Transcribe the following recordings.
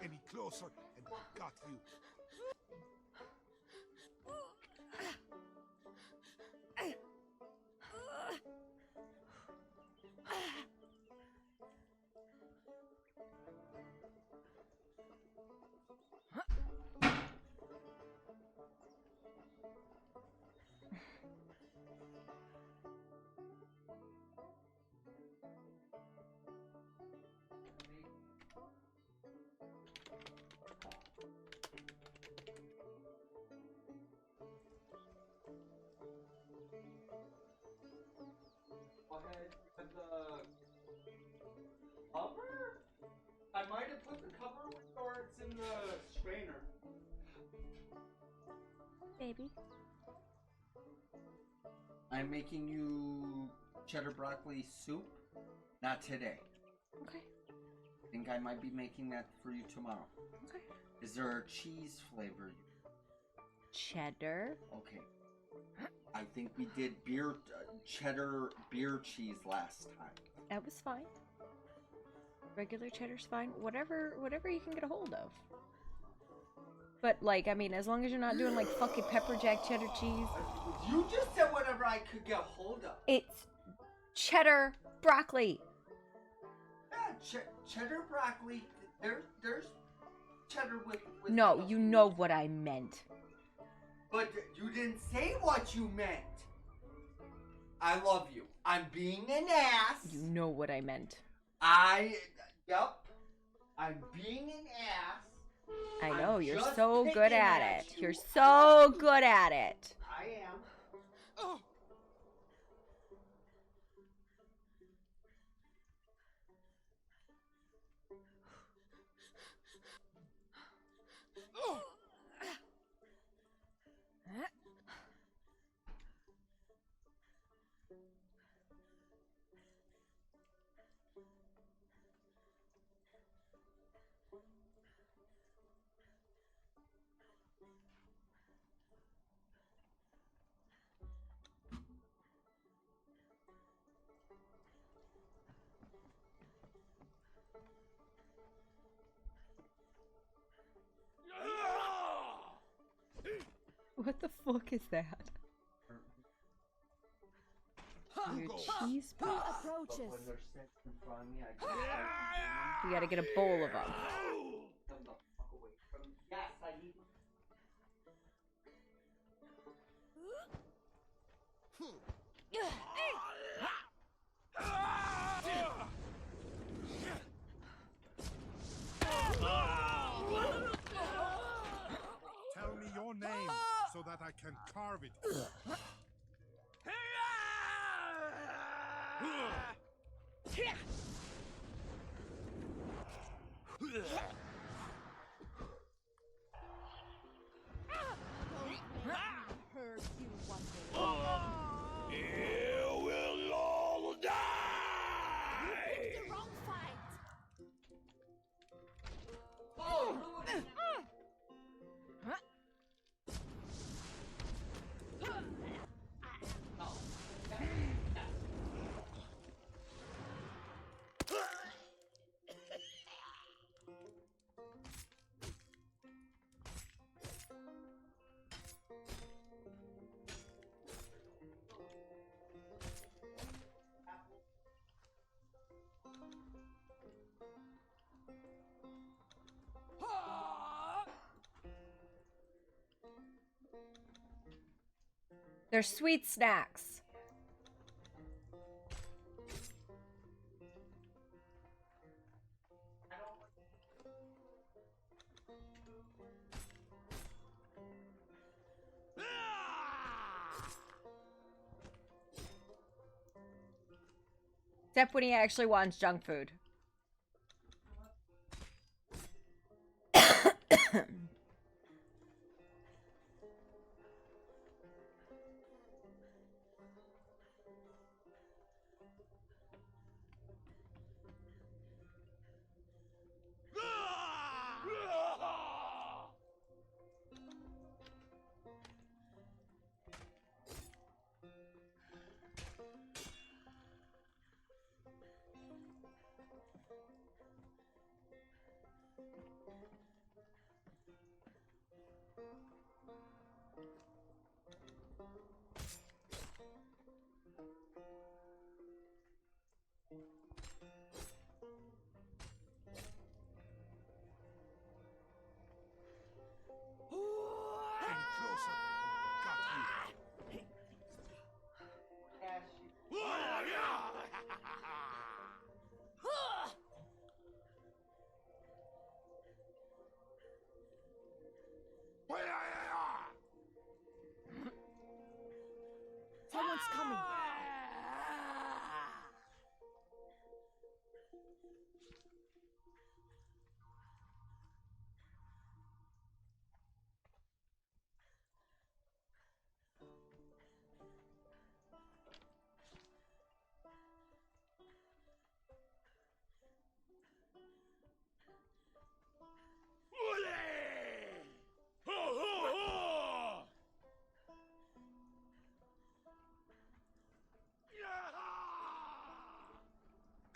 Any closer, and we got you. Go ahead with the cover? I might have put the cover away, or it's in the strainer. Baby. I'm making you cheddar broccoli soup. Not today. Okay. I think I might be making that for you tomorrow. Okay. Is there a cheese flavor? Cheddar. Okay. I think we did cheddar beer cheese last time. That was fine. Regular cheddar's fine. Whatever you can get a hold of. But like, I mean, as long as you're not doing like fucking pepper jack cheddar cheese. You just said whatever I could get a hold of. It's cheddar broccoli. Yeah, cheddar broccoli. There's cheddar with No, you know what I meant. But you didn't say what you meant. I love you. I'm being an ass. You know what I meant. Yep. I'm being an ass. I know, you're just so picking good at it. you. You're so good at it. I am. Oh. Oh. What the fuck is that? Your cheese Who puffs. approaches? But when they're set in front of me, I just start You gotta get a bowl of them. them the fuck away from me. Yes, I need. Tell me your name so that I can carve it. Heard you one day. You will all die! You picked the wrong fight. Oh, They're sweet snacks. Except when he actually wants junk food. Came closer. Got you. Ash, Someone's coming.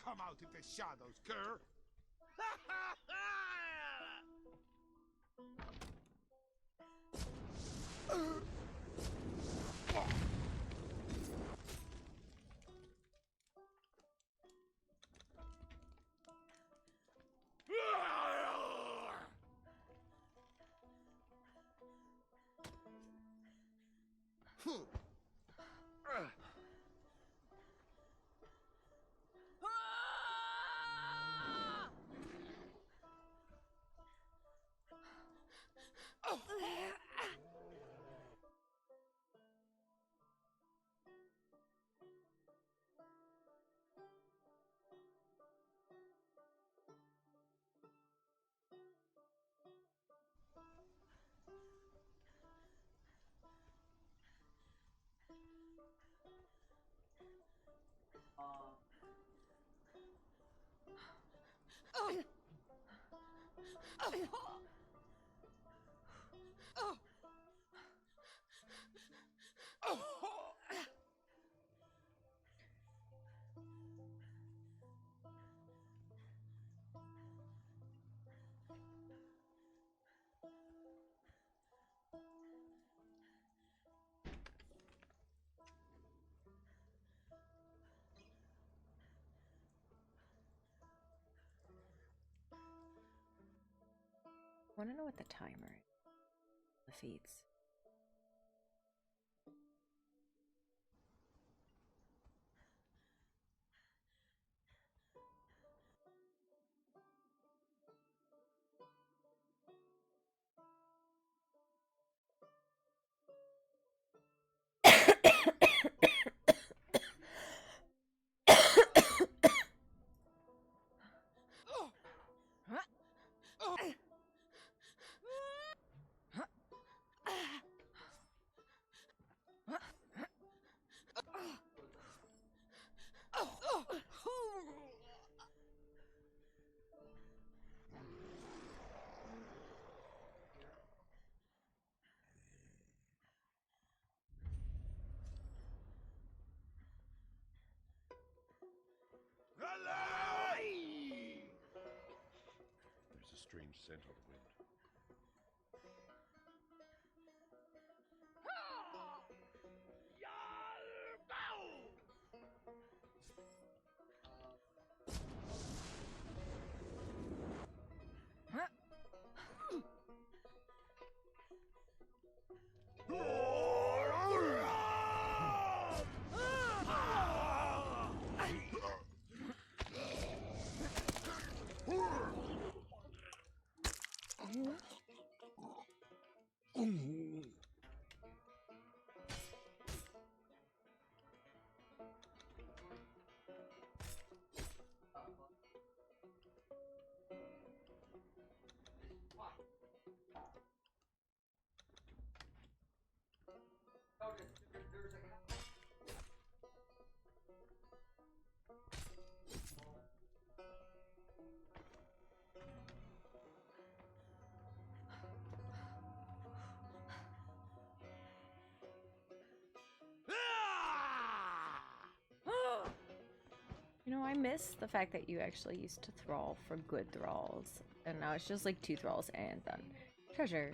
Come out of the shadows, cur. I want to know what the timer is. The feeds. There's a strange scent on the wind. You know, I miss the fact that you actually used to thrall for good thralls. And now it's just like 2 thralls and done. Treasure.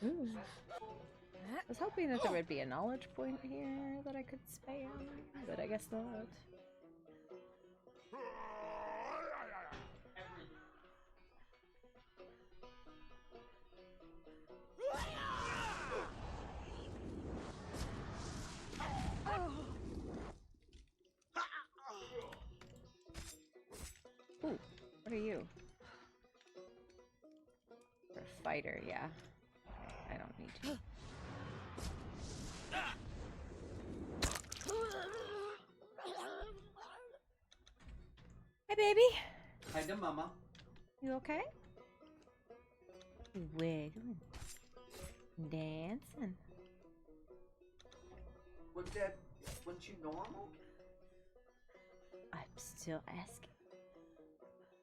Ooh. I was hoping that there would be a knowledge point here that I could spam, but I guess not. Ooh, what are you? You're a fighter, yeah. I don't need to. Hi, baby. Hi to mama. You okay? Wiggling. Dancing. Was you normal? I'm still asking.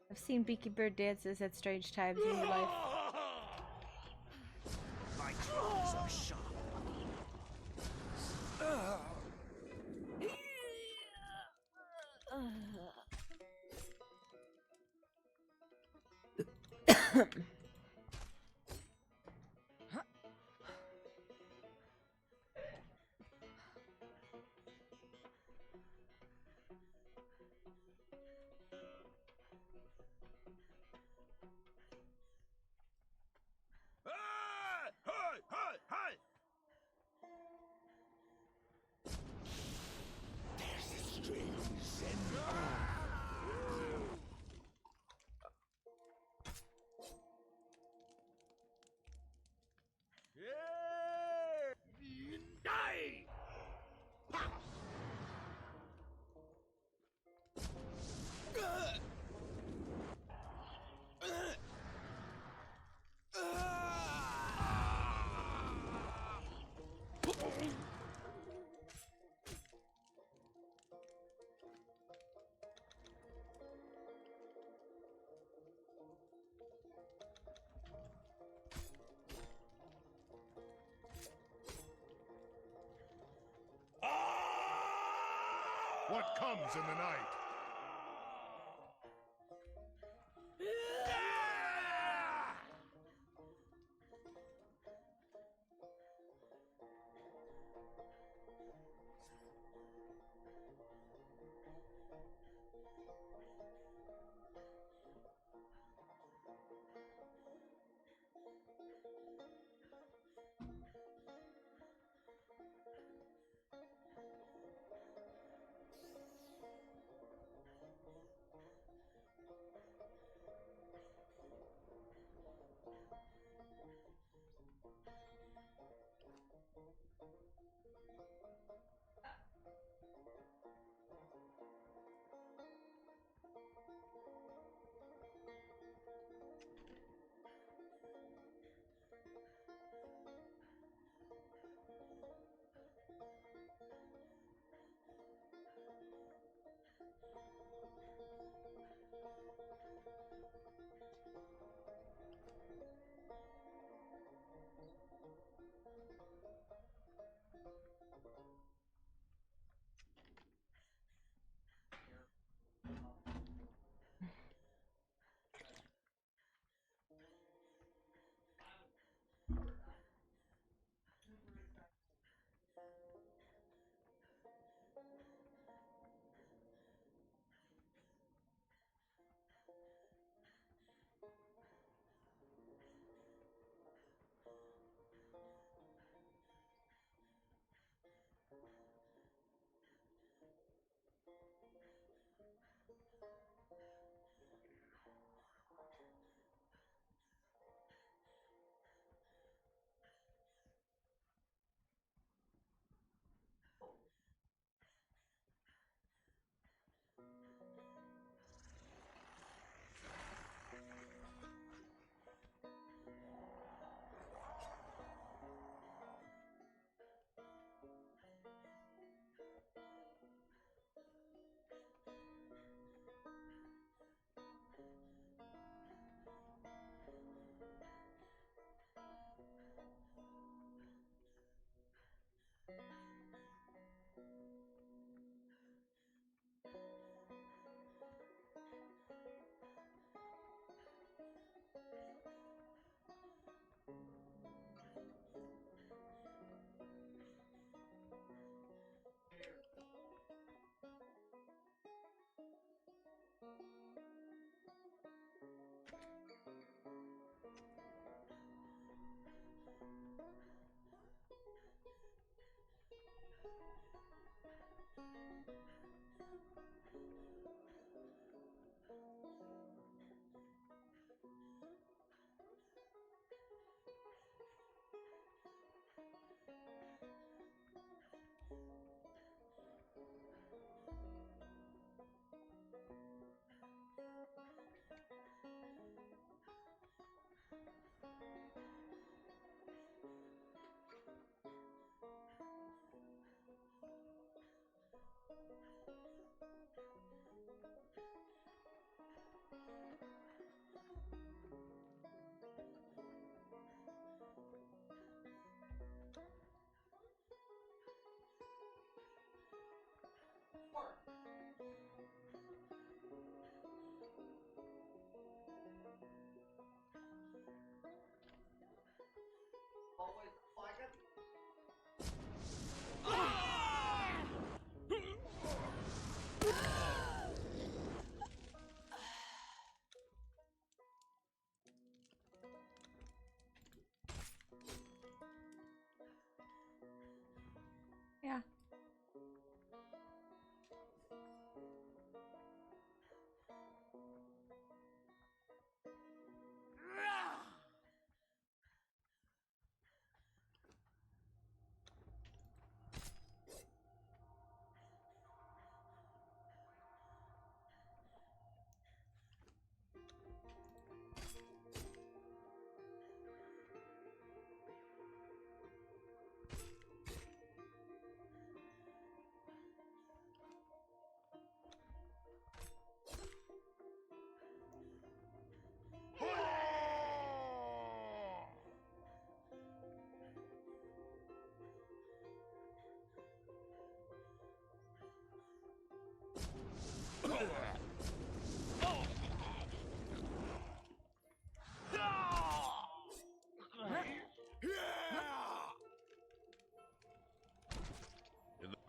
I've seen beaky-bird dances at strange times in your life. My claws are sharp. Hey! Hey! Hey! There's a strange scent. Yeah! Die! What comes in the night? Always fucking. Yeah.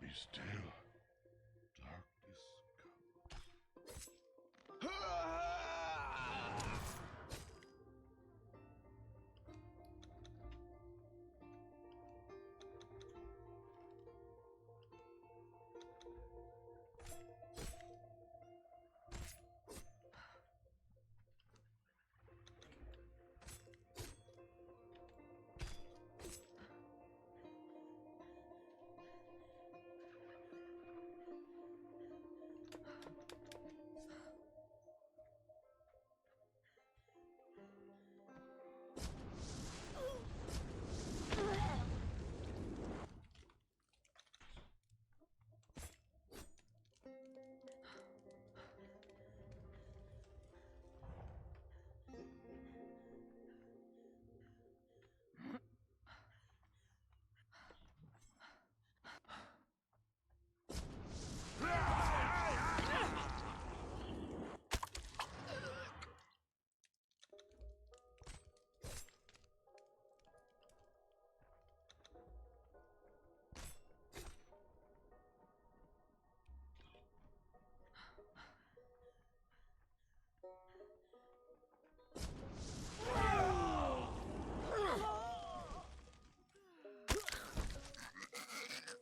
Be still. Darkness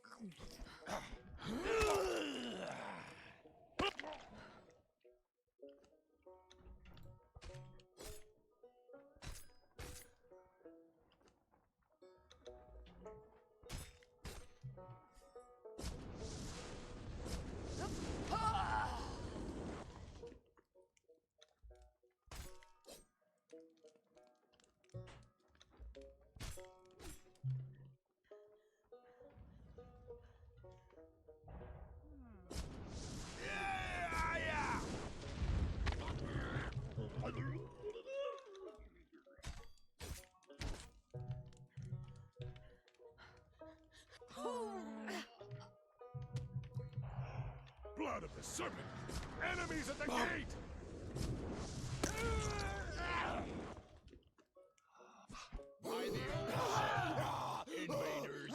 comes. Blood of the serpent! Enemies at the gate! By the ocean, invaders!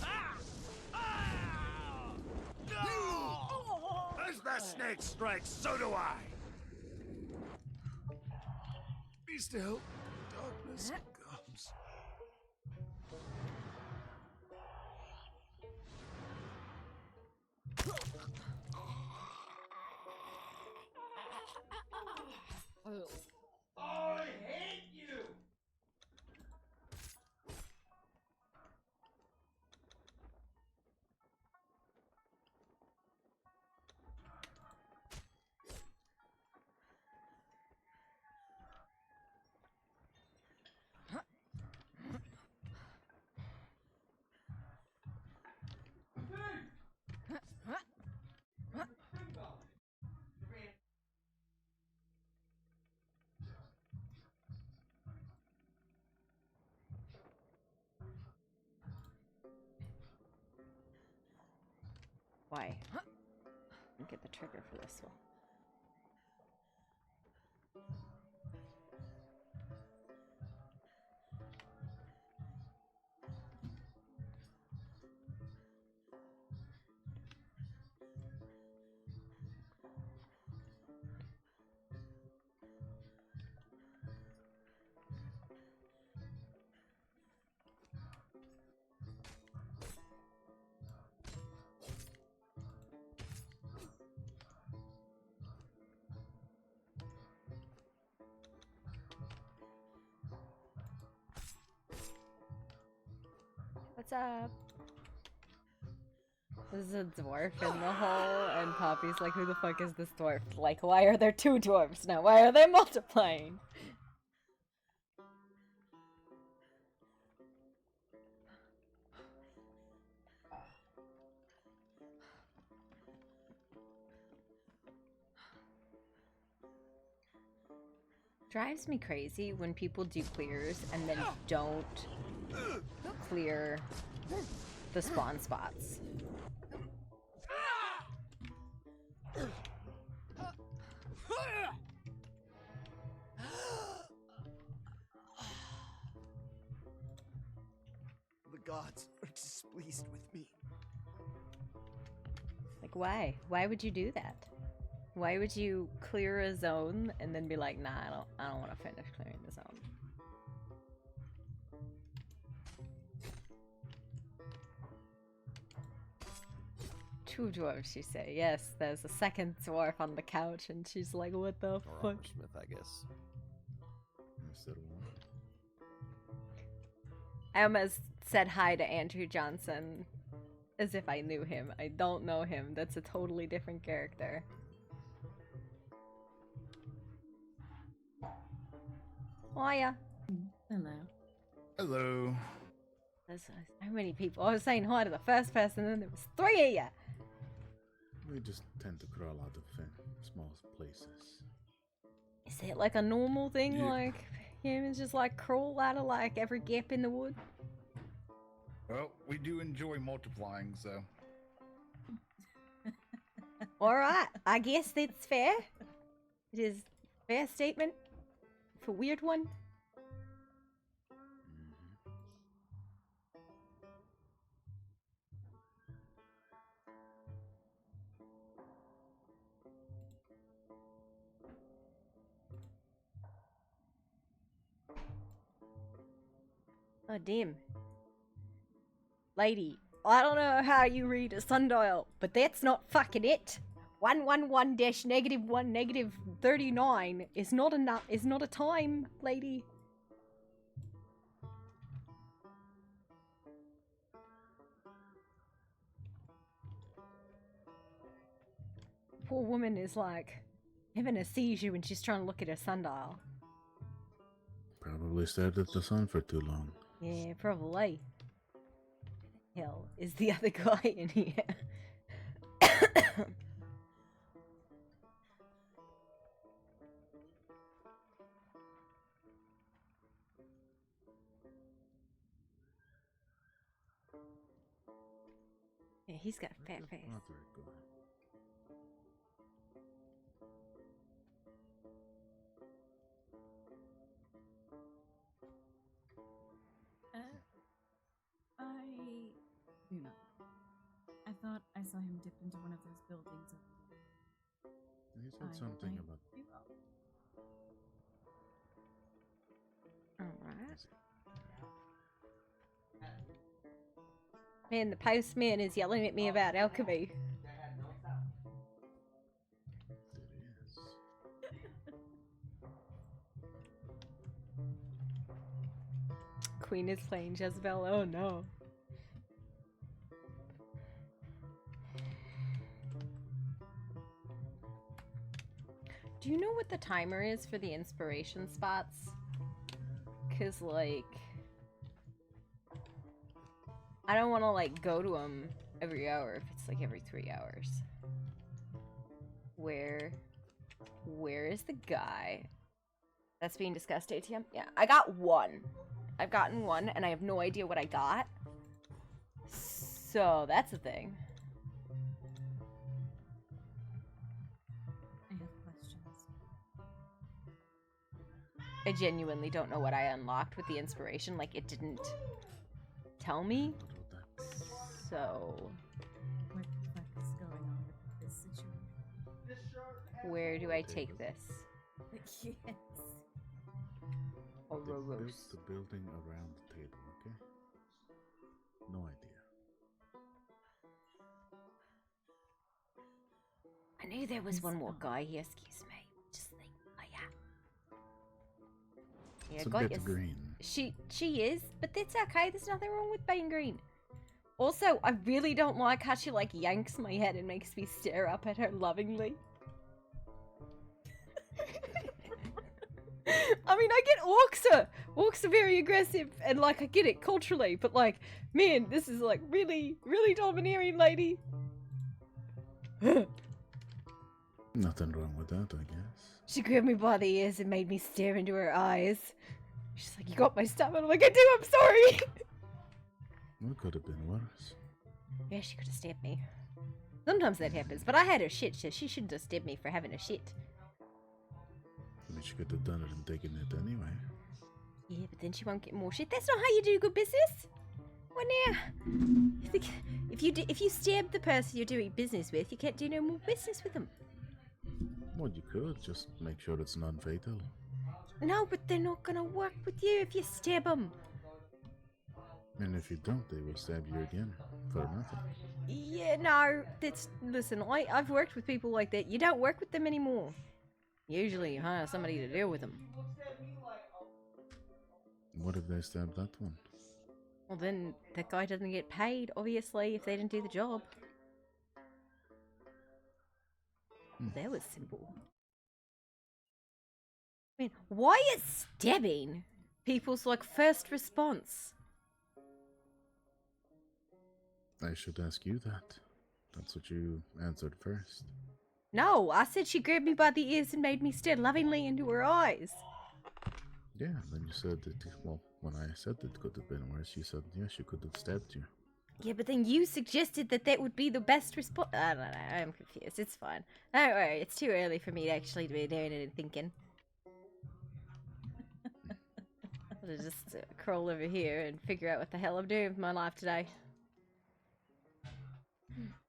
Ah! Ah! No! snake strikes, so do I. Be still. Darkness comes. I hate you! Why? Get the trigger for this one. What's up? There's a dwarf in the hole, and Poppy's like, who the fuck is this dwarf? Like, why are there two dwarves now? Why are they multiplying? Drives me crazy when people do clears and then don't clear the spawn spots. The gods are displeased with me. Like, why? Why would you do that? Why would you clear a zone and then be like, nah, I don't want to finish clearing the zone. Two dwarves, you say. Yes, there's a second dwarf on the couch, and she's like, what the fuck? Smith, I guess. Instead of one. I almost said hi to Andrew Johnson as if I knew him. I don't know him. That's a totally different character. Hiya. Hello. Hello. There's so many people. I was saying hi to the first person, and there was 3 of you. We just tend to crawl out of small places. Is it like a normal thing? Yeah. Like humans just like crawl out of like every gap in the wood? Well, we do enjoy multiplying, so. Alright, I guess that's fair. It is a fair statement. For weird one. Oh, damn. Lady, I don't know how you read a sundial, but that's not fucking it. 111-1 -39 is not a time, lady. Poor woman is like having a seizure when she's trying to look at her sundial. Probably stared at the sun for too long. Yeah, probably. Where the hell is the other guy in here? Yeah, he's got a fat face. Not very good. No. I thought I saw him dip into one of those buildings over there. He said something about. Alright. Man, the postman is yelling at me about alchemy. It is. Queen is playing Jezebel. Oh no. Do you know what the timer is for the inspiration spots? Cause like, I don't want to like go to them every hour if it's like every 3 hours. Where is the guy that's being discussed? ATM? Yeah, I got one. I've gotten one, and I have no idea what I got. So that's the thing. I have questions. I genuinely don't know what I unlocked with the inspiration. Like, it didn't tell me. So, What the fuck is going on with this situation? where do I take this? Yes. Oh, They built Rose. the building around the table, okay? No idea. I knew there was one more guy here. Excuse me. Just like, oh yeah. It's Yeah, a got bit your... green. She is, but that's okay. There's nothing wrong with being green. Also, I really don't like how she like yanks my head and makes me stare up at her lovingly. I mean, I get orcs are very aggressive, and like I get it culturally, but like, man, this is like really, really domineering, lady. Nothing wrong with that, I guess. She grabbed me by the ears and made me stare into her eyes. She's like, "You got my stuff," and I'm like, "I do. I'm sorry." Well, it could have been worse. Yeah, she could have stabbed me. Sometimes that happens, but I had her shit, so she shouldn't have stabbed me for having a shit. I mean, she could have done it and taken it anyway. Yeah, but then she won't get more shit. That's not how you do good business. What now? If you stab the person you're doing business with, you can't do no more business with them. Well, you could just make sure it's non-fatal. No, but they're not gonna work with you if you stab them. And if you don't, they will stab you again for nothing. Yeah, no, listen, I've worked with people like that. You don't work with them anymore. Usually you hire somebody to deal with them. What if they stab that one? Well, then that guy doesn't get paid, obviously, if they didn't do the job. That was simple. I mean, why is stabbing people's, like, first response? I should ask you that. That's what you answered first. No, I said she grabbed me by the ears and made me stare lovingly into her eyes. Yeah, then you said that, well, when I said it could have been worse, you said, yeah, she could have stabbed you. Yeah, but then you suggested that that would be the best response. I don't know, I'm confused. It's fine. Don't worry, it's too early for me to actually be doing it and thinking. I'll just crawl over here and figure out what the hell I'm doing with my life today.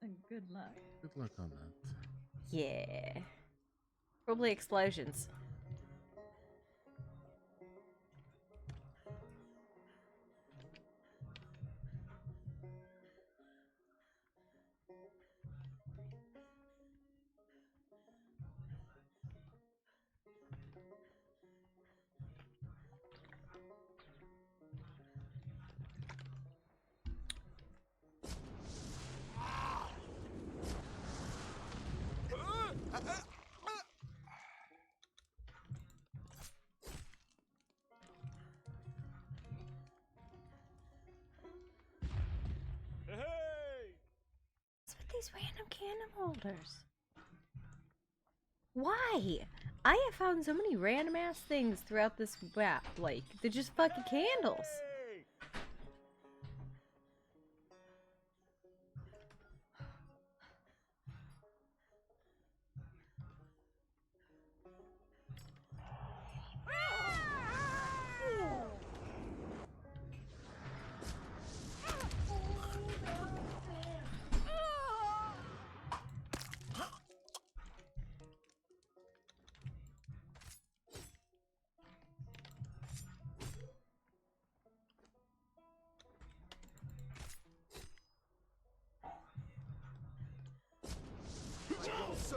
And good luck. Good luck on that. Yeah. Probably explosions. What's with these random candle holders? Why? I have found so many random ass things throughout this map. Like, they're just fucking candles.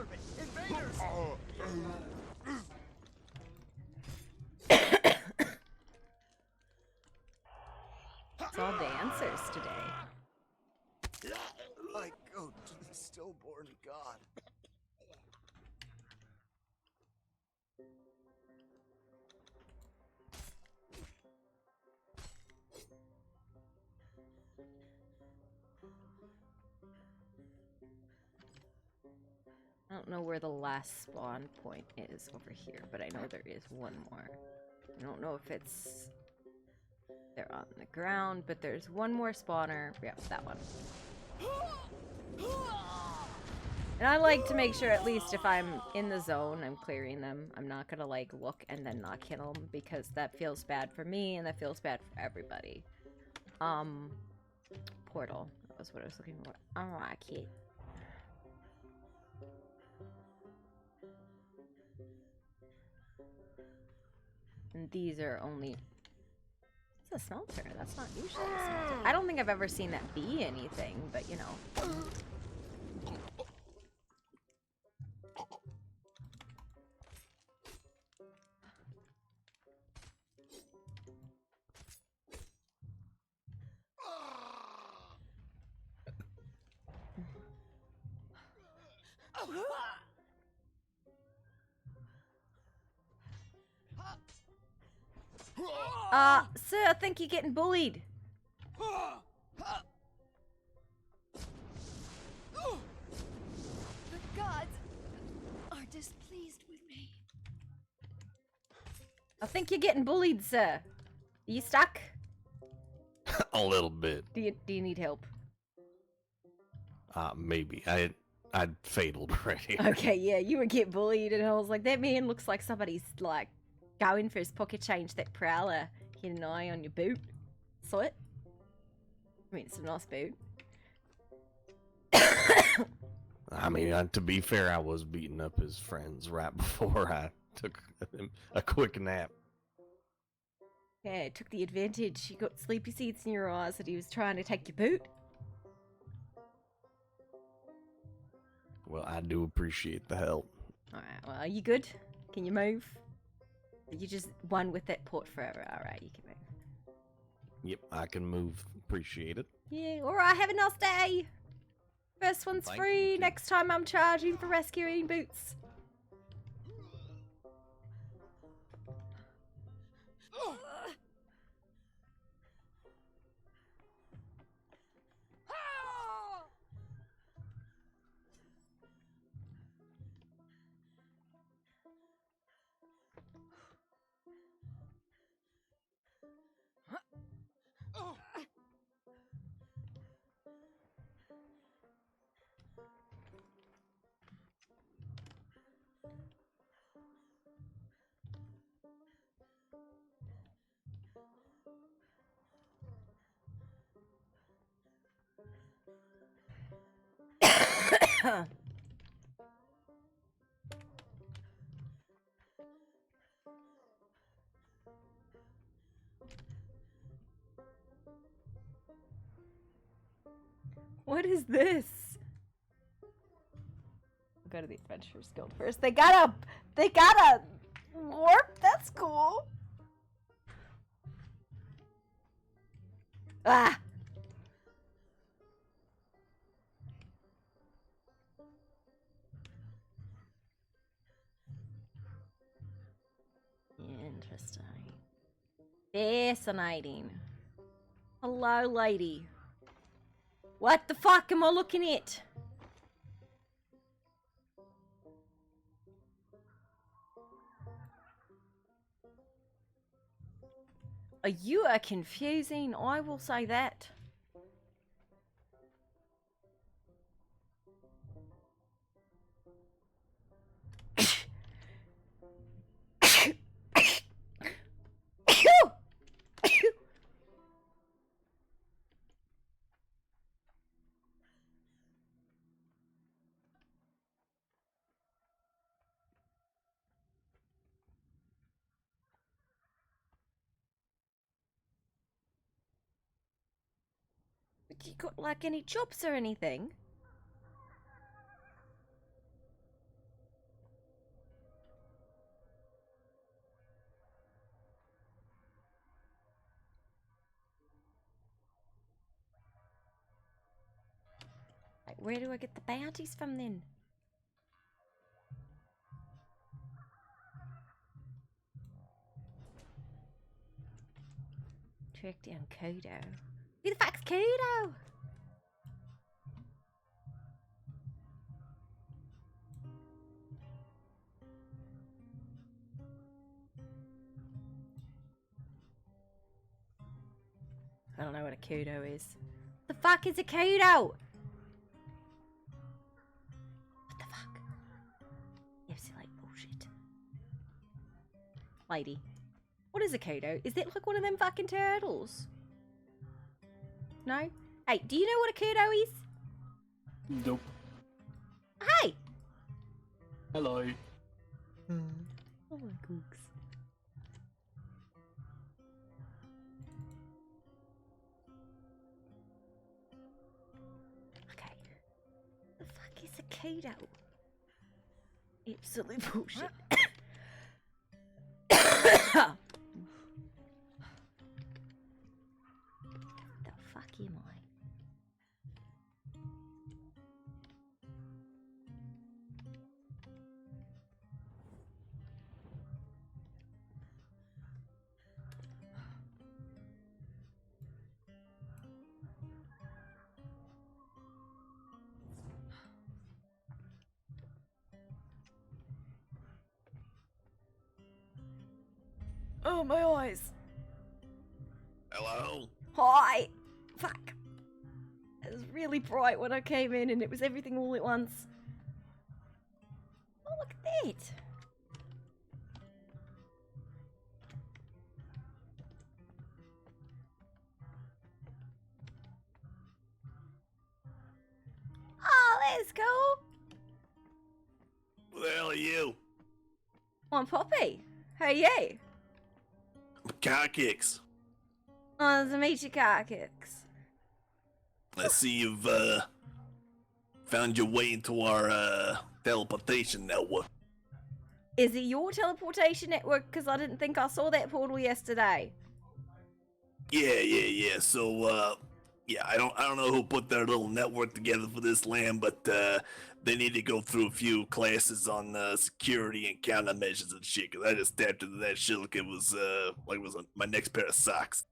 serpent! Invaders! It's all dancers today. I go to the stillborn god. I don't know where the last spawn point is over here, but I know there is one more. I don't know if it's... They're on the ground, but there's one more spawner. Yeah, that one. And I like to make sure, at least if I'm in the zone, I'm clearing them. I'm not gonna, like, look and then not kill them, because that feels bad for me, and that feels bad for everybody. Portal. That was what I was looking for. Alright, kid. And these are only... It's a smelter. That's not usually a smelter. I don't think I've ever seen that be anything, but you know. Sir, I think you're getting bullied. The gods are displeased with me. I think you're getting bullied, sir. Are you stuck? A little bit. Do you need help? Maybe. I'd fataled already. Okay, yeah, you would get bullied, and I was like, that man looks like somebody's, like, going for his pocket change, that prowler. Get an eye on your boot. Saw it? I mean, it's a nice boot. I mean, to be fair, I was beating up his friends right before I took a quick nap. Yeah, took the advantage. You got sleepy seats in your eyes that he was trying to take your boot. Well, I do appreciate the help. Alright, well, are you good? Can you move? You just won with that port forever. Alright, you can move. Yep, I can move. Appreciate it. Yeah, alright, have a nice day! First one's Thank free, you. next time I'm charging for rescuing boots. What is this? Go to the Adventurers Guild first. They got a warp? That's cool. Ah! Interesting. Fascinating. Hello, lady. What the fuck am I looking at? You are confusing, I will say that. You got like any jobs or anything? Where do I get the bounties from then? Track down Kodo. Who the fuck's Kodo? I don't know what a Kodo is. The fuck is a Kodo? What the fuck? Absolute bullshit. Lady. What is a Kodo? Is that like one of them fucking turtles? No? Hey, do you know what a Kodo is? Nope. Hey! Hello. Oh my gooks. Okay. The fuck is a Kodo? Absolute bullshit. The fuck am I? Oh, my eyes. Hello? Hi! Fuck. It was really bright when I came in and it was everything all at once. Oh, look at that! Oh, that's cool! Who the hell are you? I'm Poppy. How are you? Car kicks. Oh, nice to meet you, car kicks. I see you've found your way into our teleportation network. Is it your teleportation network? Because I didn't think I saw that portal yesterday. Yeah. So yeah, I don't know who put their little network together for this land, but they need to go through a few classes on security and countermeasures and shit. Cause I just tapped into that shit like it was my next pair of socks.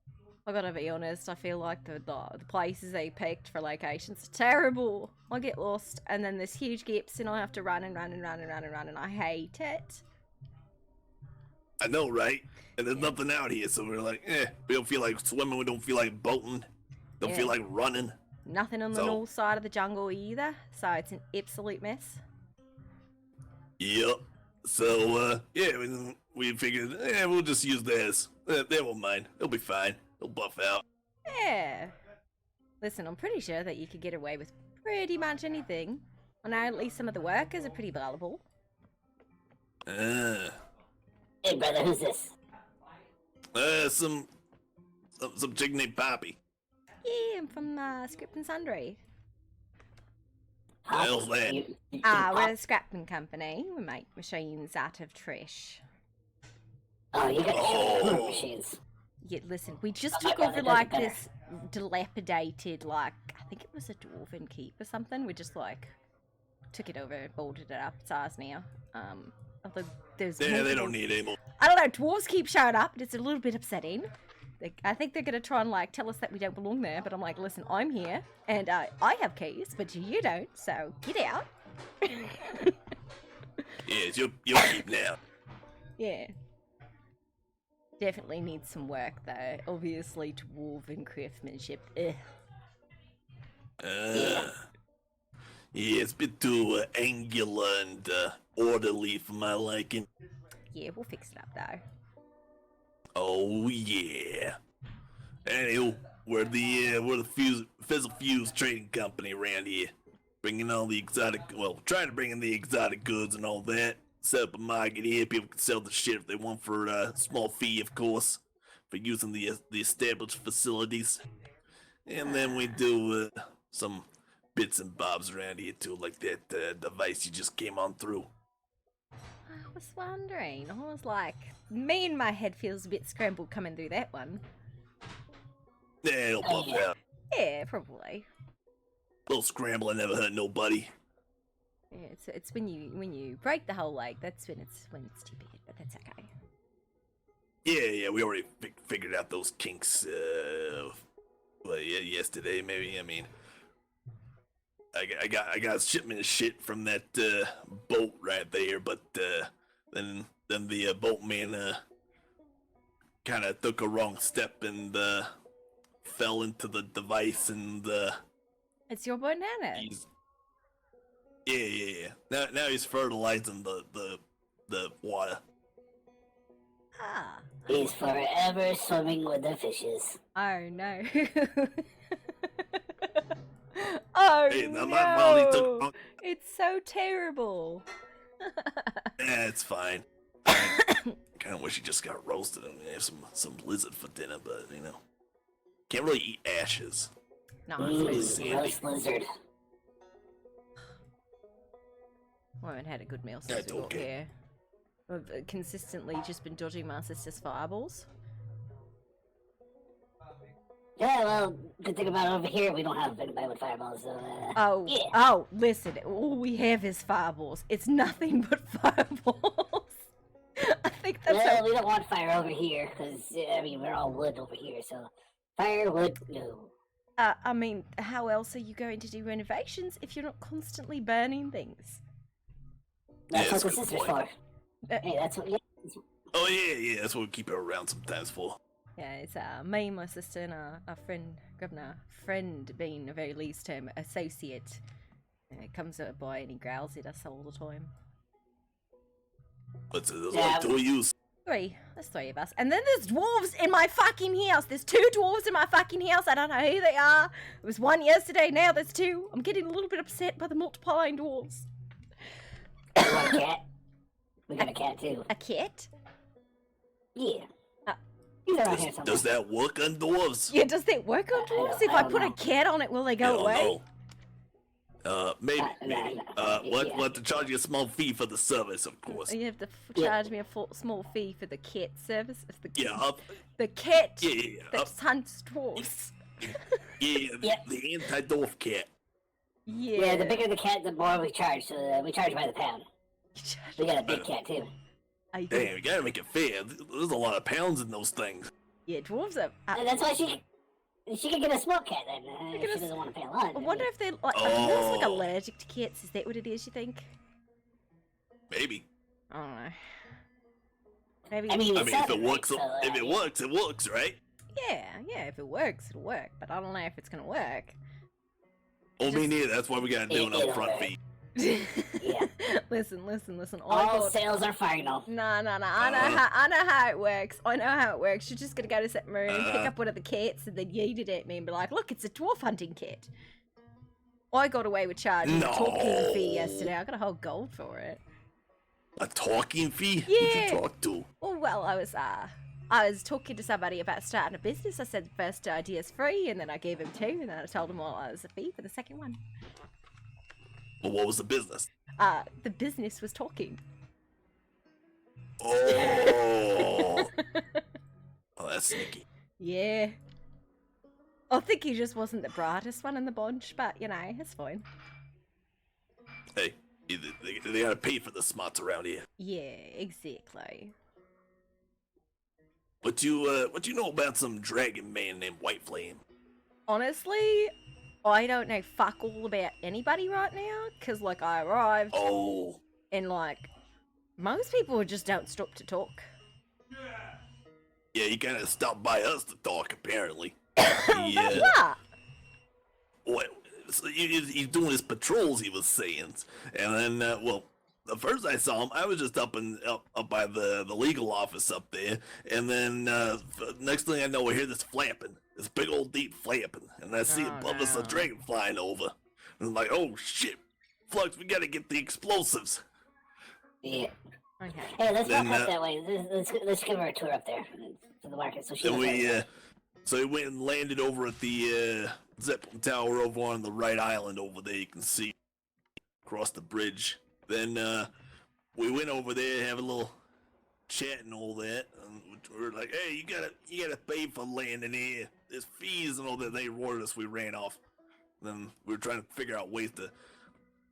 I gotta be honest, I feel like the places they picked for locations are terrible. I get lost, and then there's huge gaps, and I have to run, and I hate it. I know, right? And there's nothing out here, so we're like, we don't feel like swimming, we don't feel like boating, don't feel like running. Nothing on the north side of the jungle either, so it's an absolute mess. Yep. So, yeah, we figured, we'll just use theirs. They won't mind. They'll be fine. They'll buff out. Yeah. Listen, I'm pretty sure that you could get away with pretty much anything. I know at least some of the workers are pretty valuable. Hey, brother, who's this? Some chick named Poppy. Yeah, I'm from Script and Sundry. The hell's that? We're a scrapping company. We make machines out of trash. Oh, you gotta show me machines. Yeah, listen, we just took over like this dilapidated, like, I think it was a dwarven keep or something. We just like took it over, bolted it up. It's ours now. They don't need any more. I don't know, dwarves keep showing up, and it's a little bit upsetting. I think they're gonna try and like tell us that we don't belong there, but I'm like, listen, I'm here, and I have keys, but you don't, so get out. Yeah, it's your keep now. Yeah. Definitely needs some work though. Obviously, dwarven craftsmanship. Ugh. Yeah, it's a bit too angular and orderly for my liking. Yeah, we'll fix it up though. Oh yeah. Anywho, we're the Fizzle Fuse trading company around here, bringing all the exotic, trying to bring in the exotic goods and all that. Set up a market here. People can sell the shit if they want for a small fee, of course, for using the established facilities. And then we do some bits and bobs around here too, like that device you just came on through. I was wondering. I was like, me and my head feels a bit scrambled coming through that one. Yeah, it'll buff out. Yeah, probably. little scrambling never hurt nobody. Yeah, it's when you break the whole leg. That's when it's too bad. But that's okay. Yeah, we already figured out those kinks. Yesterday maybe. I mean, I got a shipment of shit from that boat right there, but then the boatman kind of took a wrong step and fell into the device and It's your banana. Yeah. Now he's fertilizing the water. Ah. He's forever swimming with the fishes. Oh no. Oh Hey, no. my fault he took. It's so terrible. It's fine. Kind of wish he just got roasted and have some lizard for dinner, but can't really eat ashes. No, Roast lizard. I haven't had a good meal Yeah, since it's we got okay. here. I've consistently just been dodging my sister's fireballs. Yeah, well, good thing about over here, we don't have anybody with fireballs, so, yeah. Oh, listen, all we have is fireballs. It's nothing but fireballs. I think that's Well, we don't want fire over here, because, I mean, we're all wood over here, so firewood, no. I mean, how else are you going to do renovations if you're not constantly burning things? That's Yeah, what the that's a good sister's point. for. Hey, that's what, yeah. Oh yeah, that's what we keep her around sometimes for. Yeah, it's me, my sister, and our friend, Governor. Friend being a very least term, associate. It comes at a boy and he growls at us all the time. But there's Yeah. like 2 of you. There's three of us. And then there's dwarves in my fucking house. There's 2 dwarves in my fucking house. I don't know who they are. It was 1 yesterday, now there's 2. I'm getting a little bit upset by the multiplying dwarves. You want a cat? We got a cat, too. A cat? Yeah. He's around here somewhere. Does that work on dwarves? Yeah, does that work on dwarves? If I don't put a know. cat on it, will they I go don't away? know. Maybe. yeah. We'll have to charge you a small fee for the service, of course. You have to Yeah. charge me a small fee for the cat service. If the Yeah, the cat yeah, that hunts dwarves. Yeah. the anti-dwarf cat. Yeah, the bigger the cat, the more we charge, so we charge by the pound. We got a big cat, too. Damn, you gotta make it fair. There's a lot of pounds in those things. Yeah, dwarves are. And that's why she can get a small cat then, if get she a doesn't want to pay a lot. I wonder if they're like, are dwarves like Oh. allergic to cats? Is that what it is? You think? Maybe. I don't know. Maybe. I mean, I mean, if it works, yeah. it works, right? yeah. If it works, it'll work. But I don't know if it's gonna work. Oh, me neither. That's why we gotta do an It'll upfront work. fee. Yeah. Listen. All got... sales are final. No. I know how it works. You're just gonna go to the room, pick up one of the cats, and then yeet it at me and be like, "Look, it's a dwarf hunting cat." I got away with charging a talking fee yesterday. I got a whole gold for it. A talking fee? Yeah. Who'd you talk to? Oh well, I was talking to somebody about starting a business. I said the first idea's free, and then I gave him 2, and then I told him what was a fee for the second one. Well, what was the business? The business was talking. Oh. Oh, that's sneaky. Yeah. I think he just wasn't the brightest one in the bunch, but it's fine. Hey, they gotta pay for the smarts around here. Yeah, exactly. What you know about some dragon man named White Flame? Honestly, I don't know fuck all about anybody right now, because, I arrived, Oh. and, most people just don't stop to talk. Yeah, he kind of stopped by us to talk, apparently. About what? What? So he's doing his patrols, he was saying. And then, the first I saw him, I was just up by the legal office up there. And then, next thing I know, I hear this flapping. This big old deep flapping. And I see above us a dragon flying over. And I'm like, oh shit. Flux, we gotta get the explosives. Yeah. Okay. Hey, let's Then, walk up that way. Let's give her a tour up there to the market so she And knows where we, to go. so we went and landed over at the Zeppelin Tower over on the right island over there. You can see across the bridge. Then we went over there, have a little chat and all that. And we were like, "Hey, you gotta pay for landing here. There's fees and all that." They rewarded us. We ran off. Then we were trying to figure out ways to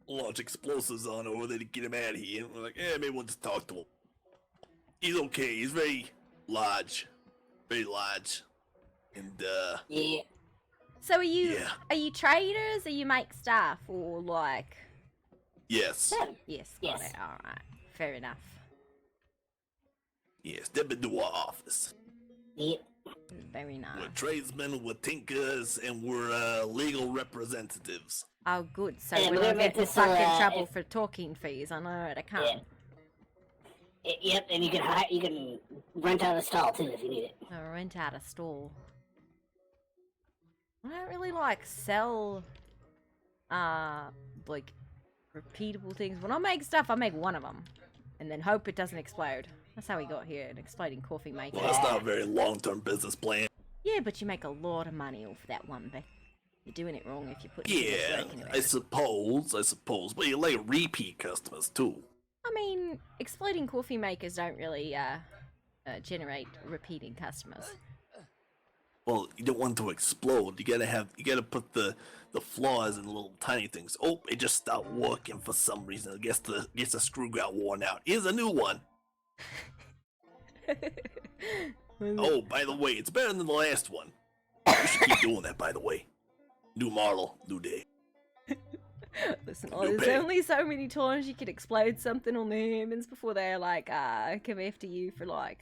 launch explosives on over there to get him out of here. And we're like, maybe we'll just talk to him. He's okay. He's very large. Very large. And, Yeah. So are you Yeah. are you traders, or you make stuff, or like? yes. Yes, Yes. got it. All right, fair enough. Yes, step into our office. Yeah. Very nice. We're tradesmen, we're tinkers, and we're legal representatives. Oh, good. So Yeah, we we're don't gonna make get in this, fucking trouble if- for talking fees. I know where to come. Yep, and you can rent out a stall too if you need it. I'll rent out a stall. I don't really like sell, like repeatable things. When I make stuff, I make one of them, and then hope it doesn't explode. That's how we got here, an exploding coffee maker. Well, that's not a very long-term business plan. Yeah, but you make a lot of money off that one, but you're doing it wrong if you put too much Yeah, work into I it. suppose. But you like repeat customers, too. I mean, exploding coffee makers don't really generate repeating customers. Well, you don't want to explode. You gotta put the flaws in little tiny things. Oh, it just stopped working for some reason. I guess the screw got worn out. Here's a new one. Oh, by the way, it's better than the last one. You should keep doing that, by the way. New model, new day. Listen, New there's pay. only so many times you can explode something on the humans before they're like, come after you for like,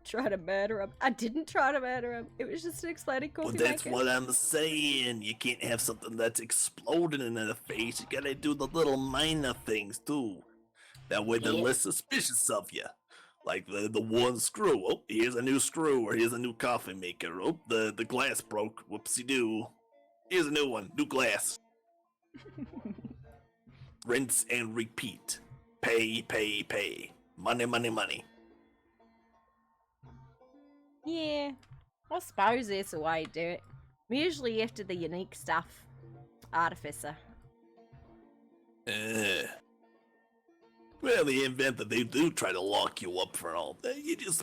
try to murder him. I didn't try to murder him. It was just an exploding Well, coffee that's maker. what I'm saying. You can't have something that's exploding in the face. You gotta do the little minor things, too. That way they're Yeah. less suspicious of you. Like the one screw. Oh, here's a new screw, or here's a new coffee maker. Oh, the glass broke. Whoopsie-doo. Here's a new one. New glass. Rinse and repeat. Pay, pay, pay. Money, money, money. Yeah, I suppose that's the way to do it. I'm usually after the unique stuff. Artificer. Well, in the event that they do try to lock you up for all that, you just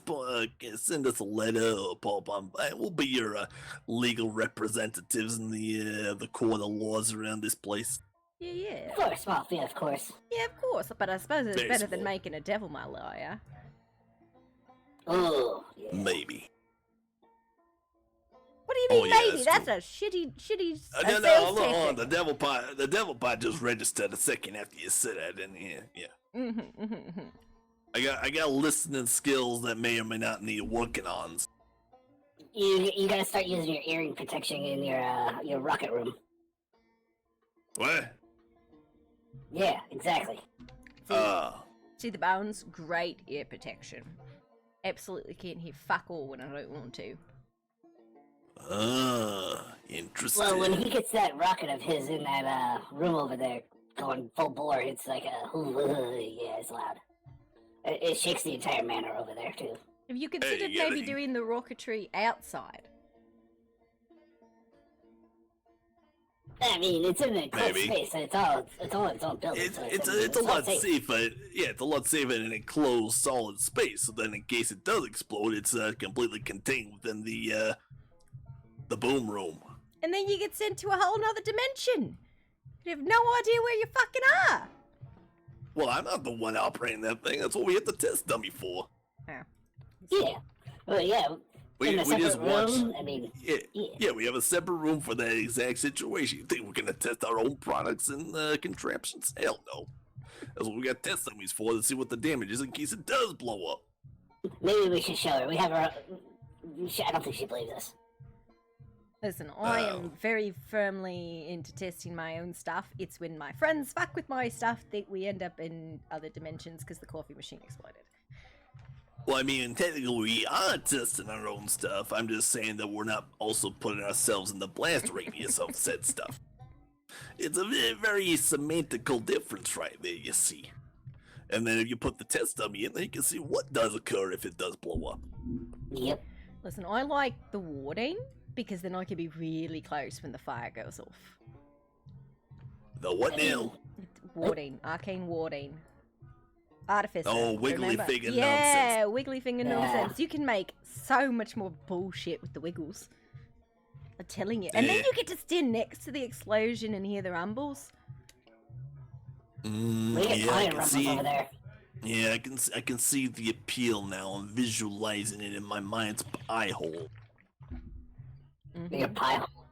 send us a letter or pop on. We'll be your legal representatives in the court of laws around this place. Yeah. Of course, well, yeah, of course. Yeah, of course, but I suppose it's Very better than small. making a devil my lawyer. Oh, yeah. Maybe. What do you Oh, mean, yeah, maybe? that's That's a shitty No, sales hold on. tactic. The devil pot just registered a second after you said that, and yeah. I got listening skills that may or may not need working on. You gotta start using your earring protection in your rocket room. What? Yeah, exactly. See the bones? Great ear protection. Absolutely can't hear fuck all when I don't want to. Interesting. Well, when he gets that rocket of his in that room over there going full bore, it's like yeah, it's loud. It shakes the entire manor over there too. Have you considered you gotta- maybe doing the rocketry outside? I mean, it's in an enclosed Maybe. space, and it's all its own building. It's so a all lot safe. safer. Yeah, it's a lot safer in an enclosed, solid space. So then, in case it does explode, it's completely contained within the boom room. And then you get sent to a whole nother dimension. You have no idea where you fucking are. Well, I'm not the one operating that thing. That's what we have the test dummy for. Yeah. Well, yeah. We in a just separate watch. room. I mean, Yeah, we have a separate room for that exact situation. You think we're gonna test our own products and contraptions? Hell no. That's what we got test dummies for, to see what the damage is in case it does blow up. maybe we should show her. We have her. I don't think she believes us. Listen, I am very firmly into testing my own stuff. It's when my friends fuck with my stuff that we end up in other dimensions because the coffee machine exploded. Well, I mean, technically we are testing our own stuff. I'm just saying that we're not also putting ourselves in the blast radius of said stuff. It's a very semantical difference right there, you see. And then if you put the test dummy in, then you can see what does occur if it does blow up. Yep. Listen, I like the warding because then I can be really close when the fire goes off. The what now? Warding, arcane warding. Artificer. Oh, wiggly remember? finger Yeah, nonsense. wiggly finger Yeah. nonsense. You can make so much more bullshit with the wiggles. I telling you. And then Yeah. you get to stand next to the explosion and hear the rumbles. We get Yeah, I plenty of can rumbles see. over there. Yeah, I can see the appeal now. I'm visualizing it in my mind's eye hole. Your pie hole.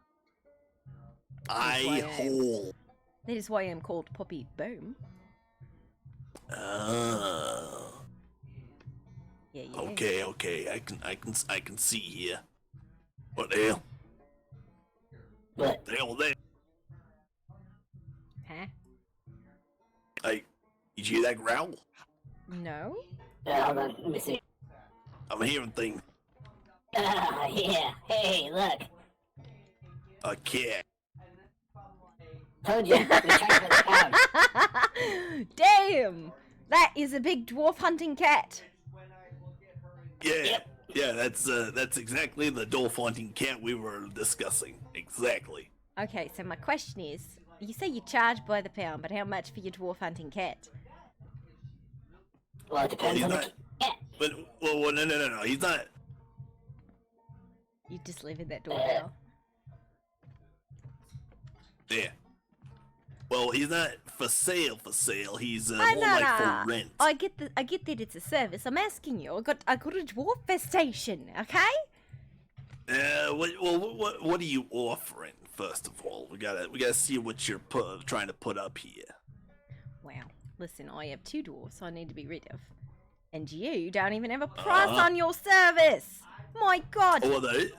why Eye hole. That is why I'm called Poppy Boom. Ah. Yeah, yeah. Okay. I can see here. What the hell? What? The hell there? Huh? Hey, did you hear that growl? No? Hold on, let me see. I'm hearing things. Yeah. Hey, look. A cat. Told you. We charge for the pound. Damn! That is a big dwarf hunting cat. Yeah. Yep. Yeah, that's exactly the Dolphaunting cat we were discussing. Exactly. Okay, so my question is, you say you charge by the pound, but how much for your dwarf hunting cat? Well, it depends he's on the not- cat. But well, no. He's not. You just live in that doorbell. Yeah. Well, he's not for sale. He's more no, like no. for rent. I get that it's a service. I'm asking you. I got a dwarf festation, okay? What are you offering? First of all, we gotta see what you're trying to put up here. Wow. Listen, I have 2 dwarfs I need to be rid of. And you don't even have a price on your service! My god! Well, there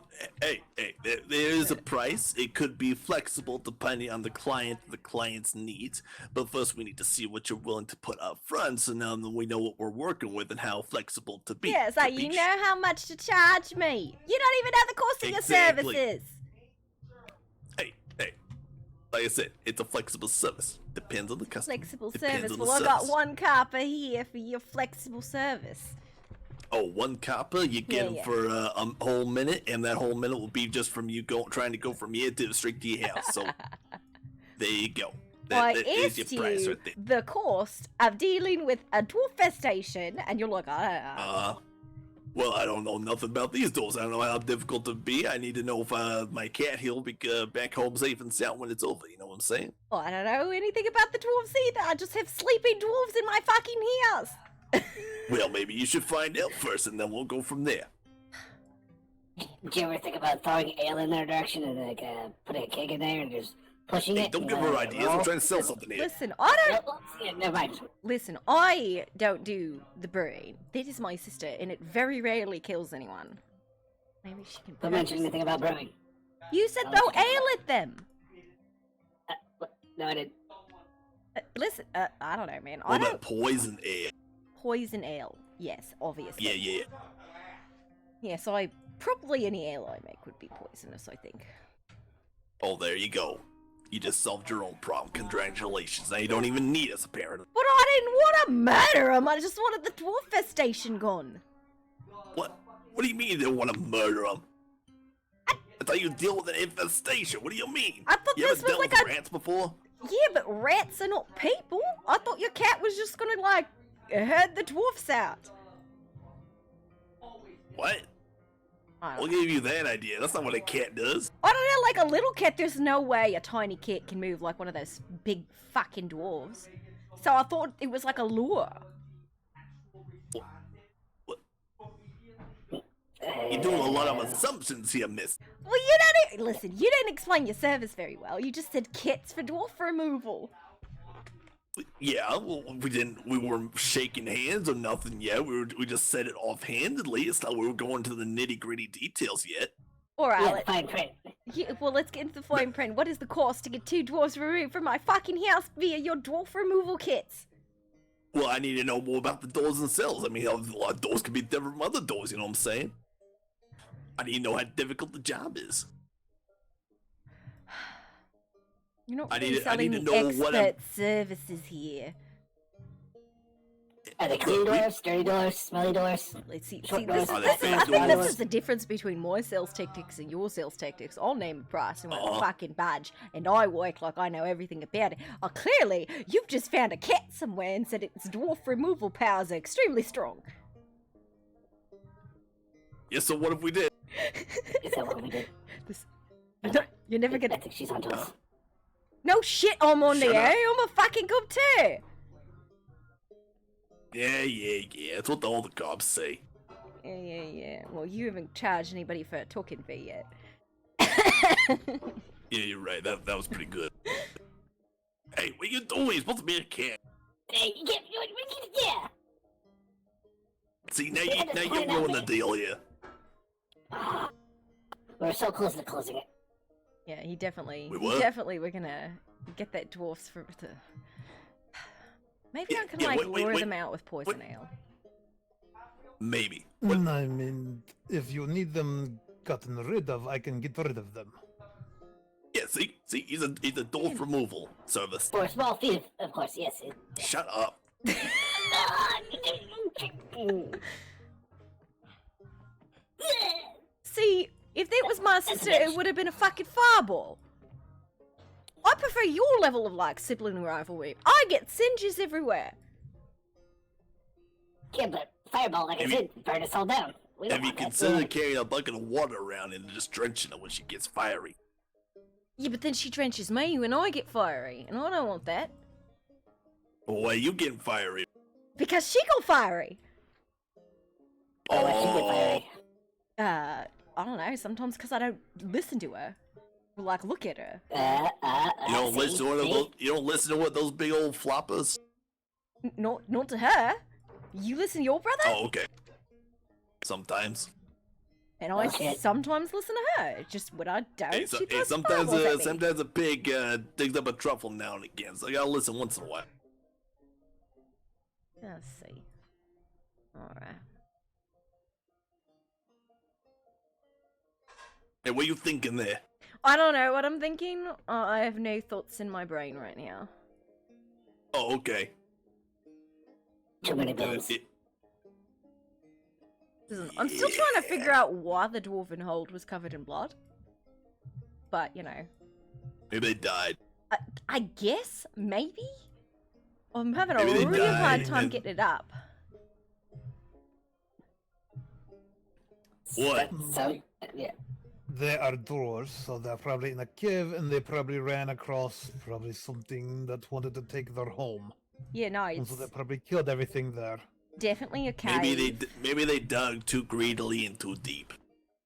is a price. It could be flexible depending on the client's needs. But first, we need to see what you're willing to put up front, so now we know what we're working with and how flexible to be. Yeah, so you know how much to charge me. You don't even know the cost of Exactly. your services. Hey, like I said, it's a flexible service. Depends on the customer. Flexible Depends service. on the Well, I got service. 1 copper here for your flexible service. Oh, 1 copper you get him Yeah. for a whole minute, and that whole minute will be just from you trying to go from here to straight to your house. So there you go. I That is asked your price you right there. the cost of dealing with a dwarf festation, and you're like, Well, I don't know nothing about these doors. I don't know how difficult it be. I need to know if my cat he'll be back home safe and sound when it's over. You know what I'm saying? well, I don't know anything about the dwarves either. I just have sleeping dwarves in my fucking house. Well, maybe you should find out first, and then we'll go from there. Did you ever think about throwing ale in their direction and like putting a keg in there and just pushing Hey, it? don't and give let her it ideas. roll? I'm trying to sell something here. Listen, I don't. Nope, yeah, never mind. Listen, I don't do the brewing. That is my sister, and it very rarely kills anyone. Maybe she can. Don't mention purchase- anything about brewing. You said Oh, throw okay. ale at them. What? No, I didn't. Listen, I don't know, man. I What don't about poison ale? poison ale. Yes, obviously. Yeah. Yes, probably any ale I make would be poisonous, I think. Oh, there you go. You just solved your own problem. Congratulations. Now you don't even need us, apparently. But I didn't want to murder him. I just wanted the dwarf festation gone. What? What do you mean you didn't want to murder him? I thought you'd deal with an infestation. What do you mean? I thought You this ever was dealt like with a- rats before? Yeah, but rats are not people. I thought your cat was just gonna, like, herd the dwarfs out. What? I What don't know. gave you that idea? That's not what a cat does. I don't know, like a little cat, there's no way a tiny cat can move like one of those big fucking dwarves. So I thought it was like a lure. What? You're doing a lot of assumptions here, miss. Well, you don't listen. You didn't explain your service very well. You just said kits for dwarf removal. Yeah, well, we weren't shaking hands or nothing yet. We just said it offhandedly. It's not we were going to the nitty gritty details yet. All right, Yeah, fine print. yeah, well, let's get into the fine print. What is the cost to get 2 dwarves removed from my fucking house via your dwarf removal kits? Well, I need to know more about the doors themselves. I mean, a lot of doors could be different from other doors, you know what I'm saying? I need to know how difficult the job is. You're not I really need selling to me know what I'm- expert services here. Are they clean doors, dirty doors, smelly doors? Let's see. Short See, doors, this, Are this, they is, I fake think this doors? is the difference between my sales tactics and your sales tactics. I'll name a price and won't Uh-huh. fucking budge, and I work like I know everything about it. Clearly, you've just found a cat somewhere and said its dwarf removal powers are extremely strong. Yeah, so what if we did? Is that what we did? This, You're never I gonna. think she's onto us. No shit, I'm on Shut the up. air. I'm a fucking cop too. Yeah. That's what all the cops say. Yeah. Well, you haven't charged anybody for a talking fee yet. Yeah, you're right. That was pretty good. Hey, what you doing? You're supposed to be a cat. Hey, yeah. See, now you ruined the deal here. We're so close to closing it. Yeah, he definitely. Wait, He what? definitely. We're gonna get that dwarfs for the. Maybe I can Yeah, like wait, lure them out with poison ale. Maybe. I mean, if you need them gotten rid of, I can get rid of them. Yeah, see, he's a dwarf removal service. For a small fee, of course, yes. Shut up. See, if that was my sister, it would have been a fucking fireball. I prefer your level of like sibling rivalry. I get singes everywhere. Yeah, but fireball, like I Have you- said, burn us all down. We don't Have you want that. considered carrying a bucket of water around and just drenching her when she gets fiery? Yeah, but then she drenches me when I get fiery, and I don't want that. Well, why you getting fiery? Because she got fiery. Why would she get fiery? I don't know, sometimes because I don't listen to her. Or, like, look at her. You don't see, listen to one of see? those. You don't listen to what those big old floppers. Not to her. You listen to your brother? Oh, okay. Sometimes. And I Okay. sometimes listen to her. Just when I don't, Hey, she throws sometimes fireballs at me. sometimes a pig digs up a truffle now and again, so I gotta listen once in a while. Let's see. Alright. Hey, what you thinking there? I don't know what I'm thinking. I have no thoughts in my brain right now. Oh, okay. Too many bones. Listen, I'm still trying to figure out why the dwarven hold was covered in blood. But, you know. Maybe they died. I guess? Maybe? I'm having a Maybe they really hard died time and- getting it up. What? So, yeah. They are dwarves, so they're probably in a cave, and they probably ran across probably something that wanted to take their home. Yeah, no, And it's so they probably killed everything there. definitely a cave. Maybe they dug too greedily and too deep.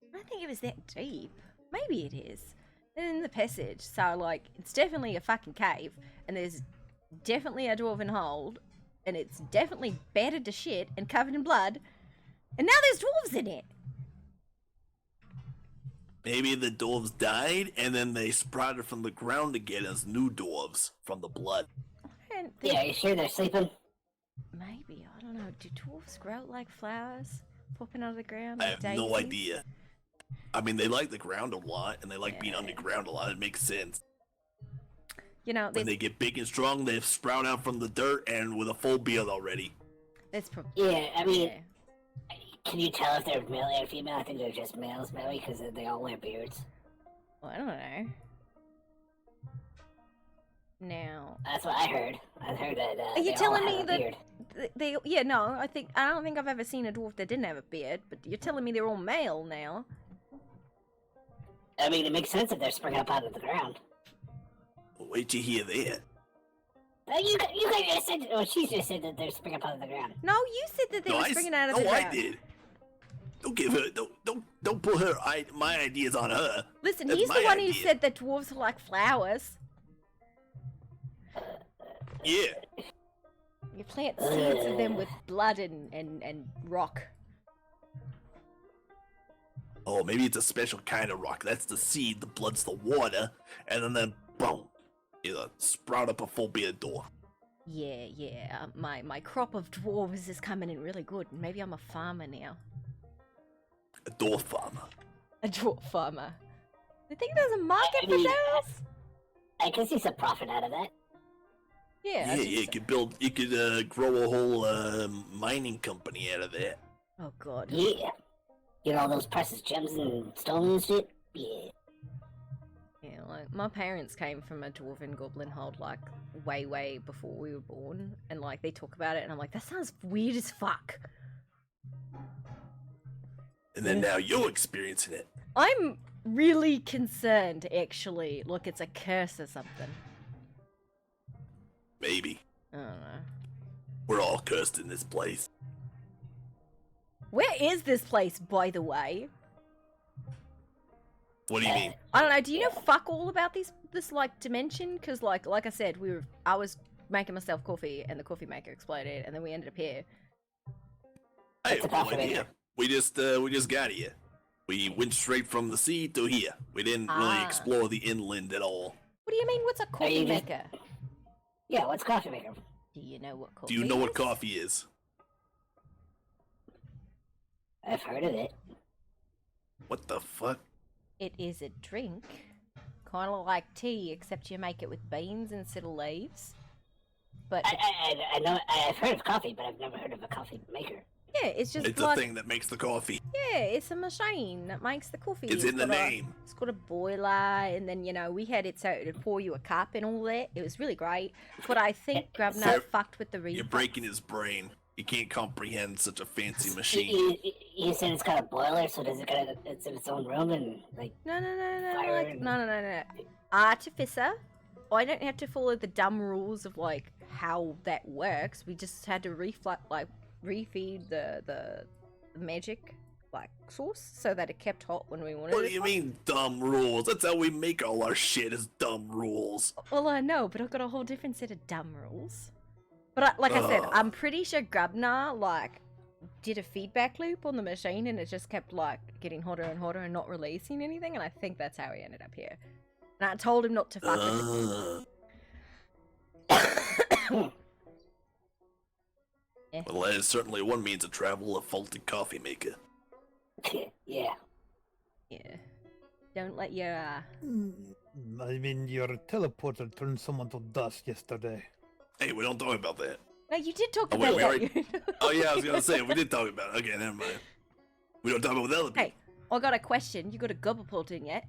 I don't think it was that deep. Maybe it is. In the passage, so like, it's definitely a fucking cave, and there's definitely a dwarven hold, and it's definitely battered to shit and covered in blood, and now there's dwarves in it. Maybe the dwarves died and then they sprouted from the ground again as new dwarves from the blood. I don't think... Yeah, you sure they're sleeping? Maybe, I don't know. Do dwarves grow like flowers popping out of the ground? I Like have no daisies? idea. I mean, they like the ground a lot and they like being Yeah. underground a lot. It makes sense. You know, When there's, they get big and strong, they sprout out from the dirt and with a full beard already. there's probably... Yeah, I mean, Yeah. can you tell if they're male or female? I think they're just males, maybe, because they all wear beards. Well, I don't know. Now... That's what I heard. I heard that. Are you they all telling have me a that beard. they? Yeah, no. I don't think I've ever seen a dwarf that didn't have a beard. But you're telling me they're all male now. I mean, it makes sense if they're springing up out of the ground. Wait till you hear that. You guys just said, or she just said that they're springing up out of the ground. No, you said that they were springing out of the ground. I did. Don't give her. Don't put her. My ideas on her. Listen, That's he's the my one who idea. said that dwarves are like flowers. Yeah. You plant seeds of them with blood and rock. Oh, maybe it's a special kind of rock. That's the seed. The blood's the water, and then boom, it'll sprout up a full beard door. Yeah. My crop of dwarves is coming in really good. Maybe I'm a farmer now. A dwarf farmer. A dwarf farmer. You think there's a market I for mean, those? I can see some profit out of that. Yeah. I think You so. could build. You could grow a whole mining company out of that. Oh god. Yeah. You know, those precious gems and stones and shit? Yeah. Yeah, like my parents came from a dwarven goblin hold like way before we were born, and like they talk about it, and I'm like, that sounds weird as fuck. And then now you're experiencing it. I'm really concerned, actually. Look, it's a curse or something. Maybe. I don't know. We're all cursed in this place. Where is this place, by the way? What do you mean? I don't know. Do you know fuck all about this like dimension? Because like I said, I was making myself coffee and the coffee maker exploded, and then we ended up here. I have no idea. We just got here. We went straight from the sea to here. We didn't really explore the inland at all. What do you mean? What's a coffee maker? Yeah, what's coffee maker? Do you know what coffee? Do you know what is? coffee is? I've heard of it. What the fuck? It is a drink, kind of like tea, except you make it with beans instead of leaves. But I know I've heard of coffee, but I've never heard of a coffee maker. yeah, it's just It's like, a thing that makes the coffee. yeah, it's a machine that makes the coffee. It's in the name. It's got a boiler, and then we had it so it would pour you a cup and all that. It was really great. But I think Grubner fucked with the refund. You're breaking his brain. He can't comprehend such a fancy machine. You said it's got a boiler, so does it got it's in its own room and like No. fire Like, and- no. Artificer. I don't have to follow the dumb rules of like how that works. We just had to refeed the magic like source so that it kept hot when we wanted it. What do you mean dumb rules? That's how we make all our shit is dumb rules. Well, I know, but I've got a whole different set of dumb rules. But like I said, I'm pretty sure Grubner like did a feedback loop on the machine, and it just kept like getting hotter and hotter and not releasing anything. And I think that's how he ended up here. And I told him not to fuck with it. Yeah. Well, that is certainly one means of travel, a faulty coffee maker. Yeah. Yeah. Don't let your I mean, your teleporter turned someone to dust yesterday. Hey, we don't talk about that. No, you did talk Oh, about wait, we that. already... Oh, yeah, I was gonna say, we did talk about it. Okay, never mind. We don't talk about other people. Hey, I got a question. You got a gobblepult in yet?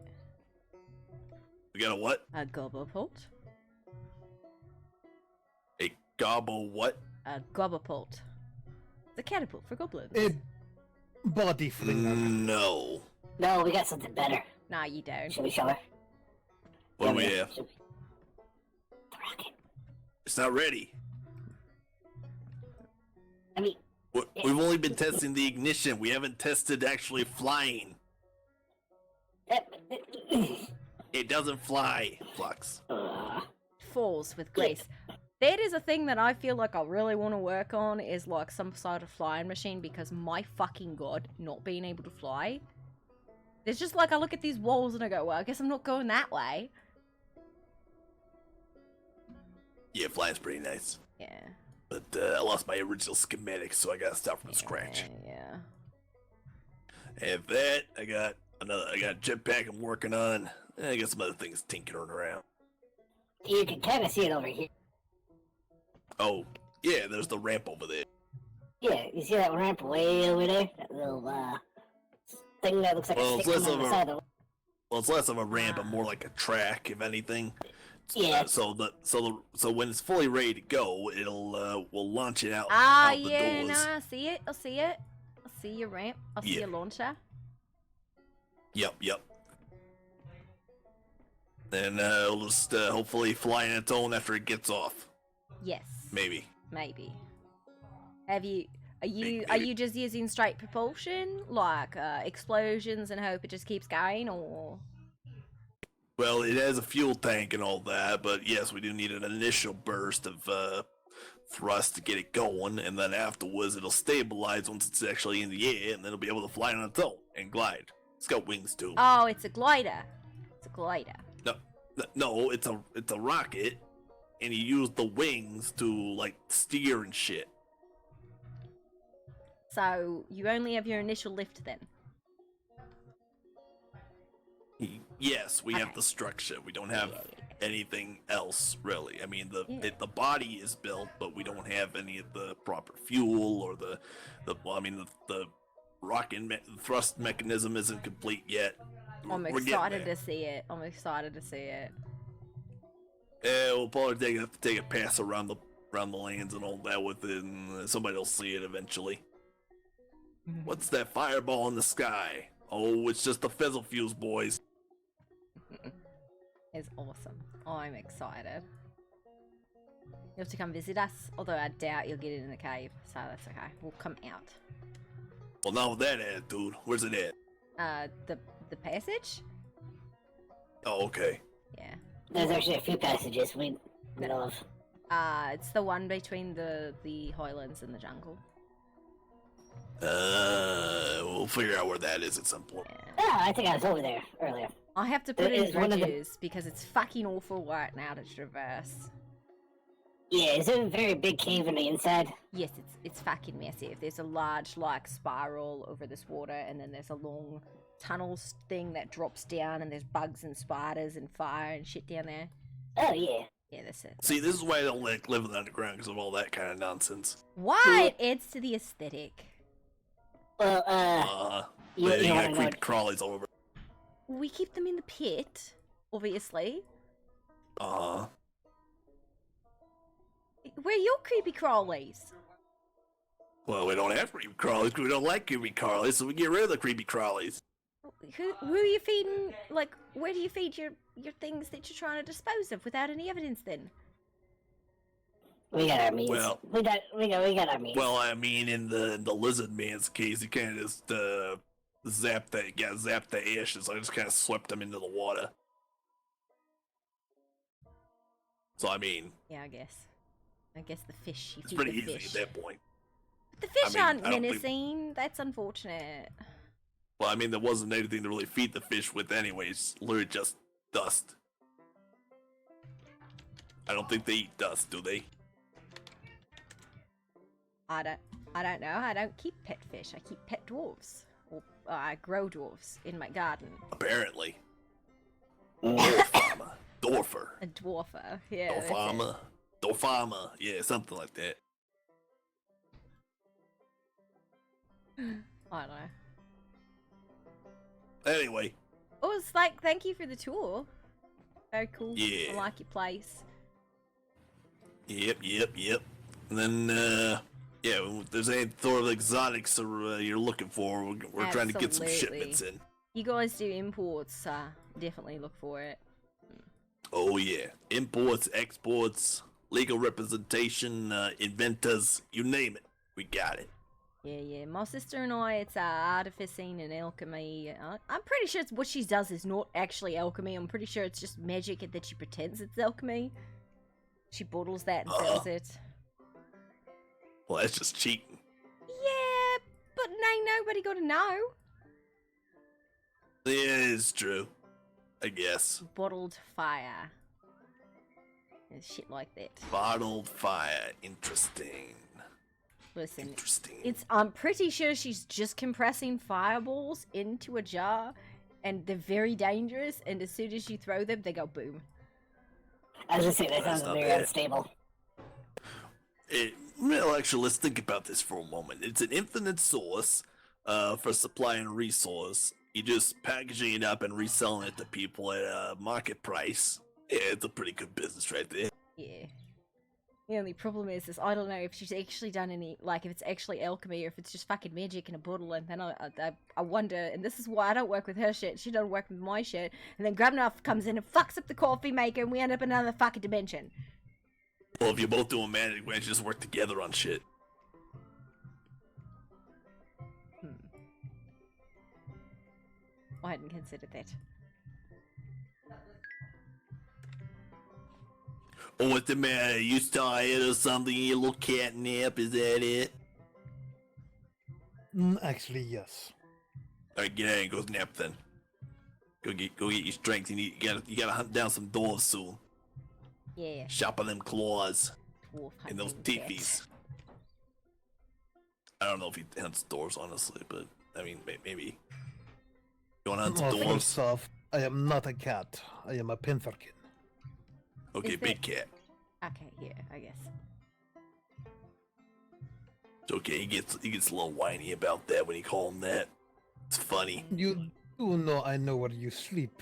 We got a what? A gobblepult? A gobble what? A gobblepult. It's a catapult for goblins. A body flinger. No. No, we got something better. Nah, you don't. Should we show her? What do we have? Should we- The rocket. It's not ready. I mean, We've only been testing the ignition. We haven't tested actually flying. It doesn't fly, Flux. Falls with grace. That is a thing that I feel like I really want to work on, is like some sort of flying machine, because my fucking god, not being able to fly. It's just like I look at these walls and I go, well, I guess I'm not going that way. Yeah, flying's pretty nice. Yeah. But I lost my original schematics, so I gotta start from scratch. Yeah. And that, I got a jetpack I'm working on. And I got some other things tinkering around. you can kind of see it over here. Oh, yeah, there's the ramp over there. Yeah, you see that ramp way over there? That little thing that looks like a stick on the side of the. Well, it's less of a ramp and more like a track, if anything. Yeah. So when it's fully ready to go, we'll launch it out. Ah, out the yeah, doors. no, I see it. I see it. I see your ramp. I see your launcher. Yep. Then it'll just hopefully fly on its own after it gets off. Yes. Maybe. Are you just using straight propulsion, like explosions, and hope it just keeps going, or? Well, it has a fuel tank and all that, but yes, we do need an initial burst of thrust to get it going, and then afterwards it'll stabilize once it's actually in the air, and then it'll be able to fly on its own and glide. It's got wings too. Oh, it's a glider. No, it's a rocket, and you use the wings to like steer and shit. So you only have your initial lift then. Yes, we have the structure. We don't have anything else really. I mean, the body is built, but we don't have any of the proper fuel or the rocket thrust mechanism isn't complete yet. I'm We're getting excited there. to see it. We'll probably have to take a pass around the lands and all that with it, and somebody will see it eventually. What's that fireball in the sky? Oh, it's just the fizzle fuse, boys. It's awesome. I'm excited. You have to come visit us, although I doubt you'll get it in the cave, so that's okay. We'll come out. Well, not with that attitude. Where's it at? The passage? Oh, okay. Yeah. There's actually a few passages we know of. It's the one between the highlands and the jungle. We'll figure out where that is at some point. Yeah. Oh, I think I was over there earlier. I have to put It in is one of the- bridges because it's fucking awful right now to traverse. Yeah, is it a very big cave on the inside? Yes, it's fucking massive. There's a large like spiral over this water, and then there's a long tunnels thing that drops down, and there's bugs and spiders and fire and shit down there. Oh, yeah. Yeah, that's it. See, this is why I don't like living underground because of all that kind of nonsense. Why? It adds to the aesthetic. Well, you You wanna got know creepy crawlies all over. We keep them in the pit, obviously. Where are your creepy crawlies? Well, we don't have creepy crawlies because we don't like creepy crawlies, so we get rid of the creepy crawlies. Who are you feeding? Like, where do you feed your things that you're trying to dispose of without any evidence? Then we got our means. Well- we got our means. Well, I mean, in the lizard man's case, he kind of just zapped the ashes. I just kind of swept them into the water. So I mean, yeah, I guess the fish. You it's feed pretty the easy fish. at that point. The fish I mean, aren't I don't think- menacing. That's unfortunate. Well, I mean, there wasn't anything to really feed the fish with, anyways. Literally just dust. I don't think they eat dust, do they? I don't know. I don't keep pet fish. I keep pet dwarves. Or I grow dwarves in my garden. Apparently. Dwarfarmer. Dwarfer. A dwarfer. Yeah. that's it. Dwarfarmer. Dwarfarmer. Yeah, something like that. I don't know. Anyway. Oh, it's like, thank you for the tour. Very cool. Yeah. I like your place. Yep. And then, yeah, if there's any sort of exotics you're looking for, we're trying to get some Absolutely. shipments in. You guys do imports, definitely look for it. Oh, yeah. Imports, exports, legal representation, inventors, you name it. We got it. Yeah. My sister and I, it's artificing and alchemy. I'm pretty sure it's what she does is not actually alchemy. I'm pretty sure it's just magic and that she pretends it's alchemy. She bottles that and sells it. Well, that's just cheating. Yeah, but ain't nobody got to know. Yeah, it's true. I guess. Bottled fire. And shit like that. Bottled fire. Interesting. Listen, Interesting. I'm pretty sure she's just compressing fireballs into a jar, and they're very dangerous, and as soon as you throw them, they go boom. I was gonna say, that That's sounds not very bad. unstable. Well, actually, let's think about this for a moment. It's an infinite source for supply and resource. You just packaging it up and reselling it to people at a market price. Yeah, it's a pretty good business right there. Yeah. The only problem is I don't know if she's actually done any, like, if it's actually alchemy or if it's just fucking magic in a bottle, and then I wonder, and this is why I don't work with her shit, she don't work with my shit, and then Grabnoff comes in and fucks up the coffee maker, and we end up in another fucking dimension. Well, if you're both doing magic, why don't you just work together on shit? I hadn't considered that. Oh, what's the matter? You tired or something? You little catnip? Is that it? Actually, yes. Alright, get out and go nap then. Go get your strength. You gotta hunt down some dwarves soon. Yeah. Sharpen them claws Dwarf and those hunting teepees. I don't know if he hunts dwarves, honestly, but I mean, maybe. You wanna hunt some Well, dwarves? first off, I am not a cat. I am a pantherkin. Okay, Is big cat. Okay, yeah, I guess. It's okay. He gets a little whiny about that when you call him that. It's funny. You do know I know where you sleep.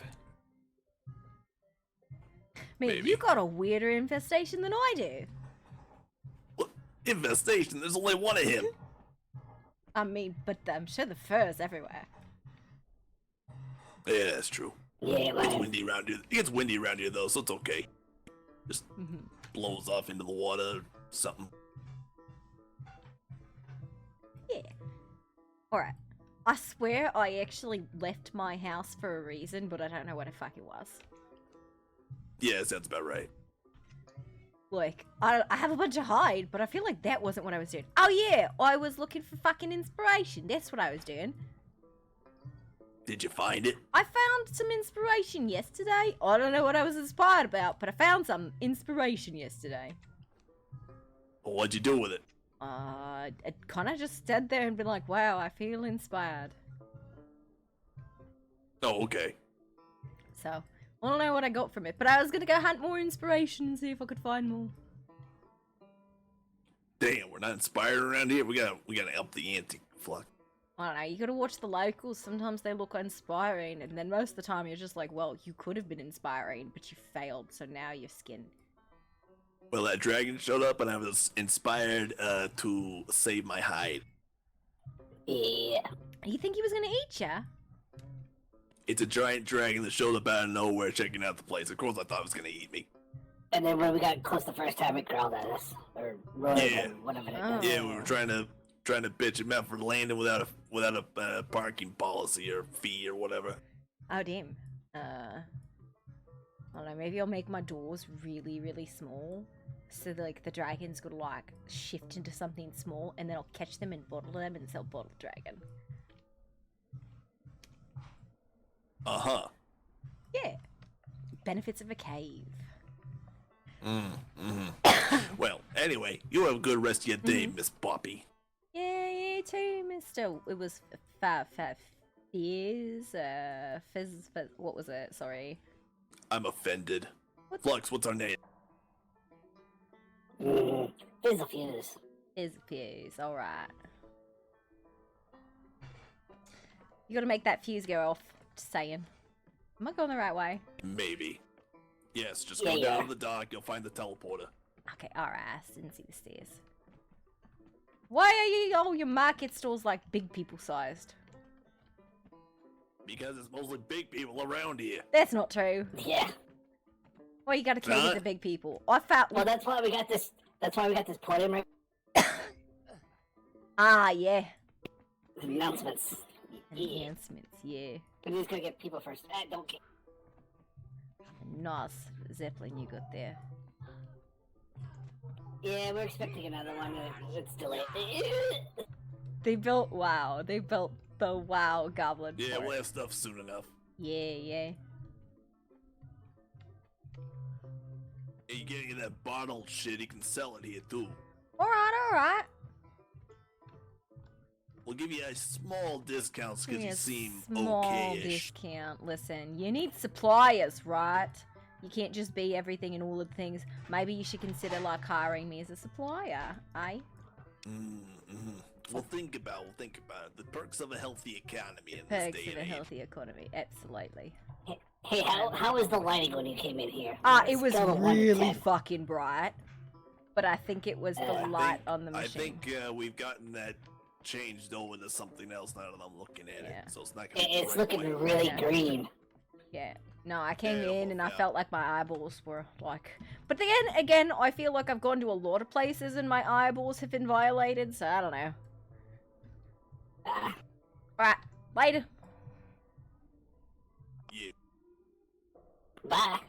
Man, Maybe. you got a weirder infestation than I do. What? Infestation? There's only one of him. I mean, but I'm sure the fur's everywhere. Yeah, that's true. Yeah, It's man. windy around here. It gets windy around here though, so it's okay. Just blows off into the water or something. Yeah. Alright. I swear I actually left my house for a reason, but I don't know what the fuck it was. Yeah, that sounds about right. Like, I have a bunch of hide, but I feel like that wasn't what I was doing. Oh yeah, I was looking for fucking inspiration. That's what I was doing. Did you find it? I found some inspiration yesterday. I don't know what I was inspired about, but I found some inspiration yesterday. Well, what'd you do with it? I kind of just stood there and been like, wow, I feel inspired. Oh, okay. So, I don't know what I got from it, but I was gonna go hunt more inspiration and see if I could find more. Damn, we're not inspired around here. We gotta up the ante, Fluck. I don't know, you gotta watch the locals. Sometimes they look inspiring, and then most of the time you're just like, well, you could have been inspiring, but you failed, so now you're skinned. Well, that dragon showed up, and I was inspired to save my hide. Yeah. You think he was gonna eat ya? It's a giant dragon that showed up out of nowhere checking out the place. Of course, I thought it was gonna eat me. And then when we got close the first time, it growled at us. Or roared, Yeah. or whatever it Oh. does. Yeah, we were trying to bitch him out for landing without a parking policy or fee or whatever. Oh, damn. I don't know, maybe I'll make my doors really, really small. So, like, the dragon's gonna, like, shift into something small, and then I'll catch them and bottle them and sell bottle dragon. Uh-huh. Yeah. Benefits of a cave. Well, anyway, you have a good rest of your day, Miss Poppy. Yeah, you too, mister. It was what was it? Sorry. I'm offended. Flux, what's our name? Fizzle Fuse. Fuse, alright. You gotta make that fuse go off. Just saying. Am I going the right way? Maybe. Yes, just Yeah, go yeah. down to the dock, you'll find the teleporter. Okay, alright, I didn't see the stairs. Why are all your market stalls like big people sized? Because it's mostly big people around here. That's not true. Yeah. Why you gotta cater Huh? to big people? I felt Well, that's why we got this. That's why we got this podium right. Ah, yeah. Announcements. Yeah. Enhancements, yeah. We're just gonna get people first. Don't care. Nice Zeppelin you got there. Yeah, we're expecting another one. It's delayed. They built WoW. They built the WoW goblin. Yeah, fort. we'll have stuff soon enough. Yeah, yeah. Hey, you getting that bottled shit, you can sell it here too. Alright, alright. We'll give you a small discount because Give me you a seem small okay-ish. discount. Listen, you need suppliers, right? You can't just be everything and all of the things. Maybe you should consider like hiring me as a supplier, eh? We'll think about it. The perks of a healthy economy in Perks this day of a and age. healthy economy, absolutely. Hey, how was the lighting when you came in here? It was Scale of 1 to really 10. fucking bright. But I think it was the light on the I machine. think we've gotten that changed over to something else now that I'm looking at it. So it's not gonna be It's bright looking white. really Yeah. green. Yeah. No, I came Yeah, in and I yeah. felt like my eyeballs were like... But then, again, I feel like I've gone to a lot of places and my eyeballs have been violated, so I don't know. Right, later. Yeah. Bye.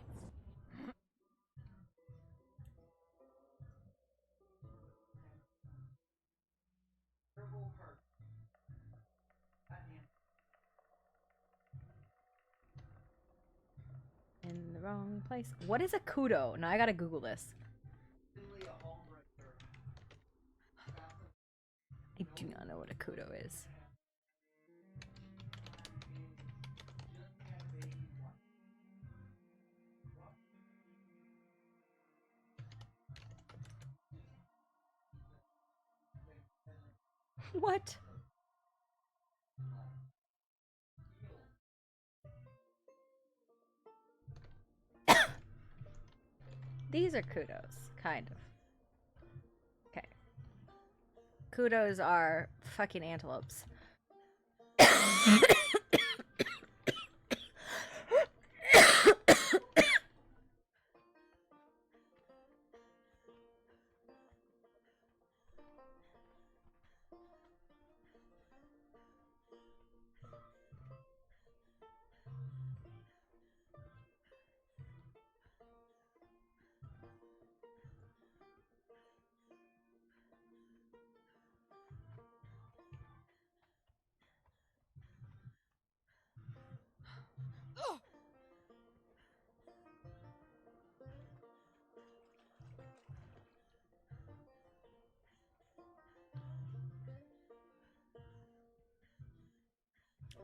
In the wrong place. What is a kudo? Now I gotta Google this. I do not know what a kudo is. What? These are kudos, kind of. Okay. Kudos are fucking antelopes.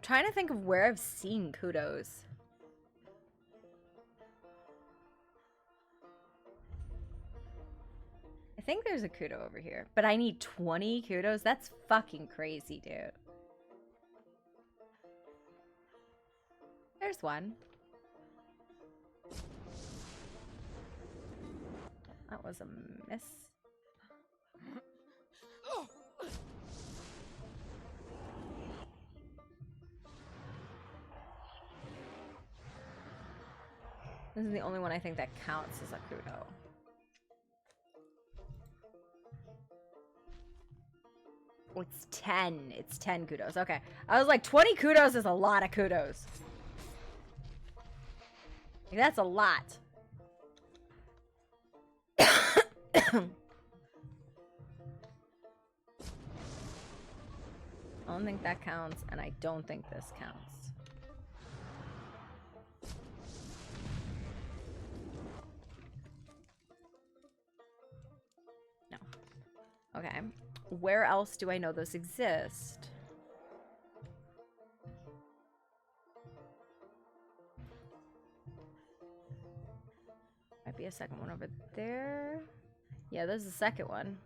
trying to think of where I've seen kudos. I think there's a kudo over here, but I need 20 kudos? That's fucking crazy, dude. There's one. That was a miss. This is the only one I think that counts as a kudo. Oh, it's 10. It's 10 kudos. Okay. I was like, 20 kudos is a lot of kudos. Like, that's a lot. I don't think that counts, and I don't think this counts. No. Okay. Where else do I know those exist? Might be a second one over there. Yeah, there's the second one.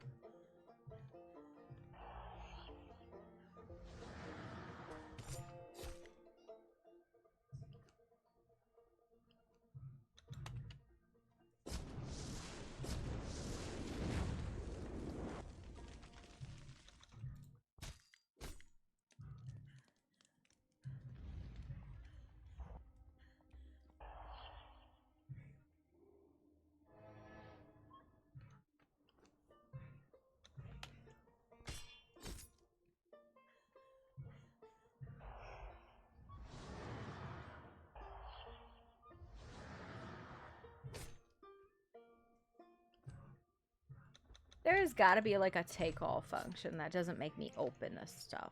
There's gotta be like a take-all function that doesn't make me open this stuff.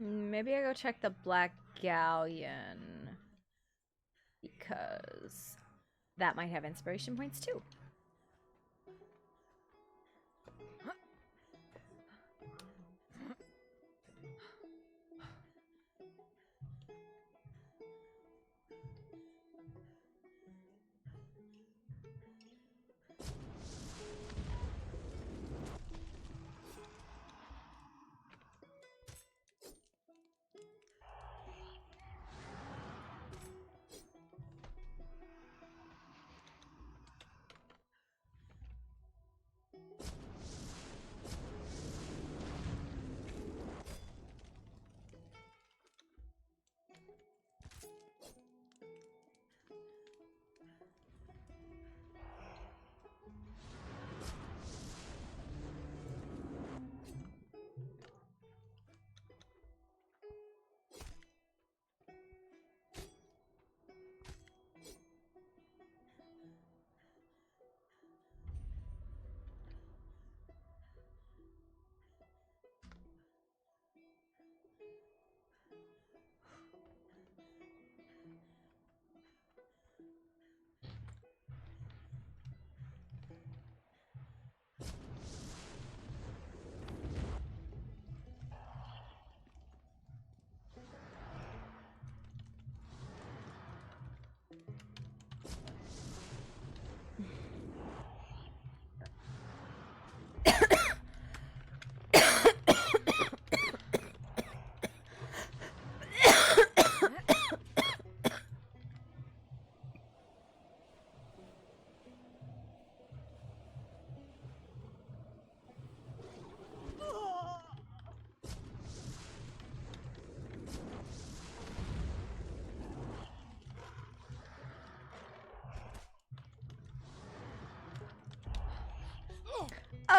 Maybe I go check the Black Galleon. Because that might have inspiration points too.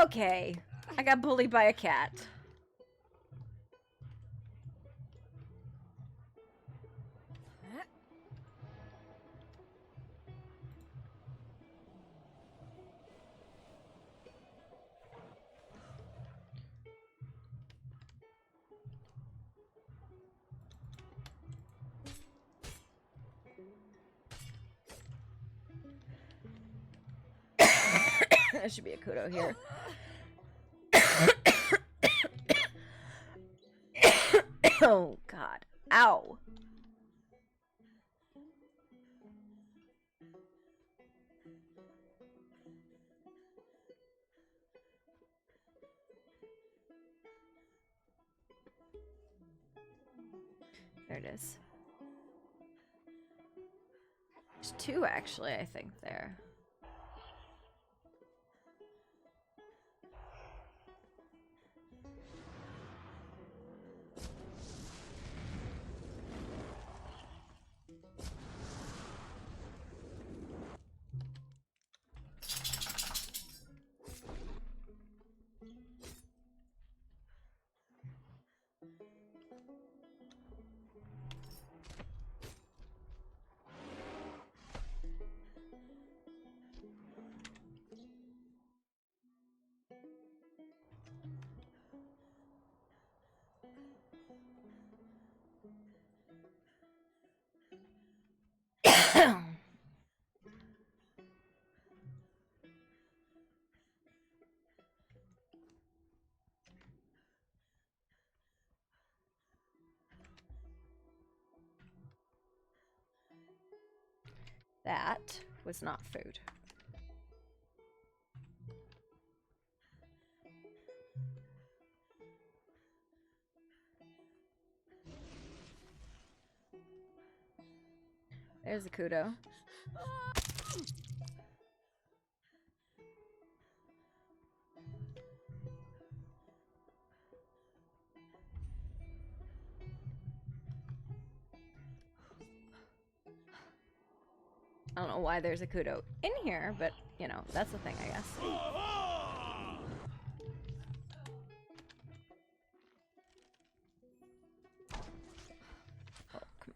Okay, I got bullied by a cat. There should be a kudo here. Oh god. Ow. There it is. There's two actually, I think, there. That was not food. There's a kudo. I don't know why there's a kudo in here, but, you know, that's the thing, I guess. Oh, come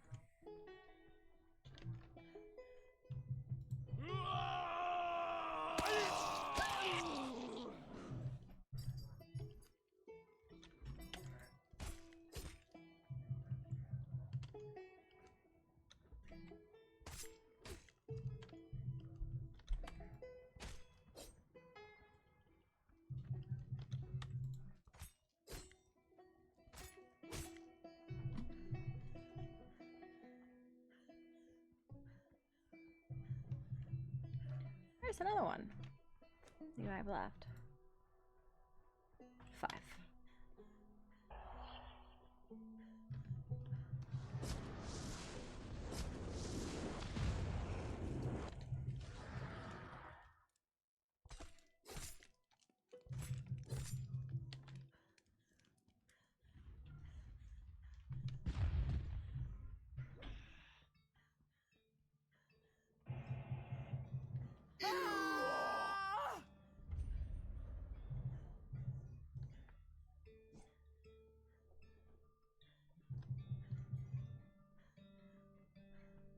There's another one. What do I have left? 5.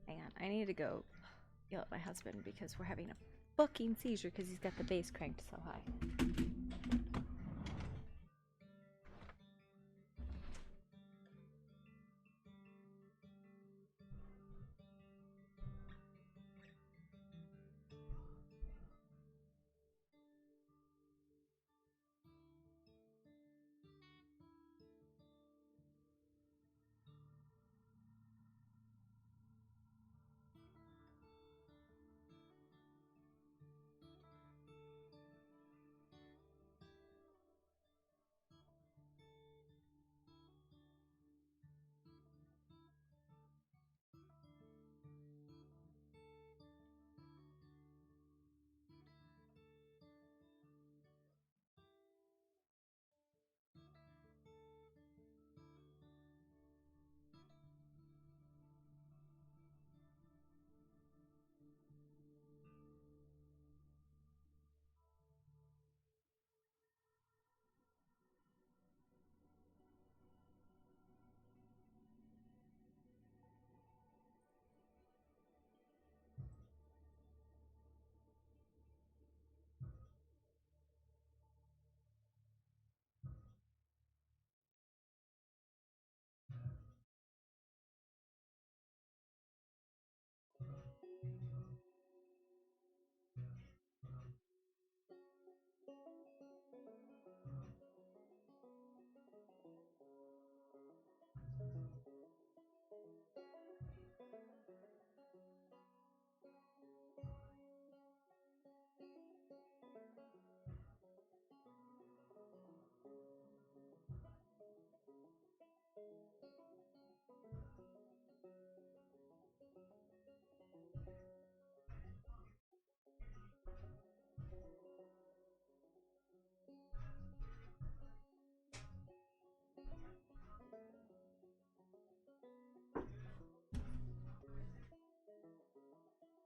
Hang on, I need to go yell at my husband because we're having a fucking seizure because he's got the bass cranked so high.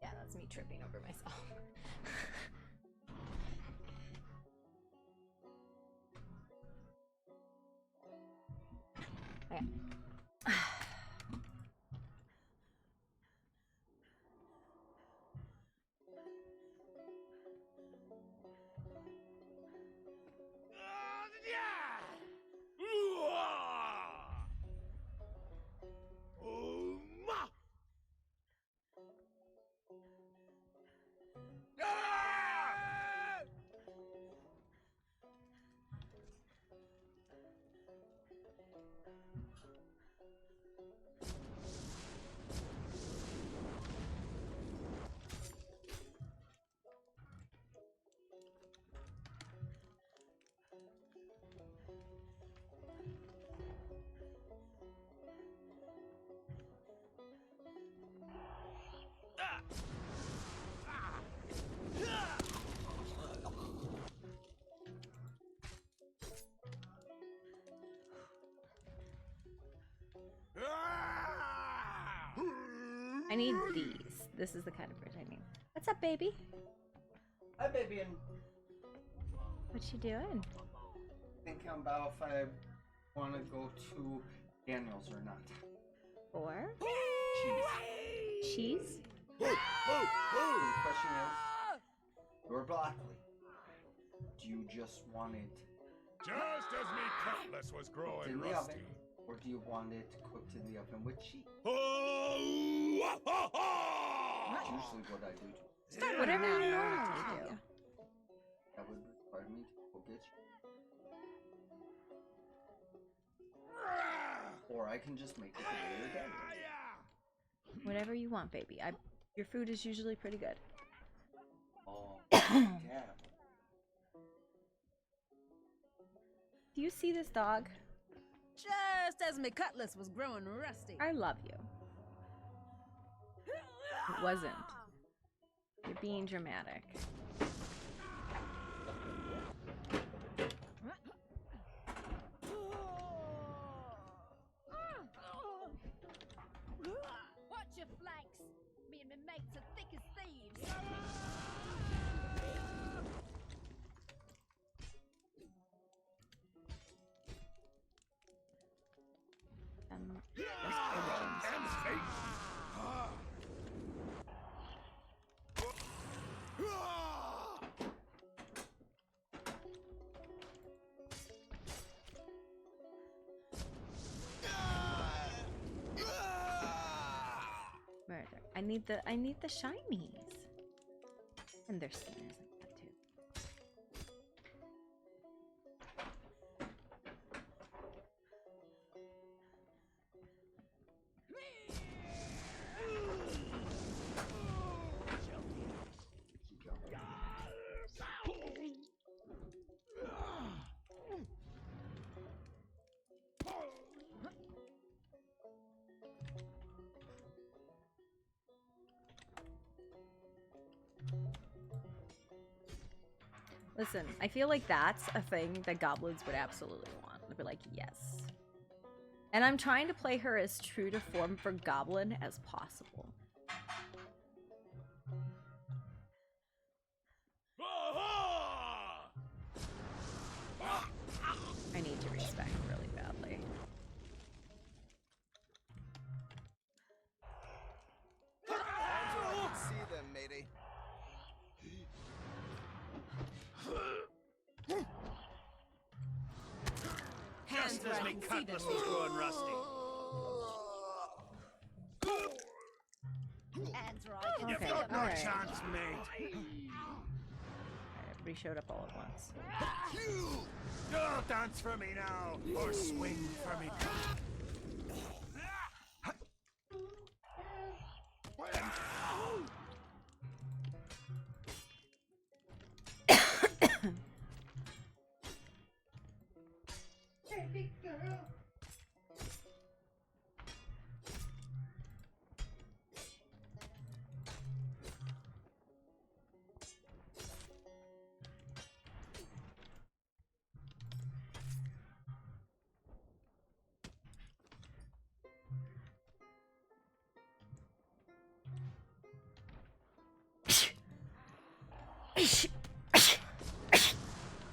Yeah, that's me tripping over myself. Okay. I need these. This is the kind of bridge I need. What's up, baby? Hi, baby. And What you doing? thinking about if I want to go to Daniel's or not. Or? Cheese. Cheese? The question is, you're broccoli. Do you just want it Just as me cutlass was cooked growing in the rusty. oven, or do you want it cooked in the oven with cheese? That's usually what I do. Start whatever you normally do. That would require me to go get you. Or I can just make it the way you're done. Whatever you want, baby. Your food is usually pretty good. Oh, yeah. Do you see this dog? Just as my cutlass was growing rusty. I love you. It wasn't. You're being dramatic. Watch your flanks. Me and my mates are thick as thieves. Murder. I need the shinies. And their skin is like that too. Listen, I feel like that's a thing that goblins would absolutely want. They'd be like, yes. And I'm trying to play her as true to form for goblin as possible. I need to respect really badly. I can see them, matey. Just as me cutlass was growing rusty. Okay, You've got no alright. chance, mate. Everybody showed up all at once. Oh, dance for me now, or swing for me.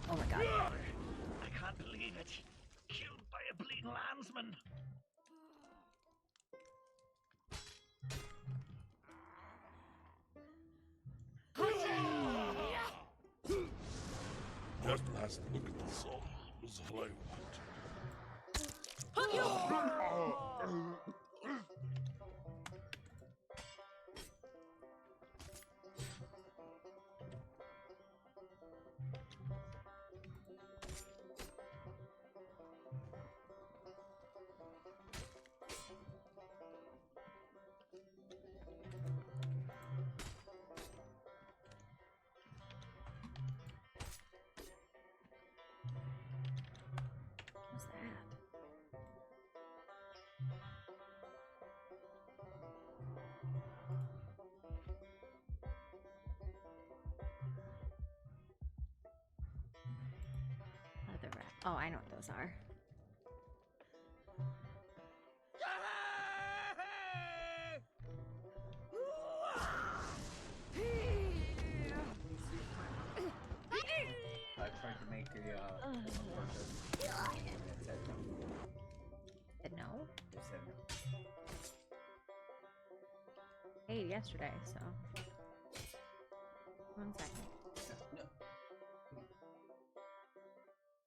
Oh my god. I can't believe it. Killed by a bleeding landsman. Just last look at the soul was all I want. What's that? Leather wrap. Oh, I know what those are. I tried to make a purchase. It said no. Said no? It said no. Paid yesterday, so. 1 second. No.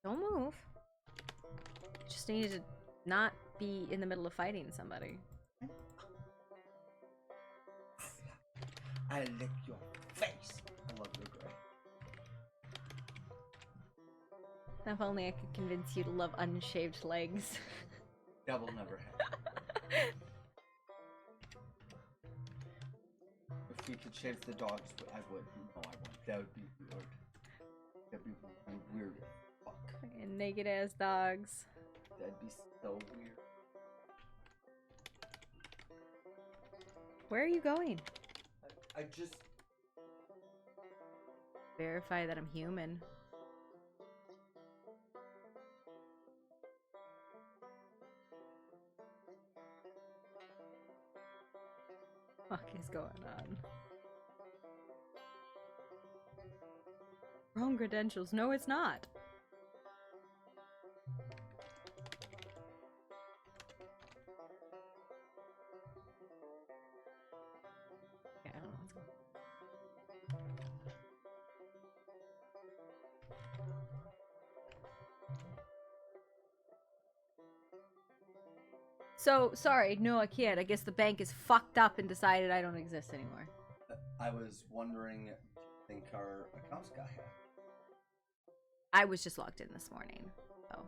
Don't move. Just needed to not be in the middle of fighting somebody. I lick your face. I love your gray. If only I could convince you to love unshaved legs. That will never happen. If we could shave the dogs, I would. No, I wouldn't. That would be weird. That'd be weird as fuck. Fucking naked ass dogs. That'd be so weird. Where are you going? I just... Verify that I'm human. What is going on? Wrong credentials. No, it's not. Okay, I don't know what's going on. So, sorry, no, I can't. I guess the bank is fucked up and decided I don't exist anymore. I was wondering, do you think our accounts got hacked? I was just logged in this morning, so.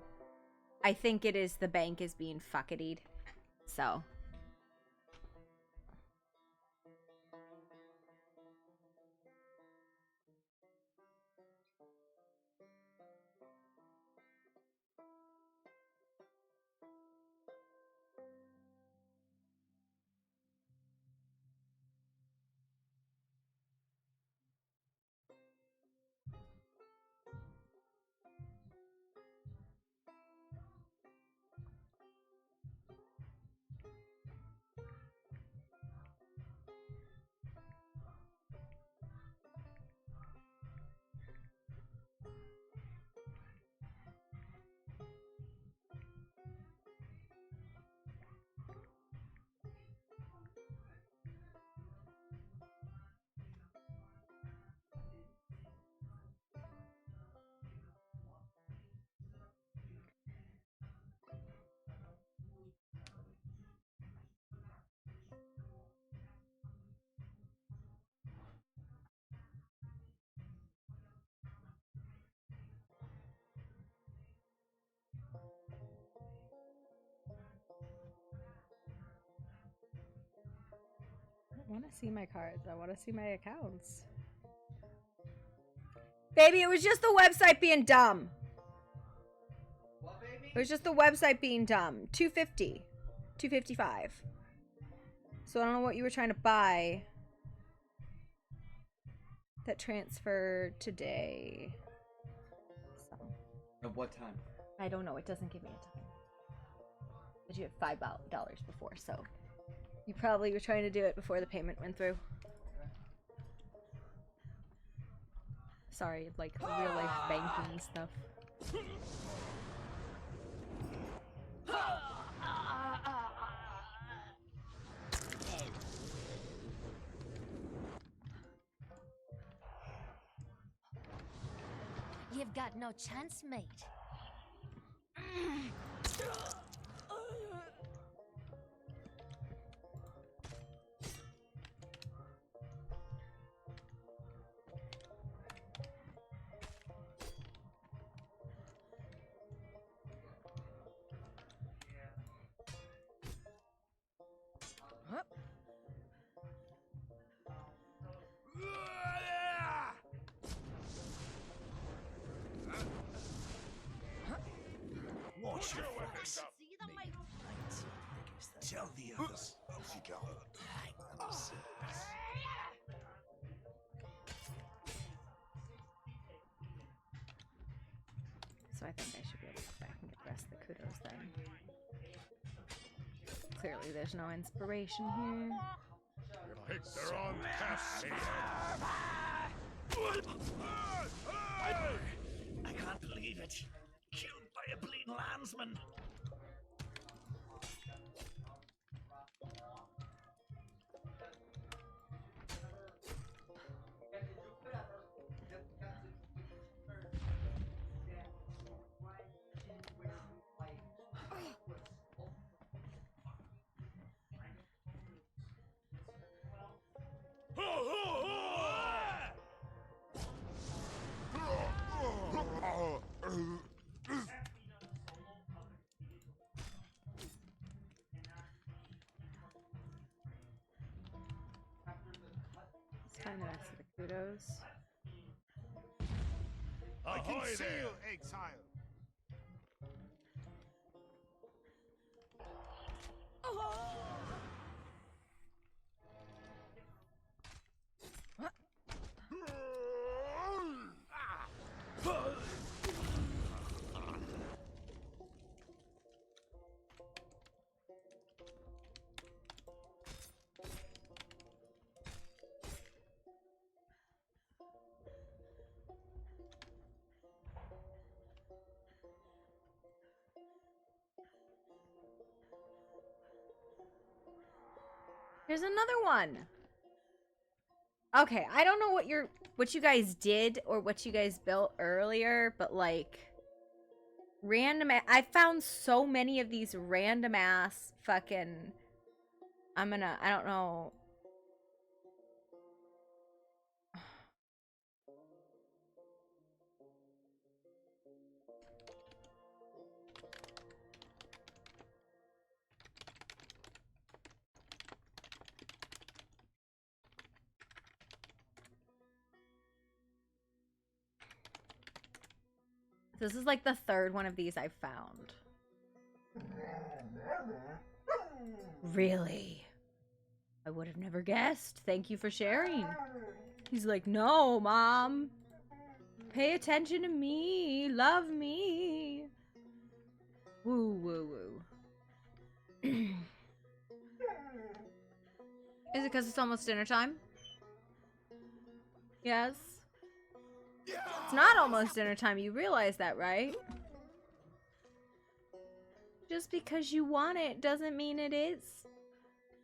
I think it is the bank is being fuckadied, so. I don't want to see my cards. I want to see my accounts. Baby, it was just the website being dumb. What, baby? It was just the website being dumb. 250. 255. So I don't know what you were trying to buy. That transferred today. So. At what time? I don't know. It doesn't give me a time. But you had $5 before, so you probably were trying to do it before the payment went through. Sorry, like real life banking stuff. You've got no chance, mate. Watch your focus. Tell the others as you go. So I think I should be able to go back and get the rest of the kudos then. Clearly there's no inspiration here. They're on Cassian. I can't believe it. Killed by a bleeding landsman. Let's find the rest of the kudos. I can see you, exile. Here's another one. Okay, I don't know what you guys did or what you guys built earlier, but like I found so many of these random ass fucking I don't know. This is like the third one of these I've found. Really? I would have never guessed. Thank you for sharing. He's like, no, Mom. Pay attention to me. Love me. Woo, woo, woo. Is it because it's almost dinner time? Yes. It's not almost dinner time. You realize that, right? Just because you want it doesn't mean it is.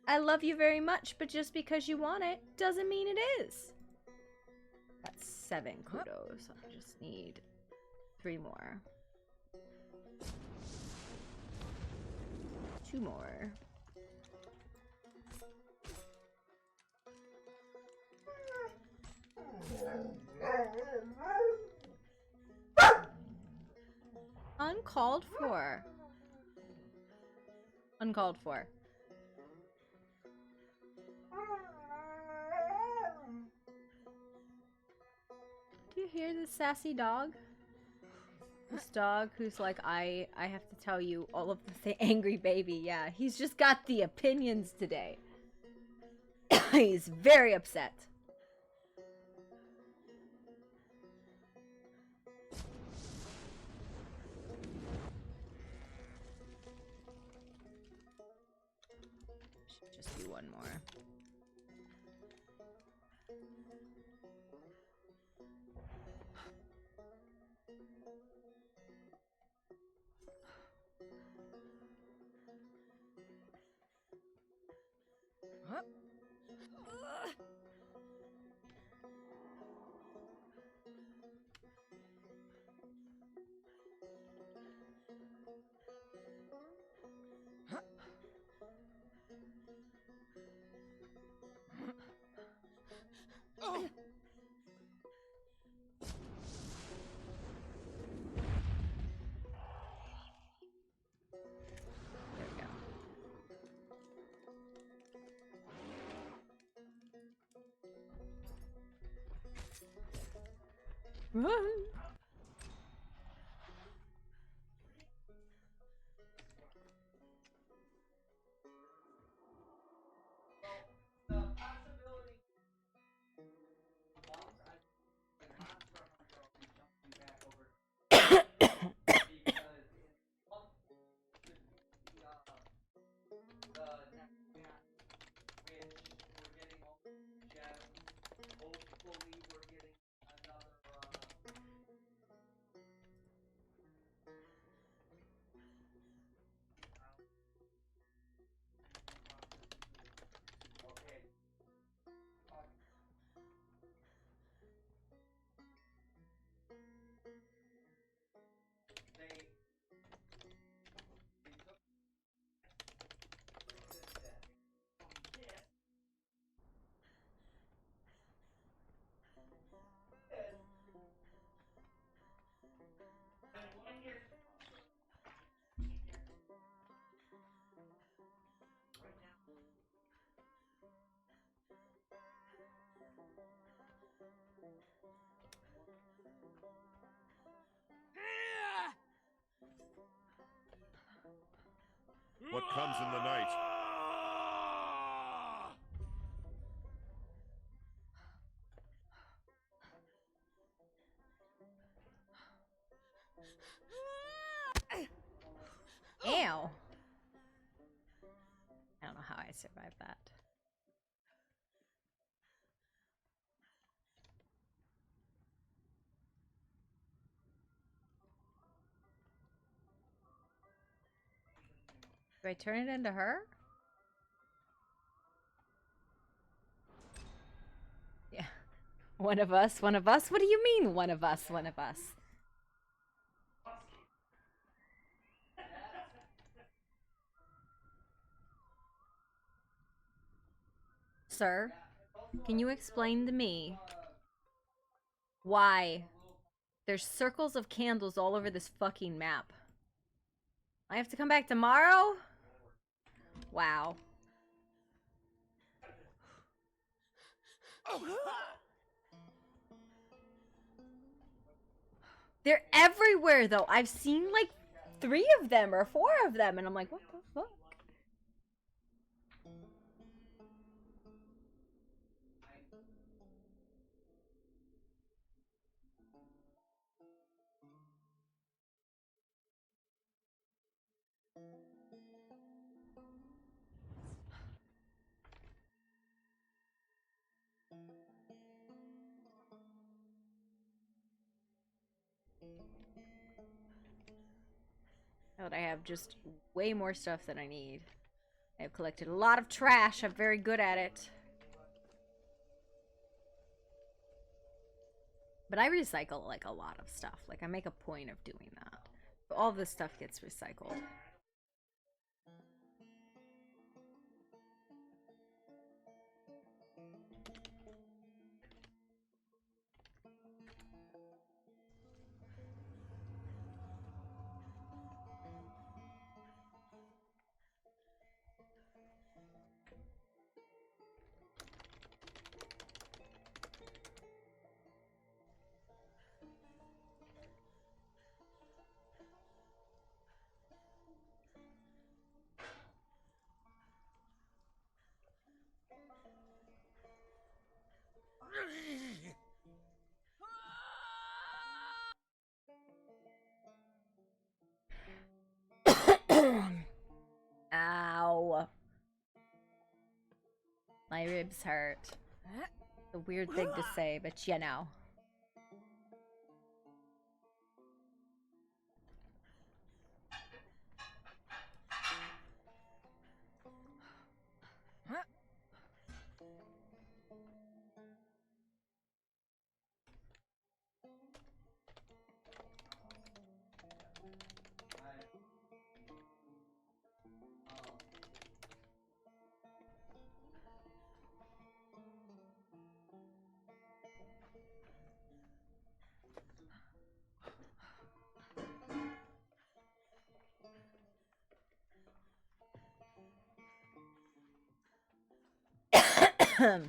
I love you very much, but just because you want it doesn't mean it is. That's 7 kudos. I just need 3 more. 2 more. Uncalled for. Uncalled for. Do you hear this sassy dog? This dog who's like, I have to tell you all of the angry baby. Yeah, he's just got the opinions today. He's very upset. Should just do one more. Run! What comes in the night? Ew. I don't know how I survived that. Do I turn it into her? Yeah. One of us, one of us? What do you mean, one of us, one of us? Sir, can you explain to me why there's circles of candles all over this fucking map? I have to come back tomorrow? Wow. They're everywhere, though. I've seen, like, 3 of them or 4 of them, and I'm like, what the fuck? But I have just way more stuff than I need. I have collected a lot of trash. I'm very good at it. But I recycle, like, a lot of stuff. Like, I make a point of doing that. But all this stuff gets recycled. Ow. My ribs hurt. It's a weird thing to say, but you know. Wow!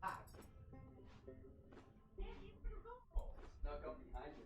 Hi. Snuck up behind you.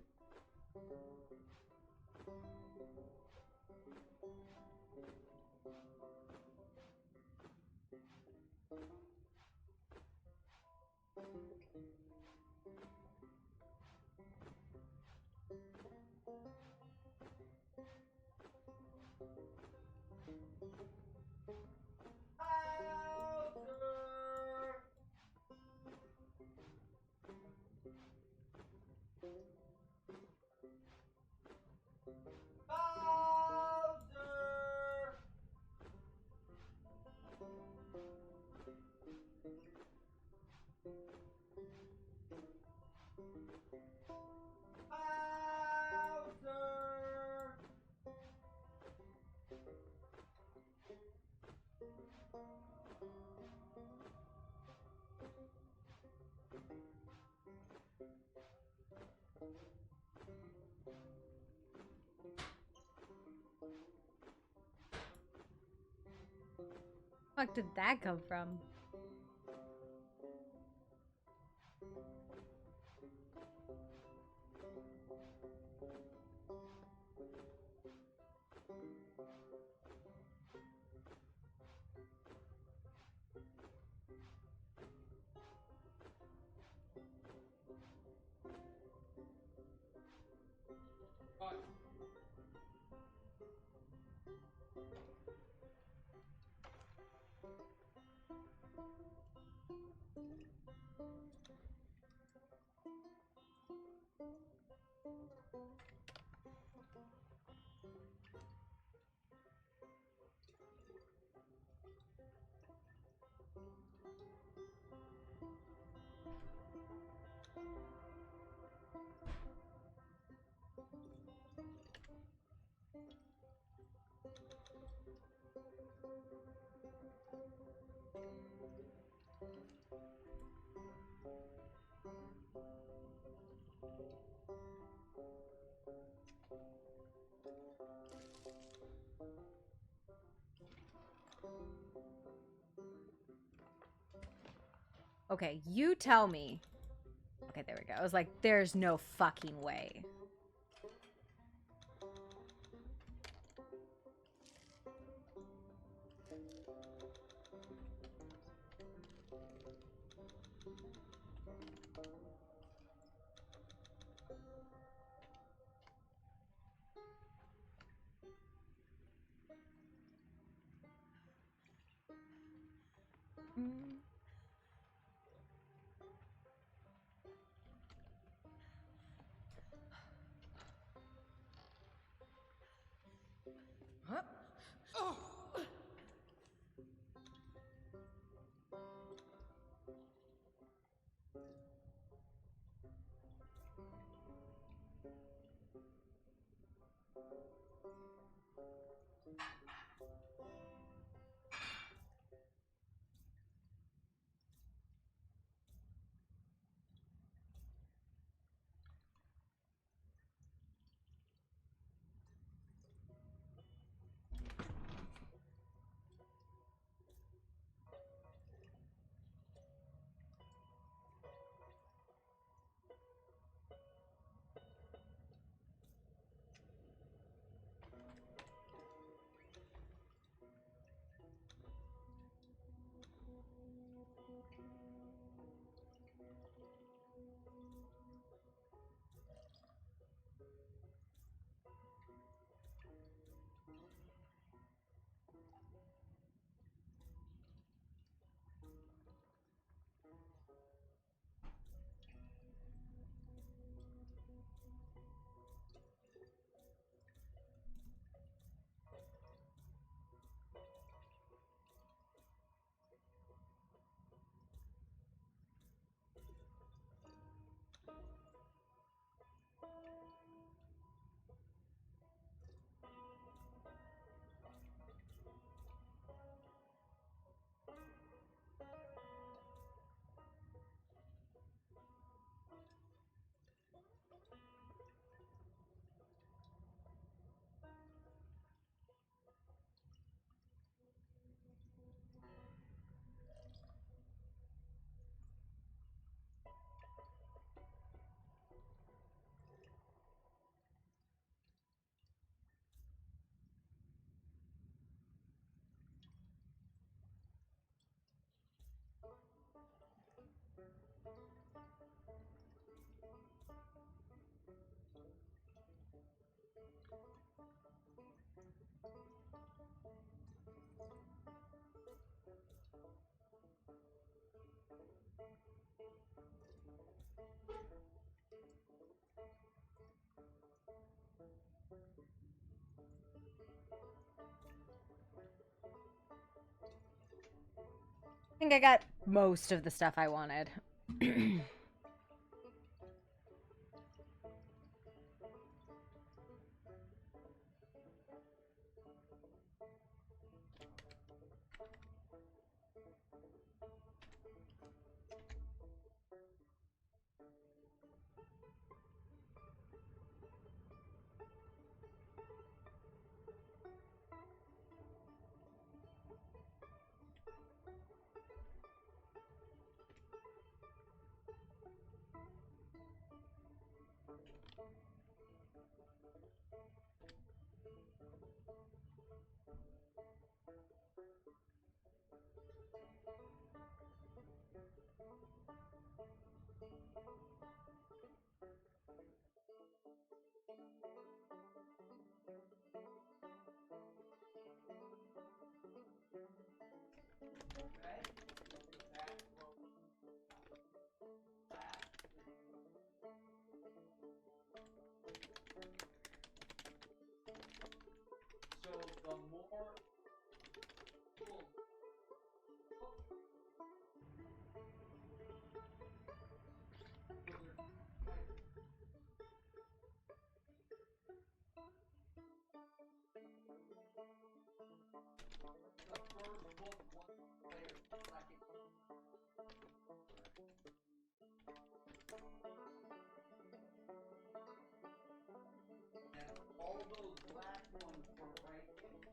Fuck did that come from? Okay, you tell me. Okay, there we go. I was like, there's no fucking way. I think I got most of the stuff I wanted. So the more all those black ones were breaking.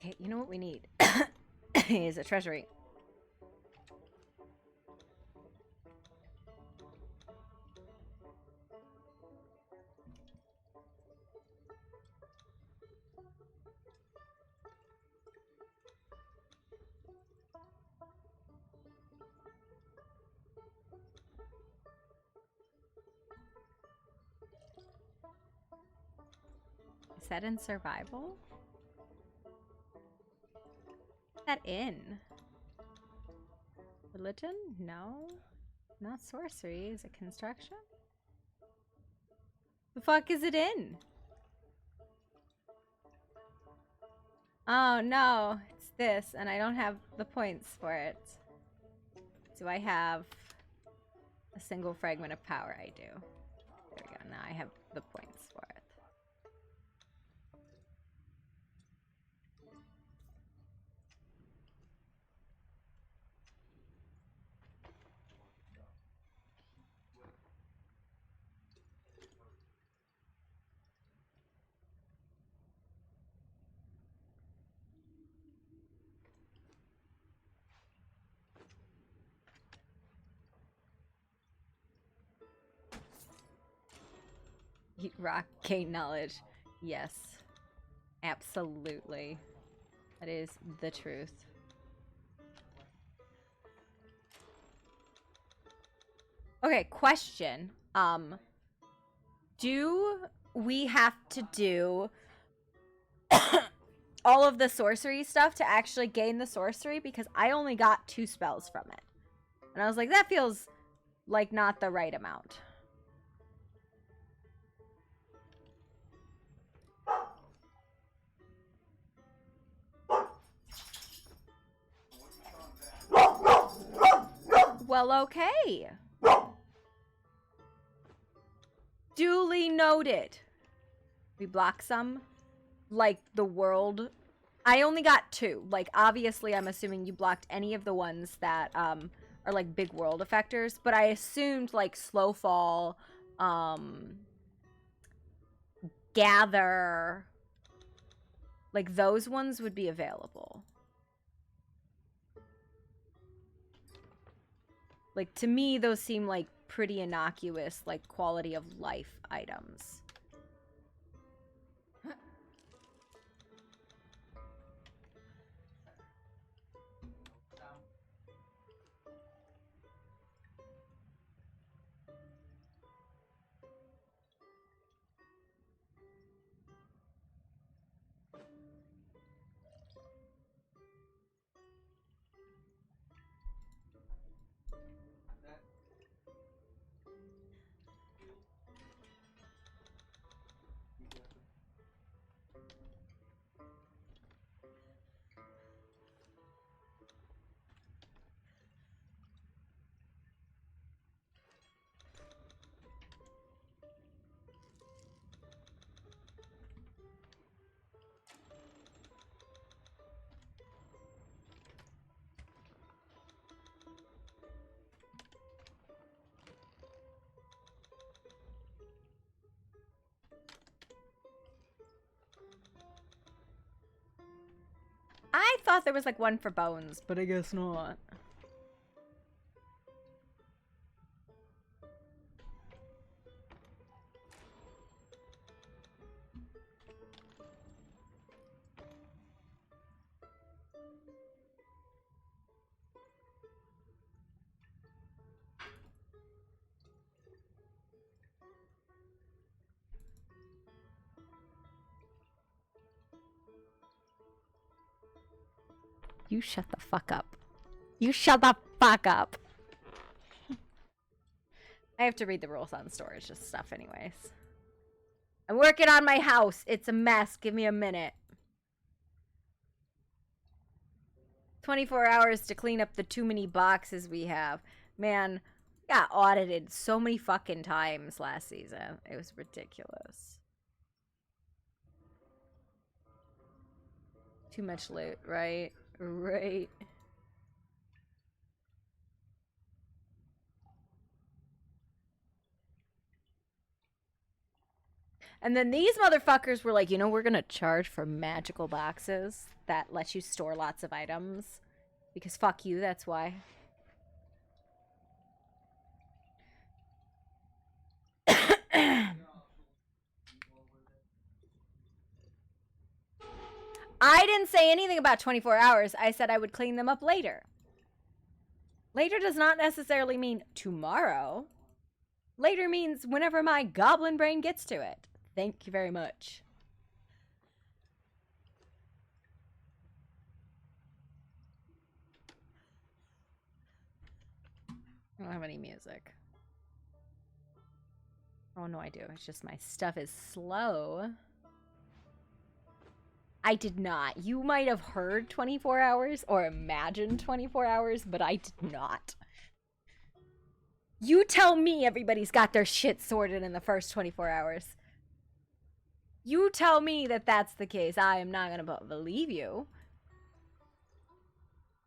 Okay, you know what we need? Is a treasury. Is that in survival? Is that in? Religion? No. Not sorcery. Is it construction? The fuck is it in? Oh no, it's this, and I don't have the points for it. Do I have a single fragment of power? I do. There we go. Now I have the points for it. Rock gain knowledge. Yes. Absolutely. That is the truth. Okay, question. Do we have to do all of the sorcery stuff to actually gain the sorcery? Because I only got 2 spells from it. And I was like, that feels like not the right amount. Well, okay. Duly noted. We block some. Like, the world. I only got 2. Like, obviously, I'm assuming you blocked any of the ones that, are, like, big world effectors. But I assumed, like, slow fall, gather. Like, those ones would be available. Like, to me, those seem like pretty innocuous, like, quality of life items. I thought there was like one for bones, but I guess not. You shut the fuck up. You shut the fuck up. I have to read the rules on storage and stuff anyways. I'm working on my house. It's a mess. Give me a minute. 24 hours to clean up the too many boxes we have. Man, we got audited so many fucking times last season. It was ridiculous. Too much loot, right? Right. And then these motherfuckers were like, you know, we're gonna charge for magical boxes that let you store lots of items. Because fuck you, that's why. I didn't say anything about 24 hours. I said I would clean them up later. Later does not necessarily mean tomorrow. Later means whenever my goblin brain gets to it. Thank you very much. I don't have any music. Oh, no, I do. It's just my stuff is slow. I did not. You might have heard 24 hours or imagined 24 hours, but I did not. You tell me everybody's got their shit sorted in the first 24 hours. You tell me that that's the case. I am not going to believe you.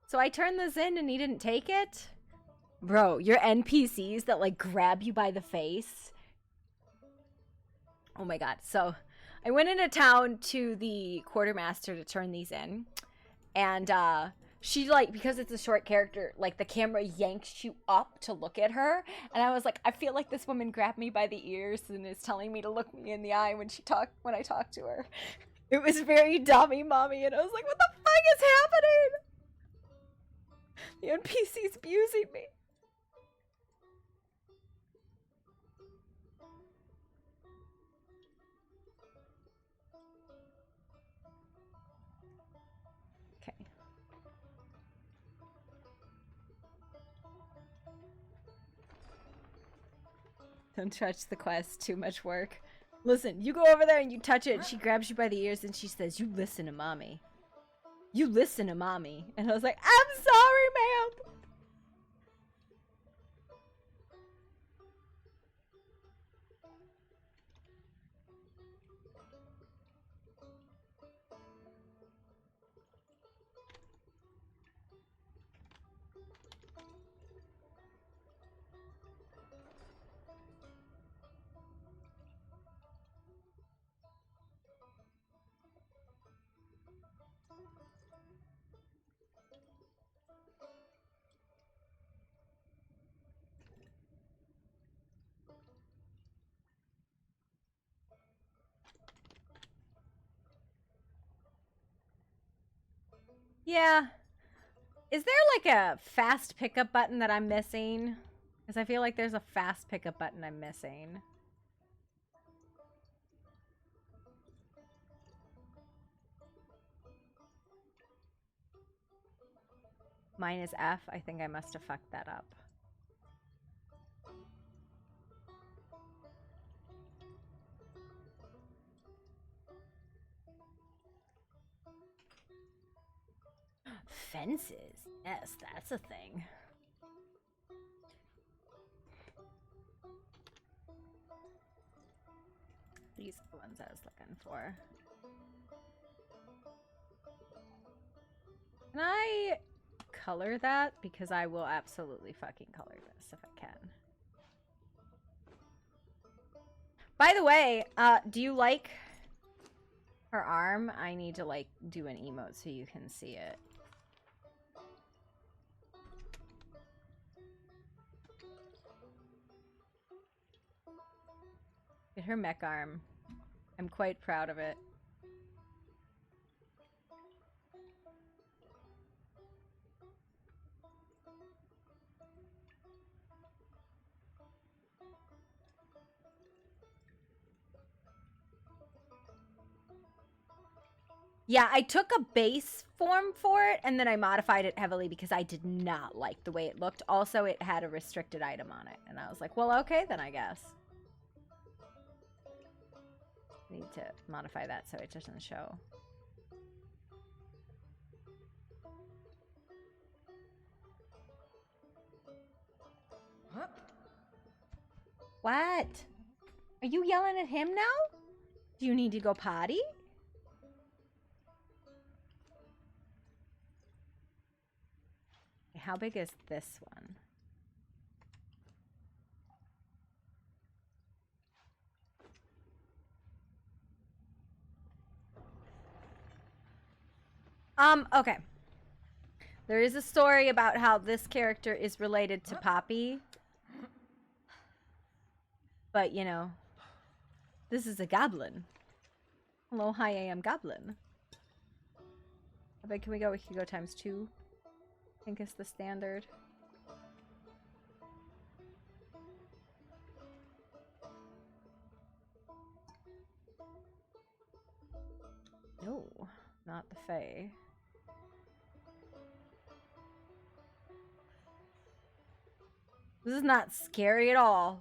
So I turned this in and he didn't take it? Bro, your NPCs that like grab you by the face. Oh my god. So I went into town to the quartermaster to turn these in. And she like, because it's a short character, like the camera yanks you up to look at her. And I was like, I feel like this woman grabbed me by the ears and is telling me to look me in the eye when I talked to her. It was very dummy mommy and I was like, what the fuck is happening? The NPC's abusing me. Don't touch the quest, too much work. Listen, you go over there and you touch it and she grabs you by the ears and she says, you listen to mommy. You listen to mommy. And I was like, I'm sorry, ma'am. Yeah. Is there like a fast pickup button that I'm missing? Because I feel like there's a fast pickup button I'm missing. Mine is F. I think I must have fucked that up. Fences. Yes, that's a thing. These are the ones I was looking for. Can I color that? Because I will absolutely fucking color this if I can. By the way, do you like her arm? I need to like do an emote so you can see it. Get her mech arm. I'm quite proud of it. Yeah, I took a base form for it, and then I modified it heavily because I did not like the way it looked. Also, it had a restricted item on it, and I was like, well, okay, then I guess. I need to modify that so it doesn't show. Huh? What? Are you yelling at him now? Do you need to go potty? How big is this one? Okay. There is a story about how this character is related to Poppy. But, you know, this is a goblin. Hello, hi, I am goblin. I bet, we can go times 2. I think it's the standard. No, not the Fae. This is not scary at all.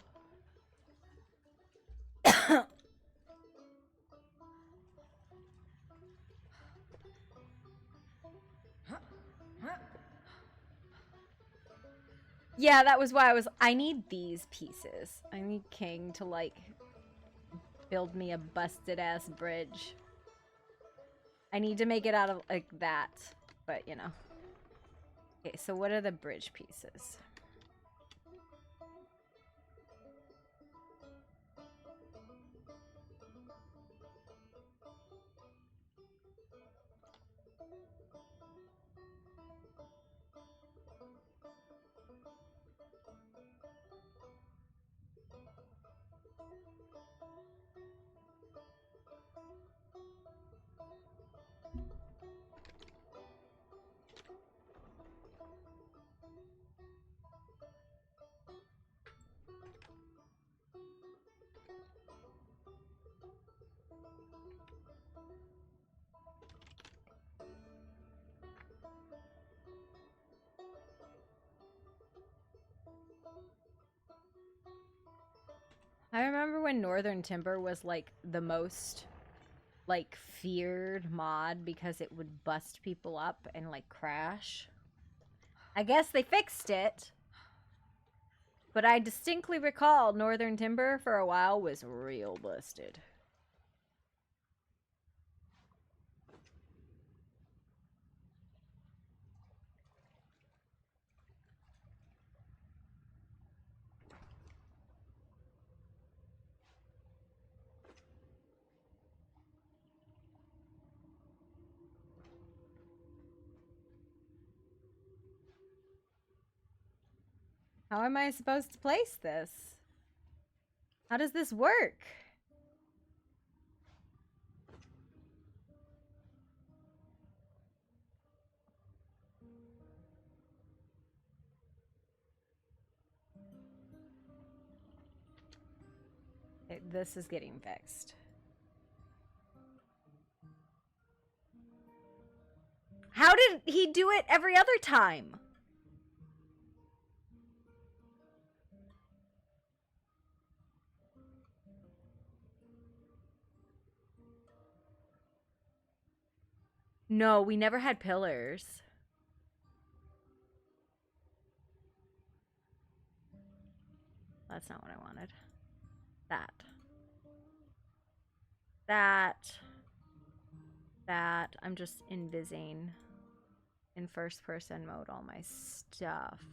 Yeah, that was why I need these pieces. I need King to, like, build me a busted-ass bridge. I need to make it out of, like, that. But, you know. Okay, so what are the bridge pieces? I remember when Northern Timber was, like, the most, like, feared mod because it would bust people up and, like, crash. I guess they fixed it. But I distinctly recall Northern Timber for a while was real busted. How am I supposed to place this? How does this work? This is getting fixed. How did he do it every other time? No, we never had pillars. That's not what I wanted. That. That. I'm just invising in first person mode all my stuff.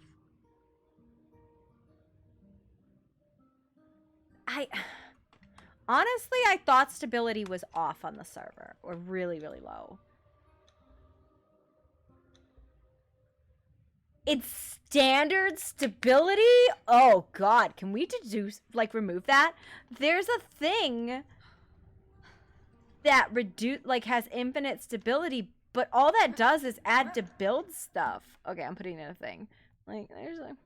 Honestly, I thought stability was off on the server, or really, really low. It's standard stability? Oh god, can we like remove that? There's a thing that has infinite stability, but all that does is add to build stuff. Okay, I'm putting in a thing. Like, there's a...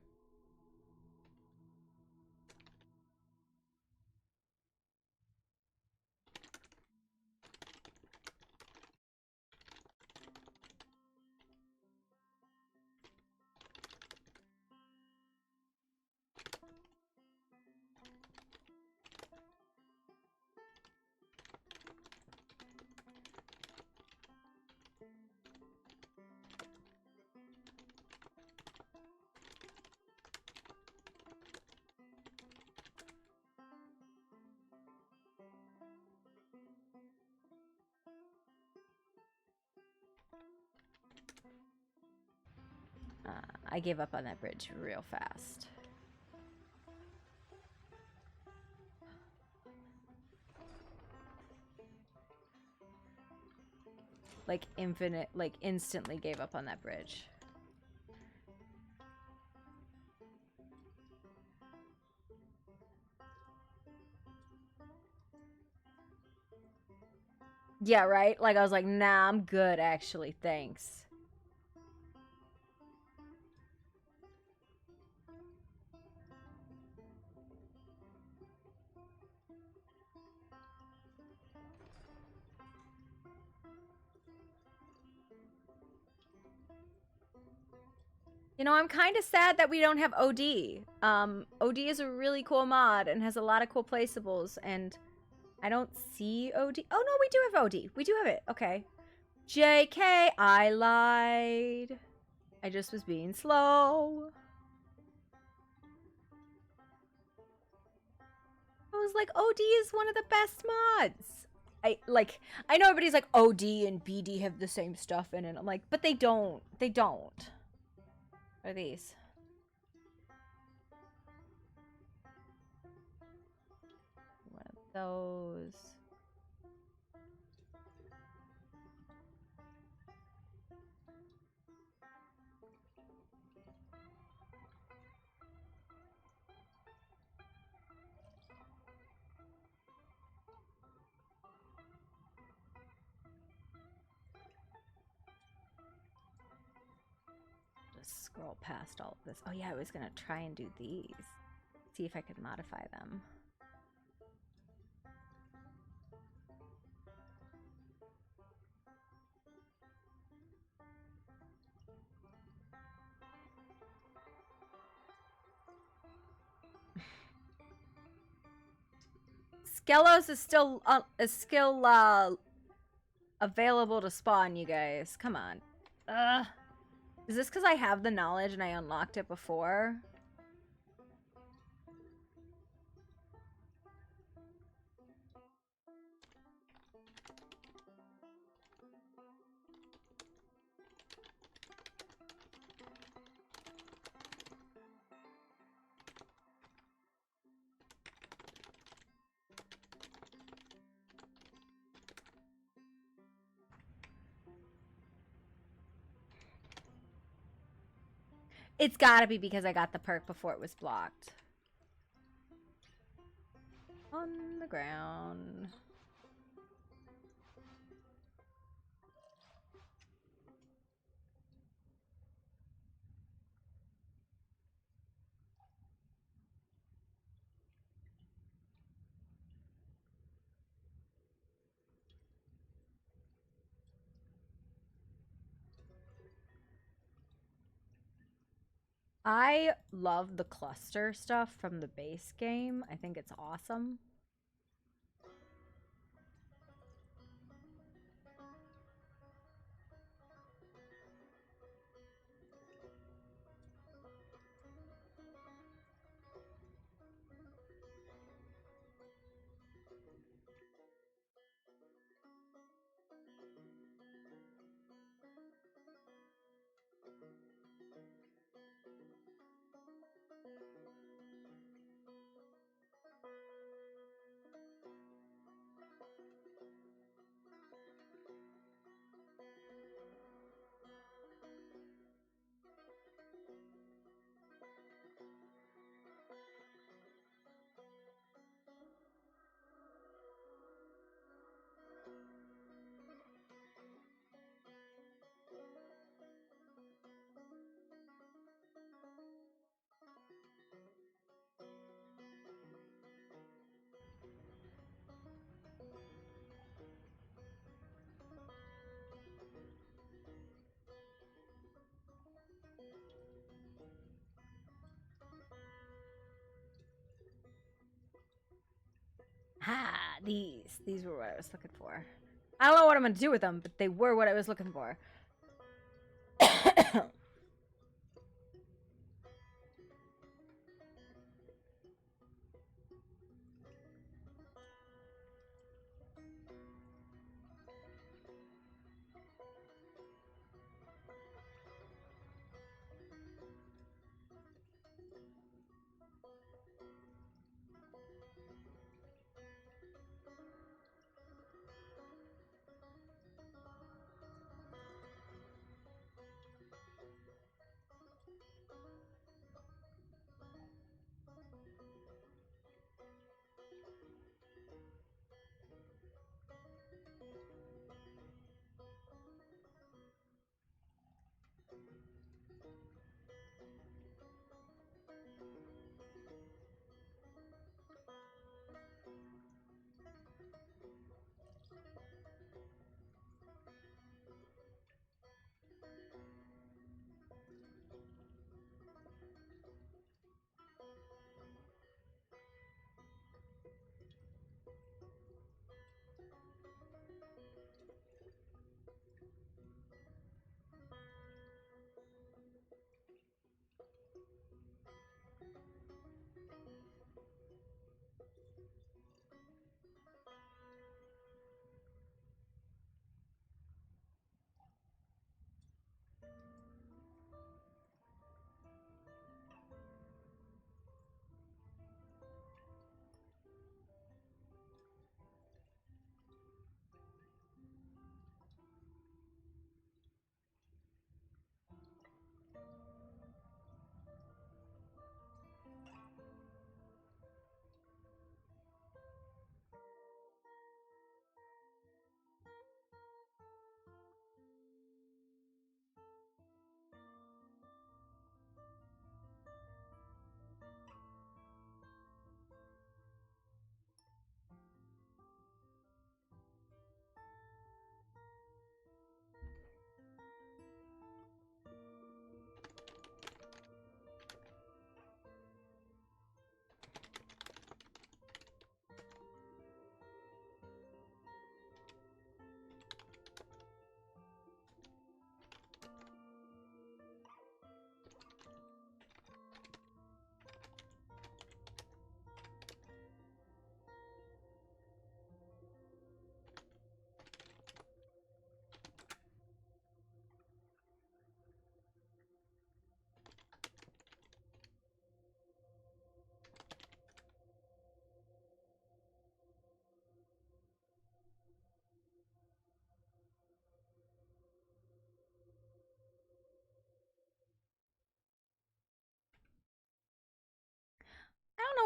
I gave up on that bridge real fast. like infinite, like instantly gave up on that bridge. Yeah, right? Like I was like, nah, I'm good actually, thanks. You know, I'm kind of sad that we don't have OD. OD is a really cool mod and has a lot of cool placeables, and I don't see OD. Oh, no, we do have OD. We do have it. Okay. JK, I lied. I just was being slow. I was like, OD is one of the best mods. I know everybody's like, OD and BD have the same stuff in it. I'm like, but they don't. They don't. What are these? One of those. Just scroll past all of this. Oh yeah, I was gonna try and do these. See if I could modify them. Skelos is still available to spawn, you guys. Come on. Is this because I have the knowledge and I unlocked it before? It's gotta be because I got the perk before it was blocked. On the ground. I love the cluster stuff from the base game. I think it's awesome. Ha! These were what I was looking for. I don't know what I'm gonna do with them, but they were what I was looking for.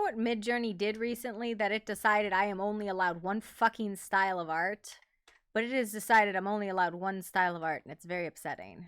know what Midjourney did recently? That it decided I am only allowed one fucking style of art. But it has decided I'm only allowed one style of art, and it's very upsetting.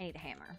I need a hammer.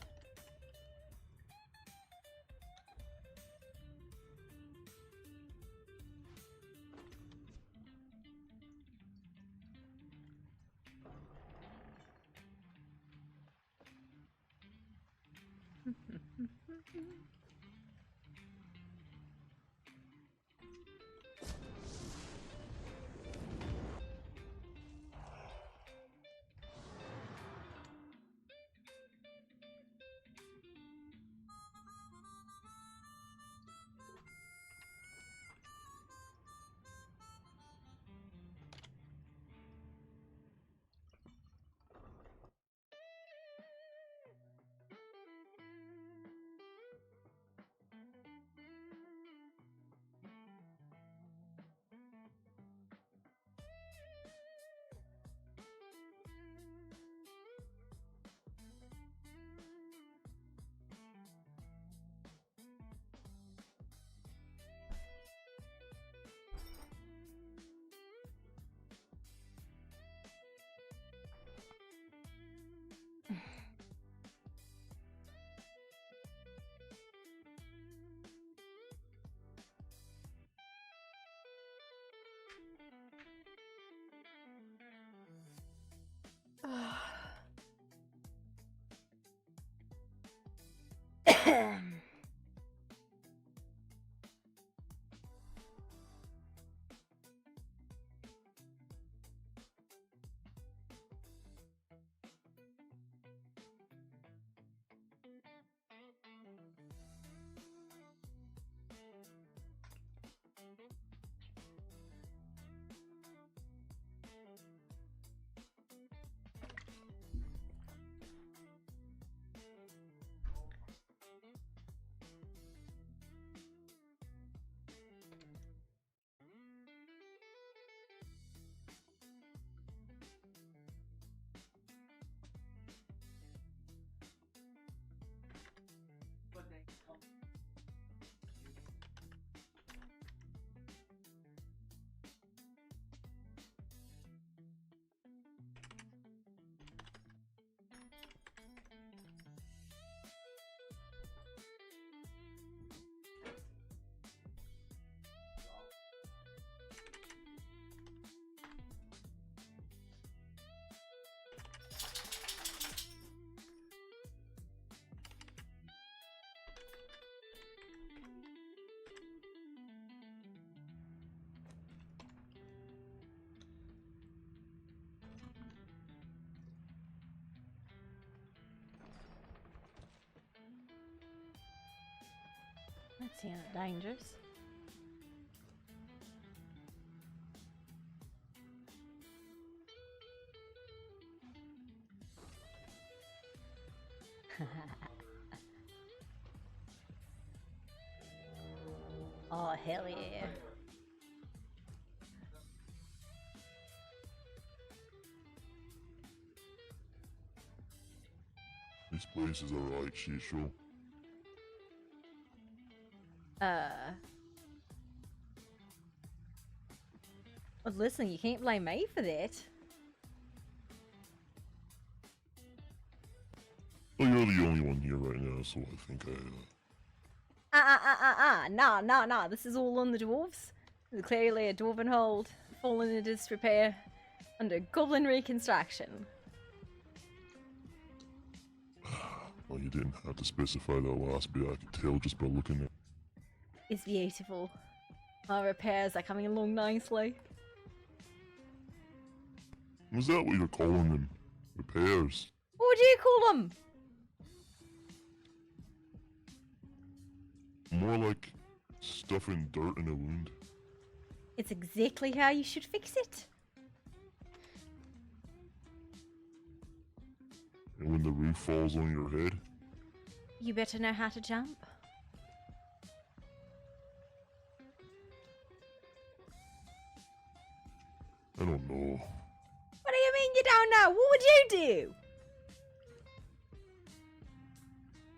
sounds dangerous. Oh, hell yeah. This place is alright, Shisho. Well, listen, you can't blame me for that. Well, you're the only one here right now, so I think Nah. This is all on the dwarves. There's clearly a dwarven hold, fallen into disrepair, under goblin reconstruction. Well, you didn't have to specify that last bit. I could tell just by looking at. It's beautiful. Our repairs are coming along nicely. Was that what you're calling them? Repairs? What would you call them? More like stuffing dirt in a wound. It's exactly how you should fix it. And when the roof falls on your head? You better know how to jump. I don't know. What do you mean you don't know? What would you do?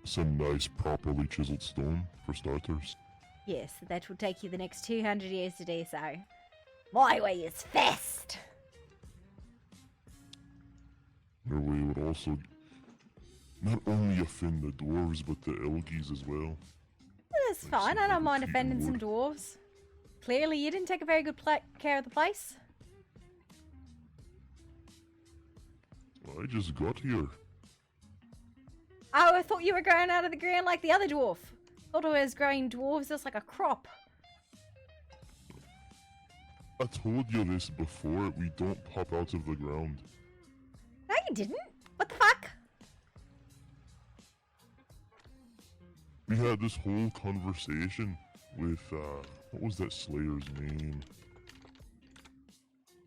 Some nice, properly chiseled stone, for starters. Yes, that will take you the next 200 years to do so. My way is fast! Your way would also not only offend the dwarves, but the Elgies as well. That's fine, I don't mind offending some dwarves. Clearly, you didn't take a very good care of the place. I just got here. Oh, I thought you were growing out of the ground like the other dwarf. Thought I was growing dwarves just like a crop. I told you this before, we don't pop out of the ground. No, you didn't. What the fuck? We had this whole conversation with, what was that Slayer's name?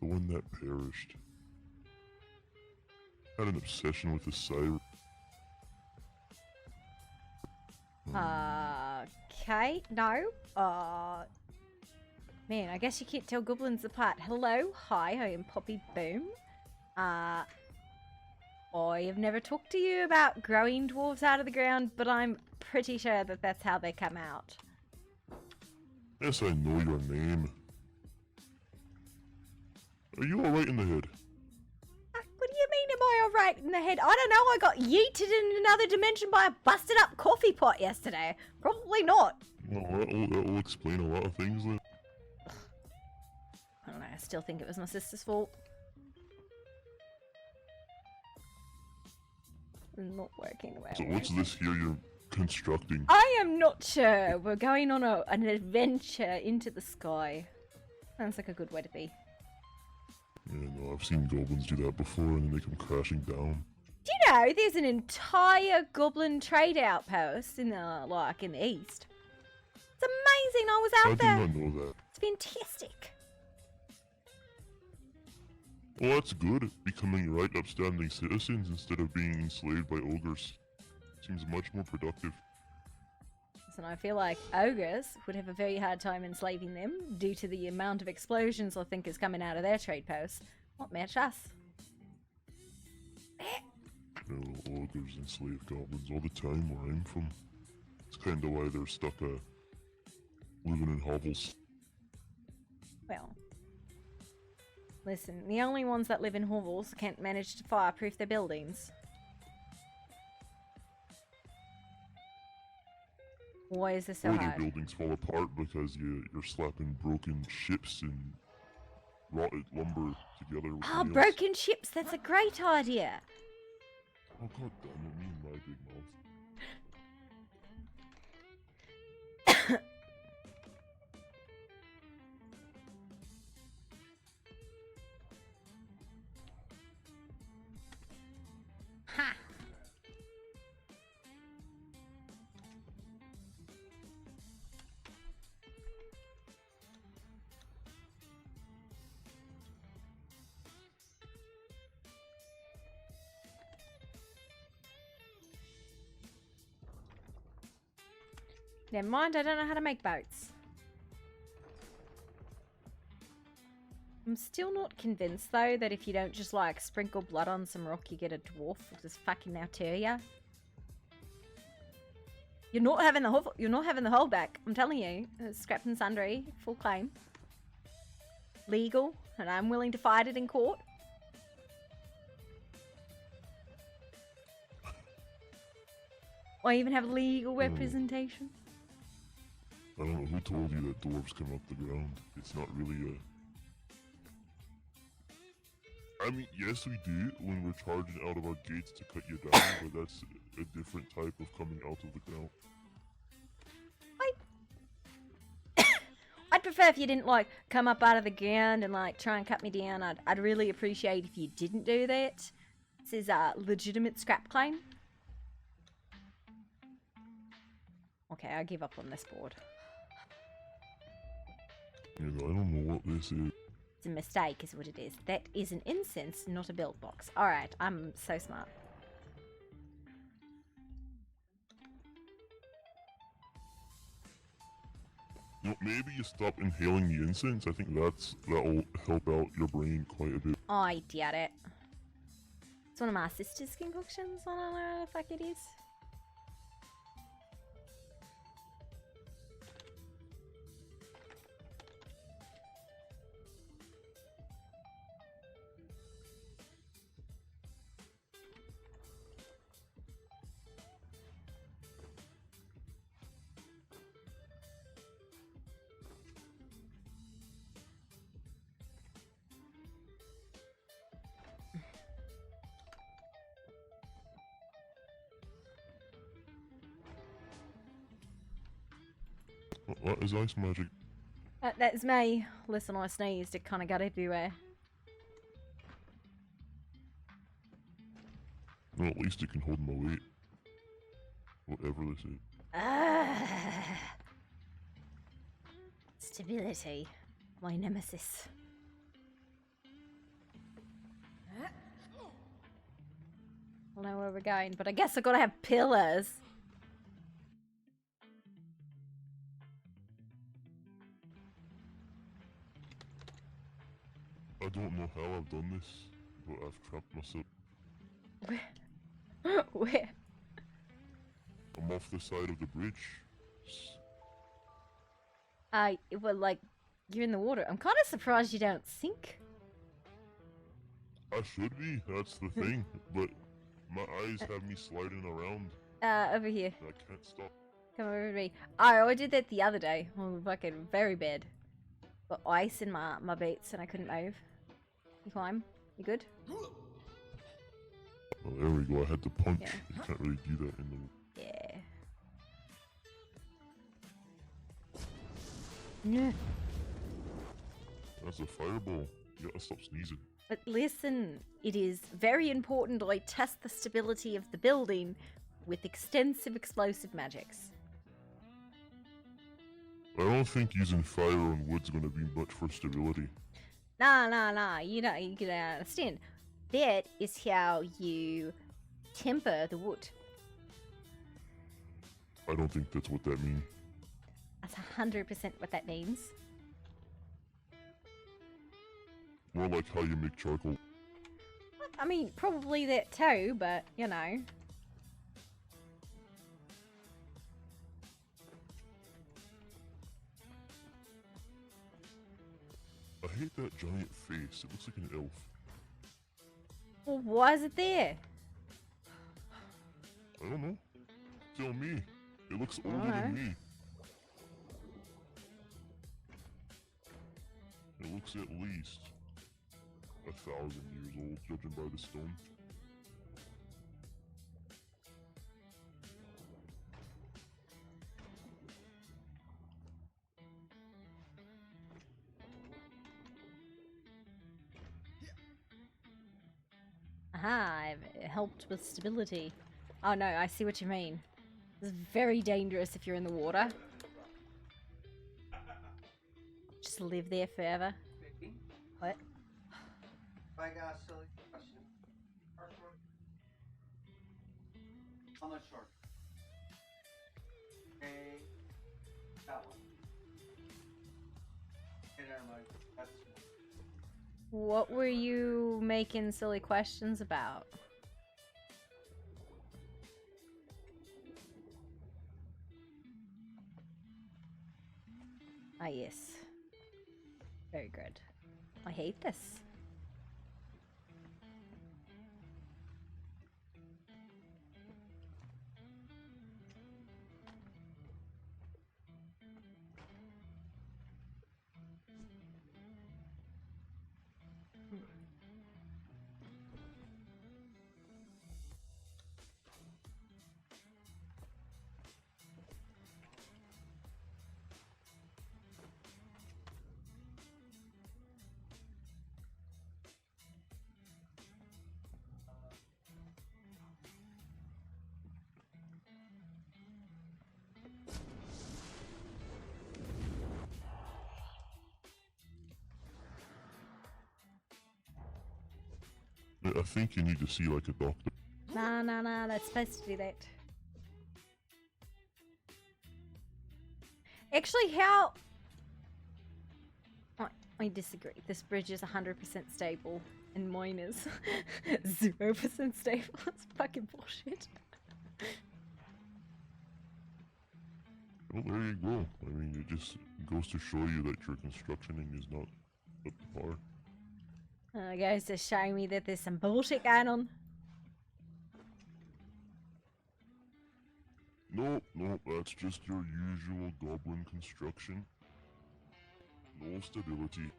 The one that perished. Had an obsession with the siren. Okay, no. Man, I guess you can't tell goblins apart. Hello, hi, I am Poppy Boom. I have never talked to you about growing dwarves out of the ground, but I'm pretty sure that that's how they come out. Yes, I know your name. Are you alright in the head? What do you mean, am I alright in the head? I don't know, I got yeeted in another dimension by a busted up coffee pot yesterday. Probably not. Well, that'll explain a lot of things then. I don't know, I still think it was my sister's fault. Not working well. So what's this here you're constructing? I am not sure. We're going on an adventure into the sky. Sounds like a good way to be. Yeah, no, I've seen goblins do that before and then they come crashing down. Do you know there's an entire goblin trade outpost in the in the east? It's amazing. I was out there. I did not know that. It's fantastic. Well, that's good. Becoming right upstanding citizens instead of being enslaved by ogres. Seems much more productive. And I feel like ogres would have a very hard time enslaving them due to the amount of explosions I think is coming out of their trade posts. Not match us. No, ogres enslave goblins all the time where I'm from. It's kind of why they're stuck living in hovels. Well, listen, the only ones that live in hovels can't manage to fireproof their buildings. Why is this so Or hard? their buildings fall apart because you're slapping broken ships and rotted lumber together with nails. Broken ships, that's a great idea. Oh god damn it, me and my big mouth. Ha! Never mind, I don't know how to make boats. I'm still not convinced though that if you don't just like sprinkle blood on some rock you get a dwarf. I'll just fucking now tell ya. You're not having the whole back. I'm telling you. Scrapped and sundry, full claim. Legal, and I'm willing to fight it in court. I even have legal representation. I don't know who told you that dwarves come up the ground. It's not really a... I mean, yes, we do when we're charging out of our gates to cut you down, but that's a different type of coming out of the ground. I'd prefer if you didn't like come up out of the ground and like try and cut me down. I'd really appreciate if you didn't do that. This is a legitimate scrap claim. Okay, I give up on this board. Yeah, I don't know what this is. It's a mistake is what it is. That is an incense, not a build box. Alright, I'm so smart. You know, maybe you stop inhaling the incense. I think that'll help out your brain quite a bit. I doubt it. It's one of my sister's concoctions. I don't know what the fuck it is. What is ice magic? That's me. Listen, I sneezed. It kind of got everywhere. Well, at least it can hold my weight. Whatever this is. Stability. My nemesis. I don't know where we're going, but I guess I gotta have pillars. I don't know how I've done this, but I've trapped myself. Where? I'm off the side of the bridge. Well, like, you're in the water. I'm kind of surprised you don't sink. I should be, that's the thing, but my eyes have me sliding around. Over here. I can't stop. Come over to me. I did that the other day. Oh, fucking very bad. Got ice in my boots and I couldn't move. You climb? You good? Well, there we go, I had to punch. Yeah. You can't really do that in the... Yeah. No. That's a fireball. You gotta stop sneezing. But listen, it is very important I test the stability of the building with extensive explosive magics. I don't think using fire on wood's gonna be much for stability. Nah. You know, you can understand. That is how you temper the wood. I don't think that's what that means. That's 100% what that means. More like how you make charcoal. I mean, probably that too, but, you know. I hate that giant face. It looks like an elf. Well, why is it there? I don't know. Tell me. It looks older Alright. than me. It looks at least 1,000 years old, judging by the stone. Aha, I've helped with stability. Oh no, I see what you mean. It's very dangerous if you're in the water. Just live there forever. What? I got a silly question. How much short? Okay. That one. Okay, never mind. That's What were you making silly questions about? Ah, yes. Very good. I hate this. I think you need to see like a doctor. Nah, that's supposed to do that. Actually, how... I disagree. This bridge is 100% stable, and mine is 0% stable. It's fucking bullshit. Well, there you go. I mean, it just goes to show you that your constructioning is not up to par. It goes to show me that there's some bullshit going on. Nope, that's just your usual goblin construction. No stability.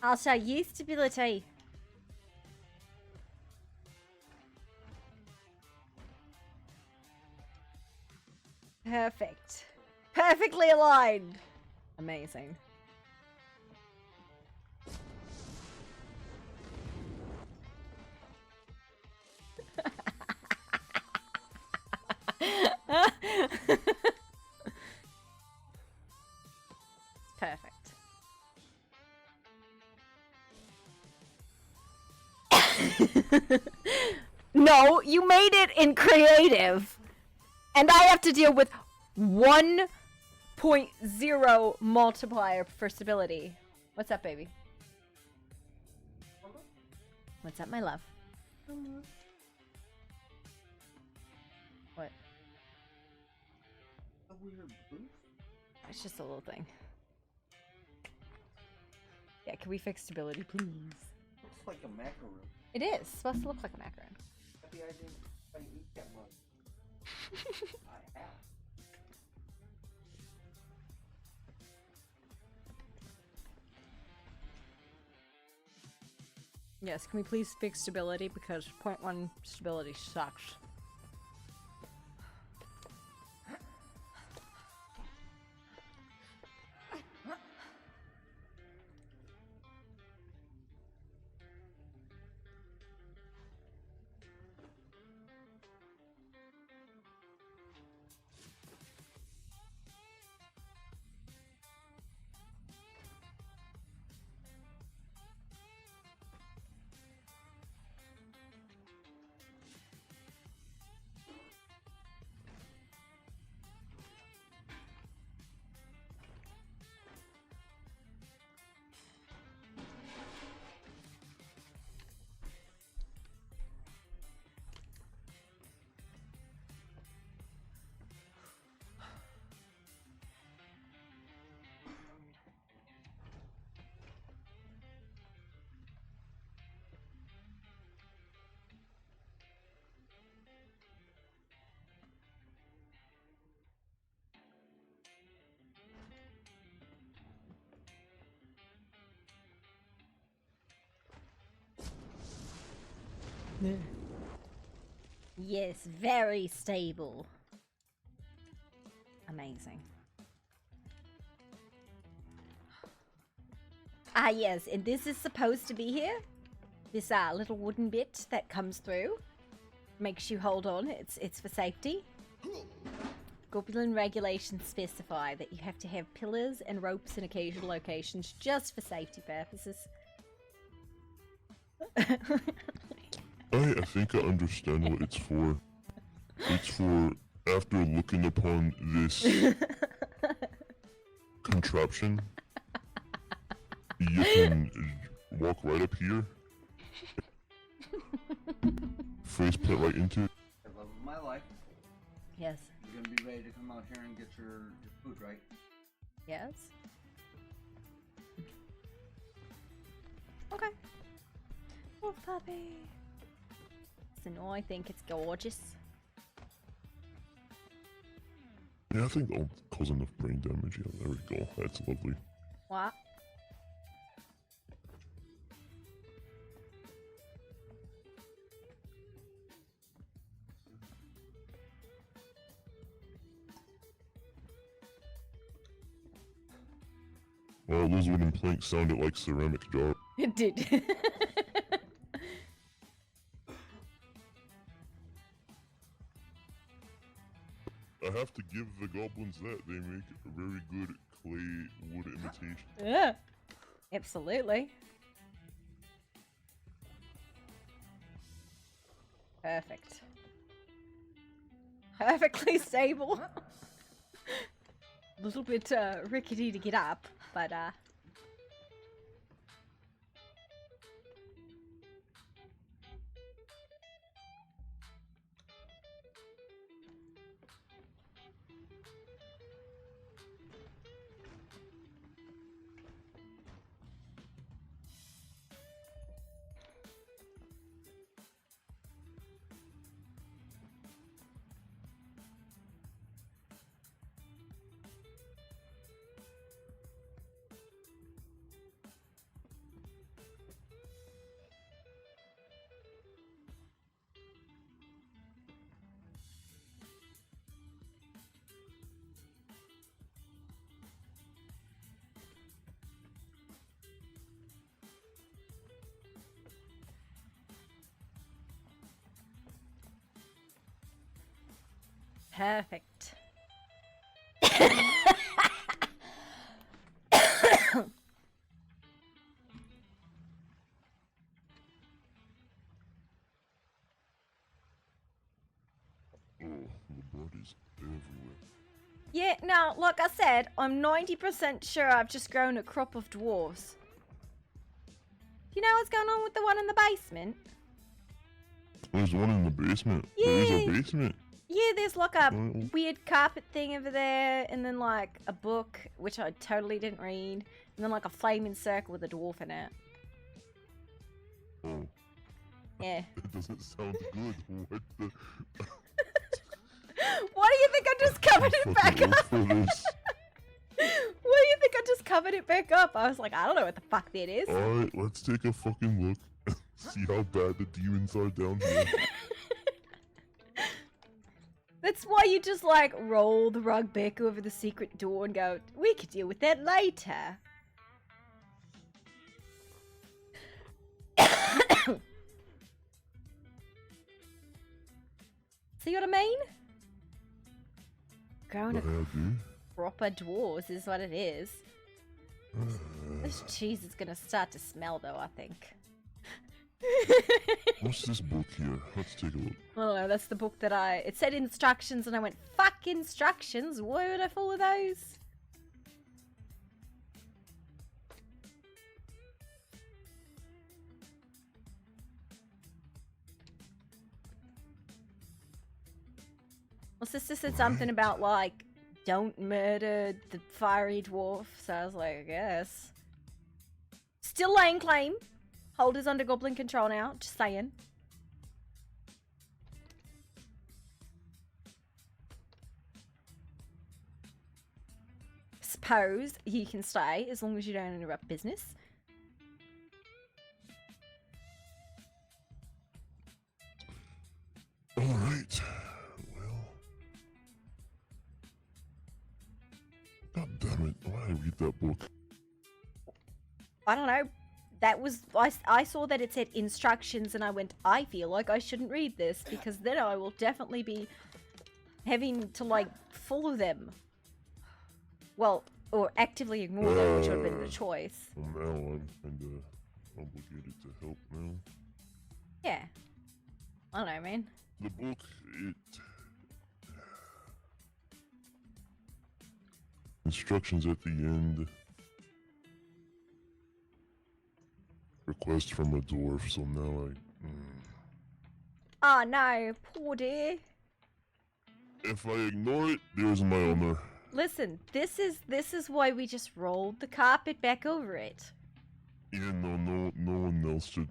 I'll show you stability. Perfect. Perfectly aligned. Amazing. Perfect. No, you made it in creative. And I have to deal with 1.0 multiplier for stability. What's up, baby? What's up, my love? What? a weird booth. It's just a little thing. Yeah, can we fix stability, please? Looks like a macaroon. It is. It's supposed to look like a macaron. Happy I didn't eat that one. I have. Yes, can we please fix stability? Because 0.1 stability sucks. Yes, very stable. Amazing. Ah, yes, and this is supposed to be here. This little wooden bit that comes through makes you hold on. It's for safety. Goblin regulations specify that you have to have pillars and ropes in occasional locations just for safety purposes. I think I understand what it's for. It's for after looking upon this contraption, you can walk right up here, face plant right into it. The love of my life. Yes. You're gonna be ready to come out here and get your food, right? Yes. Okay. Wolf puppy. So no, I think it's gorgeous. Yeah, I think I'll cause enough brain damage. Yeah, there we go. That's lovely. What? Well, those wooden planks sounded like ceramic jars. It did. I have to give the goblins that. They make a very good clay wood imitation. Yeah. Absolutely. Perfect. Perfectly stable. A little bit rickety to get up, but perfect. Oh, the blood is everywhere. Yeah, now, like I said, I'm 90% sure I've just grown a crop of dwarves. Do you know what's going on with the one in the basement? There's one in the basement. There is a basement. Yeah, there's like a weird carpet thing over there, and then like a book, which I totally didn't read, and then like a flaming circle with a dwarf in it. Oh. Yeah. It doesn't sound good. What the? Why do you think I just covered it back up? Why do you think I just covered it back up? I was like, I don't know what the fuck that is. Alright, let's take a fucking look. See how bad the demons are down here. That's why you just like roll the rug back over the secret door and go, we could deal with that later. See what I mean? Growing a proper dwarves is what it is. This cheese is gonna start to smell though, I think. What's this book here? Let's take a look. I don't know, that's the book that it said instructions and I went, fuck instructions, why would I follow those? Well, sister said something about like, don't murder the fiery dwarf, so I was like, I guess. Still laying claim. Holders under goblin control now, just saying. Suppose you can stay as long as you don't interrupt business. Alright. Well. God damn it. Why did I read that book? I don't know. That was I saw that it said instructions and I went, I feel like I shouldn't read this because then I will definitely be having to like follow them. Well, or actively ignore them, which would have been the choice. Well, now I'm kinda obligated to help now. Yeah. I don't know, man. The book, it... Instructions at the end. Request from a dwarf, so now Oh no, poor dear. If I ignore it, there's my honor. Listen, this is why we just rolled the carpet back over it. Yeah, no one else should...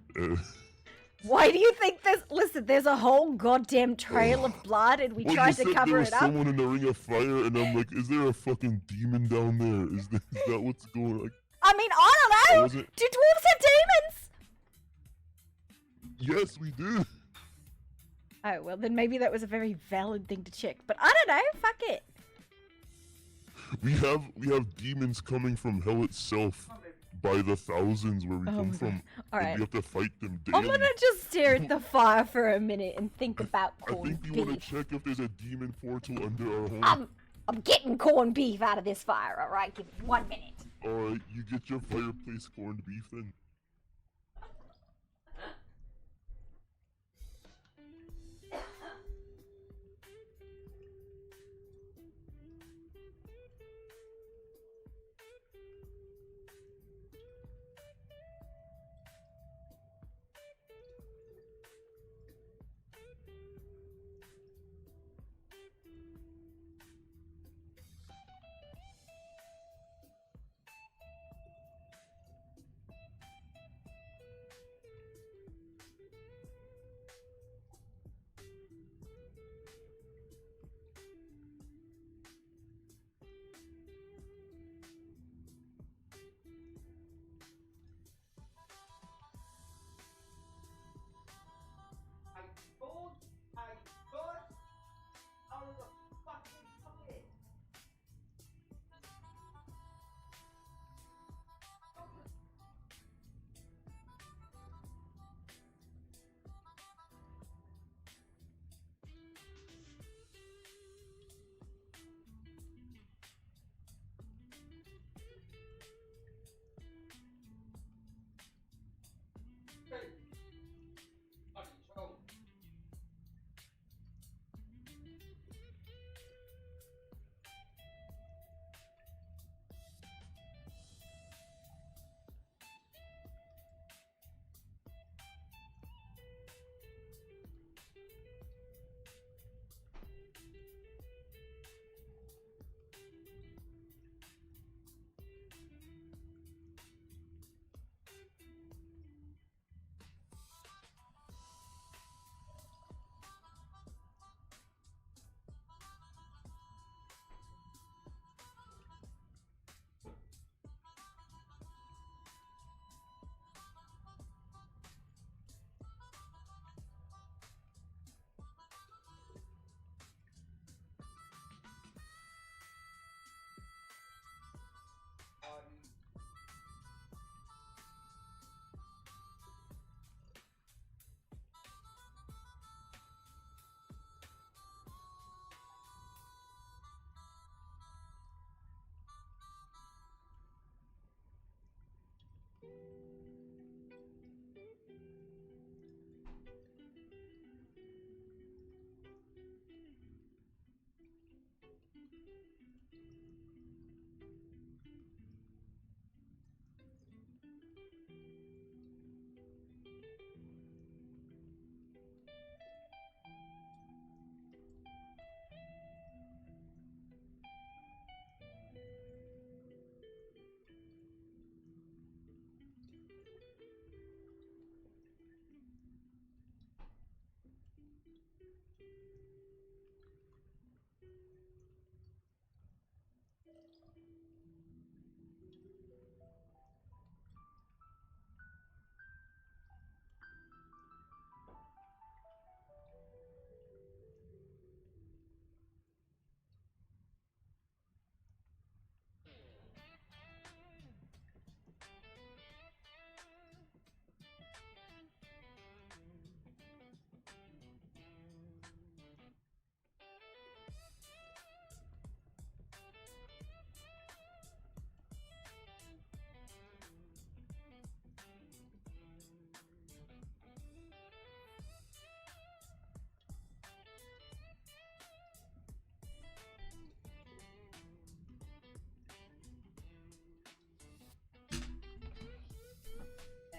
Why do you think this? Listen, there's a whole goddamn trail of blood, and we Well, tried you to said cover there it was up. someone in the ring of fire, and I'm like, is there a fucking demon down there? Is that what's going on? I mean, I don't know. Do dwarves have demons? Yes, we do. Oh well, then maybe that was a very valid thing to check. But I don't know. Fuck it. We have demons coming from hell itself by the thousands where we come from. All and right. we have to fight them daily. I'm gonna just stare at the fire for a minute and think about I corned think you want beef. to check if there's a demon portal under our home. I'm getting corned beef out of this fire. All right, give me 1 minute. Alright, you get your fireplace corned beef then.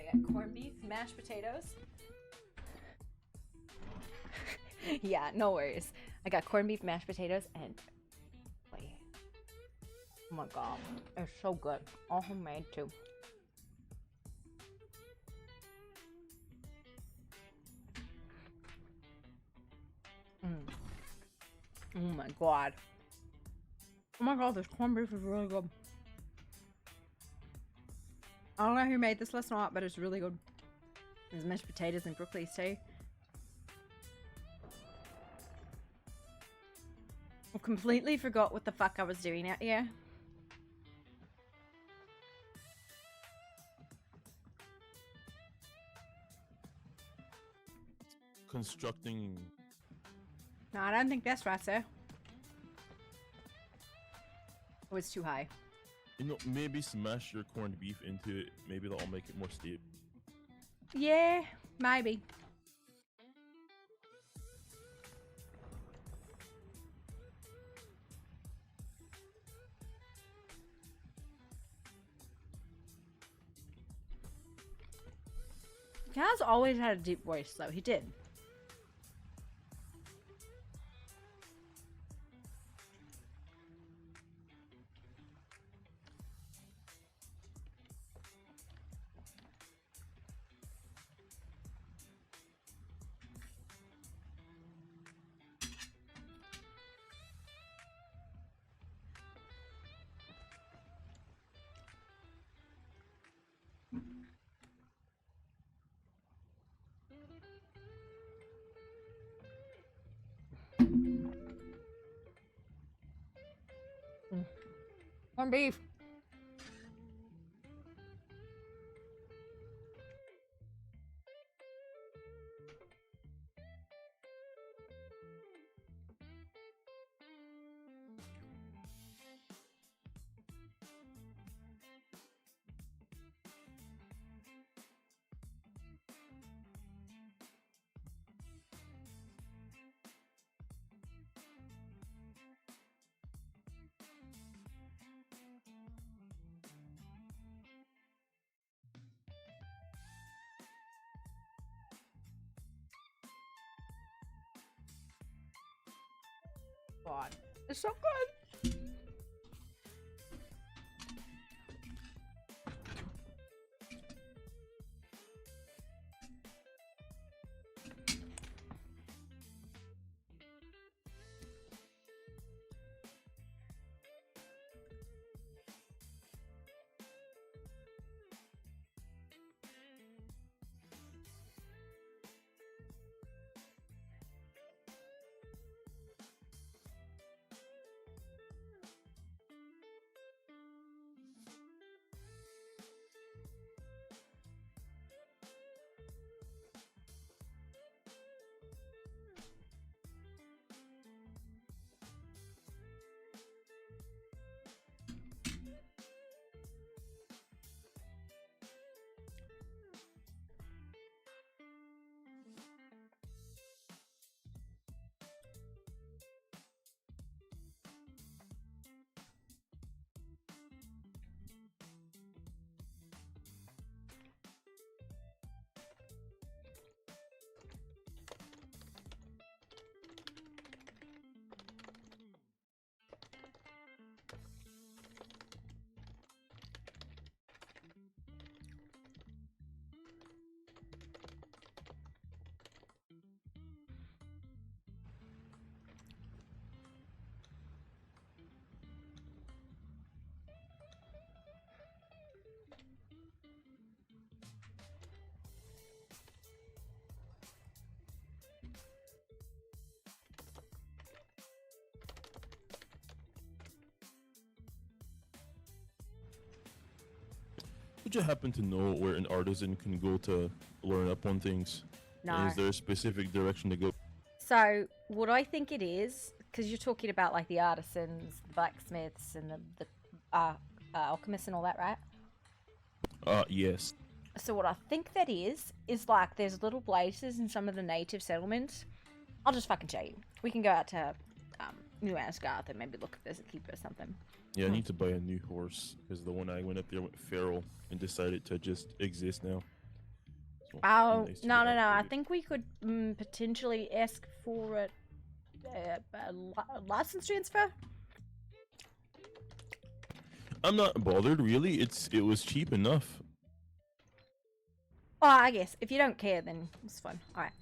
I got corned beef, mashed potatoes. Yeah, no worries. I got corned beef, mashed potatoes, and wait. Oh my god, it's so good. All homemade too. Oh my god. Oh my god, this corned beef is really good. I don't know who made this last night, but it's really good. There's mashed potatoes and broccoli too. I completely forgot what the fuck I was doing out here. Constructing. No, I don't think that's right, sir. Oh, it's too high. You know, maybe smash your corned beef into it. Maybe that'll make it more stable. Yeah, maybe. Kaz always had a deep voice, though. He did. Corned beef. God, it's so good. Would you happen to know where an artisan can go to learn up on things? No. Is there a specific direction to go? So, what I think it is, because you're talking about like the artisans, the blacksmiths, and the alchemists and all that, right? Yes. So what I think that is like there's little places in some of the native settlements. I'll just fucking show you. We can go out to New Asgarth and maybe look if there's a keeper or something. Yeah, I need to buy a new horse because the one I went up there went feral and decided to just exist now. So, Oh, nice to no, get no, no. I upgraded. think we could potentially ask for a license transfer. I'm not bothered, really. It was cheap enough. Oh, I guess. If you don't care, then it's fine. Alright.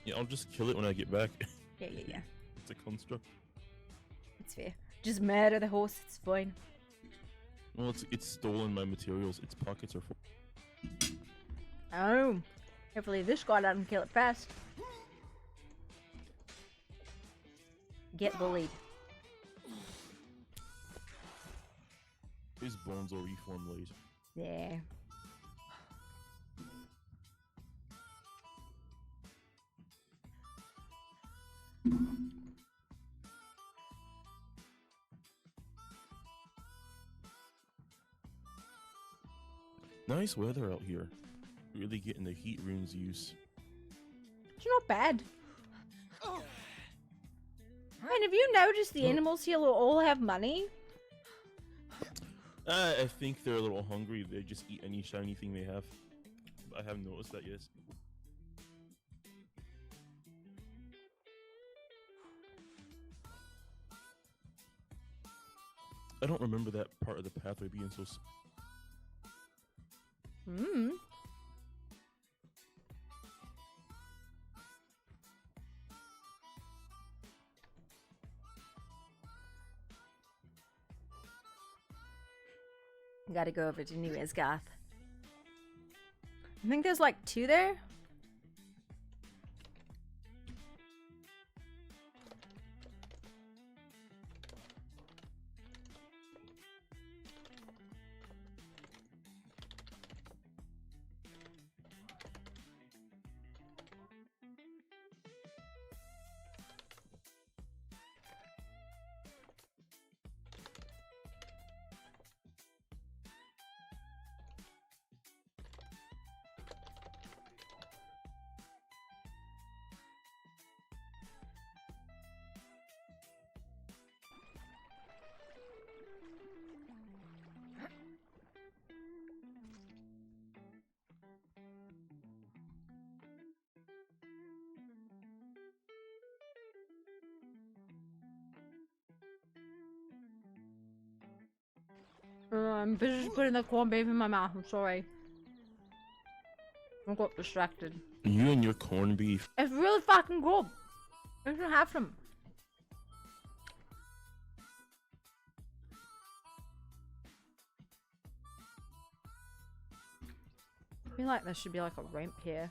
Yeah, I'll just kill it when I get back. Yeah, yeah, yeah. It's a construct. It's fair. Just murder the horse, it's fine. Well, it's stolen my materials. Its pockets are full. Oh. Hopefully this guy doesn't kill it fast. Get bullied. His bones will reformulate. Yeah. Nice weather out here. Really getting the heat runes use. It's not bad. And have you noticed the animals here will all have money? I think they're a little hungry. They just eat any shiny thing they have. I haven't noticed that yet. I don't remember that part of the pathway being so. Hmm. Gotta go over to New Isgarth. I think there's like 2 there. I'm busy just putting the corned beef in my mouth. I'm sorry. I got distracted. You and your corned beef. It's really fucking good. You should have some. I feel like there should be like a ramp here.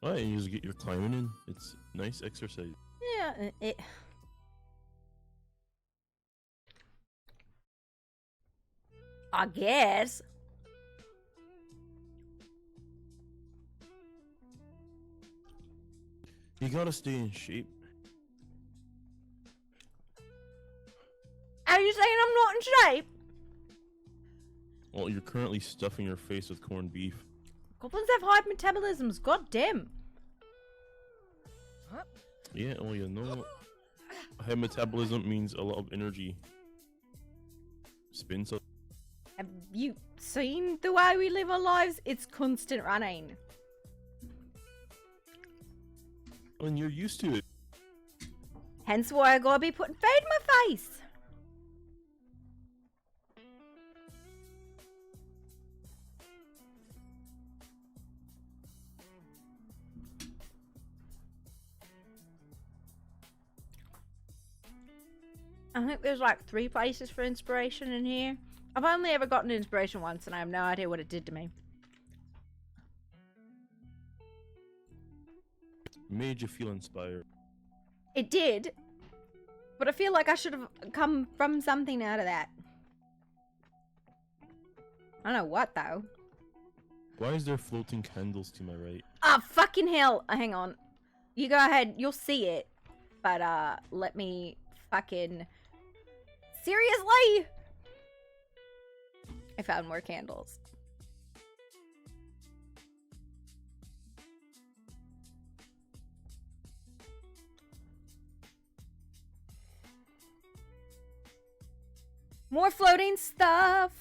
Alright, you just get your climbing in. It's nice exercise. Yeah, it. I guess. You gotta stay in shape. Are you saying I'm not in shape? Well, you're currently stuffing your face with corned beef. Goblins have high metabolisms. God damn. Yeah, well, you know, high metabolism means a lot of energy. Spins up. Have you seen the way we live our lives? It's constant running. And you're used to it. Hence why I gotta be putting food in my face. I think there's like 3 places for inspiration in here. I've only ever gotten inspiration once and I have no idea what it did to me. Made you feel inspired. It did, but I feel like I should have come from something out of that. I don't know what though. Why is there floating candles to my right? Ah, fucking hell. Hang on. You go ahead. You'll see it. But, let me fucking... Seriously? I found more candles. More floating stuff.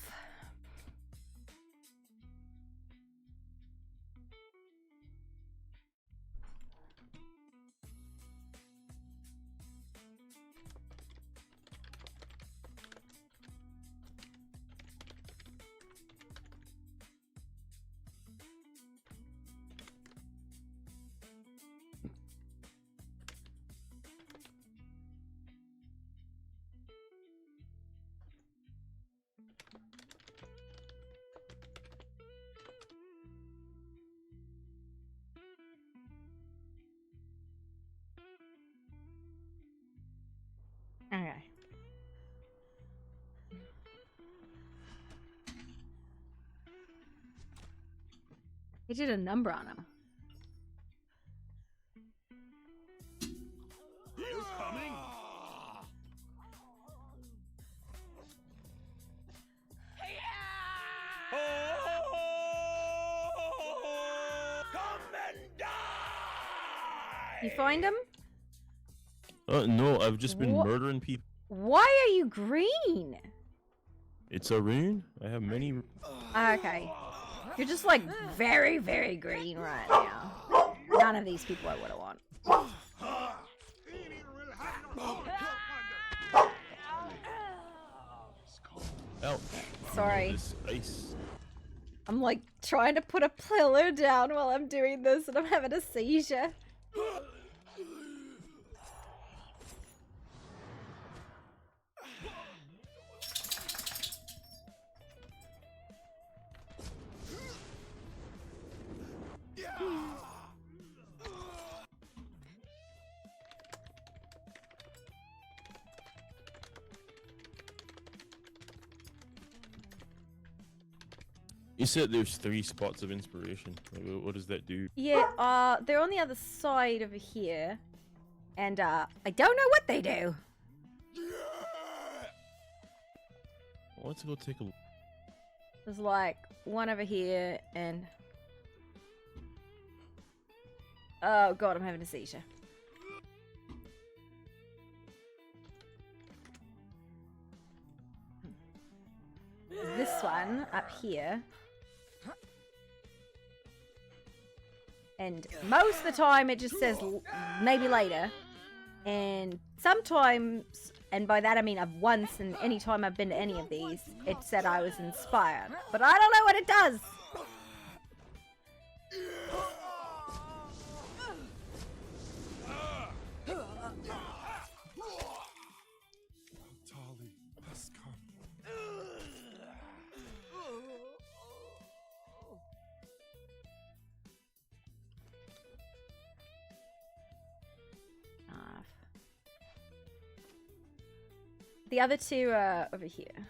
He did a number on him. You coming? Come and die! You find him? No, I've just been Wha- murdering people. Why are you green? It's a rune. I have many. Okay. You're just like very, very green right now. None of these people I would have want. Ouch. Sorry. This ice. I'm like trying to put a pillow down while I'm doing this and I'm having a seizure. You said there's 3 spots of inspiration. Like, what does that do? Yeah, they're on the other side over here. And, I don't know what they do. Well, let's go take a look. There's like one over here and... Oh god, I'm having a seizure. There's this one up here. And most of the time it just says maybe later. And sometimes, and by that I mean I've once and any time I've been to any of these, it said I was inspired. But I don't know what it does! Tali has come. The other two are over here.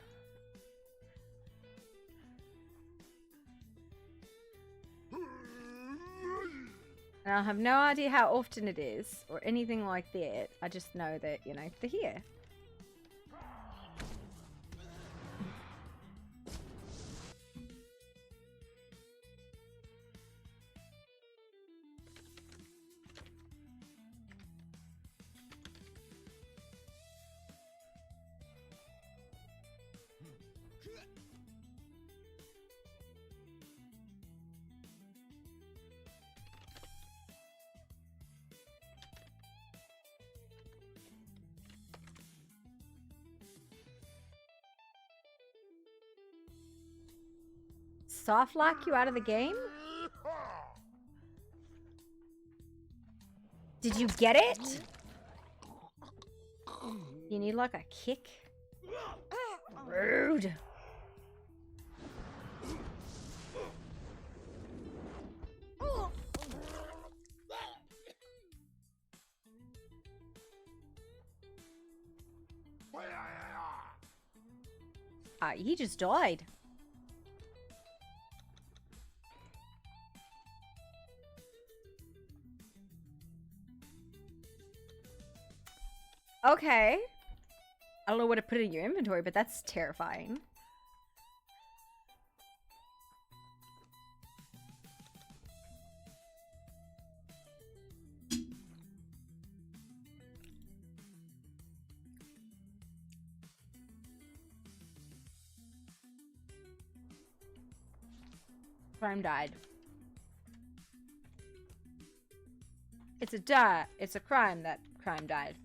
And I have no idea how often it is or anything like that. I just know that, you know, they're here. Soft lock you out of the game? Did you get it? You need like a kick? Rude. He just died. Okay. I don't know what to put in your inventory, but that's terrifying. Crime died. It's a crime that crime died.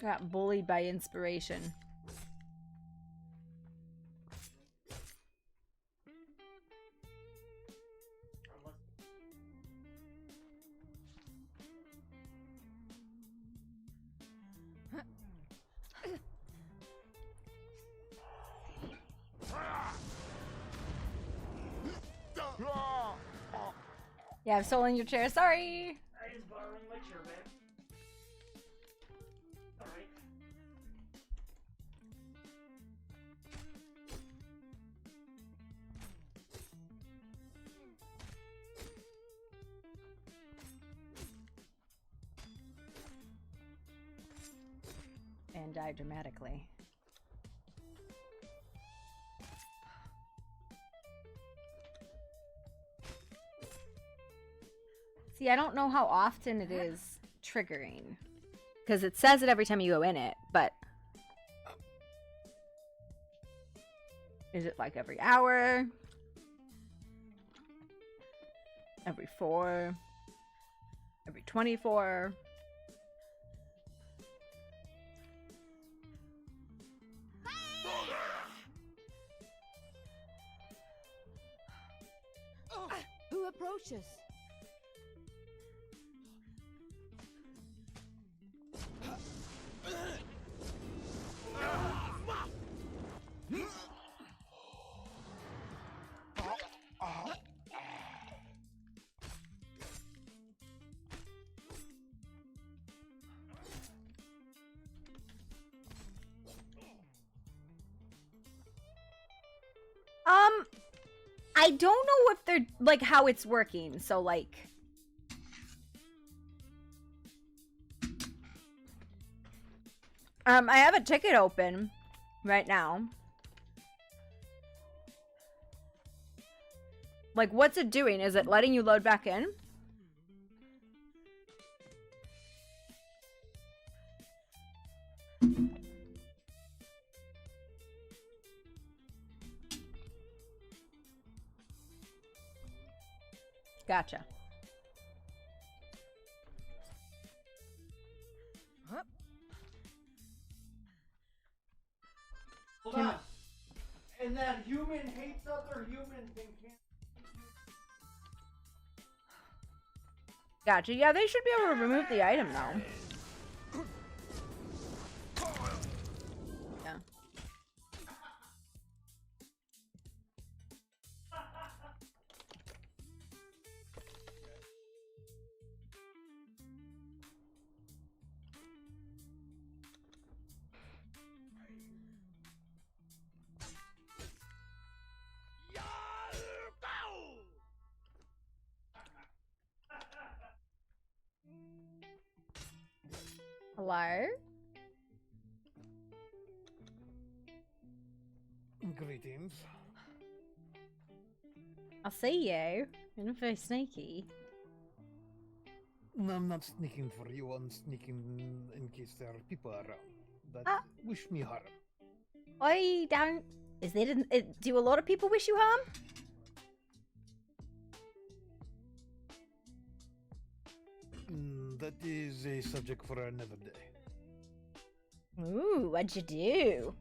Got bullied by inspiration. Yeah, I've stolen your chair. Sorry. I just borrowing my chair back. Alright. and die dramatically. See, I don't know how often it is triggering. Because it says it every time you go in it, but... Is it like every hour? Every 4? Every 24? Who approaches? I don't know if they're, like, how it's working, so, like... I have a ticket open right now. Like, what's it doing? Is it letting you load back in? Gotcha. Hold on. And that human hates other humans and can't. Gotcha. Yeah, they should be able to remove the item though. Yeah. Hello? Greetings. I'll see you. You're not very sneaky. No, I'm not sneaking for you. I'm sneaking in case there are people around that wish me harm. I don't... Is there... Do a lot of people wish you harm? That is a subject for another day. Ooh, what'd you do?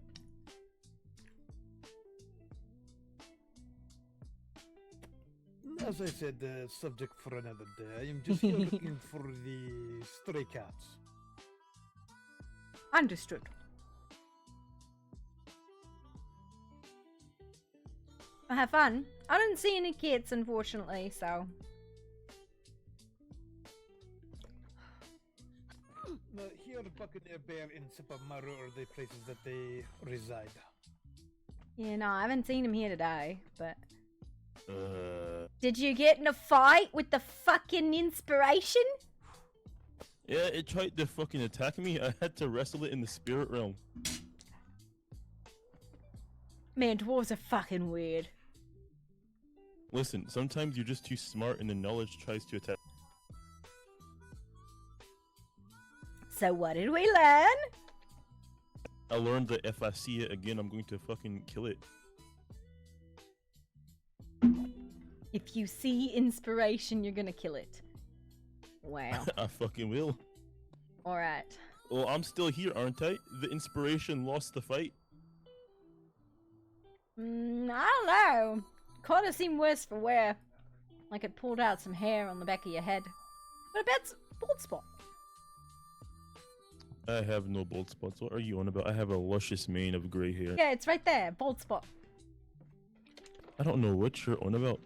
As I said, subject for another day. I am just here looking for the stray cats. Understood. I have fun. I didn't see any kids, unfortunately, so... Here, Buccaneer Bear and Sipamaru are the places that they reside. Yeah, no, I haven't seen him here today, but... Did you get in a fight with the fucking inspiration? Yeah, it tried to fucking attack me. I had to wrestle it in the spirit realm. Man, dwarves are fucking weird. Listen, sometimes you're just too smart and the knowledge tries to attack. So what did we learn? I learned that if I see it again, I'm going to fucking kill it. If you see inspiration, you're gonna kill it. Wow. I fucking will. Alright. Well, I'm still here, aren't I? The inspiration lost the fight. I don't know. Kinda seemed worse for wear. Like it pulled out some hair on the back of your head. But I bet it's a bald spot. I have no bald spots. What are you on about? I have a luscious mane of grey hair. Yeah, it's right there. Bald spot. I don't know what you're on about.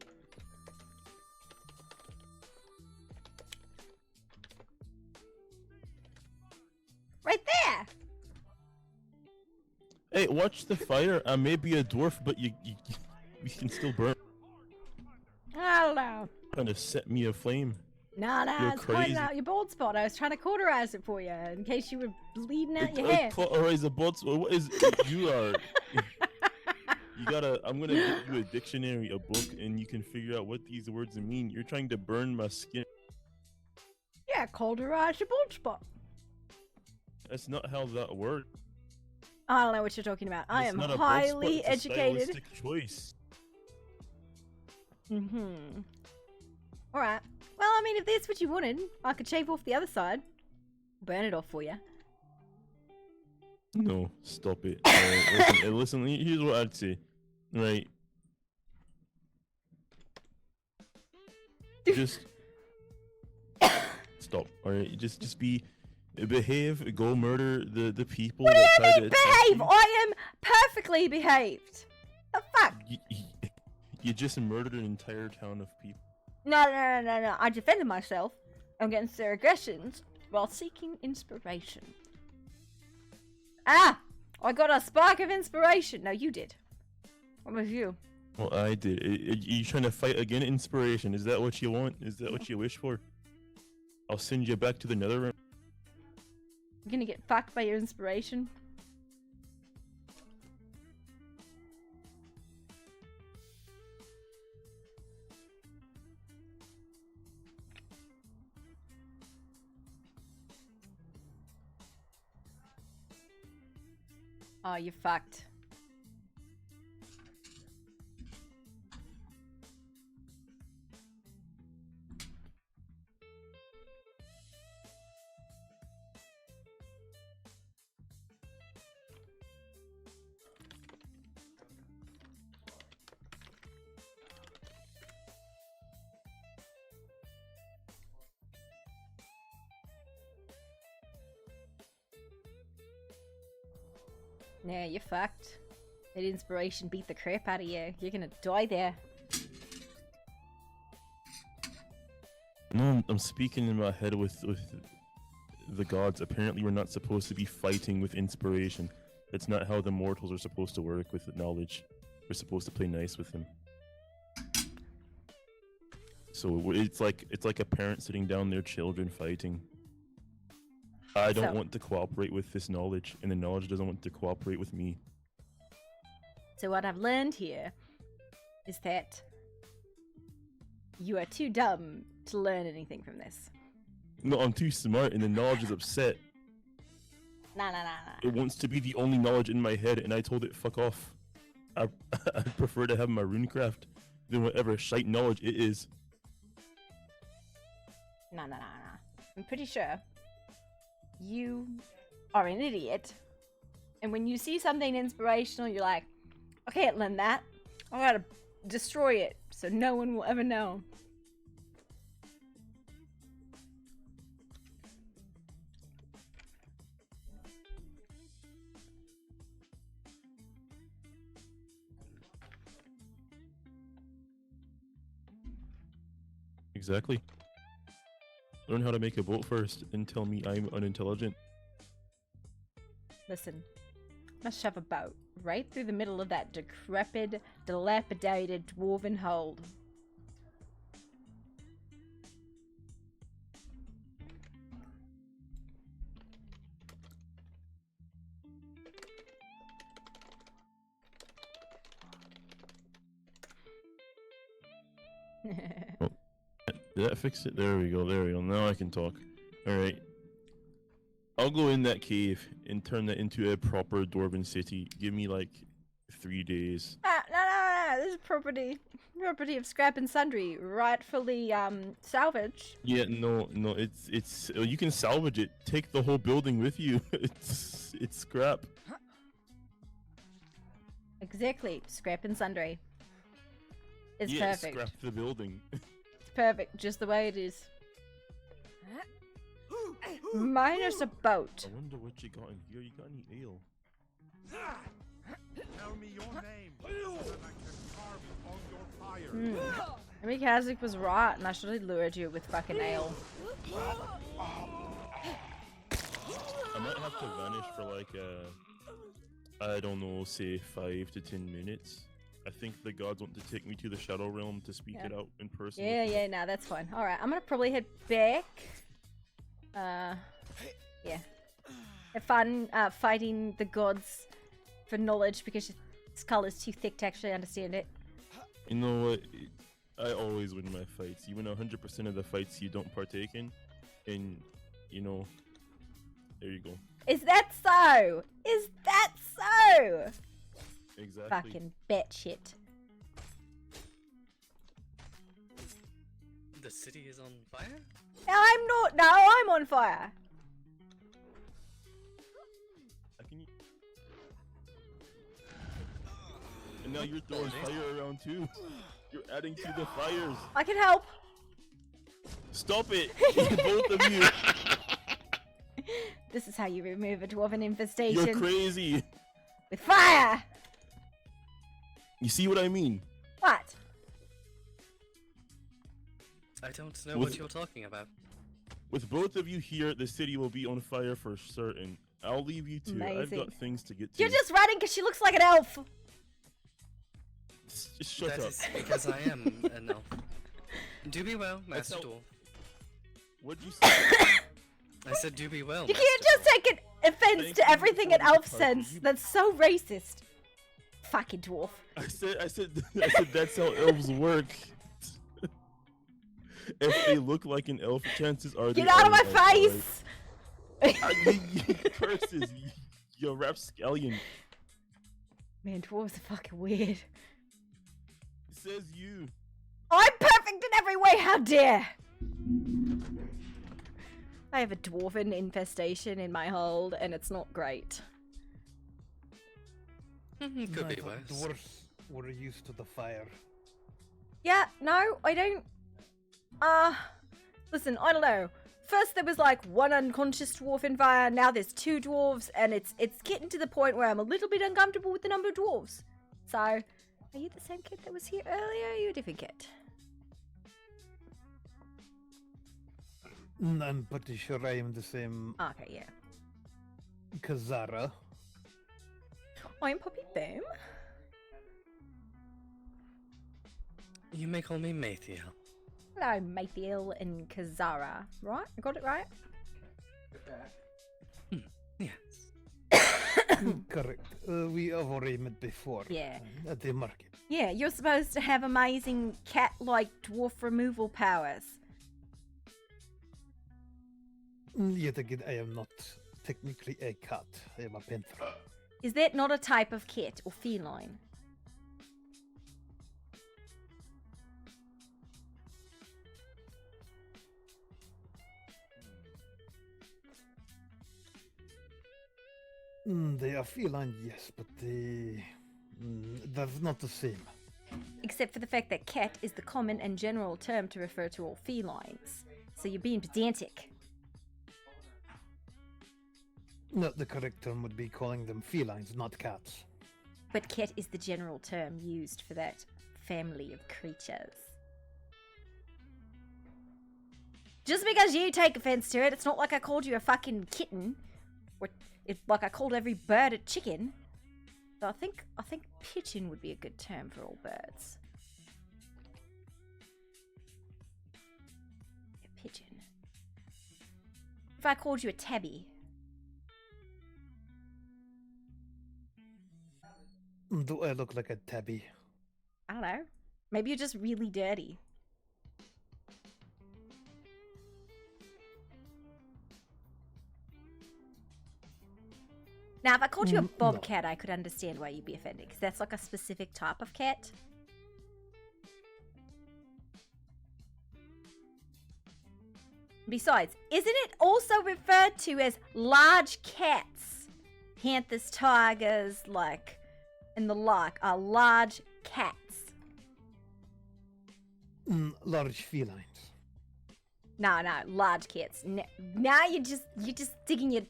Right there! Hey, watch the fire. I may be a dwarf, but you can still burn. I don't know. Trying to set me aflame. Nah, You're it's pointing crazy. out your bald spot. I was trying to cauterize it for you in case you were bleeding out your hair. Cauterize a bot. What is you are? You gotta. I'm gonna get you a dictionary, a book, and you can figure out what these words mean. You're trying to burn my skin. Yeah, cauterize your bald spot. That's not how that works. I don't know what you're talking about. I It's am not a bald spot, highly it's a educated. stylistic choice. Alright. Well, I mean, if that's what you wanted, I could shave off the other side. Burn it off for you. No, stop it. Alright, listen, here's what I'd say. Right. Just stop. Alright, just behave, go murder the people What do that you try mean to attack behave? you. I am perfectly behaved. The fuck? You just murdered an entire town of people. No. I defended myself against their aggressions while seeking inspiration. Ah! I got a spark of inspiration. No, you did. What was you? Well, I did. You trying to fight again? Inspiration? Is that what you want? Is that what you wish for? I'll send you back to the nether realm. You're gonna get fucked by your inspiration? Oh, you're fucked. Yeah, you're fucked. That inspiration beat the crap out of you. You're gonna die there. No, I'm speaking in my head with the gods. Apparently, we're not supposed to be fighting with inspiration. That's not how the mortals are supposed to work with knowledge. We're supposed to play nice with him. So it's like a parent sitting down their children fighting. I don't want to cooperate with this knowledge, and the knowledge doesn't want to cooperate with me. So what I've learned here is that you are too dumb to learn anything from this. No, I'm too smart, and the knowledge is upset. Nah. It wants to be the only knowledge in my head, and I told it fuck off. I prefer to have my runecraft than whatever shite knowledge it is. Nah. I'm pretty sure you are an idiot. And when you see something inspirational, you're like, I can't learn that. I gotta destroy it so no one will ever know. Exactly. Learn how to make a boat first and tell me I'm unintelligent. Listen, I must shove a boat right through the middle of that decrepit, dilapidated dwarven hold. Oh, did that fix it? There we go. Now I can talk. Alright. I'll go in that cave and turn that into a proper dwarven city. Give me like 3 days. No. This is property of scrap and sundry, rightfully salvaged. Yeah, no, it's you can salvage it. Take the whole building with you. It's scrap. Exactly, scrap and sundry. It's yeah, perfect. scrap the building. It's perfect, just the way it is. Minus a boat. I wonder what you got in here. You got any ale? Tell me your name so that I can carve it on your fire. Mikazik was right, and I should have lured you with fucking ale. I might have to vanish for like I don't know, say 5 to 10 minutes. I think the gods want to take me to the Shadow Realm to speak Yeah. it out in person. Yeah, yeah, no, that's fine. Alright, I'm gonna probably head back. Yeah. Have fun fighting the gods for knowledge because your skull is too thick to actually understand it. You know what? I always win my fights. You win 100% of the fights you don't partake in. And, you know, there you go. Is that so? Is that so? Exactly. Fucking batshit. The city is on fire? I'm not. No, I'm on fire. And now you're throwing fire around too. You're adding to the fires. I can help. Stop it, both of you. This is how you remove a dwarven infestation. You're crazy. With fire. You see what I mean? What? I don't know what you're talking about. With both of you here, the city will be on fire for certain. I'll leave you two. I've Amazing. got things to get to. You're just running because she looks like an elf. Just shut That up. is because I am an elf. Do be well, Master That's how- Dwarf. What'd you say? I said do be well. You Master can't just take an offense Thank to you everything an for the elf party. says. That's so racist. Fucking dwarf. I said that's how elves work. If they look like an elf, chances are Get they out of are my an elf, face! alright? Curses, you rapscallion. Man, dwarves are fucking weird. Says you. I'm perfect in every way, how dare! I have a dwarven infestation in my hold, and it's not great. Could I be thought worse. Dwarves were used to the fire. Yeah, no, I don't... listen, I don't know. First there was like one unconscious dwarf in fire, now there's two dwarves, and it's getting to the point where I'm a little bit uncomfortable with the number of dwarves. So, are you the same kid that was here earlier, or are you a different kid? I'm pretty sure I am the same Okay, yeah. Kazara. I'm Poppy Boom. You may call me Mathiel. Hello, Mathiel and Kazara. Right? I got it right? Correct. We have already met before. Yeah. At the market. Yeah, you're supposed to have amazing cat-like dwarf removal powers. Yet again, I am not technically a cat. I am a panther. Is that not a type of cat or feline? They are feline, yes, but that's not the same. Except for the fact that cat is the common and general term to refer to all felines. So you're being pedantic. No, the correct term would be calling them felines, not cats. But cat is the general term used for that family of creatures. Just because you take offense to it, it's not like I called you a fucking kitten. Or it's like I called every bird a chicken. So I think pigeon would be a good term for all birds. A pigeon. If I called you a tabby. Do I look like a tabby? I don't know. Maybe you're just really dirty. Now, if I called you a No. bobcat, I could understand why you'd be offended, because that's like a specific type of cat. Besides, isn't it also referred to as large cats? Panthers, tigers, like, and the like are large cats. Large felines. No, large cats. Now you're just digging your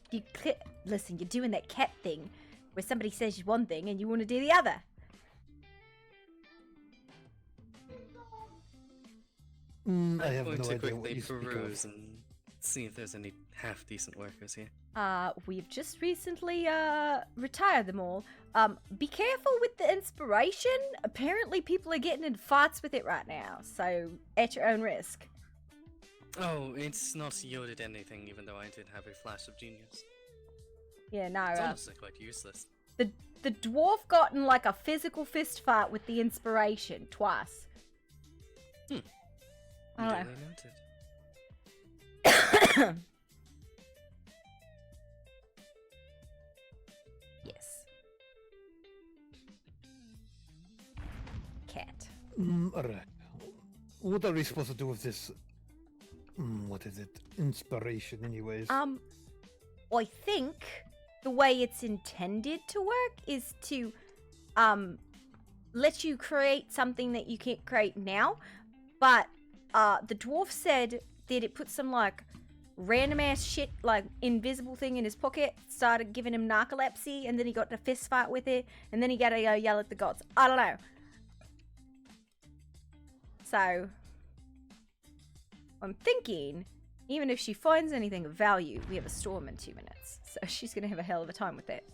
listen, you're doing that cat thing where somebody says one thing and you want to do the other. I have I'm going no to idea what quickly you speak peruse of. and see if there's any half-decent workers here. We've just recently, retired them all. Be careful with the inspiration. Apparently people are getting in fights with it right now, so at your own risk. Oh, it's not yielded anything, even though I did have a flash of genius. Yeah, no, It's honestly quite useless. The dwarf got in like a physical fist fight with the inspiration twice. I don't know. Duly noted. Yes. Cat. Alright. What are we supposed to do with this? What is it? Inspiration, anyways. I think the way it's intended to work is to, let you create something that you can't create now. But, the dwarf said that it put some, like, random ass shit, like, invisible thing in his pocket, started giving him narcolepsy, and then he got in a fist fight with it, and then he got to go yell at the gods. I don't know. So, I'm thinking, even if she finds anything of value, we have a storm in 2 minutes. So she's gonna have a hell of a time with it.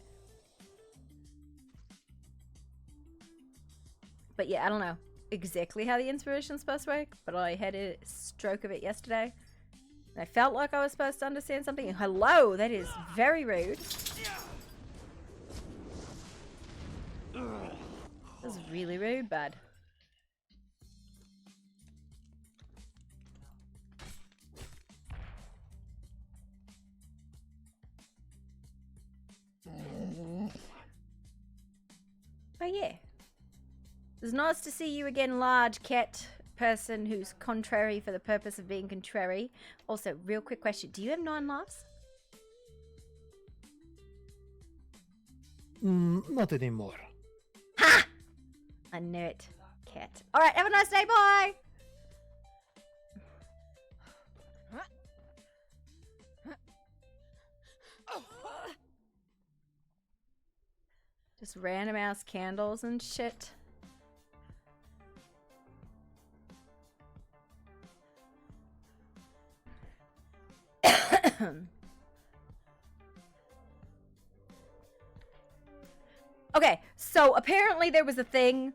But yeah, I don't know exactly how the inspiration's supposed to work, but I had a stroke of it yesterday. And I felt like I was supposed to understand something. Hello, that is very rude. That's really rude, bud. Oh yeah. It's nice to see you again, large cat person who's contrary for the purpose of being contrary. Also, real quick question. Do you have 9 lives? Not anymore. Ha! I knew it. Cat. Alright, have a nice day, bye! Just random ass candles and shit. Okay, so apparently there was a thing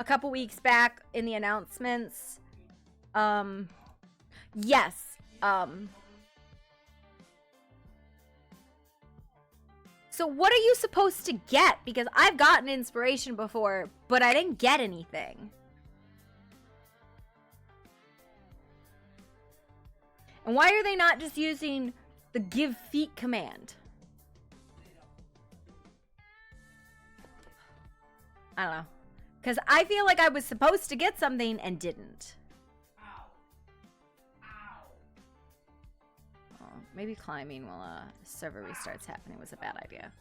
a couple weeks back in the announcements. Yes. So what are you supposed to get? Because I've gotten inspiration before, but I didn't get anything. And why are they not just using the give feet command? I don't know. Because I feel like I was supposed to get something and didn't. Oh, maybe climbing while server restarts happening was a bad idea.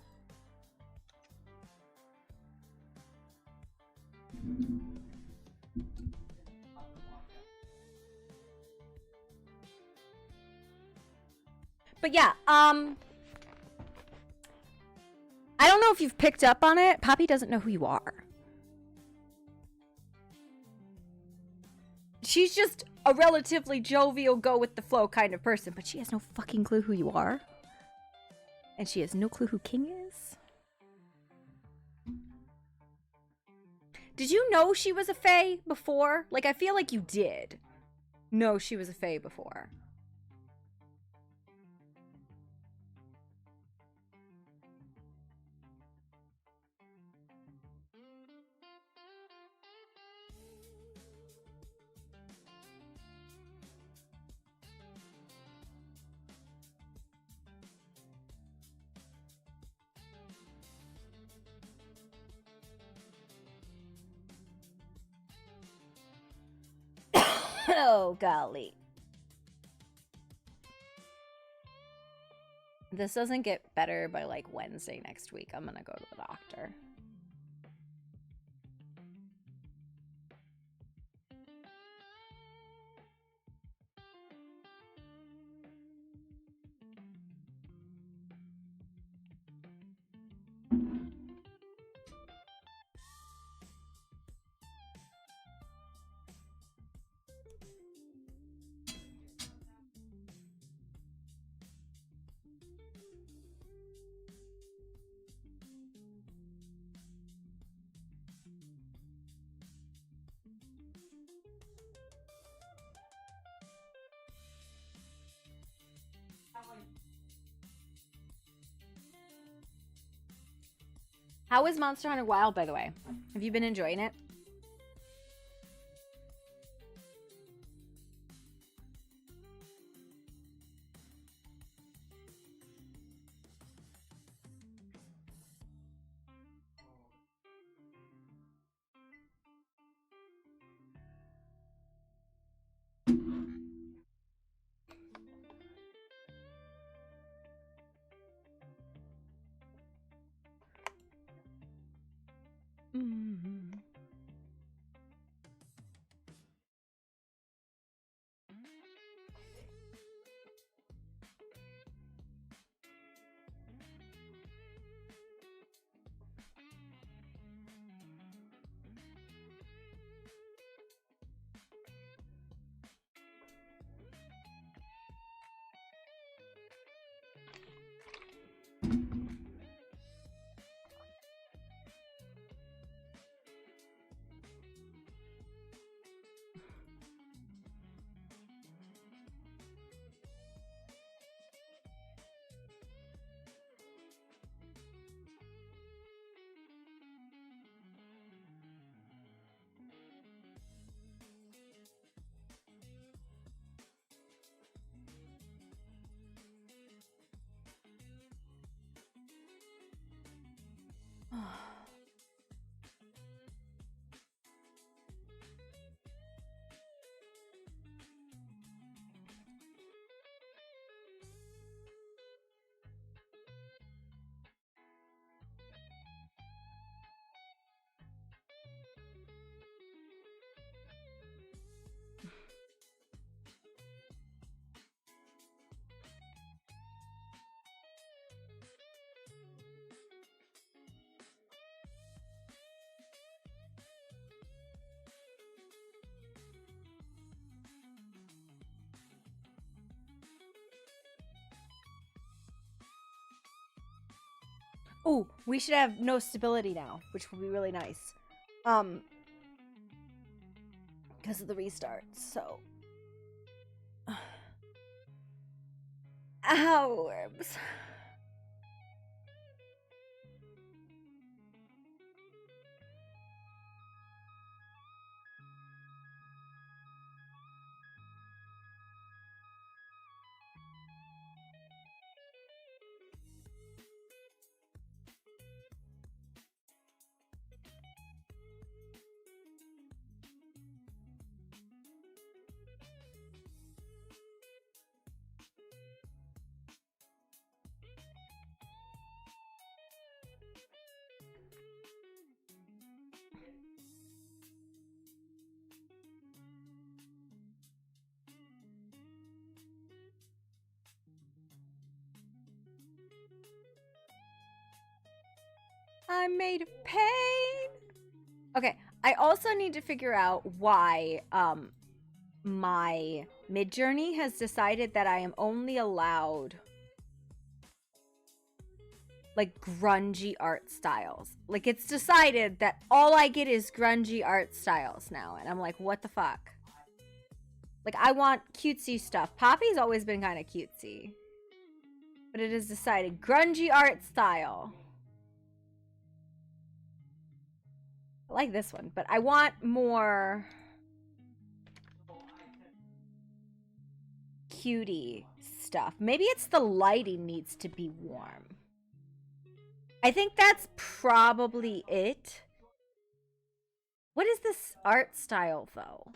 But yeah, I don't know if you've picked up on it. Poppy doesn't know who you are. She's just a relatively jovial, go-with-the-flow kind of person, but she has no fucking clue who you are. And she has no clue who King is. Did you know she was a fae before? Like, I feel like you did know she was a fae before. Oh, golly. This doesn't get better by like Wednesday next week. I'm gonna go to the doctor. How is Monster Hunter Wild, by the way? Have you been enjoying it? Mm-hmm. Oh, we should have no stability now, which will be really nice. Because of the restart, so. Ow, worms. I'm made of pain. Okay, I also need to figure out why my Midjourney has decided that I am only allowed like grungy art styles. Like it's decided that all I get is grungy art styles now, and I'm like, what the fuck? Like I want cutesy stuff. Poppy's always been kind of cutesy, but it is decided grungy art style. I like this one, but I want more cutie stuff. Maybe it's the lighting needs to be warm. I think that's probably it. What is this art style, though?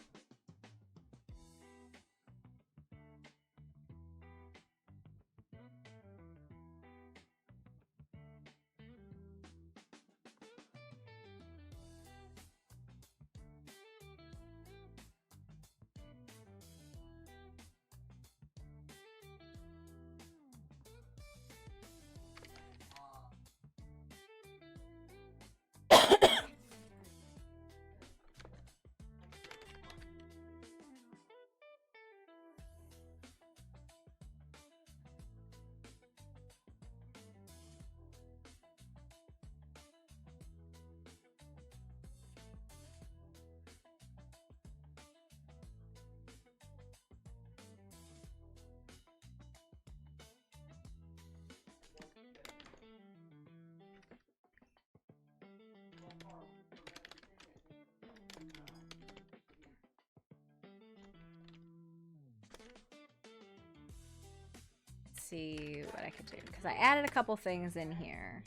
see what I could do. Because I added a couple things in here.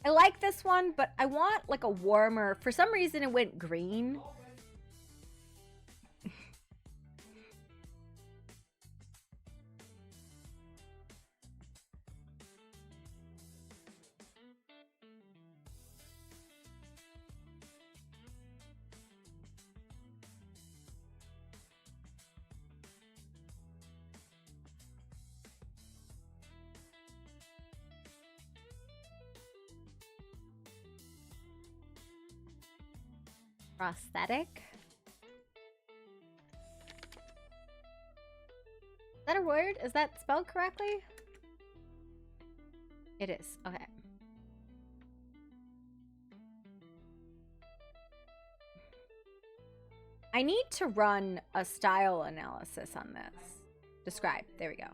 I like this one, but I want like a warmer... For some reason, it went green. Prosthetic? Is that a word? Is that spelled correctly? It is. Okay. I need to run a style analysis on this. Describe. There we go.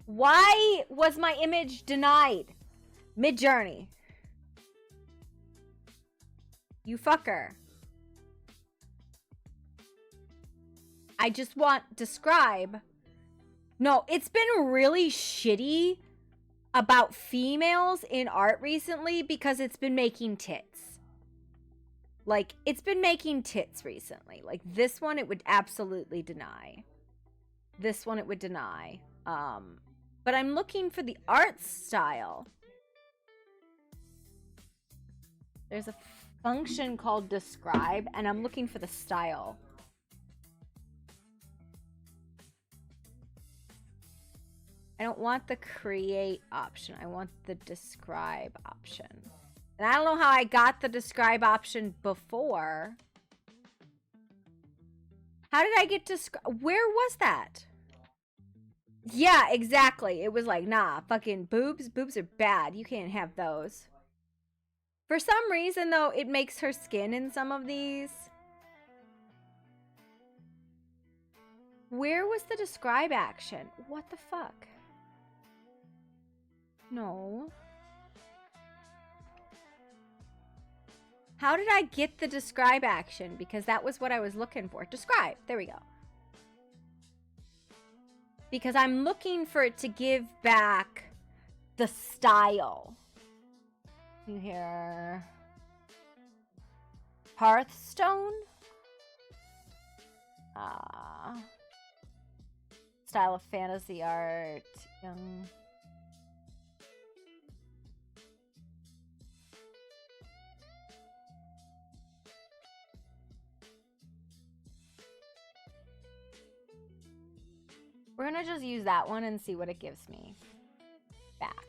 Why was my image denied? Mid-journey. You fucker. I just want describe. No, it's been really shitty about females in art recently because it's been making tits. Like, it's been making tits recently. Like, this one it would absolutely deny. This one it would deny. But I'm looking for the art style. There's a function called describe, and I'm looking for the style. I don't want the create option. I want the describe option. And I don't know how I got the describe option before. How did I get describe? Where was that? Yeah, exactly. It was like, nah, fucking boobs. Boobs are bad. You can't have those. For some reason, though, it makes her skin in some of these. Where was the describe action? What the fuck? No. How did I get the describe action? Because that was what I was looking for. Describe. There we go. Because I'm looking for it to give back the style. You hear Hearthstone? Style of fantasy art. Young. We're gonna just use that one and see what it gives me back.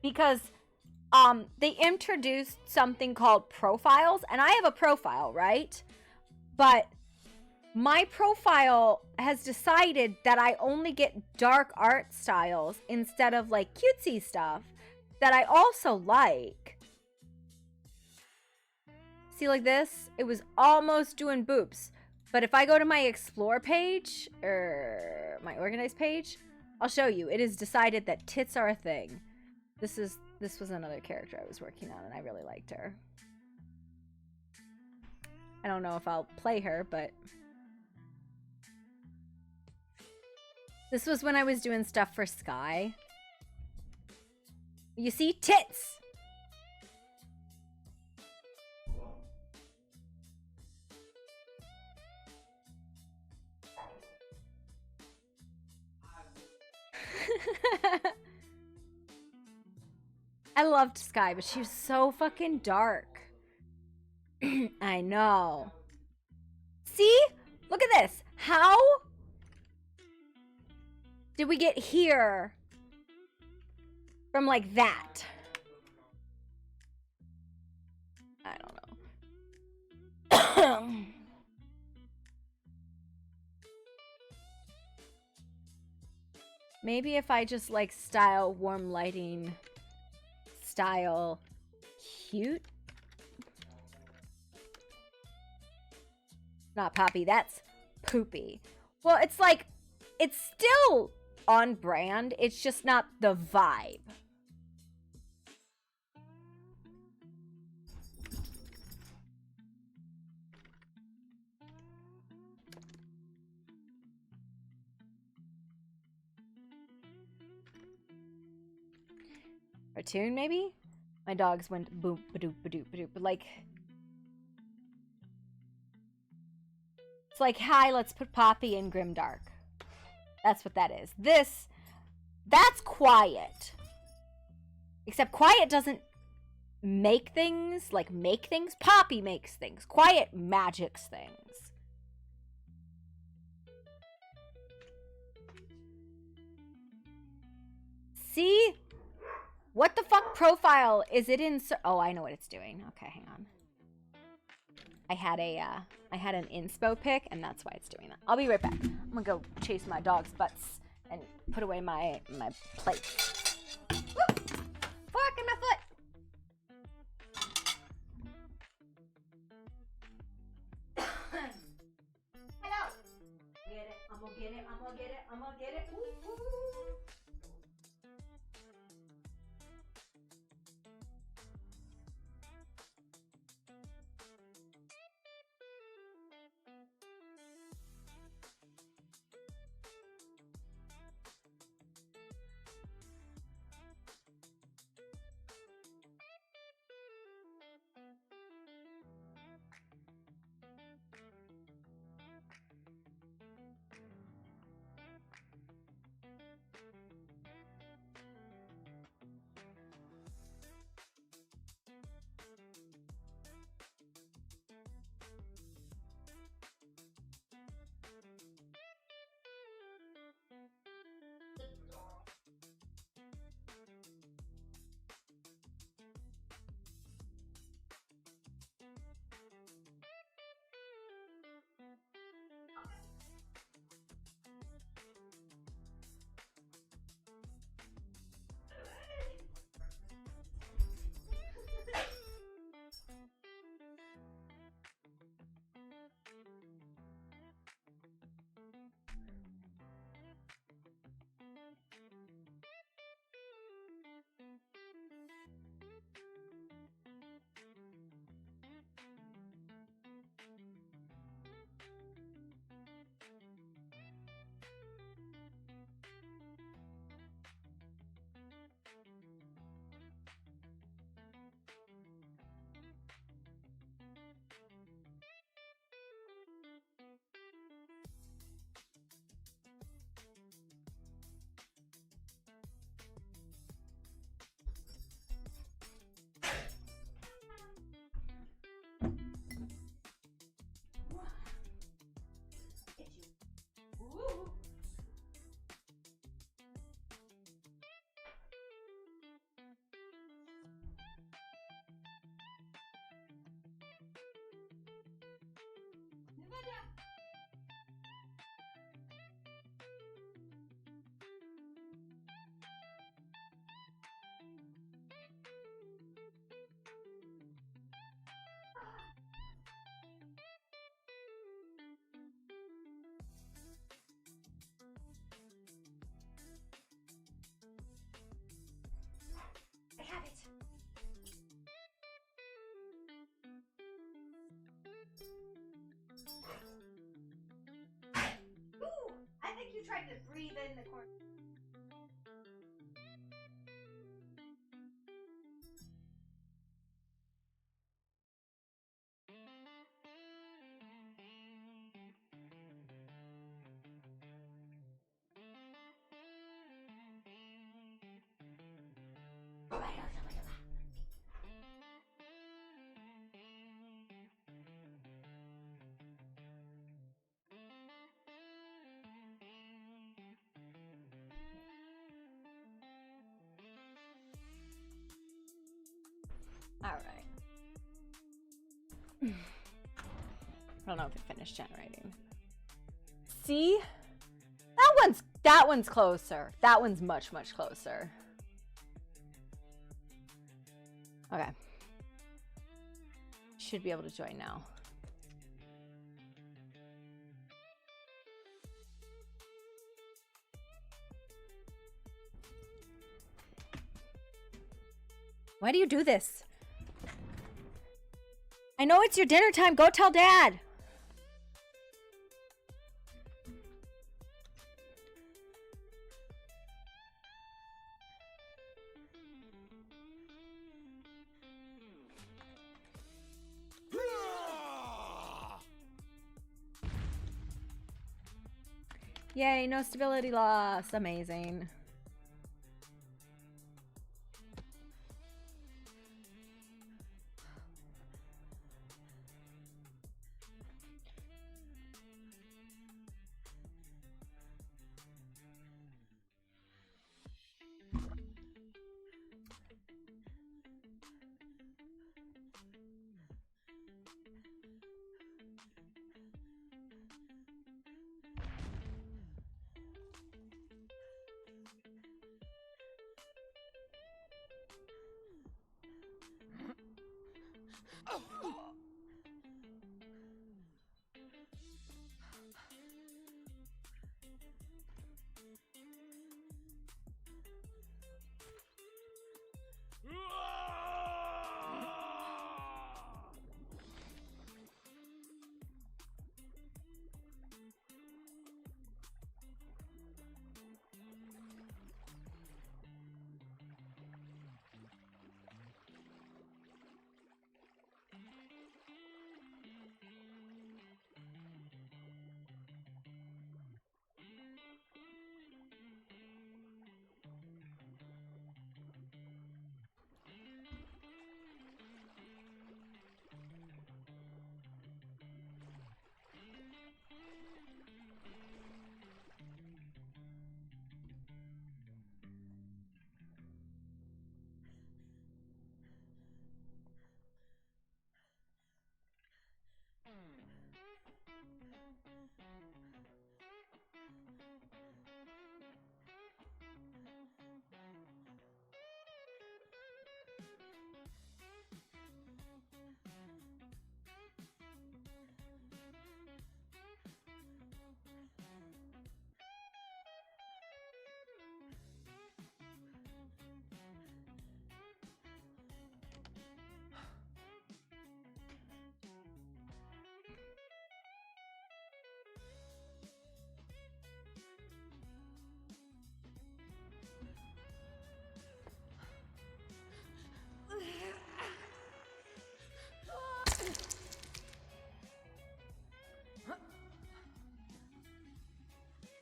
Because they introduced something called profiles, and I have a profile, right? But my profile has decided that I only get dark art styles instead of like cutesy stuff that I also like. See, like this, it was almost doing boobs. But if I go to my explore page, or my organized page, I'll show you. It is decided that tits are a thing. This was another character I was working on, and I really liked her. I don't know if I'll play her, but... This was when I was doing stuff for Sky. You see? Tits! I loved Sky, but she was so fucking dark. I know. See? Look at this. How did we get here from like that? I don't know. Maybe if I just like style warm lighting, style cute. Not poppy, that's poopy. Well, it's like, it's still on brand. It's just not the vibe. Cartoon, maybe? My dogs went boop, ba-doop, ba-doop, ba-doop. But like... It's like, hi, let's put Poppy in Grimdark. That's what that is. This... That's quiet. Except quiet doesn't make things. Like, make things. Poppy makes things. Quiet magics things. See? What the fuck profile is it in? Oh, I know what it's doing. Okay, hang on. I had an inspo pick, and that's why it's doing that. I'll be right back. I'm gonna go chase my dog's butts and put away my plate. Woo! Fork in my foot. Hello. Get it. I'm gonna get it. I'm gonna get it. I'm gonna get it. Ooh, ooh. I have it. Ooh, I think you tried to breathe in the corner. All right. I don't know if it finished generating. See? That one's closer. That one's much closer. Okay. Should be able to join now. Why do you do this? I know it's your dinner time. Go tell Dad. Yay, no stability loss. Amazing.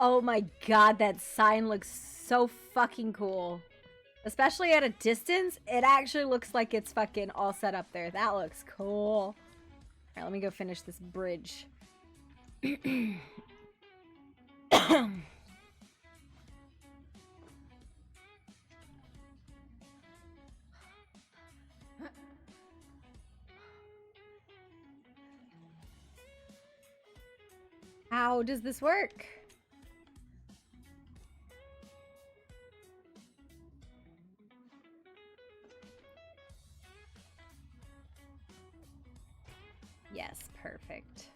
Oh my god, that sign looks so fucking cool. Especially at a distance, it actually looks like it's fucking all set up there. That looks cool. Alright, let me go finish this bridge. How does this work? Yes, perfect.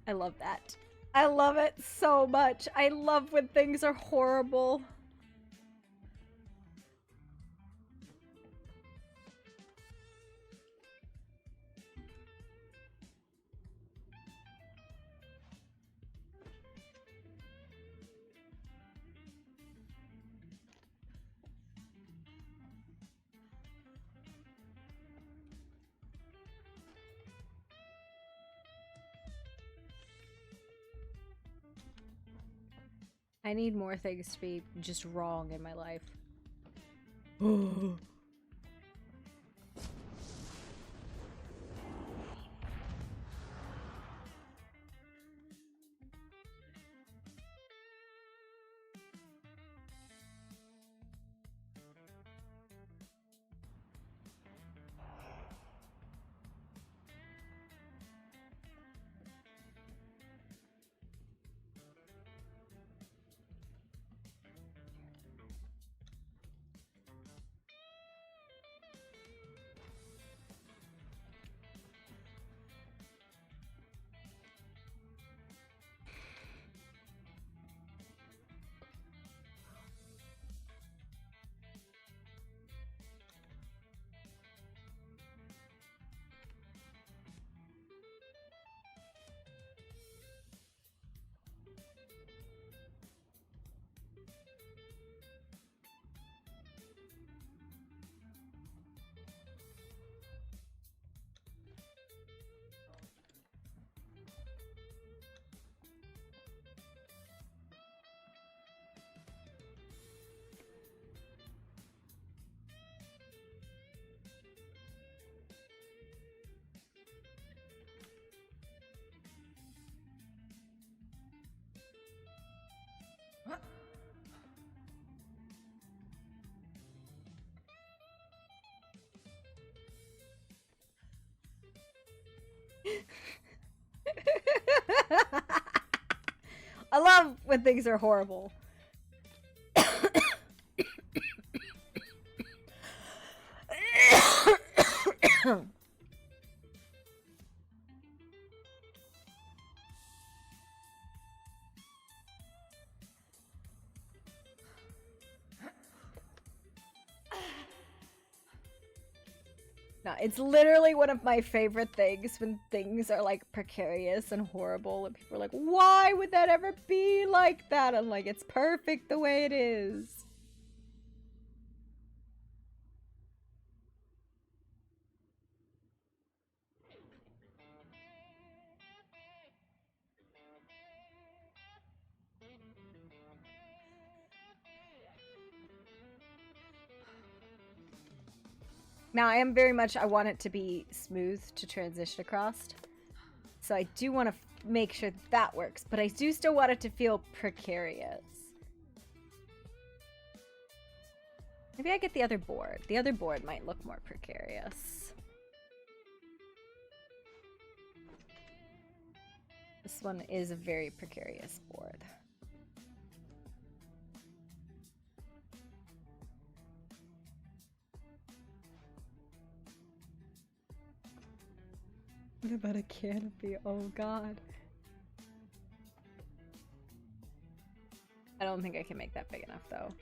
I love that. I love it so much. I love when things are horrible. I need more things to be just wrong in my life. I love when things are horrible. No, it's literally one of my favorite things when things are like precarious and horrible and people are like, why would that ever be like that? I'm like, it's perfect the way it is. Now, I am very much, I want it to be smooth to transition across. So I do want to make sure that works, but I do still want it to feel precarious. Maybe I get the other board. The other board might look more precarious. This one is a very precarious board. What about a canopy? Oh god. I don't think I can make that big enough though.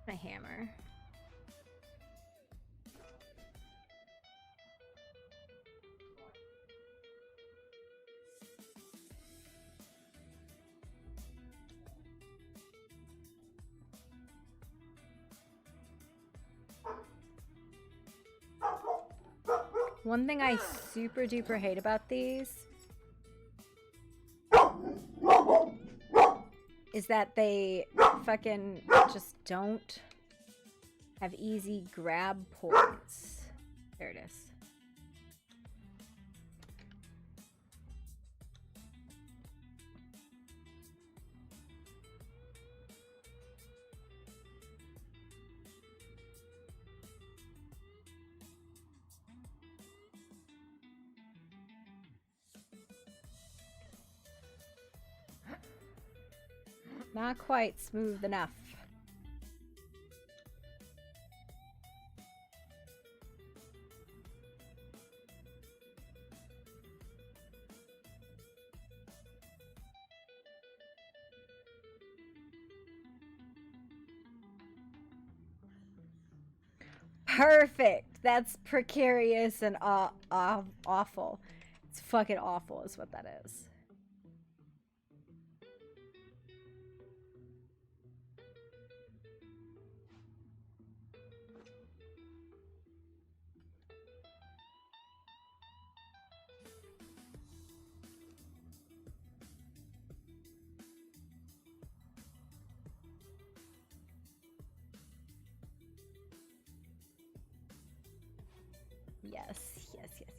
My hammer. One thing I super duper hate about these is that they fucking just don't have easy grab points. There it is. Not quite smooth enough. Perfect. That's precarious and awful. It's fucking awful is what that is. yes, yes, yes.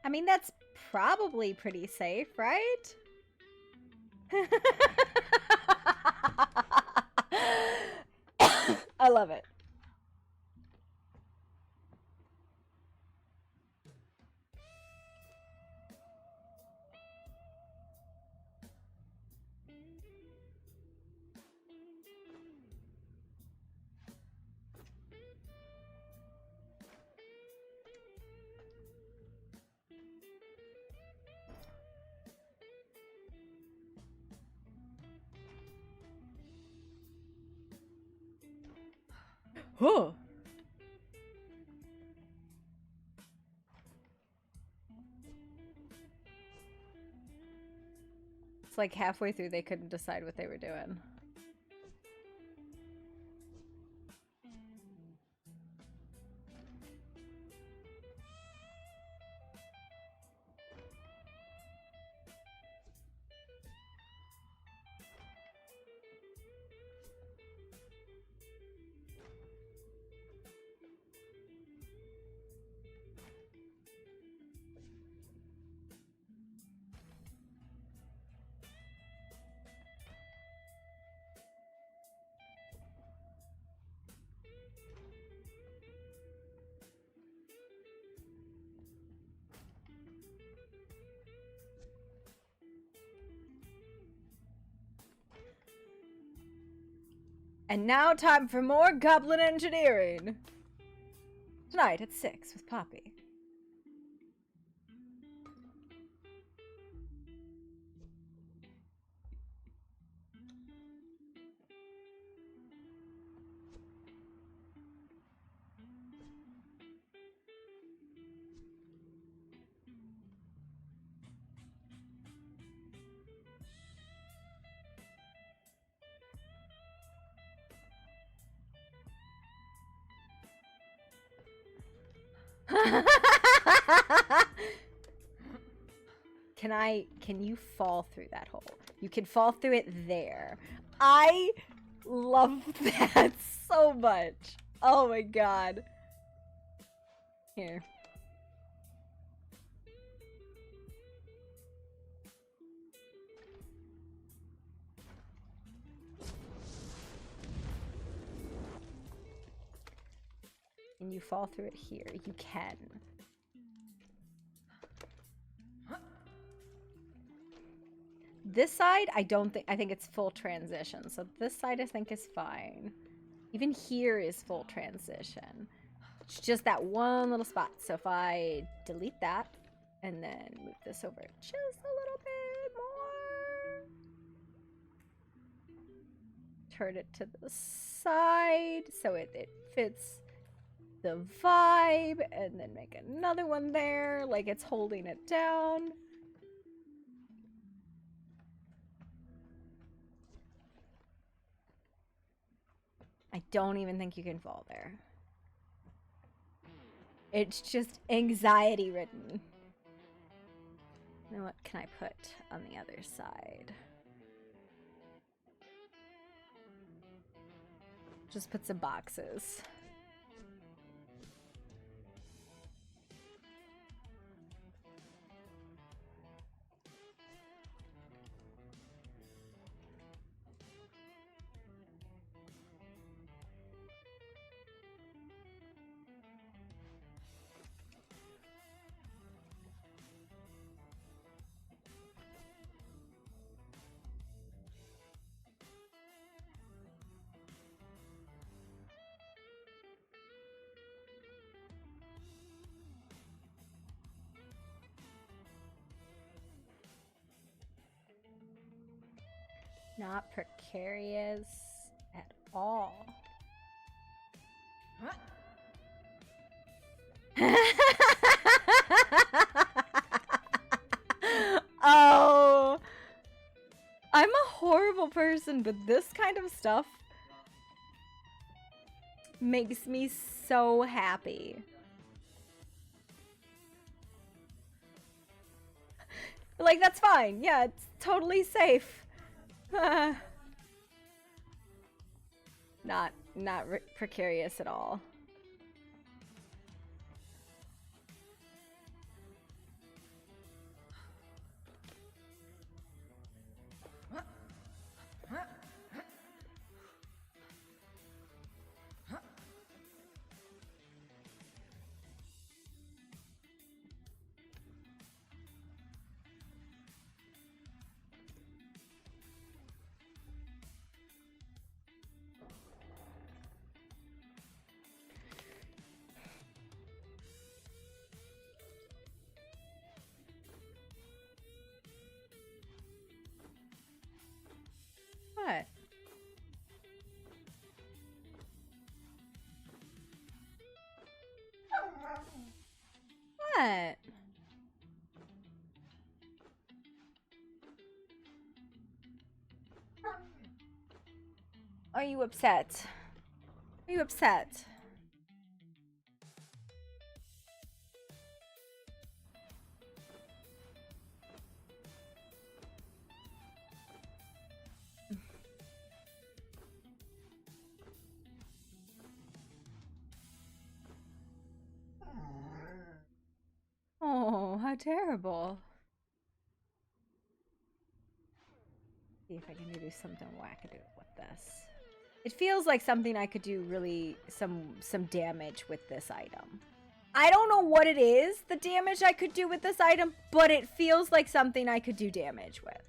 I mean, that's probably pretty safe, right? I love it. Huh. It's like halfway through they couldn't decide what they were doing. And now time for more goblin engineering. Tonight at 6 with Poppy. Can you fall through that hole? You can fall through it there. I love that so much. Oh my god. Here. Can you fall through it here? You can. This side, I think it's full transition. So this side I think is fine. Even here is full transition. It's just that one little spot. So if I delete that and then move this over just a little bit more. Turn it to the side so it fits the vibe, and then make another one there like it's holding it down. I don't even think you can fall there. It's just anxiety ridden. Now what can I put on the other side? Just put some boxes. Not precarious at all. Oh, I'm a normal person, but this kind of stuff makes me so happy. Like, that's fine. Yeah, it's totally safe. Not precarious at all. What? What? Are you upset? Are you upset? Oh, how terrible. See if I can do something wackadoo with this. It feels like something I could do really some damage with this item. I don't know what it is, the damage I could do with this item, but it feels like something I could do damage with.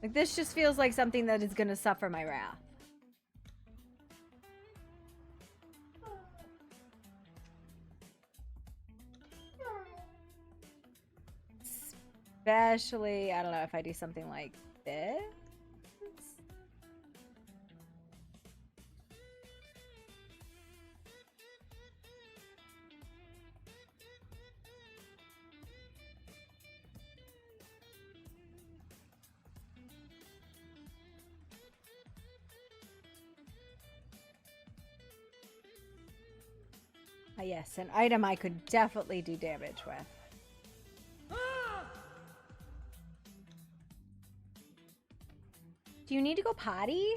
Like, this just feels like something that is gonna suffer my wrath. Especially, I don't know, if I do something like this. Ah, yes, an item I could definitely do damage with. Do you need to go potty?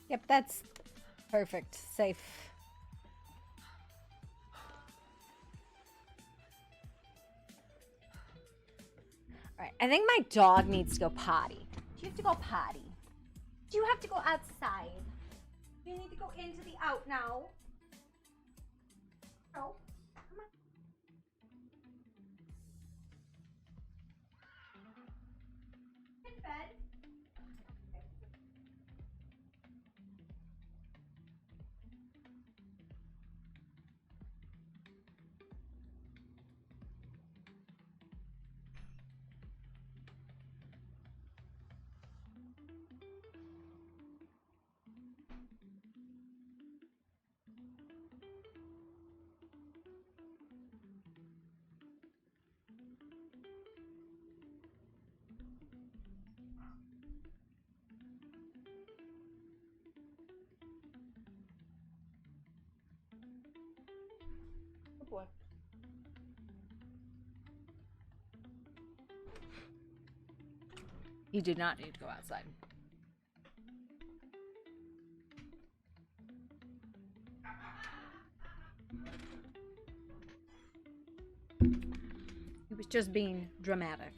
Yep, that's perfect. Safe. Alright, I think my dog needs to go potty. Do you have to go potty? Do you have to go outside? Do you need to go into the out now? No. Come on. Get fed. Good boy. He did not need to go outside. He was just being dramatic.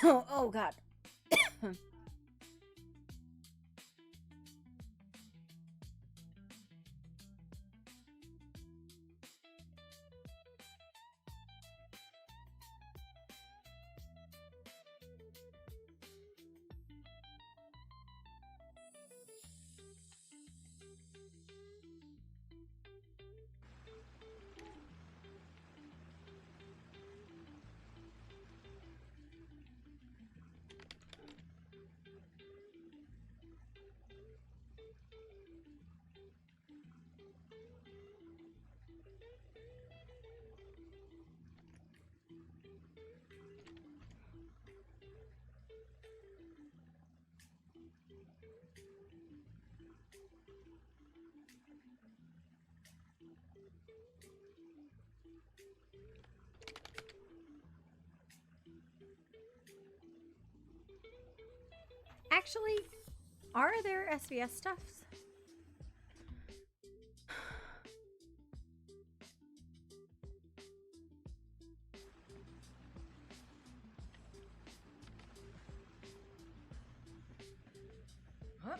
Oh God. Actually, are there SVS stuffs? Huh?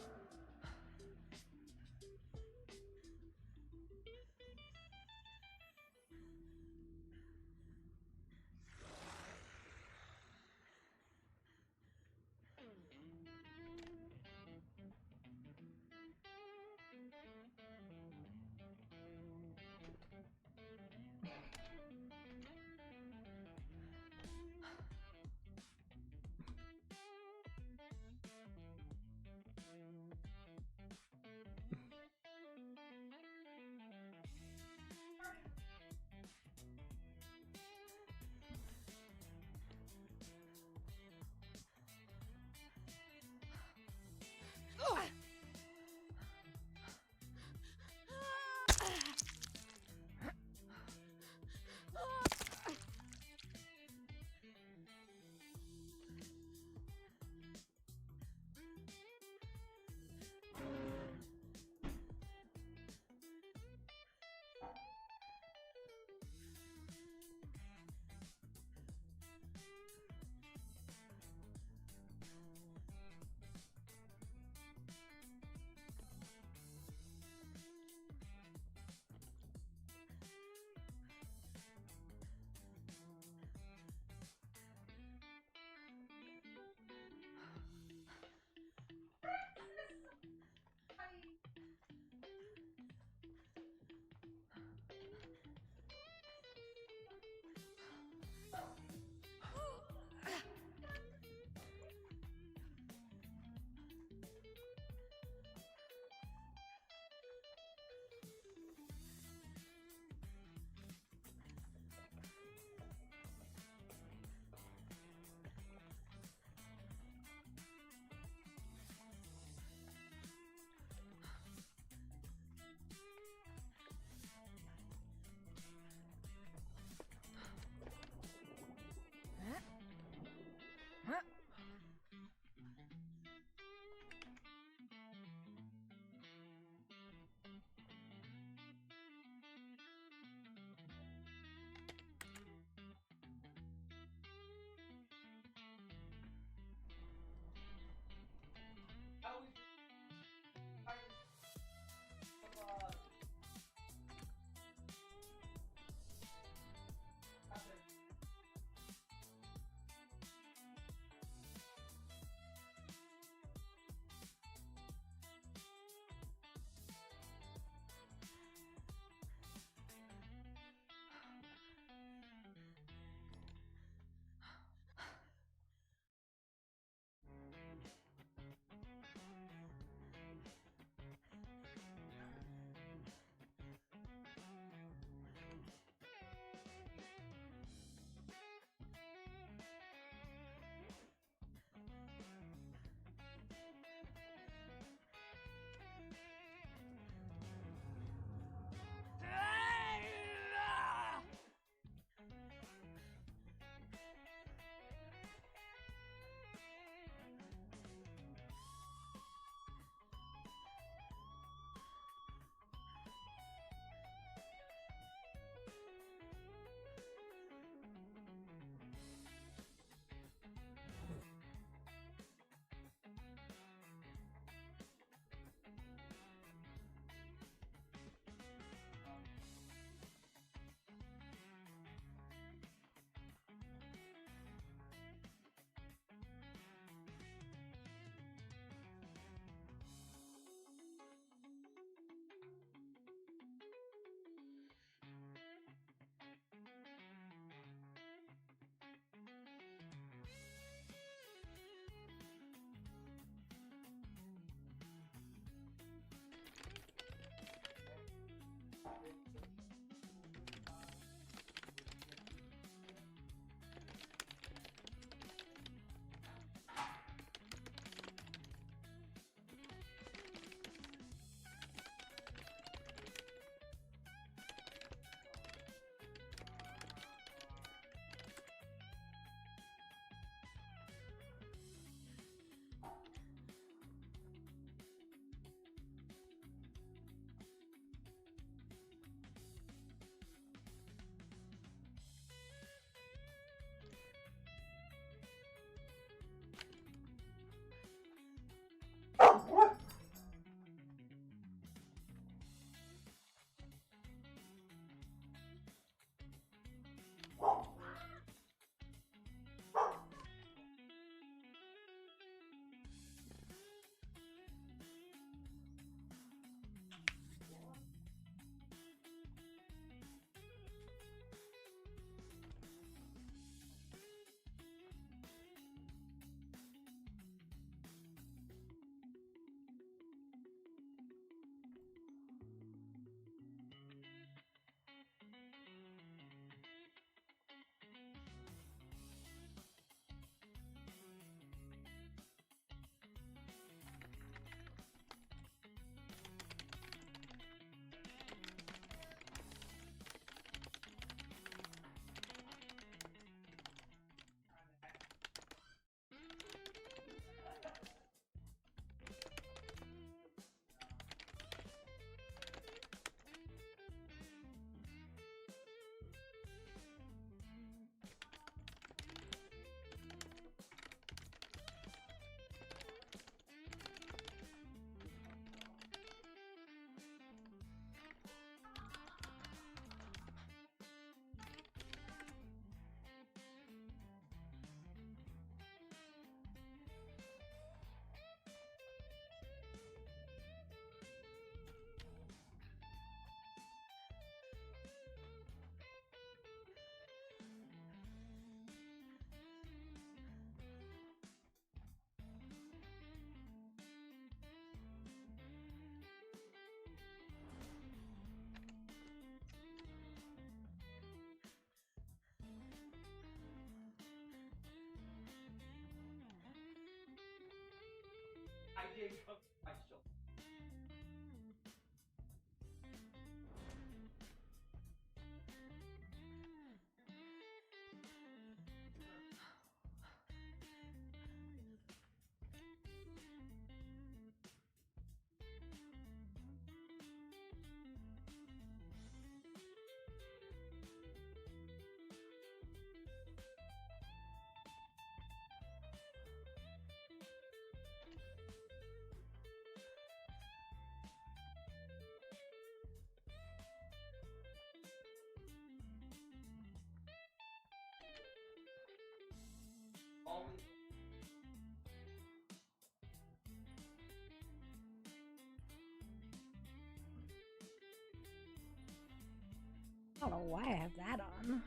didn't cook my shoulder. Always. I don't know why I have that on.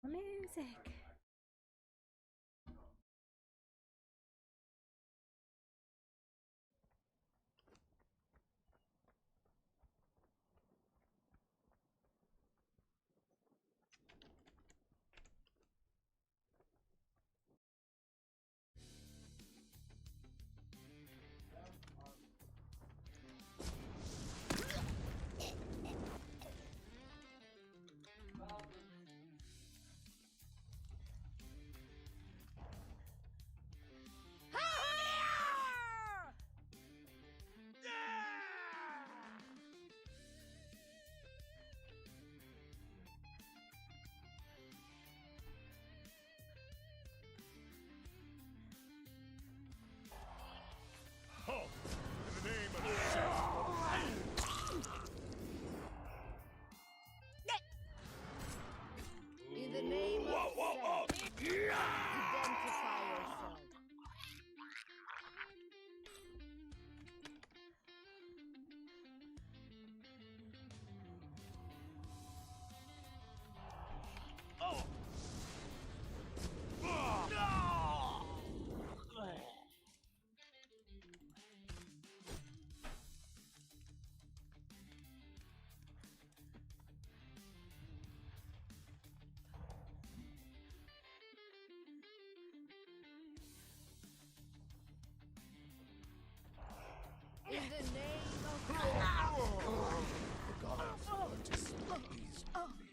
Music. Halt! In the name of the In the name of self, identify yourself. Oh! In the name of The gods want to squeeze me.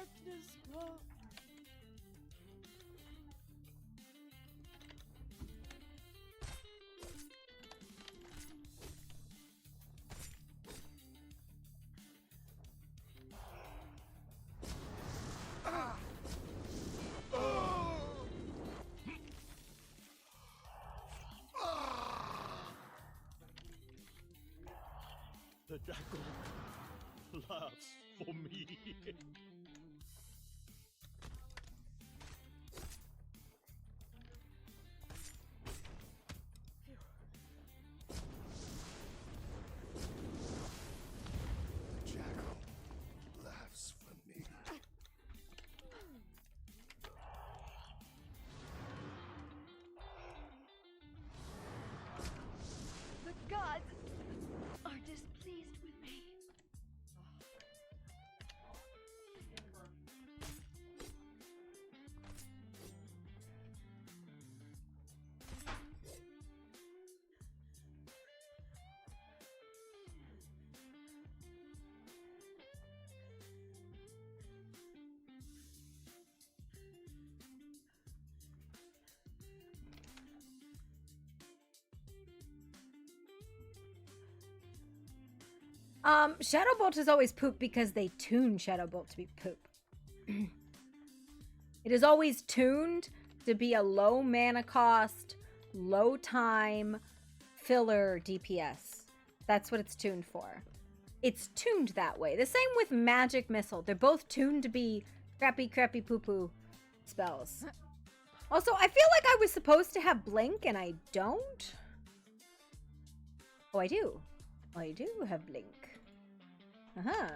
darkness falls. The jackal laughs for me. The jackal laughs for me. The gods are displeased with me. Shadow Bolt is always poop because they tune Shadow Bolt to be poop. It is always tuned to be a low mana cost, low time, filler DPS. That's what it's tuned for. It's tuned that way. The same with Magic Missile. They're both tuned to be crappy, crappy poo-poo spells. Also, I feel like I was supposed to have Blink and I don't. Oh, I do. I do have Blink. Uh-huh.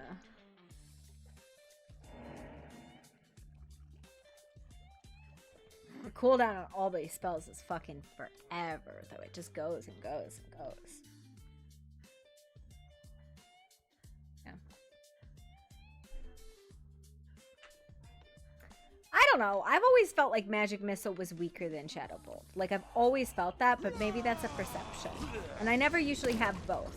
The cooldown on all these spells is fucking forever, though. It just goes and goes and goes. Yeah. I don't know. I've always felt like Magic Missile was weaker than Shadow Bolt. Like, I've always felt that, but maybe that's a perception. And I never usually have both.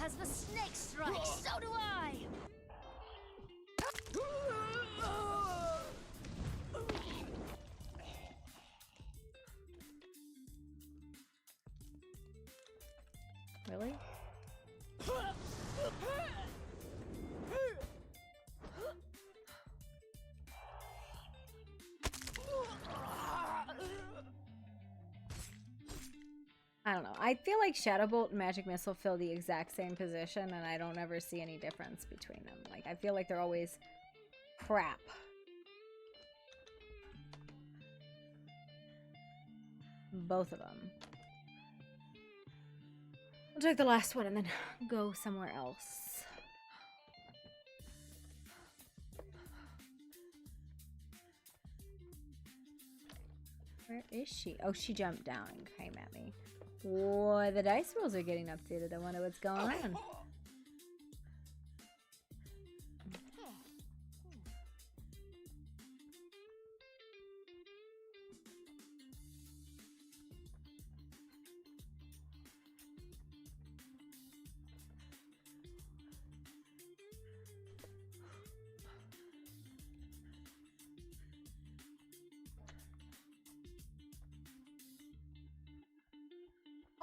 As the snake strikes, so do I! Really? I don't know. I feel like Shadow Bolt and Magic Missile fill the exact same position, and I don't ever see any difference between them. Like, I feel like they're always crap. Both of them. I'll take the last one and then go somewhere else. Where is she? Oh, she jumped down and came at me. Boy, the dice rolls are getting updated. I wonder what's going on.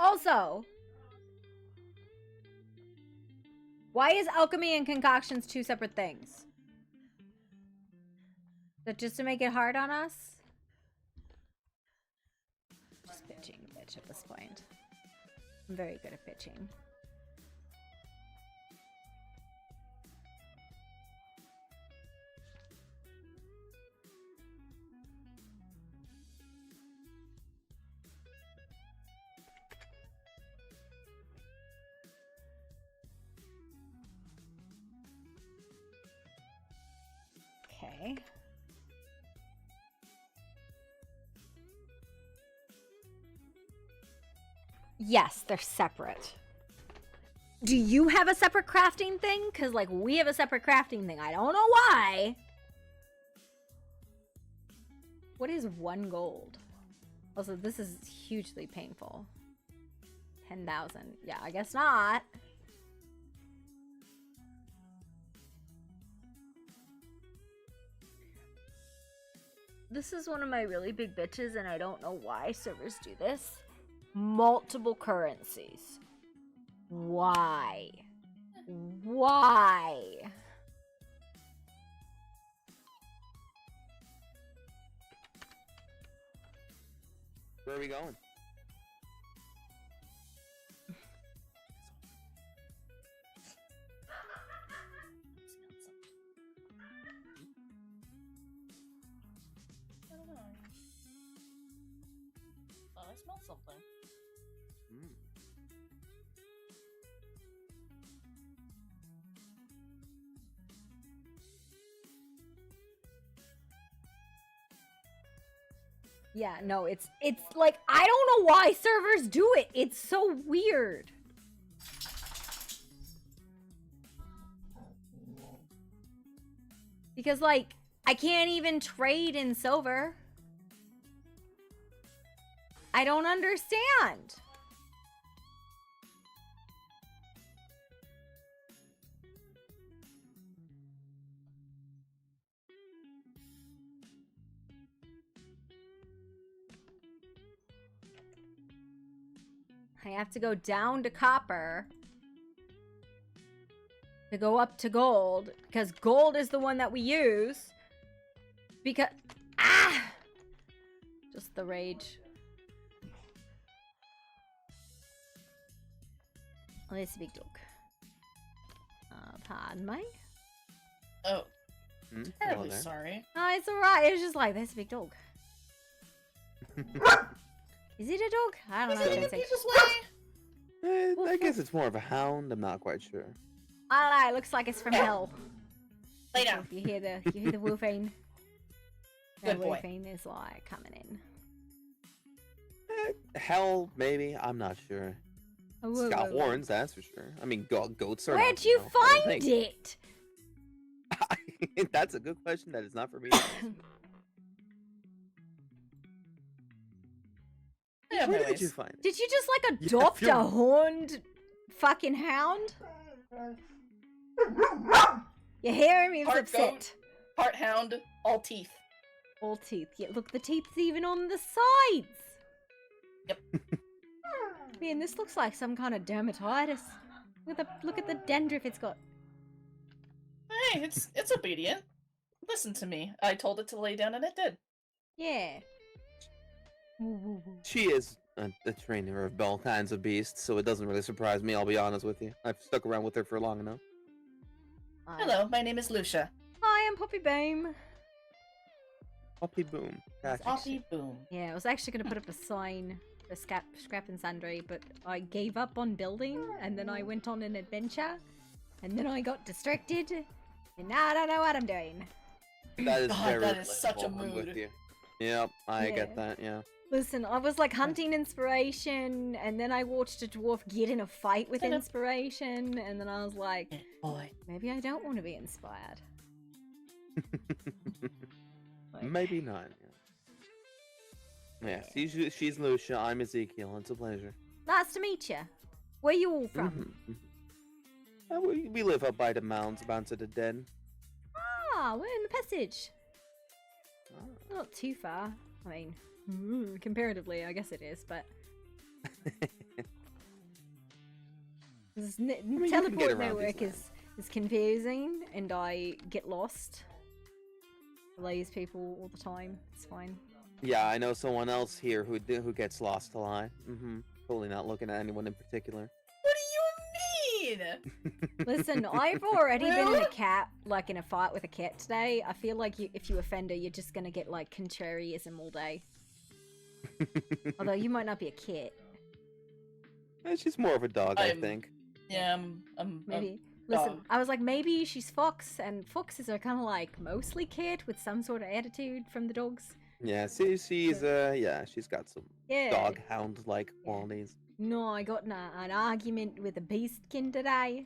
Also, why is alchemy and concoctions two separate things? Is that just to make it hard on us? Just pitching, bitch, at this point. I'm very good at pitching. Okay. Yes, they're separate. Do you have a separate crafting thing? Because, like, we have a separate crafting thing. I don't know why. What is 1 gold? Also, this is hugely painful. 10,000. Yeah, I guess not. This is one of my really big bitches, and I don't know why servers do this. Multiple currencies. Why? Why? Where are we going? I don't know. Oh, I smell something. Yeah, no, it's like, I don't know why servers do it. It's so weird. Because, like, I can't even trade in silver. I don't understand. I have to go down to copper to go up to gold, because gold is the one that we use. Because just the rage. Oh, it's a big dog. Pardon me. Oh, terribly Hello there. sorry. Oh, it's alright. It's just like, that's a big dog. Is it a dog? I don't know. Is it What in to people's say. way? I guess it's more of a hound. I'm not quite sure. I don't know. It looks like it's from hell. Lay down. You hear the woofing. The Good boy. woofing is like coming in. Hell, maybe. I'm not sure. Oh, It's whoa, got whoa, whoa. horns, that's for sure. I mean, goats are. Where'd not, you know, I don't find think. it? That's a good question. That is not for me. to answer. Yeah, Where anyways. did you find it? Did you just like Yeah, adopt you're- a horned fucking hound? You hear him? He was Part upset. goat, part hound, all teeth. All teeth. Yeah, look, the teeth's even on the sides. Yep. Man, this looks like some kind of dermatitis. Look at the dandruff it's got. Hey, it's obedient. Listen to me. I told it to lay down and it did. Yeah. She is a trainer of all kinds of beasts, so it doesn't really surprise me. I'll be honest with you. I've stuck around with her for long enough. Hello, my name is Lucia. Hi, I'm Poppy Beam. Poppy Boom. Gotcha. Poppy Boom. Yeah, I was actually going to put up a sign for Scrap and Sundry, but I gave up on building, and then I went on an adventure, and then I got distracted, and now I don't know what I'm doing. That is God, very that is such a relatable. I'm with mood. you. Yep, I Yeah. get that, yeah. Listen, I was like hunting inspiration, and then I watched a dwarf get in a fight with inspiration, and then I was like, Boy. maybe I don't want to be inspired. Maybe not. Yeah, she's Lucia. I'm Ezekiel. It's a pleasure. Nice to meet you. Where you all from? We live up by the mounds, bound to the dead. Ah, we're in the passage. Not too far. I mean, comparatively, I guess it is, but... you can get Teleport around network these is confusing, and I get lost. I lose people all the time. It's fine. Yeah, I know someone else here who gets lost a lot. Totally not looking at anyone in particular. What do you mean? Listen, I've already been in a cat, like in a fight with a cat today. I feel like if you offend her, you're just gonna get like contrarianism all day. Although you might not be a cat. She's more of a dog, I think. Yeah, I'm Maybe. a Listen, dog. I was like, maybe she's fox, and foxes are kind of like mostly cat with some sort of attitude from the dogs. Yeah, she's got some Yeah. dog hound like qualities. No, I got in an argument with a beastkin today.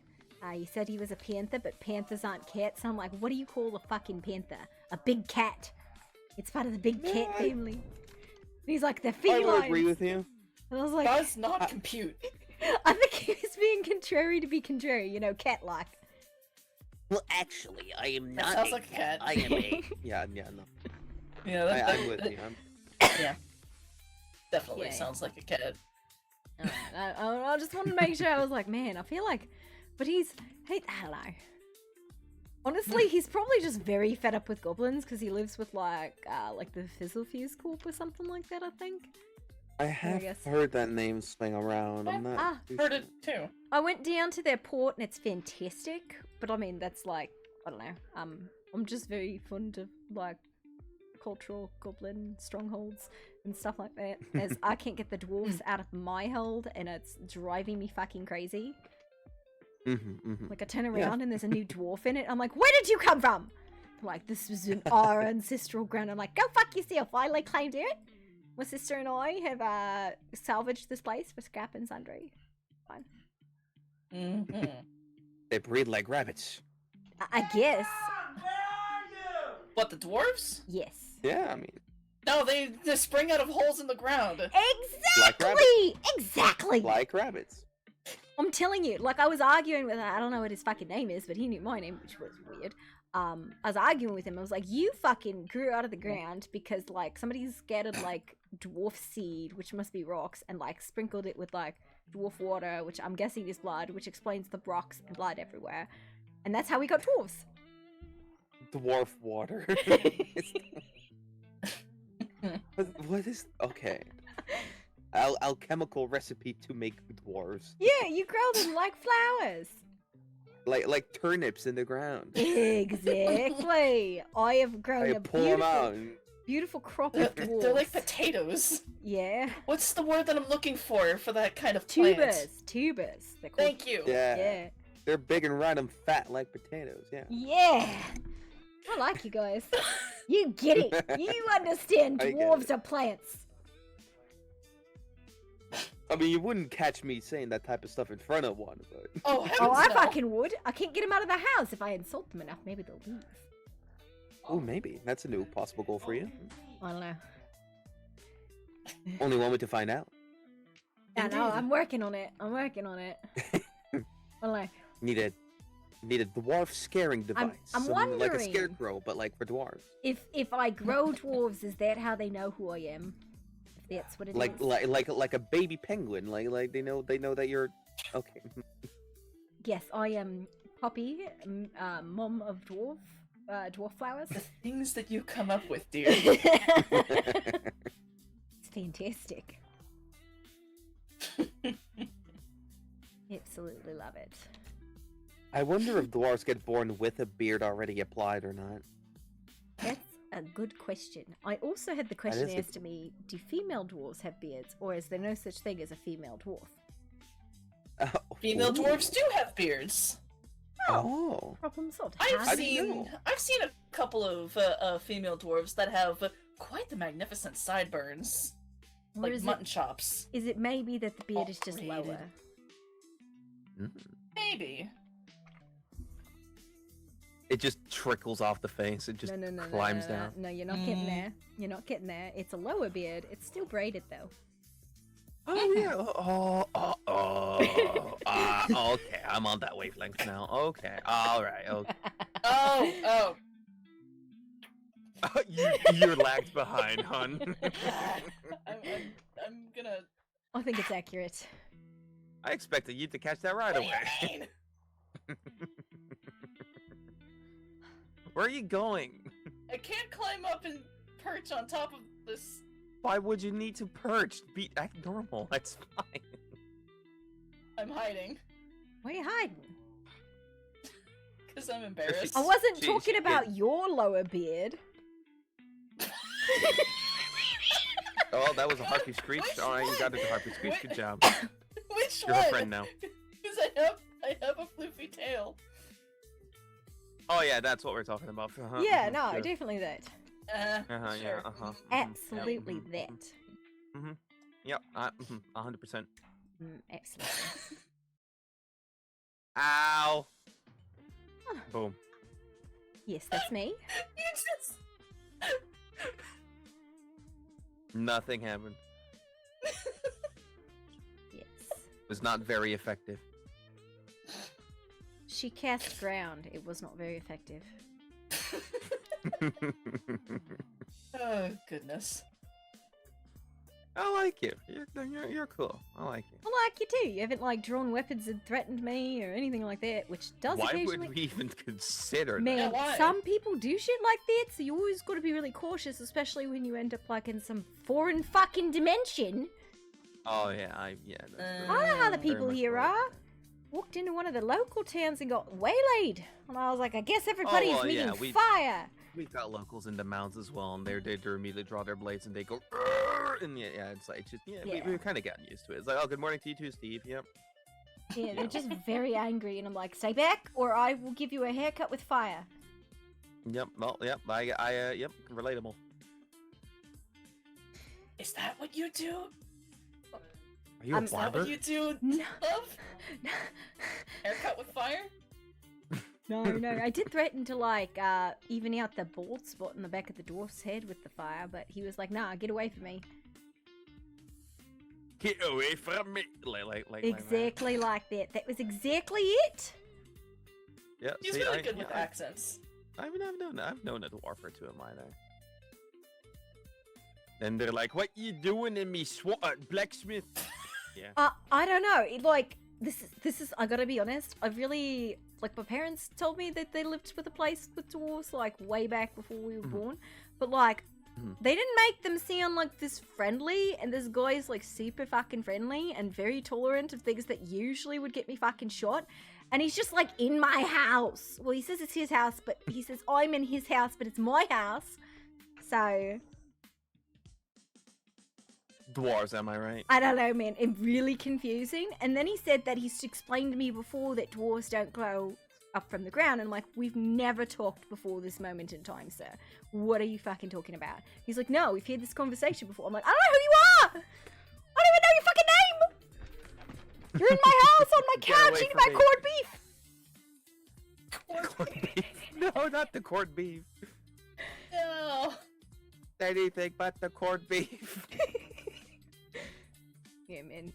He said he was a panther, but panthers aren't cats. And I'm like, what do you call a fucking panther? A big cat. It's part of the big cat family. He's like, they're I felines. would agree with you. And I was like, Does not compute. I think he was being contrary to be contrary, you know, cat-like. Well, actually, I am That not. sounds like a cat. I am a. Yeah, no. Yeah, I'm with you. Yeah. Definitely Yeah. sounds like a cat. I just wanted to make sure. I was like, man, I feel like, but I don't know. Honestly, he's probably just very fed up with goblins because he lives with like the Fizzlefuse Corp or something like that. I think. I have guess. heard that name swing around. I'm not. too Heard sure. it too. I went down to their port and it's fantastic, but I mean that's like I don't know. I'm just very fond of like cultural goblin strongholds and stuff like that. As I can't get the dwarves out of my hold, and it's driving me fucking crazy. Like I turn around and there's a new dwarf in it. I'm like, where did you come from? Like this was our ancestral ground. I'm like, go fuck yourself. I like claimed it. My sister and I have salvaged this place for scrap and sundry. Fine. They breed like rabbits. I guess. What, the dwarves? Yes. Yeah, I mean. No, they spring out of holes in the ground. Exactly! Exactly! Like rabbits. I'm telling you, like I was arguing with I don't know what his fucking name is, but he knew my name, which was weird. I was arguing with him. I was like, you fucking grew out of the ground because like somebody's scattered like dwarf seed, which must be rocks, and like sprinkled it with like dwarf water, which I'm guessing is blood, which explains the rocks and blood everywhere. And that's how we got dwarves. Dwarf water. What is okay? Alchemical recipe to make dwarves. Yeah, you grow them like flowers. Like turnips in the ground. Exactly. I have grown a pull them out. beautiful crop of dwarves. They're like potatoes. Yeah. What's the word that I'm looking for that kind of plant? Tubers. They're called... Thank you. Yeah. They're big and round and fat like potatoes. Yeah. Yeah. I like you guys. You get it. You understand I get dwarves it. are plants. I mean, you wouldn't catch me saying that type of stuff in front of one, but. Oh, I fucking would. I can't get them out of the house. If I insult them enough, maybe they'll leave. Oh, maybe that's a new possible goal for you. I don't know. Only one way to find out. I know. I'm working on it. I don't know. Need a dwarf scaring device. I'm Something like a wondering- scarecrow, but like for dwarves. If I grow dwarves, is that how they know who I am? If that's what it is. Like a baby penguin. Like they know that you're okay. Yes, I am Poppy, mom of dwarf flowers. The things that you come up with, dear. It's fantastic. Absolutely love it. I wonder if dwarves get born with a beard already applied or not. That's a good question. I also had the question asked to me, do female dwarves have beards, or is there no such thing as a female dwarf? Female dwarves do have beards. Oh. Problem solved. I've seen a couple of female dwarves that have quite the magnificent sideburns, Or like is mutton chops. Is it maybe that the beard is just Rated. lower? Maybe. It just trickles off the face. It just climbs down. No, you're not getting there. You're not getting there. It's a lower beard. It's still braided though. Oh yeah. Okay. I'm on that wavelength now. Okay. All right. Okay. Oh. You're lagged behind, hun. I'm gonna. I think it's accurate. I expected you to catch that right away. Where are you going? I can't climb up and perch on top of this. Why would you need to perch? Act normal. That's fine. I'm hiding. Why are you hiding? Because I'm embarrassed. I wasn't talking about your lower beard. Oh, that was a harpy screech. All right, you got it, a harpy screech. Good job. Which You're one? her friend now. Because I have a floofy tail. Oh yeah, that's what we're talking about. Yeah, no, definitely that. Yeah. Absolutely that. Yep. 100%. Absolutely. Ow. Boom. Yes, that's me. You just. Nothing happened. Yes. It was not very effective. She cast ground. It was not very effective. Oh, goodness. I like you. You're cool. I like you. I like you too. You haven't like drawn weapons and threatened me or anything like that, which does Why occasionally. would we even consider Man, that? some people do shit like that, so you always got to be really cautious, especially when you end up like in some foreign fucking dimension. Oh yeah, I don't know how the people here are. Walked into one of the local towns and got waylaid, and I was like, I guess everybody's meeting fire. We've got locals into mounds as well, and they immediately draw their blades and they go, and yeah, it's like just we've kind of gotten used to it. It's like, oh, good morning to you too, Steve. Yep. Yeah, they're just very angry, and I'm like, stay back, or I will give you a haircut with fire. Yep. Well, yep. Yep. Relatable. Is that what you do? Are you a Is that barber? what you do, love? Haircut with fire? No, I did threaten to like even out the bald spot in the back of the dwarf's head with the fire, but he was like, nah, get away from me. Get away from me! Like Exactly like that. That was exactly it. Yeah. He's really good with accents. I've known a dwarf or two of mine. And they're like, "What you doing in me blacksmith?" Yeah. I don't know. This is. I gotta be honest. I really like. My parents told me that they lived with a place with dwarves like way back before we were born, but like. They didn't make them sound like this friendly, and this guy is like super fucking friendly and very tolerant of things that usually would get me fucking shot. And he's just like in my house. Well, he says it's his house, but he says I'm in his house, but it's my house. So. Dwarves, am I right? I don't know, man. It's really confusing. And then he said that he's explained to me before that dwarves don't grow up from the ground, and like, we've never talked before this moment in time, sir. What are you fucking talking about? He's like, no, we've had this conversation before. I'm like, I don't know who you are! I don't even know your fucking name! You're in my house on my couch eating my corned beef! Corned beef? No, not the corned beef. No. Anything but the corned beef. Yeah, man,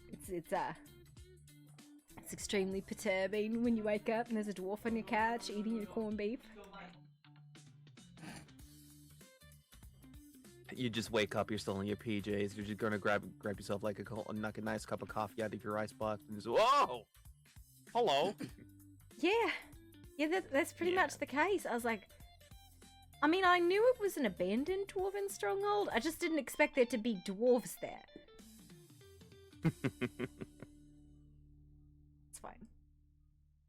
it's extremely perturbing when you wake up and there's a dwarf on your couch eating your corned beef. You just wake up, you're still in your PJs, you're just gonna grab yourself like a nice cup of coffee out of your icebox and just, whoa! Hello! Yeah, that's pretty much the case. I was like, I mean, I knew it was an abandoned dwarven stronghold, I just didn't expect there to be dwarves there. It's fine.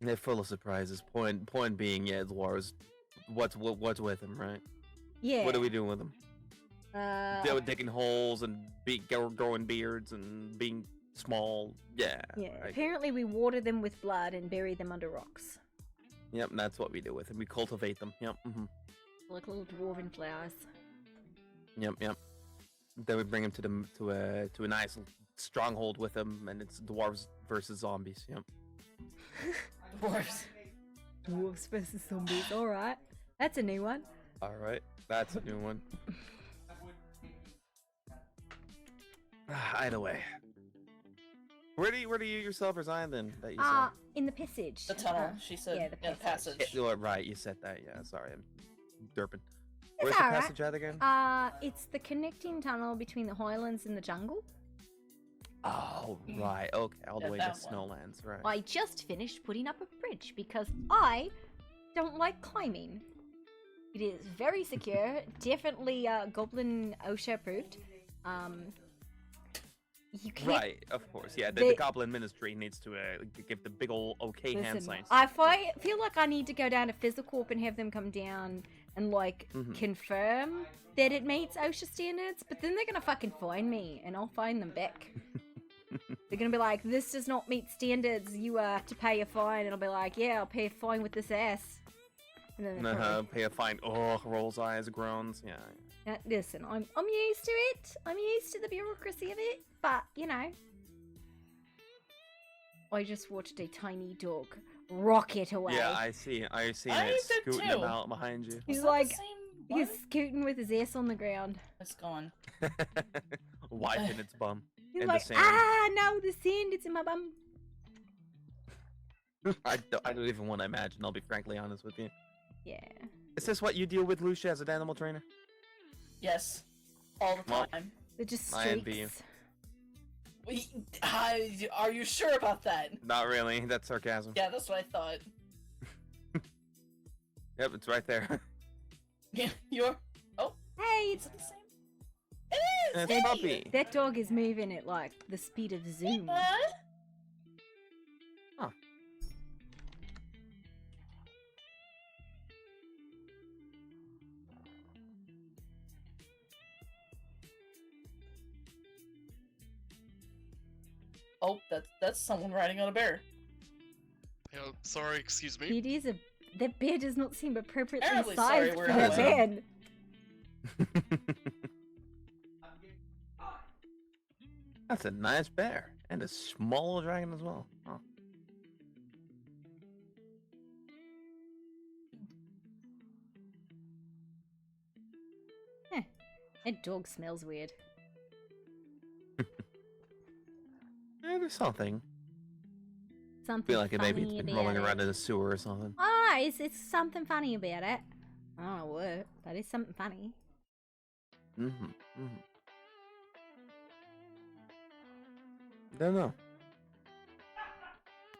They're full of surprises. Point being, yeah, dwarves. What's with them, right? Yeah. What are we doing with them? They were digging holes and growing beards and being small. Yeah. Yeah. Apparently, we water them with blood and bury them under rocks. Yep, that's what we do with them. We cultivate them. Yep. Like little dwarven flowers. Yep. Then we bring them to a nice stronghold with them, and it's dwarves versus zombies. Yep. Dwarves versus zombies. All right, that's a new one. All right, that's a new one. Either way, where do you yourself resign then? That you said? In the passage. The tunnel. She said. Yeah, the passage. Right, you said that. Yeah, sorry, I'm derping. It's Where's the alright. passage at again? It's the connecting tunnel between the highlands and the jungle. Oh, right. Okay, all the way to Snowlands, right. I just finished putting up a bridge because I don't like climbing. It is very secure, definitely goblin OSHA approved. You can't... Right, of course. Yeah, the goblin ministry needs to give the big old okay hand Listen, signs. I feel like I need to go down to Physicorp and have them come down and like confirm that it meets OSHA standards, but then they're gonna fucking fine me and I'll fine them back. They're gonna be like, this does not meet standards, you have to pay a fine, and I'll be like, yeah, I'll pay a fine with this ass. And then Pay a fine. Oh, rolls eyes, groans. Yeah. Listen, I'm used to it. I'm used to the bureaucracy of it, but you know, I just watched a tiny dog rocket away. Yeah, I see it scooting about behind you. He's like, He's scooting with his ass on the ground. It's gone. Wiping its bum. He's in like, the sand. no, the sand, it's in my bum. I don't even want to imagine, I'll be frankly honest with you. Yeah. Is this what you deal with, Lucia, as an animal trainer? Yes. All the Well, time. They're just I envy you. Are you sure about that? Not really, that's sarcasm. Yeah, that's what I thought. Yep, it's right there. Yeah, you're... Oh. Hey, it's the same. It is! It's puppy. That dog is moving at like the speed of Zoom. What? Huh. Oh, that's someone riding on a bear. Yeah, sorry, excuse me. It is that bear does not seem appropriately Terribly sized sorry, for we're that away. man. That's a nice bear. And a small dragon as well. Huh. That dog smells weird. Yeah, there's something. Something I feel like it maybe funny it's been about rolling it. around in a sewer or something. I don't know, it's something funny about it. I don't know what, but it's something funny. Don't know.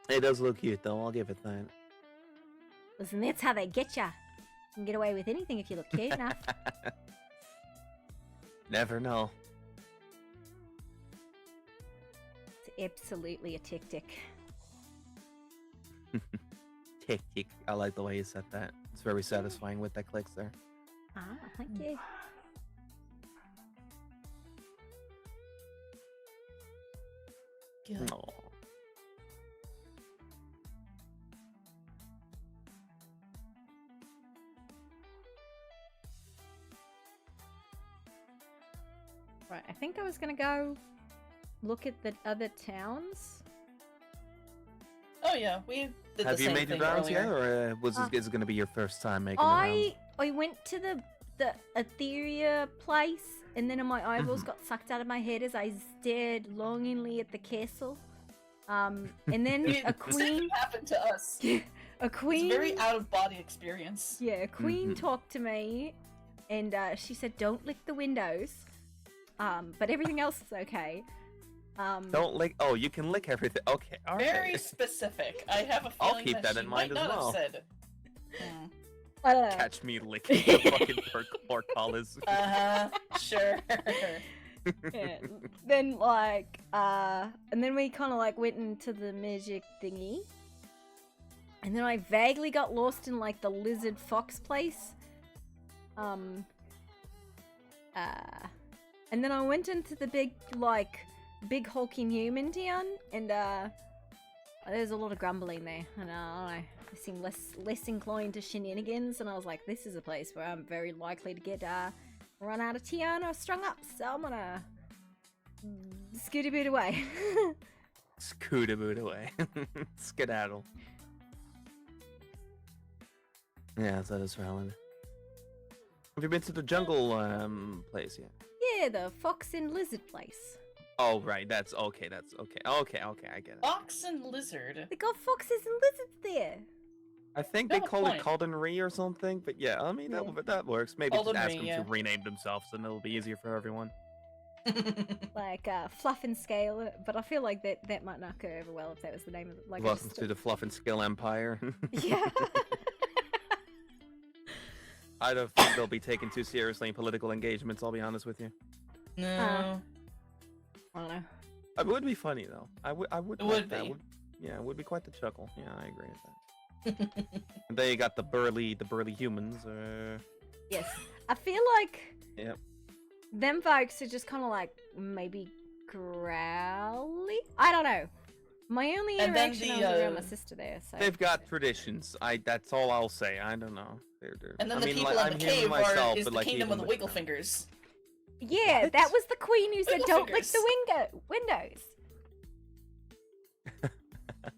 It does look cute though, I'll give it that. Listen, that's how they get ya. You can get away with anything if you look cute enough. Never know. It's absolutely a tick. Tick tick. I like the way you said that. It's very satisfying with that clicks there. Ah, thank you. Good. Aw. Right, I think I was gonna go look at the other towns. Oh yeah, we did Have the you same made thing your rounds earlier. yet, or is it going to be your first time making the rounds? I went to the Etheria place, and then my eyeballs got sucked out of my head as I stared longingly at the castle. And then a The same queen. thing happened to us. A queen. It's a very out of body experience. Yeah, a queen talked to me, and she said, "Don't lick the windows, but everything else is okay." Don't lick. Oh, you can lick everything. Okay, all right. Very specific. I have a I'll feeling keep that she in mind might as not well. have said. I don't know. Catch me licking the fucking portcullis. Sure. Yeah. Then and then we kind of went into the magic thingy, and then I vaguely got lost in the lizard fox place. And then I went into the big hulking human town, and there's a lot of grumbling there, and I don't know, they seem less inclined to shenanigans, and I was like, this is a place where I'm very likely to get run out of town or strung up, so I'm gonna scooty boot away. Scooter boot away. Skedaddle. Yeah, that is valid. Have you been to the jungle place yet? Yeah, the fox and lizard place. Oh, right. That's okay. Okay, I get it. Fox and lizard. They got foxes and lizards there. I think You they have a call point. it Caldenry or something, but yeah, I mean, Yeah. that works. Maybe just ask Caldenry, them yeah. to rename themselves and it'll be easier for everyone. Fluff and scale, but I feel like that might not go over well if that was the name of it. I Welcome just- to the Fluff and Skill Empire. Yeah. I don't think they'll be taken too seriously in political engagements, I'll be honest with you. No. I don't know. It would be funny, though. I would It like would that. be. Yeah, it would be quite the chuckle. Yeah, I agree with that. And then you got the burly humans. Yes. I feel like Yep. them folks are just kind of maybe growly. I don't know. My only And then interaction the, was around my sister there. So They've got traditions. That's all I'll say. I don't know. They're And then I the mean, people like, in I'm the human cave myself, is but the like kingdom of even the with wiggle them. fingers. yeah, that was the queen who said, Wiggle "Don't lick fingers. the windows."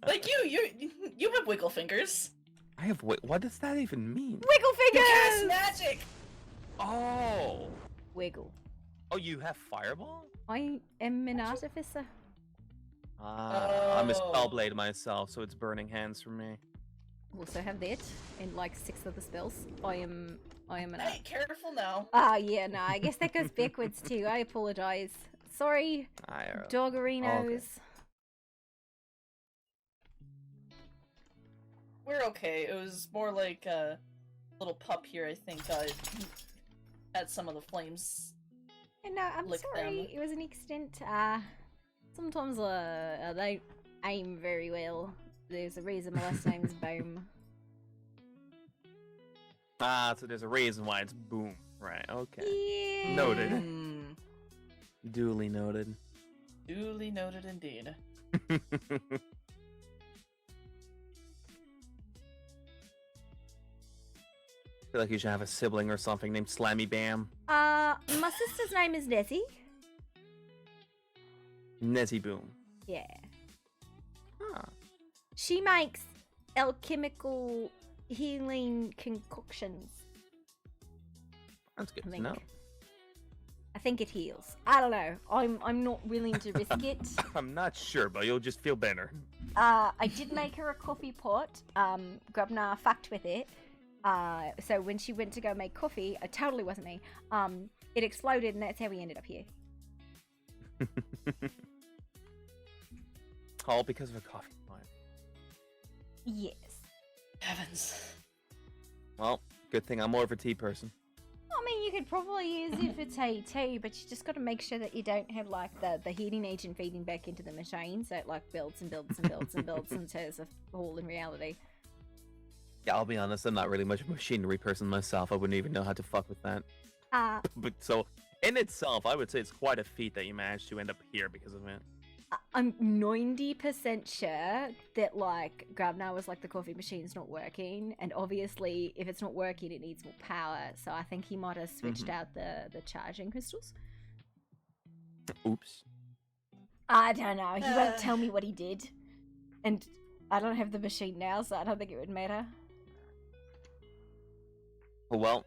Like you have wiggle fingers. I have. What does that even mean? Wiggle You cast fingers. magic. Oh! Wiggle. Oh, you have Fireball? I am an artificer. Ah, I'm a Spellblade myself, so it's Burning Hands for me. Also have that, and like 6 other spells. I am an Hey, careful now. Ah, yeah, no, I guess that goes backwards too. I apologize. Sorry, Doggerinos. We're okay. It was more like a little pup here, I think, had some of the flames. And no, I'm sorry. It was an accident. Sometimes I don't aim very well. There's a reason my last name's Boom. Ah, so there's a reason why it's Boom. Right, okay. Yeah. Noted. Duly noted. Duly noted indeed. I feel like you should have a sibling or something named Slammy Bam. My sister's name is Nessie. Nessie Boom. Yeah. Huh. She makes alchemical healing concoctions. That's good I to think. know. I think it heals. I don't know. I'm not willing to risk it. I'm not sure, but you'll just feel better. I did make her a coffee pot. Grubnar fucked with it. So when she went to go make coffee, it totally wasn't me. It exploded, and that's how we ended up here. All because of a coffee pot. Yes. Heavens. Well, good thing I'm more of a tea person. I mean, you could probably use it for tea too, but you just got to make sure that you don't have like the heating agent feeding back into the machine, so it like builds and builds and builds and builds until there's a hole in reality. Yeah, I'll be honest, I'm not really much of a machinery person myself. I wouldn't even know how to fuck with that. But so, in itself, I would say it's quite a feat that you managed to end up here because of it. I'm 90% sure that like Grabnar was like, the coffee machine's not working, and obviously if it's not working it needs more power, so I think he might have switched out the charging crystals. Oops. I don't know, he won't tell me what he did, and I don't have the machine now, so I don't think it would matter. Well,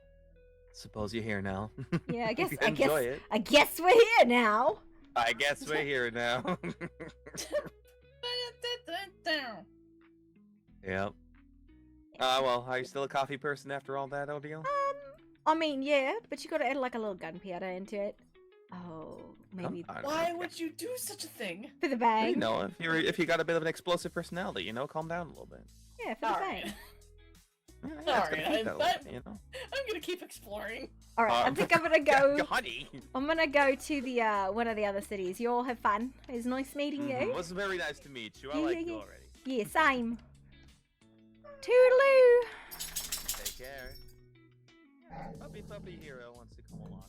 suppose you're here now. Yeah, I guess Enjoy it. I guess we're here now. I guess we're here now. Yep. Well, are you still a coffee person after all that ordeal? I mean, yeah, but you gotta add like a little gunpowder into it. Oh, maybe. Why would you do such a thing? For the bang. You know, if you got a bit of an explosive personality, you know, calm down a little bit. Yeah, for the bang. Sorry, You know. I'm gonna keep exploring. Alright, I think I'm gonna go. Honey. I'm gonna go to the one of the other cities. You all have fun. It was nice meeting you. It was very nice to meet you. I like you already. Yeah, same. Toodaloo. Take care. Puppy hero wants to come along.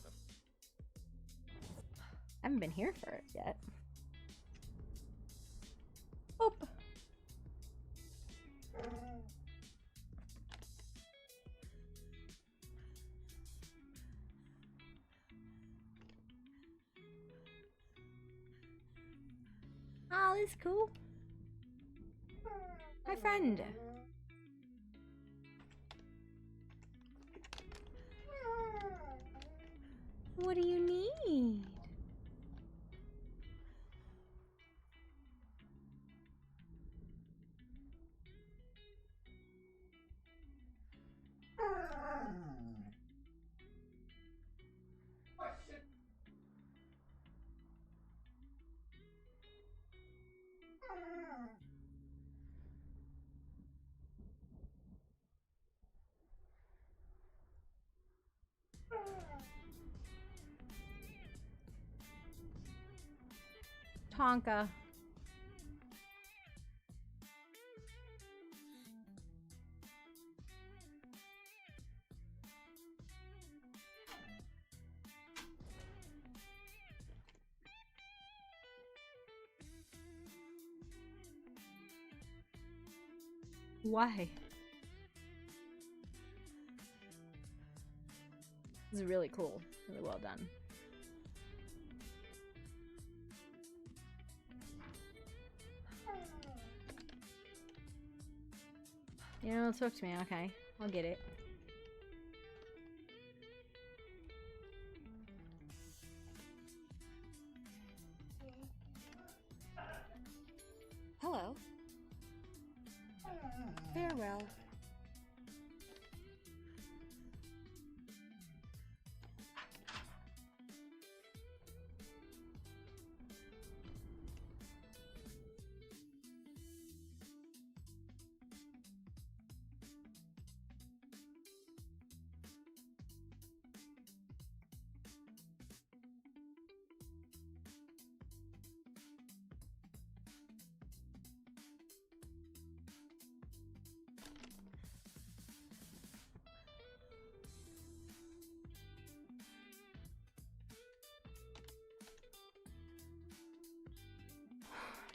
I haven't been here for it yet. Oop. Oh, that's cool. My friend. What do you need? Tonka. Why? This is really cool. Really well done. You don't talk to me, okay. I'll get it. Farewell.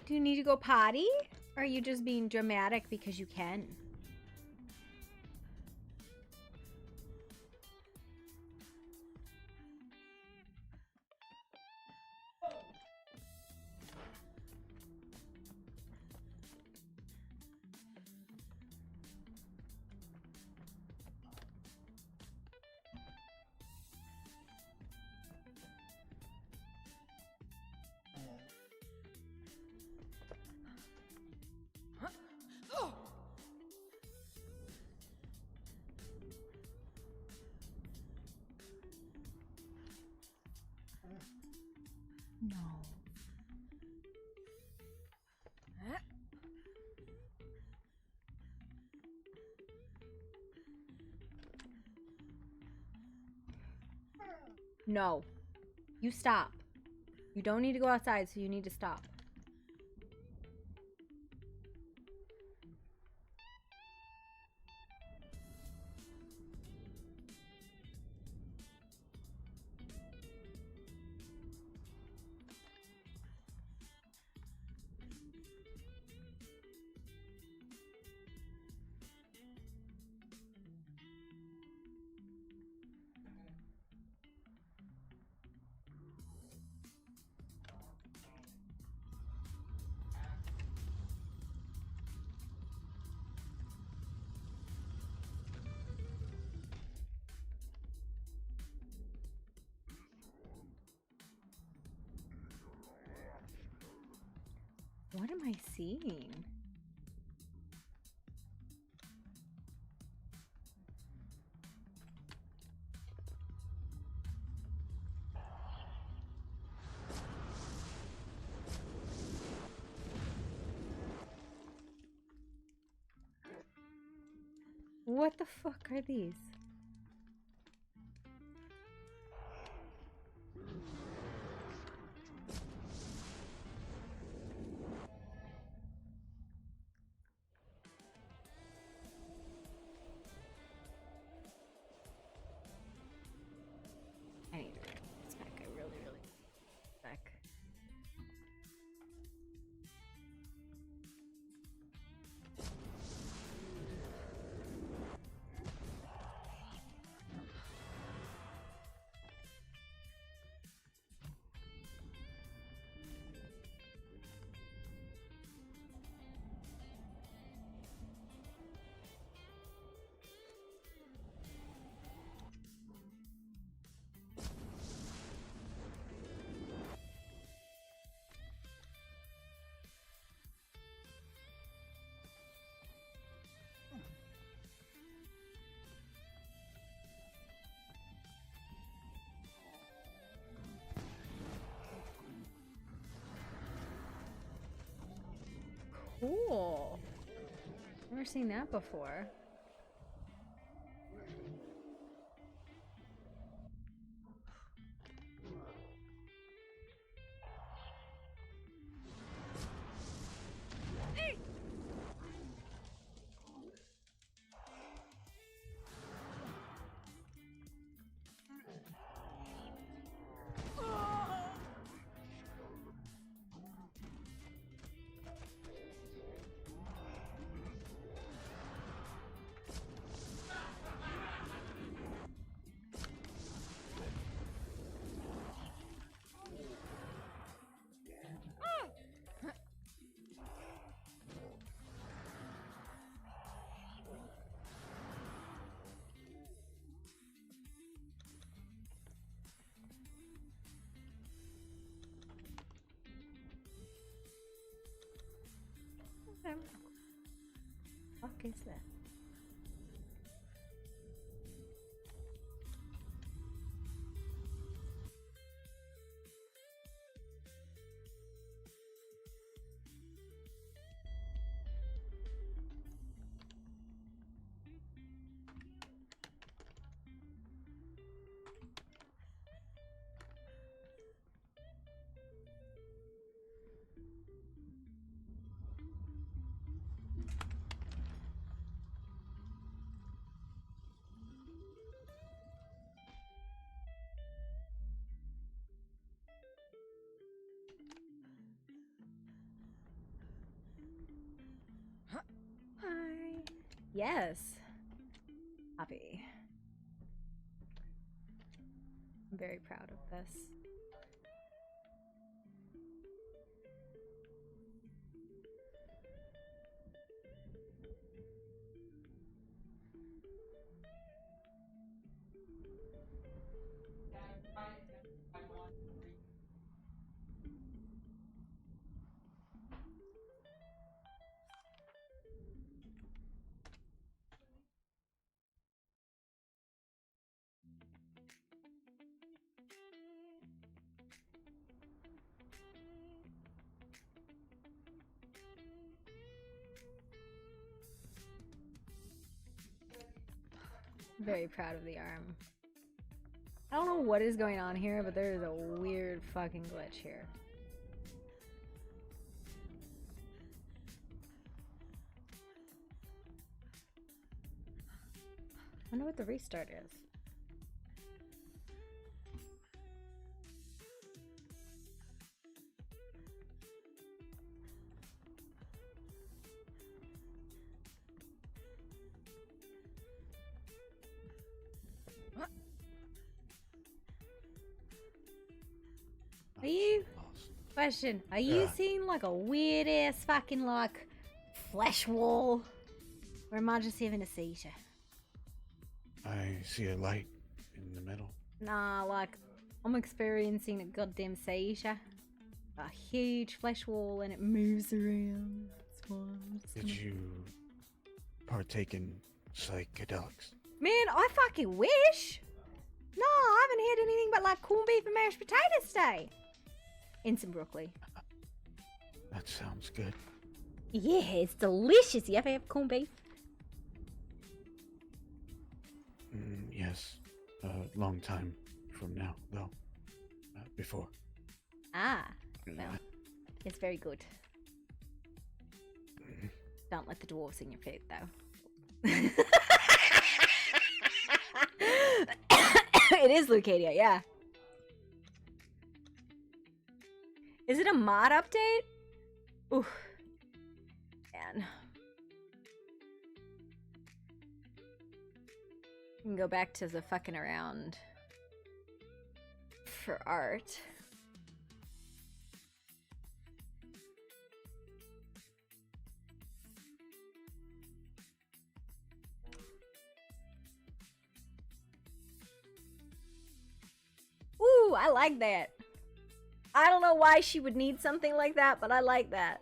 Do you need to go potty? Or are you just being dramatic because you can? No. No. You stop. You don't need to go outside, so you need to stop. What am I seeing? What the fuck are these? I need to write this back. I really back. Cool. Never seen that before. Fuck is that? Hi. Yes. Happy. I'm very proud of this. Very proud of the arm. I don't know what is going on here, but there is a weird fucking glitch here. I wonder what the restart is. Are you? Question. Are you seeing like a weird ass fucking like flesh wall? Or am I just having a seizure? I see a light in the middle. Nah, like I'm experiencing a goddamn seizure. A huge flesh wall and it moves around. That's why I'm just Did you partake in psychedelics? Man, I fucking wish! No, I haven't had anything but like corned beef and mashed potatoes today. And some broccoli. That sounds good. Yeah, it's delicious. You ever have corned beef? Yes. A long time from now, though. Before. Ah, well, it's very good. Don't let the dwarves in your food, though. It is Lucadia, yeah. Is it a mod update? Oof. Man. You can go back to the fucking around for art. Ooh, I like that. I don't know why she would need something like that, but I like that.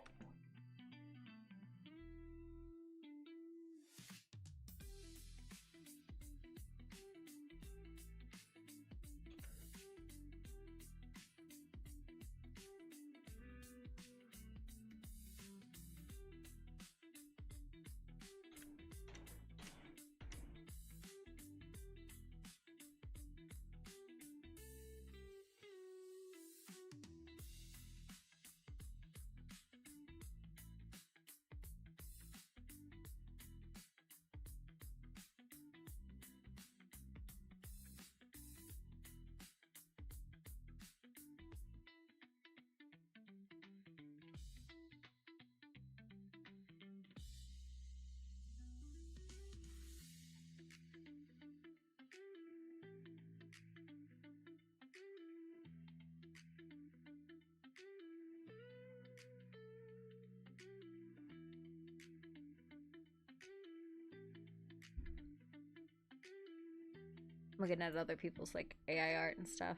I'm looking at other people's like AI art and stuff.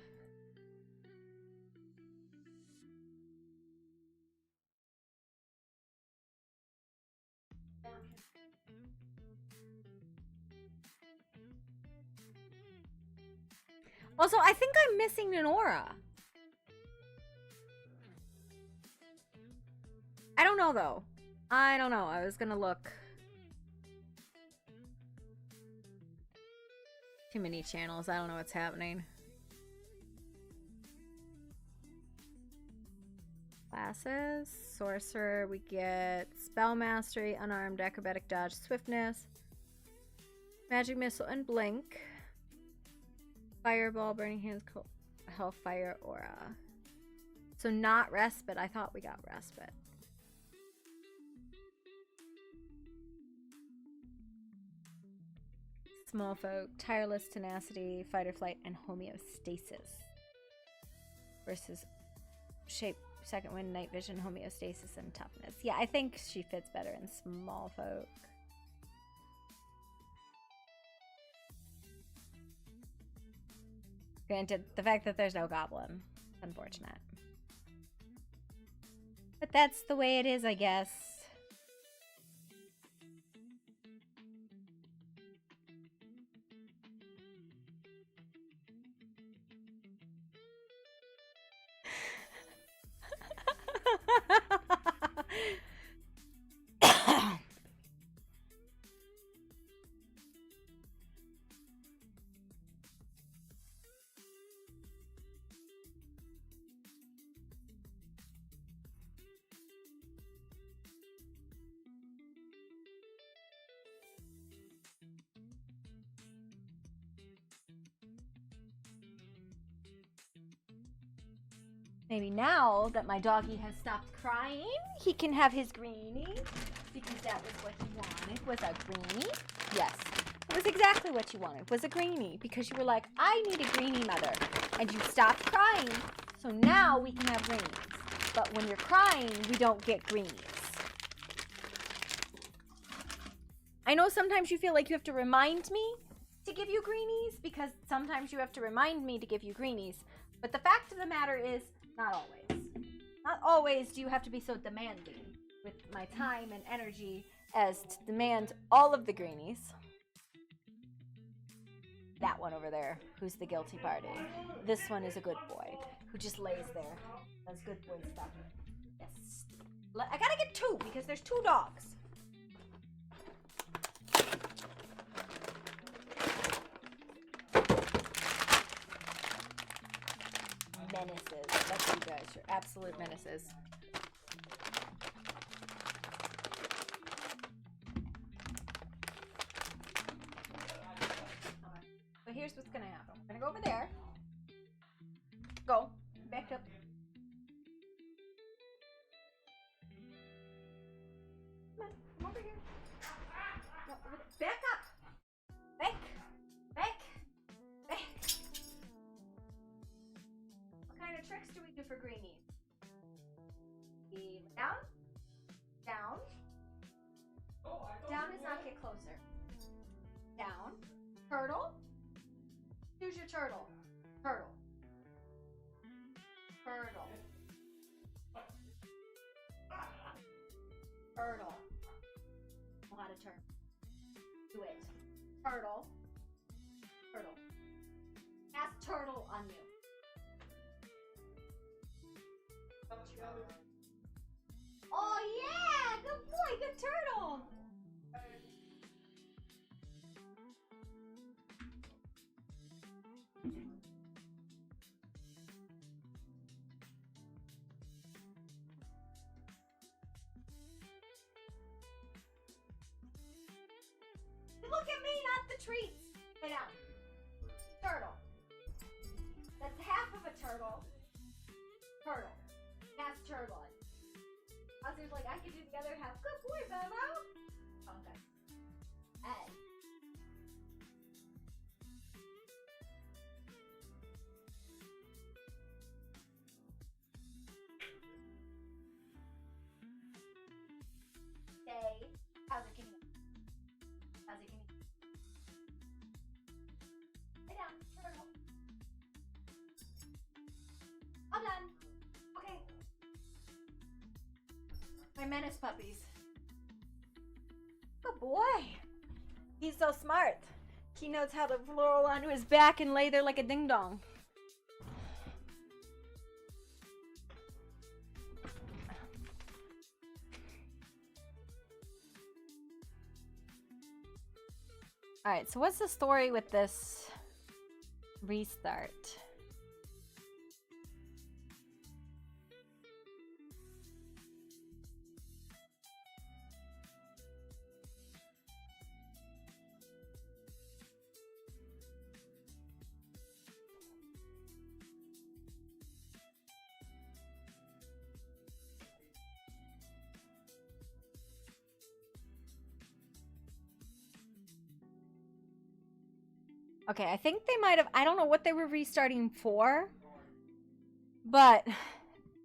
Also, I think I'm missing an aura. I don't know, though. I don't know. I was gonna look. Too many channels. I don't know what's happening. Classes. Sorcerer. We get Spell Mastery, Unarmed, Acrobatic Dodge, Swiftness, Magic Missile, and Blink. Fireball, Burning Hands, Hellfire, Aura. So not Respite. I thought we got Respite. Small Folk, Tireless Tenacity, Fight or Flight, and Homeostasis. Versus Shape, Second Wind, Night Vision, Homeostasis, and Toughness. Yeah, I think she fits better in Small Folk. Granted, the fact that there's no goblin, unfortunate. But that's the way it is, I guess. Maybe now that my doggy has stopped crying, he can have his greenie. Because that was what he wanted, was a greenie. Yes, it was exactly what you wanted, was a greenie. Because you were like, I need a greenie, mother. And you stopped crying, so now we can have greenies. But when you're crying, we don't get greenies. I know sometimes you feel like you have to remind me to give you greenies, because sometimes you have to remind me to give you greenies. But the fact of the matter is, not always. Not always do you have to be so demanding with my time and energy as to demand all of the greenies. That one over there, who's the guilty party. This one is a good boy, who just lays there. Does good boy stuff. Yes. I gotta get two, because there's two dogs. Menaces. That's you guys. You're absolute menaces. But here's what's gonna happen. I'm gonna go over there. Go. Back up. Come on. Come over here. No, over there. Back up. Back. Back. Back. What kind of tricks do we do for greenies? Down. Down. Down does not get closer. Down. Turtle. Here's your turtle. Turtle. Turtle. Turtle. Know how to turn. Do it. Turtle. Turtle. Cast turtle on you. Oh yeah! Good boy, good turtle! Look at me, not the treats! Lay down. Turtle. That's half of a turtle. Turtle. That's turtle. Others like, I can do the other half. Good boy, Bobo! Okay. Hey. Say, how's it going? How's it going? Lay down, turtle. I'm done. Okay. My menace puppies. Good boy. He's so smart. He knows how to roll onto his back and lay there like a ding dong. Alright, so what's the story with this restart? Okay, I think they might have, I don't know what they were restarting for, but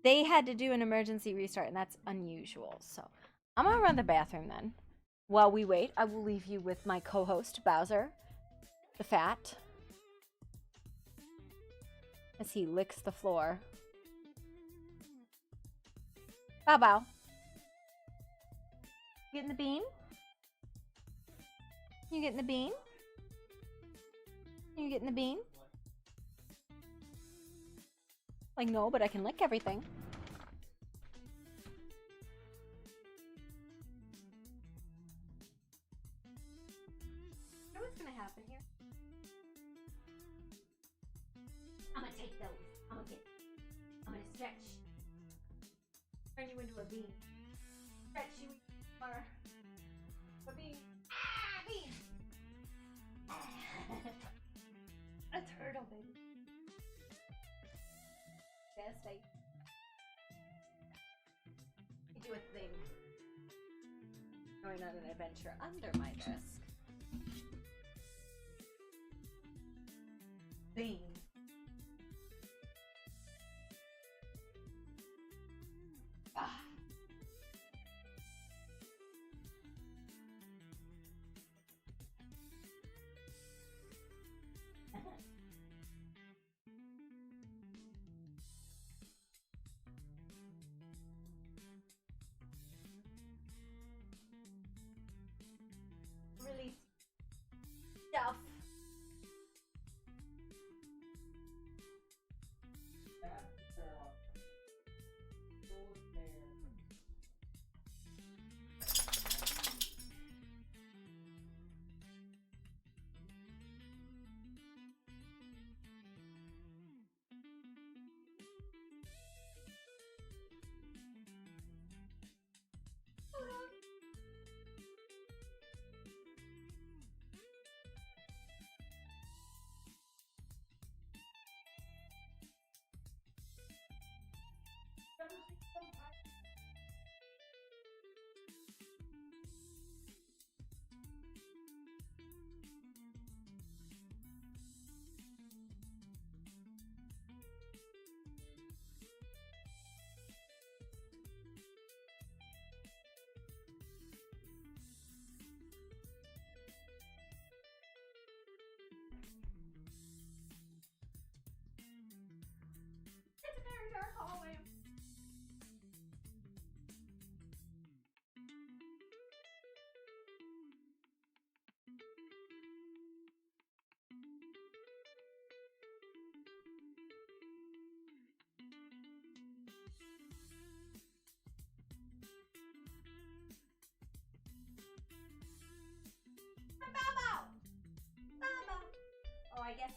they had to do an emergency restart, and that's unusual. So I'm gonna run the bathroom then. While we wait, I will leave you with my co-host, Bowser, the Fat, as he licks the floor. Bow bow. Getting the bean? You getting the bean? You getting the bean? Like, no, but I can lick everything. You know what's gonna happen here? I'm gonna take those. I'm gonna stretch. Turn you into a bean. Stretch you more. A bean. Ah, bean! A turtle, baby. Yes, you do a thing. Going on an adventure under my desk. Bean. Ah. Release stuff. It's a very dark hallway. Bow. Oh, I guess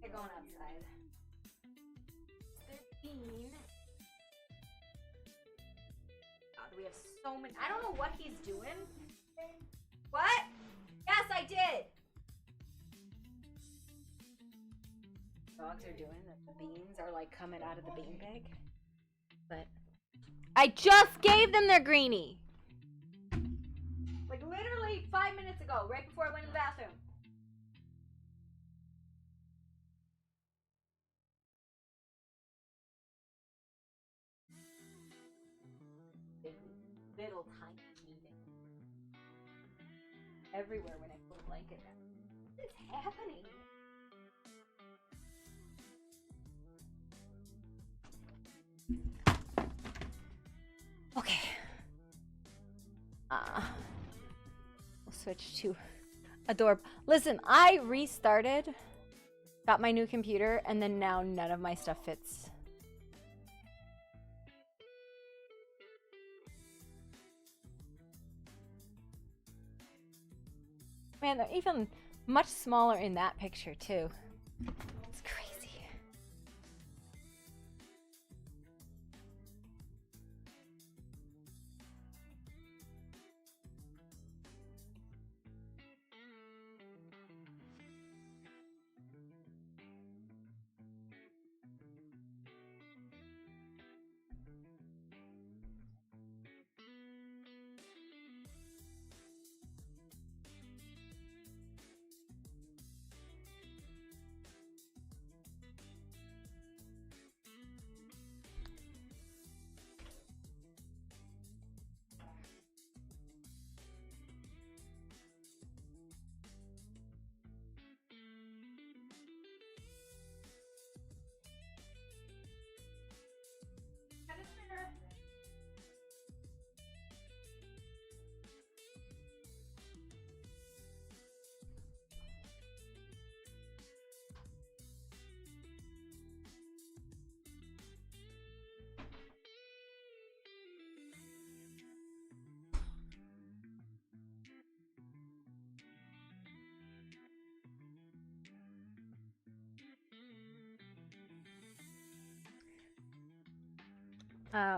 they're going outside. 13. God, we have so many. I don't know what he's doing. What? Yes, I did. Dogs are doing that. The beans are like coming out of the bean bag. But I just gave them their greenie. Like literally 5 minutes ago, right before I went to the bathroom. Little tiny meeting. Everywhere when I put a blanket down. What is happening? Okay. We'll switch to Adorable. Listen, I restarted, got my new computer, and then now none of my stuff fits. Man, they're even much smaller in that picture, too. It's crazy.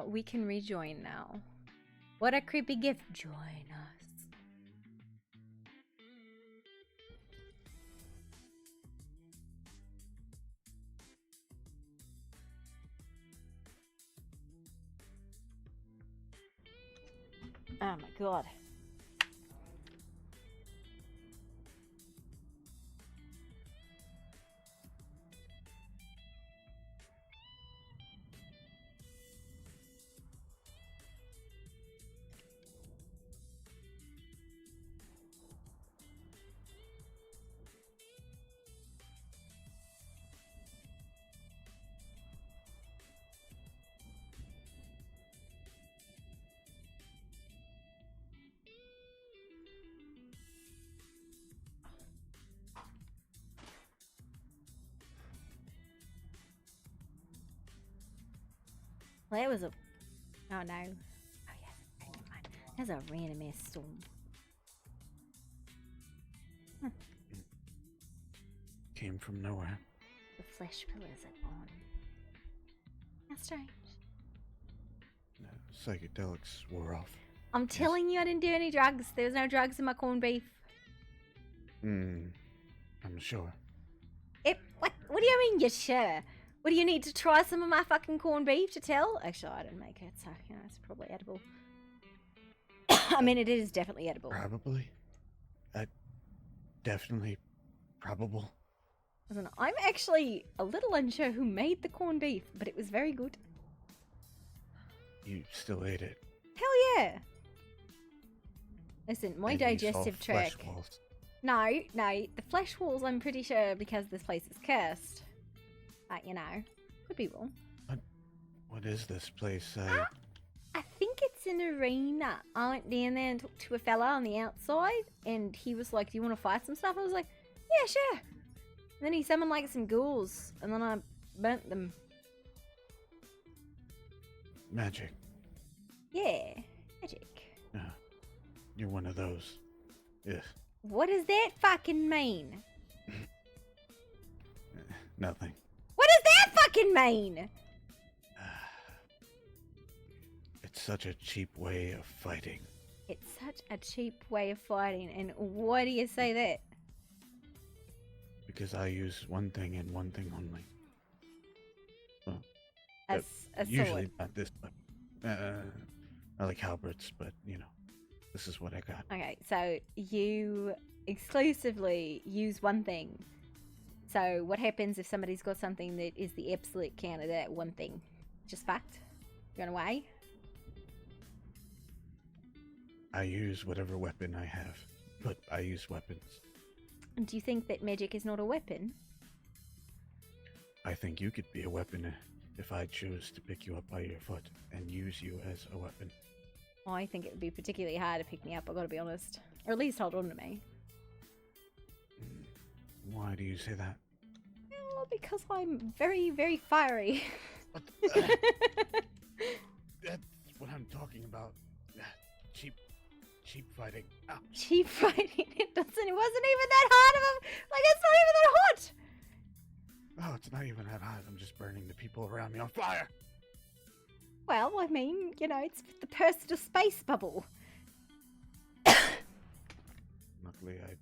We can rejoin now. What a creepy gift. Join us. Oh my god. Well, that was a... Oh, no. Oh, yes. Okay, never mind. That's a random ass storm. Huh. Came from nowhere. The flesh pillars are on. How strange. The psychedelics wore off. I'm telling you I didn't do any drugs. There was no drugs in my corned beef. I'm sure. What do you mean you're sure? What, do you need to try some of my fucking corned beef to tell? Actually, I didn't make it, so, you know, it's probably edible. I mean, it is definitely edible. Probably. Definitely probable. Listen, I'm actually a little unsure who made the corned beef, but it was very good. You still ate it. Hell yeah! Listen, my And you saw digestive flesh tract... walls. No, the flesh walls I'm pretty sure because this place is cursed. You know, could be wrong. What is this place? I think it's an arena. I went down there and talked to a fella on the outside, and he was like, do you want to fight some stuff? I was like, yeah, sure. And then he summoned like some ghouls, and then I burnt them. Magic. Yeah, magic. You're one of those. Yes. What does that fucking mean? Nothing. What does that fucking mean? It's such a cheap way of fighting. It's such a cheap way of fighting, and why do you say that? Because I use one thing and one thing only. Well, A usually sword. not this, but I like halberds, but you know, this is what I got. Okay, so you exclusively use one thing. So what happens if somebody's got something that is the absolute counter to that one thing? Just fucked? Gone away? I use whatever weapon I have, but I use weapons. And do you think that magic is not a weapon? I think you could be a weapon if I chose to pick you up by your foot and use you as a weapon. I think it would be particularly hard to pick me up, I gotta be honest. Or at least hold on to me. Why do you say that? Well, because I'm very, very fiery. That's what I'm talking about. Cheap fighting. Ow. Cheap fighting. It wasn't even that hard of a. Like, it's not even that hot. Oh, it's not even that hot. I'm just burning the people around me on fire. Well, I mean, you know, it's the personal space bubble. Luckily, I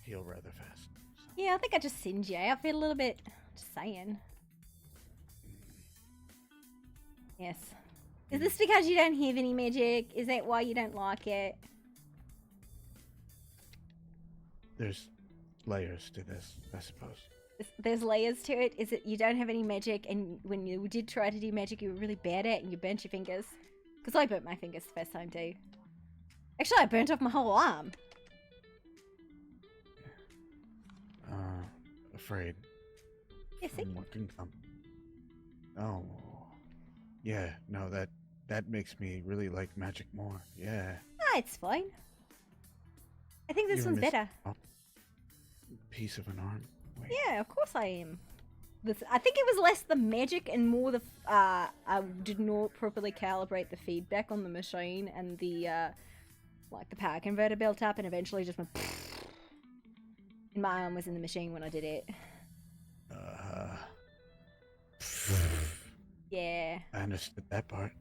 heal rather fast. So. Yeah, I think I just singed you. I feel a little bit. Just saying. Yes. Is this because you don't have any magic? Is that why you don't like it? There's layers to this, I suppose. There's layers to it. Is it you don't have any magic, and when you did try to do magic, you were really bad at it, and you burnt your fingers? Because I burnt my fingers the first time too. Actually, I burnt off my whole arm. Afraid. Yeah, see? What can come. Oh. Yeah, no, that makes me really like magic more. Yeah. Ah, it's fine. I think this one's better. Piece of an arm. Wait. Yeah, of course I am. I think it was less the magic and more the I did not properly calibrate the feedback on the machine, and the like the power converter built up and eventually just went and my arm was in the machine when I did it. Yeah. I understood that part.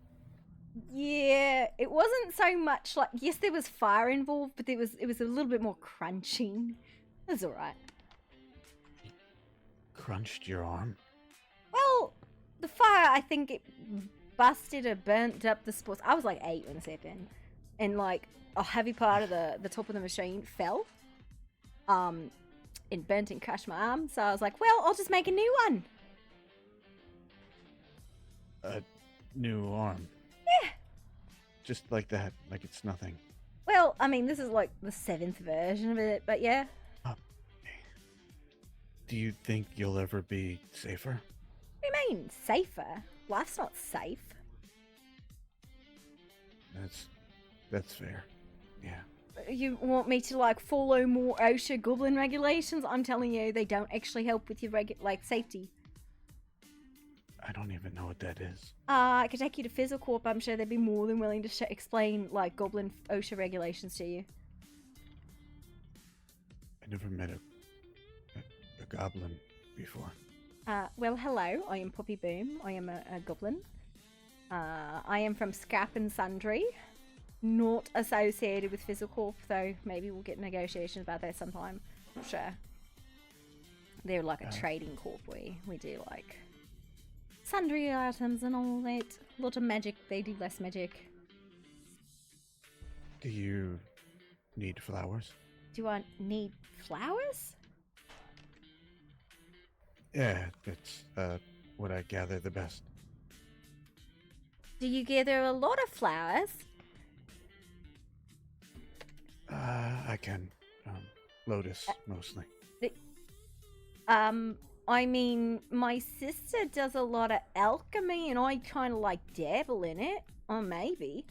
Yeah, it wasn't so much like, yes, there was fire involved, but it was a little bit more crunching. It was alright. Crunched your arm? Well, the fire, I think it busted or burnt up the sports. I was like 8 when this happened, and like a heavy part of the top of the machine fell, and burnt and crushed my arm. So I was like, well, I'll just make a new one. A new arm? Yeah. Just like that, like it's nothing. Well, I mean, this is like the 7th version of it, but yeah. Do you think you'll ever be safer? What do you mean, safer? Life's not safe. That's fair. Yeah. You want me to like follow more OSHA goblin regulations? I'm telling you, they don't actually help with your safety. I don't even know what that is. I could take you to Fizzlecorp. I'm sure they'd be more than willing to explain like goblin OSHA regulations to you. I never met a goblin before. Well, hello. I am Poppy Boom. I am a goblin. I am from Scrap and Sundry. Not associated with Fizzlecorp, though. Maybe we'll get negotiations about that sometime. Not sure. They're like a trading corp. We do like sundry items and all that. A lot of magic. They do less magic. Do you need flowers? Do I need flowers? Yeah, that's what I gather the best. Do you gather a lot of flowers? I can. Lotus, mostly. I mean, my sister does a lot of alchemy and I kind of like dabble in it. Or maybe.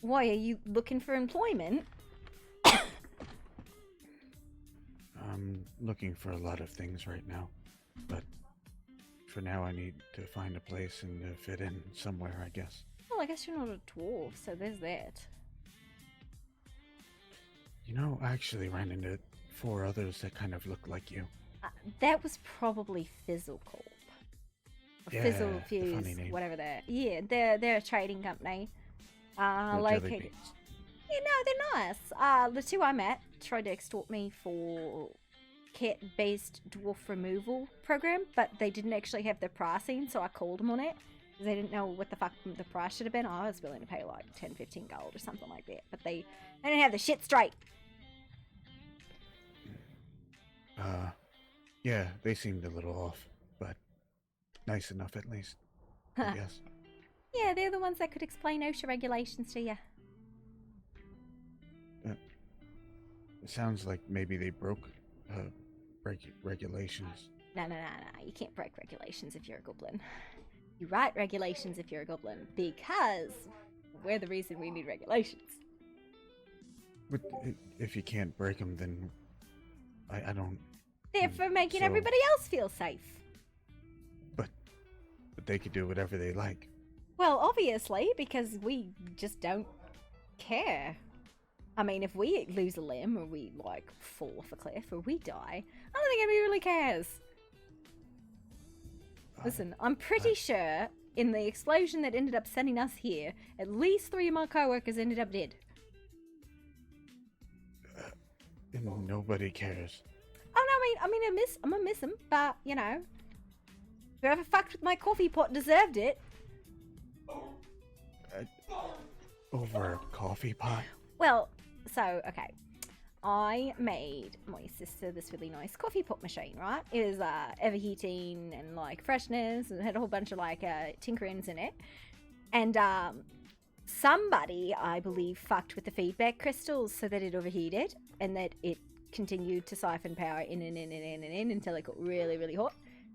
Why, are you looking for employment? I'm looking for a lot of things right now. But for now, I need to find a place and to fit in somewhere, I guess. Well, I guess you're not a dwarf, so there's that. You know, I actually ran into 4 others that kind of look like you. That was probably Fizzlecorp. Yeah, Fizzle the Fuse, funny name. whatever they're. Yeah, they're a trading company. They're like, jelly beans. yeah, no, they're nice. The 2 I met tried to extort me for cat-based dwarf removal program, but they didn't actually have the pricing, so I called them on it because they didn't know what the fuck the price should have been. I was willing to pay like 10-15 gold or something like that, but they didn't have the shit straight. Yeah, they seemed a little off, but nice enough at least, I guess. Yeah, they're the ones that could explain OSHA regulations to you. It sounds like maybe they broke regulations. No, you can't break regulations if you're a goblin. You write regulations if you're a goblin, because we're the reason we need regulations. But if you can't break them, then I don't. They're for making so- everybody else feel safe. But they could do whatever they like. Well, obviously, because we just don't care. I mean, if we lose a limb or we, like, fall off a cliff or we die, I don't think anybody really cares. Listen, I'm pretty sure in the explosion that ended up sending us here, at least 3 of my coworkers ended up dead. And nobody cares. Oh, no, I'm gonna miss them, but, you know, whoever fucked with my coffee pot deserved it. Over a coffee pot? Well, so, okay. I made my sister this really nice coffee pot machine, right? It was overheating and like freshness and had a whole bunch of like tinkerings in it. And somebody, I believe, fucked with the feedback crystals so that it overheated and that it continued to siphon power in and in and in and in until it got really, really hot.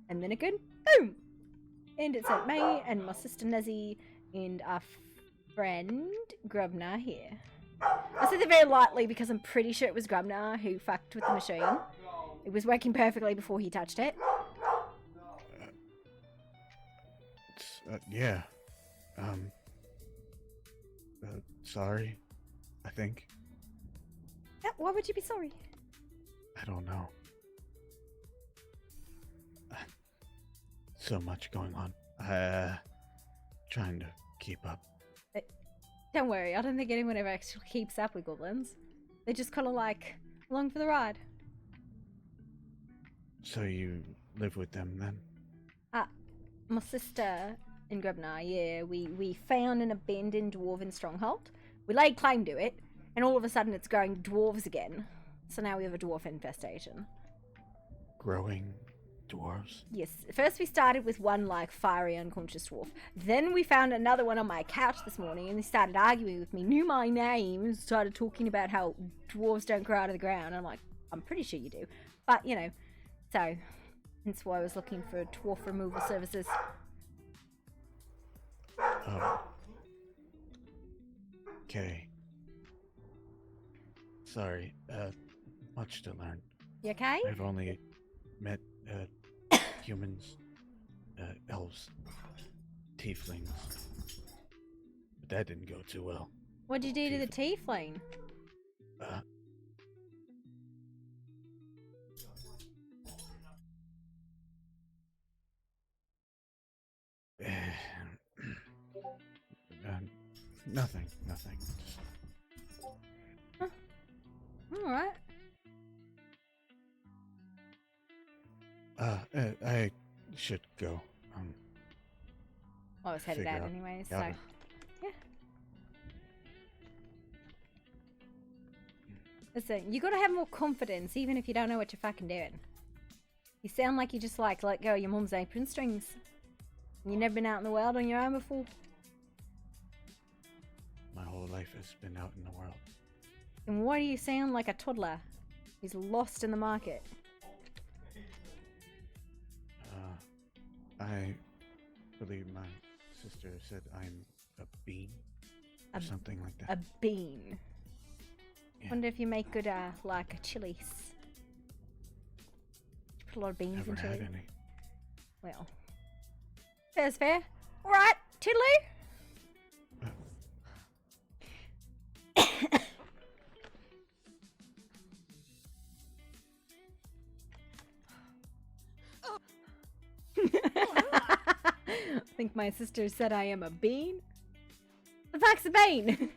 And then again, boom! And it sent me and my sister Nezzy and our friend Grubner here. I said that very lightly because I'm pretty sure it was Grubner who fucked with the machine. It was working perfectly before he touched it. Yeah. Sorry, I think. Yeah, why would you be sorry? I don't know. So much going on. Trying to keep up. Don't worry, I don't think anyone ever actually keeps up with goblins. They just kind of like along for the ride. So you live with them then? My sister and Grubner, yeah, we found an abandoned dwarven stronghold. We laid claim to it, and all of a sudden it's growing dwarves again. So now we have a dwarf infestation. Growing dwarves? Yes, first we started with one like fiery unconscious dwarf. Then we found another one on my couch this morning and they started arguing with me, knew my name, and started talking about how dwarves don't grow out of the ground. I'm like, I'm pretty sure you do. But, you know, so that's why I was looking for dwarf removal services. Okay. Sorry, much to learn. You okay? I've only met humans, elves, tieflings. But that didn't go too well. What'd you do to the tiefling? Nothing. Just... Alright. I should go. I was headed figure out out- anyways, got so it. yeah. Listen, you gotta have more confidence even if you don't know what you're fucking doing. You sound like you just like let go of your mum's apron strings. You never been out in the world on your own before? My whole life has been out in the world. And why do you sound like a toddler who's lost in the market? I believe my sister said I'm a bean. Or something like that. A bean. Wonder if you make good, like, chilies. Put a lot of beans Never in chili. had any. Well, fair's fair. Alright, tiddly. I think my sister said I am a bean. The fuck's a bean?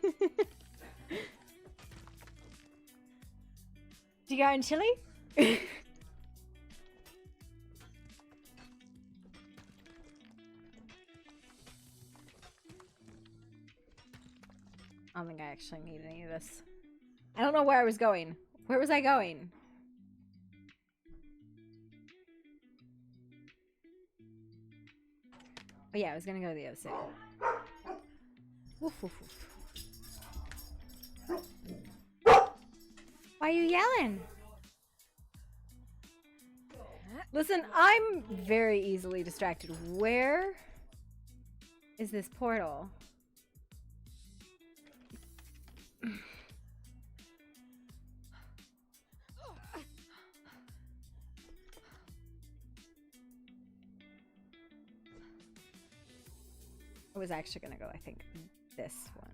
Do you go in chili? I don't think I actually need any of this. I don't know where I was going. Where was I going? Oh yeah, I was gonna go to the other side. Woof, woof, woof. Why are you yelling? Listen, I'm very easily distracted. Where is this portal? I was actually gonna go, I think, this one.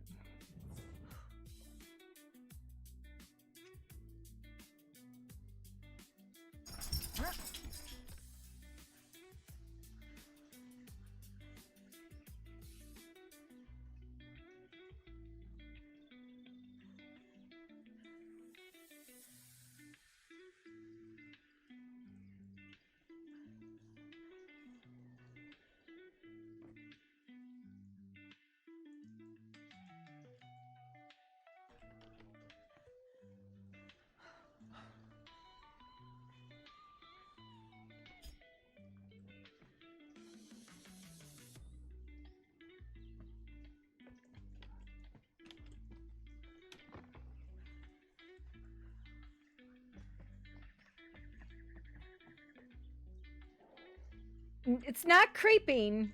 It's not creeping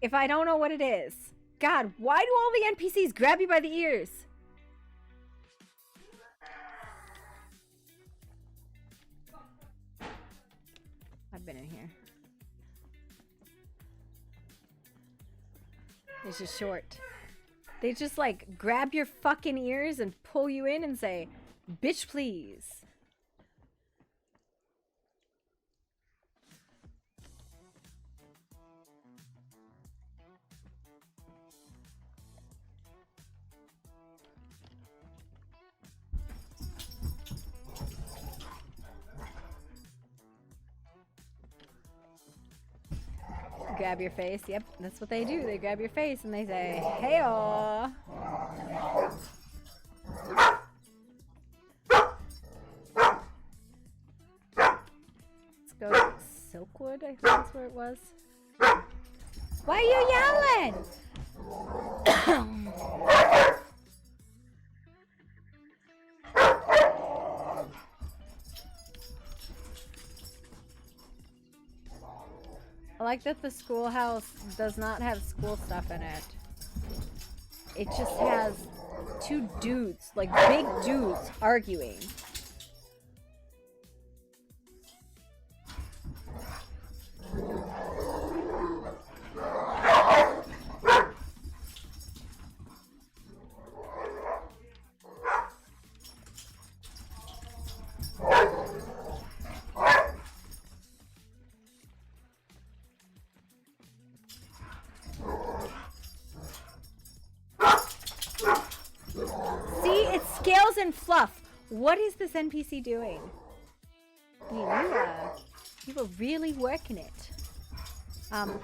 if I don't know what it is. God, why do all the NPCs grab you by the ears? I've been in here. It's just short. They just like grab your fucking ears and pull you in and say, bitch, please. Grab your face. Yep, that's what they do. They grab your face and they say, hey-aw. Let's go to Silkwood, I think that's where it was. Why are you yelling? I like that the schoolhouse does not have school stuff in it. It just has two dudes, like big dudes, arguing. Scales and fluff. What is this NPC doing? You were really working it. Well,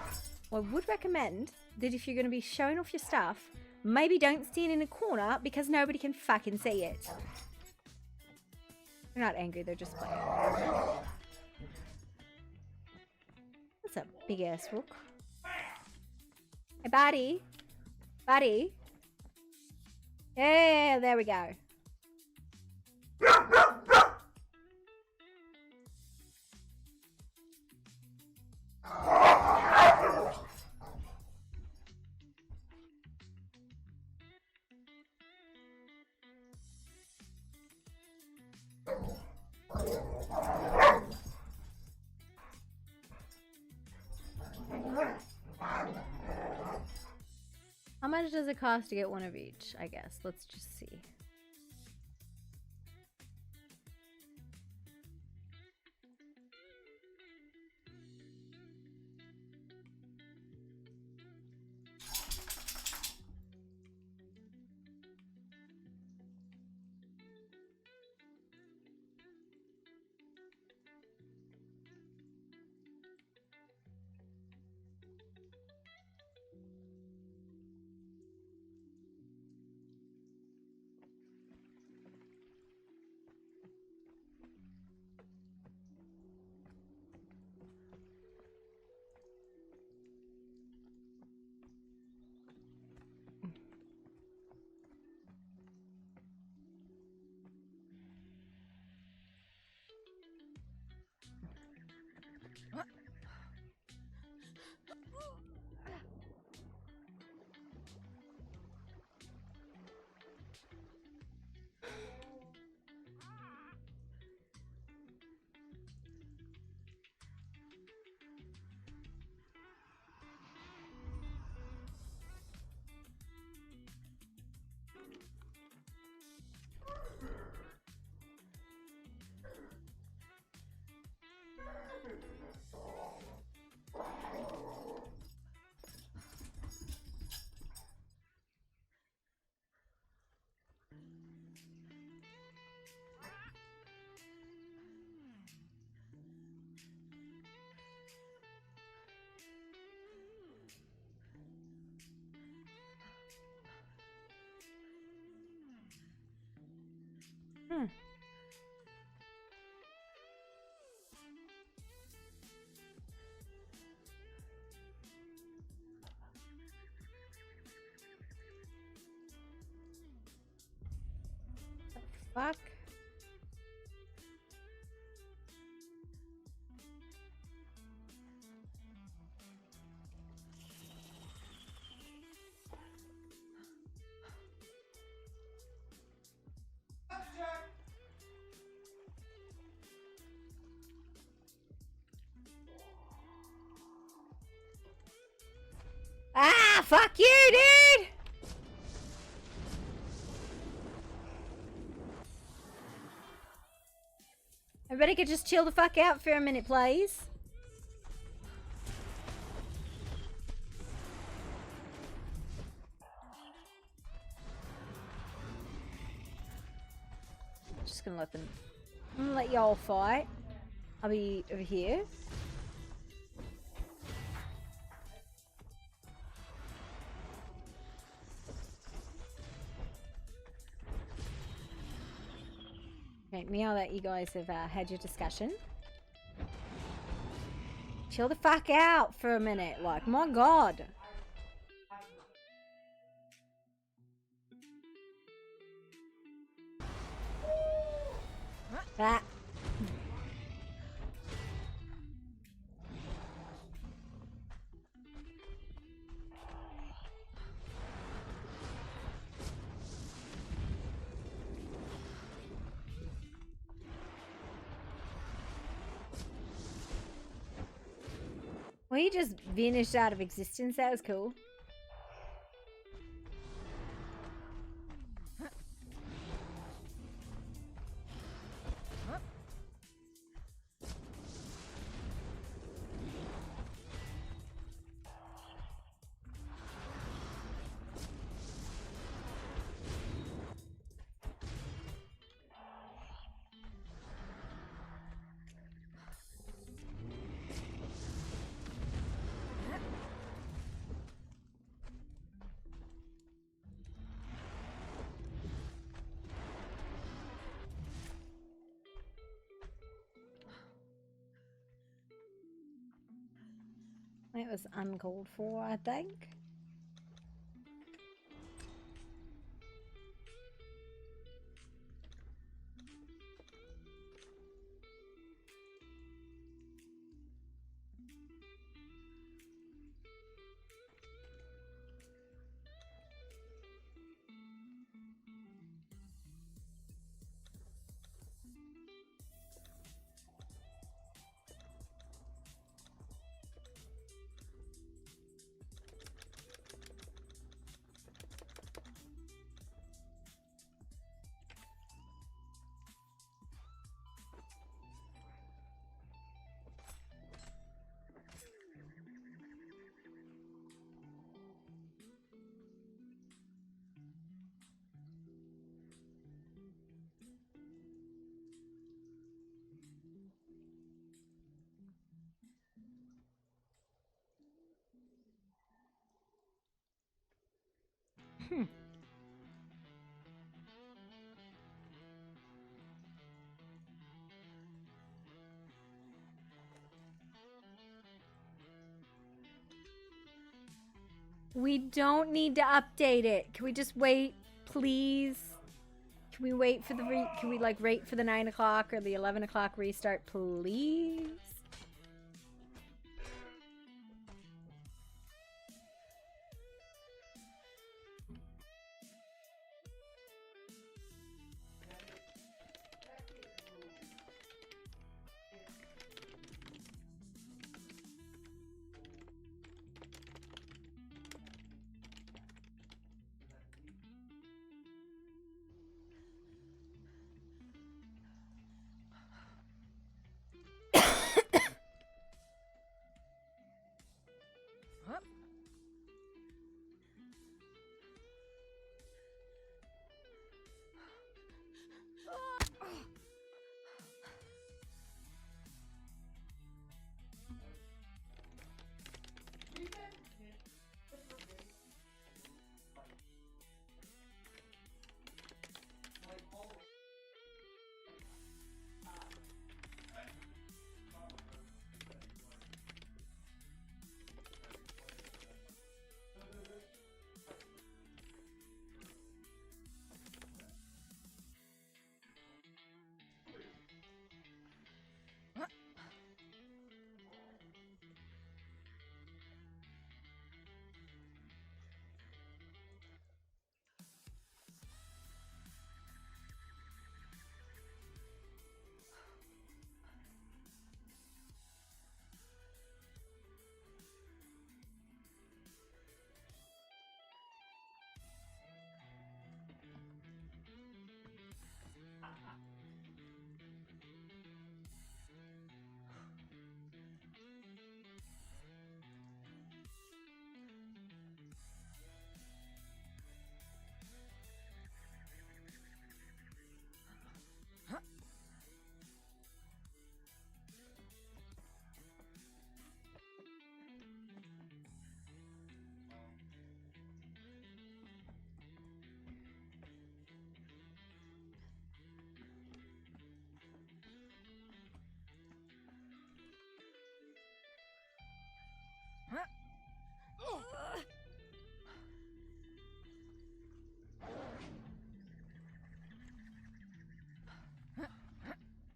I would recommend that if you're going to be showing off your stuff, maybe don't stand in a corner because nobody can fucking see it. They're not angry, they're just playing. That's a big ass rook. Hey, buddy. Buddy. Yeah, there we go. How much does it cost to get one of each? I guess. Let's just see. Hmm. Fuck. Ah, fuck you, dude! Everybody could just chill the fuck out for a minute, please. Just gonna let them. I'm gonna let y'all fight. I'll be over here. Okay, now that you guys have had your discussion, chill the fuck out for a minute. Like, my god. That. Well, he just vanished out of existence. That was cool. That was uncalled for, I think. We don't need to update it. Can we just wait, please? Can we wait for the can we like wait for the 9 o'clock or the 11 o'clock restart, please?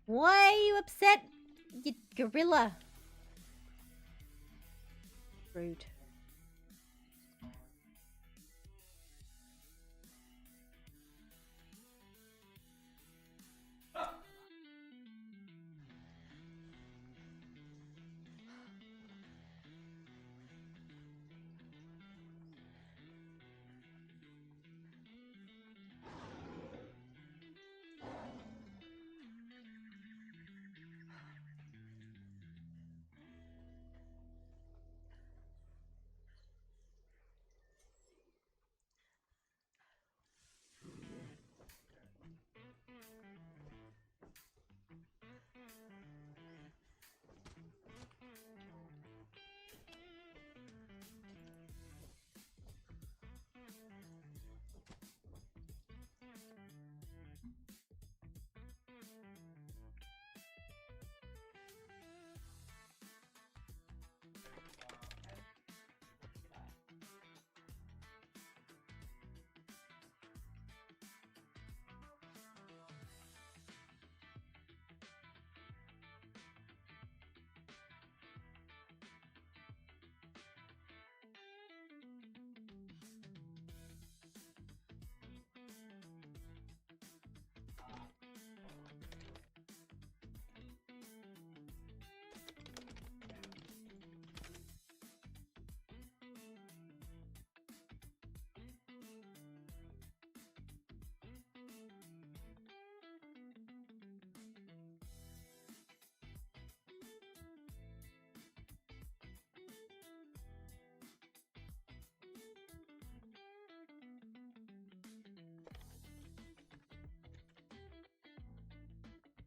Why are you upset, you gorilla? Rude.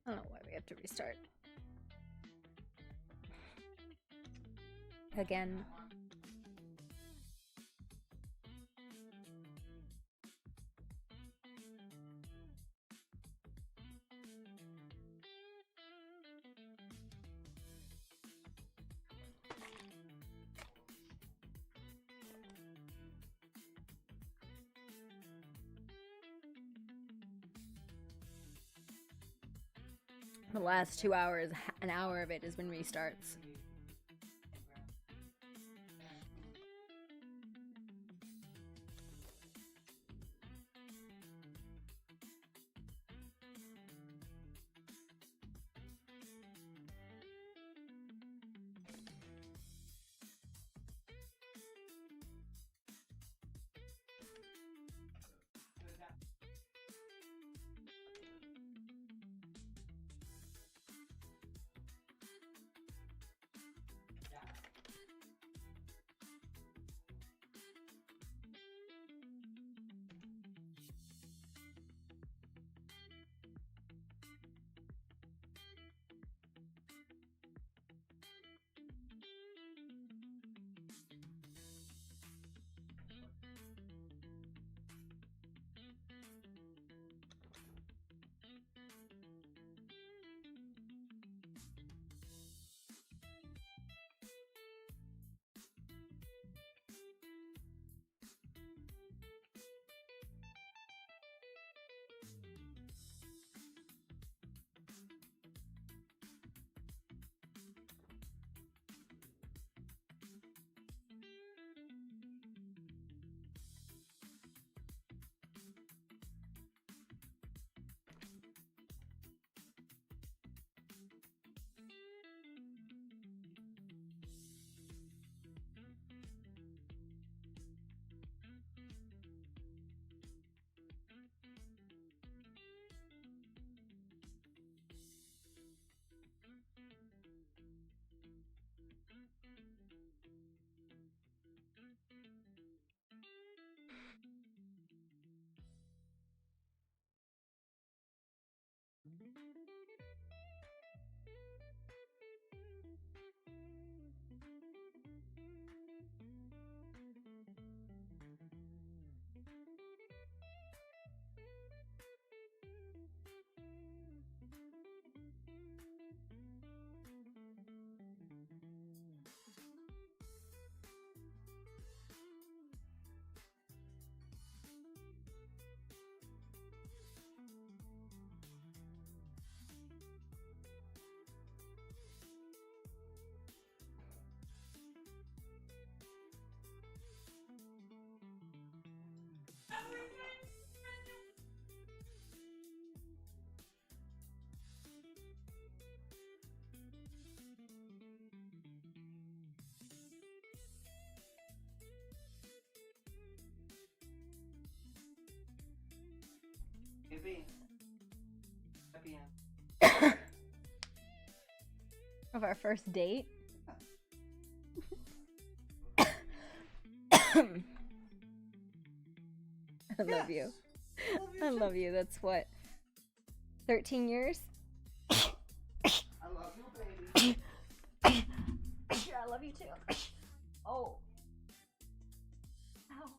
I don't know why we have to restart. Again. The last 2 hours, an hour of it has been restarts. Maybe. Happy end. Of our first date? I love you. I love you. That's what? 13 years? I love you, baby. Yeah, I love you too. Oh. Ow.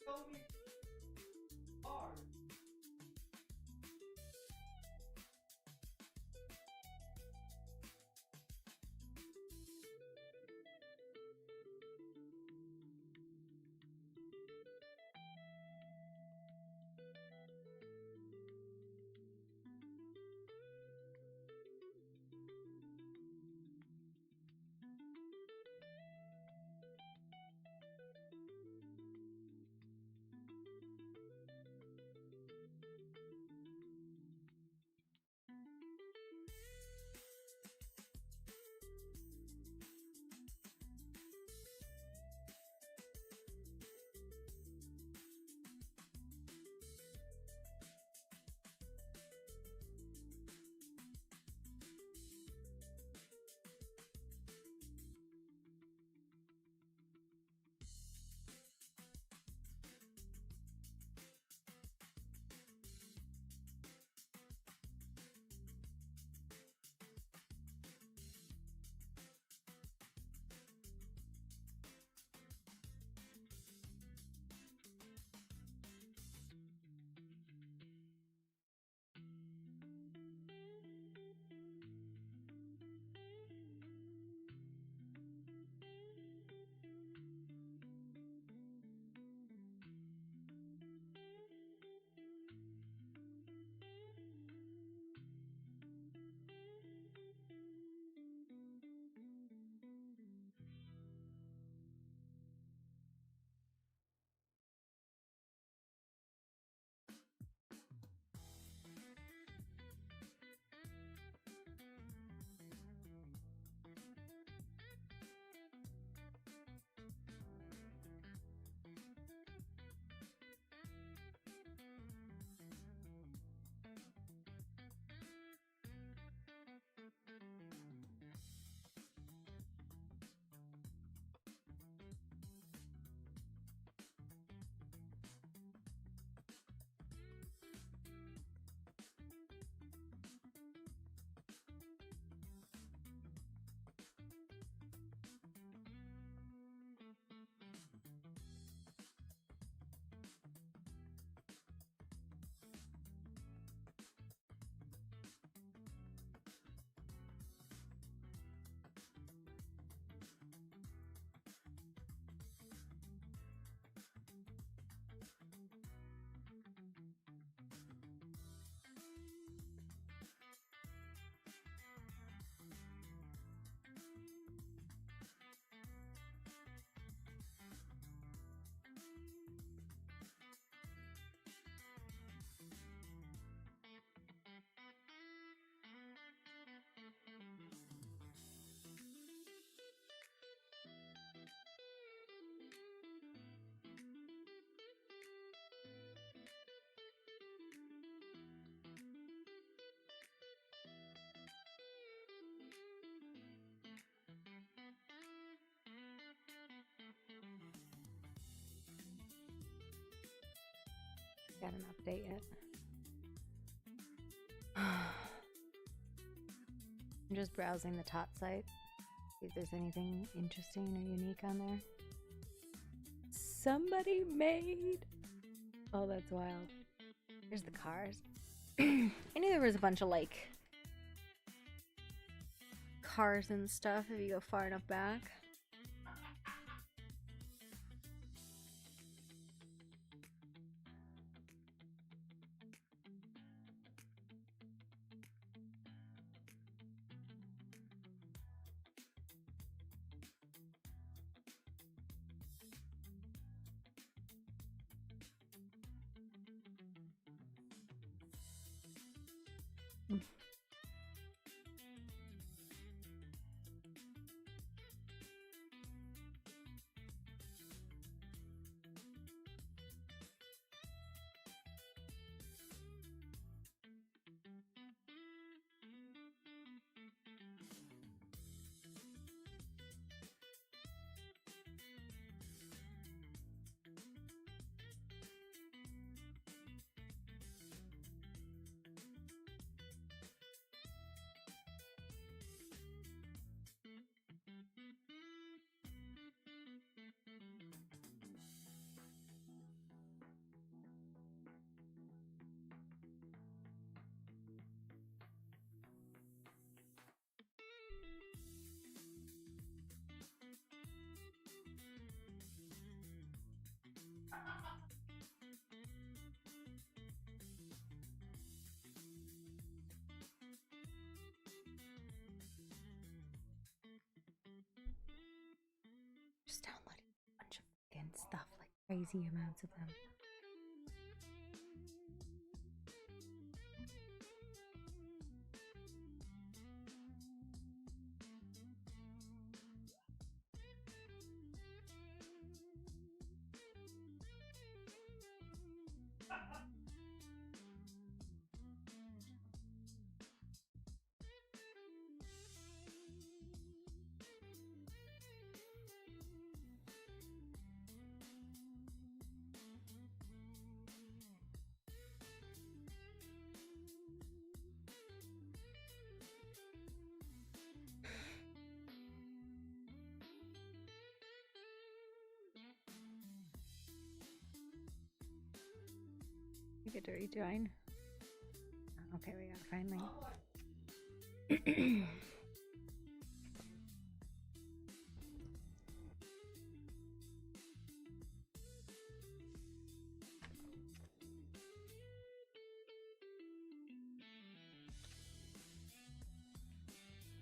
Tell me hard. Got an update yet? I'm just browsing the tot site. See if there's anything interesting or unique on there. Somebody made. Oh, that's wild. Here's the cars. I knew there was a bunch of like cars and stuff if you go far enough back. Just downloading a bunch of fucking stuff, like crazy amounts of them. You get to rejoin. Okay, we gotta finally.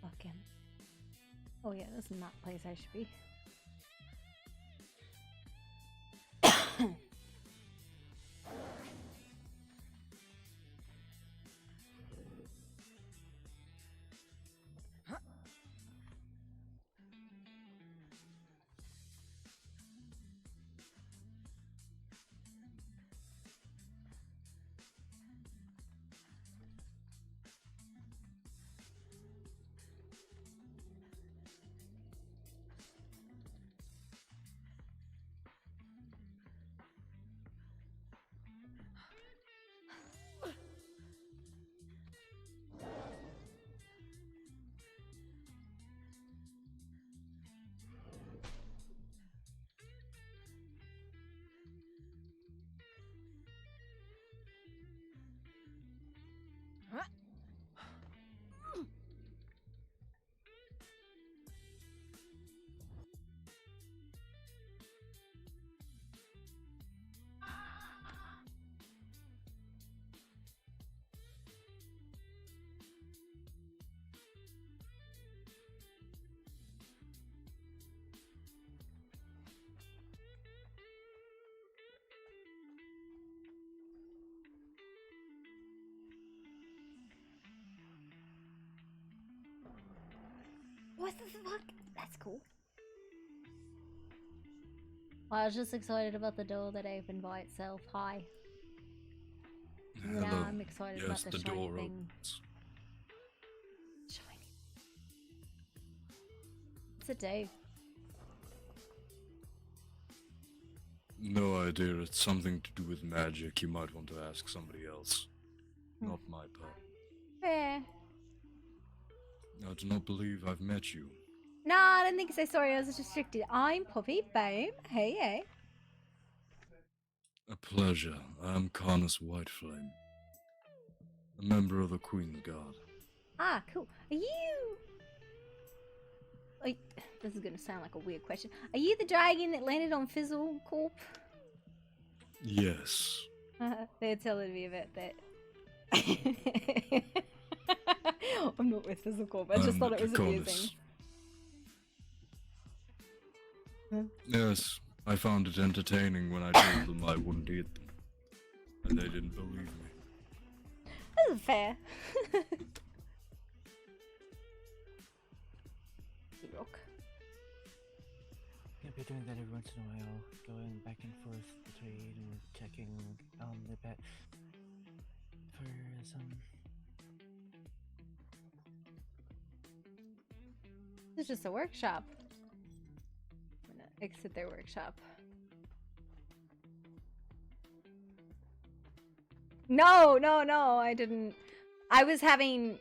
Fucking. Oh yeah, this is not the place I should be. What the fuck? That's cool. Well, I was just excited about the door that opened by itself. Hi. Now I'm excited about the shiny thing. Shiny. It's a day. No idea. It's something to do with magic. You might want to ask somebody else. Not my part. Fair. I do not believe I've met you. No, I don't think so. Sorry, I was distracted. I'm Poppy. Boom. Hey, hey. A pleasure. I'm Carnus Whiteflame, a member of the Queen's Guard. Ah, cool. Are you... This is going to sound like a weird question. Are you the dragon that landed on Fizzle Corp? Yes. They're telling me about that. I'm not with Fizzle Corp. I just thought it was amusing. Yes, I found it entertaining when I told them I wouldn't eat them. And they didn't believe me. This is fair. Rock. Yeah, we're doing that every once in a while, going back and forth between checking on the bet for some. This is just a workshop. I'm gonna exit their workshop. No, I didn't. I was having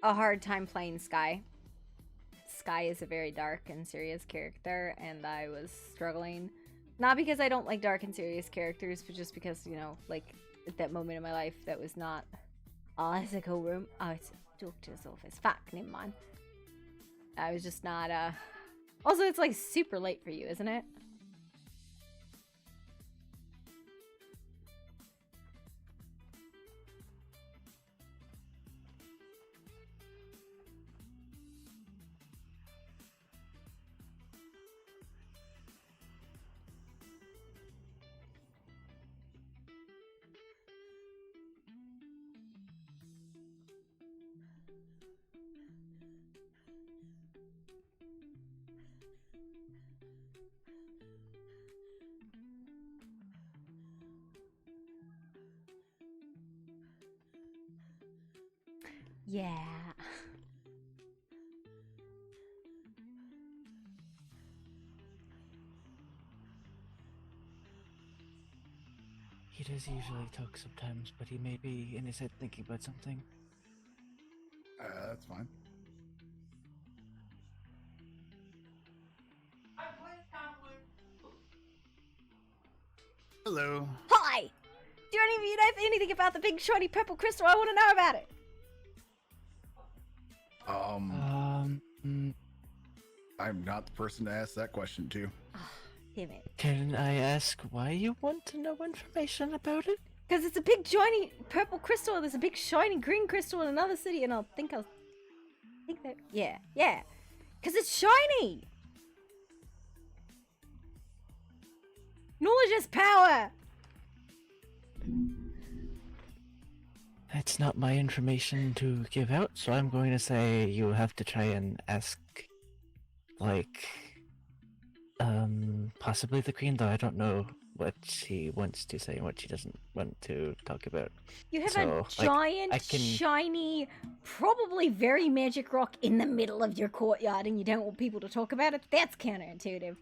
a hard time playing Sky. Sky is a very dark and serious character, and I was struggling. Not because I don't like dark and serious characters, but just because, you know, like, at that moment in my life, that was not... Oh, it's a cool room. Oh, it's a doctor's office. Fuck, never mind. I was just not, Also, it's, like, super late for you, isn't it? Yeah. He does usually talk sometimes, but he may be in his head thinking about something. That's fine. Hello. Hi! Do any of you know anything about the big shiny purple crystal? I want to know about it! I'm not the person to ask that question to. Damn it. Can I ask why you want to know information about it? Because it's a big shiny purple crystal, there's a big shiny green crystal in another city, and I think that... Yeah. Because it's shiny! Knowledge is power! That's not my information to give out, so I'm going to say you have to try and ask, like, possibly the Queen, though I don't know what she wants to say and what she doesn't want to talk about. You have So, a giant, shiny, probably very magic rock in the middle of your courtyard, and you don't want people to talk about it? That's counterintuitive.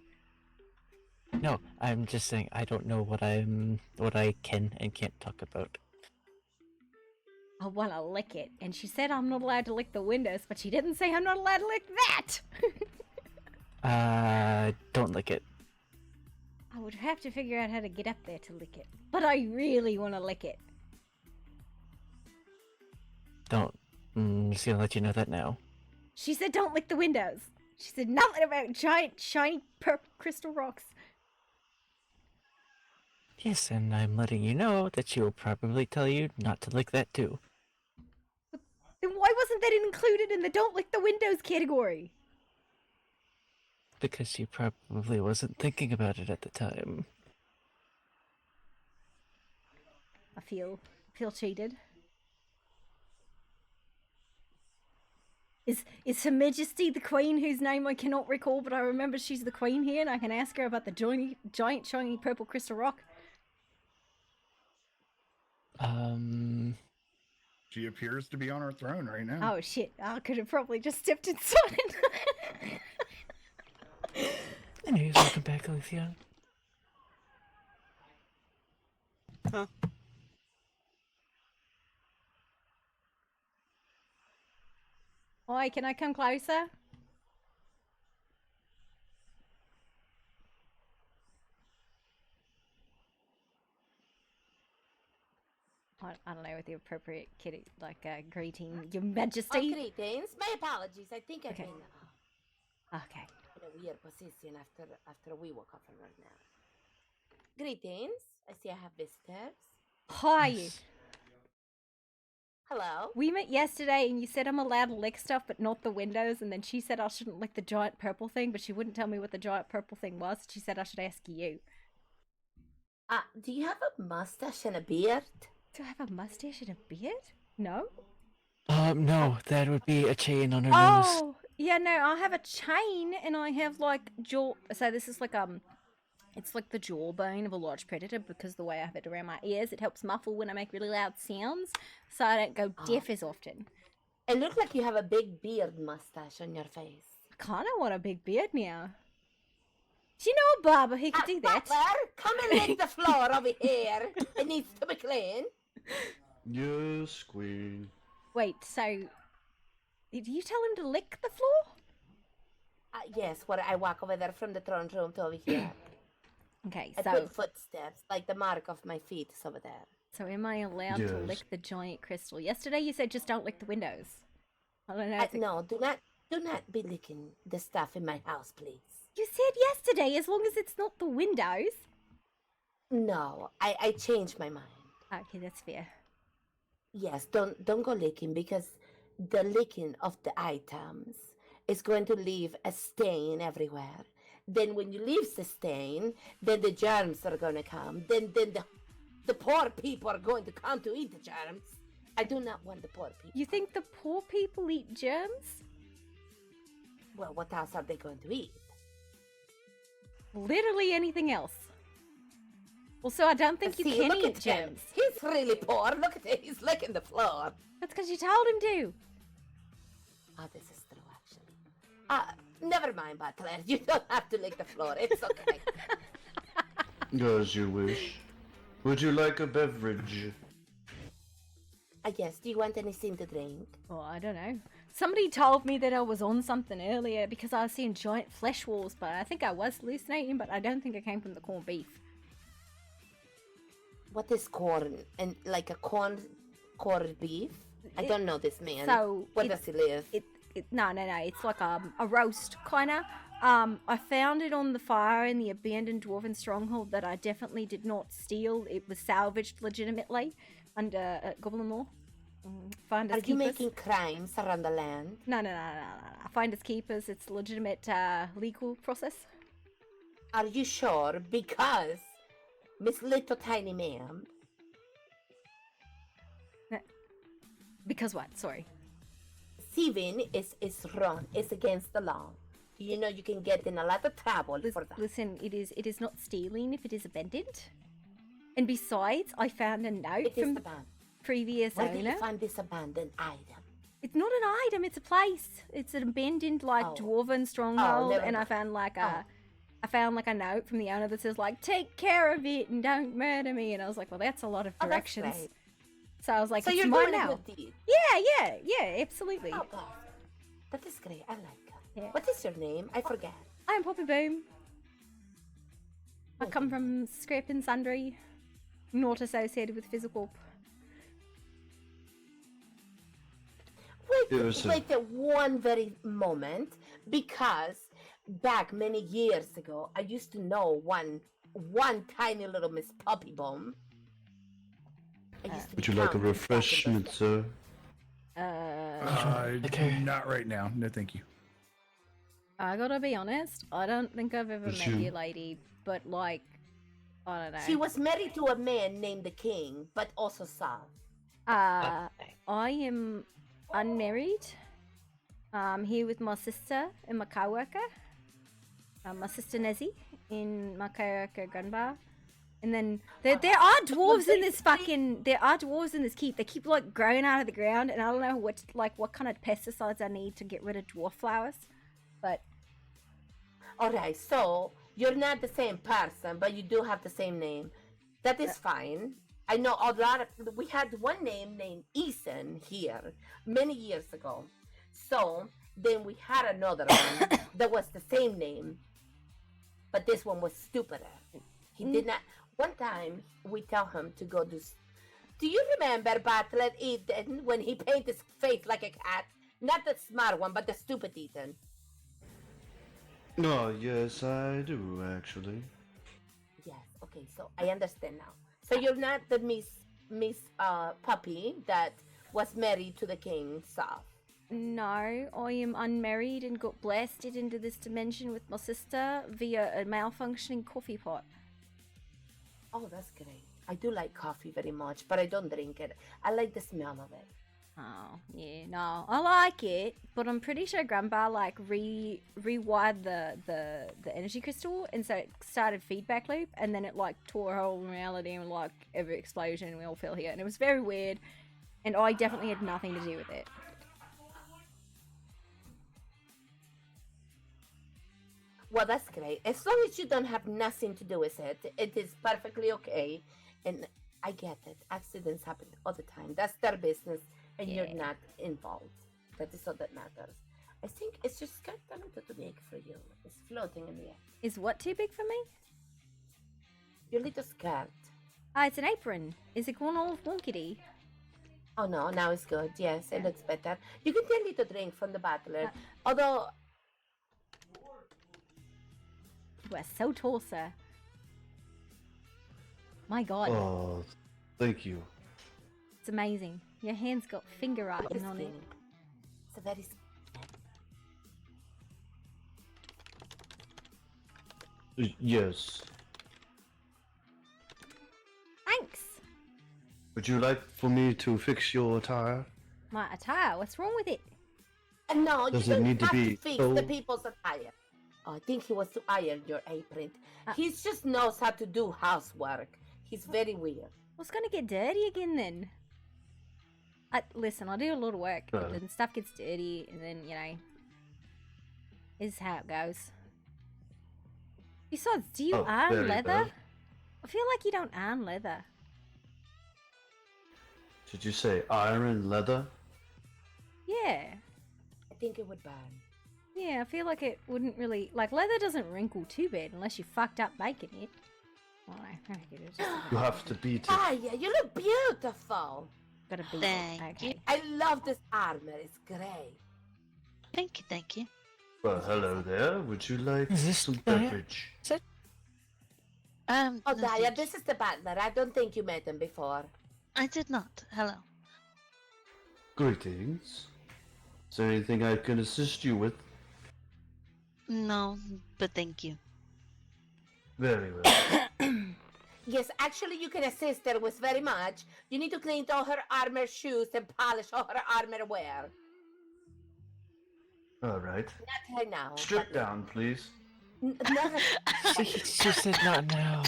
No, I'm just saying I don't know what I can and can't talk about. I want to lick it, and she said I'm not allowed to lick the windows, but she didn't say I'm not allowed to lick that! Don't lick it. I would have to figure out how to get up there to lick it, but I really want to lick it. Don't. Just gonna let you know that now. She said don't lick the windows. She said nothing about giant, shiny, purple crystal rocks. Yes, and I'm letting you know that she will probably tell you not to lick that too. Then why wasn't that included in the don't lick the windows category? Because she probably wasn't thinking about it at the time. I feel cheated. Is Her Majesty the Queen, whose name I cannot recall, but I remember she's the Queen here, and I can ask her about the giant shiny purple crystal rock? She appears to be on her throne right now. Oh shit, I could have probably just stepped inside. Anyways, welcome back, Alicia. Huh? Oi, can I come closer? I don't know what the appropriate kitty, like, greeting, Your Majesty. Greetings. My apologies. I think I've Okay. been Okay. in a weird position after we woke up from right now. Greetings. I see I have visitors. Hi. Hello. We met yesterday and you said I'm allowed to lick stuff but not the windows, and then she said I shouldn't lick the giant purple thing, but she wouldn't tell me what the giant purple thing was. She said I should ask you. Do you have a mustache and a beard? Do I have a mustache and a beard? No. No, that would be a chain on her nose. Oh, yeah, no, I have a chain and I have like jaw. So this is like it's like the jawbone of a large predator, because the way I have it around my ears, it helps muffle when I make really loud sounds, so I don't go deaf as often. It looks like you have a big beard mustache on your face. I kind of want a big beard now. Do you know a barber who could do that? Butler, come and lick the floor over here. It needs to be clean. Yes, queen. Wait, so did you tell him to lick the floor? Yes, where I walk over there from the throne room to over here. Okay, I so put footsteps, like the mark of my feet is over there. so am I allowed to Yes. lick the giant crystal? Yesterday you said just don't lick the windows. I don't know. if it- No, do not be licking the stuff in my house, please. You said yesterday, as long as it's not the windows. No, I changed my mind. Okay, that's fair. Yes, don't go licking, because the licking of the items is going to leave a stain everywhere. Then when you leave the stain, then the germs are going to come. Then the poor people are going to come to eat the germs. I do not want the poor people. You think the poor people eat germs? Well, what else are they going to eat? Literally anything else. Also, I don't think you See, can look eat at him. germs. He's really poor. Look at him. He's licking the floor. That's because you told him to. Oh, this is true, actually. Never mind, Butler. You don't have to lick the floor. It's okay. As you wish. Would you like a beverage? Yes, do you want anything to drink? Oh, I don't know. Somebody told me that I was on something earlier because I was seeing giant flesh walls, but I think I was hallucinating, but I don't think it came from the corned beef. What is corn? And like a corned beef? I don't know this man. So where does he live? No. It's like a roast kinda. I found it on the fire in the abandoned dwarven stronghold that I definitely did not steal. It was salvaged legitimately under goblin law. Finders Are you keepers. making crimes around the land? No. Finders keepers. It's a legitimate legal process. Are you sure? Because Miss Little Tiny Ma'am. Because what? Sorry. Thieving is wrong. It's against the law. You know you can get in a lot of trouble for that. Listen, it is not stealing if it is abandoned. And besides, I found a note It is from abandoned. previous Where did owner. you find this abandoned item? It's not an item, it's a place. It's an abandoned dwarven stronghold, never and I mind. found like a note from the owner that says like, take care of it and don't murder me. And I was like, well, that's a lot of Oh, that's directions. great. So I was like, So it's you're mine doing a now. good deed. Yeah, absolutely. Oh, God. That is great. I like her. Yeah. What is your name? I forget. I'm Poppy Boom. I come from Scrap and Sundry, not associated with physical. Wait one very moment, because back many years ago, I used to know one tiny little Miss Poppy Bomb. Would you like a refreshment, sir? Not right now. No, thank you. I gotta be honest, I don't think I've ever But met you, lady, but like, I don't know. She was married to a man named the King, but also Sal. I am unmarried. I'm here with my sister and my co-worker. My sister Nezzy in my co-worker Gunbar. And then there are dwarves in this keep. They keep like growing out of the ground, and I don't know what kind of pesticides I need to get rid of dwarf flowers. But Alright, so you're not the same person, but you do have the same name. That is fine. I know a lot of. We had one name named Ethan here many years ago. So then we had another one that was the same name, but this one was stupider. He did not. One time we tell him to go do. Do you remember Butler Ethan when he painted his face like a cat? Not the smart one, but the stupid Ethan. Oh, yes, I do, actually. Yes. Okay. So I understand now. So you're not the Miss Puppy that was married to the king, Saf. No, I am unmarried and got blasted into this dimension with my sister via a malfunctioning coffee pot. Oh, that's great. I do like coffee very much, but I don't drink it. I like the smell of it. Oh, yeah, no, I like it, but I'm pretty sure Grandpa like rewired the energy crystal, and so it started feedback loop, and then it like tore a hole in reality, and like every explosion, we all fell here, and it was very weird, and I definitely had nothing to do with it. Well, that's great. As long as you don't have nothing to do with it, it is perfectly okay. And I get it. Accidents happen all the time. That's their business, and you're not involved. That is all that matters. I think it's just kind of a little too big for you. It's floating in the air. Is what too big for me? Your little skirt. It's an apron. Is it going all wonkety? Oh no, now it's good. Yes, it looks better. You can take a little drink from the butler. Although... You are so tall, sir. My God. Oh, thank you. It's amazing. Your hand's got finger writing on it. It's a very... Yes. Thanks. Would you like for me to fix your attire? My attire? What's wrong with it? No, Does you it don't need to have be to fix so- the people's attire. Oh, I think he wants to iron your apron. He just knows how to do housework. He's very weird. What's gonna get dirty again then? Listen, I do a lot of work, and then stuff gets dirty, and then, you know, this is how it goes. Besides, do you iron very leather? well. I feel like you don't iron leather. Did you say iron leather? Yeah. I think it would burn. Yeah, I feel like it wouldn't really... Like, leather doesn't wrinkle too bad unless you fucked up making it. Well, I think it is just... You have to beat it. Ah, yeah, you look beautiful. Gotta beat Thank it. you. I love this armor. It's great. Thank you, thank you. Well, hello there. Would you like some beverage? Oh, no, Daya, thank this is the butler. I don't think you met him before. I did not. Hello. Greetings. Is there anything I can assist you with? No, but thank you. Very well. Yes, actually, you can assist her with very much. You need to clean all her armor shoes and polish all her armor wear. All right. Not right now. Strip down, please. Not, She said not now.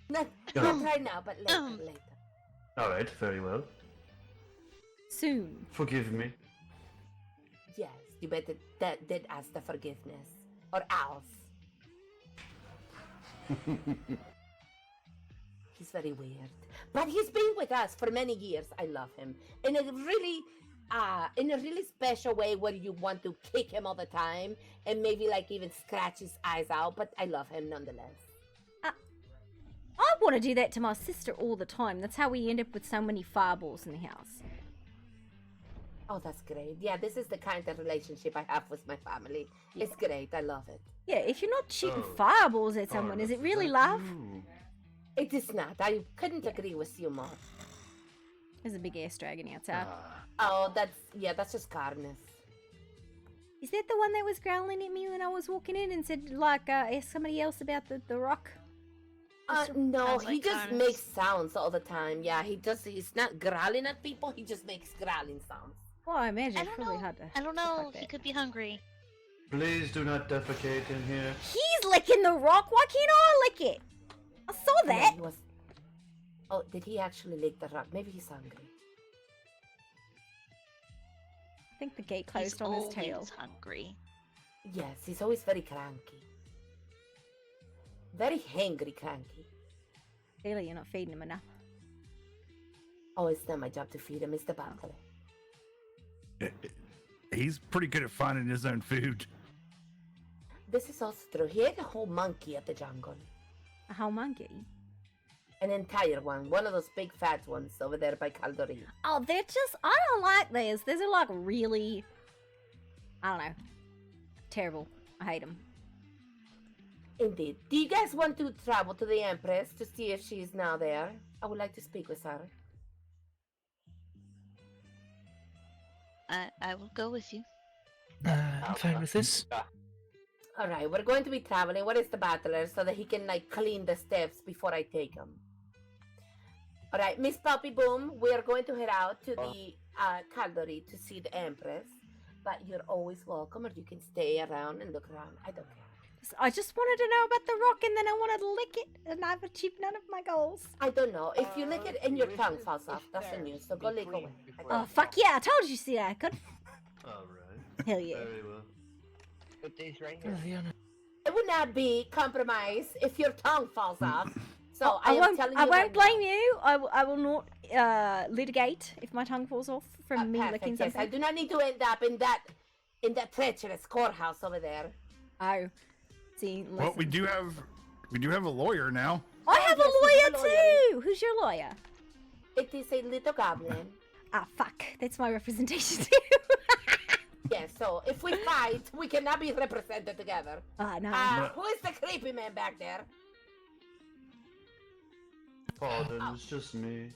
not Oh. right now, but later. All right, very well. Soon. Forgive me. Yes, you better did ask the forgiveness. Or else. He's very weird. But he's been with us for many years. I love him. In a really special way where you want to kick him all the time and maybe like even scratch his eyes out, but I love him nonetheless. I want to do that to my sister all the time. That's how we end up with so many fireballs in the house. Oh, that's great. Yeah, this is the kind of relationship I have with my family. It's great. I love it. Yeah, if you're not shooting fireballs at someone, is it really love? It is not. I couldn't agree with you more. There's a big ass dragon outside. Oh, that's just Carnus. Is that the one that was growling at me when I was walking in and said, like, ask somebody else about the rock? No, Sounds he like just Carnus. makes sounds all the time. Yeah, he's not growling at people, he just makes growling sounds. Well, I imagine I it's don't probably know. hard to... I don't know. like He that. could be hungry. Please do not defecate in here. He's licking the rock. Why can't I lick it? I saw that. Yeah, Oh, did he actually lick the rock? Maybe he's hungry. I think the gate closed on his tail. He's hungry. Yes, he's always very cranky. Very hangry cranky. Clearly you're not feeding him enough. Oh, it's not my job to feed him, it's the butler. He's pretty good at finding his own food. This is also true. He ate a whole monkey at the jungle. A whole monkey? An entire one. One of those big fat ones over there by Caldori. Oh, they're just... I don't like these. These are like really... I don't know. Terrible. I hate them. Indeed. Do you guys want to travel to the Empress to see if she is now there? I would like to speak with her. I will go with you. I'm fine with this. Alright, we're going to be traveling. What is the butler so that he can like clean the steps before I take him? Alright, Miss Poppy Boom, we are going to head out to the Caldori to see the Empress. But you're always welcome, or you can stay around and look around. I don't care. I just wanted to know about the rock and then I wanted to lick it and I've achieved none of my goals. I don't know. If you lick it and your tongue falls off, that's the news. So go lick away. Oh, fuck yeah. I told you, see, I could. Alright. Hell yeah. Very well. Put these right here. It would not be compromise if your tongue falls off. So I am won't. telling you I won't right blame now. you. I will not litigate if my tongue falls off from me Perfect, licking yes. something. I do not need to end up in that treacherous courthouse over there. Oh, see. Listen. Well, we do have a lawyer now. I have a Yes, we have a lawyer lawyer. too. Who's your lawyer? It is a little goblin. Ah, fuck. That's my representation too. Yes, so if we fight, we cannot be represented together. Ah, no. Who is the creepy man back there? Pardon, it's just me.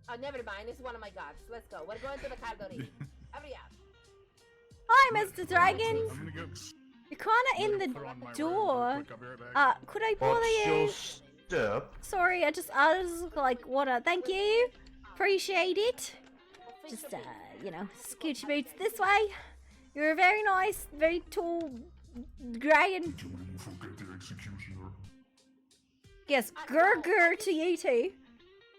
Oh, never mind. It's one of my gods. Let's go. We're going to the Caldori. Hurry up. Hi, Mr. Dragon. I'm gonna go. You're kind of in the door. Could I bother What's you? your step? Sorry, I just like wanna thank you. Appreciate it. Just you know, scoot your boots this way. You're a very nice, very tall dragon. Forget the executioner. Yes, grr to you too.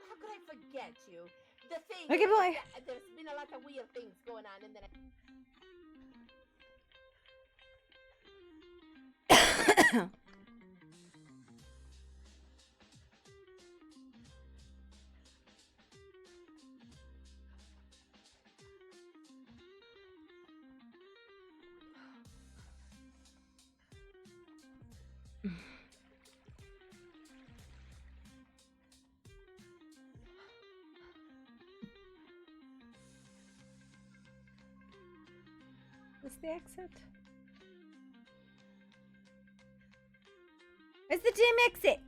How could I forget you? The thing Okay, is boy. that there's been a lot of weird things going on in the What's the exit? Where's the gym exit?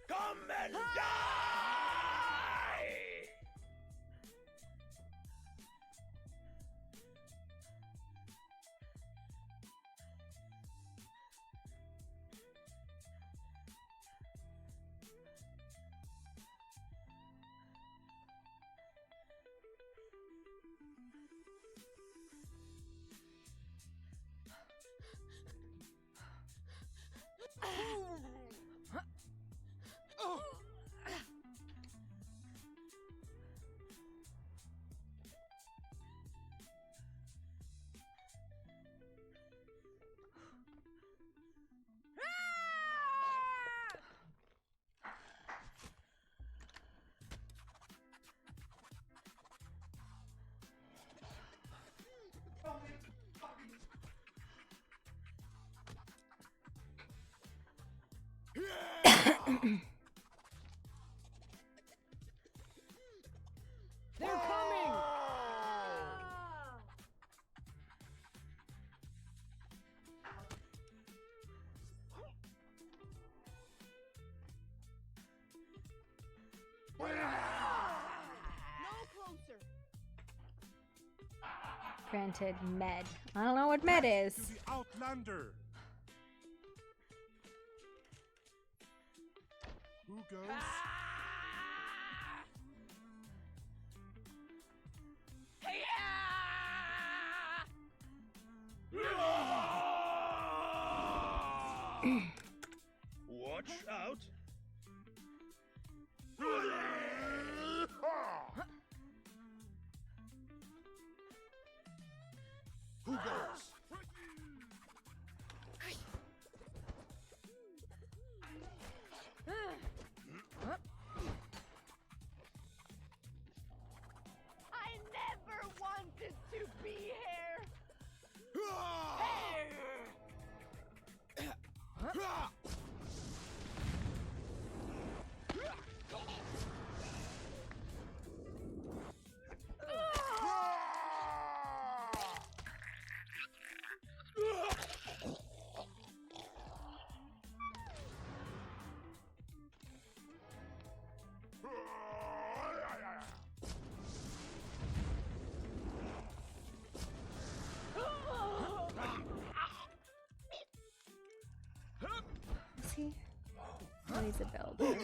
Come and die! They're coming! No closer. Granted, med. I don't know what med is. To the Outlander. Who goes? Watch out! Who goes? is he? Oh, he's a builder.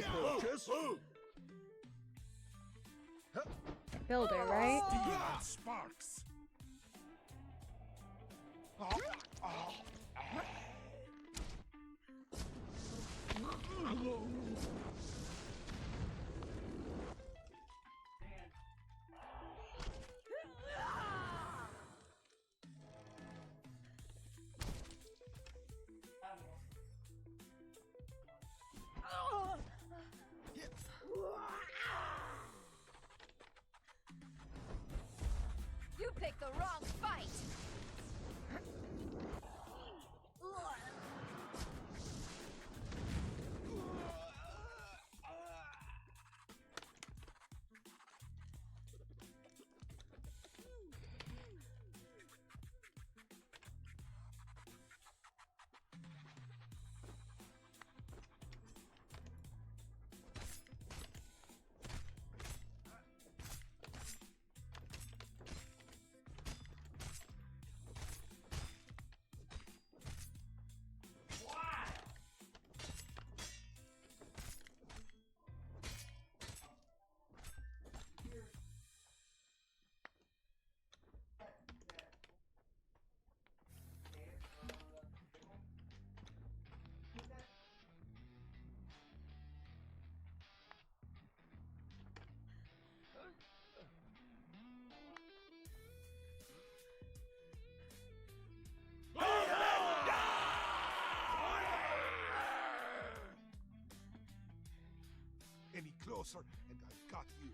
Builder, right? Steel and sparks. You picked the wrong fight! Any closer, and I've got you.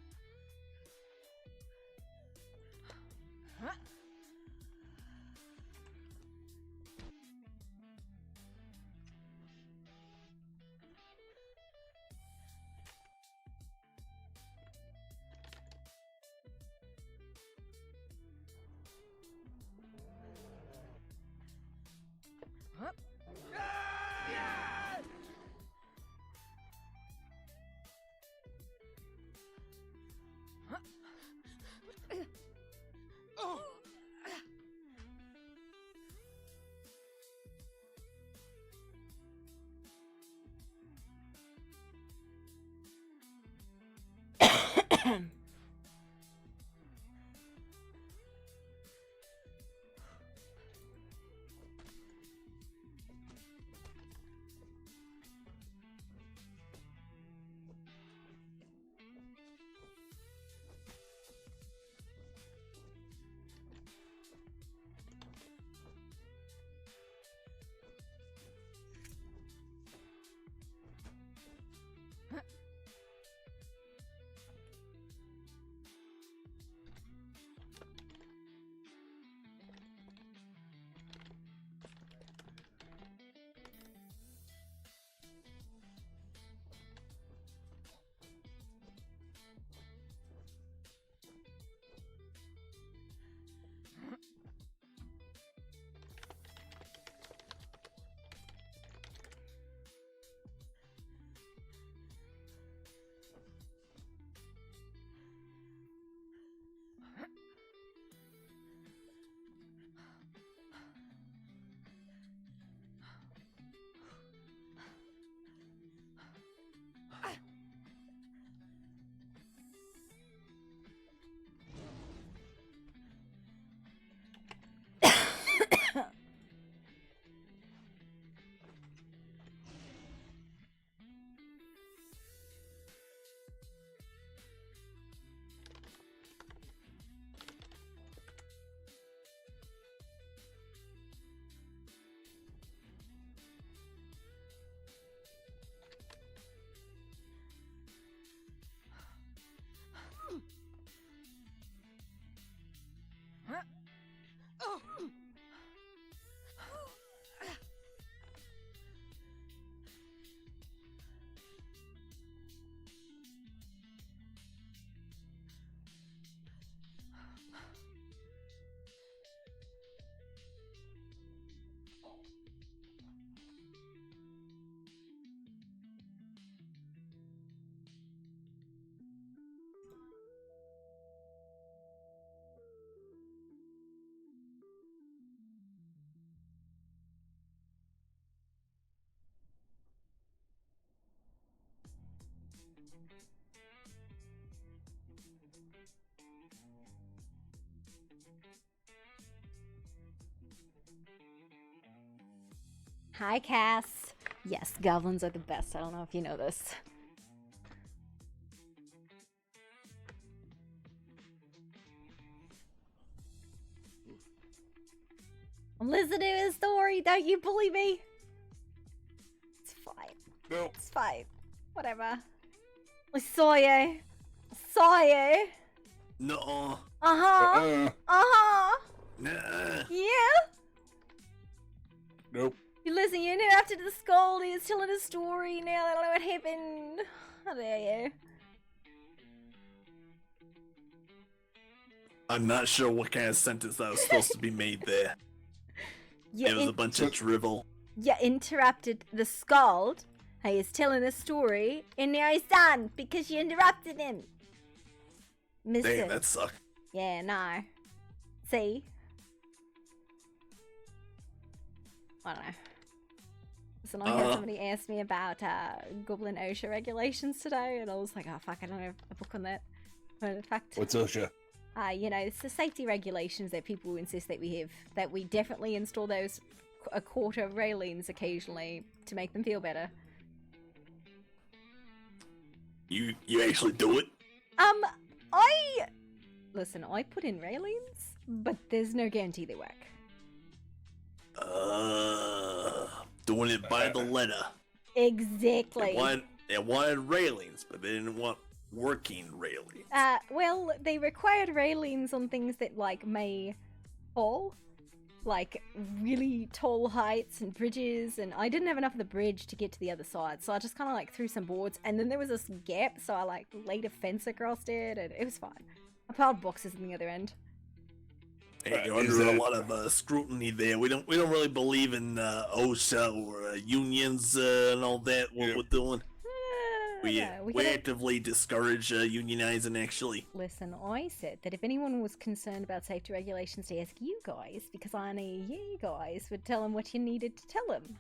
Hi, Cass. Yes, goblins are the best. I don't know if you know this. I'm listening to his story. Don't you believe me? It's fine. No. It's fine. Whatever. I saw you. I saw you. No. Uh-huh. Uh-huh. Nah. Yeah. Nope. You listen, you knew after the scold, he was telling a story. Now I don't know what happened. How dare you? I'm not sure what kind of sentence that was supposed to be made there. It was a bunch of drivel. You interrupted the scald. He is telling a story, and now he's done because you interrupted him. Mister. Dang, that sucked. Yeah, no. See? I don't know. Listen, I had somebody ask me about Goblin OSHA regulations today, and I was like, oh fuck, I don't have a book on that. But in fact, What's OSHA? you know, it's the safety regulations that people insist that we have. That we definitely install those a quarter railings occasionally to make them feel better. You actually do it? Listen, I put in railings, but there's no guarantee they work. Doing it by the letter. Exactly. They wanted railings, but they didn't want working railings. Well, they required railings on things that, like, may fall. Like, really tall heights and bridges, and I didn't have enough of the bridge to get to the other side, so I just kind of, like, threw some boards, and then there was this gap, so I, like, laid a fence across it, and it was fine. I piled boxes on the other end. Hey, you're under a lot of scrutiny there. We don't really believe in OSHA or unions and all that. What we're doing, we actively discourage unionizing. Actually, listen, I said that if anyone was concerned about safety regulations, to ask you guys, because I know you guys would tell them what you needed to tell them.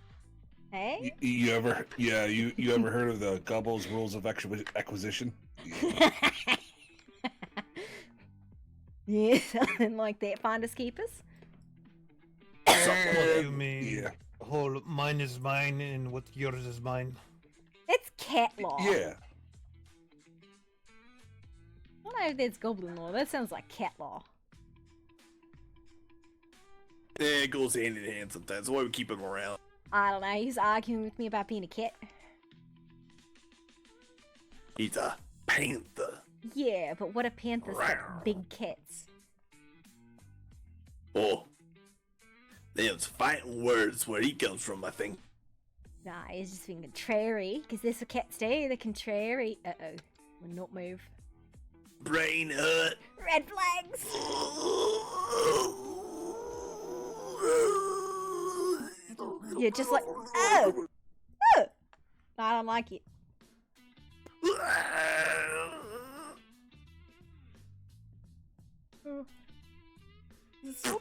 Hey? You ever heard of the Gobble's Rules of Acquisition? Yeah, something like that. Finders keepers? What do you mean? Yeah. Whole mine is mine and what yours is mine. It's cat law. Yeah. I don't know if that's goblin law. That sounds like cat law. It goes hand in hand sometimes. That's why we keep him around. I don't know. He's arguing with me about being a cat. He's a panther. Yeah, but what are panthers but big cats? Oh, there's fighting words where he comes from, I think. Nah, he's just being contrary, because that's what cats do. They're contrary. Uh-oh. Will not move. Brain hurt. Red flags! You're just like, oh! Oh! I don't like it.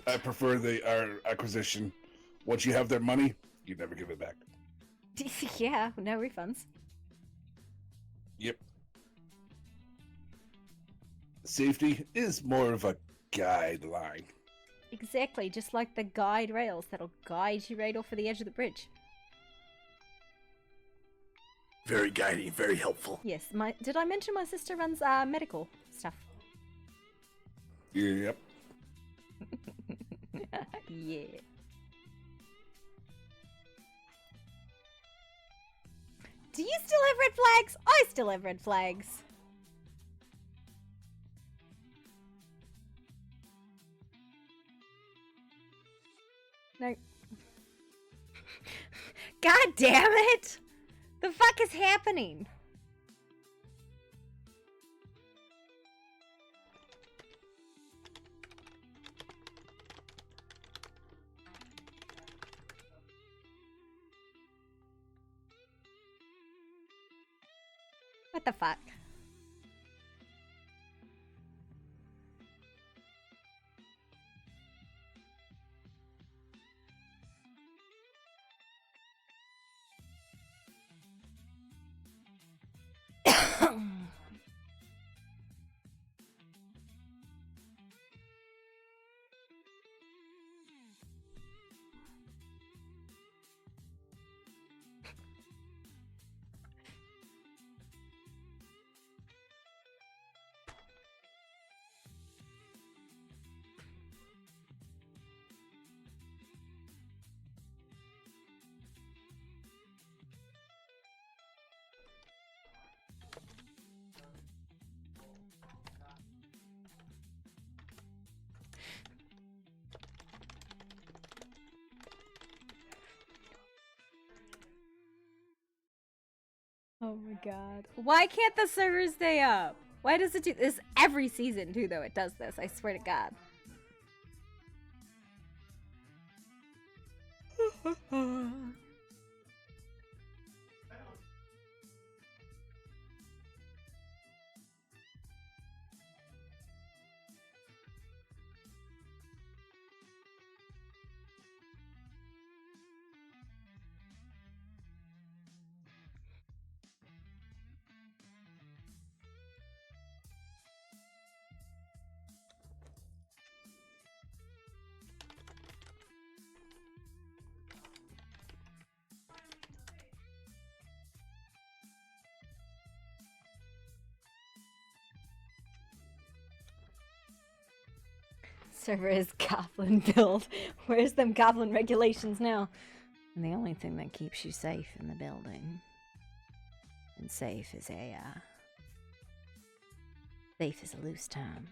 I prefer our acquisition. Once you have their money, you never give it back. Yeah, no refunds. Yep. Safety is more of a guideline. Exactly, just like the guide rails that'll guide you right off of the edge of the bridge. Very guiding, very helpful. Yes, did I mention my sister runs medical stuff? Yep. Yeah. Do you still have red flags? I still have red flags. No. God damn it! The fuck is happening? What the fuck? Oh my god. Why can't the server stay up? Why does it do this every season too, though? It does this, I swear to god. Server is goblin build. Where's them goblin regulations now? And the only thing that keeps you safe in the building. And safe is a loose time.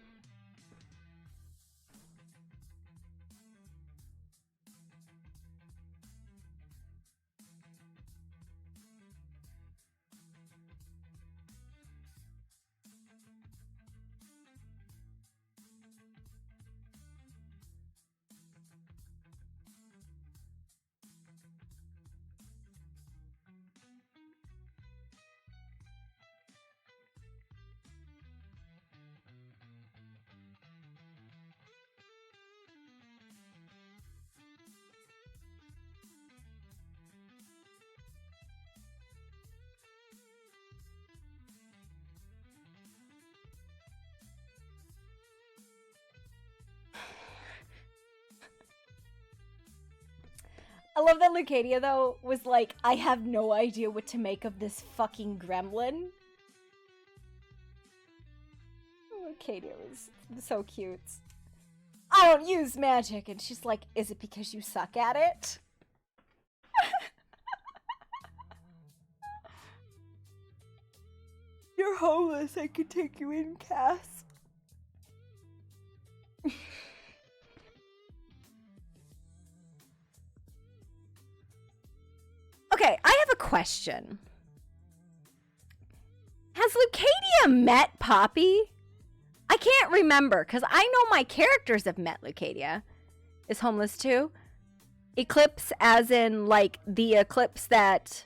I love that Lucadia, though, was like, I have no idea what to make of this fucking gremlin. Lucadia was so cute. I don't use magic. And she's like, is it because you suck at it? You're homeless. I could take you in, Cass. Okay, I have a question. Has Lucadia met Poppy? I can't remember, because I know my characters have met Lucadia. Is homeless too? Eclipse as in, like, the Eclipse that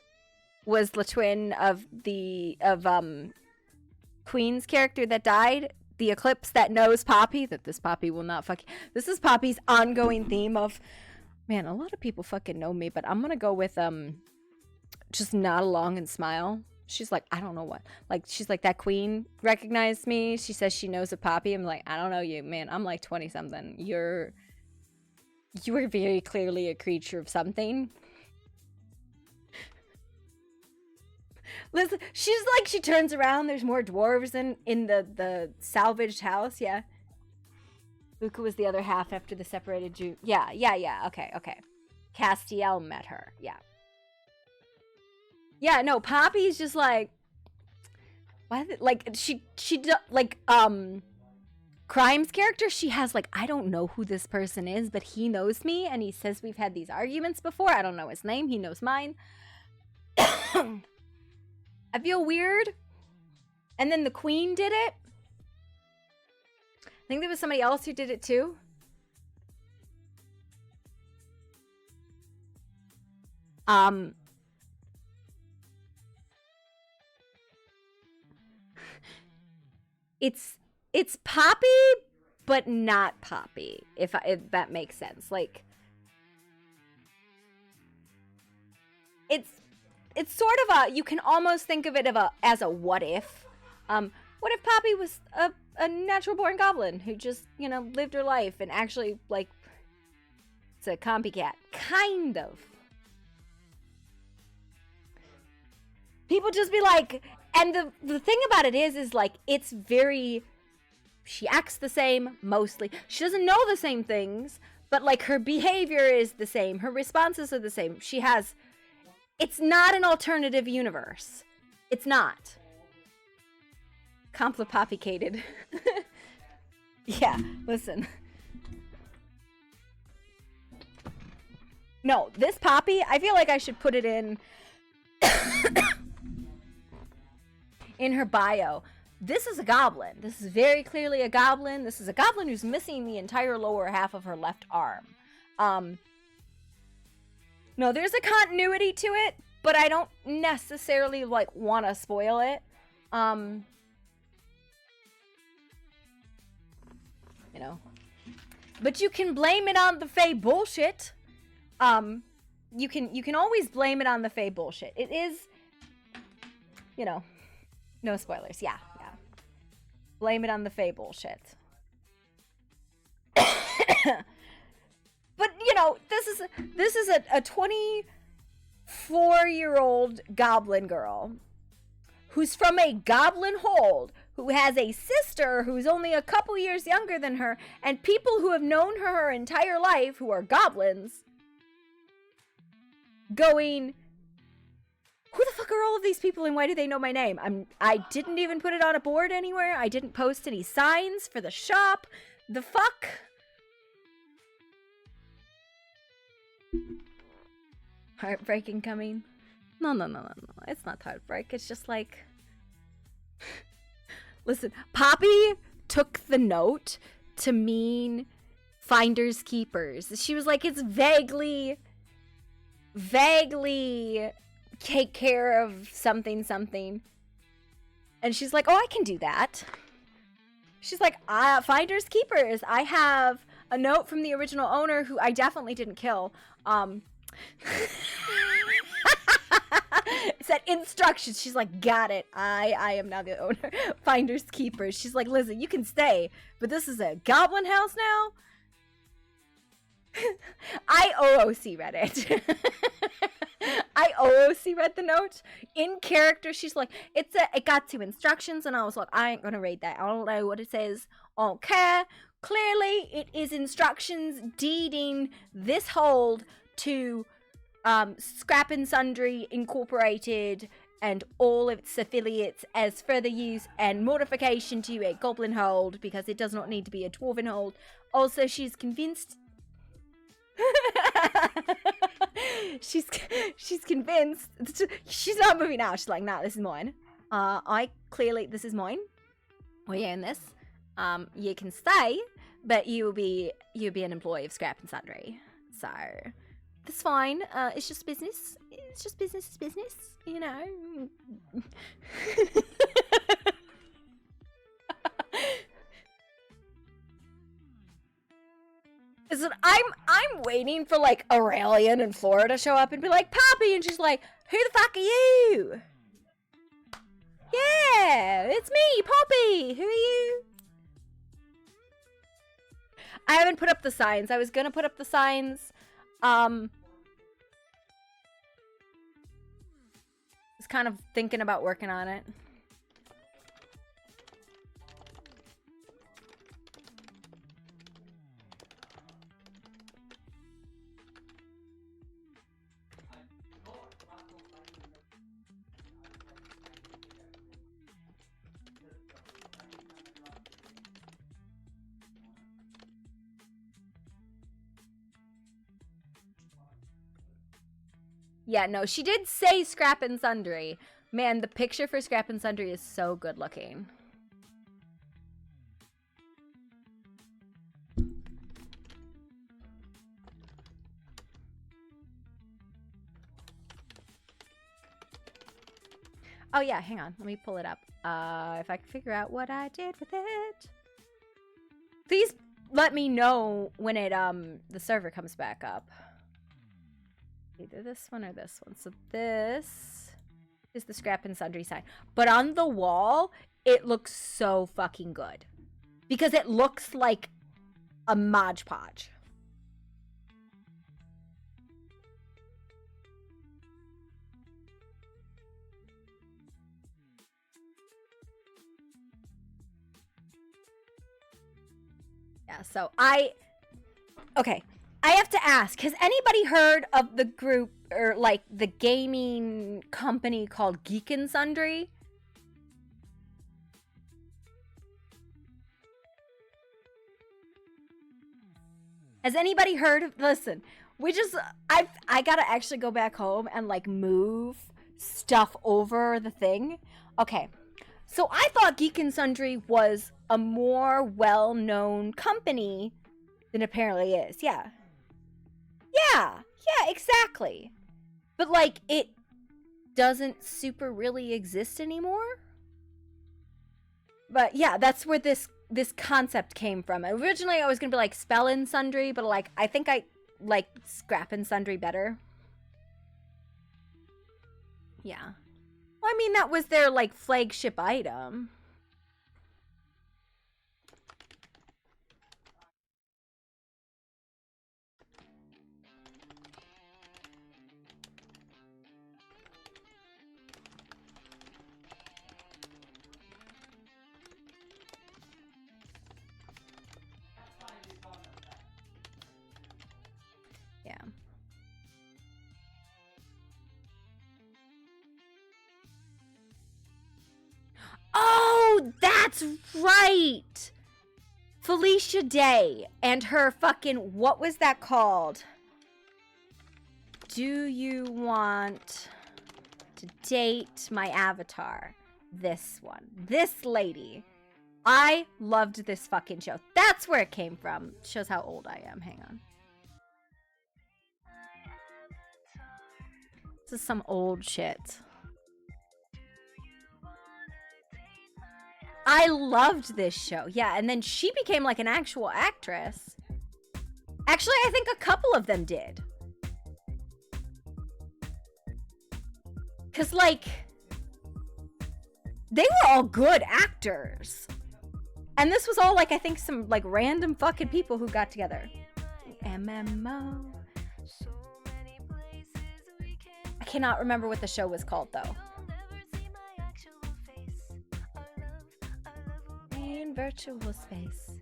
was the twin of Queen's character that died? The Eclipse that knows Poppy? That this Poppy will not fuck... This is Poppy's ongoing theme of... Man, a lot of people fucking know me, but I'm gonna go with, just nod along and smile. She's like, I don't know what. Like, she's like, that queen recognized me. She says she knows a Poppy. I'm like, I don't know you, man. I'm like 20-something. You are very clearly a creature of something. Listen, she's like, she turns around. There's more dwarves in the salvaged house. Yeah. Luca was the other half after the separated Jew. Yeah. Okay. Castiel met her. Yeah. Yeah, no, Poppy's just like, why? Like she like Crime's character. She has like, I don't know who this person is, but he knows me, and he says we've had these arguments before. I don't know his name. He knows mine. I feel weird. And then the Queen did it. I think there was somebody else who did it too. It's Poppy, but not Poppy, if that makes sense. Like, it's sort of a, you can almost think of it as a what if. What if Poppy was a natural born goblin who just, you know, lived her life and actually, like, it's a copycat, kind of. People just be like, and the thing about it is like, it's very, she acts the same, mostly. She doesn't know the same things, but, like, her behavior is the same. Her responses are the same. She has, it's not an alternative universe. It's not. Complicated. Yeah, listen. No, this Poppy, I feel like I should put it in in her bio. This is a goblin. This is very clearly a goblin. This is a goblin who's missing the entire lower half of her left arm. No, there's a continuity to it, but I don't necessarily like want to spoil it. You know. But you can blame it on the Fae bullshit. You can always blame it on the Fae bullshit. It is, you know, no spoilers. Yeah. Blame it on the Fae bullshit. But you know, this is a 24-year-old goblin girl who's from a goblin hold, who has a sister who's only a couple years younger than her, and people who have known her entire life who are goblins going, who the fuck are all of these people and why do they know my name? I didn't even put it on a board anywhere. I didn't post any signs for the shop. The fuck? Heartbreaking coming? No. It's not heartbreak. It's just like... Listen, Poppy took the note to mean finders keepers. She was like, it's vaguely take care of something. And she's like, oh, I can do that. She's like, finders keepers. I have a note from the original owner who I definitely didn't kill. It said instructions. She's like, got it. I am now the owner. Finders keepers. She's like, listen, you can stay, but this is a goblin house now. I OOC read it. I OOC read the note in character. She's like, it got 2 instructions, and I was like, I ain't gonna read that. I don't know what it says. I don't care. Clearly, it is instructions deeding this hold to Scrap and Sundry Incorporated and all of its affiliates as further use and modification to a goblin hold, because it does not need to be a dwarven hold. Also, she's convinced. she's convinced. She's not moving out. She's like, nah, this is mine. This is mine. We own this. You can stay, but you'll be an employee of Scrap and Sundry. So that's fine. It's just business. It's just business is business, you know. Listen, I'm waiting for like Aurelian and Flora to show up and be like, Poppy, and she's like, who the fuck are you? Yeah, it's me, Poppy. Who are you? I haven't put up the signs. I was gonna put up the signs. Was kind of thinking about working on it. Yeah, no, she did say Scrap and Sundry. Man, the picture for Scrap and Sundry is so good looking. Oh yeah, hang on. Let me pull it up. If I can figure out what I did with it. Please let me know when it the server comes back up. Either this one or this one. So this is the Scrap and Sundry sign. But on the wall, it looks so fucking good. Because it looks like a Mod Podge. Yeah, so okay. I have to ask, has anybody heard of the group or like the gaming company called Geek and Sundry? Has anybody heard of, listen, I gotta actually go back home and like move stuff over the thing. Okay, so I thought Geek and Sundry was a more well-known company than apparently is. Yeah, exactly. But like, it doesn't super really exist anymore. But yeah, that's where this concept came from. Originally, I was gonna be like Spell and Sundry, but like I think I like Scrap and Sundry better. Yeah. Well, I mean, that was their like flagship item. Yeah. Oh, that's right! Felicia Day and her fucking, what was that called? Do you want to date my avatar? This one. This lady. I loved this fucking show. That's where it came from. Shows how old I am. Hang on. This is some old shit. I loved this show. Yeah, and then she became like an actual actress. Actually, I think a couple of them did. Cause like, they were all good actors. And this was all like, I think some like random fucking people who got together. MMO. I cannot remember what the show was called though. In virtual space.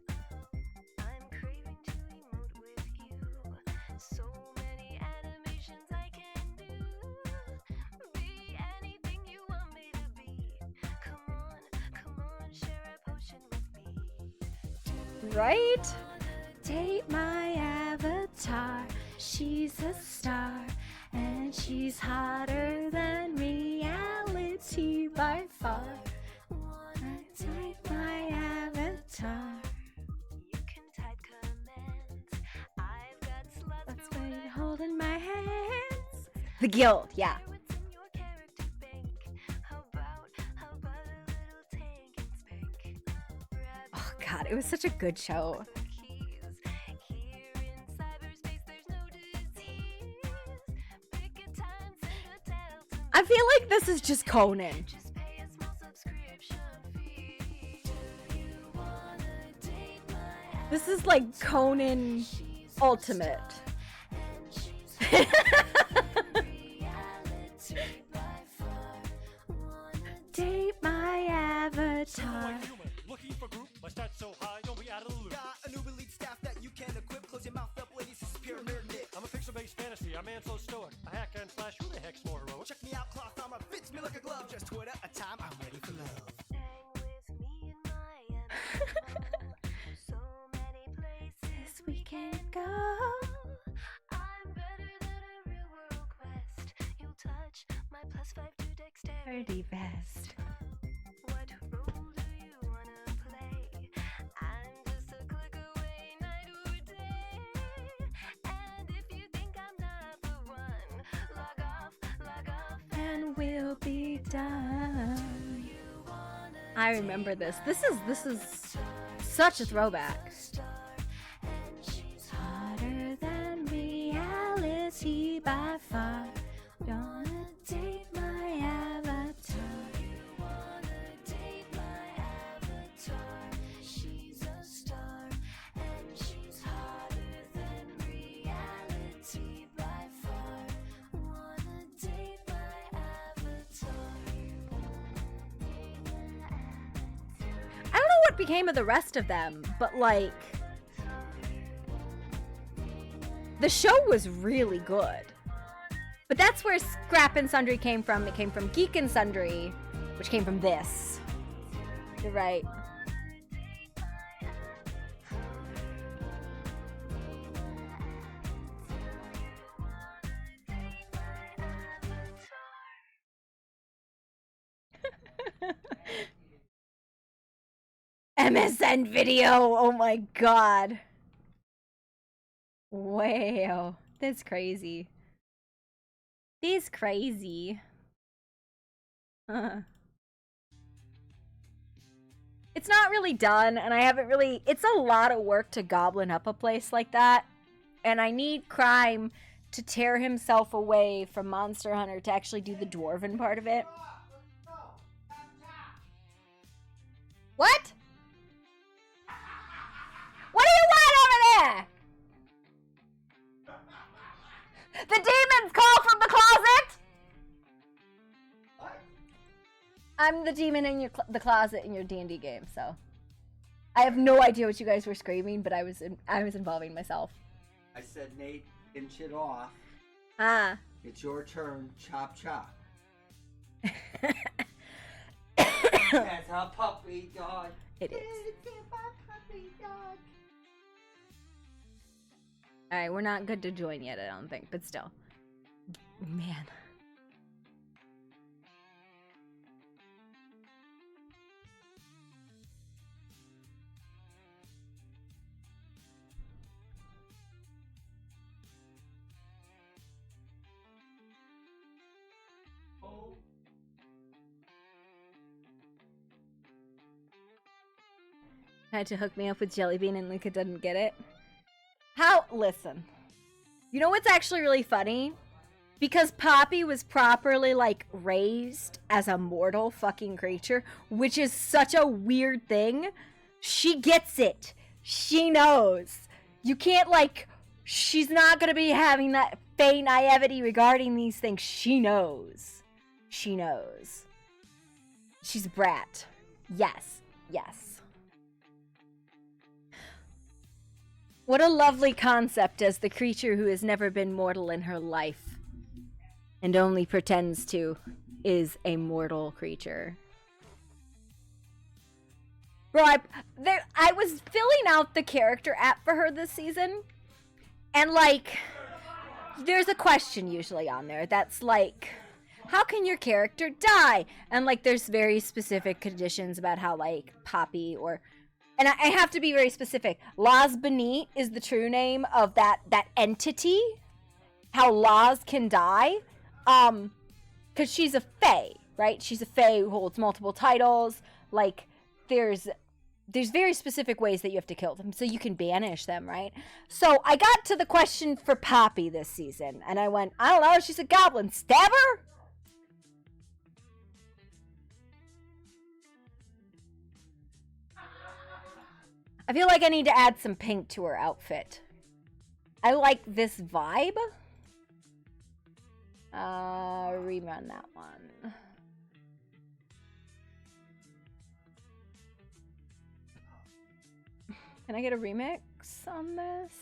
Right? Date my avatar. She's a star, and she's hotter than reality by far. Date my avatar. You can type commands. I've got slots. That's why you're holding my hands. The Guild, yeah. Oh god, it was such a good show. I feel like this is just Conan. This is like Conan Ultimate. Date my avatar. Looking for group, my stats so high, don't be out of the loop. Got a new elite staff that you can equip. Close your mouth up, ladies, this is pure nerd knit. I'm a pixel-based fantasy, I'm man so stoic. I hack and slash, who the heck's more heroic? Check me out, cloth armor fits me like a glove. Just twit at a time, I'm ready for love. So many places we can go. I'm better than a real world quest. You'll touch my +5 to dexterity vest. What role do you wanna play? I'm just a click away, night or day. And if you think I'm not the one, log off, And we'll be done. I remember this. This is such a throwback. Hotter than reality by far. Gonna date my avatar. she's a star, and she's hotter than reality by far. Wanna date my avatar. I don't know what became of the rest of them, but like, the show was really good. But that's where Scrap and Sundry came from. It came from Geek and Sundry, which came from this. You're right. MSN video. Oh my god. Wow. That's crazy. This crazy. It's not really done, and I haven't really... It's a lot of work to goblin up a place like that. And I need Crime to tear himself away from Monster Hunter to actually do the dwarven part of it. What? What do you want over there? The demons call from the closet! What? I'm the demon in the closet in your D&D game, so... I have no idea what you guys were screaming, but I was involving myself. I said, Nate, inch it off. Ah. It's your turn. Chop, chop. That's a puppy dog. It is. It's a puppy dog. Alright, we're not good to join yet, I don't think, but still. Man. Tried to hook me up with Jellybean and Luca didn't get it. How? Listen. You know what's actually really funny? Because Poppy was properly, like, raised as a mortal fucking creature, which is such a weird thing. She gets it. She knows. You can't, like, she's not gonna be having that fey naivety regarding these things. She knows. She knows. She's a brat. Yes. Yes. What a lovely concept as the creature who has never been mortal in her life and only pretends to is a mortal creature. Bro, I was filling out the character app for her this season, and like, there's a question usually on there that's like, how can your character die? And like, there's very specific conditions about how like Poppy or... And I have to be very specific. Laz Benit is the true name of that entity. How Laz can die. Because she's a fae, right? She's a fae who holds multiple titles. Like, there's very specific ways that you have to kill them. So you can banish them, right? So I got to the question for Poppy this season. And I went, I don't know, she's a goblin. Stab her? I feel like I need to add some pink to her outfit. I like this vibe. Rerun that one. Can I get a remix on this?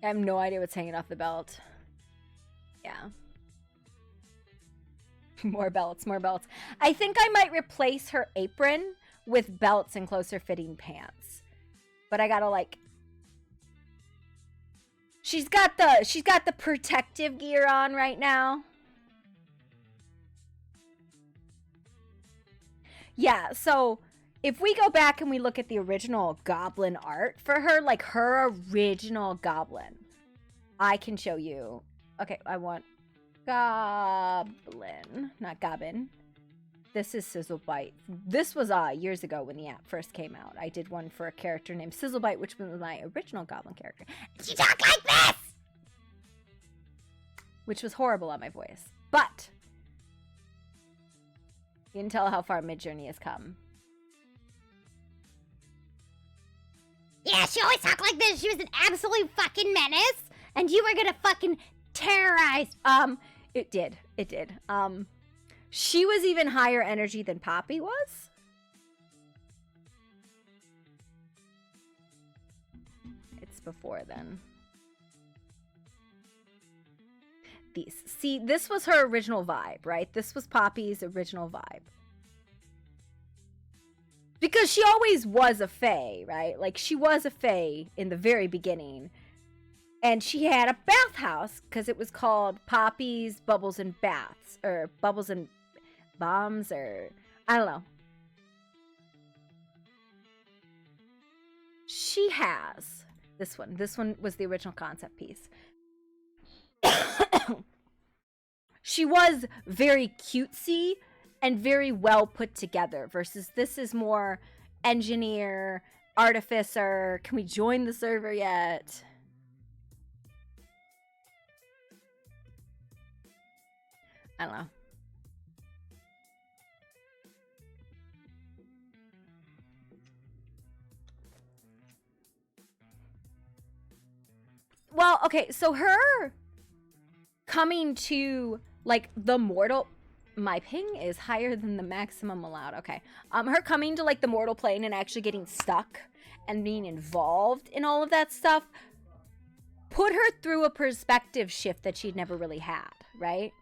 I have no idea what's hanging off the belt. Yeah. More belts, more belts. I think I might replace her apron with belts and closer fitting pants. But I gotta like... She's got the protective gear on right now. Yeah, so if we go back and we look at the original goblin art for her, like her original goblin, I can show you. Okay, I want Goblin, not Goblin. This is Sizzlebite. This was years ago when the app first came out. I did one for a character named Sizzlebite, which was my original goblin character. She talked like this! Which was horrible on my voice. But you can tell how far Midjourney has come. Yeah, she always talked like this. She was an absolute fucking menace, and you were gonna fucking terrorize. It did. She was even higher energy than Poppy was. It's before then. See, this was her original vibe, right? This was Poppy's original vibe. Because she always was a fae, right? Like, she was a fae in the very beginning. And she had a bathhouse because it was called Poppy's Bubbles and Baths, or Bubbles and Bombs, or I don't know. She has this one. This one was the original concept piece. She was very cutesy and very well put together versus this is more engineer, artificer. Can we join the server yet? I don't know. Well, okay, so her coming to, like, the mortal... My ping is higher than the maximum allowed. Okay. Her coming to, like, the mortal plane and actually getting stuck and being involved in all of that stuff put her through a perspective shift that she'd never really had, right?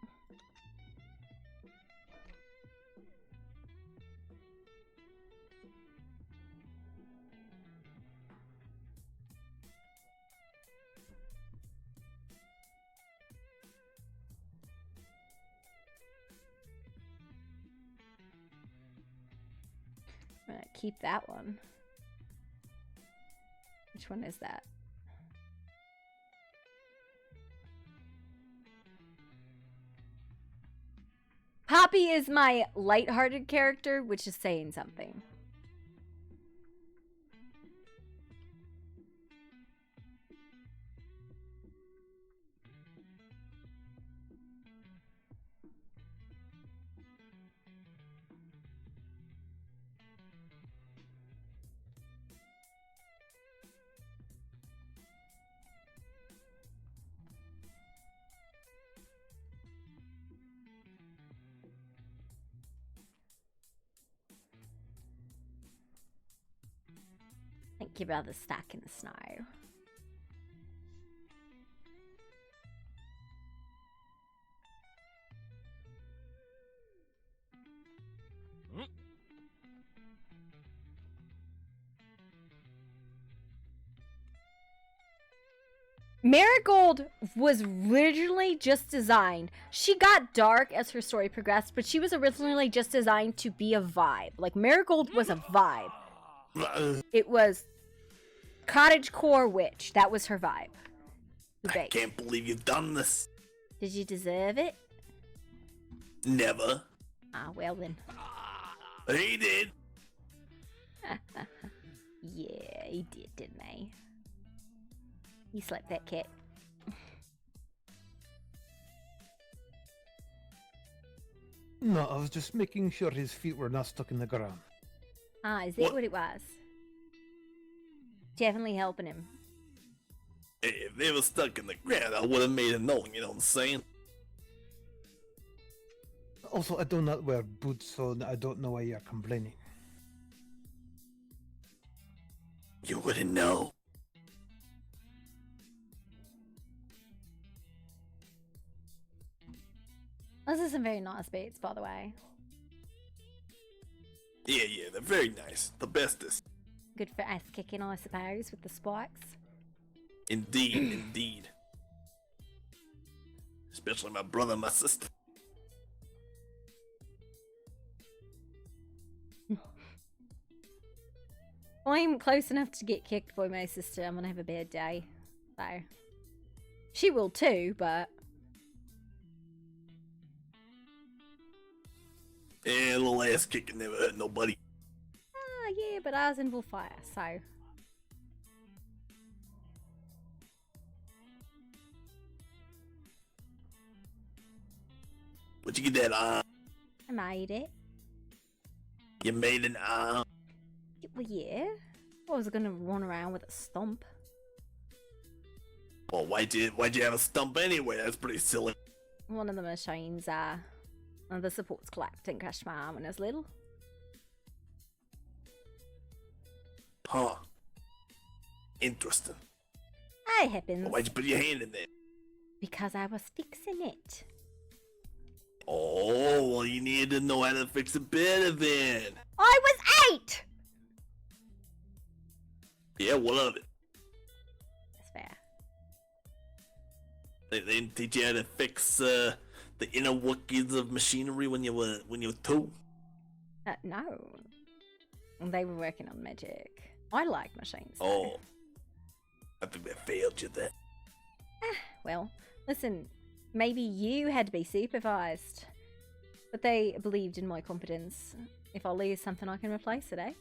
I'm gonna keep that one. Which one is that? Poppy is my lighthearted character, which is saying something. Thank you, brother. Stuck in the snow. Marigold was originally just designed. She got dark as her story progressed, but she was originally just designed to be a vibe. Like, Marigold was a vibe. It was cottagecore witch. That was her vibe. I can't believe you've done this. Did you deserve it? Never. Ah, well then. He did. Yeah, he did, didn't he? He slapped that cat. No, I was just making sure his feet were not stuck in the ground. Ah, is that what it was? Definitely helping him. If they were stuck in the ground, I would have made it known, you know what I'm saying? Also, I do not wear boots, so I don't know why you're complaining. You wouldn't know. Those are some very nice beats, by the way. Yeah, they're very nice. The bestest. Good for ass kicking, I suppose, with the spikes. Indeed, indeed. Especially my brother and my sister. I'm close enough to get kicked by my sister. I'm gonna have a bad day. So. She will too, but... Yeah, a little ass kicking never hurt nobody. Ah, yeah, but ours involve fire, so... Where'd you get that arm? I made it. You made an arm? Well, yeah. I was gonna run around with a stump. Well, why'd you have a stump anyway? That's pretty silly. One of the machines, the supports collapsed and crushed my arm when I was little. Huh. Interesting. It happens. Well, why'd you put your hand in there? Because I was fixing it. Oh, well, you needed to know how to fix it better then. I was 8! Yeah, what of it? That's fair. They didn't teach you how to fix the inner workings of machinery when you were two. No. They were working on magic. I like machines. Oh, I think they failed you there. Well, listen, maybe you had to be supervised. But they believed in my competence. If I lose something, I can replace it, eh?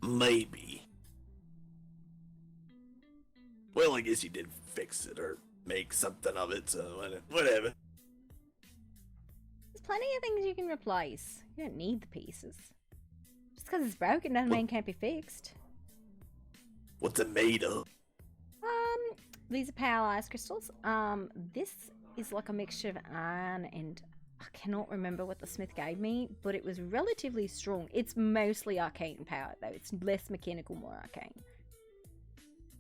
Maybe. Well, I guess you did fix it or make something of it, so whatever. There's plenty of things you can replace. You don't need the pieces. Just because it's broken doesn't mean it can't be fixed. What's it made of? These are power ice crystals. This is like a mixture of iron and I cannot remember what the smith gave me, but it was relatively strong. It's mostly arcane power though. It's less mechanical, more arcane.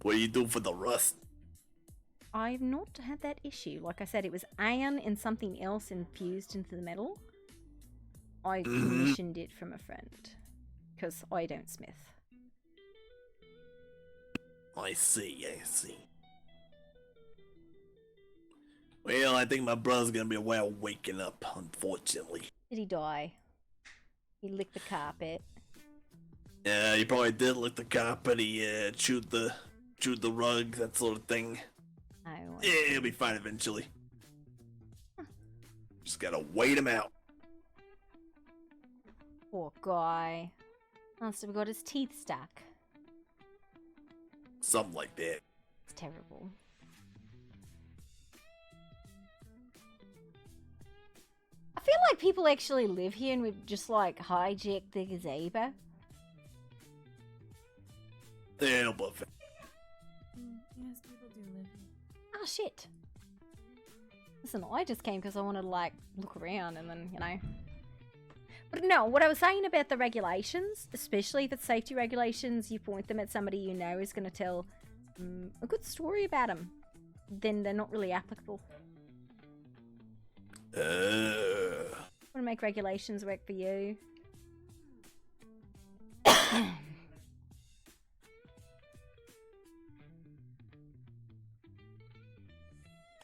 What do you do for the rust? I've not had that issue. Like I said, it was iron and something else infused into the metal. I commissioned it from a friend because I don't smith. I see. Well, I think my brother's gonna be a while waking up, unfortunately. Did he die? He licked the carpet. Yeah, he probably did lick the carpet. He chewed the rug, that sort of thing. Yeah, he'll be fine eventually. Just gotta wait him out. Poor guy. Must have got his teeth stuck. Something like that. It's terrible. I feel like people actually live here and we've just like hijacked the gazebo. Yeah, no buffet. Yes, people do live here. Oh shit. Listen, I just came because I wanted to like look around and then, you know. But no, what I was saying about the regulations, especially if it's safety regulations, you point them at somebody you know is going to tell a good story about them, then they're not really applicable. Want to make regulations work for you?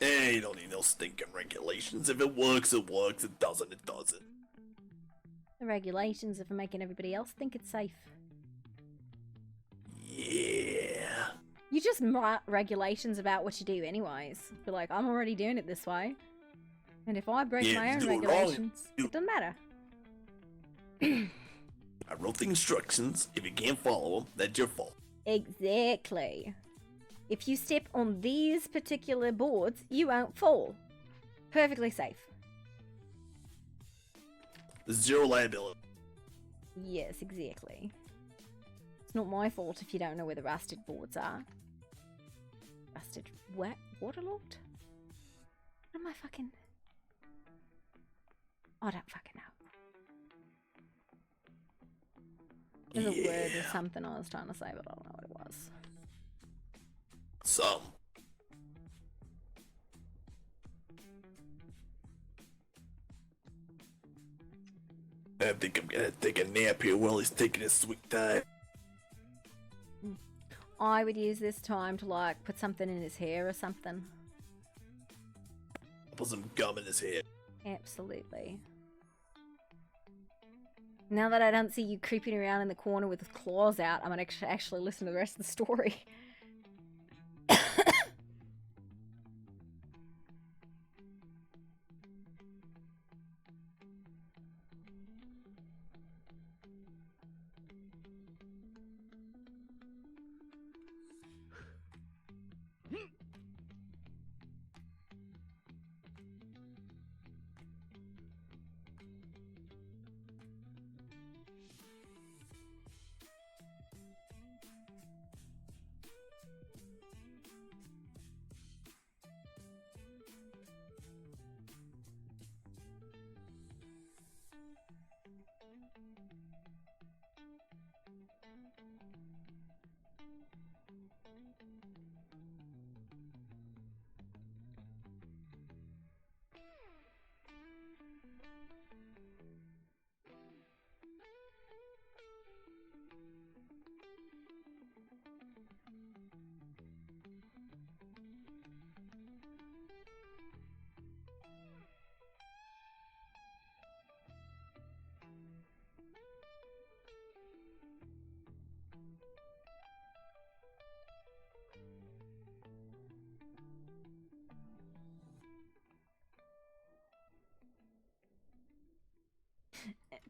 Hey, you don't need no stinking regulations. If it works, it works. It doesn't, it doesn't. The regulations are for making everybody else think it's safe. Yeah. You just write regulations about what you do anyways. Be like, I'm already doing it this way. And if I break my own regulations, it doesn't matter. I wrote the instructions. If you can't follow them, that's your fault. Exactly. If you step on these particular boards, you won't fall. Perfectly safe. Zero liability. Yes, exactly. It's not my fault if you don't know where the rusted boards are. Rusted what? Waterlogged? What am I fucking... I don't fucking know. There's a word or something I was trying to say, but I don't know what it was. Some. I think I'm gonna take a nap here while he's taking his sweet time. I would use this time to like put something in his hair or something. Put some gum in his hair. Absolutely. Now that I don't see you creeping around in the corner with claws out, I'm gonna actually listen to the rest of the story.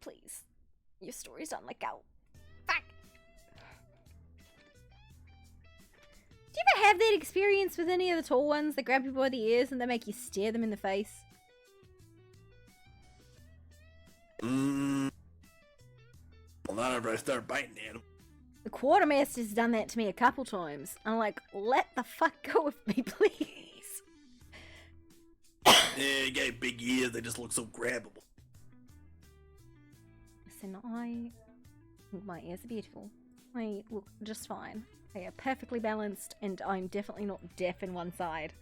please. Your stories don't let go. Fuck. Do you ever have that experience with any of the tall ones that grab you by the ears and they make you stare them in the face? Well, not ever I start biting at them. The quartermaster's done that to me a couple times. I'm like, let the fuck go of me, please. Yeah, you got big ears, they just look so grabbable. Listen, I think my ears are beautiful. I look just fine. They are perfectly balanced, and I'm definitely not deaf in one side.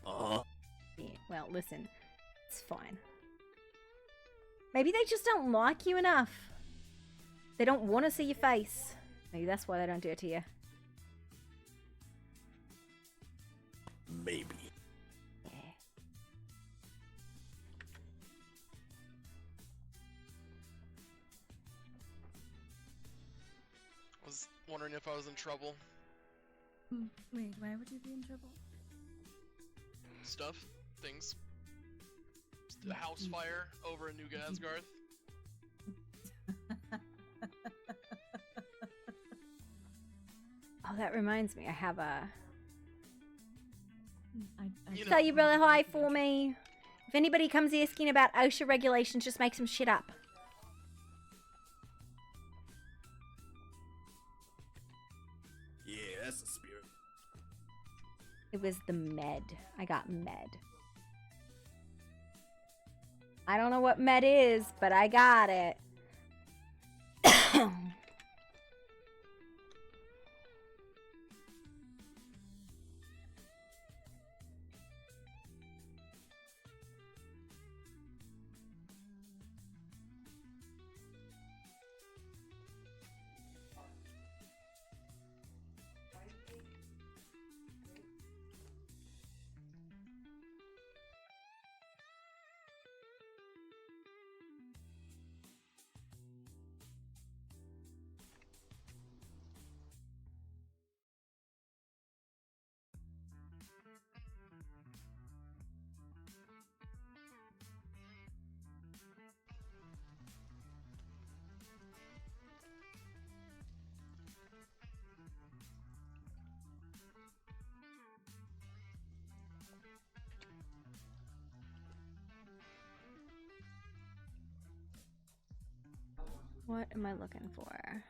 Uh-huh. Yeah, well, listen, it's fine. Maybe they just don't like you enough. They don't want to see your face. Maybe that's why they don't do it to you. Maybe. Yeah. I was wondering if I was in trouble. Wait, why would you be in trouble? Stuff, things. The house fire over in New Gasgarth. Oh, that reminds me. I have a... I Tell you really high for me. If anybody comes asking about OSHA regulations, just make some shit up. Yeah, that's the spirit. It was the med. I got med. I don't know what med is, but I got it. What am I looking for?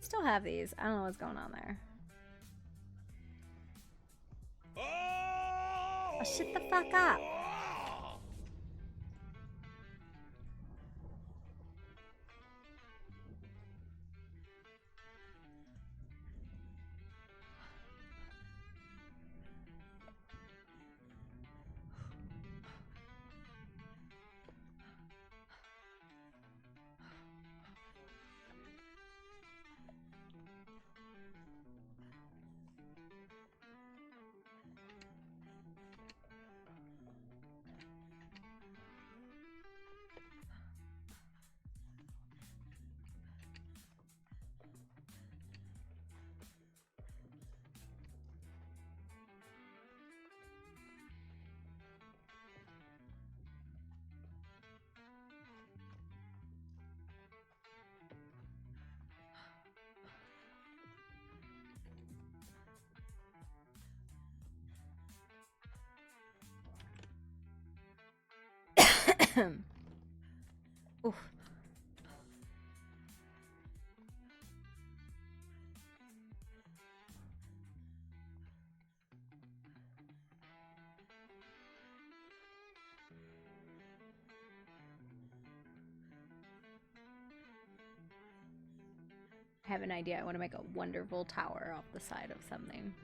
Still have these. I don't know what's going on there. Oh, shut the fuck up. Oof. I have an idea. I want to make a wonderful tower off the side of something.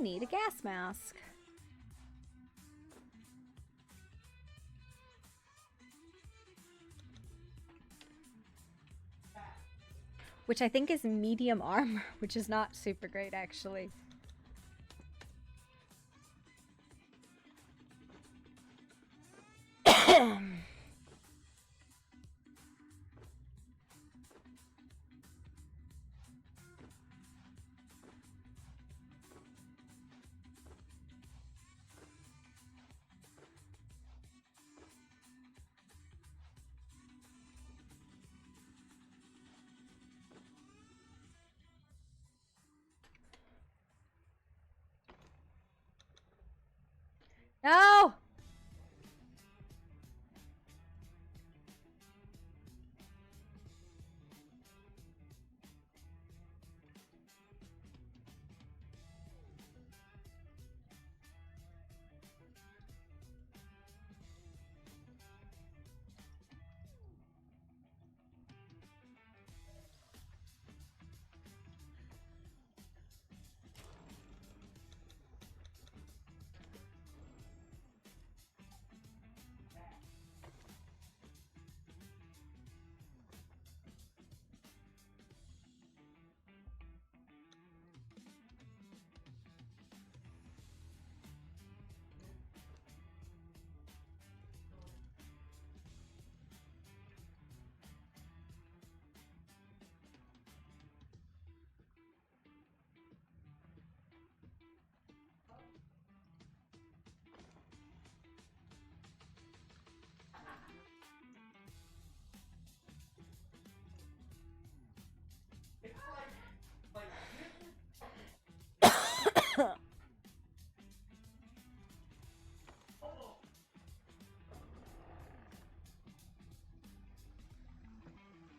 need a gas mask. Which I think is medium armor, which is not super great actually. No!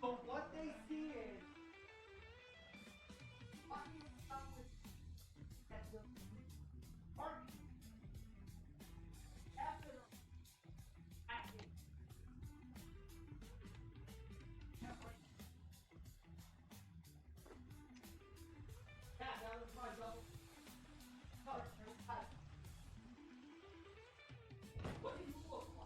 So what they see is what do you look like?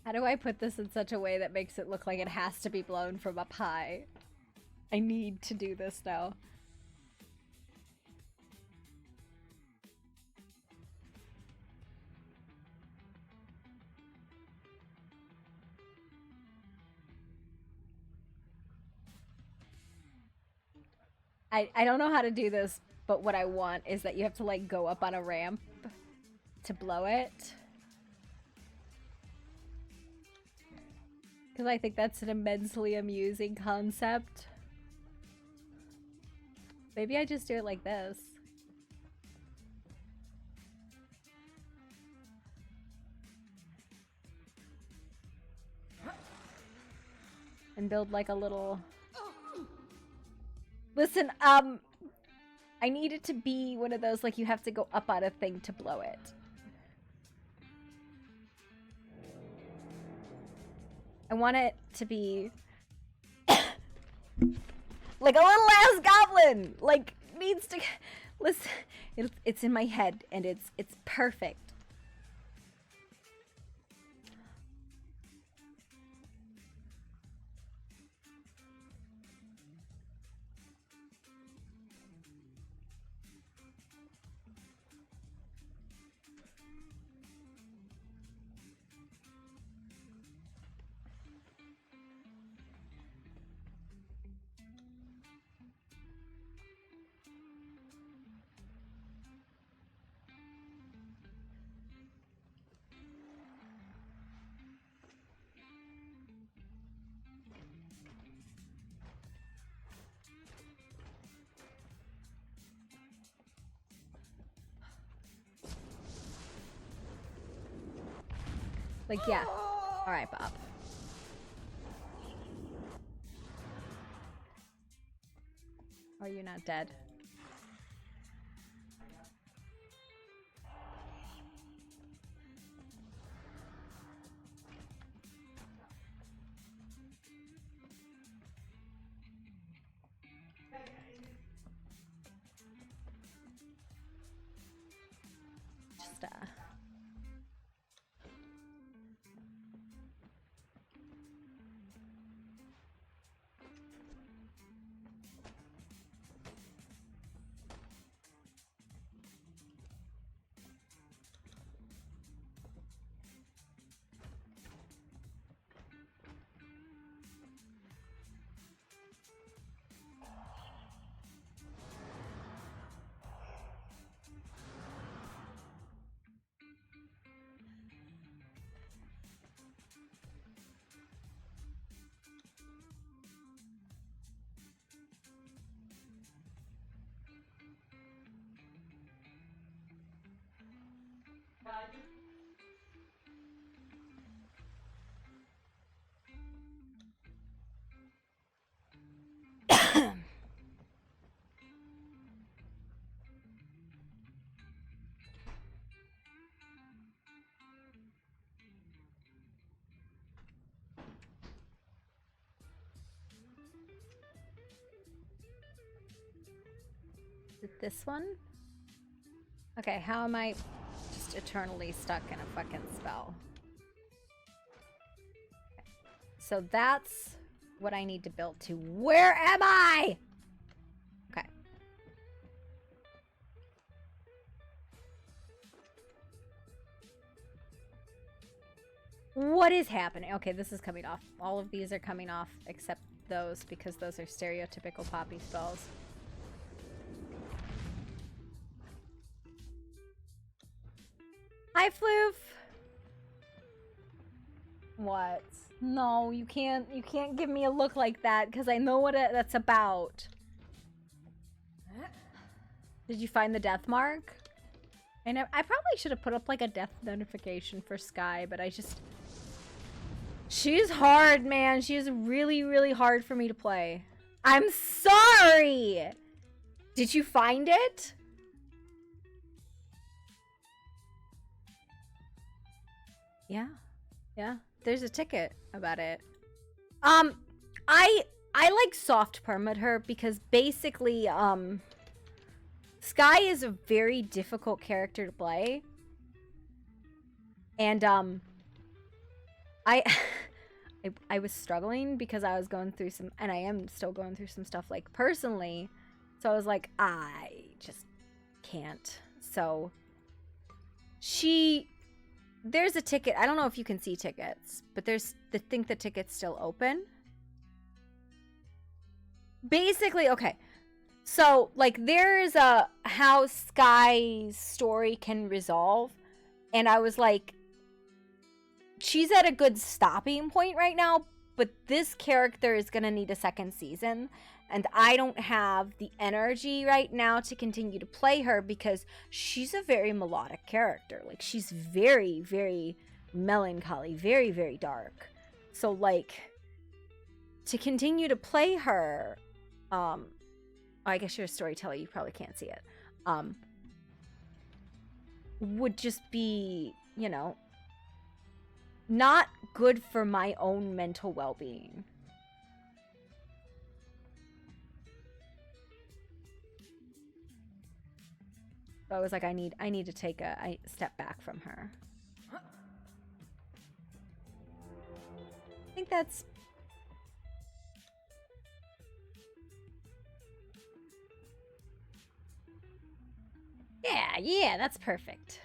How do I put this in such a way that makes it look like it has to be blown from up high? I need to do this now. I don't know how to do this, but what I want is that you have to like go up on a ramp to blow it. Because I think that's an immensely amusing concept. Maybe I just do it like this. And build like a little... Listen, I need it to be one of those, like, you have to go up on a thing to blow it. I want it to be... like a little ass goblin! Like, needs to... Listen, it's in my head, and it's perfect. Like, yeah. Alright, Bob. Oh, you're not dead. Just, Is it this one? Okay, how am I just eternally stuck in a fucking spell? Okay. So that's what I need to build to. Where am I? Okay. What is happening? Okay, this is coming off. All of these are coming off except those because those are stereotypical Poppy spells. Hi, Floof. What? No, you can't give me a look like that because I know what that's about. Did you find the death mark? And I probably should have put up like a death notification for Sky, but I just... She's hard, man. She's really, really hard for me to play. I'm sorry! Did you find it? Yeah. Yeah. There's a ticket about it. I like soft permit her because basically, Sky is a very difficult character to play. And, I was struggling because I was going through some, and I am still going through some stuff, like, personally. So I was like, I just can't. So, there's a ticket. I don't know if you can see tickets, but I think the ticket's still open. Basically, okay. So, like, there's a how Sky's story can resolve. And I was like, she's at a good stopping point right now, but this character is going to need a second season. And I don't have the energy right now to continue to play her because she's a very melodic character. Like, she's very, very melancholy, very, very dark. So, like, to continue to play her, I guess you're a storyteller, you probably can't see it, would just be, you know, not good for my own mental well-being. So I was like, I need to take a step back from her. I think that's... Yeah, that's perfect.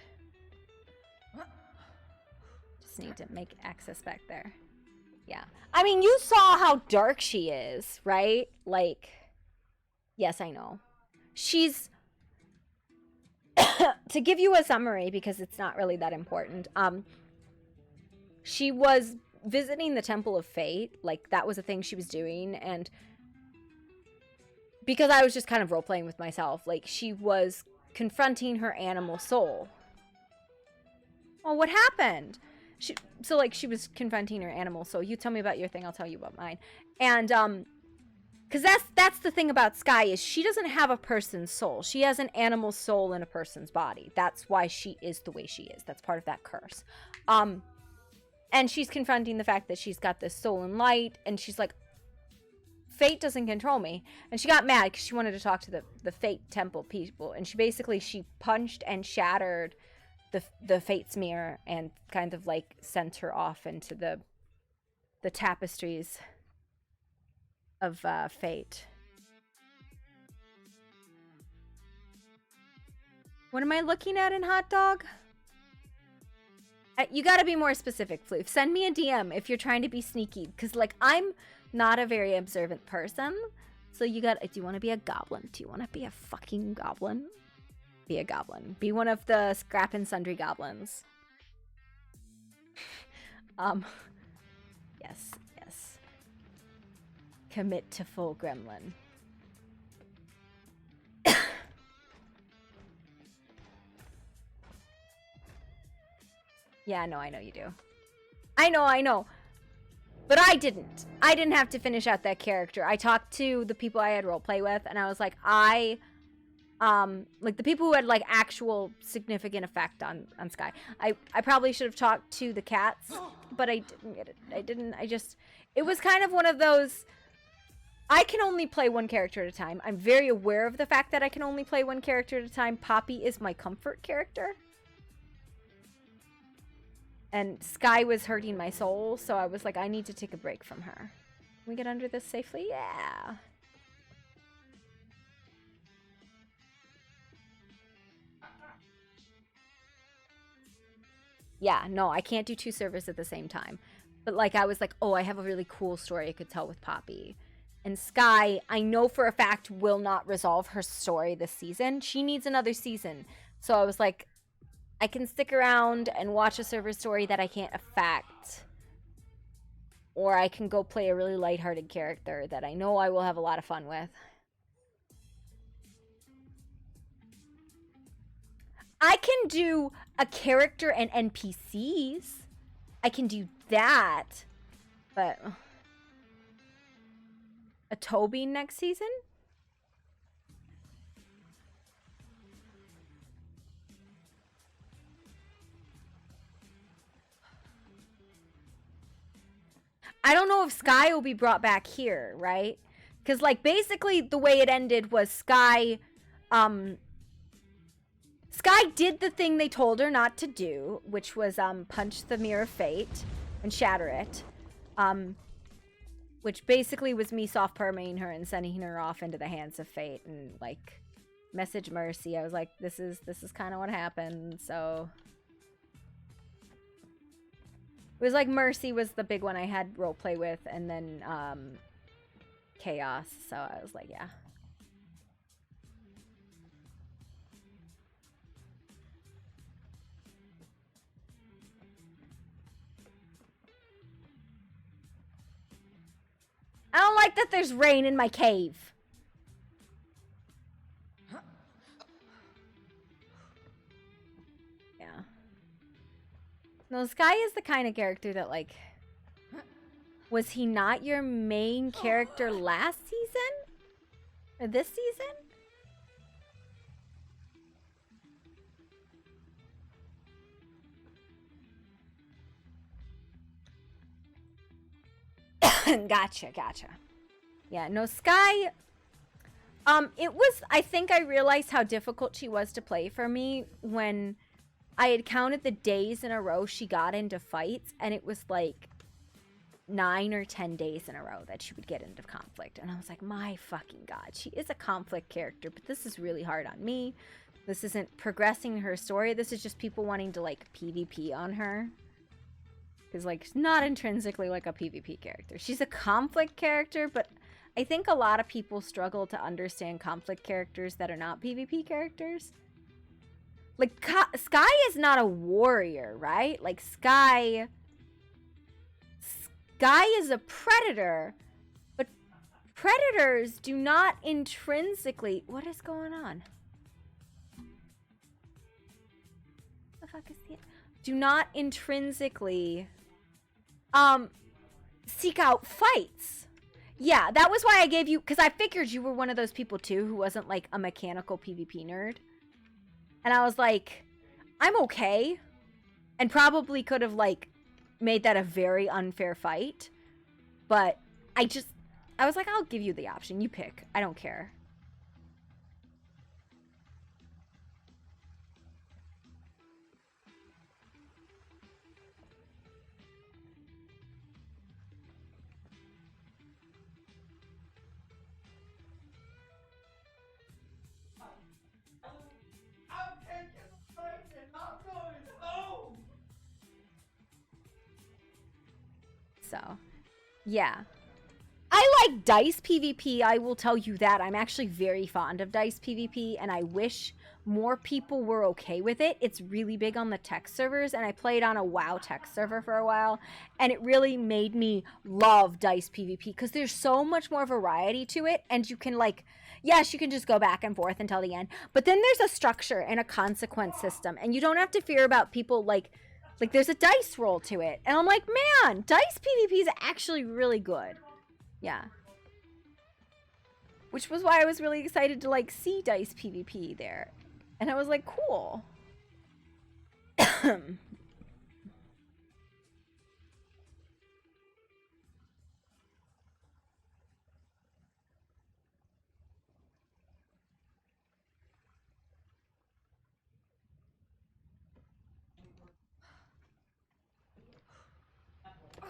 Just need to make access back there. Yeah. I mean, you saw how dark she is, right? Like, yes, I know. She's... to give you a summary, because it's not really that important, she was visiting the Temple of Fate. Like, that was a thing she was doing, and because I was just kind of role-playing with myself, like, she was confronting her animal soul. Oh, what happened? so like she was confronting her animal. So you tell me about your thing, I'll tell you about mine. And because that's the thing about Sky is she doesn't have a person's soul. She has an animal soul in a person's body. That's why she is the way she is. That's part of that curse. And she's confronting the fact that she's got this soul and light, and she's like, fate doesn't control me. And she got mad because she wanted to talk to the fate temple people, and she punched and shattered the fate's mirror and kind of like sent her off into the tapestries of fate. What am I looking at in Hot Dog? You gotta be more specific, Floof. Send me a DM if you're trying to be sneaky, because like I'm not a very observant person. So do you want to be a goblin? Do you want to be a fucking goblin? Be a goblin. Be one of the scrap and sundry goblins. Yes. Commit to full gremlin. Yeah, no, I know you do. I know. But I didn't. I didn't have to finish out that character. I talked to the people I had roleplay with, and I was like, like the people who had like actual significant effect on Sky. I probably should have talked to the cats, but I didn't get it. It was kind of one of those, I can only play one character at a time. I'm very aware of the fact that I can only play one character at a time. Poppy is my comfort character. And Sky was hurting my soul, so I was like, I need to take a break from her. Can we get under this safely? Yeah. Yeah, no, I can't do two servers at the same time. But like, I was like, oh, I have a really cool story I could tell with Poppy. And Sky, I know for a fact, will not resolve her story this season. She needs another season. So I was like, I can stick around and watch a server story that I can't affect. Or I can go play a really lighthearted character that I know I will have a lot of fun with. I can do a character and NPCs. I can do that. But a Toby next season? I don't know if Sky will be brought back here, right? Because, like, basically the way it ended was Sky did the thing they told her not to do, which was punch the Mirror of Fate and shatter it. Which basically was me soft permaing her and sending her off into the hands of fate and, like, message Mercy. I was like, this is kind of what happened, so... It was like Mercy was the big one I had roleplay with, and then Chaos, so I was like, yeah. I don't like that there's rain in my cave. Yeah. No, Sky is the kind of character that, like... Was he not your main character last season? Or this season? Gotcha. Yeah, no, Sky... it was... I think I realized how difficult she was to play for me when I had counted the days in a row she got into fights, and it was like 9 or 10 days in a row that she would get into conflict. And I was like, my fucking god, she is a conflict character, but this is really hard on me. This isn't progressing her story. This is just people wanting to, like, PvP on her. Because, like, she's not intrinsically, like, a PvP character. She's a conflict character, but I think a lot of people struggle to understand conflict characters that are not PvP characters. Like, Sky is not a warrior, right? Like, Sky is a predator, but predators do not intrinsically... What is going on? The fuck is the... do not intrinsically seek out fights. Yeah, that was why I gave you, because I figured you were one of those people too who wasn't like a mechanical PvP nerd. And I was like, I'm okay. And probably could have like made that a very unfair fight. But I was like, I'll give you the option. You pick. I don't care. I'm taking a break and I'm going home. So, yeah. I like dice PvP, I will tell you that. I'm actually very fond of dice PvP, and I wish more people were okay with it. It's really big on the tech servers, and I played on a WoW tech server for a while, and it really made me love dice PvP, because there's so much more variety to it, and you can, like, yes, you can just go back and forth until the end, but then there's a structure and a consequence system, and you don't have to fear about people, like there's a dice roll to it. And I'm like, man, dice PvP is actually really good. Yeah. Which was why I was really excited to, like, see dice PvP there. And I was like, cool.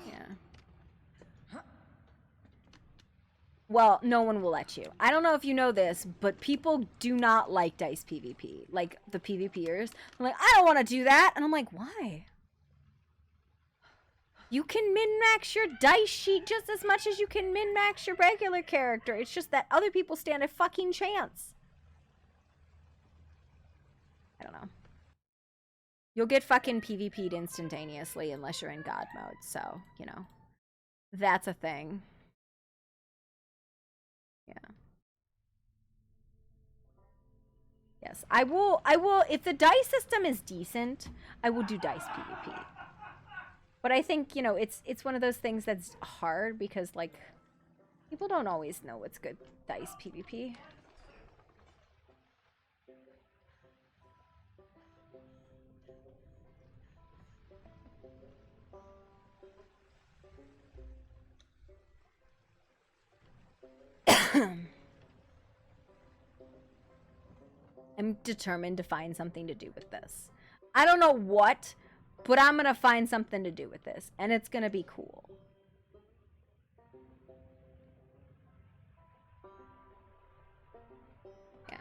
Yeah. Well, no one will let you. I don't know if you know this, but people do not like dice PvP. Like, the PvPers. I'm like, I don't want to do that. And I'm like, why? You can min-max your dice sheet just as much as you can min-max your regular character. It's just that other people stand a fucking chance. I don't know. You'll get fucking PvP'd instantaneously unless you're in God mode. So, you know. That's a thing. Yeah. Yes, I will, if the dice system is decent, I will do dice PvP. But I think, you know, it's one of those things that's hard because, like, people don't always know what's good dice PvP. I'm determined to find something to do with this. I don't know what, but I'm gonna find something to do with this, and it's gonna be cool. Yeah.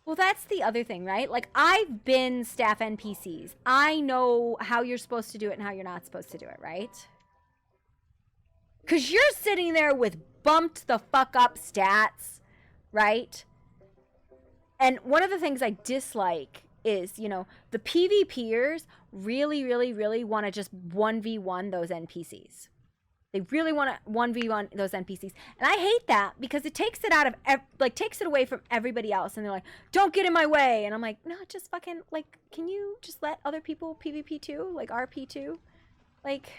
Well, that's the other thing, right? Like, I've been staff NPCs. I know how you're supposed to do it and how you're not supposed to do it, right? Because you're sitting there with bumped the fuck up stats, right? And one of the things I dislike is, you know, the PvPers really, really, really want to just 1v1 those NPCs. They really want to 1v1 those NPCs. And I hate that because it takes it out of, takes it away from everybody else. And they're like, don't get in my way. And I'm like, no, just fucking, like, can you just let other people PvP too? Like, RP too? Like,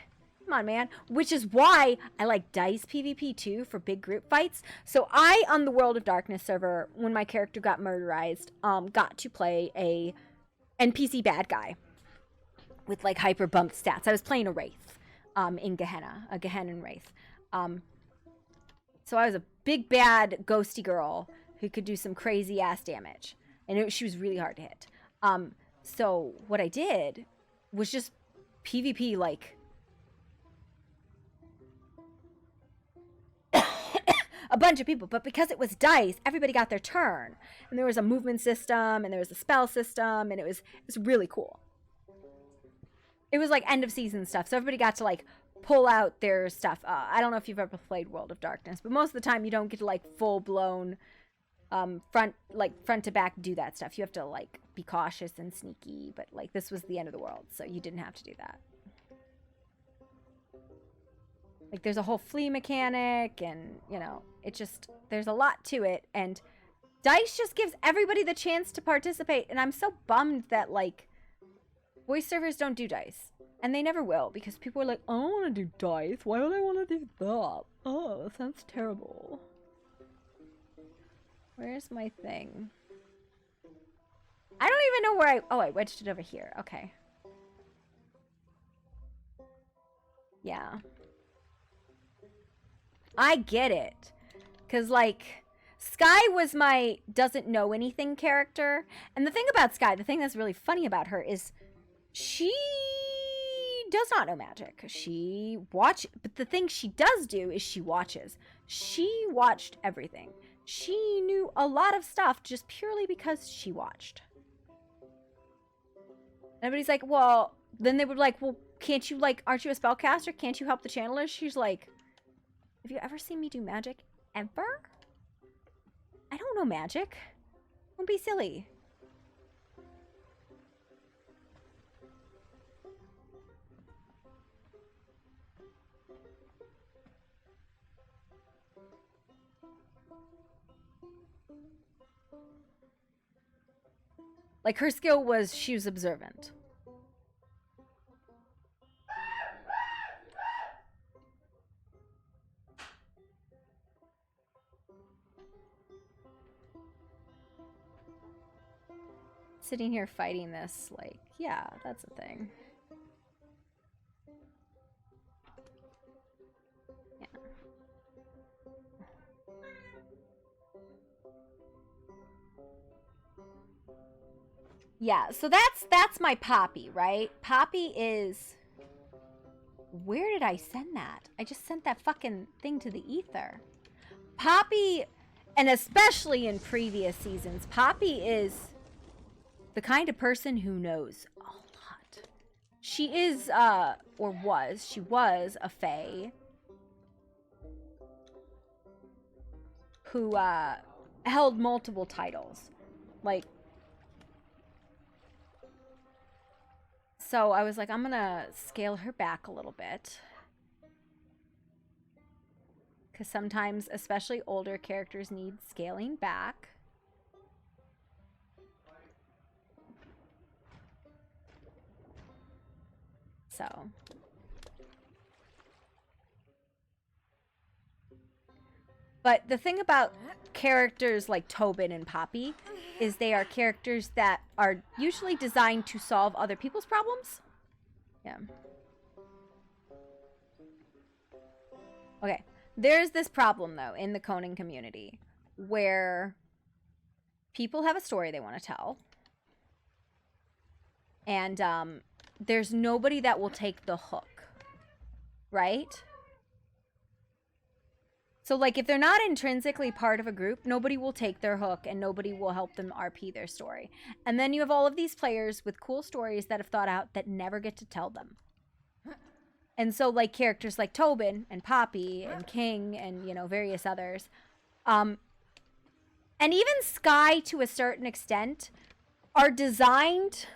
come on, man. Which is why I like dice PvP too for big group fights. So I, on the World of Darkness server, when my character got murderized, got to play a NPC bad guy with, like, hyper bumped stats. I was playing a Wraith. In Gehenna, a Gehennan Wraith. So I was a big bad ghosty girl who could do some crazy ass damage. And she was really hard to hit. So what I did was just PvP, like, a bunch of people. But because it was dice, everybody got their turn. And there was a movement system, and there was a spell system, and it was really cool. It was like end of season stuff, so everybody got to, like, pull out their stuff. I don't know if you've ever played World of Darkness, but most of the time you don't get to, like, full blown front to back do that stuff. You have to, like, be cautious and sneaky. But, like, this was the end of the world, so you didn't have to do that. Like, there's a whole flee mechanic, and, you know, it just, there's a lot to it. And Dice just gives everybody the chance to participate, and I'm so bummed that, like, voice servers don't do dice. And they never will, because people are like, I don't want to do dice. Why would I want to do that? Oh, that sounds terrible. Where's my thing? I don't even know where I wedged it over here. Okay. Yeah. I get it. Because, like, Sky was my doesn't know anything character. And the thing about Sky, the thing that's really funny about her is she does not know magic. But the thing she does do is she watches. She watched everything. She knew a lot of stuff just purely because she watched. Everybody's like, well, then they would be like, well, can't you, like, aren't you a spellcaster? Can't you help the channelers? She's like, have you ever seen me do magic? Ever? I don't know magic. Don't be silly. Like, her skill was she was observant. Sitting here fighting this, like, yeah, that's a thing. Yeah. Yeah, so that's my Poppy, right? Poppy is... Where did I send that? I just sent that fucking thing to the ether. Poppy, and especially in previous seasons, Poppy is the kind of person who knows a lot. She is, she was a fae who, held multiple titles. Like, so I was like, I'm gonna scale her back a little bit. Because sometimes, especially older characters, need scaling back. So. But the thing about characters like Tobin and Poppy is they are characters that are usually designed to solve other people's problems. Yeah. Okay. There's this problem, though, in the Conan community where people have a story they want to tell. And there's nobody that will take the hook. Right? So, like, if they're not intrinsically part of a group, nobody will take their hook and nobody will help them RP their story. And then you have all of these players with cool stories that have thought out that never get to tell them. And so, like, characters like Tobin and Poppy and King and, you know, various others. And even Sky, to a certain extent, are designed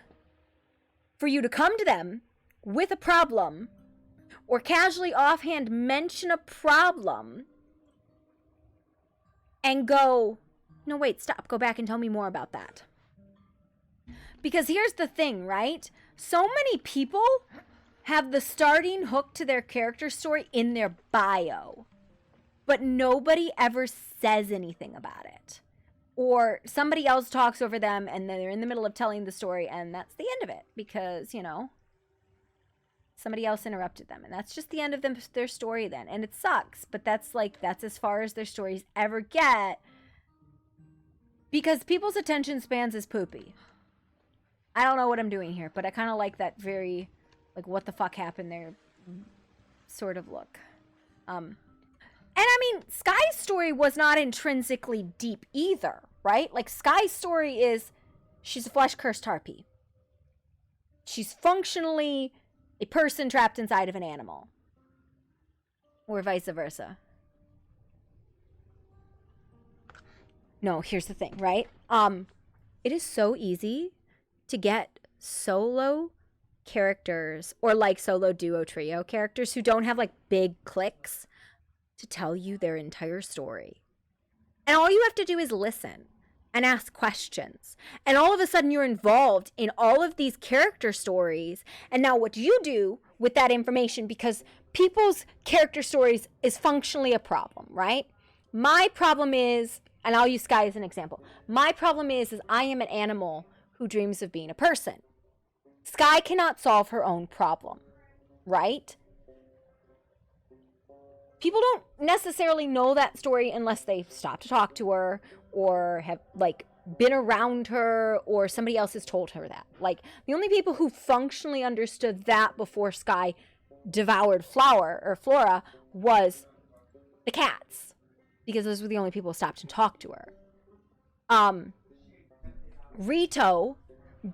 for you to come to them with a problem or casually offhand mention a problem and go, no, wait, stop, go back and tell me more about that. Because here's the thing, right? So many people have the starting hook to their character story in their bio, but nobody ever says anything about it. Or somebody else talks over them and then they're in the middle of telling the story and that's the end of it because, you know, somebody else interrupted them, and that's just the end of their story then. And it sucks, but that's as far as their stories ever get because people's attention spans is poopy. I don't know what I'm doing here, but I kind of like that very, like, what the fuck happened there sort of look. And I mean, Sky's story was not intrinsically deep either, right? Like, Sky's story is she's a flesh-cursed harpy. She's functionally a person trapped inside of an animal. Or vice versa. No, here's the thing, right? It is so easy to get solo characters or like solo duo trio characters who don't have like big cliques to tell you their entire story. And all you have to do is listen. and ask questions. And all of a sudden you're involved in all of these character stories. And now what do you do with that information? Because people's character stories is functionally a problem, right? My problem is, and I'll use Sky as an example. My problem is I am an animal who dreams of being a person. Sky cannot solve her own problem, right? People don't necessarily know that story unless they stop to talk to her or have like been around her or somebody else has told her that. Like the only people who functionally understood that before Sky devoured Flora was the cats, because those were the only people who stopped and talked to her. Rito,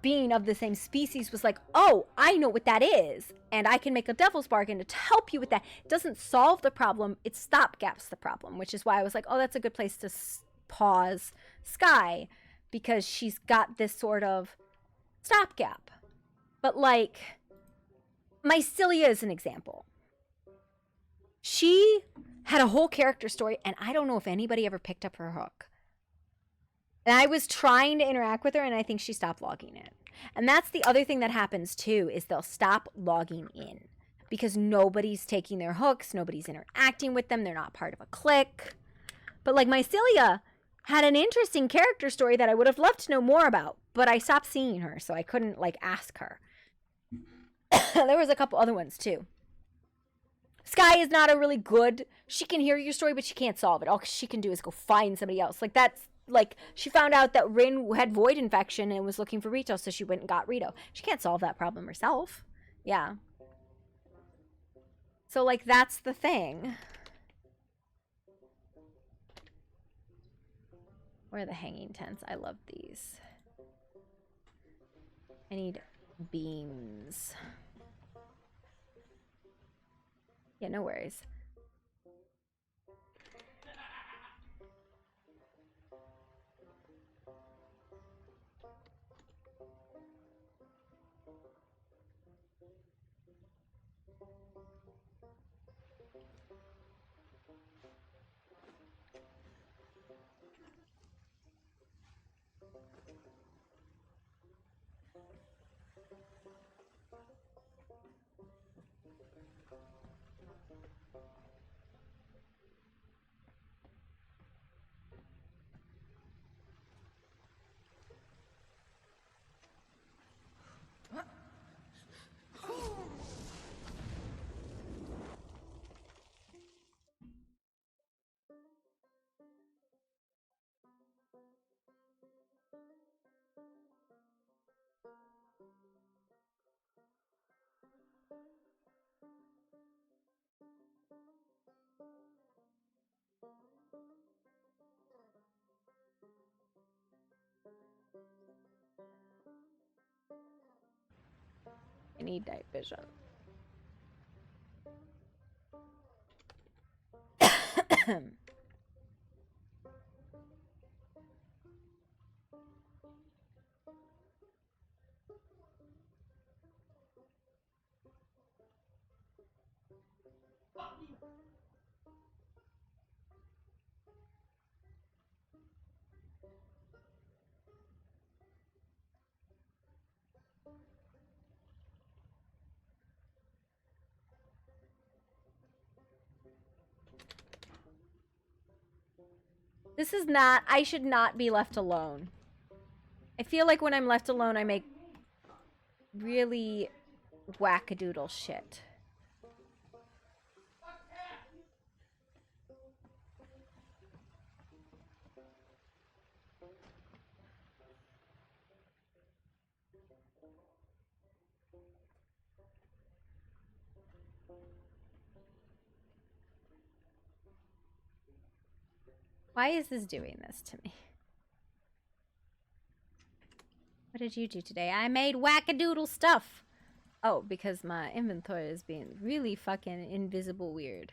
being of the same species, was like, oh, I know what that is, and I can make a devil's bargain to help you with that. It doesn't solve the problem, it stopgaps the problem, which is why I was like, oh, that's a good place to pause Sky, because she's got this sort of stopgap. But like, Mycelia is an example. She had a whole character story, and I don't know if anybody ever picked up her hook. And I was trying to interact with her, and I think she stopped logging in. And that's the other thing that happens, too, is they'll stop logging in. Because nobody's taking their hooks, nobody's interacting with them, they're not part of a clique. But, like, Mycelia had an interesting character story that I would have loved to know more about, but I stopped seeing her, so I couldn't, like, ask her. There was a couple other ones, too. Sky is not a really good... She can hear your story, but she can't solve it. All she can do is go find somebody else. Like, that's... Like, she found out that Rin had void infection and was looking for Rito, so she went and got Rito. She can't solve that problem herself. Yeah. So, like, that's the thing. Where are the hanging tents? I love these. I need beams. Yeah, no worries. I need night vision. This is not... I should not be left alone. I feel like when I'm left alone, I make really wackadoodle shit. Why is this doing this to me? What did you do today? I made wackadoodle stuff. Oh, because my inventory is being really fucking invisible weird.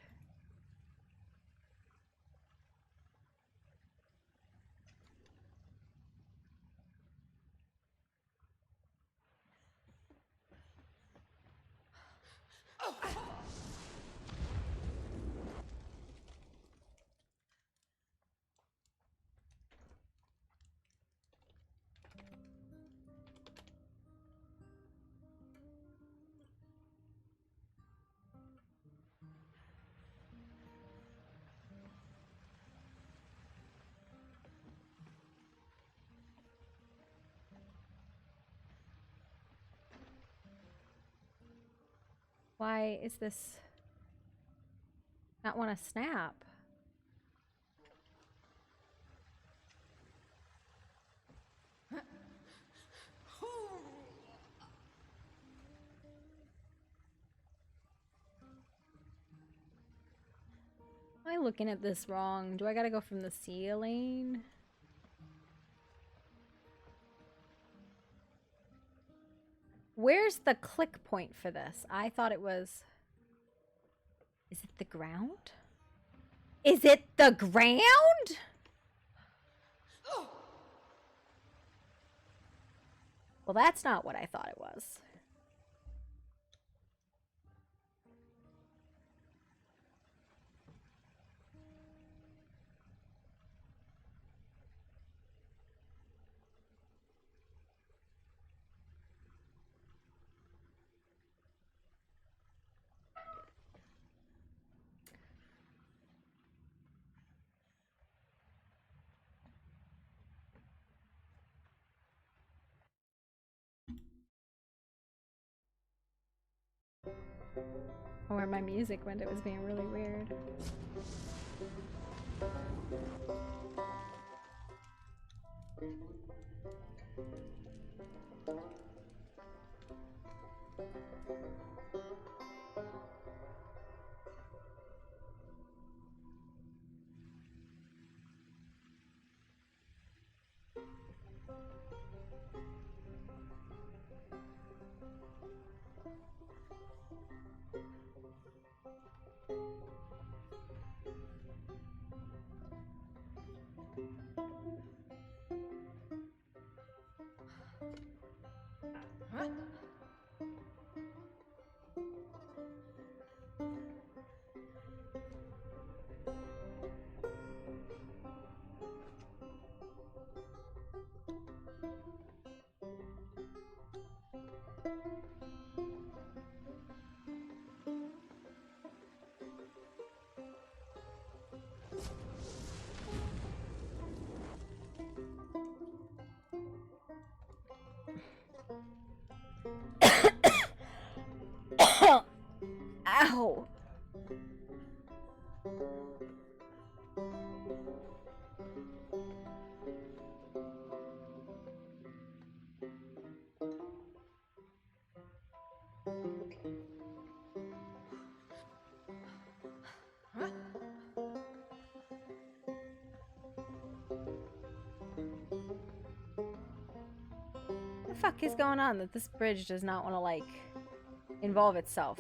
Why is this not want to snap? Am I looking at this wrong? Do I gotta go from the ceiling? Where's the click point for this? I thought it was... Is it the ground? Is it the ground? Well, that's not what I thought it was. Where my music went, it was being really weird. Ow! What the fuck is going on that this bridge does not want to, like, involve itself?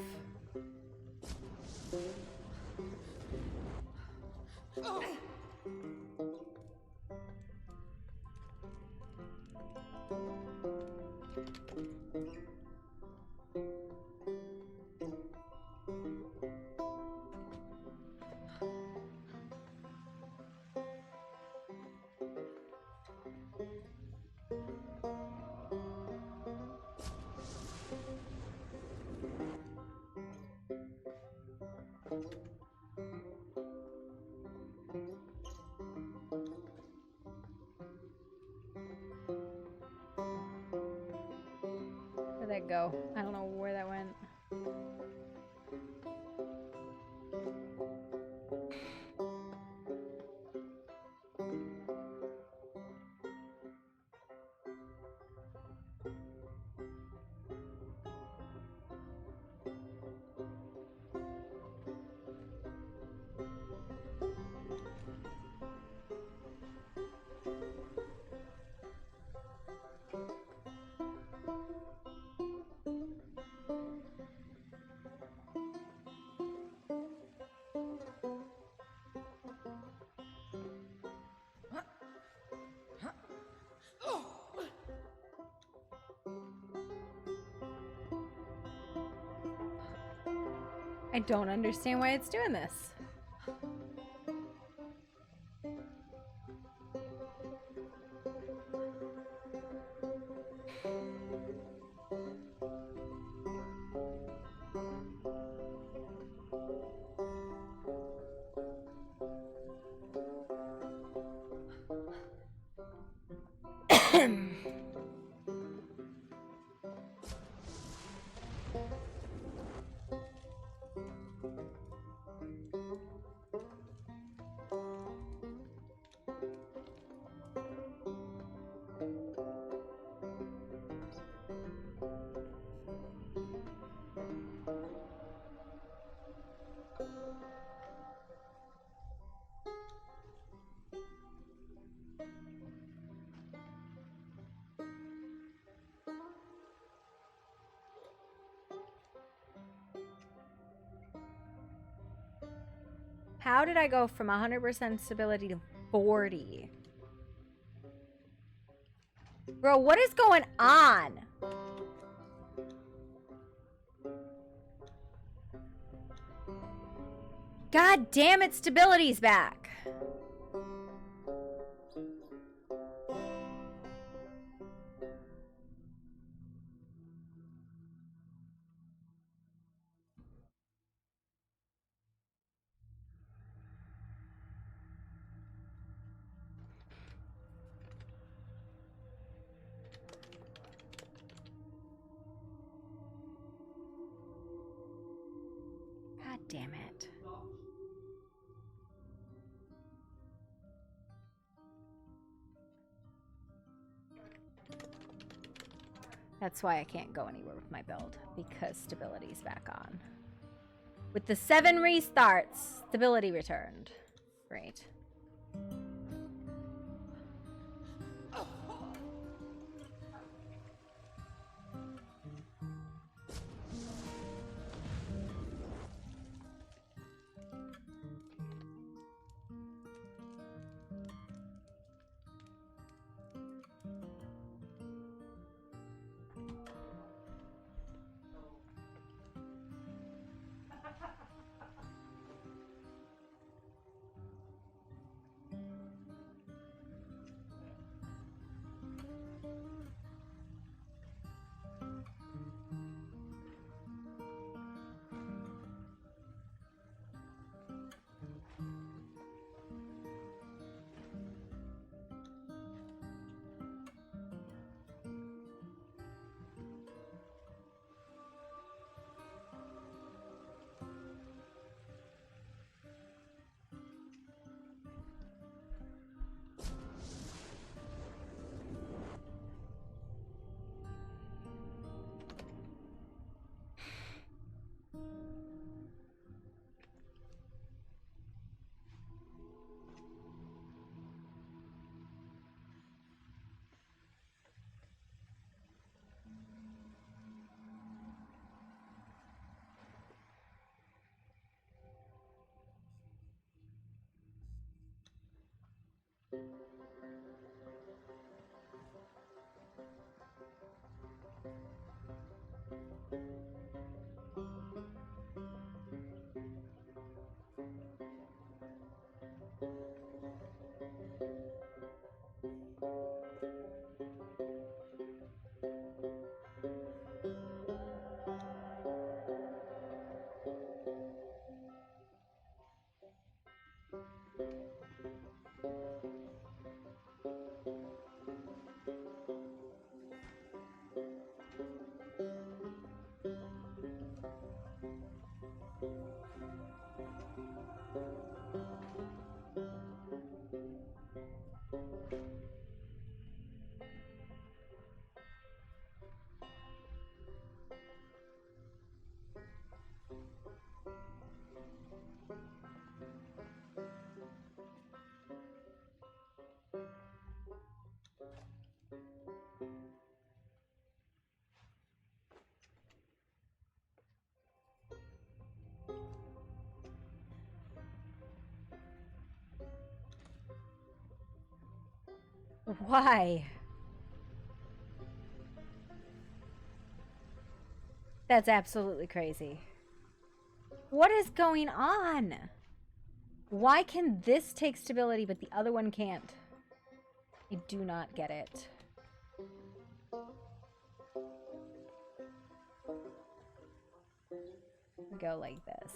Where'd that go? I don't know where that went. I don't understand why it's doing this. How did I go from 100% stability to 40? Bro, what is going on? God damn it, stability's back. God damn it. That's why I can't go anywhere with my build, because stability's back on. With the 7 restarts, stability returned. Great. Why? That's absolutely crazy. What is going on? Why can this take stability but the other one can't? I do not get it. We go like this.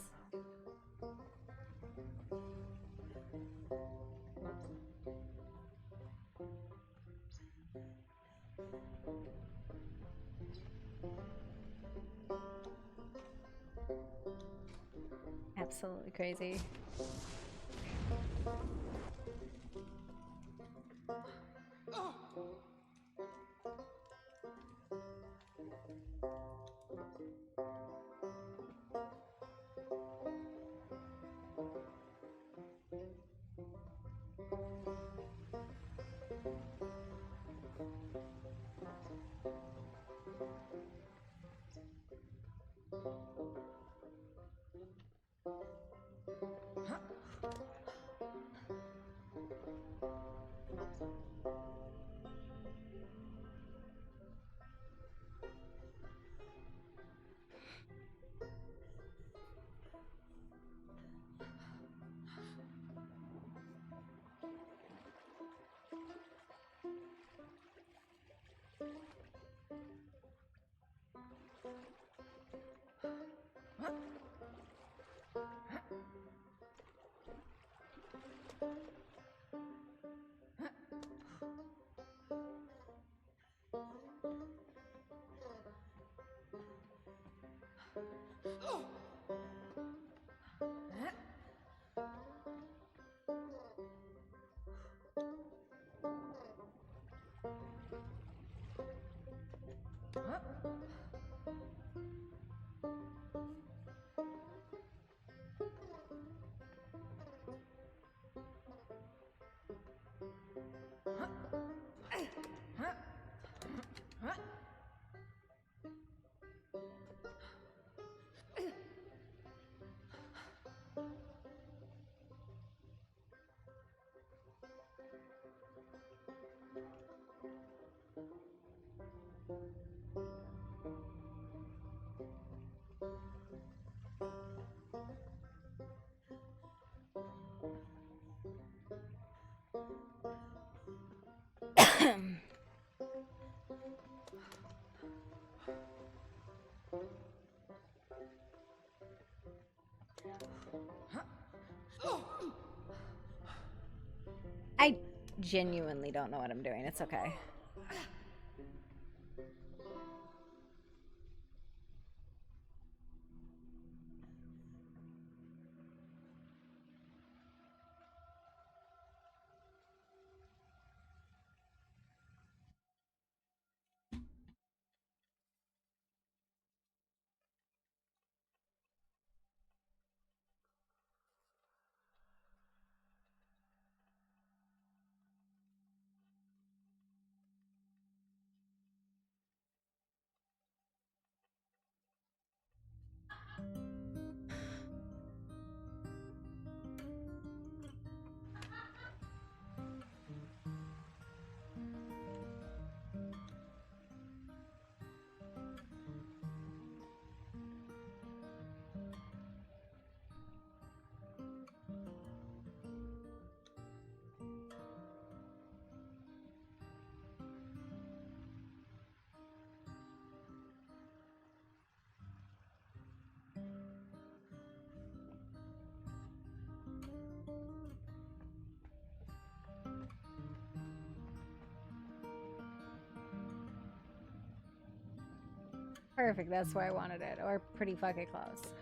Absolutely crazy. I genuinely don't know what I'm doing. It's okay. Perfect, that's where I wanted it. Or pretty fucking close.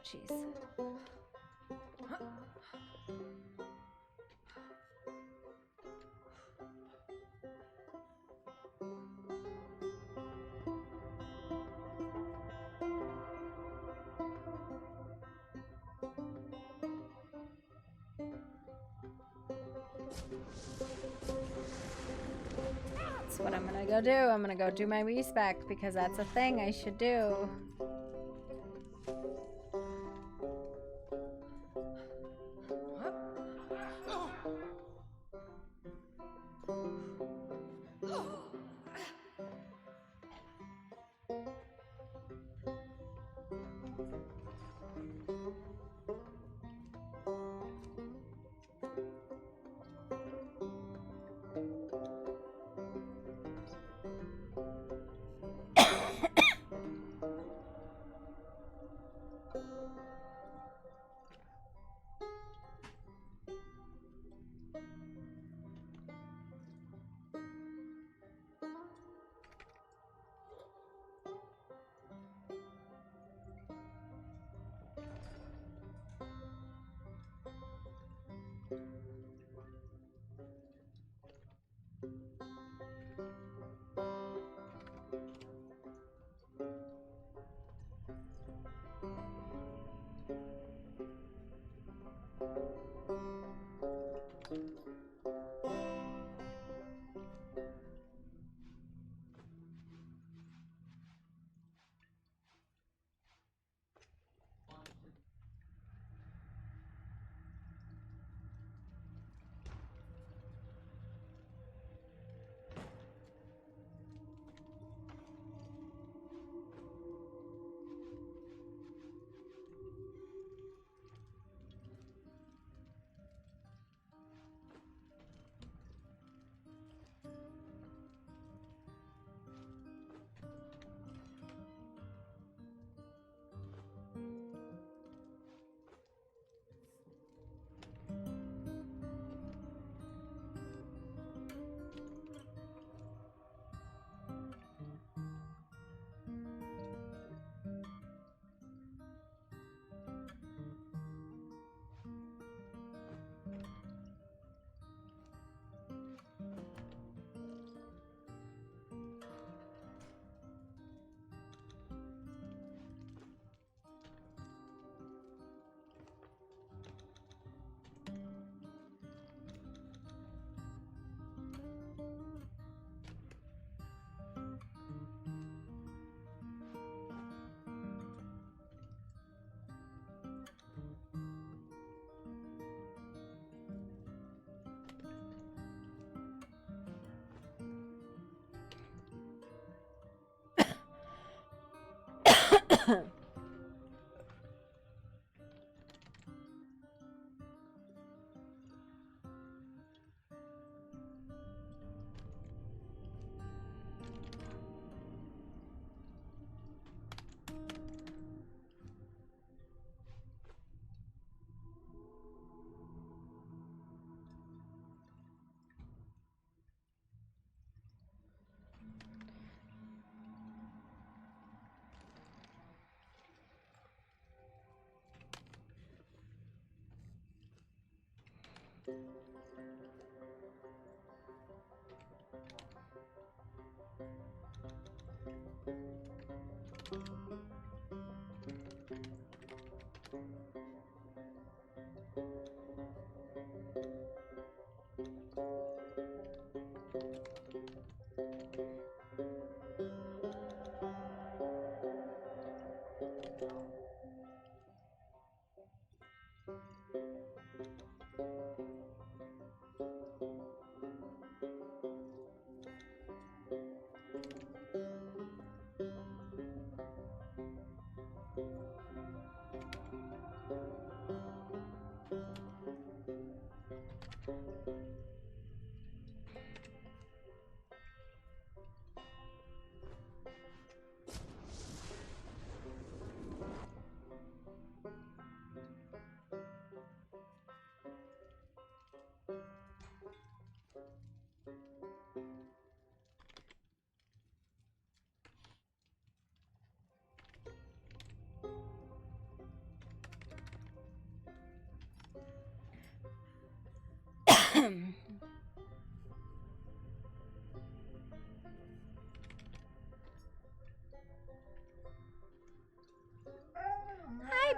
Jeez. That's what I'm gonna go do. I'm gonna go do my respec because that's a thing I should do.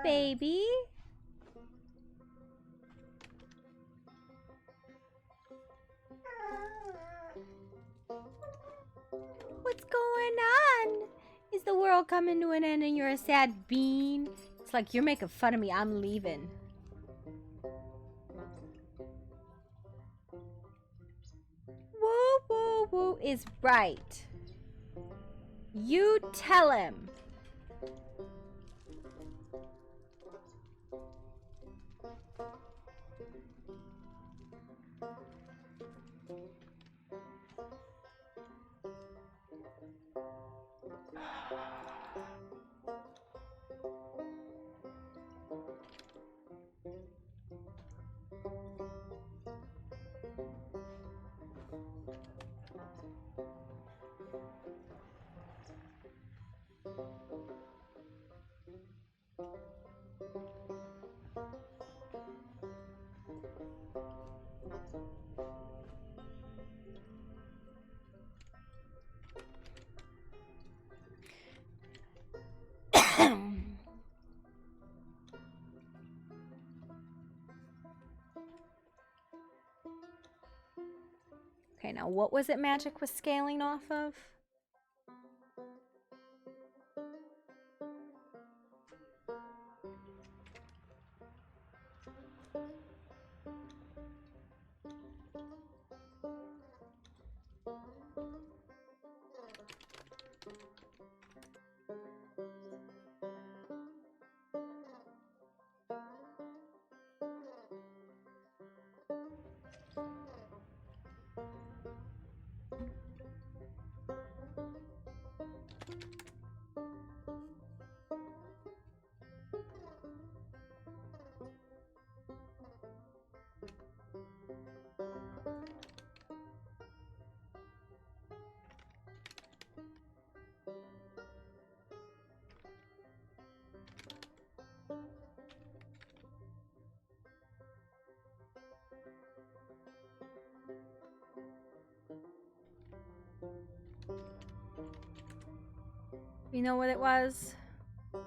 baby. What's going on? Is the world coming to an end and you're a sad bean? It's like you're making fun of me. I'm leaving. Woo, woo, woo is right. You tell him. Okay, now what was it magic was scaling off of? You know what it was? I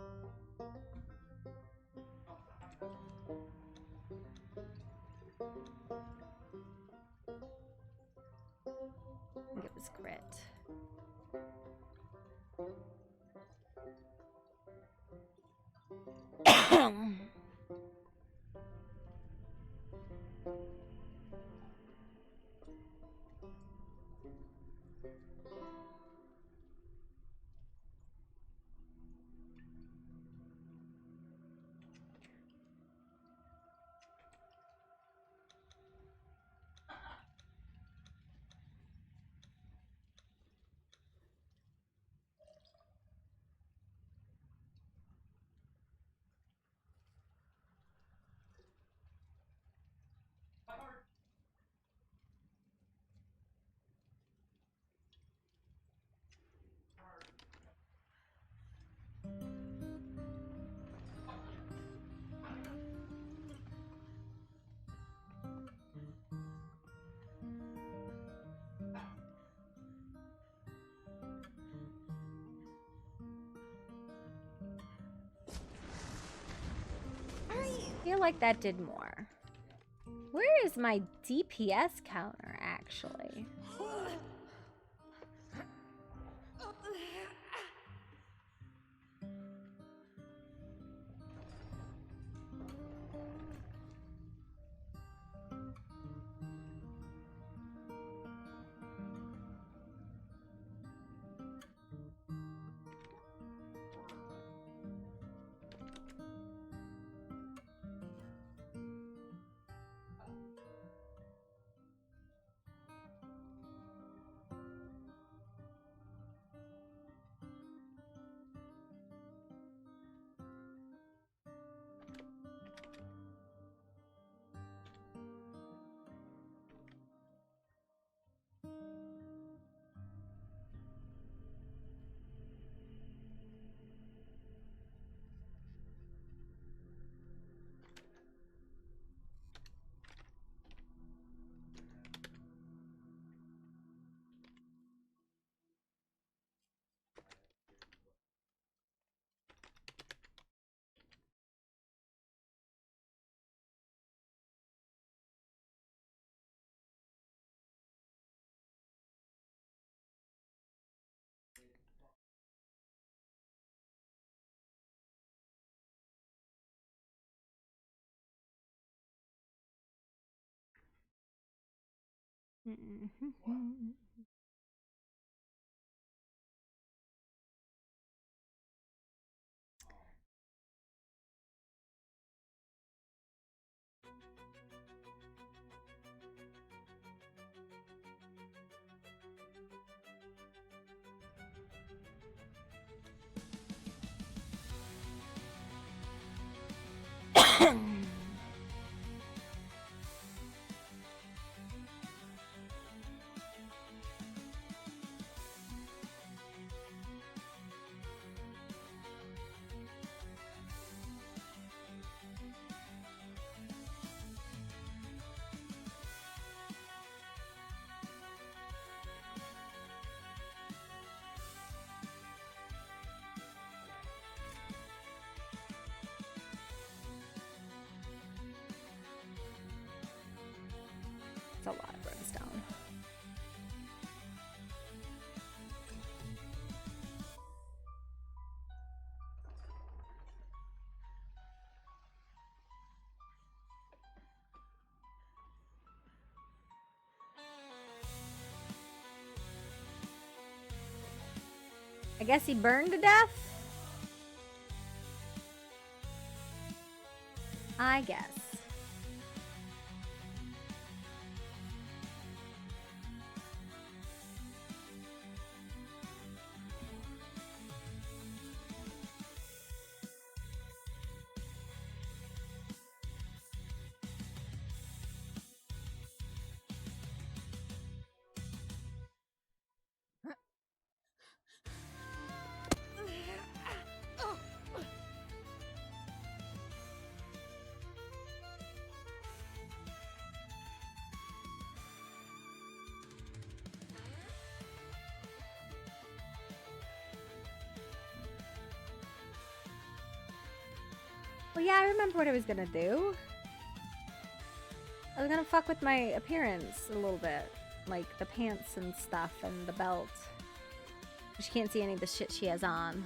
think it was grit. I feel like that did more. Where is my DPS counter, actually? It's a lot of brimstone. I guess he burned to death? I guess. Well, yeah, I remember what I was gonna do. I was gonna fuck with my appearance a little bit. Like the pants and stuff and the belt. She can't see any of the shit she has on.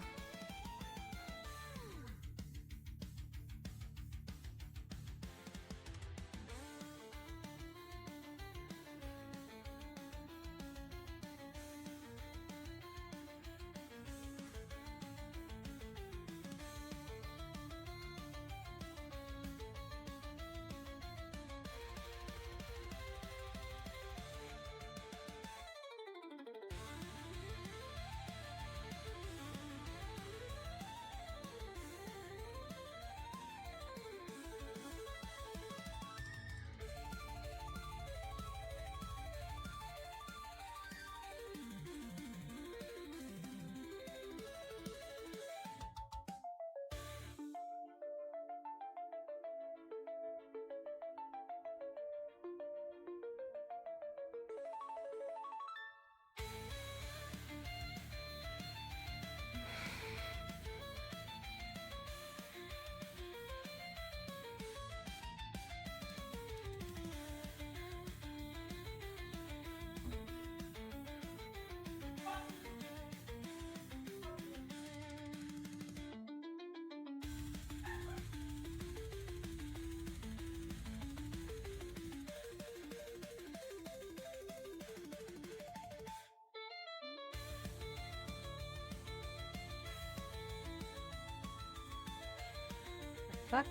Fuck.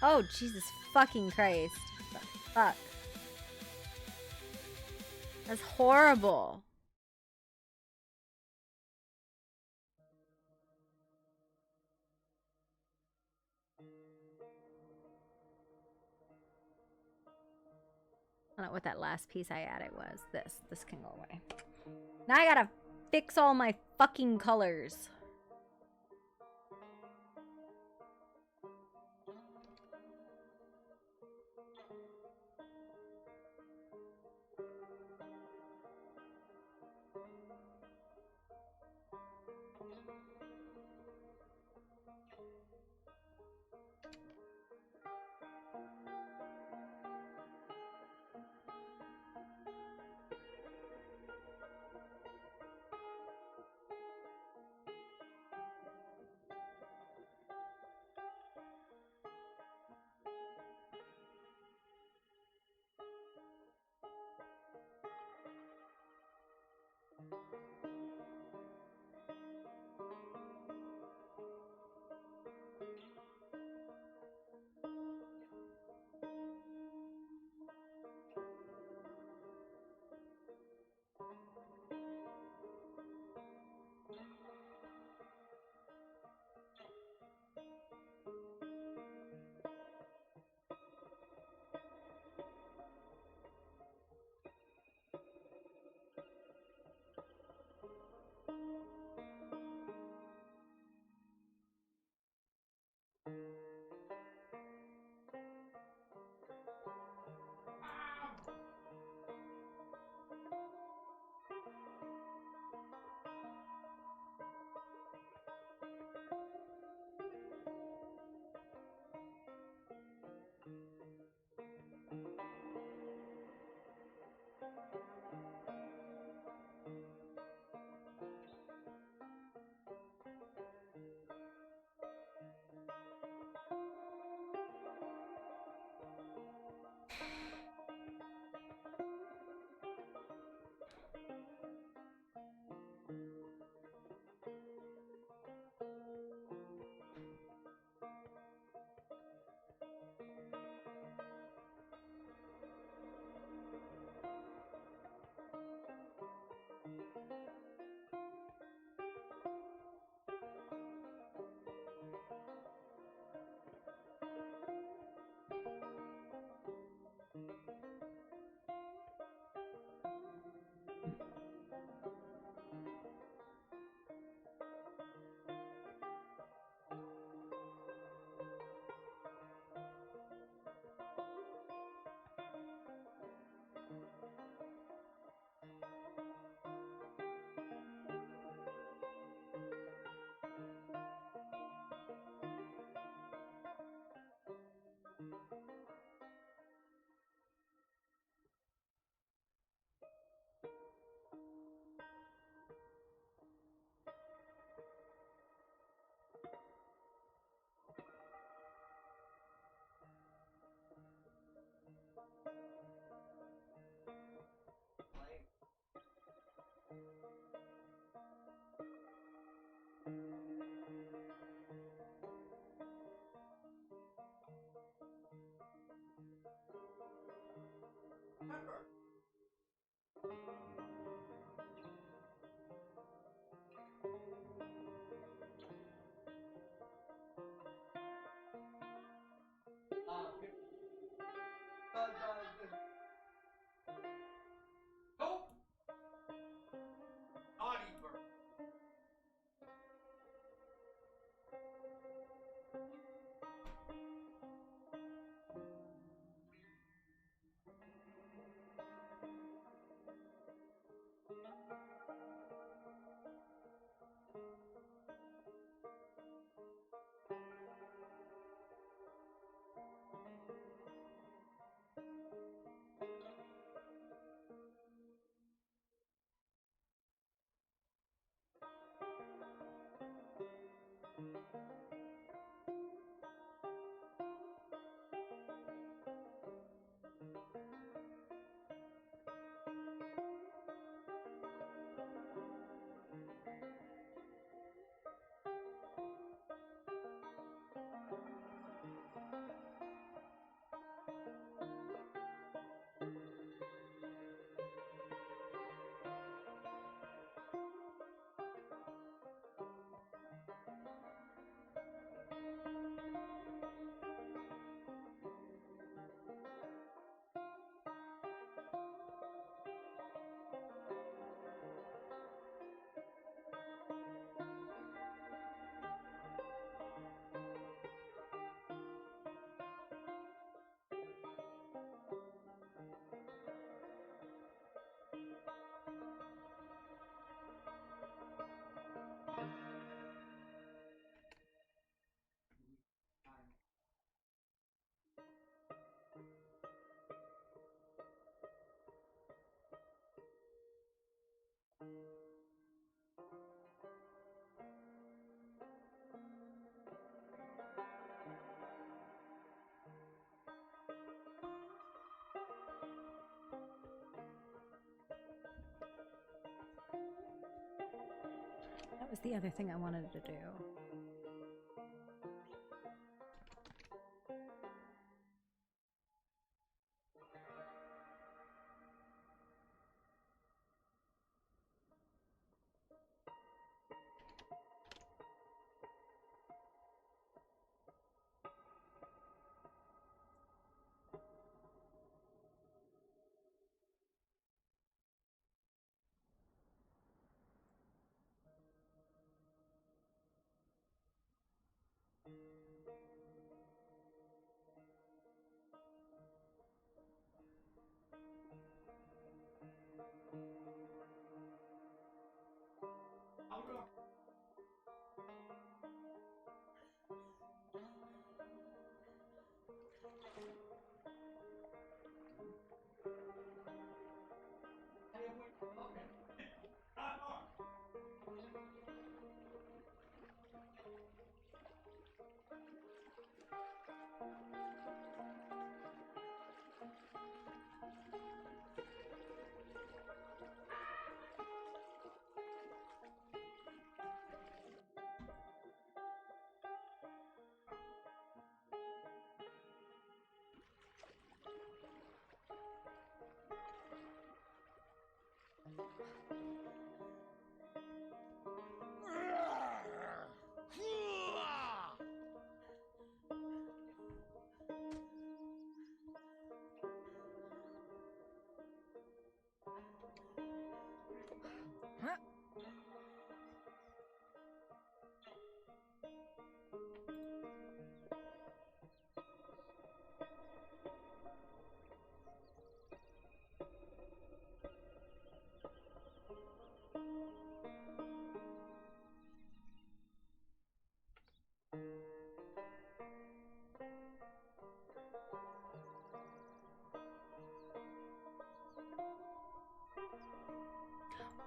Oh, Jesus fucking Christ. What the fuck? That's horrible. I don't know what that last piece I added was. This can go away. Now I gotta fix all my fucking colors. Nope. Naughty bird. was the other thing I wanted to do.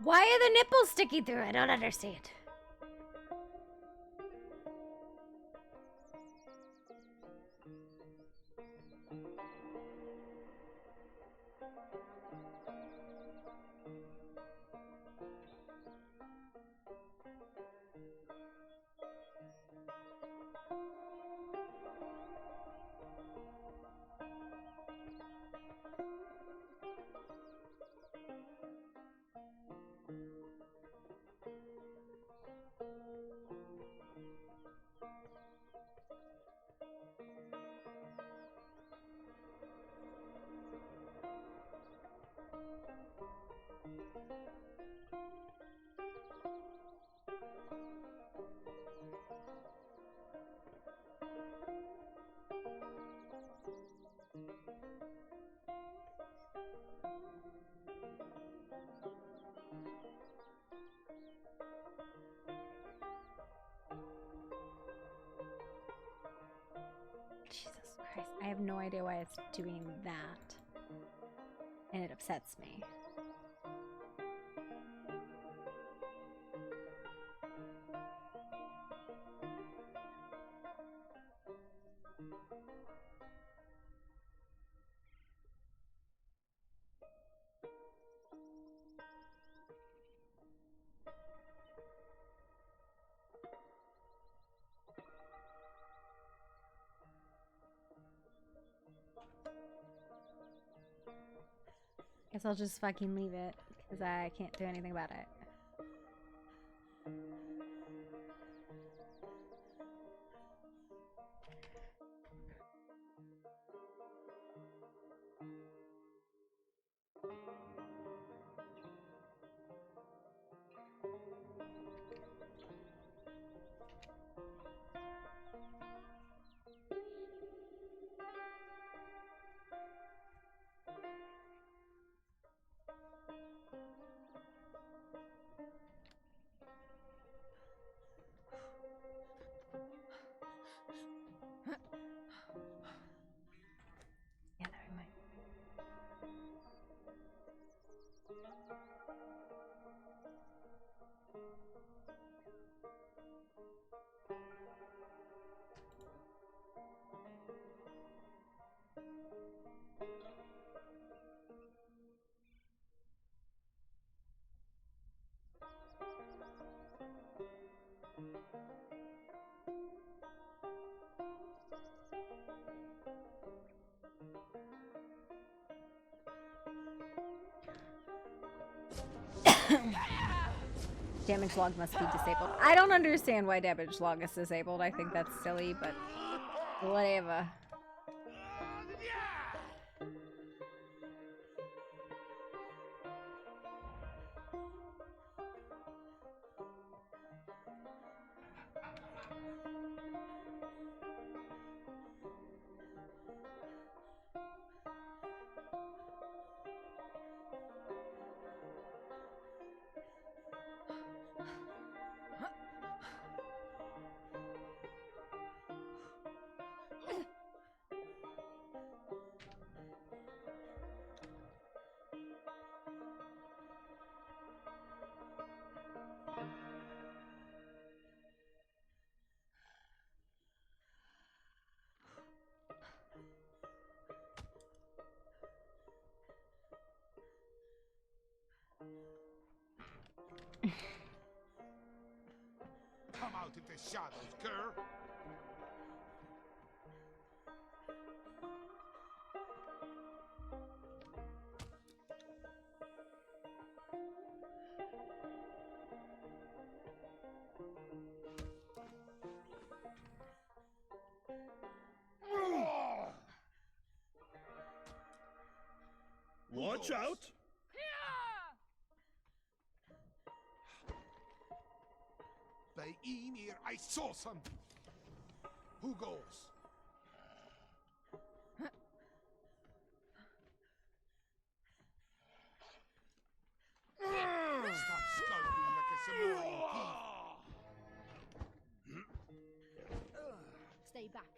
Why are the nipples sticking through? I don't understand. Jesus Christ, I have no idea why it's doing that. And it upsets me. Guess I'll just fucking leave it, because I can't do anything about it. Damage log must be disabled. I don't understand why damage log is disabled. I think that's silly, but whatever. Come out of the shadows, girl. Watch out! By Ymir, I saw something. Who goes? Stop skulking like a Samoan thief. Stay back.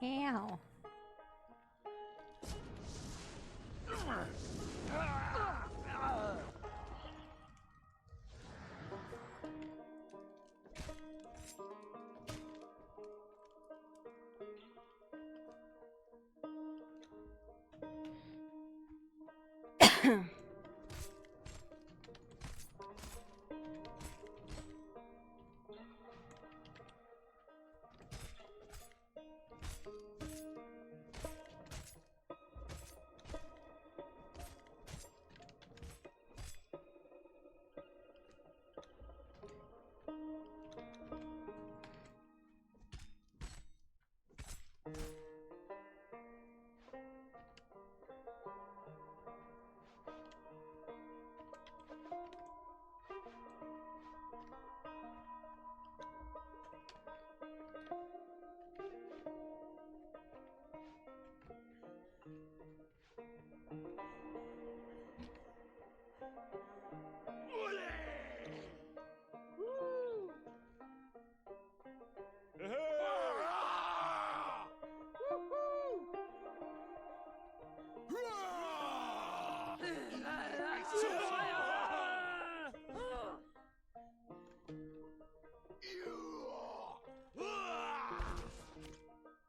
Ow.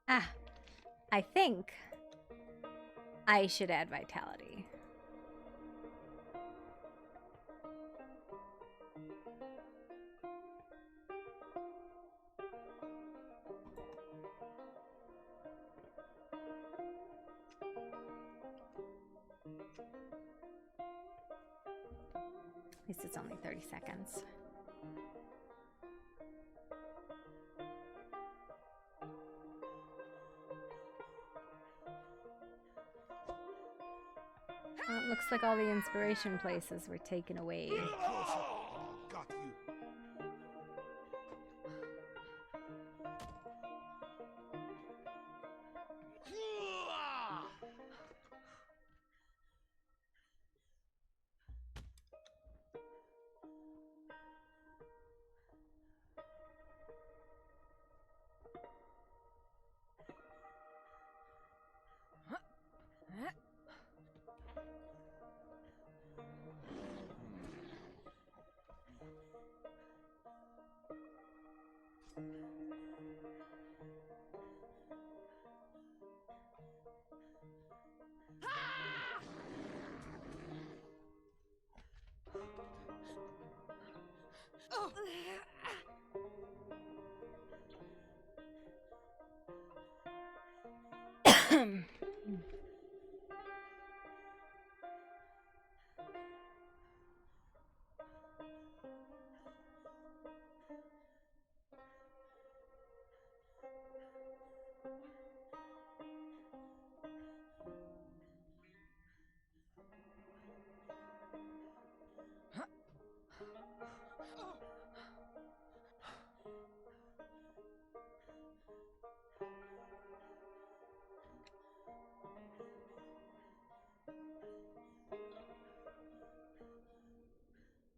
Ah, I think I should add vitality. At least it's only 30 seconds. Well, it looks like all the inspiration places were taken away. Got you.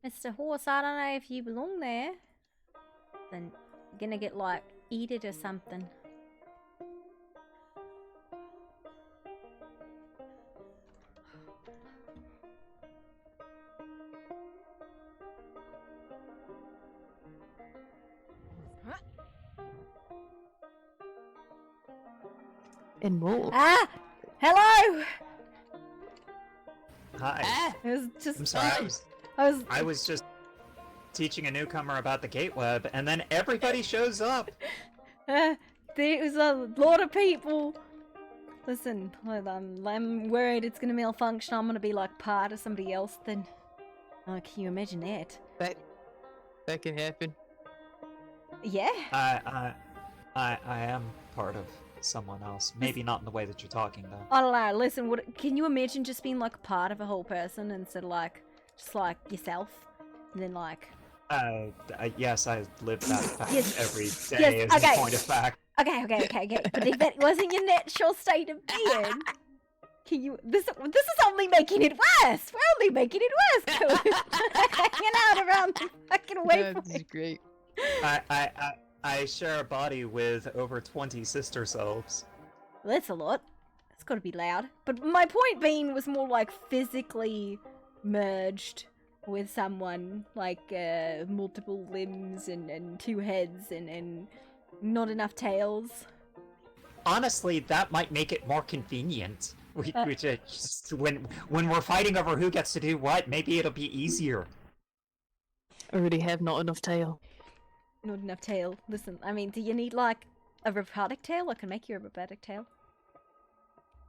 Mr. Horse, I don't know if you belong there. Then you're gonna get, like, eaten or something. And more. Ah! Hello! Hi. It was just I'm sorry. I was just teaching a newcomer about the gateweb, and then everybody shows up. There was a lot of people. Listen, I'm worried it's gonna malfunction. I'm gonna be like part of somebody else. Then, can you imagine that? That can happen. Yeah. I am part of someone else. Maybe not in the way that you're talking, though. I don't know. Listen, can you imagine just being like part of a whole person instead of like just like yourself, and then like. Yes, I live that fact every day Yes, as okay. a point of fact. Okay. But if that wasn't your natural state of being, can you? This is only making it worse. We're only making it worse. Hanging out around the fucking way. This is great. I share a body with over 20 sister selves. Well, that's a lot. It's got to be loud. But my point being was more like physically merged with someone, like multiple limbs and two heads and not enough tails. Honestly, that might make it more convenient. When we're fighting over who gets to do what, maybe it'll be easier. I already have not enough tail. Not enough tail. Listen, I mean, do you need like a robotic tail? I can make you a robotic tail.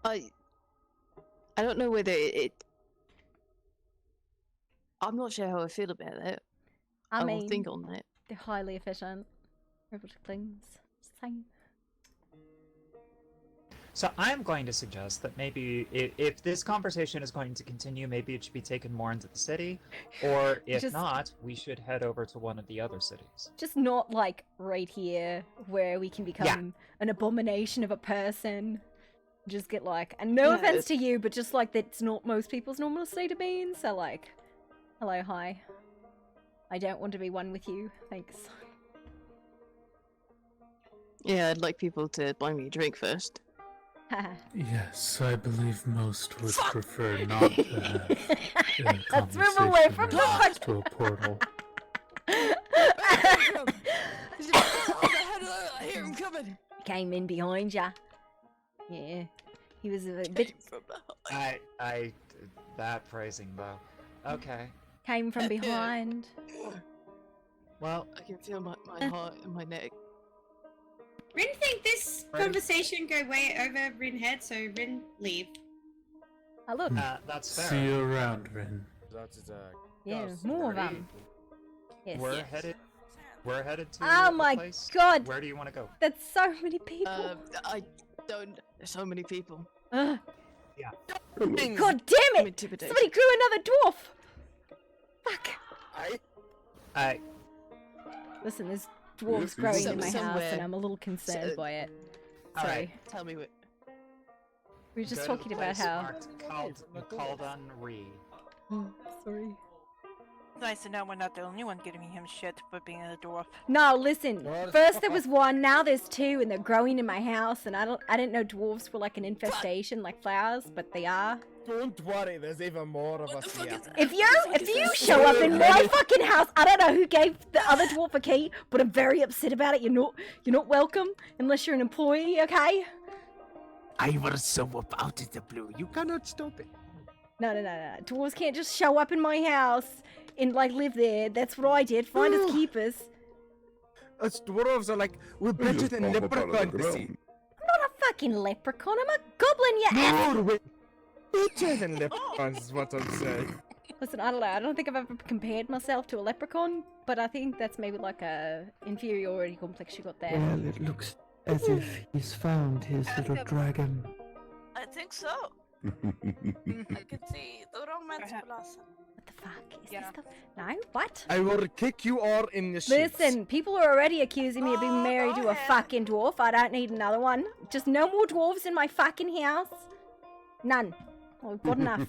I don't know whether it. I'm not sure how I feel about that. I mean, will think on that. They're highly efficient. Robotic things. Same. So I'm going to suggest that maybe if this conversation is going to continue, maybe it should be taken more into the city, or if not, we should head over to one of the other cities. Just not like right here where we can become an abomination of a person. Just get like, and no offense to you, but just like that's not most people's normal state of being. So like, hello, hi. I don't want to be one with you. Thanks. Yeah, I'd like people to buy me a drink first. Yes, I believe most would prefer not to have a Let's move away from the conversation to a portal. I hear him coming. Came in behind ya. Yeah, he was a bit. That phrasing though. Okay. Came from behind. Well, I can feel my heart in my neck. Rin think this conversation go way over Rin head, so Rin leave. Oh look. That's fair. See you around, Rin. Yeah, more of them. Yes. We're headed to Oh my place. god! Where do you want to go? That's so many people. I don't. There's so many people. Ugh. Yeah. God damn it! Somebody grew another dwarf. Fuck. Listen, there's dwarves growing in my house, and I'm a little concerned by it. All Sorry. right. Tell me what. We were just Go to talking the about place how. marked called Henri. Sorry. It's nice to know we're not the only one giving him shit for being a dwarf. No, listen. First there was one, now there's two, and they're growing in my house. And I didn't know dwarves were like an infestation, like flowers, but they are. Don't worry, there's even more of us here. If you show up in my fucking house, I don't know who gave the other dwarf a key, but I'm very upset about it. You're not welcome unless you're an employee, okay? I was so about it, the blue. You cannot stop it. No. Dwarves can't just show up in my house and like live there. That's what I did. Find us keepers. Us dwarves are like, we're better than leprechaun to see. I'm not a fucking leprechaun. I'm a goblin, you ass. No, wait. Better than leprechauns is what I'm saying. Listen, I don't know. I don't think I've ever compared myself to a leprechaun, but I think that's maybe like a inferiority complex you got there. Well, it looks as if he's found his little dragon. I think so. I can see the romance blossom. What the fuck? Is this the... No? What? I will kick you all in the shits. Listen, people are already accusing me of being married to a fucking dwarf. I don't need another one. Just no more dwarves in my fucking house. None. Oh, good enough.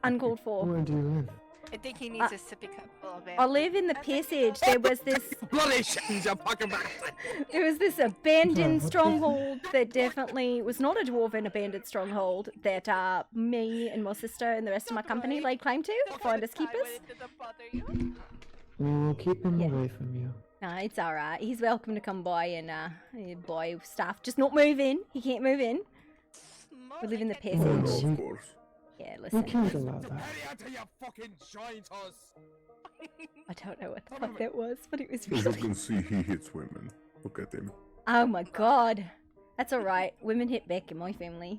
Uncalled for. Where do you live? I think he needs a sippy cup of it. I live in the passage. There was this... Bloody shit, you fucking bastard! There was this abandoned stronghold that definitely was not a dwarven abandoned stronghold that me and my sister and the rest of my company laid claim to. Find us keepers. We will keep him away from you. No, it's alright. He's welcome to come by and buy stuff. Just not move in. He can't move in. We live in the passage. Oh, of course. Yeah, listen. We can't allow that. I don't know what the fuck that was, but it was As you really... can see, he hits women. Look at him. Oh my god. That's alright. Women hit back in my family.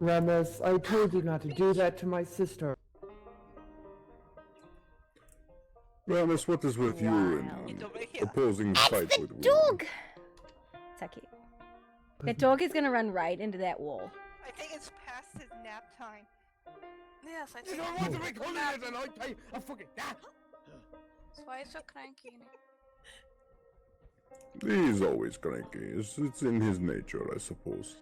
Ramis, I told you not to do that to my sister. Ramis, what is with you and opposing fight with women? Dog! So cute. That dog is gonna run right into that wall. I think it's past his nap time. Yes, I You think don't want to make holidays and I pay a fucking nap. that's why he's so cranky. He's always cranky. It's in his nature, I suppose.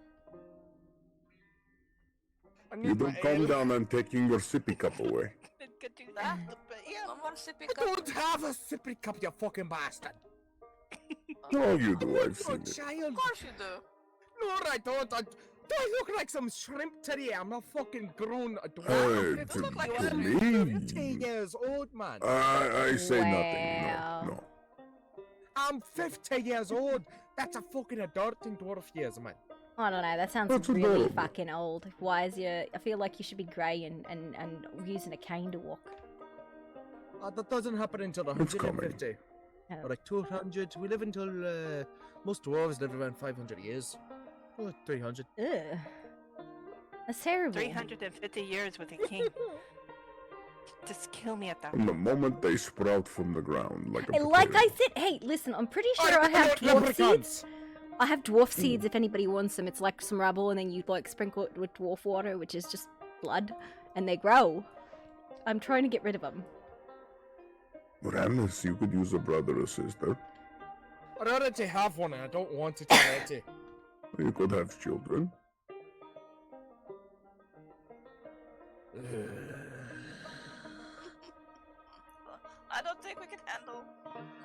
You don't calm down and taking your sippy cup away. Could do that, but yeah. One more sippy I don't have a sippy cup, you fucking bastard. No, you do. I've You're a seen it. child. Of course you do. No, I don't. Do I look like some shrimp today? I'm not fucking grown. Hey, You look like to you're me? 50 years old, man. I say nothing. No. I'm 50 years old. That's a fucking adult in dwarf years, man. I don't know, that sounds That's really adorable. fucking old. Why is your... I feel like you should be grey and using a cane to walk. That doesn't happen until It's 150. Oh. Or like 200. We live until most dwarves live around 500 years. Oh, 300. Ugh. That's terrible. 350 years with a king. Just kill me at that. From the moment they sprout from the ground, like a Hey, like potato. I said, hey, listen, I'm pretty sure I have dwarf seeds. I have dwarf seeds if anybody wants them. It's like some rubble and then you like sprinkle it with dwarf water, which is just blood, and they grow. I'm trying to get rid of them. Ramis, you could use a brother or sister. I already have one and I don't want it already. You could have children. I don't think we can handle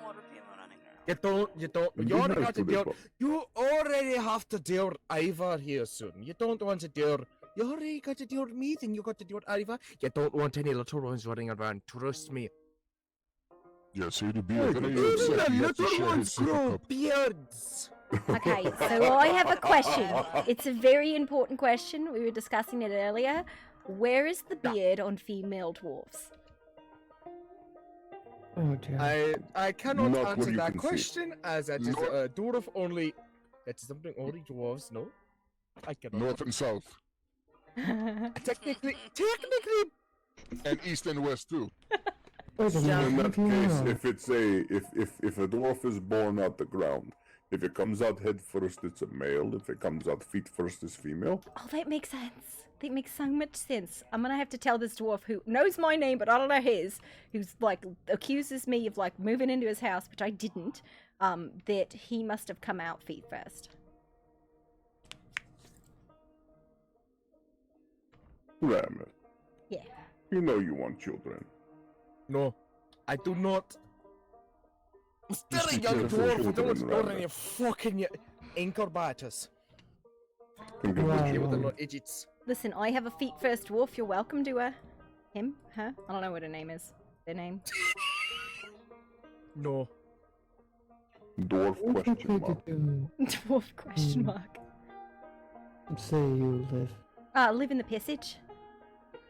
more people running around. You don't. You You already have got to to be deal. po- You already have to deal with Ivar here soon. You don't want to deal. You already got to deal with me, then you got to deal with Ivar. You don't want any little ones running around. Trust me. Yeah, say to be Hey, gonna even upset The you have to little share his ones sippy grow cup. beards. Okay, so I have a question. It's a very important question. We were discussing it earlier. Where is the beard on female dwarves? Oh dear. I cannot Not where answer you that can see. question as that is dwarf only. That is something only dwarves know. I cannot. North and south, Technically, and east and west too. Wait a So in minute, that what do you case, know? if it's if a dwarf is born out the ground, if it comes out head first, it's a male. If it comes out feet first, it's female. Oh, that makes sense. That makes so much sense. I'm gonna have to tell this dwarf who knows my name, but I don't know his, who's like accuses me of like moving into his house, which I didn't, that he must have come out feet first. Ramis, Yeah. you know you want children. no, I do not. I'm still Just a be young careful, dwarf. I children, don't store Ramis. any fucking anchor batters. Think of Wow. the With the children. little idiots. Listen, I have a feet first dwarf. You're welcome to him, her. I don't know what her name is. Their name. No. Dwarf What would question you mark. do? Dwarf question mark. Say you live. Live in the passage.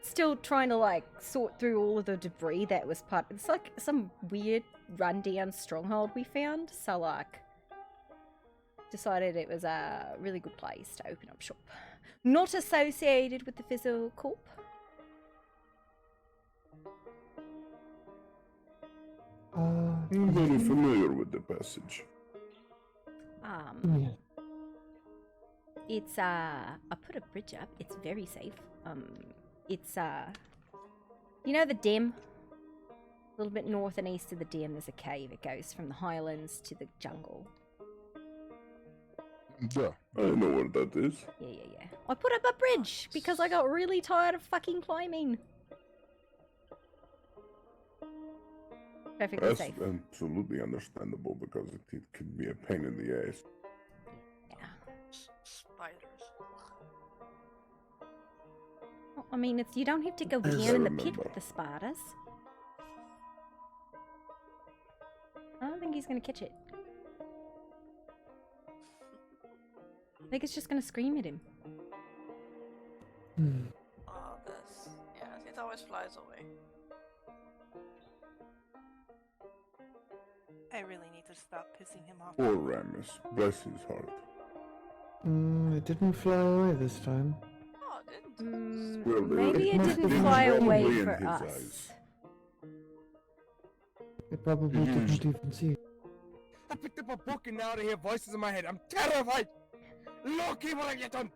Still trying to like sort through all of the debris that was part. It's like some weird rundown stronghold we found. So like, decided it was a really good place to open up shop. Not associated with the Fizzle Corp. I'm very familiar with the passage. It's I put a bridge up. It's very safe. It's you know the Dim? A little bit north and east of the Dim, there's a cave. It goes from the highlands to the jungle. Yeah, I know where that is. Yeah. I put up a bridge because I got really tired of fucking climbing. Perfectly That's safe. absolutely understandable because it can be a pain in the ass. Spiders. Well, I mean, you don't have to go As down I in the pit remember. with the spiders. I don't think he's gonna catch it. I think it's just gonna scream at him. Oh, this. Yeah, it always flies away. I really need to stop pissing him off. Poor Ramus, bless his heart. It didn't fly away this time. Oh, it didn't. Well, Maybe it must didn't be fly probably away in for his us. eyes. It probably didn't even see. I picked up a book and now I hear voices in my head. I'm terrified. Loki, what have you done?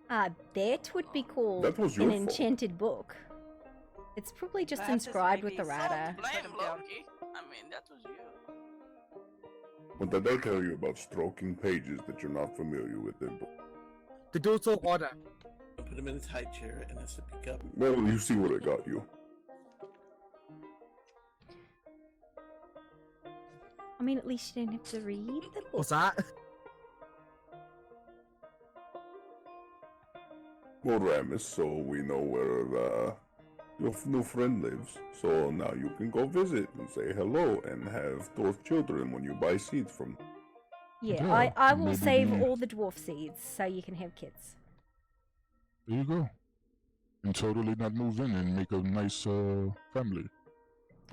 That would be called That was your an fault. enchanted book. It's probably just Perhaps this inscribed might with the be rata. Blame Loki. I mean, that was you. What did I tell you about stroking pages that you're not familiar with? The dude's so water. Put him in his high chair and a sippy cup. Well, you see what I got you. I mean, at least you didn't have to read the book. What's that? Well, Ramus, so we know where your new friend lives. So now you can go visit and say hello and have those children when you buy seeds from them. Yeah, Yeah, I will maybe save we- all the dwarf seeds so you can have kids. There you go. And totally not move in and make a nice family.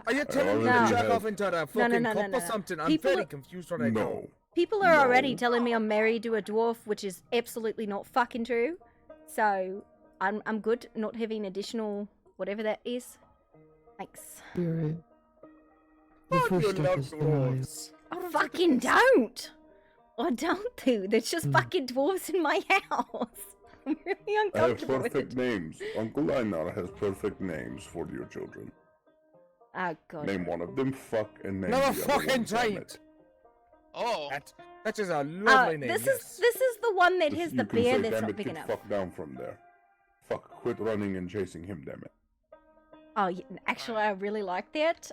Are you telling me No. to jack off into a fucking no, cup no. or something? I'm People very are- confused right now. No. People are already No. telling me I'm married to a dwarf, which is absolutely not fucking true. So I'm good not having additional whatever that is. Thanks. Spirit. The Oh, first you step love is denial. dwarves. I fucking don't. I don't do. There's just Hmm. fucking dwarves in my house. I'm really I have uncomfortable with perfect it. names. Uncle Einar has perfect names for your children. Oh god. Name one of them fuck and name No, the other fucking one damn giant. it. Oh. That is a lovely name. This yes. is the one that has You the can bear say, that's damn not it, big get enough. fuck down from there. Fuck, quit running and chasing him, damn it. Oh, yeah, actually, I really like that.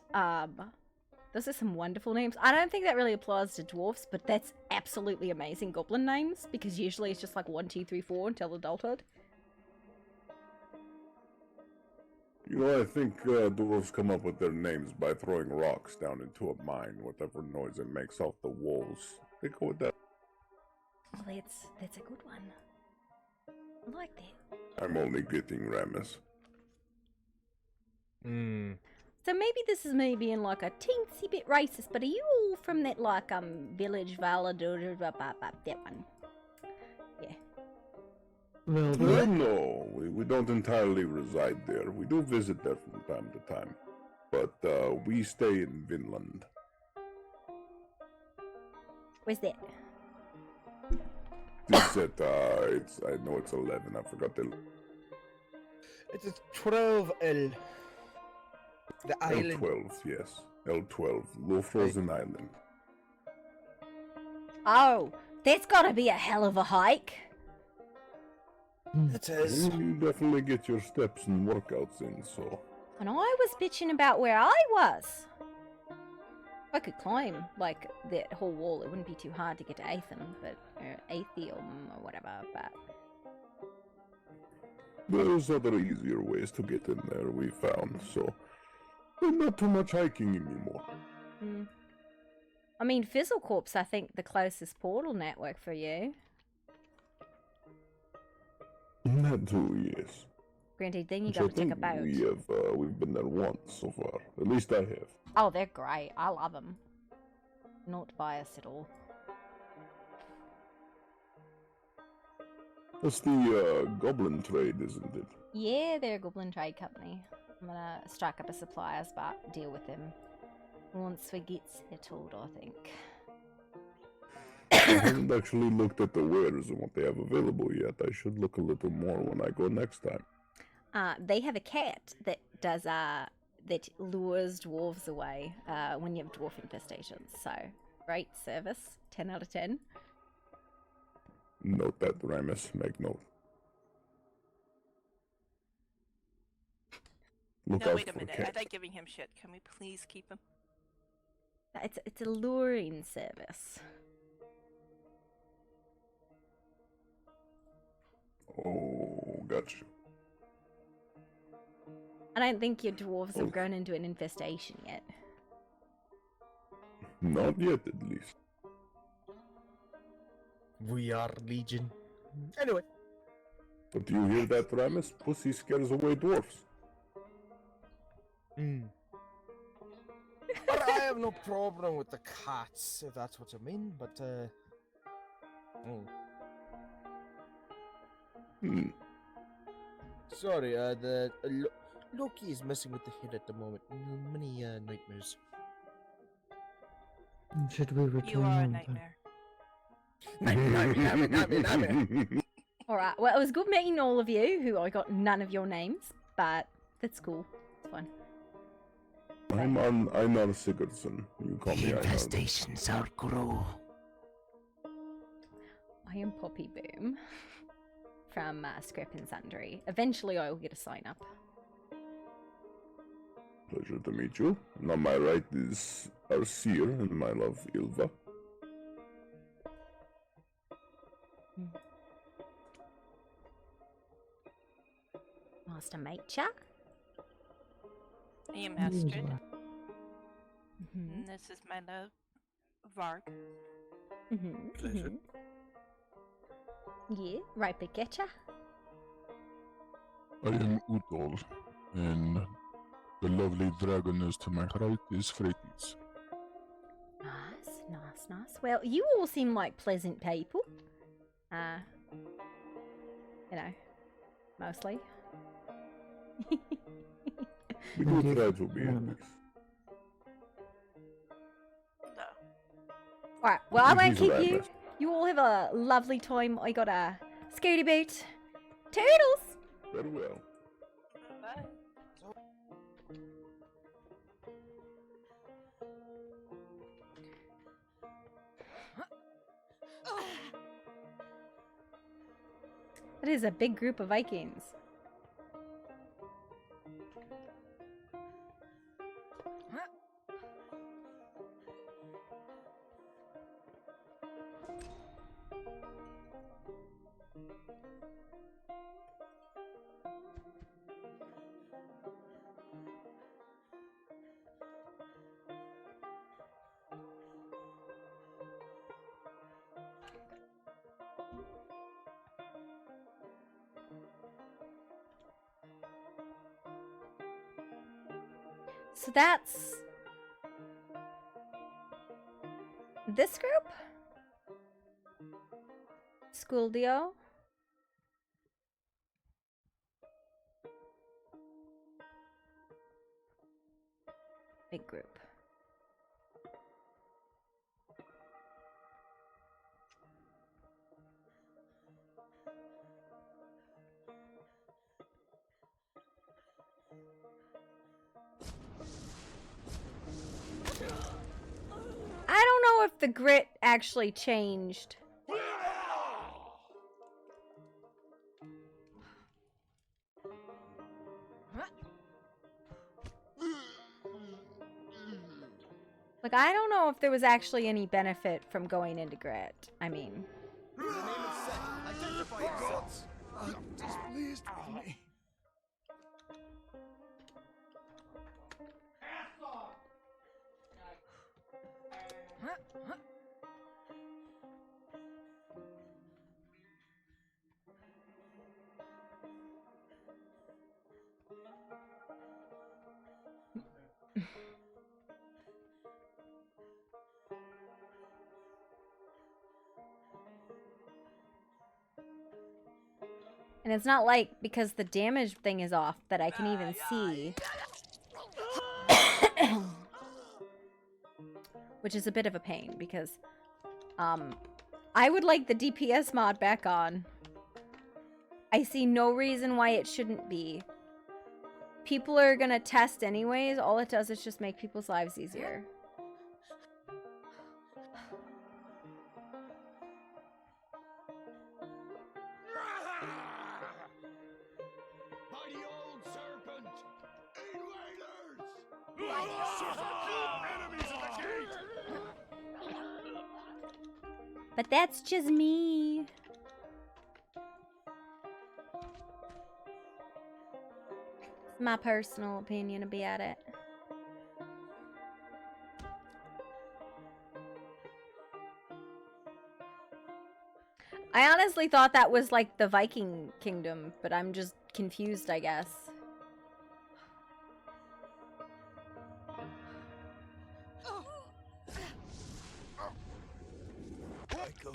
Those are some wonderful names. I don't think that really applies to dwarfs, but that's absolutely amazing goblin names because usually it's just like 1, 2, 3, 4 until adulthood. You know, I think dwarves come up with their names by throwing rocks down into a mine, whatever noise it makes off the walls. They go with that. Oh, that's a good one. I like that. I'm only getting Ramus. So maybe this is me being like a teensy bit racist, but are you all from that like village Valador that one? Yeah. Well, no, we don't entirely reside there. We do visit there from time to time. But we stay in Vinland. Where's that? It's at, I know it's 11, I forgot the... It's a 12L. The island. L12, yes. L12, Low Frozen Island. Oh, that's gotta be a hell of a hike. It is. You definitely get your steps and workouts in, so... And I was bitching about where I was. I could climb, like, that whole wall. It wouldn't be too hard to get to Atham, but... Aethium, or whatever, but... There's other easier ways to get in there, we found, so... There's not too much hiking anymore. I mean, Fizzlecorp's, I think, the closest portal network for you. That too, yes. Granted, then you Which I gotta take a think boat. we've been there once so far. At least I have. Oh, they're great. I love them. Not biased at all. That's the goblin trade, isn't it? Yeah, they're a goblin trade company. I'm gonna strike up a suppliers but deal with them once we get settled, I think. I haven't actually looked at the wares and what they have available yet. I should look a little more when I go next time. They have a cat that does that lures dwarves away when you have dwarf infestations. So great service, 10 out of 10. Note that, Ramus. Make note. Look No, out wait a for minute. cat. I like giving him shit. Can we please keep him? It's a luring service. Oh, gotcha. I don't think your dwarves have grown into an infestation yet. Not yet, at least. We are legion. Anyway. But do you hear that, Ramus? Pussy scares away dwarfs. But I have no problem with the cats, if that's what you mean, but, Sorry, Loki is messing with the head at the moment. Many, nightmares. Should we return You are a home, nightmare. Alright, well, it was good meeting all of you, who I got none of your names, but that's cool. It's fine. I'm Einar Sigurdsson. You call me Einar. Infestations are grow. I am Poppy Boom from Scrap and Sundry. Eventually I will get a sign up. Pleasure to meet you. And on my right is our seer and my love, Ilva. Master Matcha. I am Astrid. And this is my love, Varg. Pleasure. Yeah, right back at ya. I am Udol, and the lovely dragoness to my right is Fretis. Nice. Well, you all seem like pleasant people. Mostly. We do try to be at least. Alright, well, I won't He's keep a you. badass. You all have a lovely time. I got a scooty boot. Toodles! Very well. Bye. That is a big group of Vikings. So that's this group? School deal? Big group. I don't know if the grit actually changed. Like, I don't know if there was actually any benefit from going into grit. I mean... In the name of Set, identify yourselves. I'm displeased with me. And it's not like because the damage thing is off that I can even see. Which is a bit of a pain because I would like the DPS mod back on. I see no reason why it shouldn't be. People are gonna test anyways. All it does is just make people's lives easier. Mighty old serpent! Invaders! Enemies at the gate! But that's just me. It's my personal opinion about it. I honestly thought that was like the Viking kingdom, but I'm just confused, I guess. I go.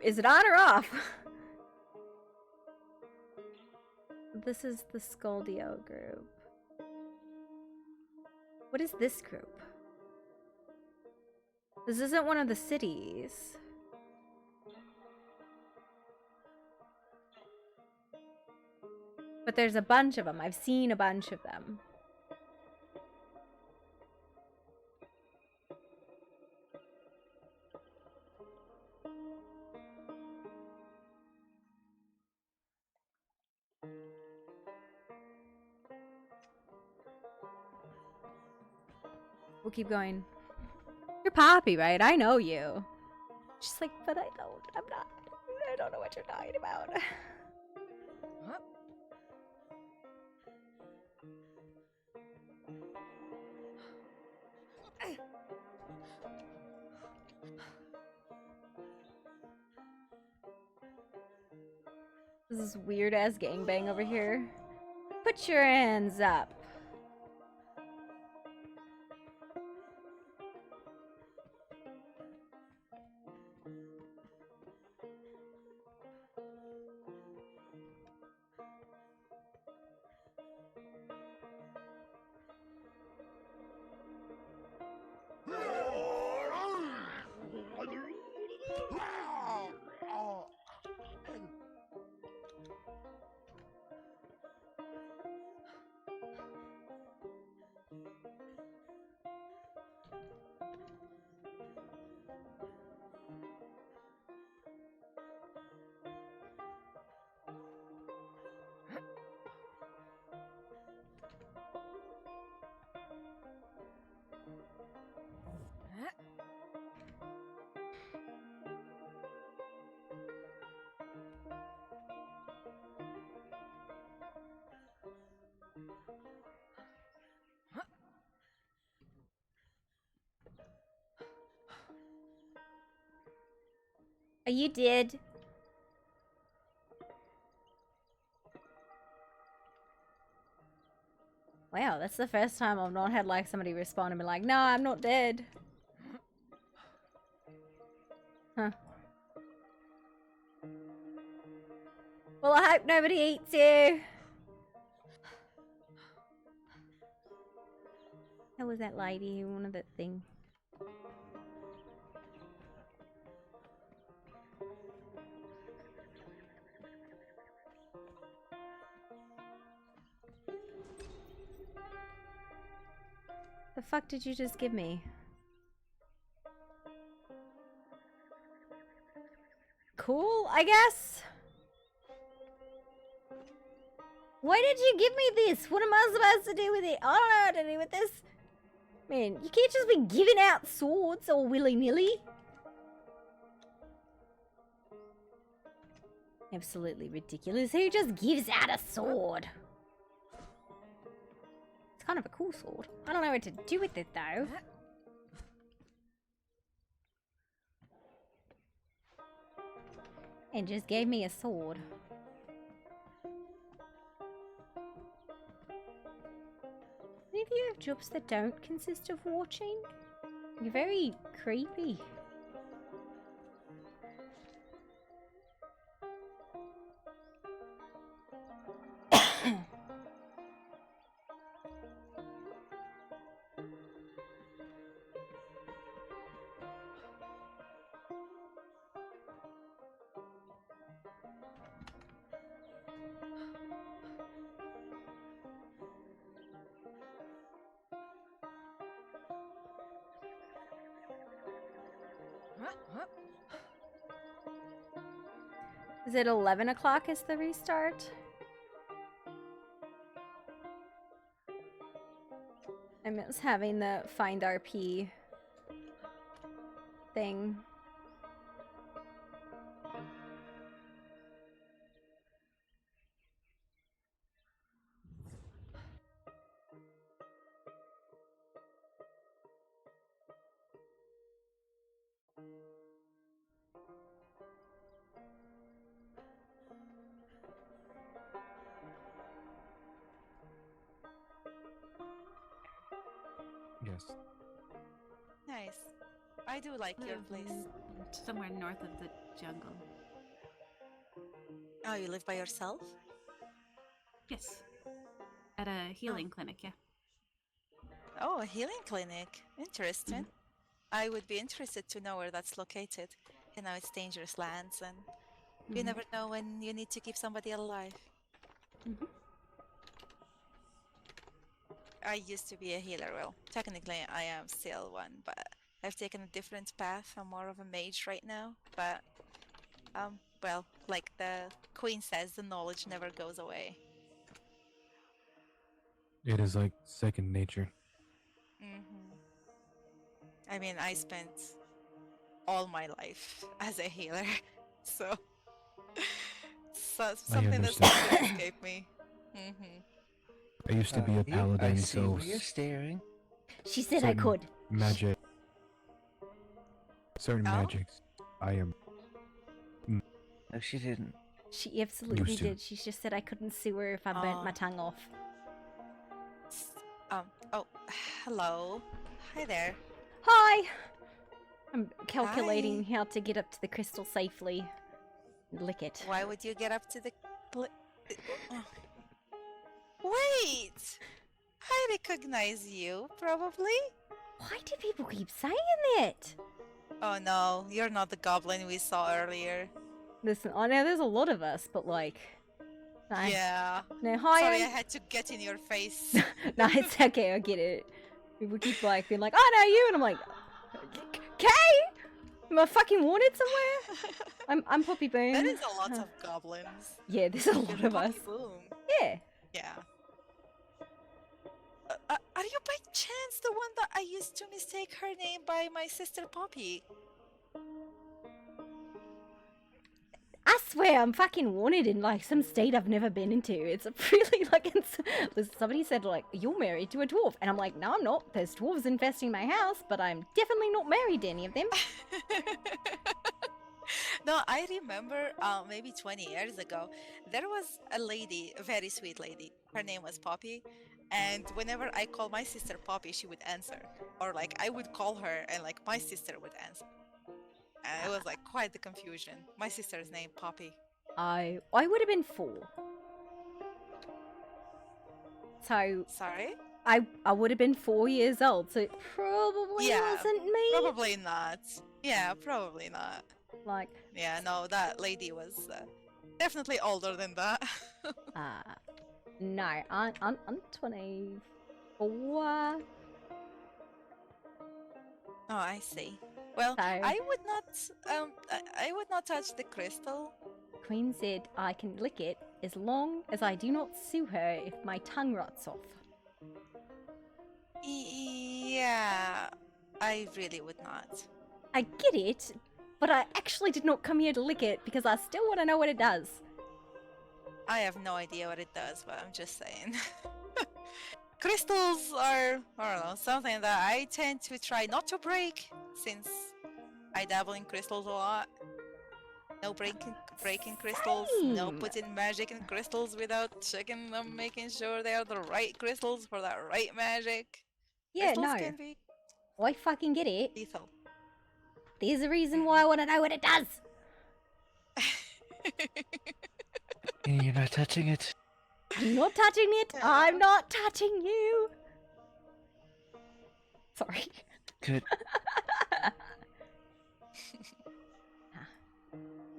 Is it on or off? This is the Scoldio group. What is this group? This isn't one of the cities. But there's a bunch of them. I've seen a bunch of them. We'll keep going. You're Poppy, right? I know you. She's like, but I don't. I'm not. I don't know what you're talking about. This is weird ass gangbang over here. Put your hands up. Are you dead? Wow, that's the first time I've not had like somebody respond and be like, no, I'm not dead. Huh. Well, I hope nobody eats you. How was that lady who wanted that thing? The fuck did you just give me? Cool, I guess. Why did you give me this? What am I supposed to do with it? I don't know what to do with this. Man, you can't just be giving out swords all willy-nilly. Absolutely ridiculous. Who just gives out a sword? It's kind of a cool sword. I don't know what to do with it though. And just gave me a sword. Any of you have jobs that don't consist of watching? You're very creepy. Is it 11 o'clock is the restart? I miss having the find RP thing. Yes. Nice. I do like your place. Somewhere north of the jungle. Oh, you live by yourself? Yes. At a healing clinic, yeah. Oh, a healing clinic. Interesting. I would be interested to know where that's located. You know, it's dangerous lands and you never know when you need to keep somebody alive. I used to be a healer. Well, technically I am still one, but I've taken a different path. I'm more of a mage right now, but well, like the queen says, the knowledge never goes away. It is like second nature. I mean, I spent all my life as a healer, so something that's not gonna escape me. I used to be a paladin, so You're staring. She said I could. Magic. Certain magics. I am. No, she didn't. She absolutely Used to. did. She just said I couldn't sue her if I burnt my tongue off. Oh, hello. Hi there. Hi! I'm calculating how to get up to the crystal safely. Lick it. Why would you get up to the... Wait! I recognize you, probably. Why do people keep saying that? Oh no, you're not the goblin we saw earlier. Listen, I know there's a lot of us, but like... No. Yeah. No, hi. Sorry, I had to get in your face. No, it's okay, I get it. People keep like being like, I know you, and I'm like, okay? Am I fucking wanted somewhere? I'm Poppy Boom. There is a lot of goblins. Yeah, there's a lot of us. Boom. Yeah. Yeah. Are you by chance the one that I used to mistake her name by my sister Poppy? I swear I'm fucking wanted in like some state I've never been into. It's really like somebody said like, you're married to a dwarf, and I'm like, no, I'm not. There's dwarves infesting my house, but I'm definitely not married to any of them. No, I remember maybe 20 years ago, there was a lady, a very sweet lady. Her name was Poppy. And whenever I call my sister Poppy, she would answer. Or like I would call her and like my sister would answer. And it was like quite the confusion. My sister's name, Poppy. I would have been 4. So Sorry? I would have been 4 years old, so it probably wasn't me. Probably not. Yeah, probably not. Like, yeah, no, that lady was definitely older than that. No, I'm 24. Oh, I see. Well, I would not touch the crystal. Queen said I can lick it as long as I do not sue her if my tongue rots off. Yeah, I really would not. I get it, but I actually did not come here to lick it because I still want to know what it does. I have no idea what it does, but I'm just saying. Crystals are, I don't know, something that I tend to try not to break since I dabble in crystals a lot. No breaking crystals, no putting magic in crystals without checking them, making sure they are the right crystals for that right magic. Yeah, Crystals no. can be I fucking get it. lethal. There's a reason why I want to know what it does. And you're not touching it. I'm not touching it. I'm not touching you. Sorry. Good.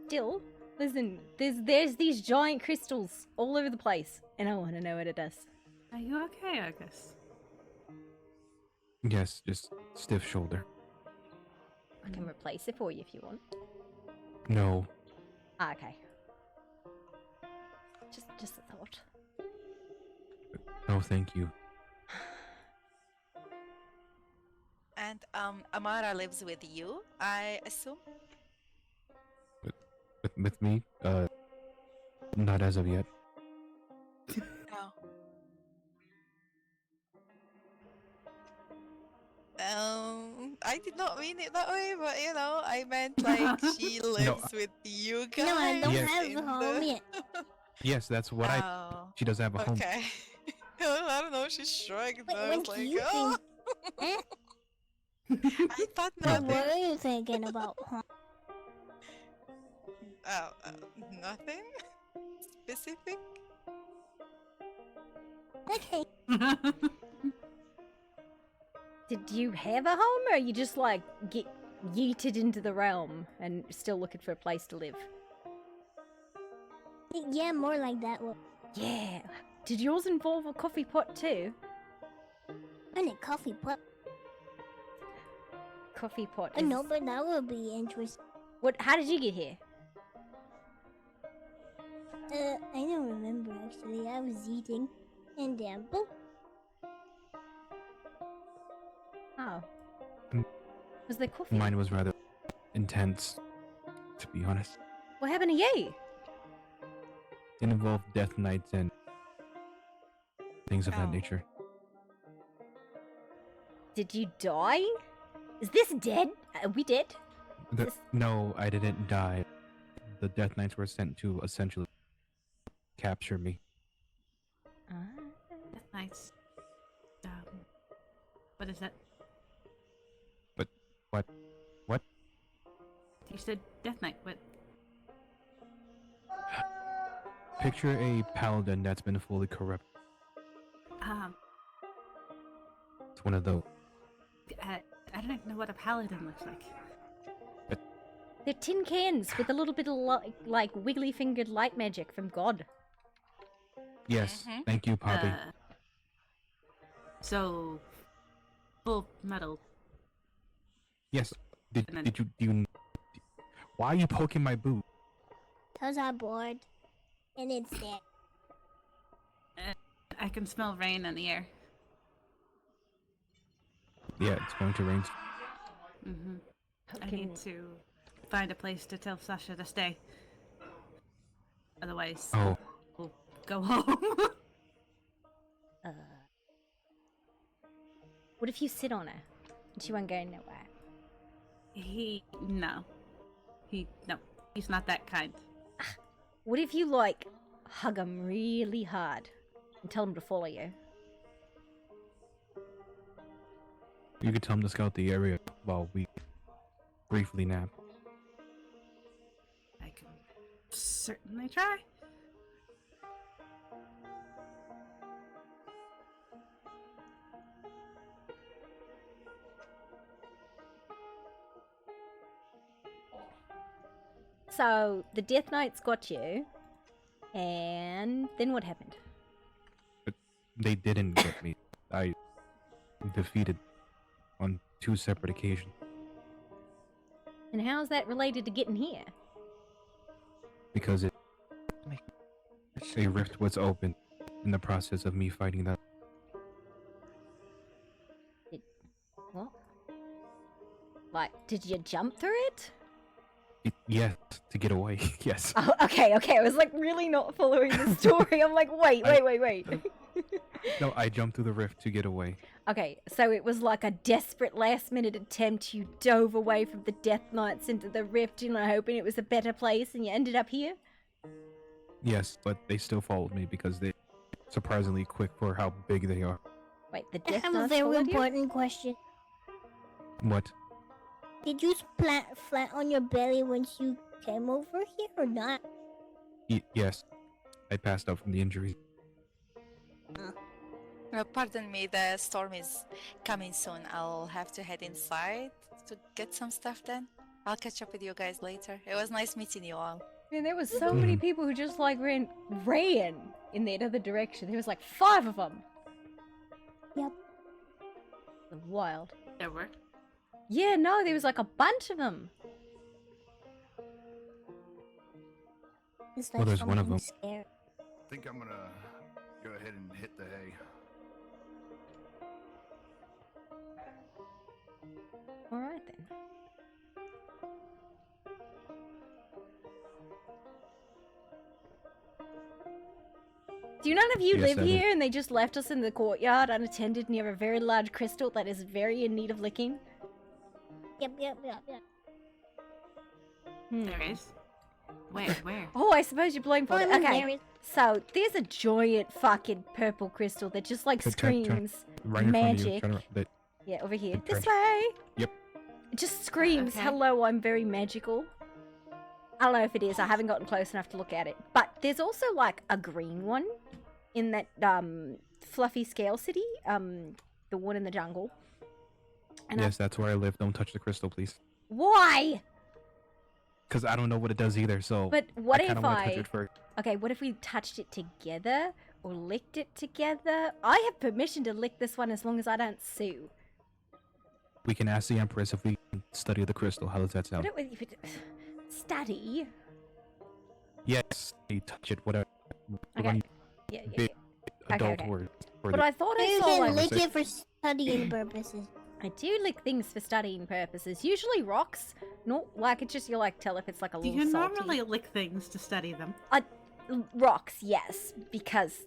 Still, listen, there's these giant crystals all over the place, and I want to know what it does. Are you okay, I guess? Yes, just stiff shoulder. I can replace it for you if you want. No. Okay. Just a thought. No, thank you. And Amara lives with you, I assume? With me? Not as of yet. No. I did not mean it that way, but you know, I meant like she lives with you guys. No, I don't Yes. have a home yet. Yes, that's what Oh, She does have a home. okay. I don't know, she shrugged. Wait, I when was do like, you oh. think? I thought What nothing. were you thinking about, huh? Nothing specific. Okay. Did you have a home, or you just like get yeeted into the realm and still looking for a place to live? Yeah, more like that one. Yeah. Did yours involve a coffee pot too? And a coffee pot. Coffee pot. I know, but that would be interesting. What? How did you get here? I don't remember actually. I was eating, and then boom. Oh. Mm. Was there coffee? Mine was rather intense, to be honest. What happened to you? It involved death knights and things of that nature. Did you die? Is this dead? Are we dead? No, I didn't die. The death knights were sent to essentially capture me. Death Knights. What is that? But what? What? You said Death Knight. What? Picture a paladin that's been fully corrupt. It's one of those. I don't even know what a paladin looks like. They're tin cans with a little bit of like wiggly fingered light magic from God. Yes, thank you, Poppy. So, full metal. Yes. Do you? Why are you poking my boot? Cause I'm bored, and it's there. I can smell rain in the air. Yeah, it's going to rain. I need to find a place to tell Sasha to stay. Otherwise, we'll go home. What if you sit on her and she won't go nowhere? No. He's not that kind. What if you, like, hug him really hard and tell him to follow you? You could tell him to scout the area while we briefly nap. I can certainly try. So, the Death Knights got you, and then what happened? But they didn't get me. I defeated on 2 separate occasions. And how is that related to getting here? Because a rift was open in the process of me fighting them. What? Like, did you jump through it? Yes, to get away. Yes. Oh, okay. I was like really not following the story. I'm like, wait. No, I jumped through the rift to get away. Okay, so it was like a desperate last-minute attempt. You dove away from the Death Knights into the rift, hoping it was a better place, and you ended up here? Yes, but they still followed me because they're surprisingly quick for how big they are. Wait, the I Death have a Knights very followed you? important question. What? Did you splat flat on your belly once you came over here or not? Yes. I passed out from the injuries. Pardon me, the storm is coming soon. I'll have to head inside to get some stuff then. I'll catch up with you guys later. It was nice meeting you all. Man, there was so many people who just like ran in that other direction. There was like 5 of them. Yep. Wild. There were? Yeah, no, there was like a bunch of them. It's Well, there's one of them. Scared. I think I'm gonna go ahead and hit the hay. Alright then. Do none of you Yes, live I do. here and they just left us in the courtyard unattended near a very large crystal that is very in need of licking? Yep. There is. Where? Oh, I suppose you're blindfolded. Well, I mean, Okay, there is- so there's a giant fucking purple crystal that just like Turn screams right in front of you. magic. Turn around. Yeah, over here. Turn. This way! Yep. It just screams, Okay. hello, I'm very magical. I don't know if it is, I haven't gotten close enough to look at it. But there's also like a green one in that fluffy scale city, the one in the jungle. And Yes, that's where I live. Don't touch the crystal, please. Why? Because I don't know what it does either, so But what I if kinda wanna touch I... it first. Okay, what if we touched it together or licked it together? I have permission to lick this one as long as I don't sue. We can ask the Empress if we can study the crystal. How does that sound? But study? Yes, you touch it, whatever. Okay. Run Yeah. big adult okay. words. for But the- I thought I You saw can like... lick it for studying purposes. I do lick things for studying purposes. Usually rocks. No, like it's just you like tell if it's like a Do little you salty. normally lick things to study them? Rocks, yes, because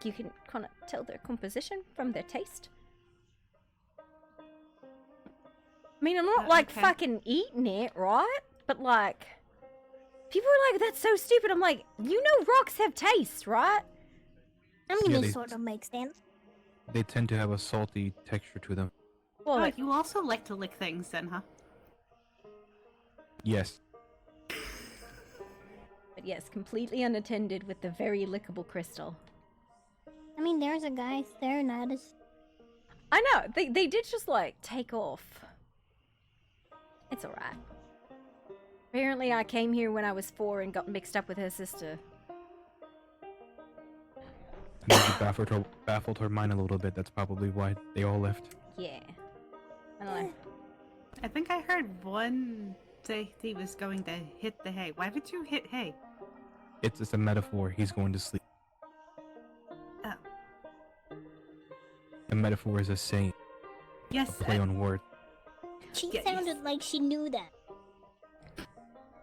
you can kind of tell their composition from their taste. I mean, I'm not like okay. fucking eating it, right? But like, people are like, "That's so stupid." I'm like, you know, rocks have taste, right? I mean, Yeah, it they- sort of makes sense. They tend to have a salty texture to them. Well, Oh, you also like to lick things then, huh? Yes. but yes, completely unattended with the very lickable crystal. I mean, there's a guy staring at us. I know they did just like take off. It's alright. Apparently, I came here when I was 4 and got mixed up with her sister. And maybe baffled her mind a little bit. That's probably why they all left. Yeah. I don't know. I think I heard one say he was going to hit the hay. Why would you hit hay? It's just a metaphor. He's going to sleep. Oh. A metaphor is a saying. Yes. A play on words. She sounded like she knew that.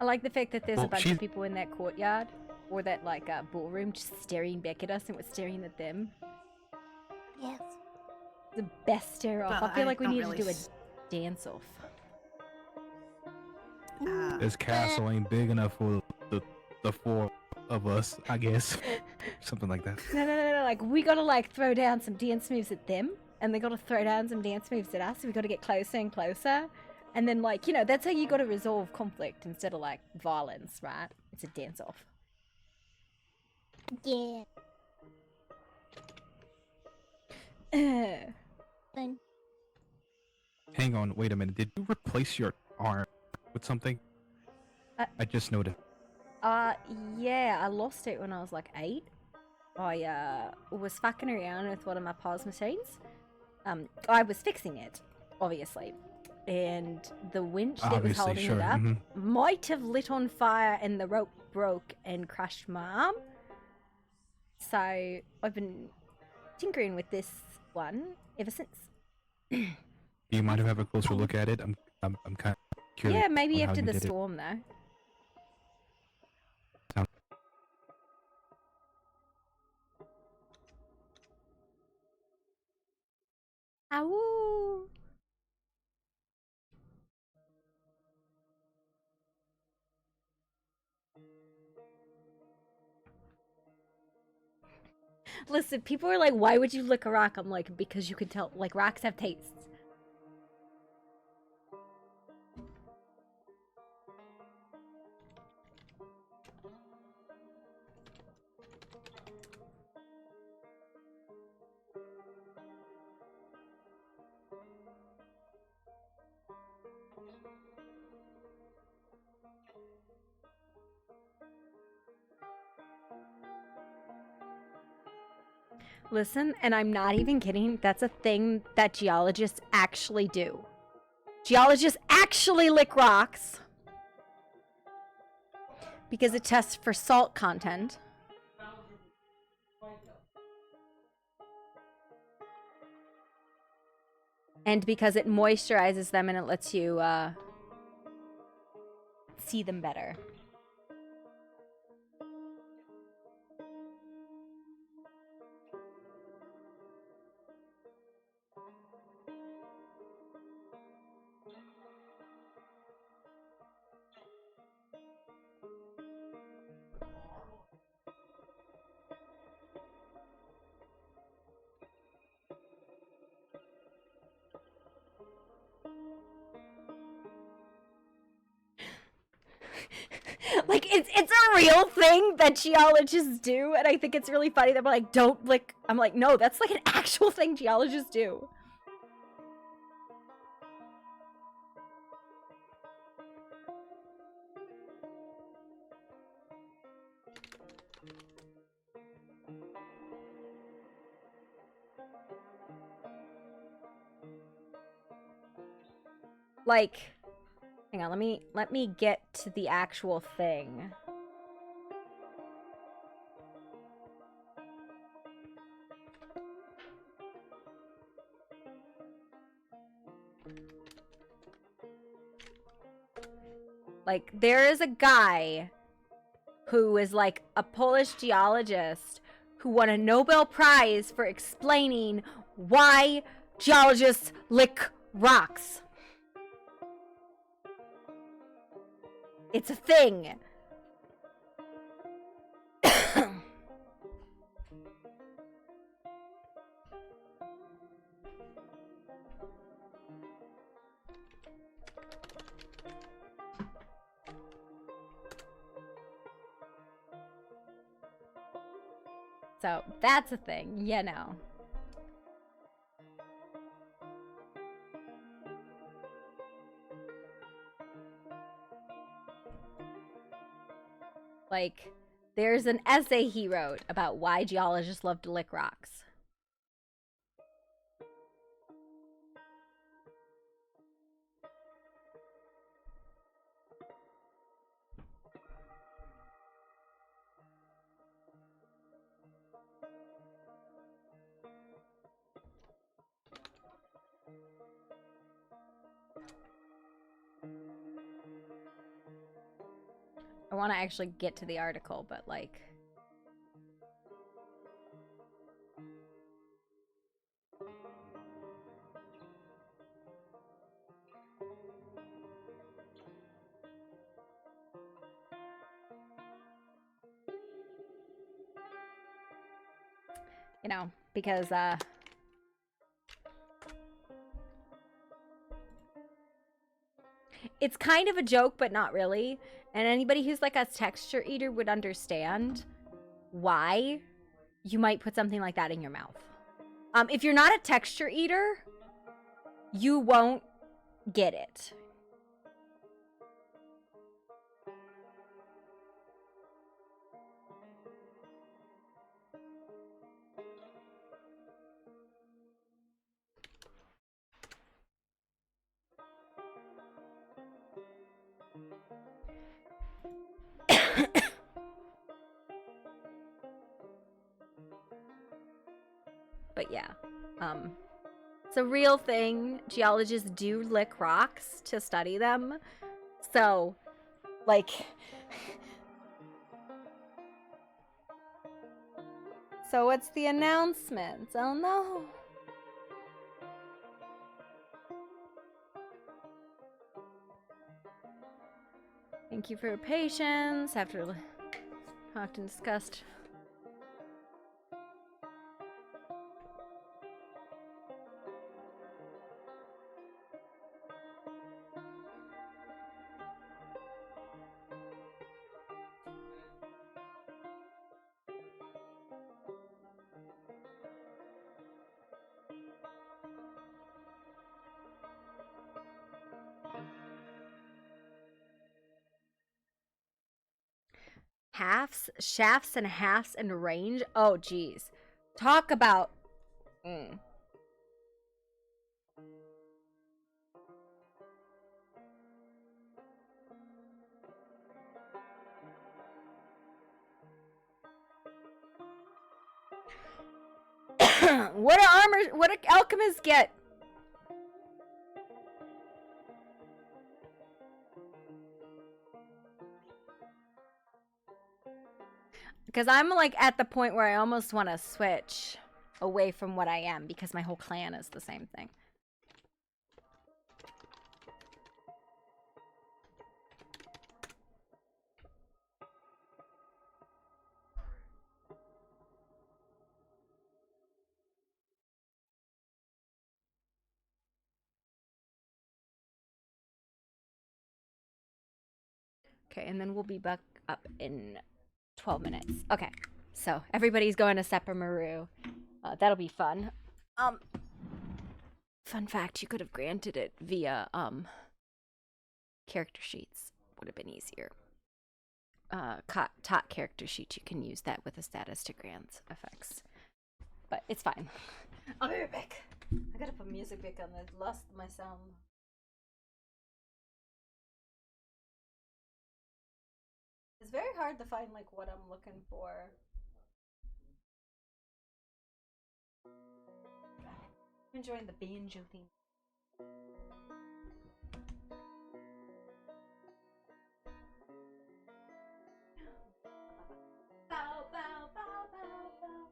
I like the fact that there's a Well, bunch she's- of people in that courtyard or that like ballroom just staring back at us and we're staring at them. Yes. The best stare off. Well, I feel I like we don't need really to do a dance off. This castle ain't big enough for the four of us, I guess. Something like that. No. Like, we gotta, like, throw down some dance moves at them, and they gotta throw down some dance moves at us, so we gotta get closer and closer. And then, like, you know, that's how you gotta resolve conflict instead of, like, violence, right? It's a dance-off. Yeah. Fun. Hang on, wait a minute. Did you replace your arm with something? I just noticed. Yeah, I lost it when I was, like, 8. I, was fucking around with one of my pause machines. I was fixing it, obviously. And the winch that was Obviously, holding sure, it up mhm. might have lit on fire and the rope broke and crushed my arm. So I've been tinkering with this one ever since. Do you mind if I have a closer look at it? I'm kind of curious. Yeah, maybe on how after you the did it. storm, though. Sound- Ow! Listen, people are like, why would you lick a rock? I'm like, because you can tell, like, rocks have tastes. Listen, and I'm not even kidding, that's a thing that geologists actually do. Geologists actually lick rocks because it tests for salt content. And because it moisturizes them and it lets you see them better. Like, it's a real thing that geologists do, and I think it's really funny that we're like, don't lick. I'm like, no, that's like an actual thing geologists do. Like, hang on, let me get to the actual thing. Like, there is a guy who is like a Polish geologist who won a Nobel Prize for explaining why geologists lick rocks. It's a thing. So that's a thing, you know. Like, there's an essay he wrote about why geologists love to lick rocks. I want to actually get to the article, but like... You know, because it's kind of a joke, but not really. And anybody who's like a texture eater would understand why you might put something like that in your mouth. If you're not a texture eater, you won't get it. But yeah, it's a real thing. Geologists do lick rocks to study them. So, like, so what's the announcement? Oh no. Thank you for your patience after talked and discussed. Halves, shafts, and halves and range. Oh, geez. Talk about. What do armor? What do alchemists get? Because I'm like at the point where I almost want to switch away from what I am because my whole clan is the same thing. Okay, and then we'll be back up in 12 minutes. Okay, so everybody's going to Sepamaru. That'll be fun. Fun fact, you could have granted it via character sheets. Would have been easier. Tot character sheet, you can use that with a status to grant effects. But it's fine. I'll be right back. I gotta put music back on. I lost my sound. It's very hard to find like what I'm looking for. I'm enjoying the banjo theme. Bow, bow, bow, bow, bow.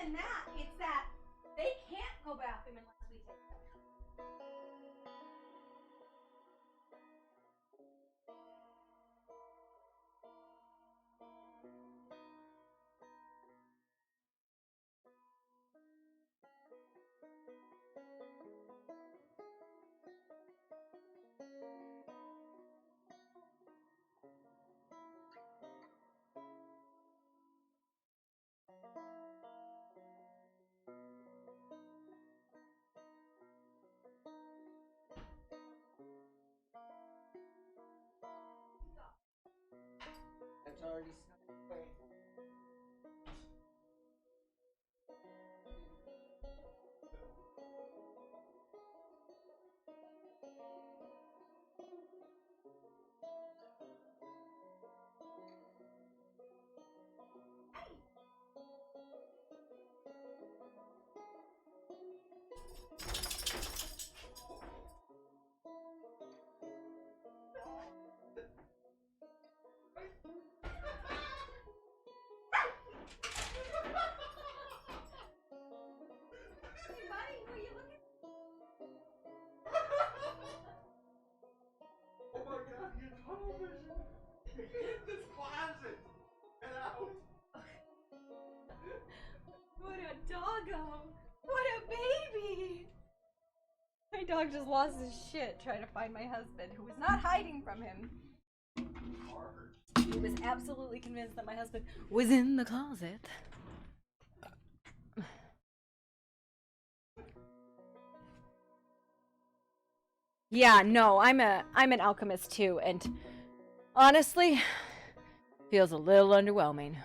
than that. It's that they can't go bathroom unless we take them. It's already snuck away. Oh my god, you have tunnel vision! In this closet! Get out! What a doggo! What a baby! My dog just lost his shit trying to find my husband, who was not hiding from him. He was absolutely convinced that my husband was in the closet. Yeah, no, I'm an alchemist too, and honestly, feels a little underwhelming.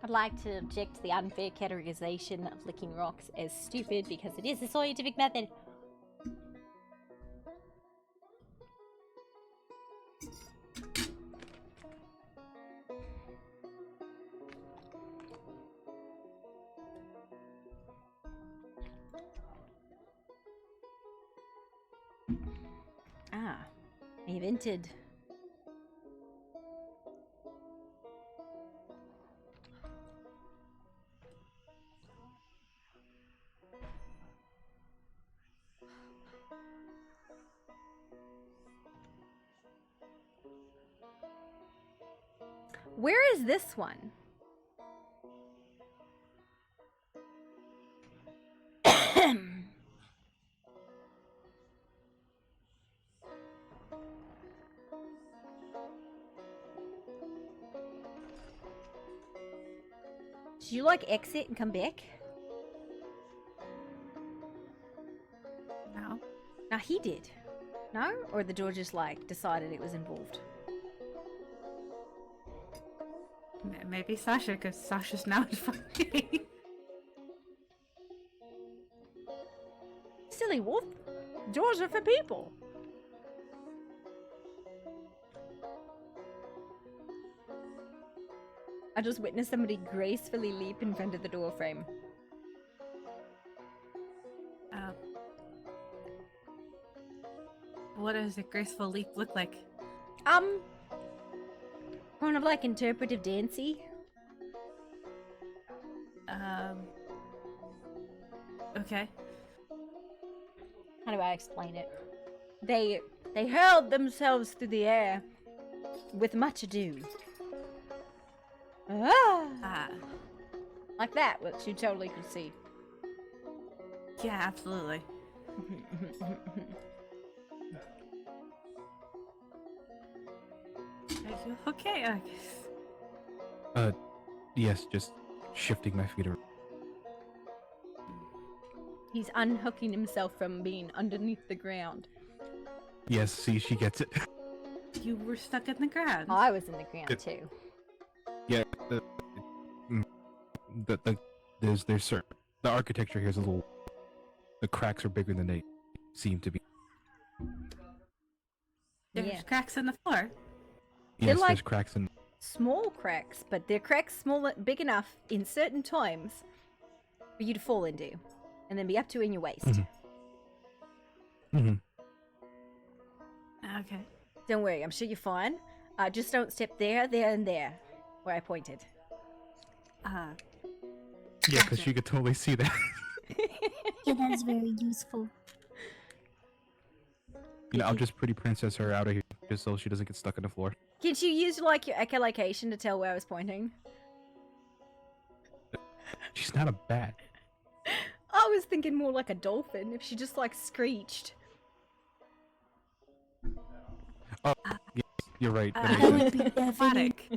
I'd like to object to the unfair categorization of licking rocks as stupid because it is a scientific method. Ah, I invented. Where is this one? Did you like exit and come back? No. No, he did. No? Or the door just like decided it was involved? Maybe Sasha, because Sasha's now fucking. Silly wolf. Doors are for people. I just witnessed somebody gracefully leap in front of the door frame. What does a graceful leap look like? Kind of like interpretive dancey. Okay. How do I explain it? They hurled themselves through the air with much ado. Like that, which you totally could see. Yeah, absolutely. Are you okay? I guess. Yes, just shifting my feet around. He's unhooking himself from being underneath the ground. Yes, see, she gets it. You were stuck in the ground. Oh, I was in the ground too. Yeah, there's certain, the architecture here is a little, the cracks are bigger than they seem to be. There's cracks in the floor. They're Yes, like there's cracks in. small cracks, but they're cracks big enough in certain times for you to fall into, and then be up to in your waist. Mm-hmm. Okay. Don't worry, I'm sure you're fine. Just don't step there, there, and there, where I pointed. Yeah, because she could totally see that. Yeah, that's very useful. You know, I'll just pretty princess her out of here, just so she doesn't get stuck on the floor. Can't you use like your echolocation to tell where I was pointing? She's not a bat. I was thinking more like a dolphin, if she just like screeched. Oh, yes, you're right. That would be aquatic.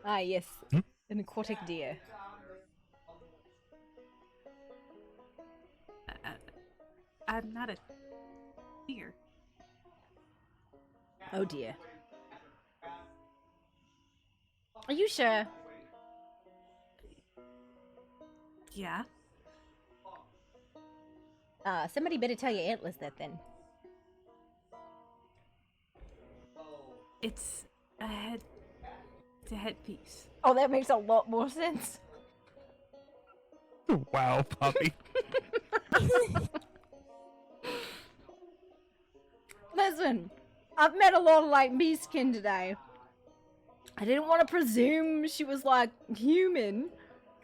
Ah, yes. An aquatic deer. I'm not a deer. Oh dear. Are you sure? Yeah. Somebody better tell your antlers that then. It's a head. It's a headpiece. Oh, that makes a lot more sense. Wow, puppy. Listen, I've met a lot of like Beastkin today. I didn't want to presume she was like human.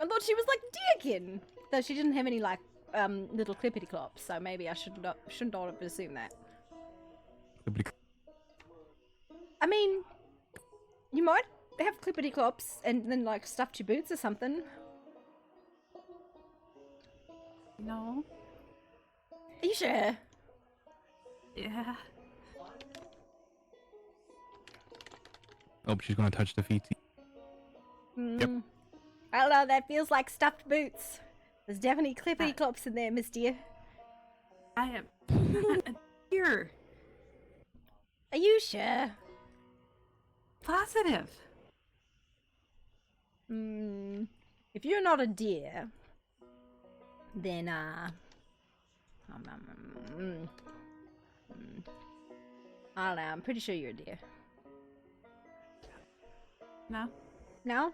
I thought she was like deerkin, though she didn't have any like little clippity clops. So maybe I shouldn't have assumed that. I mean, you might have clippity clops and then like stuffed your boots or something. No. Are you sure? Yeah. Oh, she's gonna touch the feet. Yep. I don't know, that feels like stuffed boots. There's definitely clippity clops in there, Miss Deer. I am not a deer. Are you sure? Positive. If you're not a deer, then I don't know, I'm pretty sure you're a deer. No. No?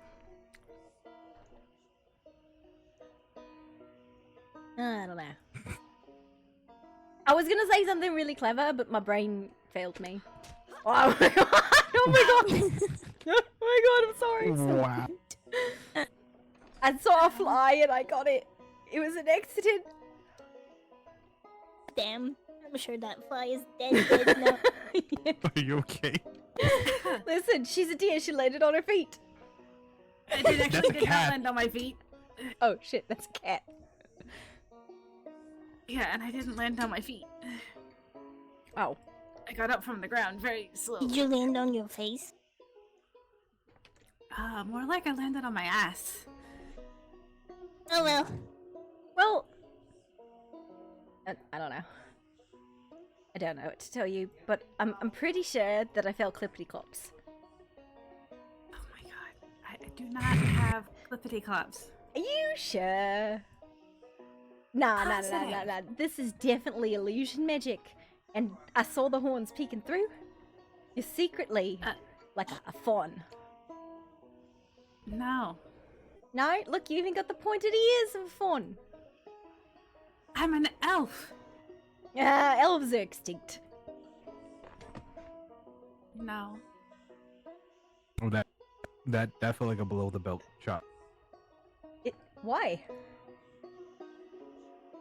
I don't know. I was gonna say something really clever, but my brain failed me. Oh my god! Oh my god! Oh my god, I'm sorry. Wow. I saw a fly and I got it. It was an accident. Damn, I'm sure that fly is dead now. Are you okay? Listen, she's a deer. She landed on her feet. I did not land on my feet. Oh shit, that's a cat. Yeah, and I didn't land on my feet. Oh. I got up from the ground very slowly. Did you land on your face? More like I landed on my ass. Oh well. Well, I don't know. I don't know what to tell you, but I'm pretty sure that I felt clippity clops. Oh my god, I do not have clippity clops. Are you sure? Nah. This is definitely illusion magic, and I saw the horns peeking through. You're secretly like a fawn. No. No, look, you even got the pointed ears of a fawn. I'm an elf. Elves are extinct. No. Oh, that felt like a below the belt shot. Why?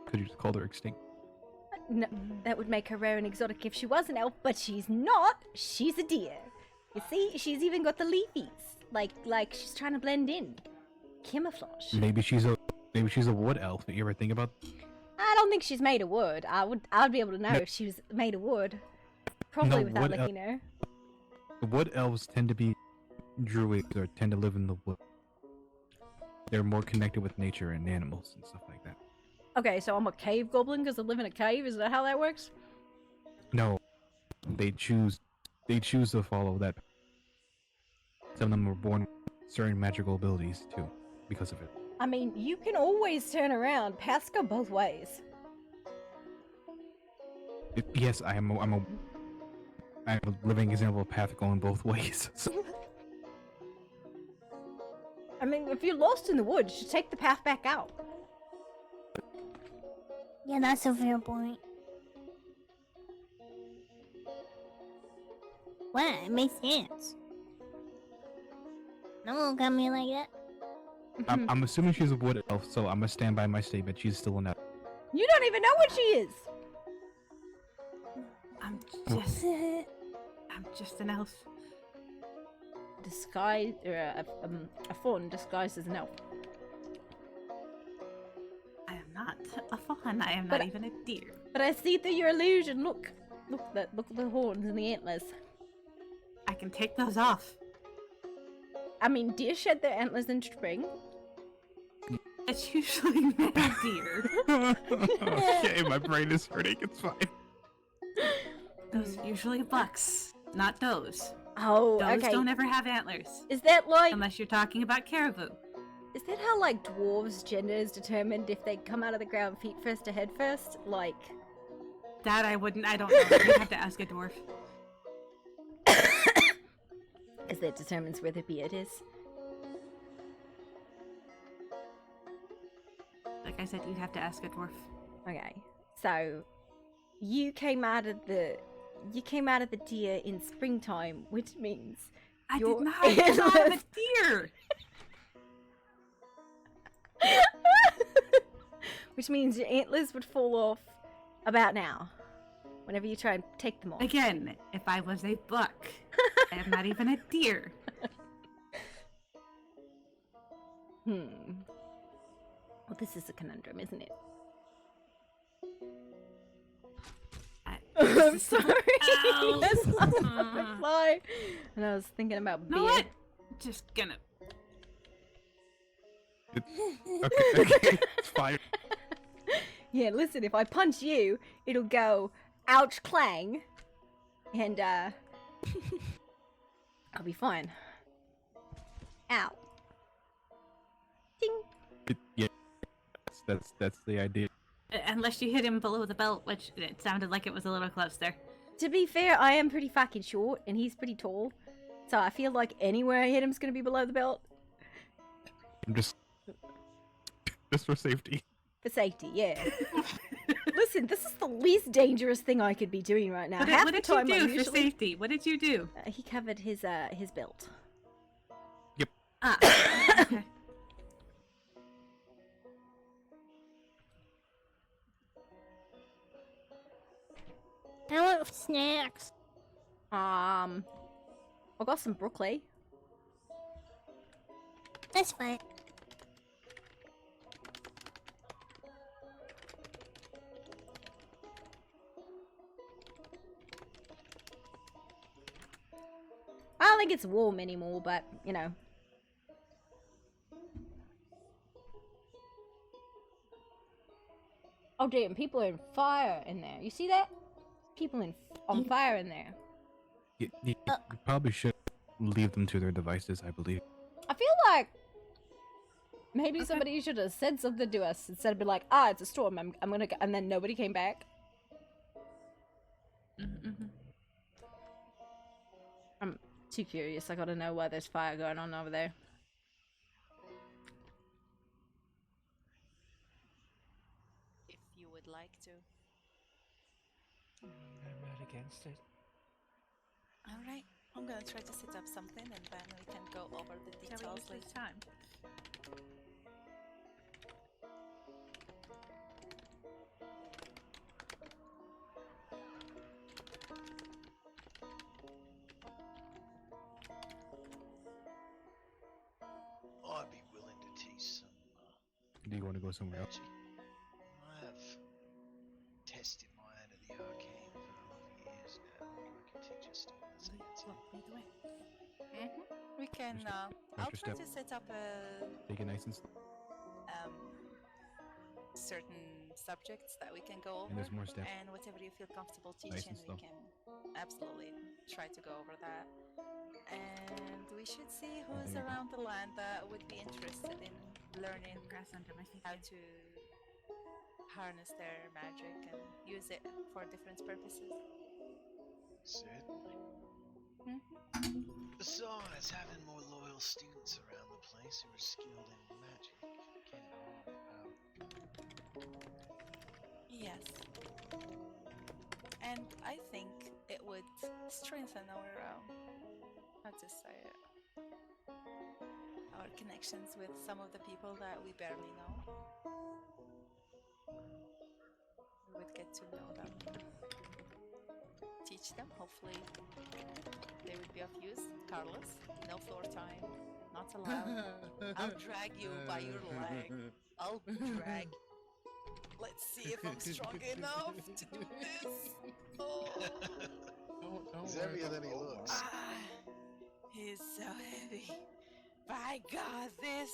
Could you just call her extinct? No, that would make her rare and exotic if she was an elf, but she's not. She's a deer. You see, she's even got the leafies. Like she's trying to blend in. Camouflage. Maybe she's a wood elf. You ever think about? I don't think she's made of wood. I'd be able to know if she was made of wood. Probably without looking her. The wood elves tend to be druids or tend to live in the wood. They're more connected with nature and animals and stuff like that. Okay, so I'm a cave goblin because I live in a cave. Is that how that works? No, they choose to follow that. Some of them were born with certain magical abilities too, because of it. I mean, you can always turn around. Paths go both ways. Yes, I'm a living example of path going both ways. I mean, if you're lost in the woods, you take the path back out. Yeah, that's a fair point. Wow, it makes sense. No one got me like that. I'm assuming she's a wood elf, so I'm gonna stand by my statement. She's still an elf. You don't even know what she is. I'm just an elf. Disguise, or a fawn disguised as an elf. I am not a fawn. I am not even a deer. But I see through your illusion. Look at the horns and the antlers. I can take those off. I mean, deer shed their antlers in spring. It's usually male deer. Okay, my brain is hurting. It's fine. Those are usually bucks, not does. Oh, Does okay. don't ever have antlers. Is that like... Unless you're talking about caribou. Is that how, like, dwarves' gender is determined if they come out of the ground feet first or head first? Like... That I don't know. You'd have to ask a dwarf. Because that determines where the beard is. Like I said, you'd have to ask a dwarf. Okay, so... You came out of the deer in springtime, which means... I did not come out of a deer! Which means your antlers would fall off about now. Whenever you try and take them off. Again, if I was a buck, I am not even a deer. Well, this is a conundrum, isn't it? I'm sorry. That's not a reply. And I was thinking about beer. Know what? Just gonna. Okay, it's fine. Yeah, listen, if I punch you, it'll go ouch clang, and I'll be fine. Ow. Ding. Yeah, that's the idea. Unless you hit him below the belt, which it sounded like it was a little close there. To be fair, I am pretty fucking short, and he's pretty tall, so I feel like anywhere I hit him's gonna be below the belt. I'm just for safety. For safety, yeah. Listen, this is the least dangerous thing I could be doing right now. What did you do for safety? What did you do? He covered his belt. Yep. Ah. Okay. I want snacks. I got some broccoli. That's fine. I don't think it's warm anymore, but, you know. Oh damn, people are on fire in there. You see that? People on fire in there. You probably should leave them to their devices, I believe. I feel like maybe somebody should have said something to us instead of be like, it's a storm, I'm gonna go, and then nobody came back. Mm-hmm. I'm too curious. I gotta know why there's fire going on over there. If you would like to. I'm not against it. Alright, I'm gonna try to set up something and then we can go over the details later. Time. I'd be willing to teach some Do you want to go somewhere else? I have tested my hand at the arcane for a lot of years now. I can teach a stone that's We can. I'll try to set up a Take it nice and slow. certain subjects that we can go over, And there's more steps. and whatever you feel comfortable Nice teaching, and we slow. can absolutely try to go over that. And we should see who's around the land that would be interested in learning how to harness their magic and use it for different purposes. Certainly. Besides, having more loyal students around the place who are skilled in magic can't harm the power. Yes. And I think it would strengthen our, how to say it, our connections with some of the people that we barely know. We would get to know them. Teach them, hopefully they would be of use. Carlos, no floor time, not allowed. I'll drag you by your leg. I'll drag. Let's see if I'm strong enough to do this. Oh. He's heavier than he looks. He's so heavy. By God, this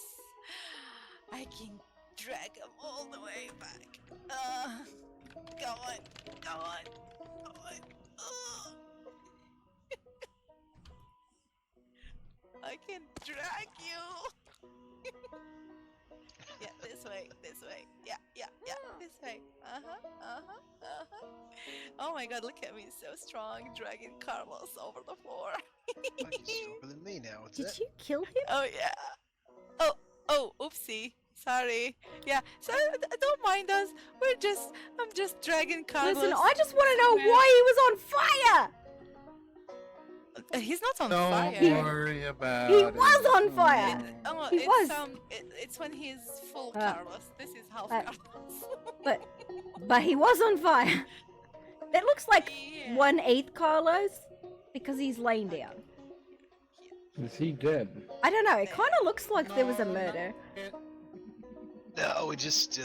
I can drag him all the way back. Go on, go on, go on. I can drag you. Yeah, this way, this way. Yeah, this way. Oh my God, look at me, so strong, dragging Carlos over the floor. You're stronger than me now. What's Did that? you kill him? Oh yeah. Oh, oopsie. Sorry. Yeah, so don't mind us. I'm just dragging Carlos. Listen, I just want to know why he was on fire. He's not on Don't fire. worry about He it. was on fire. He it's, was. It's when he's full Carlos. This is half Carlos. But he was on fire. It looks like 1/8 Carlos because he's laying down. Is he dead? I don't know. It kind of looks like there was a murder. No, we just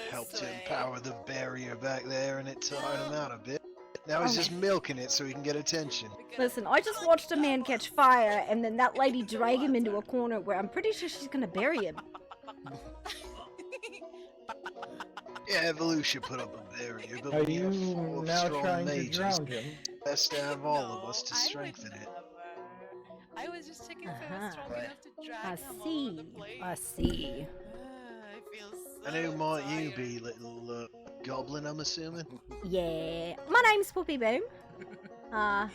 helped to empower the barrier back there, and it tired him out a bit. Now he's just milking it so he can get attention. Listen, I just watched a man catch fire, and then that lady drag him into a corner where I'm pretty sure she's gonna bury him. Yeah, Evolution put up a barrier, but Are we you have 4 now strong trying to mages. drown him? Best out of all of us to strengthen it. I was just checking if I was strong enough to drag I him over the see. place. I see. I feel so And who might you tired. be, little goblin, I'm assuming? Yeah. My name's Poppy Boom. I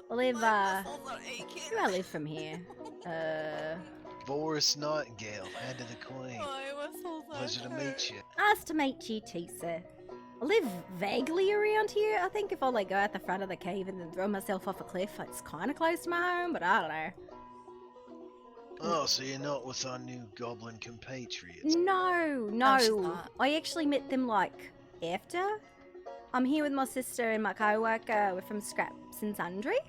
live, where do I live from here? Boris Nightingale, hand of the Queen. Pleasure to meet you. Nice to meet you too, sir. I live vaguely around here. I think if I go out the front of the cave and then throw myself off a cliff, it's kind of close to my home, but I don't know. Oh, so you're not with our new goblin compatriots? No, no. I actually met them after. I'm here with my sister and my co-worker. We're from Scraps and Sundry.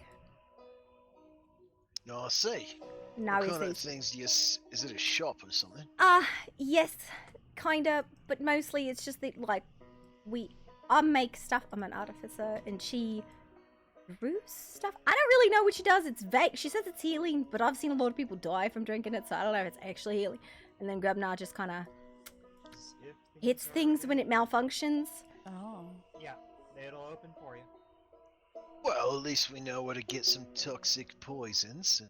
No, I see. No, what is kind of this- things do you... Is it a shop or something? Yes, kinda, but mostly it's just that, I make stuff. I'm an artificer, and she brews stuff. I don't really know what she does. It's vague. She says it's healing, but I've seen a lot of people die from drinking it, so I don't know if it's actually healing. And then Grubnar just kind of hits things when it malfunctions. Oh. Yeah, it'll open for you. Well, at least we know where to get some toxic poisons.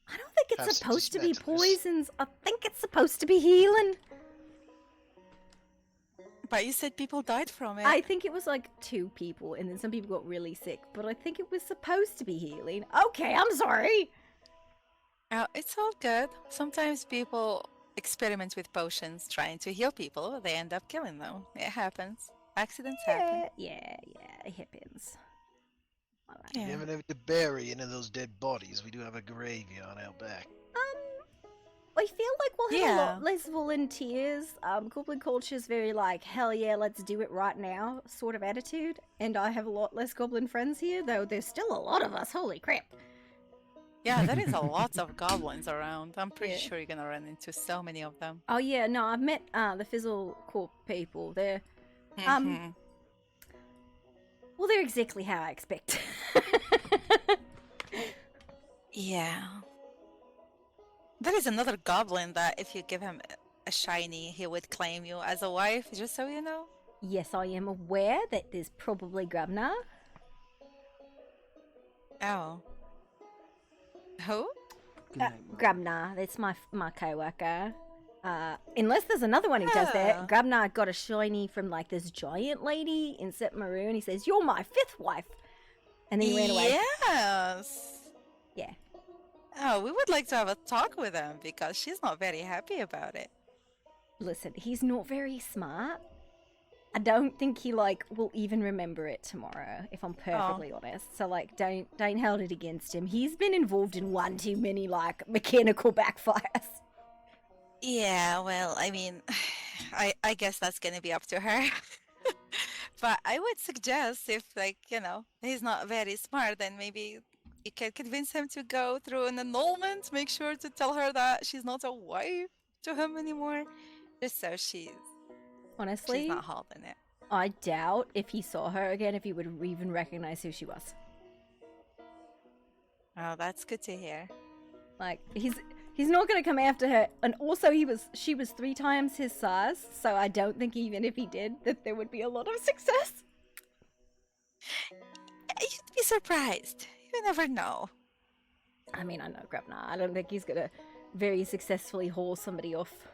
I don't think Have it's some supposed to be dismantlers. poisons. I think it's supposed to be healing. But you said people died from it. I think it was 2 people, and then some people got really sick. But I think it was supposed to be healing. Okay, I'm sorry. It's all good. Sometimes people experiment with potions trying to heal people. They end up killing them. It happens. Accidents happen. Yeah, it happens. You never know to bury any of those dead bodies. We do have a graveyard out back. I feel like we'll have a Yeah. lot less volunteers. Goblin culture is very like, hell yeah, let's do it right now sort of attitude. And I have a lot less goblin friends here, though there's still a lot of us. Holy crap. Yeah, there is a lot of goblins around. I'm pretty sure you're gonna run into so many of them. Oh yeah, no, I've met the Fizzle Corp people. They're well, they're exactly how I expect. Yeah. There is another goblin that if you give him a shiny, he would claim you as a wife, just so you know. Yes, I am aware that there's probably Grubnar. Oh. Who? Grubnar, that's my co-worker. Unless there's another one who does that. Grubnar got a shiny from like this giant lady in Set Maru, and he says, "You're my 5th wife," and then he ran away. Yes. Yeah. Oh, we would like to have a talk with him because she's not very happy about it. Listen, he's not very smart. I don't think he like will even remember it tomorrow, if I'm perfectly honest. So like, don't hold it against him. He's been involved in one too many like mechanical backfires. Yeah, well, I mean, I guess that's gonna be up to her. But I would suggest if like, he's not very smart, then maybe you can convince him to go through an annulment, make sure to tell her that she's not a wife to him anymore, just so she's not holding it. I doubt if he saw her again, if he would even recognize who she was. Oh, that's good to hear. Like, he's not gonna come after her, and also she was 3 times his size, so I don't think even if he did, that there would be a lot of success. You'd be surprised. You never know. I mean, I know Grubnar. I don't think he's gonna very successfully haul somebody off.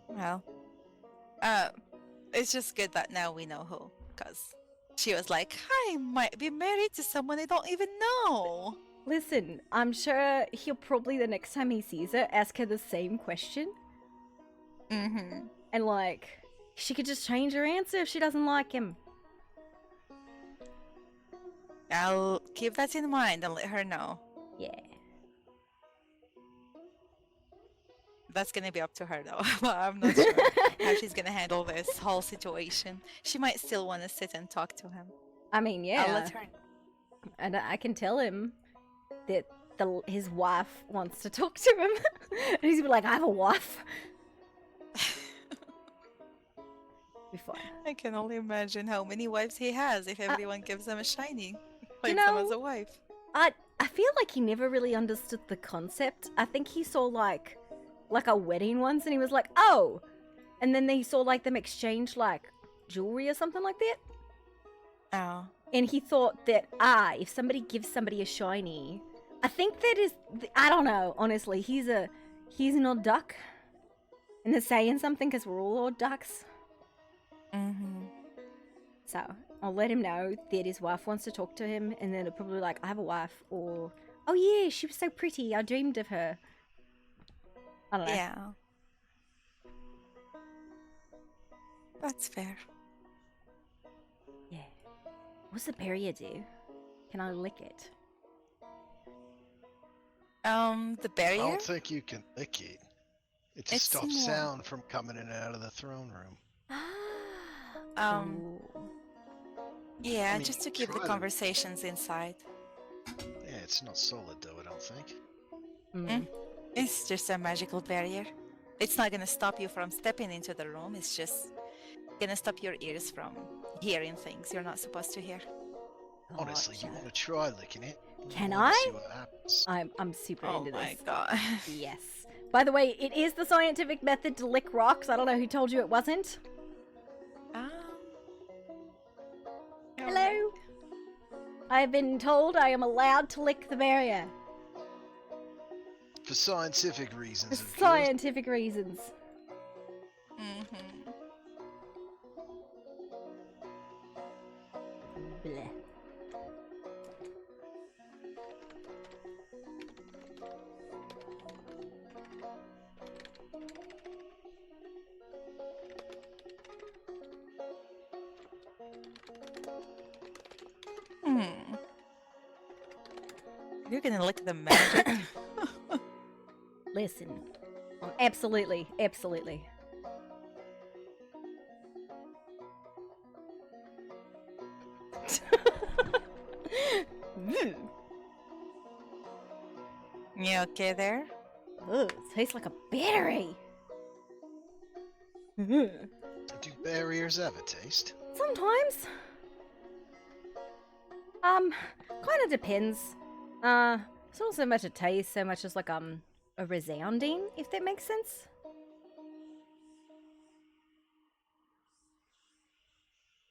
Well, it's just good that now we know who, because she was like, I might be married to someone I don't even know. Listen, I'm sure he'll probably, the next time he sees her, ask her the same question. Mm-hmm. And like, she could just change her answer if she doesn't like him. I'll keep that in mind and let her know. Yeah. That's gonna be up to her though. I'm not sure how she's gonna handle this whole situation. She might still want to sit and talk to him. I mean, yeah. I'll let her. And I can tell him that his wife wants to talk to him. And he's gonna be like, I have a wife. Be fine. I can only imagine how many wives he has if everyone gives him a shiny. You Claims him know, as a wife. I feel like he never really understood the concept. I think he saw like a wedding once, and he was like, oh, and then he saw like them exchange like jewelry or something like that. Oh. And he thought that if somebody gives somebody a shiny, I think that is, I don't know, honestly, he's an odd duck, and they're saying something because we're all odd ducks. Mm-hmm. So I'll let him know that his wife wants to talk to him, and then it'll probably be like, I have a wife, or, oh yeah, she was so pretty, I dreamed of her. I don't know. Yeah. That's fair. Yeah. What's the barrier do? Can I lick it? The barrier? I don't think you can lick it. It just stops more- sound from coming in and out of the throne room. Yeah, I mean, just to keep the try to- conversations inside. Yeah, it's not solid though, I don't think. It's just a magical barrier. It's not gonna stop you from stepping into the room, it's just gonna stop your ears from hearing things you're not supposed to hear. Honestly, you want to try licking it? Can You wanna I? see what happens. I'm super Oh into this. my god. Yes. By the way, it is the scientific method to lick rocks. I don't know who told you it wasn't. Hello? I've been told I am allowed to lick the barrier. For scientific reasons, For of course. scientific reasons. Mm-hmm. Bleh. You're gonna lick the magic. Listen. Absolutely. Absolutely. You okay there? Ugh, it tastes like a battery. Do barriers ever taste? Sometimes. Kind of depends. It's not so much a taste, so much as like a resounding, if that makes sense.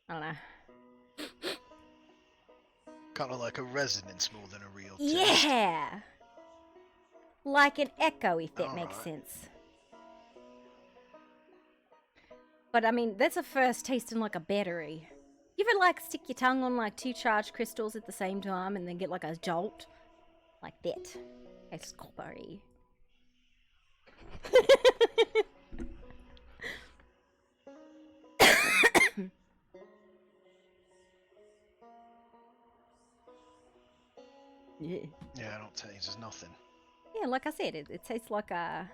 I don't know. Kind of like a resonance more than a real taste. Yeah. Like an echo, if that makes sense. But I mean, that's a first tasting like a battery. You ever like stick your tongue on like 2 charged crystals at the same time and then get like a jolt? Like that. It's coppery. Yeah. Yeah, I don't taste. There's nothing. Yeah, like I said, it tastes like a...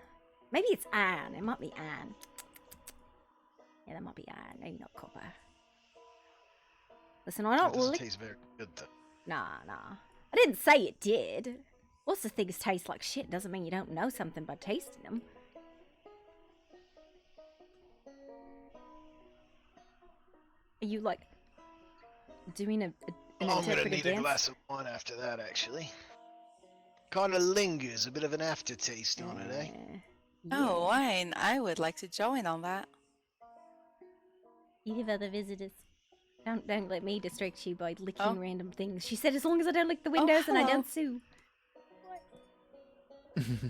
Maybe it's iron. It might be iron. Yeah, that might be iron. Maybe not copper. Listen, I don't... It doesn't taste very good, though. Nah. I didn't say it did. Lots of things taste like shit. Doesn't mean you don't know something by tasting them. Are you, like, doing an I'm gonna interpretive need dance? a glass of wine after that, actually. Kind of lingers, a bit of an aftertaste on it, eh? Oh, wine. I would like to join on that. You have other visitors. Don't let me distract you by licking random things. She said as long as I don't lick the windows and I don't sue.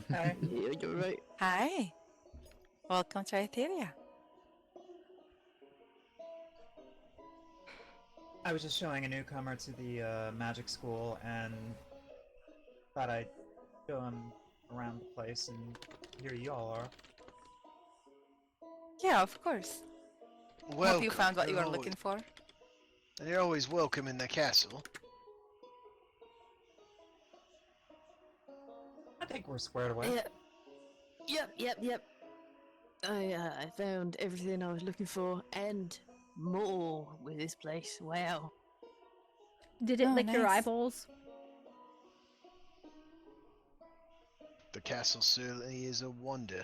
Yeah, you're right. Hi. Welcome to Etheria. I was just showing a newcomer to the magic school and thought I'd show him around the place, and here you all are. Yeah, of course. Hope you found what you were looking for. And you're always welcome in the castle. I think we're squared away. Yep. I found everything I was looking for and more with this place. Wow. Did it lick your nice. eyeballs? The castle certainly is a wonder.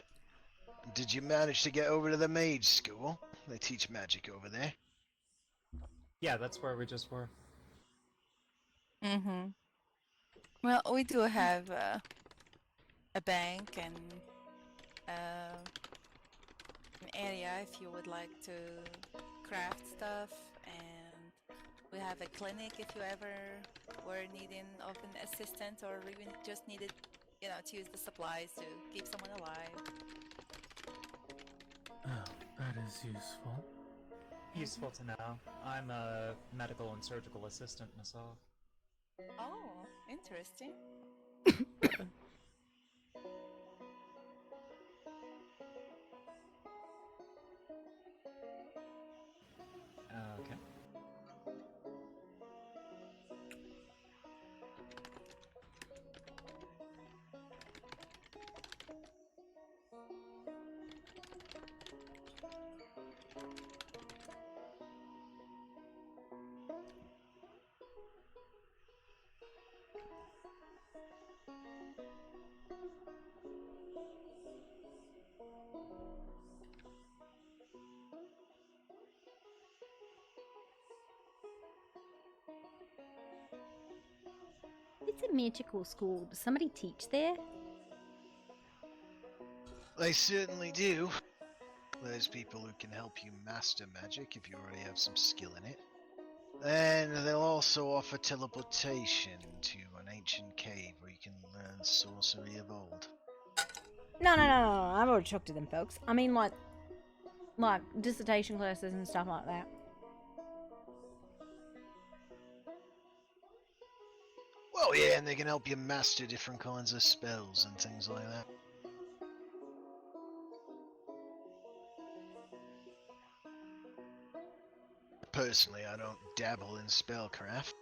Did you manage to get over to the mage school? They teach magic over there. Yeah, that's where we just were. Mm-hmm. Well, we do have a bank and an area if you would like to craft stuff, and we have a clinic if you ever were needing of an assistant or even just needed, to use the supplies to keep someone alive. Oh, that is useful. Useful to know. I'm a medical and surgical assistant myself. Oh, interesting. Okay. It's a magical school. Does somebody teach there? They certainly do. There's people who can help you master magic if you already have some skill in it. And they'll also offer teleportation to an ancient cave where you can learn sorcery of old. No. I've already talked to them folks. I mean, like dissertation classes and stuff like that. Well, yeah, and they can help you master different kinds of spells and things like that. Personally, I don't dabble in spellcraft.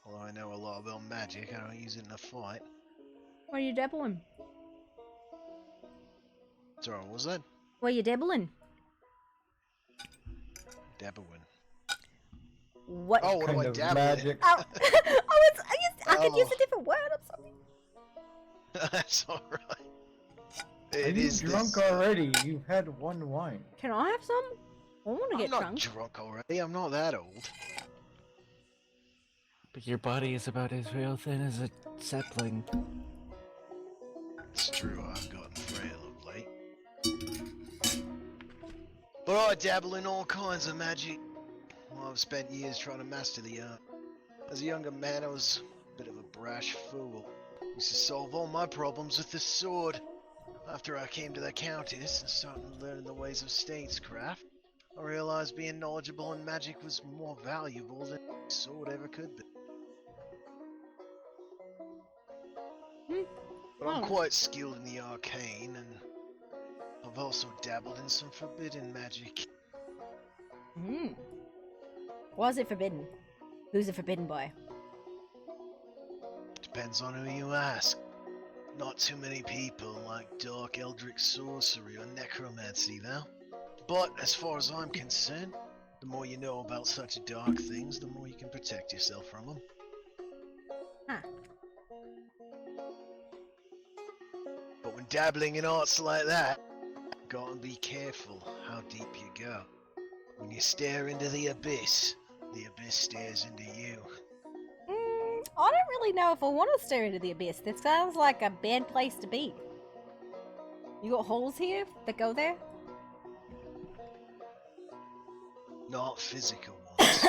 Although I know a lot about magic, I don't use it in a fight. What are you dabbling? Sorry, what was that? What are you dabbling? Dabbling. What? Oh, what do I dabble in? Oh, I could use a different word. I'm sorry. That's alright. Are It you is drunk this. already? You've had one wine. Can I have some? I want to I'm get not drunk. drunk already. I'm not that old. But your body is about as real thin as a sapling. It's true. I've gotten frail of late. But I dabble in all kinds of magic. Well, I've spent years trying to master the art. As a younger man, I was a bit of a brash fool. Used to solve all my problems with the sword. After I came to the Countess and started learning the ways of statescraft, I realized being knowledgeable in magic was more valuable than a sword ever could be. But I'm quite skilled in the arcane, and I've also dabbled in some forbidden magic. Why is it forbidden? Who's a forbidden boy? Depends on who you ask. Not too many people like dark eldritch sorcery or necromancy, though. But as far as I'm concerned, the more you know about such dark things, the more you can protect yourself from them. Huh. But when dabbling in arts like that, gotta be careful how deep you go. When you stare into the abyss stares into you. I don't really know if I want to stare into the abyss. That sounds like a bad place to be. You got holes here that go there? Not physical ones.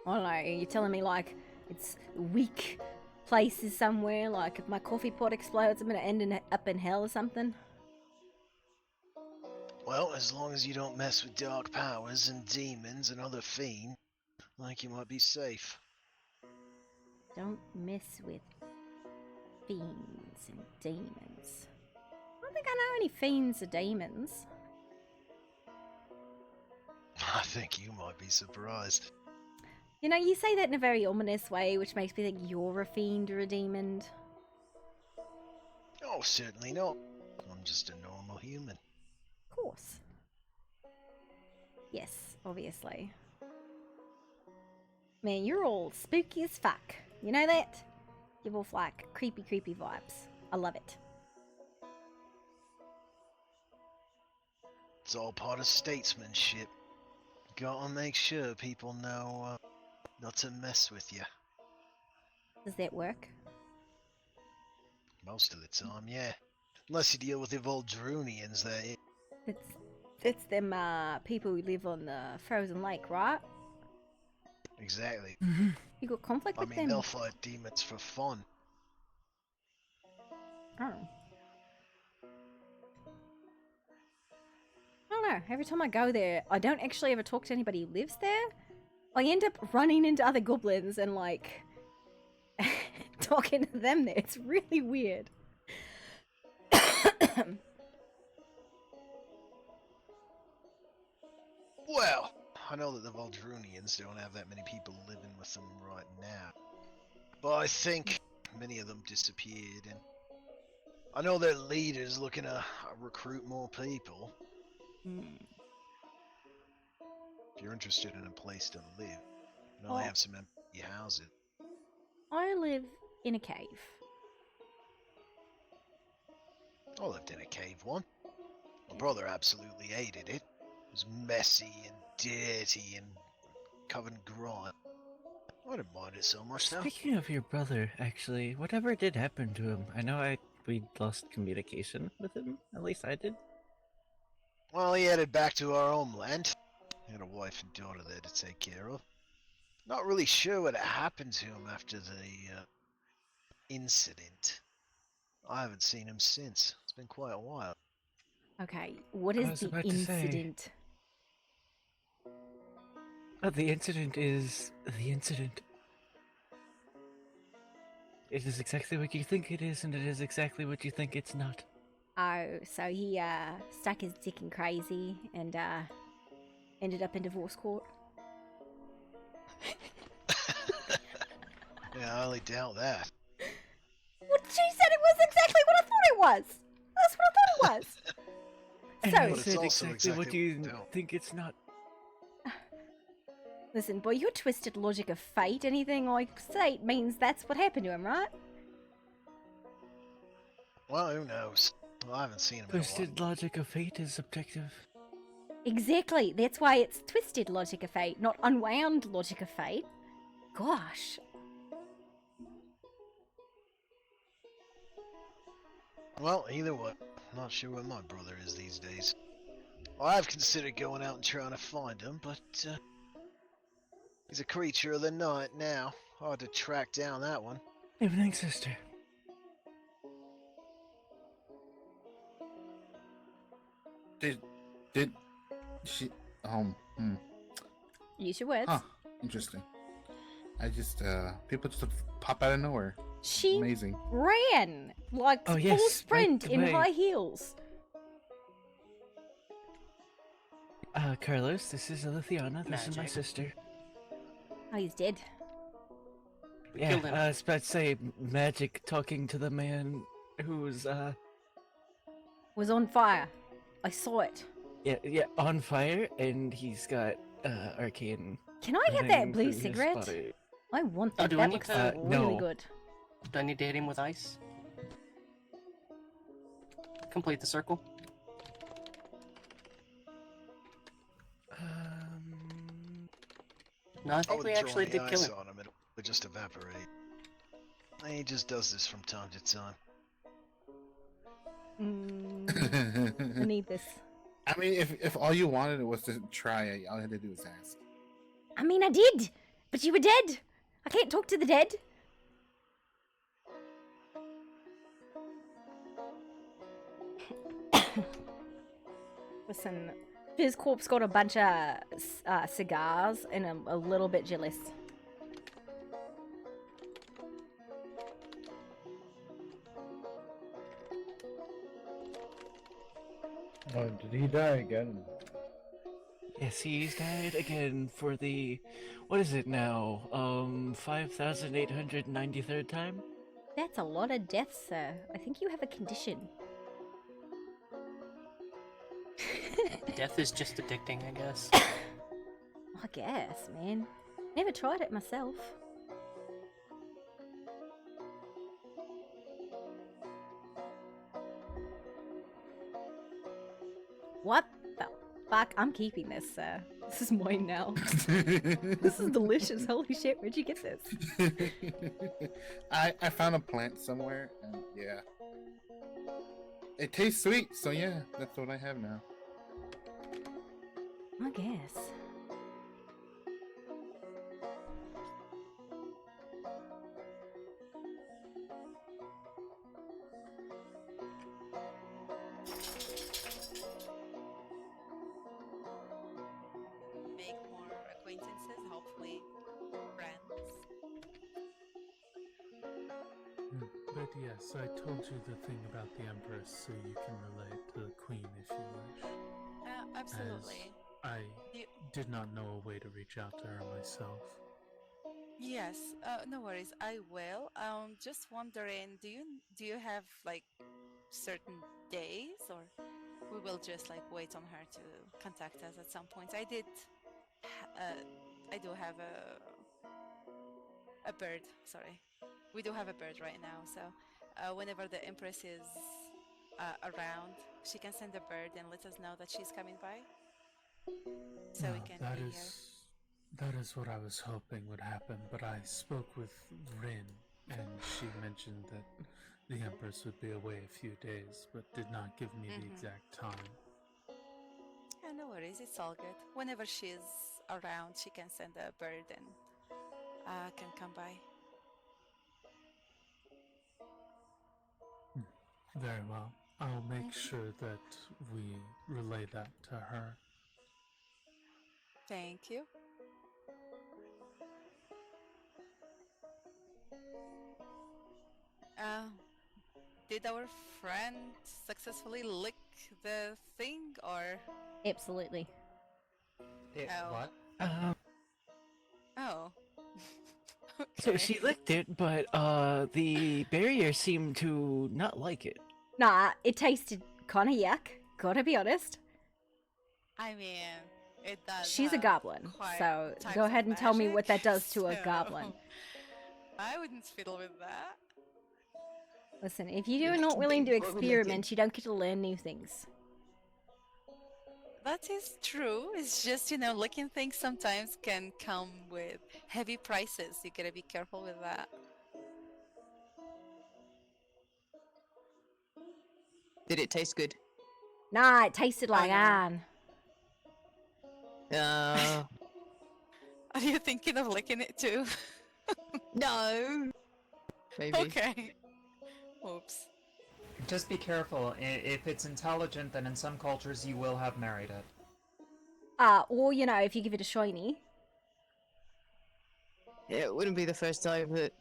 I don't know, are you telling me like it's weak places somewhere? Like if my coffee pot explodes, I'm gonna end up in hell or something? Well, as long as you don't mess with dark powers and demons and other fiends, like you might be safe. Don't mess with fiends and demons. I don't think I know any fiends or demons. I think you might be surprised. You know, you say that in a very ominous way, which makes me think you're a fiend or a demon. Oh, certainly not. I'm just a normal human. Of course. Yes, obviously. Man, you're all spooky as fuck. You know that? Give off like creepy vibes. I love it. It's all part of statesmanship. Gotta make sure people know not to mess with you. Does that work? Most of the time, yeah. Unless you deal with the Voldrunians, that is. It's them people who live on the frozen lake, right? Exactly. You got conflict with them? They'll fight demons for fun. Oh. I don't know. Every time I go there, I don't actually ever talk to anybody who lives there. I end up running into other goblins and like talking to them there. It's really weird. Well, I know that the Voldrunians don't have that many people living with them right now. But I think many of them disappeared, and I know their leader's looking to recruit more people. If you're interested in a place to live, I know they have some empty houses. I live in a cave. I lived in a cave once. My brother absolutely hated it. It was messy and dirty and covered in grime. I didn't mind it so much though. Speaking of your brother, actually, whatever did happen to him? I know we lost communication with him. At least I did. Well, he headed back to our homeland. He had a wife and daughter there to take care of. Not really sure what happened to him after the incident. I haven't seen him since. It's been quite a while. Okay, what is the incident? The incident is the incident. It is exactly what you think it is, and it is exactly what you think it's not. Oh, so he stuck his dick in crazy and ended up in divorce court. Yeah, I highly doubt that. Well, she said it was exactly what I thought it was. That's what I thought it was. And So, I But it's said also exactly what exactly you what I don't. think it's not. listen, boy, your twisted logic of fate, anything I say means that's what happened to him, right? Well, who knows? Well, I haven't seen him in a while. Twisted logic of fate is subjective. Exactly. That's why it's twisted logic of fate, not unwound logic of fate. Gosh. Well, either way, not sure where my brother is these days. I've considered going out and trying to find him, but he's a creature of the night now. Hard to track down that one. Evening, sister. Did she? Use your words. Huh. Interesting. I just people just pop out of nowhere. She Amazing. ran like Oh, full yes, sprint right in away. high heels. Carlos, this is Lithiana. This is my Magic. sister. Oh, he's dead. Yeah, Killed him. I was about to say magic talking to the man who's Was on fire. I saw it. yeah on fire, and he's got arcane. Can I get that running blue through his cigarette? body. I want Oh, that. do I That need looks to- really no. good. Do I need to hit him with ice? Complete the circle. No, I think we actually did kill him. On him, it would just evaporate. He just does this from time to time. I need this. I mean, if all you wanted was to try it, all you had to do was ask. I mean, I did, but you were dead. I can't talk to the dead. Listen, his corpse got a bunch of cigars, and I'm a little bit jealous. Oh, did he die again? Yes, he's died again for the, what is it now? 5,893rd time? That's a lot of deaths, sir. I think you have a condition. Death is just addicting, I guess. I guess, man. Never tried it myself. What the fuck? I'm keeping this, sir. This is mine now. This is delicious. Holy shit, where'd you get this? I found a plant somewhere, and yeah. It tastes sweet, so yeah, that's what I have now. I guess. Make more acquaintances, hopefully friends. But yes, I told you the thing about the Empress so you can relate to the Queen if you wish. Absolutely. As I You- did not know a way to reach out to her myself. Yes, no worries. I will. Just wondering, do you have like certain days, or we will just like wait on her to contact us at some point? I do have a bird. Sorry, we do have a bird right now. So whenever the Empress is around, she can send a bird and let us know that she's coming by, so we can That be here. is that is what I was hoping would happen, but I spoke with Rin, and she mentioned that the Empress would be away a few days, but did not give me the exact time. Yeah, no worries. It's all good. Whenever she's around, she can send a bird and can come by. Very well. I'll make sure that we relay that to her. Thank you. Did our friend successfully lick the thing, or? Absolutely. Oh. What? Oh. So she licked it, but the barrier seemed to not like it. Nah, it tasted kind of yuck. Gotta be honest. I mean, it does. She's a have goblin, quite so types go of ahead and tell me magic, what that does to a so goblin. I wouldn't fiddle with that. Listen, if you are not willing to experiment, you don't get to learn new things. That is true. It's just, licking things sometimes can come with heavy prices. You gotta be careful with that. Did it taste good? Nah, it tasted like no. iron. Are you thinking of licking it too? No. Maybe. Okay. Oops. Just be careful. If it's intelligent, then in some cultures you will have married it. Or, if you give it a shiny. Yeah, it wouldn't be the first time that...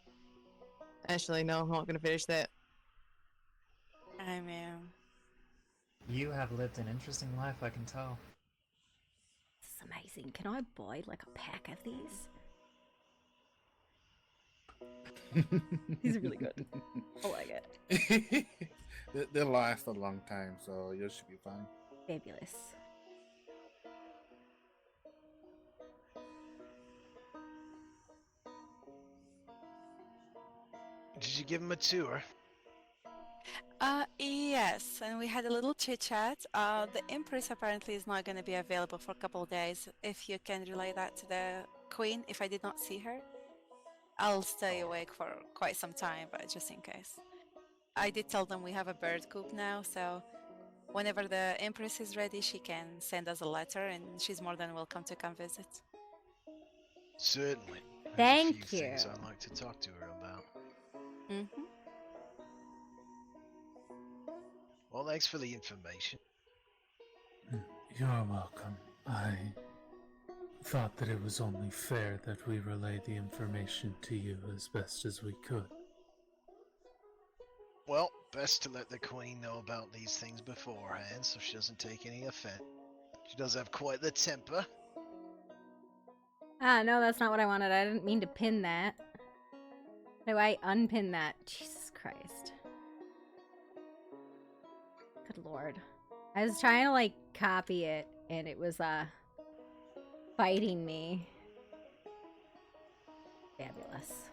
Actually, no, I'm not going to finish that. I mean... You have lived an interesting life, I can tell. This is amazing. Can I buy, like, a pack of these? These are really good. I like it. They'll last a long time, so you should be fine. Fabulous. Did you give him a tour? Yes, and we had a little chit chat. The Empress apparently is not going to be available for a couple of days. If you can relay that to the Queen, if I did not see her, I'll stay awake for quite some time, but just in case. I did tell them we have a bird coop now, so whenever the Empress is ready, she can send us a letter, and she's more than welcome to come visit. Certainly. There's Thank a few things you. I'd like to talk to her about. Mm-hmm. Well, thanks for the information. You're welcome. I thought that it was only fair that we relay the information to you as best as we could. Well, best to let the Queen know about these things beforehand so she doesn't take any offense. She does have quite the temper. No, that's not what I wanted. I didn't mean to pin that. How do I unpin that? Jesus Christ. Good lord. I was trying to, like, copy it, and it was, fighting me. Fabulous.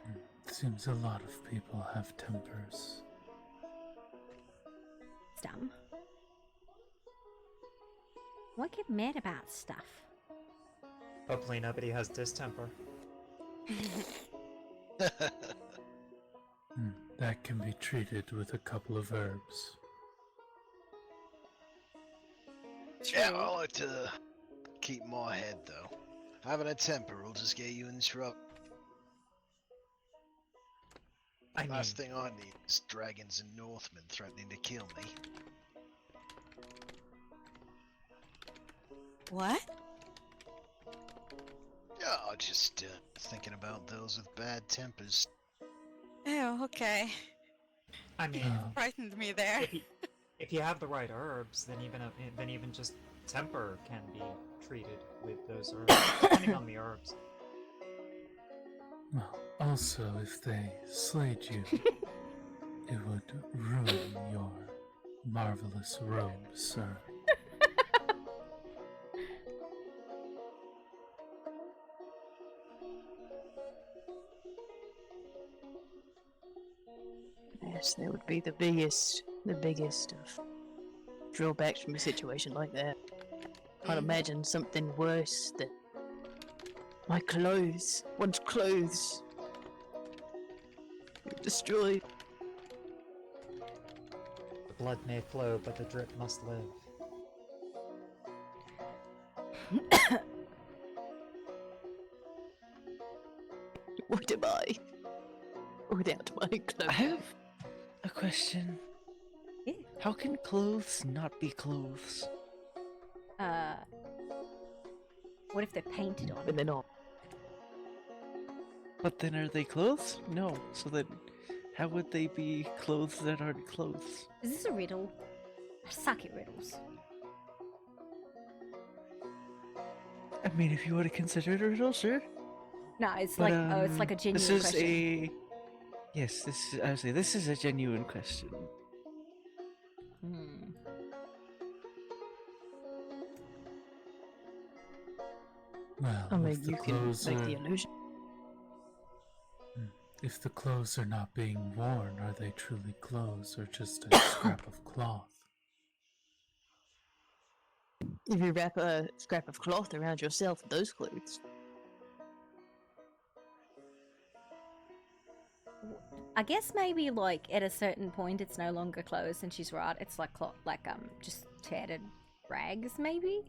Seems a lot of people have tempers. It's dumb. Why get mad about stuff? Hopefully nobody has distemper. That can be treated with a couple of herbs. Yeah, I like to keep my head, though. Having a temper will just get you in trouble. Last thing I need is dragons and Northmen threatening to kill me. What? Yeah, I just thinking about those with bad tempers. Oh, okay. I mean, Frightened me there. if you have the right herbs, then even just temper can be treated with those herbs, depending on the herbs. Well, also, if they slayed you, it would ruin your marvelous robe, sir. Yes, that would be the biggest of drawbacks from a situation like that. Can't imagine something worse than my clothes. One's clothes destroyed. The blood may flow, but the drip must live. What am I without my clothes? I have a question. How can clothes not be clothes? What if they're painted on? But they're not. But then are they clothes? No. So then, how would they be clothes that aren't clothes? Is this a riddle? I suck at riddles. I mean, if you want to consider it a riddle, sure. No, it's But, like it's like a genuine this is question. a yes. This is honestly this is a genuine question. Hmm. Well, I mean, if the you can clothes make are, the illusion. if the clothes are not being worn, are they truly clothes or just a scrap of cloth? If you wrap a scrap of cloth around yourself, those clothes. I guess maybe like at a certain point it's no longer clothes, and she's right. It's like just tattered rags, maybe.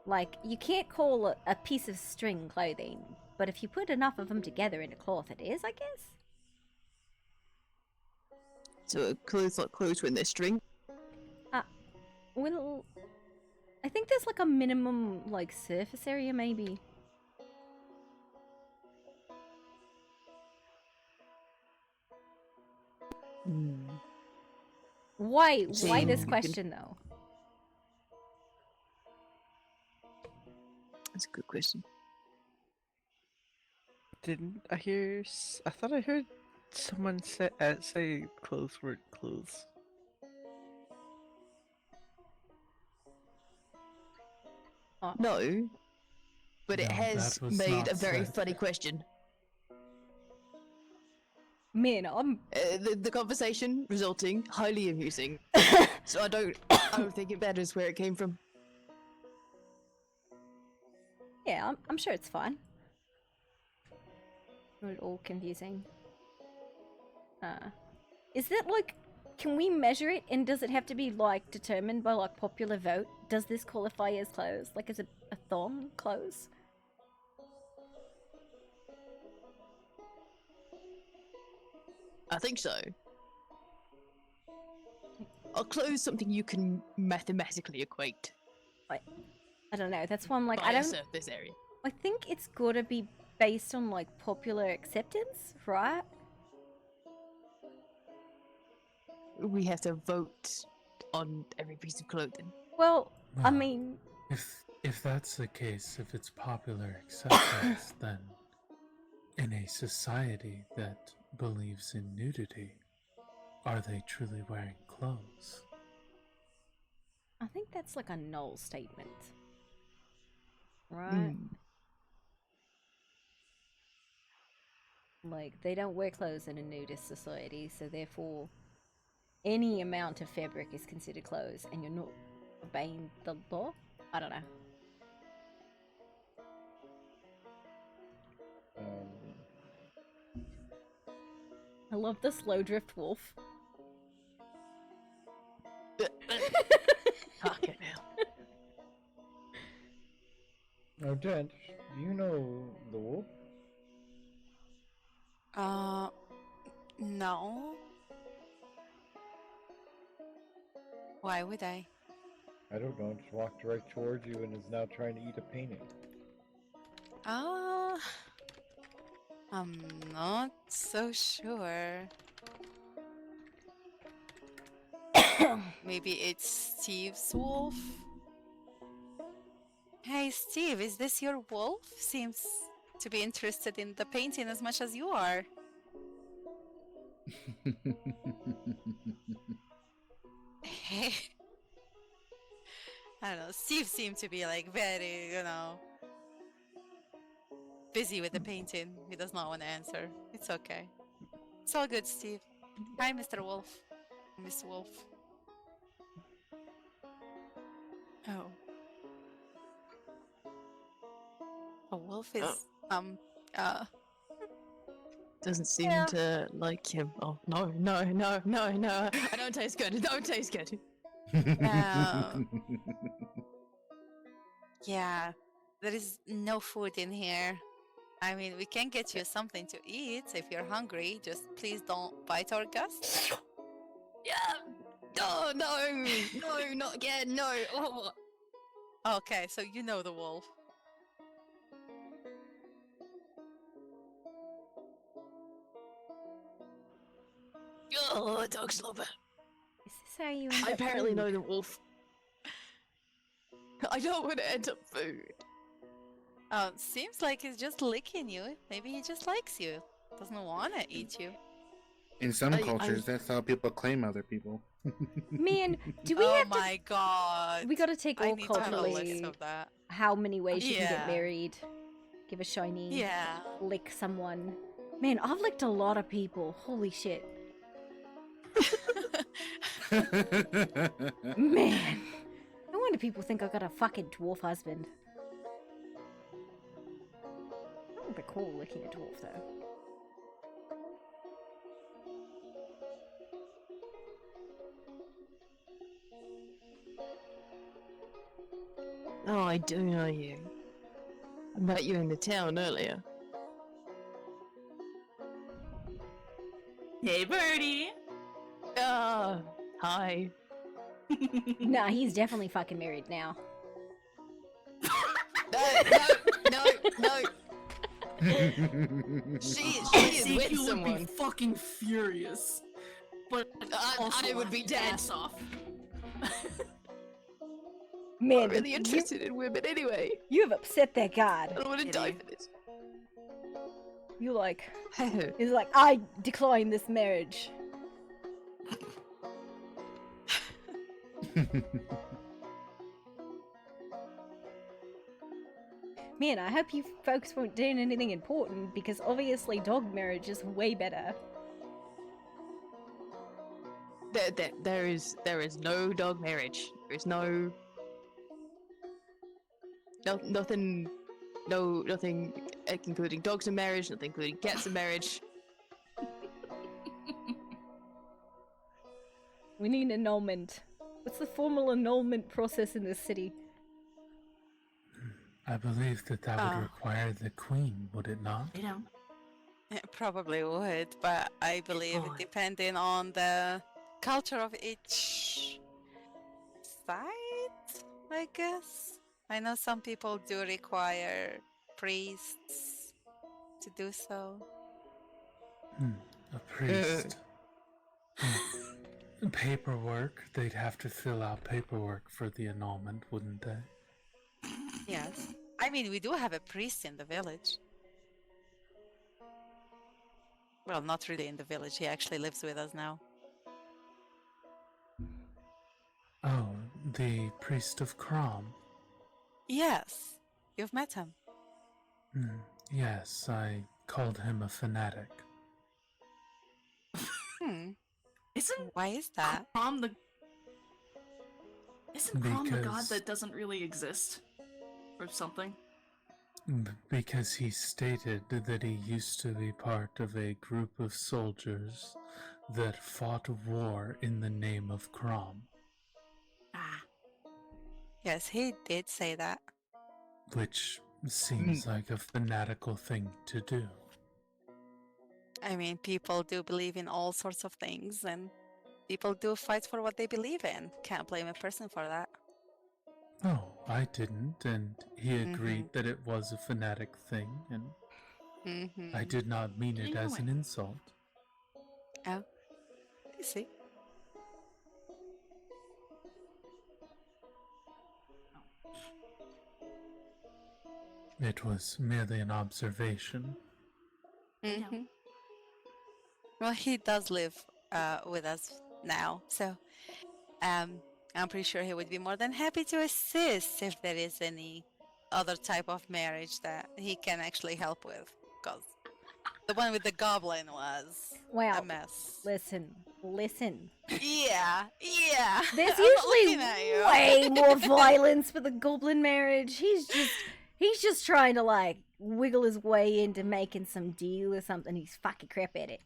Like you can't call a piece of string clothing, but if you put enough of them together in a cloth, it is, I guess. So clothes like clothes when they're string. Well, I think there's like a minimum like surface area, maybe. Why this question though? That's a good question. Didn't I hear? I thought I heard someone say clothes weren't clothes. No, but it No, has that was made not a very said. funny question. Man, I'm the conversation resulting highly amusing. So I don't think it matters where it came from. Yeah, I'm sure it's fine. Not at all confusing. Is it like, can we measure it, and does it have to be like determined by like popular vote? Does this qualify as clothes? Like, is a thong clothes? I think so. Are clothes something you can mathematically equate? I don't know. That's why I'm like, By I a don't. surface area. I think it's gotta be based on like popular acceptance, right? We have to vote on every piece of clothing. Well, I Well, mean, if that's the case, if it's popular acceptance, then in a society that believes in nudity, are they truly wearing clothes? I think that's like a null statement, right? Like, they don't wear clothes in a nudist society, so therefore any amount of fabric is considered clothes, and you're not obeying the law? I don't know. I love the slow drift wolf. Okay, Oh, Dent, do you know the wolf? No. Why would I? I don't know, just walked right towards you and is now trying to eat a painting. I'm not so sure. Maybe it's Steve's wolf? Hey Steve, is this your wolf? Seems to be interested in the painting as much as you are. Hey. I don't know, Steve seemed to be like very, busy with the painting. He does not want to answer. It's okay. It's all good, Steve. Hi, Mr. Wolf. Miss Wolf. Oh. A wolf is, Doesn't seem to like him. Oh, no. I don't taste good. It don't taste good. Yeah, there is no food in here. I mean, we can get you something to eat if you're hungry. Just please don't bite our gusts. Yeah. Oh, no, not again. No. Oh. Okay, so you know the wolf. Oh, dog slobber. Is this how you end I up apparently food? know the wolf. I don't want to end up food. Seems like he's just licking you. Maybe he just likes you. Doesn't want to eat you. In some cultures, that's how people claim other people. Man, do we Oh have to? my god. We gotta take I all need to have a list culturally of that. how many ways you can get Yeah. married. Give a shiny. Yeah. Lick someone. Man, I've licked a lot of people. Holy shit. Man. No wonder people think I got a fucking dwarf husband. That would be cool licking a dwarf though. Oh, I do know you. I met you in the town earlier. Hey, Birdie. Ah, hi. Nah, he's definitely fucking married now. No. She is with would someone. be fucking furious. But also I would be dead. ass off. Man, I'm really interested in women anyway. You have upset that god. I don't want to die for this. You like, he's like, I decline this marriage. Man, I hope you folks weren't doing anything important because obviously dog marriage is way better. There is no dog marriage. There is nothing, including dogs in marriage. Nothing including cats in marriage. We need annulment. What's the formal annulment process in this city? I believe that would require the queen, would it not? You know. It probably would, but I believe depending on the culture of each side, I guess. I know some people do require priests to do so. A priest. Paperwork. They'd have to fill out paperwork for the annulment, wouldn't they? Yes. I mean, we do have a priest in the village. Well, not really in the village. He actually lives with us now. Oh, the priest of Crom. Yes. You've met him. Yes, I called him a fanatic. Why is that? Isn't Crom the god Because- that doesn't really exist? Or something? Because he stated that he used to be part of a group of soldiers that fought war in the name of Crom, Yes, he did say that. which seems like a fanatical thing to do. I mean, people do believe in all sorts of things, and people do fight for what they believe in. Can't blame a person for that. Oh, I didn't, and he agreed that it was a fanatic thing, and I did not mean it as an insult. Oh, I see. It was merely an observation. Well, he does live with us now, so I'm pretty sure he would be more than happy to assist if there is any other type of marriage that he can actually help with. Because the one with the goblin was a mess. Listen. Yeah. There's I'm not usually looking at you. way more violence with a goblin marriage. He's just trying to like wiggle his way into making some deal or something. He's fucking crap at it.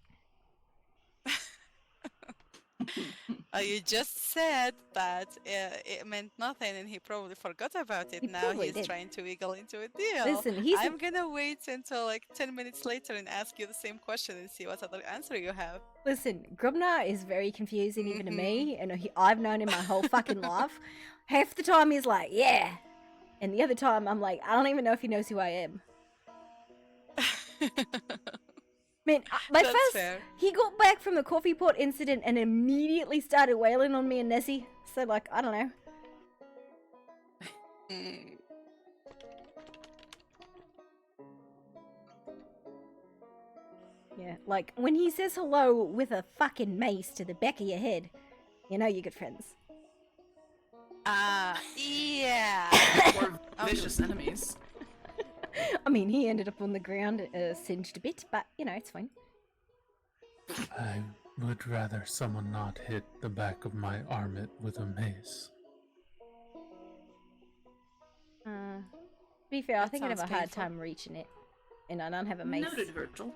You just said that it meant nothing and he probably forgot about it. He Now probably he's did. trying to wiggle into a deal. Listen, I'm gonna wait until like 10 minutes later and ask you the same question and see what other answer you have. Listen, Grubnar is very confusing even to me, and I've known him my whole fucking life. Half the time he's like, yeah, and the other time I'm like, I don't even know if he knows who I am. Man, That's fair. he got back from the coffee pot incident and immediately started wailing on me and Nessie. So like, I don't know. Yeah, like when he says hello with a fucking mace to the back of your head, you know you're good friends. Yeah. Or vicious enemies. I mean, he ended up on the ground, singed a bit, but you know, it's fine. I would rather someone not hit the back of my armlet with a mace. To be fair, I That think I'd have a sounds hard painful. time reaching it. And I don't have a mace. Noted, Virgil.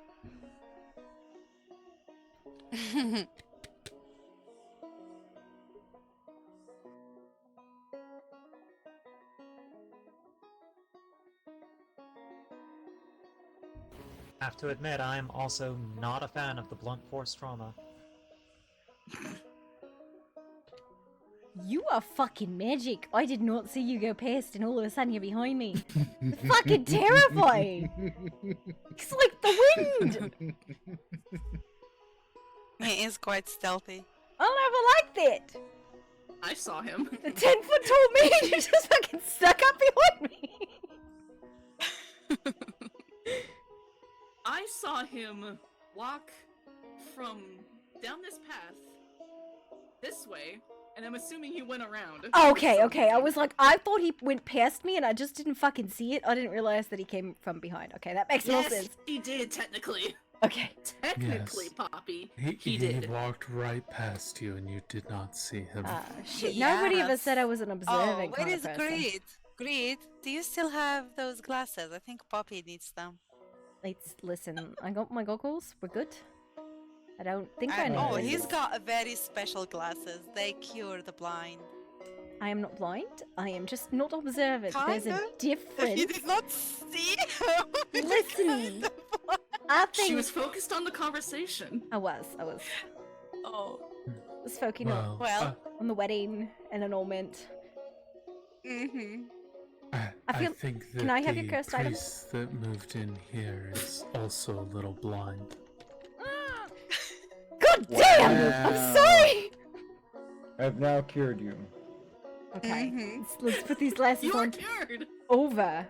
Have to admit, I am also not a fan of the blunt force trauma. You are fucking magic. I did not see you go past and all of a sudden you're behind me. It's fucking terrifying. It's like the wind. He is quite stealthy. I'll never like that. I saw him. The 10-foot tall man you just fucking stuck up behind me. I saw him walk from down this path this way, and I'm assuming he went around. Okay. I was like, I thought he went past me and I just didn't fucking see it. I didn't realize that he came from behind. Okay, that makes more Yes, sense. he did, technically. Okay. Technically, Yes. Poppy. He did. walked right past you and you did not see him. Shit, nobody ever Yes. said I was an observant Oh, kind where of is person. Greed? Greed, do you still have those glasses? I think Poppy needs them. Listen, I got my goggles. We're good. I don't think I Oh, know. he's got a very special glasses. They cure the blind. I am not blind. I am just not observant. There's a Kinda. difference. You did not see him. Listen, I think She was focused on the conversation. I was. Oh. I was focusing on, Well. on the wedding and annulment. Mm-hmm. I feel- think that can I have your the cursed item? priest that moved in here is also a little blind. God damn! I'm sorry! I've now cured you. Okay, let's put these glasses You are on cured! over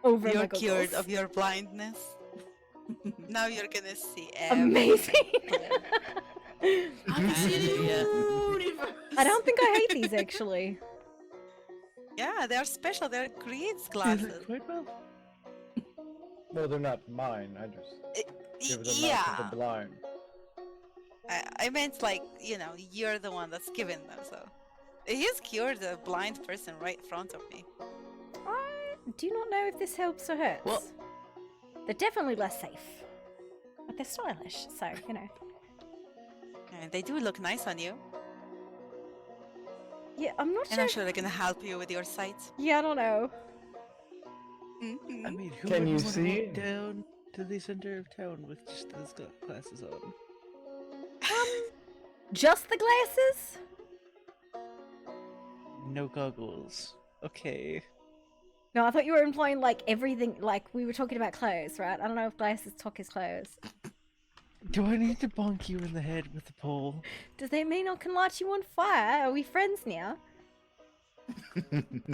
my You're goggles. cured of your blindness. Now you're gonna see Amazing! I can see the Yeah. universe! I don't think I hate these actually. Yeah, they are special. They're Greed's glasses. Well, they're not mine. I just give them out to Yeah. the blind. I meant like, you know, you're the one that's given them, so. He's cured a blind person right in front of me. I do not know if this helps or hurts. Well- They're definitely less safe. But they're stylish, so, you know. And they do look nice on you. Yeah, I'm not And sure. I'm sure they're gonna help you with your sight. Yeah, I don't know. Mm-hmm. I mean, who Can would you wanna see? walk down to the center of town with just those glasses on? Just the glasses? No goggles. Okay. No, I thought you were implying like everything, like we were talking about clothes, right? I don't know if glasses talk as clothes. Do I need to bonk you in the head with the pole? Does that mean I can light you on fire? Are we friends now?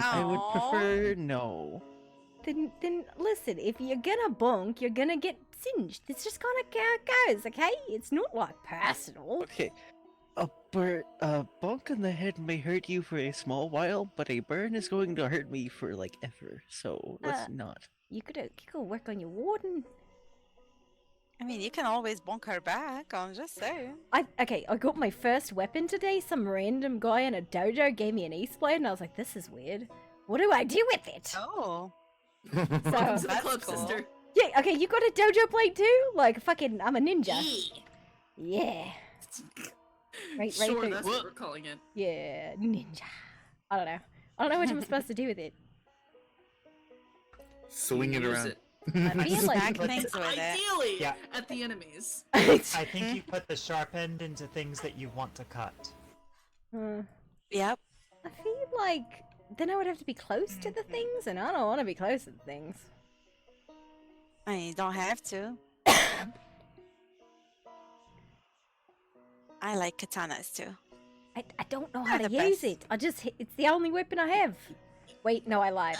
I would prefer no. Then listen, if you're gonna bonk, you're gonna get singed. It's just kind of how it goes, okay? It's not like personal. Okay. A bonk on the head may hurt you for a small while, but a burn is going to hurt me for like ever. So let's not. You could work on your warden. I mean, you can always bonk her back, I'm just saying. I got my first weapon today. Some random guy in a dojo gave me an East Blade, and I was like, this is weird. What do I do with it? Oh. Welcome to the That's club, cool. sister. Yeah, okay, you got a dojo blade too? Like, fucking, I'm a ninja. Yeah. Right Sure, through. that's what we're calling it. Yeah, ninja. I don't know. I don't know what I'm supposed to do with it. Swing it Use around. it. I feel like Stack things with it. Ideally, Yeah. at the enemies. I think you put the sharp end into things that you want to cut. Yep. I feel like then I would have to be close to the things, and I don't want to be close to the things. I mean, you don't have to. I like katanas too. I don't know how They're to the use best. it. It's the only weapon I have. Wait, no, I lied.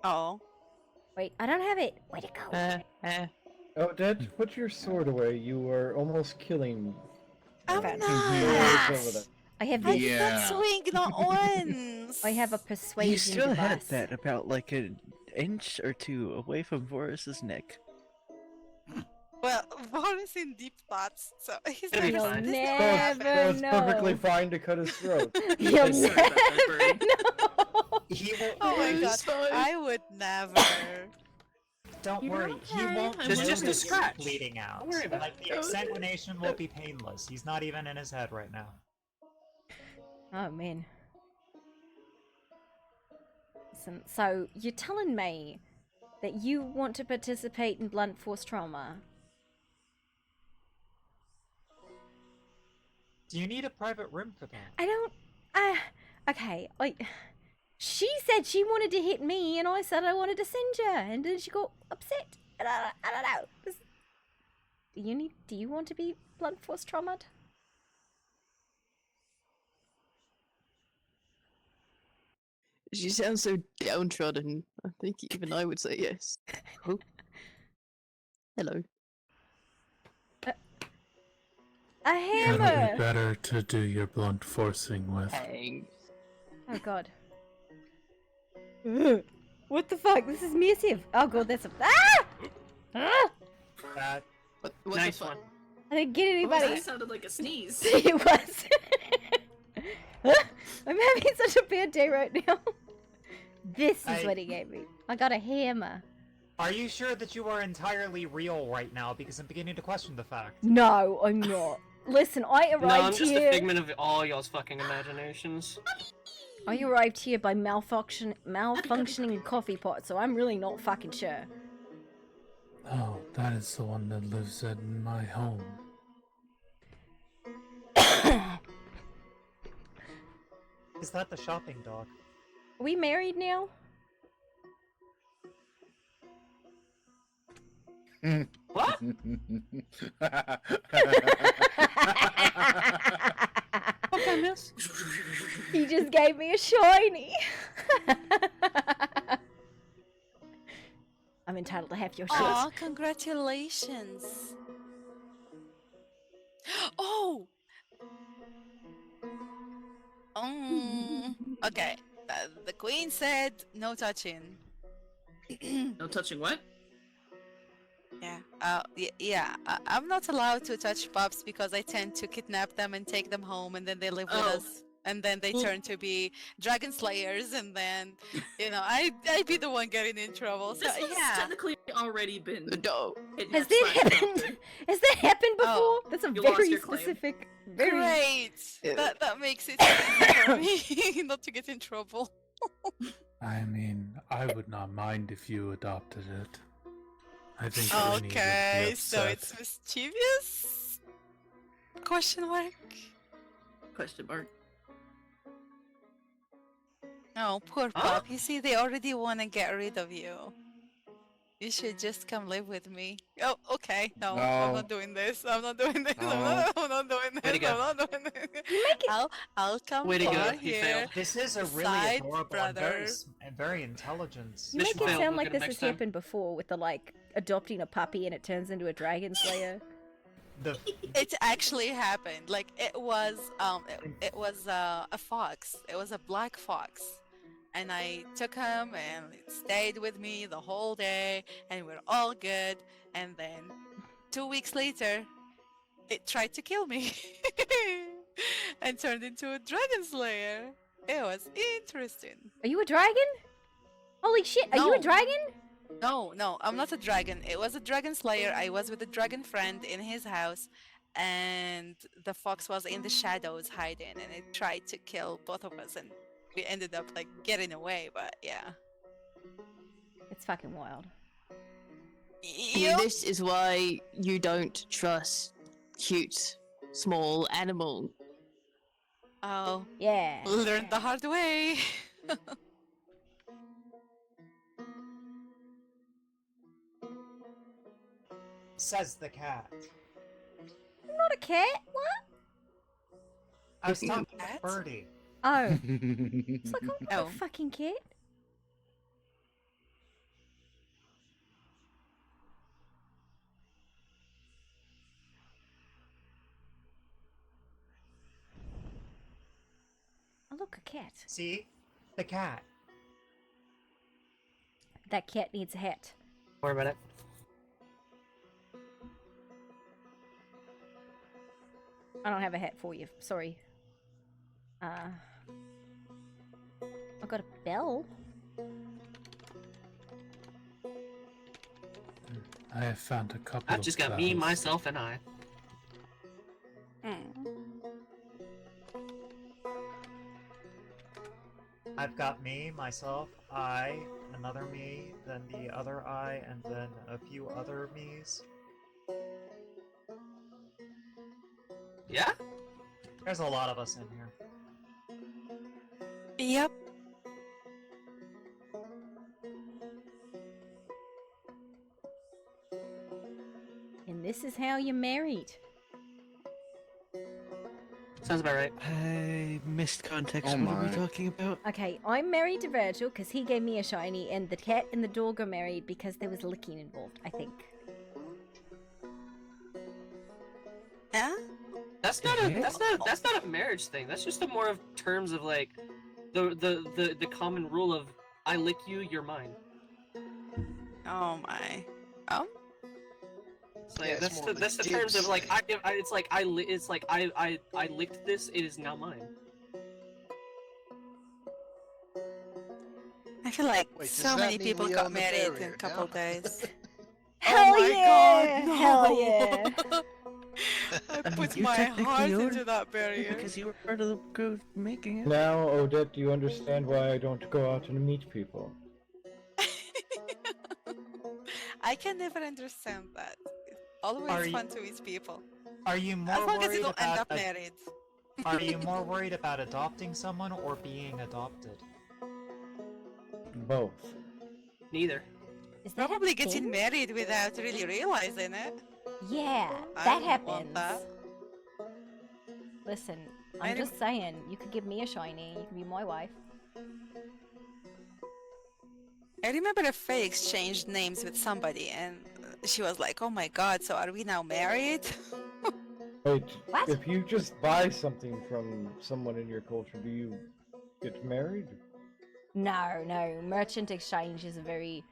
Oh. Wait, I don't have it. Where'd it go? Oh, Dad, put your sword away. You are almost killing. I'm Over not. there. I have I this. did not swing not once. I have a You persuasion still device. had that about like an inch or two away from Boris's neck. Well, Boris in deep thoughts, so he's You'll never seen this never That was perfectly know. fine to cut his throat. You'll And- never He will. Oh my god, I would never. Don't You're worry, okay. he won't I'm know just a that you're scratch. bleeding out. Don't worry about Like the exsanguination will be painless. He's not even in his head right now. Oh man. Listen, so you're telling me that you want to participate in blunt force trauma? Do you need a private room for that? I don't. Okay. She said she wanted to hit me, and I said I wanted to send her, and then she got upset. And I don't know. Do you want to be blunt force traumatized? She sounds so downtrodden. I think even I would say yes. Oh. Hello. A That'll hammer. be better to do your blunt forcing with. Thanks. Oh god. Ugh. What the fuck? This is massive. Oh god, that's a ah! That What Nice the fuck? one. I didn't get Oh, anybody. that sounded like a sneeze. It was. I'm having such a bad day right now. This is what he gave me. I got a hammer. Are you sure that you are entirely real right now? Because I'm beginning to question the fact. No, I'm not. Listen, I arrived No, I'm just here. a figment of all y'all's fucking imaginations. I arrived here by malfunctioning coffee pot, so I'm really not fucking sure. Oh, that is the one that lives at my home. Is that the shopping dog? Are we married now? What? Okay, miss. He just gave me a shiny. I'm entitled to have your shit. Aw, congratulations. Oh! Okay. The queen said no touching. No touching what? Yeah. Yeah. I'm not allowed to touch pups because I tend to kidnap them and take them home, and then they live with us. And then they turn to be dragon slayers, and then, I'd be the one getting in trouble. So This one's yeah. technically already been. Has that happened? Has that happened before? Oh, That's a you lost very your claim. specific. Great. That makes it easy for me not to get in trouble. I mean, I would not mind if you adopted it. I think Winnie would be Okay, so upset. it's mischievous? Question mark? Question mark. Oh, poor pup. You see, they already want to get rid of you. You should just come live with me. Oh, okay. No, I'm No. not doing this. I'm not doing this. No. I'm not doing Way to this. go. I'm not doing this. I'll come Way to go, over you here. failed. This is a really Side adorable and very, brother. and very intelligent. You make Mission it failed. sound We'll like get 'em this next has time. happened before with the adopting a puppy and it turns into a dragon slayer. It actually happened. Like it was a fox. It was a black fox. And I took him and it stayed with me the whole day and we're all good. And then 2 weeks later, it tried to kill me and turned into a dragon slayer. It was interesting. Are you a dragon? Holy shit! Are you a No. dragon? No, I'm not a dragon. It was a dragon slayer. I was with a dragon friend in his house, and the fox was in the shadows hiding, and it tried to kill both of us, and we ended up getting away. But yeah, It's fucking wild. Yep. This is why you don't trust cute, small animal. Oh, Yeah. learned the hard way. Says the cat. I'm not a cat. What? I was talking to Birdie. Oh. It's like, I'm not Oh. a fucking cat. a cat. See? The cat. That cat needs a hat. More about it. I don't have a hat for you. Sorry. I got a bell. I have found a couple I've of just got me, bells. myself, and I. I've got me, myself, I, another me, then the other I, and then a few other me's. Yeah? There's a lot of us in here. Yep. And this is how you're married. Sounds about right. I missed context. Oh What are we my. talking about? Okay, I'm married to Virgil because he gave me a shiny, and the cat and the dog are married because there was licking involved, I think. Yeah? That's not a marriage thing. That's just a more of terms of like the common rule of I lick you, you're mine. Oh my. Oh? It's like, Yeah, it's more of a that's the terms of dibs like thing. I licked this, it is now mine. I feel like Wait, does so that many mean people we got own the married in barrier a couple now? days. Hell my yeah! God, no! Hell yeah! I put You my technically heart own into it that barrier. because you were part of the group making it. Now, Odette, do you understand why I don't go out and meet people? I can never understand that. It's always Are you- fun to meet people. Are you more As long as worried you don't end about up married. Are you more worried about adopting someone or being adopted? Both. Neither. Is that Probably a getting thing? married without really realizing it. Yeah, I that wouldn't want happens. that. Listen, I'm Anyway. just saying, you could give me a shiny, you can be my wife. I remember a Faye exchanged names with somebody and she was like, oh my god, so are we now married? Wait, What? if you just buy something from someone in your culture, do you get married? No, no, merchant exchange is a very,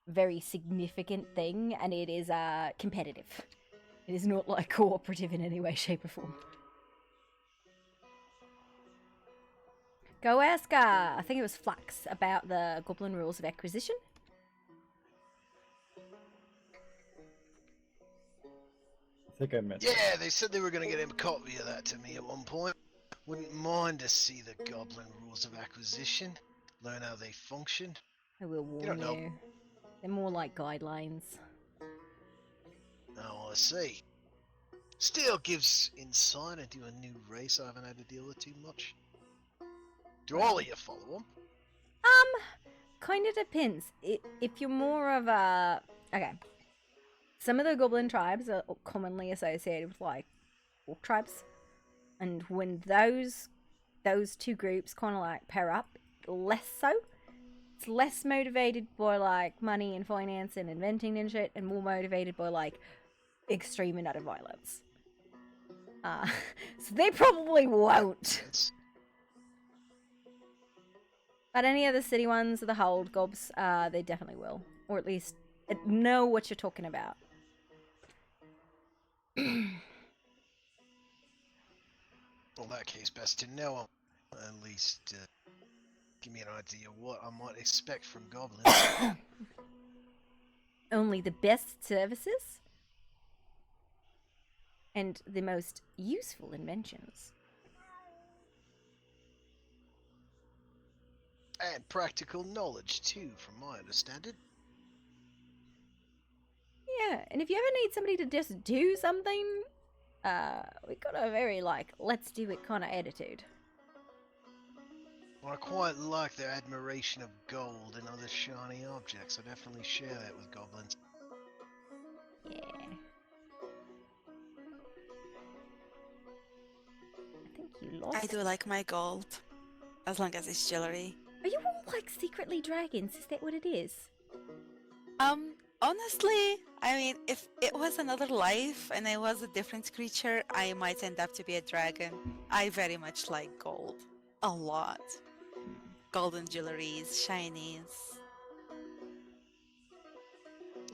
very significant thing, and it is competitive. It is not like cooperative in any way, shape, or form. Go ask, I think it was Flux, about the goblin rules of acquisition. I think I meant. Yeah, they said they were going to get him a copy of that to me at one point. Wouldn't mind to see the goblin rules of acquisition, learn how they function. I will warn don't know. you. They're more like guidelines. Oh, I see. Still gives insight into a new race I haven't had to deal with too much. Do all of you follow them? Kind of depends. If you're more of a... Okay. Some of the goblin tribes are commonly associated with, like, orc tribes. And when those two groups kind of, like, pair up, less so. It's less motivated by, like, money and finance and inventing and shit, and more motivated by, like, extreme and utter violence. So they probably won't. But any of the city ones or the hold gobs, they definitely will. Or at least know what you're talking about. Well, in that case, best to know 'em. At least give me an idea what I might expect from goblins. Only the best services and the most useful inventions. And practical knowledge, too, from my understanding. Yeah, and if you ever need somebody to just do something, we got a very, like, let's do it kind of attitude. I quite like their admiration of gold and other shiny objects. I definitely share that with goblins. Yeah. I think you lost. I do like my gold. As long as it's jewelry. Are you all, like, secretly dragons? Is that what it is? Honestly, I mean, if it was another life and I was a different creature, I might end up to be a dragon. I very much like gold. A lot. Golden jewelries, shinies.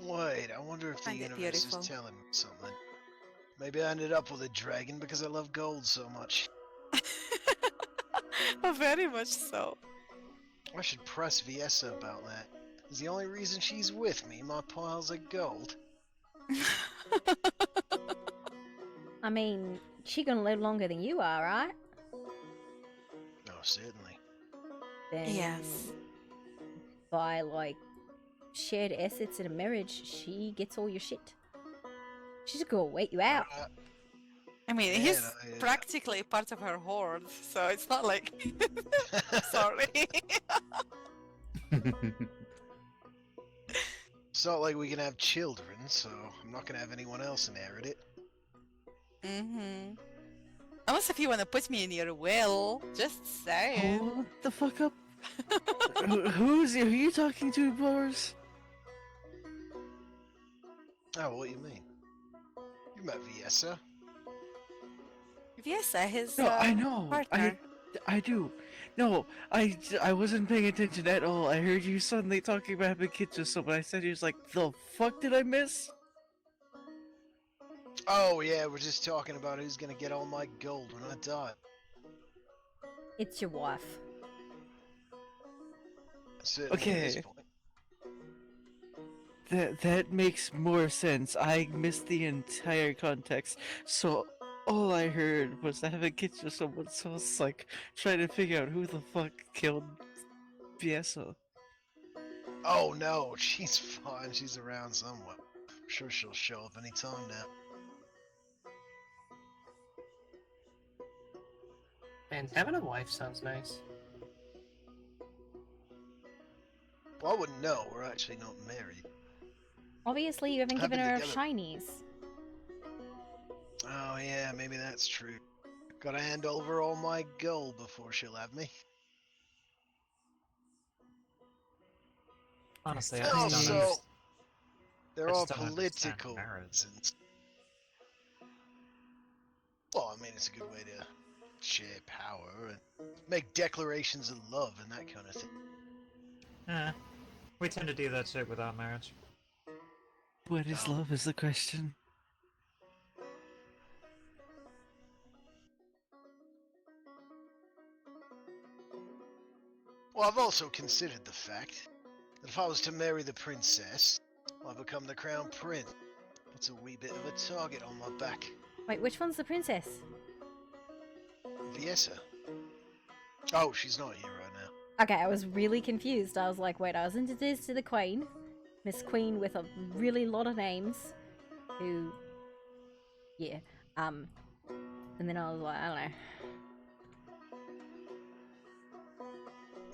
Wait, I wonder if the Find it universe beautiful. is telling me something. Maybe I ended up with a dragon because I love gold so much. Very much so. I should press Viessa about that. Is the only reason she's with me my piles of gold? I mean, she gonna live longer than you are, right? No, certainly. Then Yes. by like shared assets in a marriage, she gets all your shit. She's gonna wait you out. I mean, Man, he's practically part of her horde, so it's not like. Sorry. It's not like we can have children, so I'm not gonna have anyone else inherit it. Unless if you want to put me in your will, just saying. Hold the fuck up. Who are you talking to, Boris? Oh, what do you mean? You met Viessa? Yes, his No, I know. partner. I do. No, I wasn't paying attention at all. I heard you suddenly talking about having kids with someone. I said he was like, the fuck did I miss? Oh yeah, we're just talking about who's gonna get all my gold when I die. It's your wife. Certainly at this Okay. point. That makes more sense. I missed the entire context. So all I heard was I having kids with someone, so I was like trying to figure out who the fuck killed Viessa. Oh no, she's fine. She's around somewhere. I'm sure she'll show up any time now. And having a wife sounds nice. Well, I wouldn't know. We're actually not married. Obviously, you haven't Have given been her together. shinies. Oh yeah, maybe that's true. Gotta hand over all my gold before she'll have me. Honestly, I And just don't also, understand. there I are just don't understand political marriage. reasons. Well, I mean, it's a good way to share power and make declarations of love and that kind of thing. We tend to do that shit without marriage. What is love is the question. Well, I've also considered the fact that if I was to marry the princess, I become the crown prince. It's a wee bit of a target on my back. Wait, which one's the princess? Viessa. Oh, she's not here right now. Okay, I was really confused. I was like, wait, I was introduced to the Queen. Miss Queen with a really lot of names. Who... Yeah. And then I was like, I don't know.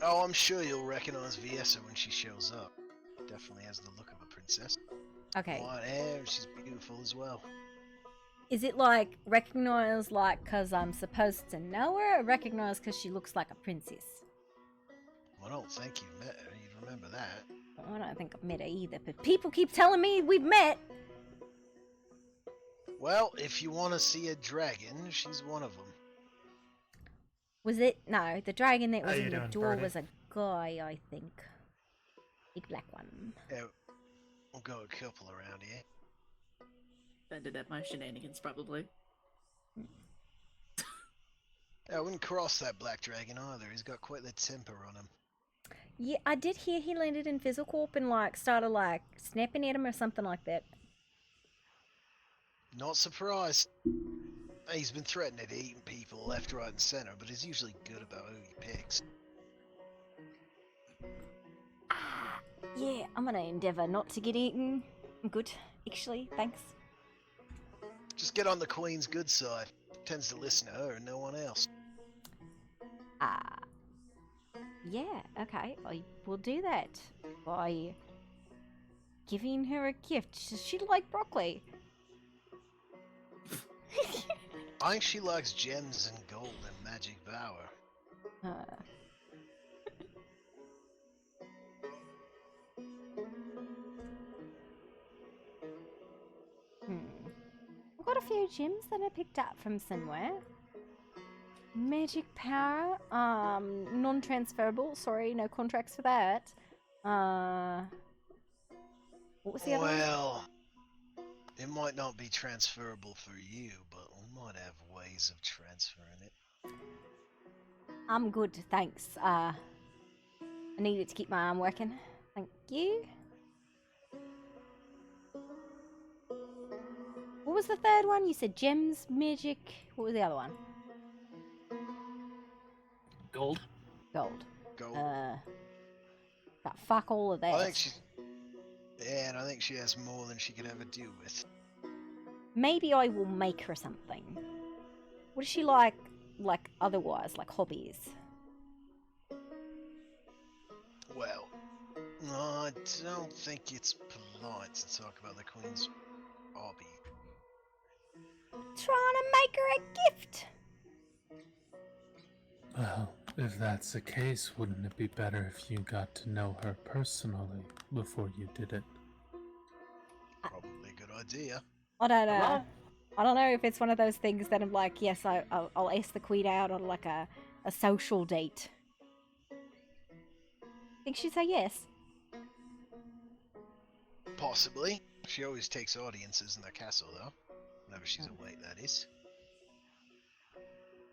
Oh, I'm sure you'll recognize Viessa when she shows up. Definitely has the look of a princess. Okay. White hair, she's beautiful as well. Is it like recognized like because I'm supposed to know her, or recognized because she looks like a princess? Well, I don't think you've met her. You'd remember that. I don't think I've met her either, but people keep telling me we've met. Well, if you want to see a dragon, she's one of them. Was it? No, the dragon that was How you in the doing, door Birdie? was a guy, I think. Big black one. Yeah, we'll go a couple around here. Ended at my shenanigans, probably. I wouldn't cross that black dragon either. He's got quite the temper on him. Yeah, I did hear he landed in Fizzlecorp and like started like snapping at him or something like that. Not surprised. He's been threatening to eating people left, right, and center, but he's usually good about who he picks. Yeah, I'm gonna endeavour not to get eaten. I'm good, actually, thanks. Just get on the Queen's good side. Tends to listen to her and no one else. Yeah, okay, I will do that by giving her a gift. Does she like broccoli? I think she likes gems and gold and magic power. I've got a few gems that I picked up from somewhere. Magic power, non-transferable. Sorry, no contracts for that. What was the other one? Well, it might not be transferable for you, but we might have ways of transferring it. I'm good, thanks. I needed to keep my arm working. Thank you. What was the third one? You said gems, magic. What was the other one? Gold. Gold. Gold. But fuck all of that. I think she's... Yeah, and I think she has more than she could ever deal with. Maybe I will make her something. What is she like otherwise, like hobbies? Well, I don't think it's polite to talk about the Queen's hobby. Trying to make her a gift. Well, if that's the case, wouldn't it be better if you got to know her personally before you did it? Probably a good idea. I don't know. I don't know if it's one of those things that I'm like, yes, I'll ask the Queen out on like a social date. Think she'd say yes? Possibly. She always takes audiences in the castle, though. Whenever she's away, that is.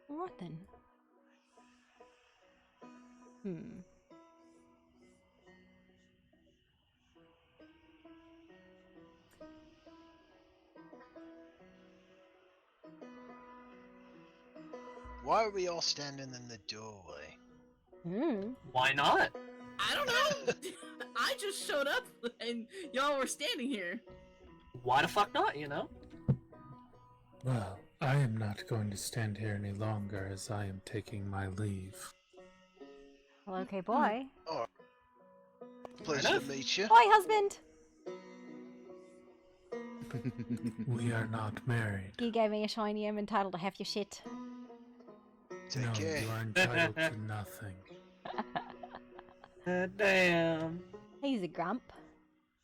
Alright then. Why are we all standing in the doorway? Why not? I don't know. I just showed up and y'all were standing here. Why the fuck not, you know? Well, I am not going to stand here any longer as I am taking my leave. Well, okay, boy. Oh, pleasure to meet you. Bye, husband. We are not married. You gave me a shiny, I'm entitled to half your shit. No, you are entitled to nothing. Damn. He's a grump.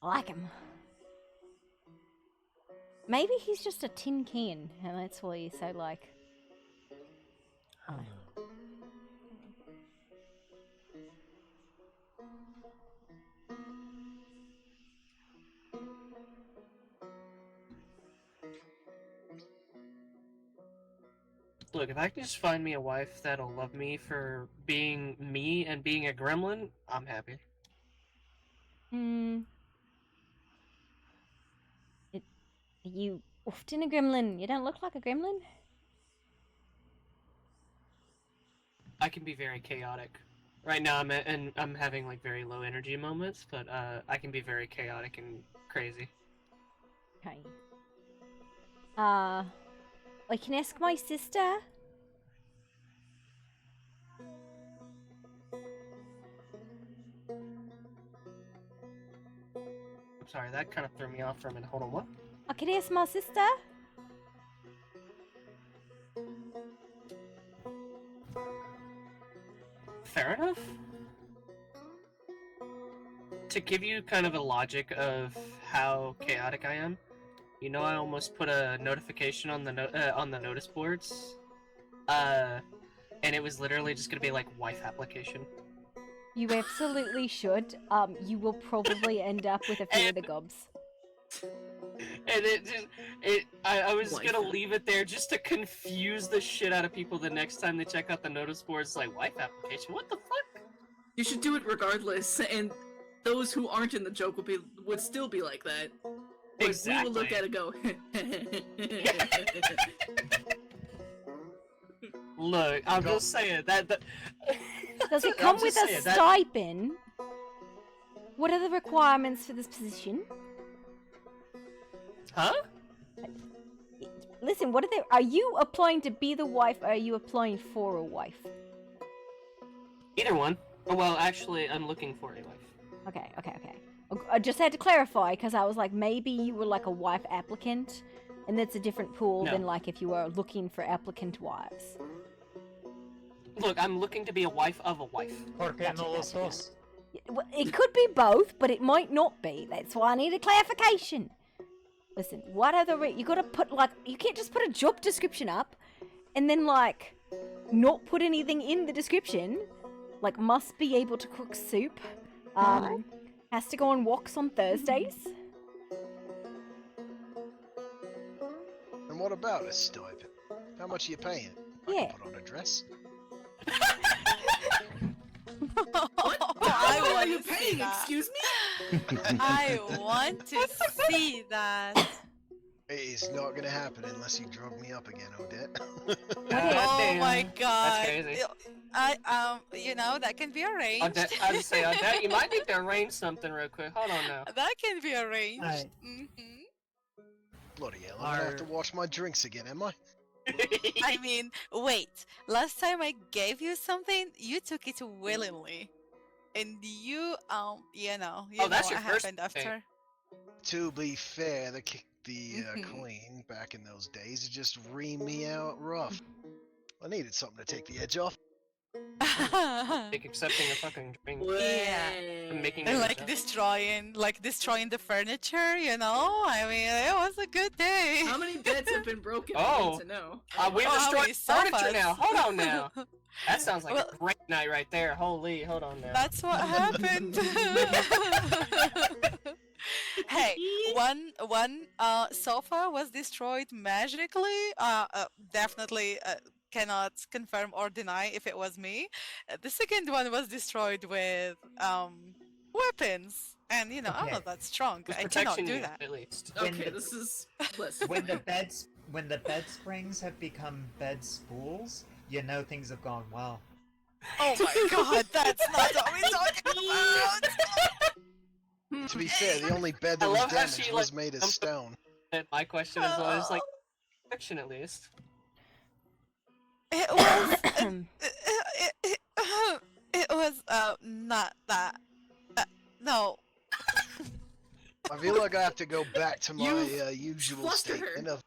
I like him. Maybe he's just a tin can, and that's why he's so like... Look, if I can just find me a wife that'll love me for being me and being a gremlin, I'm happy. Are you often a gremlin? You don't look like a gremlin. I can be very chaotic. Right now, I'm having like very low energy moments, but I can be very chaotic and crazy. Okay. I can ask my sister. I'm sorry, that kind of threw me off for a minute. Hold on, what? I can ask my sister. Fair enough. To give you kind of a logic of how chaotic I am, you know, I almost put a notification on the notice boards, and it was literally just gonna be like wife application. You absolutely should. You will probably end up with a few of the gobs. And I was gonna leave it there just to confuse the shit out of people the next time they check out the notice boards, like, wife application, what the fuck? You should do it regardless, and those who aren't in the joke would still be like that. Like, Exactly. we would look at it and go, Look, I'm just saying that. Does it come with a stipend? What are the requirements for this position? Huh? Listen, what are they? Are you applying to be the wife, or are you applying for a wife? Either one. Oh, well, actually, I'm looking for a wife. Okay. I just had to clarify, because I was like, maybe you were like a wife applicant, and that's a different pool than like if you were looking for applicant wives. Look, I'm looking to be a wife of a wife. Well, it could be both, but it might not be. That's why I need a clarification. Listen, what are the you gotta put, like, you can't just put a job description up and then, like, not put anything in the description. Like, must be able to cook soup. Has to go on walks on Thursdays. And what about a stipend? How much are you paying? I Yeah. can put on a dress. How are you to see paying? that. Excuse me? I want to see that. It is not gonna happen unless you drug me up again, Odette. Oh my god. That's crazy. You know, that can be arranged. I would say, Odette, you might need to arrange something real quick. Hold on now. That can be arranged. Right. Bloody hell, I'm gonna have to wash my drinks again, am I? I mean, wait. Last time I gave you something, you took it willingly. And you know that's what your first happened thing. after. To be fair, the queen back in those days just reamed me out rough. I needed something to take the edge off. Like accepting a fucking drink. Yeah. And making And it like destroying the furniture, you know? I mean, it was a good day. How many beds have been broken? I Oh. need to know. We how many destroyed furniture sofas? now. Hold on now. That sounds like Well- a great night right there. Holy, hold on now. That's what happened. Hey, one sofa was destroyed magically. Definitely cannot confirm or deny if it was me. The second one was destroyed with weapons, and you know I'm Okay. not that strong. With I cannot protection do unit, that. at least. Okay, this is. Listen. When the bed springs have become bed spools, you know things have gone well. Oh my god, that's not what we're talking about. To be fair, the only bed that I was love how damaged she, was like, made of stone. My question is always like, protection at least. It was. It was not that. No. I feel like I have to go back to my You've usual flustered her. statement of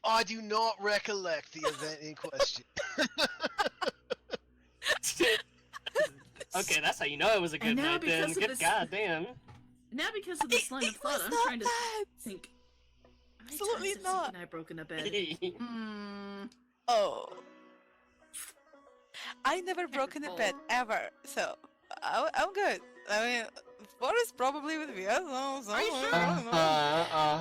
I do not recollect the event in question. Okay, that's how you know it was a good And now night then. because of Good this- goddamn. Now, because of this line of thought, I'm trying to think. Absolutely not. I broken a bed. Oh. I never broken a bed ever, so I'm good. I mean, what is probably with me? I don't know. Are you sure?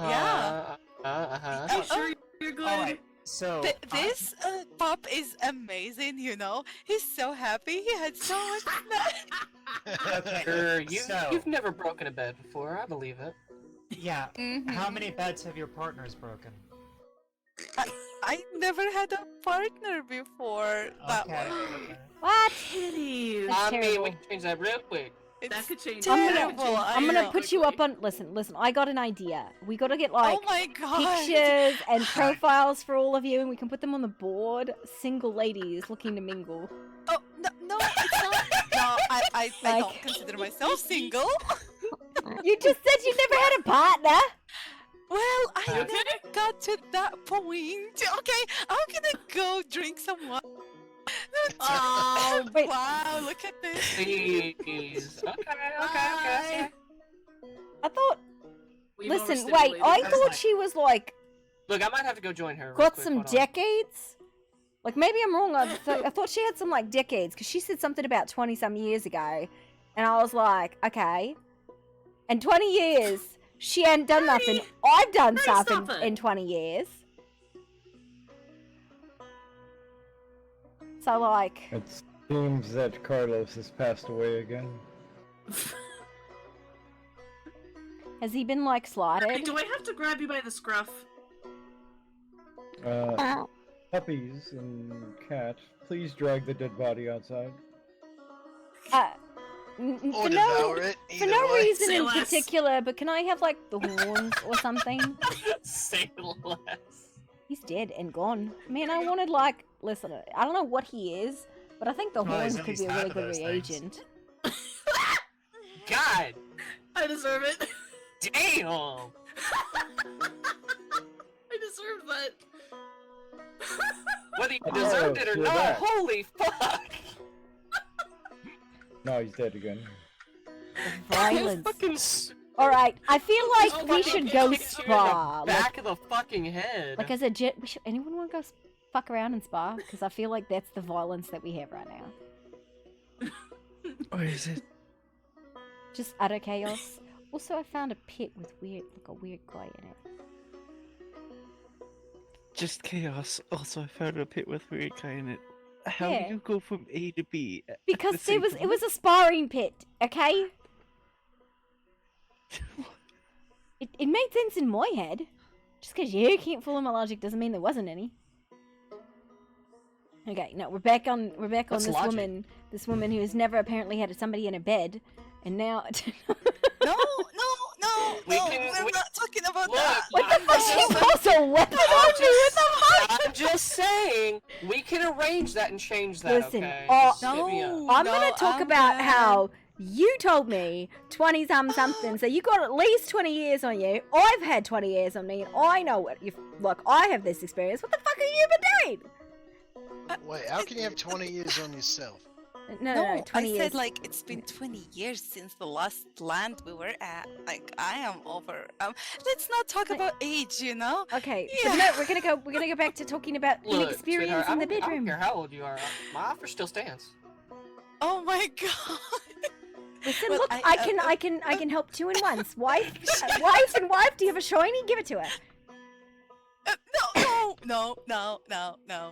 Yeah. Are you sure you're good? Alright, so This pup is amazing, you know? He's so happy. He had so much fun. okay, You've never broken a bed before, I believe it. Yeah. How many beds have your partners broken? I never had a partner before that Okay, one. okay. What? Titties. I mean, we terrible. can change that real quick. That could change. I'm gonna put you up on. Listen. I got an idea. We gotta get like Oh my god. pictures and profiles for all of you, and we can put them on the board. Single ladies looking to mingle. Oh no, it's not. No, I Like- don't consider myself single. You just said you never had a partner. Well, I never got to that point. Okay, I'm gonna go drink some wine. Oh, wait. Wow, look at this. Please. Okay. I thought. We've Listen, overstimulated wait. I her. thought she was like Look, I might have to go join her. real got quick, some hold on. decades. Like maybe I'm wrong. I thought she had some like decades because she said something about 20-some years ago, and I was like, okay. And 20 years, she hadn't done nothing. I've done stuff stop it. in 20 years. So like, It seems that Carlos has passed away again. has he been like Hey, slaughtered? do I have to grab you by the scruff? Puppies and cat, please drag the dead body outside. Or For devour it, for either no way. reason Say in less. particular, but can I have like the horns or something? Say less. He's dead and gone. Man, I wanted like, listen, I don't know what he is, but I think the Well, he's horns at could least be a half really of good those things. reagent. God I deserve it. damn. I deserve that. Whether you Oh, deserved it or you're not, back. holy fuck. No, he's dead again. Violence. Fucking All right, I feel like Just we fucking should go kick you in spa. the back of the fucking head. Like as a jet, anyone want to go fuck around and spa? Because I feel like that's the violence that we have right now. Or is it? Just utter chaos. Also, I found a pit with a weird guy in it. Just chaos. Also, I found a pit with weird guy in it. How Yeah. do you go from A to B? Because at the same it was a sparring pit, okay? it made sense in my head. Just because you can't follow my logic doesn't mean there wasn't any. Okay, no, we're back on What's this logic? woman who has never apparently had somebody in a bed, and now No, We we're not talking about Look, that. what the fuck? She pulls a weapon on me. What the fuck? I'm just saying, we can arrange that and change that. Listen, okay? oh, Just hit me up. I'm gonna talk about how you told me 20 something, so you got at least 20 years on you. I've had 20 years on me, and I know what you like. I have this experience. What the fuck have you been doing? Wait, how can you have 20 years on yourself? No, 20 I years. said like it's been 20 years since the last land we were at. Like I am over. Let's not talk about age, you know. Okay, Yeah. but no, we're gonna go back to talking about Look, inexperience sweetheart, in the I don't bedroom. care how old you are. My offer still stands. Oh my god. Listen, Well, look, I I can help two in once. Wife and wife. Do you have a shiny? Give it to her. No.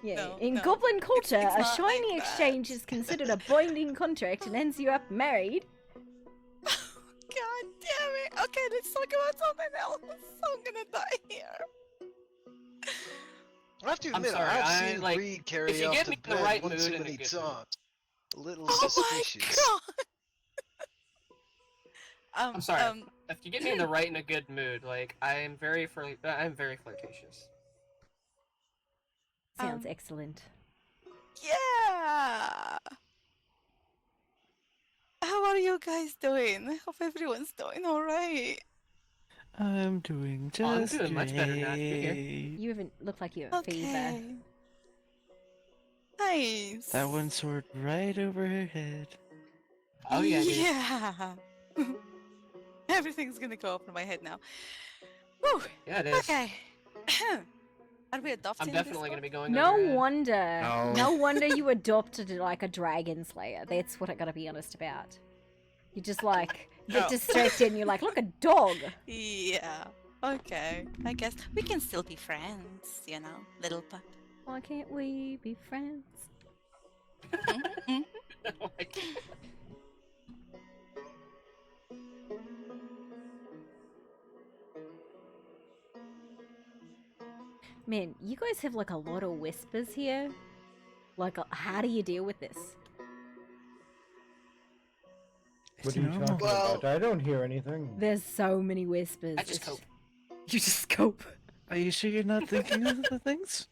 Yeah, no, in no. Goblin culture, It's a not shiny like that. exchange is considered a binding contract and ends you up married. God damn it. Okay, let's talk about something else. I'm gonna die here. I have to I'm admit, sorry, I've I, seen like, Reed if carry you off get to me in the bed right one mood too and a many good times. A little Oh suspicious. my god. I'm sorry. If you get me in the right and a good mood, like I'm very flirtatious. Sounds excellent. Yeah. How are you guys doing? I hope everyone's doing alright. I'm doing I'm just doing much better now that you're here. great. You haven't looked like you have a fever. Nice. That one soared right over her head. Oh yeah, dude. Yeah. Everything's gonna go up in my head now. Whew. Yeah, it is. Okay. Are we adopting I'm definitely gonna be going. No over it. wonder. No. No wonder you adopted like a dragon slayer. That's what I gotta be honest about. You just like get No. distracted and you're like, look, a dog. Yeah. Okay. I guess we can still be friends, you know, little pup. Why can't we be friends? Oh my God. Man, you guys have like a lot of whispers here. Like, how do you deal with this? What are you talking about? I don't hear anything. There's so many whispers. I just cope. You just cope. Are you sure you're not thinking of the things?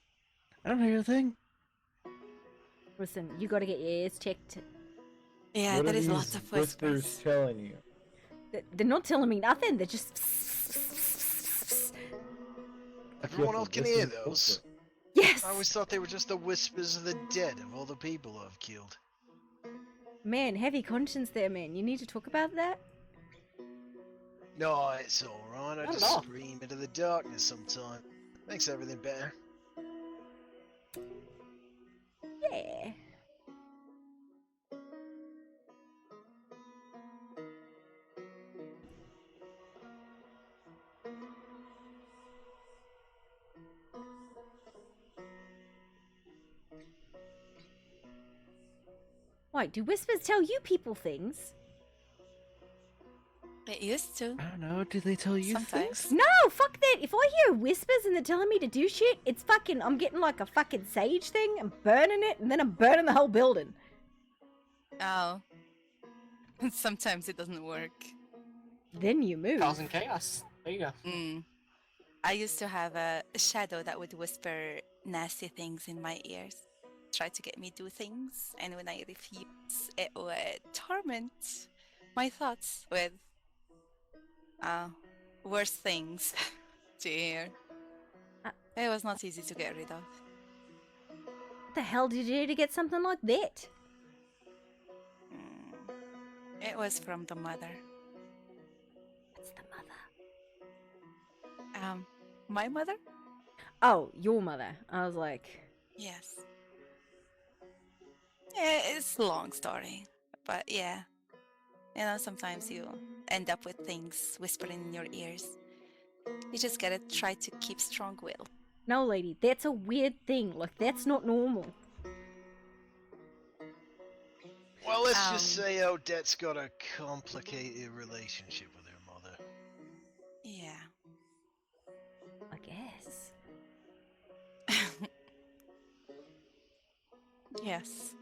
I don't hear a thing. Listen, you gotta get your ears checked. Yeah, What there are is these lots of whispers. telling you? They're not telling me nothing. They're just. Everyone else can hear those. Yes. I always thought they were just the whispers of the dead of all the people I've killed. Man, heavy conscience there, man. You need to talk about that. No, it's alright. I Not just at all. scream into the darkness sometime. Makes everything better. Yeah. Wait, do whispers tell you people things? It used to. I don't know. Do they tell you Sometimes. things? No, fuck that. If I hear whispers and they're telling me to do shit, it's fucking. I'm getting like a fucking sage thing. I'm burning it, and then I'm burning the whole building. Oh. Sometimes it doesn't work. Then you move. Causing chaos. There you go. I used to have a shadow that would whisper nasty things in my ears, try to get me do things, and when I refuse, it would torment my thoughts with worse things to hear. It was not easy to get rid of. What the hell did you do to get something like that? It was from the mother. It's the My mother? Oh, your mother. I was like, Yes. Yeah, it's a long story. But yeah. You know, sometimes you end up with things whispering in your ears. You just gotta try to keep strong will. no, lady, that's a weird thing. Like, that's not normal. Well, let's just say Odette's got a complicated relationship with her mother. Yeah. I guess. Yes.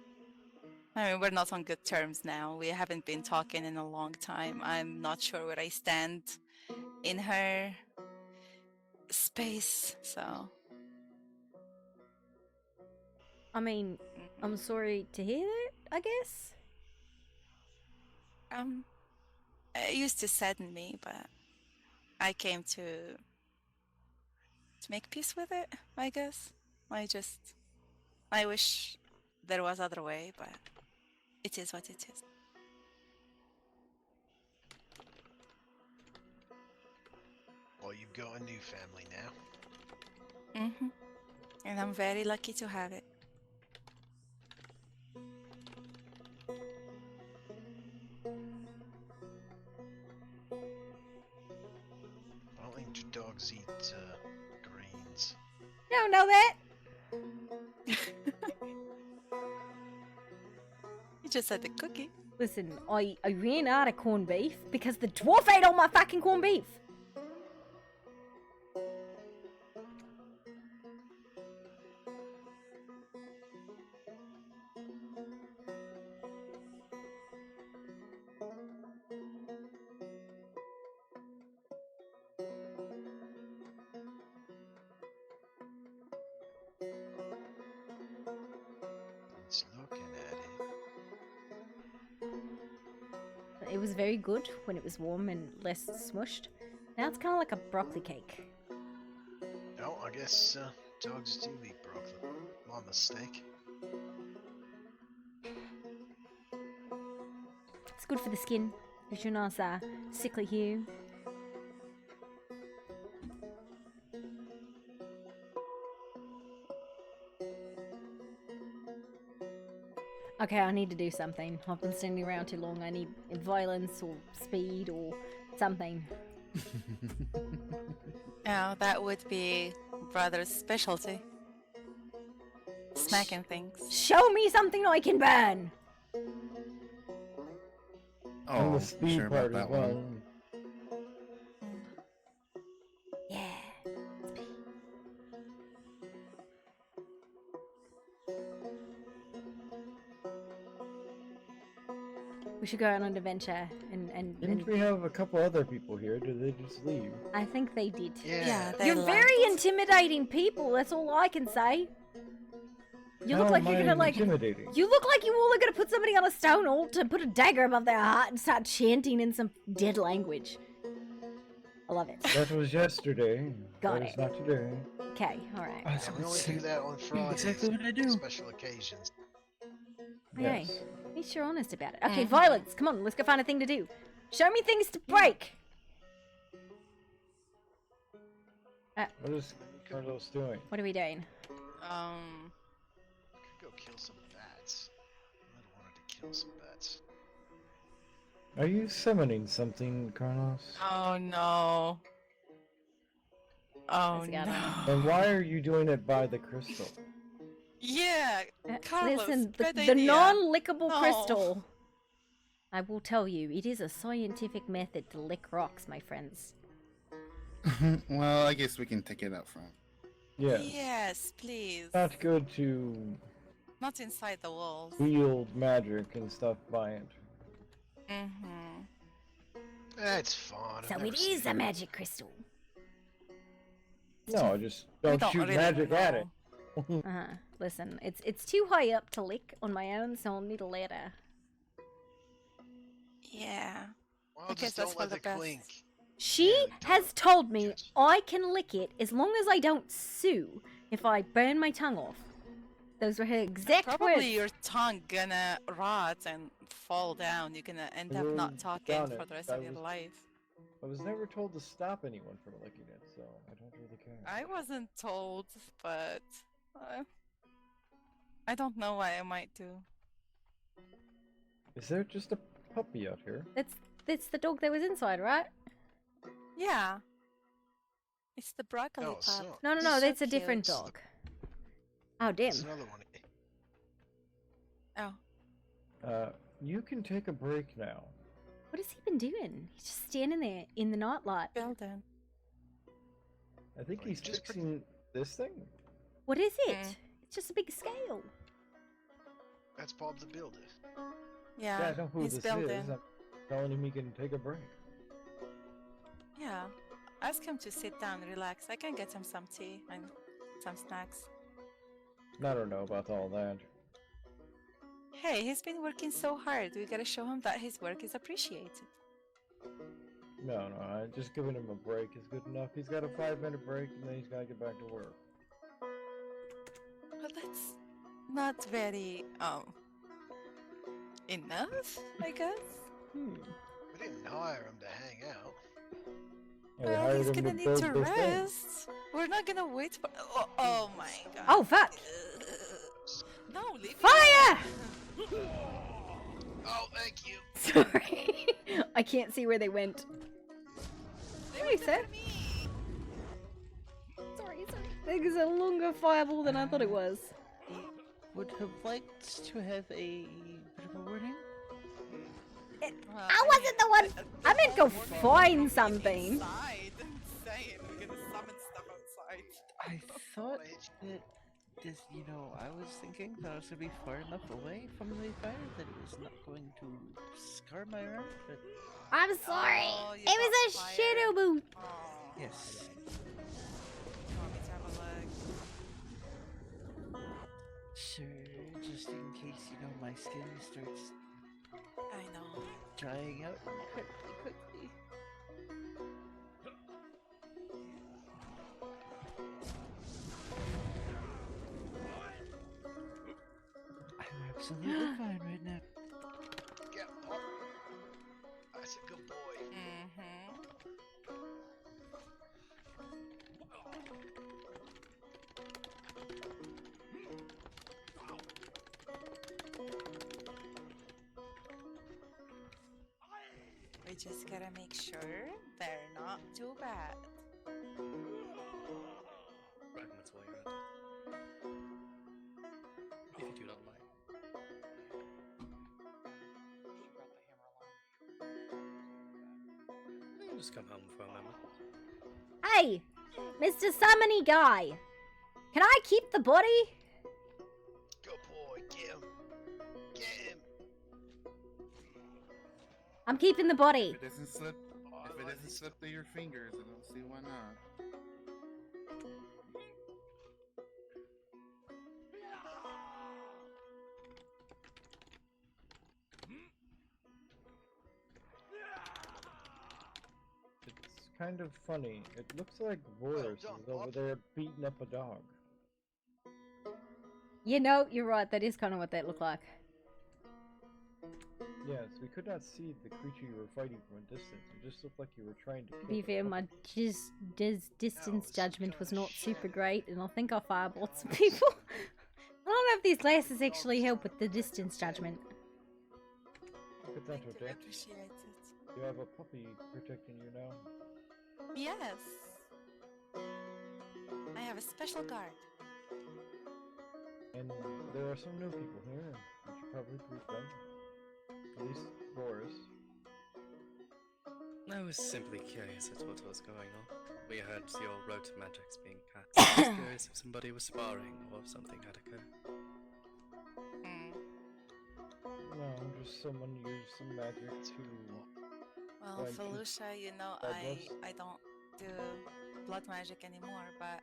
I mean, we're not on good terms now. We haven't been talking in a long time. I'm not sure where I stand in her space, so. I mean, I'm sorry to hear that, I guess. It used to sadden me, but I came to make peace with it, I guess. I wish there was other way, but it is what it is. Well, you've got a new family now. And I'm very lucky to have it. I don't think dogs eat greens. You don't know that. You just said the cookie. Listen, I ran out of corned beef because the dwarf ate all my fucking corned beef. It's looking at it. It was very good when it was warm and less smushed. Now it's kind of like a broccoli cake. No, I guess dogs do eat broccoli. My mistake. It's good for the skin. Gives you a nice sickly hue. Okay, I need to do something. I've been standing around too long. I need violence or speed or something. Yeah, that would be brother's specialty. Smacking things. Show me something I can burn! And Oh, the speed sure part about as that well. one. Yeah. We should go on an adventure Didn't we have a couple other people here? Did they just leave? I think they did. Yeah, they You're left. very intimidating people, that's all I can say. You How look like am you're I gonna like intimidating? You look like you all are gonna put somebody on a stone altar, put a dagger above their heart and start chanting in some dead language. I love it. That was yesterday. Got that is it. not today. Okay, alright. Yeah, we only do that on Fridays. exactly what I do. Special occasions. Okay. Yes. At least you're honest about it. Okay, violence. Come on, let's go find a thing to do. Show me things to break. What is Carlos doing? What are we doing? Could go kill some bats. I might have wanted to kill some bats. Are you summoning something, Carlos? Oh no. Oh no. And why are you doing it by the crystal? Yeah, Carlos, Listen, the bad idea. non-lickable No. crystal. I will tell you, it is a scientific method to lick rocks, my friends. Well, I guess we can take it up front. Yes. Yes, please. Not good to Not inside the walls. wield magic and stuff by it. That's fine. So it is a magic crystal. No, just We don't don't shoot really magic at it. Listen, it's too high up to lick on my own, so I'll need a ladder. Yeah. Well, I guess just that's don't for let the the best. clink. She has told me I can lick it as long as I don't sue if I burn my tongue off. Those were her exact Probably words. your tongue gonna rot and fall down. You're gonna end up not talking Done for it. the rest That of your was- life. I was never told to stop anyone from licking it, so I don't really care. I wasn't told, but I don't know why I might do. Is there just a puppy out here? That's the dog that was inside, right? Yeah. It's the broccoli Oh, pup. so- No, He's that's so a different cute. dog. Oh, damn. There's another one. Oh. You can take a break now. What has he been doing? He's just standing there in the nightlight. Building. I think he's fixing this thing. What is it? It's just a big scale. That's Bob the Builder. Yeah, I know who he's this building. is. I'm telling him he can take a break. Yeah. Ask him to sit down, relax. I can get him some tea and some snacks. I don't know about all that. Hey, he's been working so hard. We gotta show him that his work is appreciated. No, just giving him a break is good enough. He's got a 5-minute break and then he's gotta get back to work. But that's not very, enough, I guess? We didn't hire him to hang out. Yeah, we Well, hired he's him gonna need build to this thing. rest. We're not gonna wait for. Oh my god. Oh, fuck! No, leave Fire! Oh, thank you. Sorry. I can't see where they went. Sorry, sir. Sorry. That is a longer fireball than I thought it was. Would have liked to have a bit of a warning. I wasn't the one. I meant go find something. Inside. Insane. We're gonna summon stuff outside. I thought that this, I was thinking that I was gonna be far enough away from the fire that it was not going to scar my arm, but I'm sorry. Oh, you It was got a fired. shadow boot. yes. Want me to have a look? Sir, just in case, my skin starts I know. drying out quickly. I'm absolutely fine right now. Get up. That's a good boy. We just gotta make sure they're not too bad. Fragments while you're at it. If you do not mind. I'll just come home for a moment. Hey, Mr. Summony guy. Can I keep the body? Good boy. Get him. Get him. I'm keeping the body. If it doesn't slip through your fingers, I don't see why not. It's kind of funny. It looks like Boris is over there beating up a dog. You know, you're right. That is kind of what that looked like. Yes, we could not see the creature you were fighting from a distance. It just looked like you were trying to To kill be the fair, puppy. my distance judgment was not super great, and I think I fireballed some people. I don't know if these glasses actually help with the distance judgment. Look at that, We Odette. appreciate it. You have a puppy protecting you now. Yes. I have a special guard. And there are some new people here. You should probably greet them. At least Boris. I was simply curious as to what was going on. We heard your road to magic's being cast. I was curious if somebody was sparring or if something had occurred. No, just someone used some magic to... Well, Thank you. Felicia, Douglas? I don't do blood magic anymore, but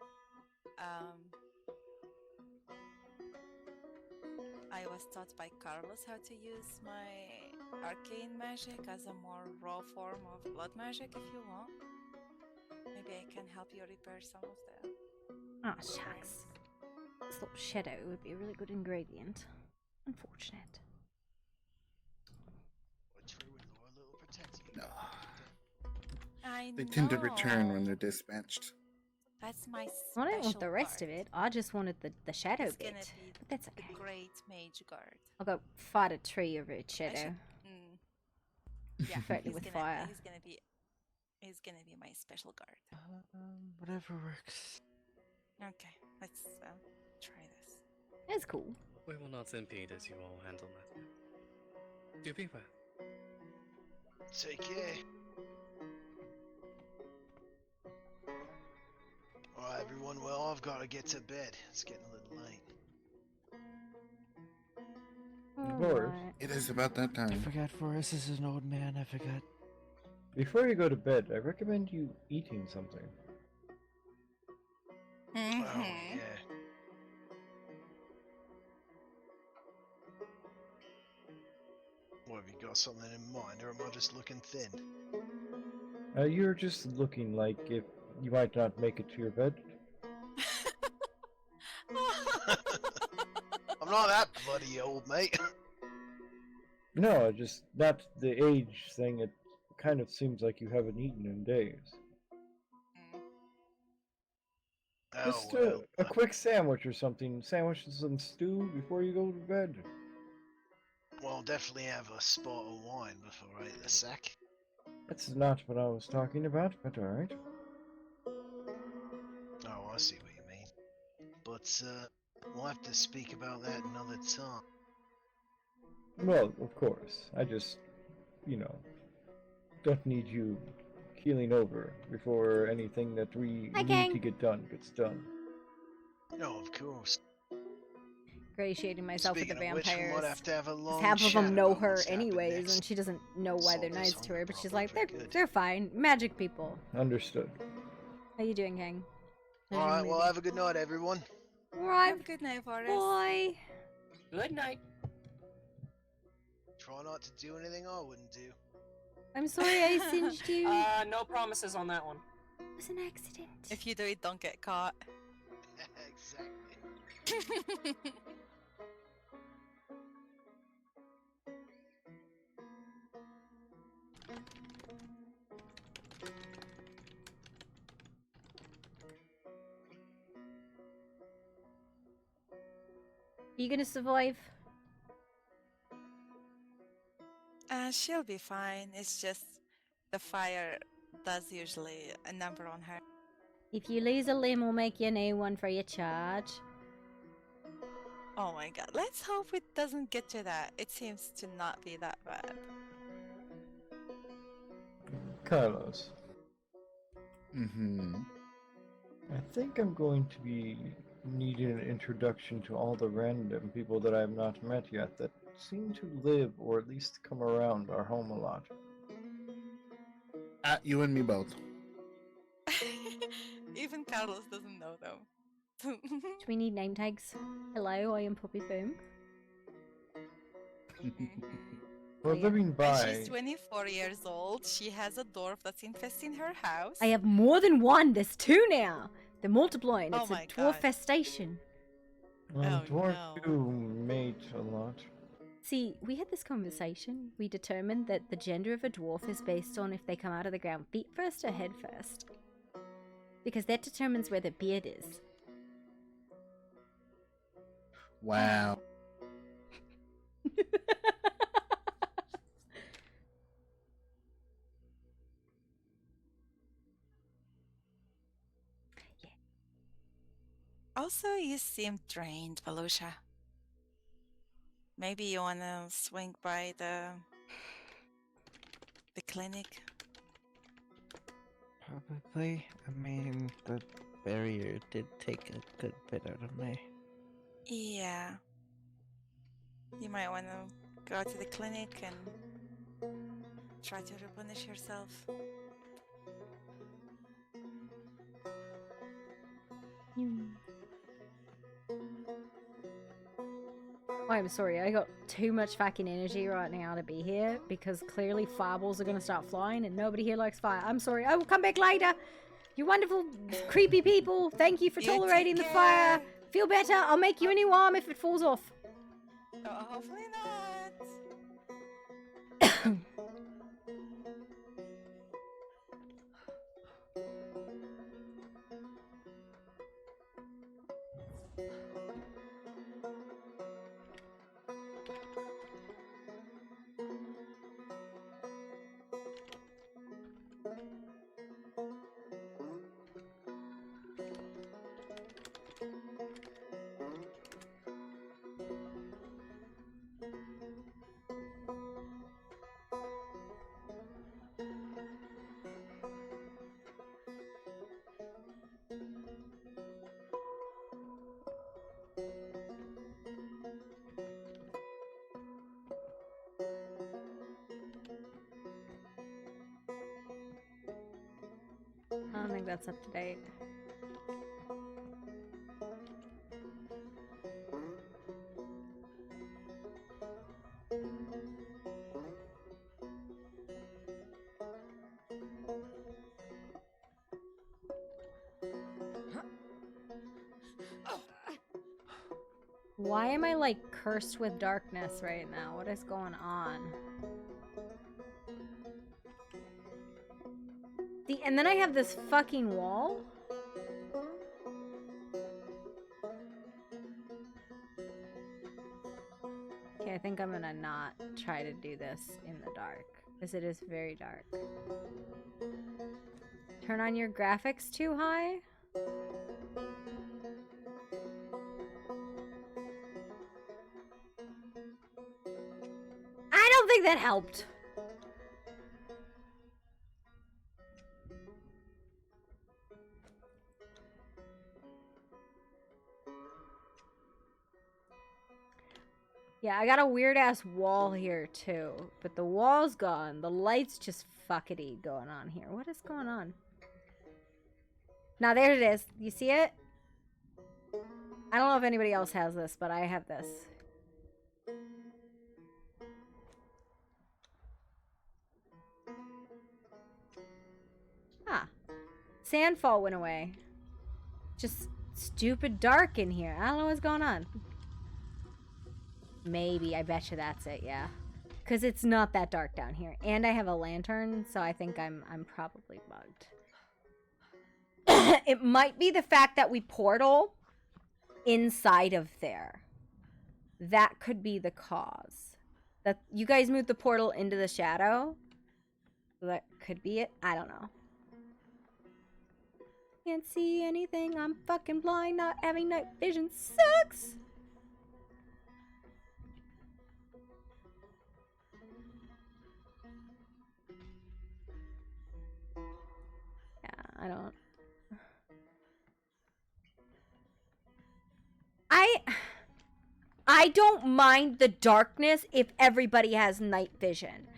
I was taught by Carlos how to use my arcane magic as a more raw form of blood magic if you want. Maybe I can help you repair some of them. Oh, shucks. This little shadow would be a really good ingredient. Unfortunate. What's true with your little protecting? I They tend to return when know. they're dispatched. That's my I don't want special the rest of guard. it. I just wanted the shadow It's bit. gonna be But that's the okay. great mage guard. I'll go fight a tree over its I shadow. should. Yeah, Threaten it with fire. He's gonna be my special guard. Whatever works. Okay, let's try this. It's cool. We will not impede as you all handle Matthew. Do be well. Take care. Alright, everyone. Well, I've got to get to bed. It's getting a little late. Of course. It is about that I time. forgot Forrest is an old man. I forgot. Before you go to bed, I recommend you eating something. Mm-hmm. Oh, yeah. What, have you got something in mind, or am I just looking thin? You're just looking like if you might not make it to your bed. I'm not that bloody old, mate. No, just not the age thing. It kind of seems like you haven't eaten in days. Just a quick sandwich or something. Sandwich and some stew before you go to bed. Well, I'll definitely have a spot of wine before I hit the sack. That's not what I was talking about, but alright. Oh, I see what you mean. But, we'll have to speak about that another time. Well, of course. I just, don't need you keeling over before anything that we need to get done gets done. No, of course. Ingratiating myself with the Speaking of which, we might vampires. have to have a 'Cause long half of chat them know about her what's happened anyways, next. and she doesn't know why they're Solve this nice to whole her. But she's problem like, for they're good. they're fine, magic people. Understood. How you doing, King? How's your Alright, well, movie? have a good night, everyone. Right. Have a good night, Forrest. Bye. Good night. Try not to do anything I wouldn't do. I'm sorry I singed you. No promises on that one. It was an accident. If you do it, don't get caught. Exactly. Are you gonna survive? She'll be fine. It's just the fire does usually a number on her. If you lose a limb, we'll make you a new one for your charge. Oh my god. Let's hope it doesn't get to that. It seems to not be that bad. Carlos, Mm-hmm. I think I'm going to be needing an introduction to all the random people that I have not met yet that seem to live or at least come around our home a lot. You and me both. Even Carlos doesn't know them. Do we need name tags? Hello, I am Puppy Boom. We're living And by. she's 24 years old. She has a dwarf that's infesting her house. I have more than one. There's two now. They're multiplying. Oh It's a my dwarf God. festation. Dwarf do mate a lot. See, we had this conversation. We determined that the gender of a dwarf is based on if they come out of the ground feet first or head first. Because that determines where the beard is. Wow. Also, you seem drained, Valusha. Maybe you wanna swing by the clinic. Probably. I mean, the barrier did take a good bit out of me. Yeah. You might wanna go to the clinic and try to replenish yourself. Oh, I'm sorry, I got too much fucking energy right now to be here because clearly fireballs are gonna start flying and nobody here likes fire. I'm sorry, I will come back later. You wonderful, creepy people. Thank you for You tolerating the take fire. care. Feel better. I'll make you a new arm if it falls off. Hopefully not. I don't think that's up to date. Why am I like cursed with darkness right now? What is going on? And then I have this fucking wall? Okay, I think I'm gonna not try to do this in the dark, because it is very dark. Turn on your graphics too high? I don't think that helped. Yeah, I got a weird-ass wall here, too. But the wall's gone. The light's just fuckity going on here. What is going on? Now, there it is. You see it? I don't know if anybody else has this, but I have this. Ah. Sandfall went away. Just stupid dark in here. I don't know what's going on. Maybe. I bet you that's it, yeah. Because it's not that dark down here. And I have a lantern, so I think I'm probably bugged. It might be the fact that we portal inside of there. That could be the cause. That you guys moved the portal into the shadow. That could be it. I don't know. Can't see anything. I'm fucking blind. Not having night vision sucks. Yeah, I don't. I don't mind the darkness if everybody has night vision.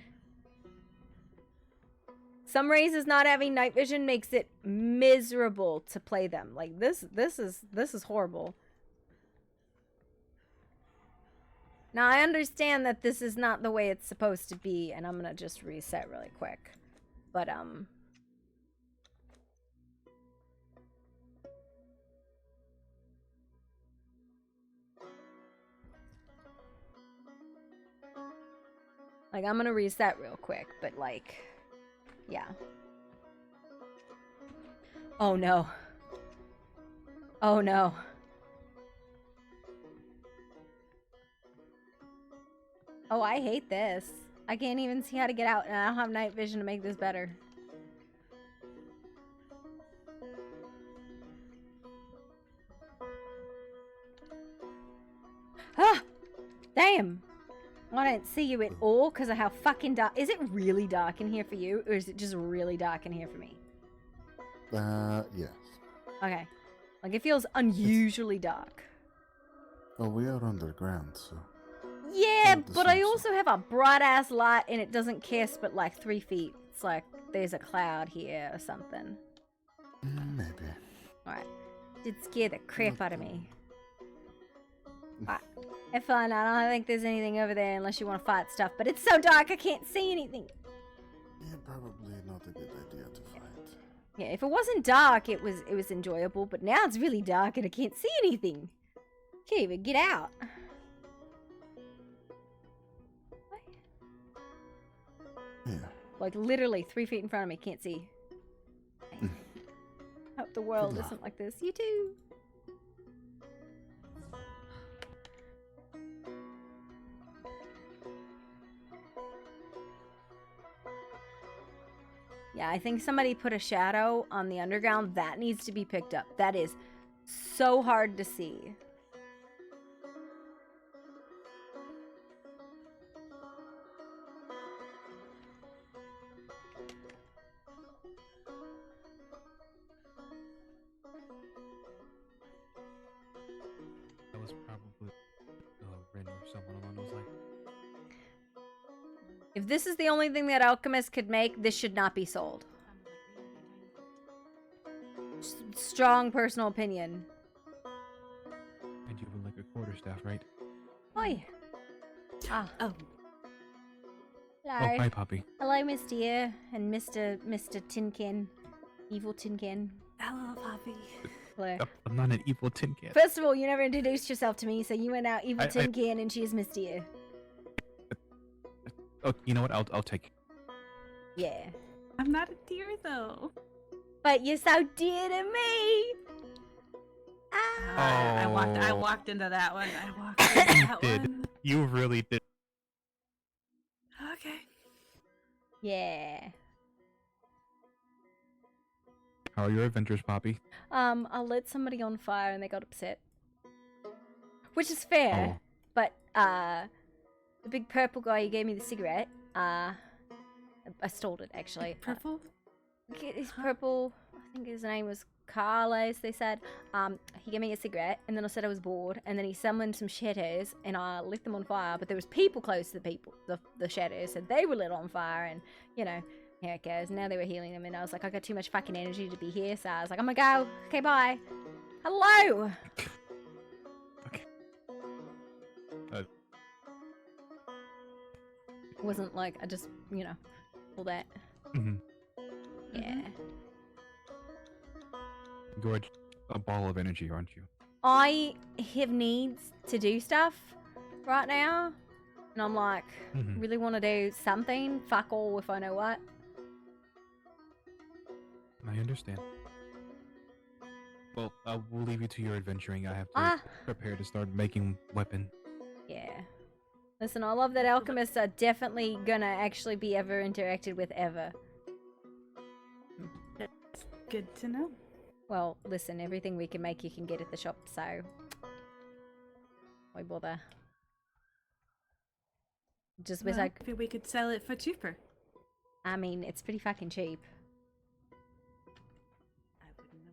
Some races not having night vision makes it miserable to play them. Like this is horrible. Now I understand that this is not the way it's supposed to be, and I'm gonna just reset really quick. But like, I'm gonna reset real quick, but, like, yeah. Oh, no. Oh, no. Oh, I hate this. I can't even see how to get out, and I don't have night vision to make this better. Ah! Damn! I didn't see you at all because of how fucking dark. Is it really dark in here for you, or is it just really dark in here for me? Yes. Okay. Like, it feels unusually dark. Oh, we are underground, so... Yeah, but I also have a bright-ass light, and it doesn't cast but, like, 3 feet. It's like there's a cloud here or something. Maybe. Alright. Did scare the crap out of me. Alright. Have fun. I don't think there's anything over there unless you want to fight stuff, but it's so dark I can't see anything. Yeah, probably not a good idea to fight. Yeah, if it wasn't dark, it was enjoyable, but now it's really dark and I can't see anything. Can't even get out. What? Yeah. Like literally 3 feet in front of me, can't see. Hope the world isn't like this. You too. Yeah, I think somebody put a shadow on the underground. That needs to be picked up. That is so hard to see. That was probably Rin or someone along those lines. If this is the only thing that alchemists could make, this should not be sold. Strong personal opinion. And you were like a quarterstaff, right? Oi. Ah. Oh. Hello. Oh, hi, Poppy. Hello, Miss Deer and Mr. Tinkin. Evil Tinkin. Hello, Poppy. Hello. I'm not an evil tin can. First of all, you never introduced yourself to me, so you went out Evil Tinkin and she is Miss Deer. Oh, you know what? I'll take it. Yeah. I'm not a deer, though. But you're so dear to me. I walked into that one. I walked into that Did. one. You really did. Okay. Yeah. How are your adventures, Poppy? I lit somebody on fire and they got upset. Which is fair, but the big purple guy who gave me the cigarette, I stole it actually. Purple? He's purple. I think his name was Carlos, they said. He gave me a cigarette and then I said I was bored and then he summoned some shadows and I lit them on fire, but there was people close to the shadows, so they were lit on fire and, you know, here it goes. Now they were healing them and I was like, I got too much fucking energy to be here, so I was like, I'm gonna go. Okay, bye. Hello! It wasn't like I just, you know, all that. Yeah. You're a ball of energy, aren't you? I have needs to do stuff right now. And I'm like, really want to do something. Fuck all if I know what. I understand. Well, we'll leave you to your adventuring. I have to prepare to start making weapon. Yeah. Listen, I love that alchemists are definitely gonna actually be ever interacted with ever. That's good to know. Well, listen, everything we can make you can get at the shop, so why bother? Just was like, maybe we could sell it for cheaper. I mean, it's pretty fucking cheap. I wouldn't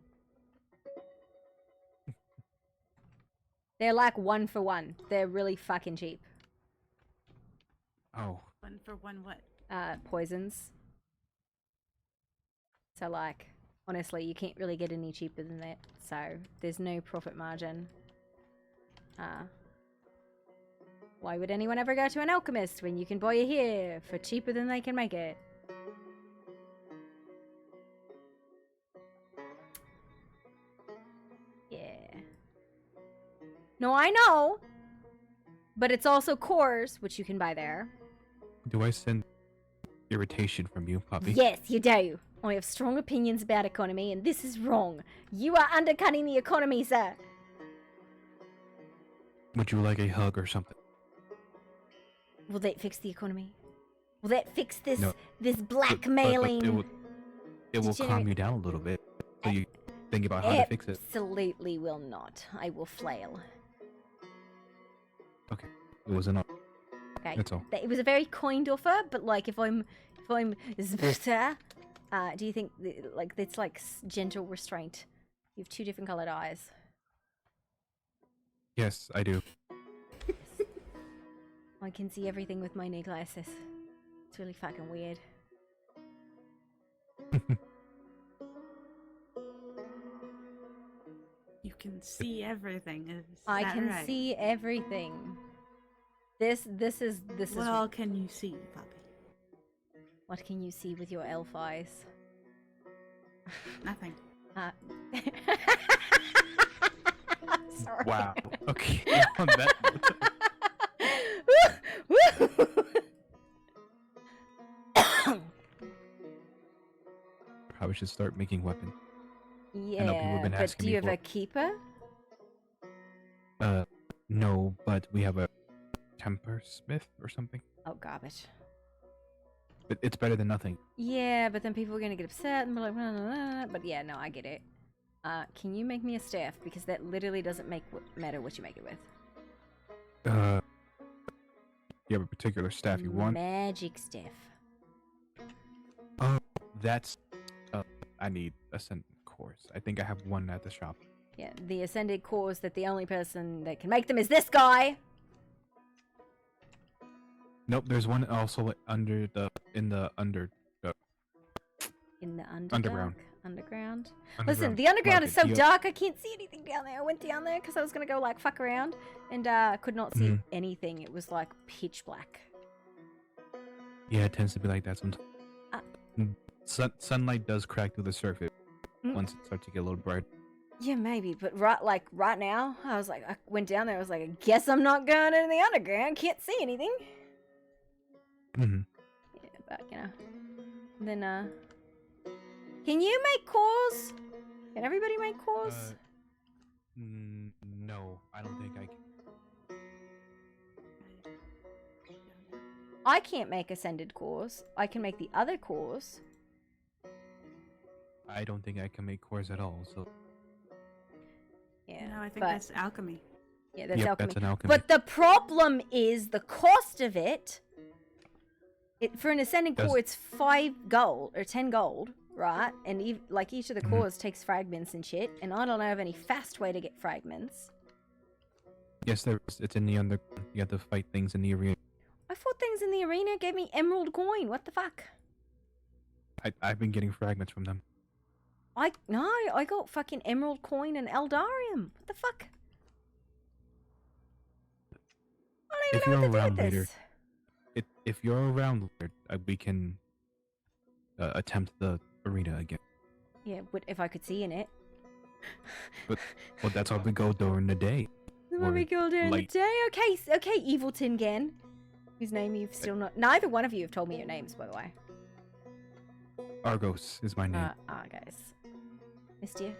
know. They're like 1 for 1. They're really fucking cheap. Oh. 1 for 1 what? Poisons. So like, honestly, you can't really get any cheaper than that. So there's no profit margin. Why would anyone ever go to an alchemist when you can buy it here for cheaper than they can make it? Yeah. No, I know. But it's also cores, which you can buy there. Do I send irritation from you, Poppy? Yes, you do. I have strong opinions about economy, and this is wrong. You are undercutting the economy, sir. Would you like a hug or something? Will that fix the economy? Will that fix this this But blackmailing? it will calm you down a little bit, so you think about how to fix it. Absolutely will not. I will flail. Okay, it was enough. Okay, That's all. It was a very kind offer, but like if I'm Zvita, do you think like it's like gentle restraint? You have 2 different colored eyes. Yes, I do. I can see everything with my new glasses. It's really fucking weird. You can see everything. Is I that can right? see everything. This is Well, can you see, Poppy? What can you see with your elf eyes? Nothing. Sorry. Wow. Okay. On that Probably should start making weapon. I know people have been but asking do you me have for- a keeper? No, but we have a temper smith or something. Oh, garbage. It's better than nothing. Yeah, but then people are gonna get upset and be like, blah, blah, blah. But yeah, no, I get it. Can you make me a staff? Because that literally doesn't matter what you make it with. You have a particular staff you want? Magic staff. Oh, that's. I need Ascendant cores. I think I have one at the shop. Yeah, the Ascended cores that the only person that can make them is this guy. Nope, there's one also under the in the underground. Underground. Underground Listen, the underground is so market. dark I can't see anything down there. I went down there because I was gonna go like fuck around, and could not see anything. It was like pitch black. Yeah, it tends to be like that sometimes. Sunlight does crack through the surface once it starts to get a little bright. Yeah, maybe, but right now, I was like, I went down there. I was like, I guess I'm not going into the underground. Can't see anything. Mm-hmm. Yeah, but you know, then can you make cores? Can everybody make cores? No, I don't think I can. I can't make Ascended cores. I can make the other cores. I don't think I can make cores at all. So. Yeah, no, I think that's alchemy. Yeah, that's Yep, alchemy. that's an alchemy. But the problem is the cost of it. For an Ascending core, it's 5 gold or 10 gold, right? And each of the cores takes fragments and shit. And I don't know of any fast way to get fragments. Yes, there is. It's in the under. You have to fight things in the arena. I fought things in the arena, gave me emerald coin. What the fuck? I've been getting fragments from them. I got fucking emerald coin and Eldarium. What the fuck? I don't If even know you're what to around do with later, this. if you're around later, we can attempt the arena again. Yeah, but if I could see in it. But well, that's why we go during the day. When we go during the light. day? Okay, Evil Tin Gan. Whose name you've still not... Neither one of you have told me your names, by the way. Argos is my name. Guys. Missed you.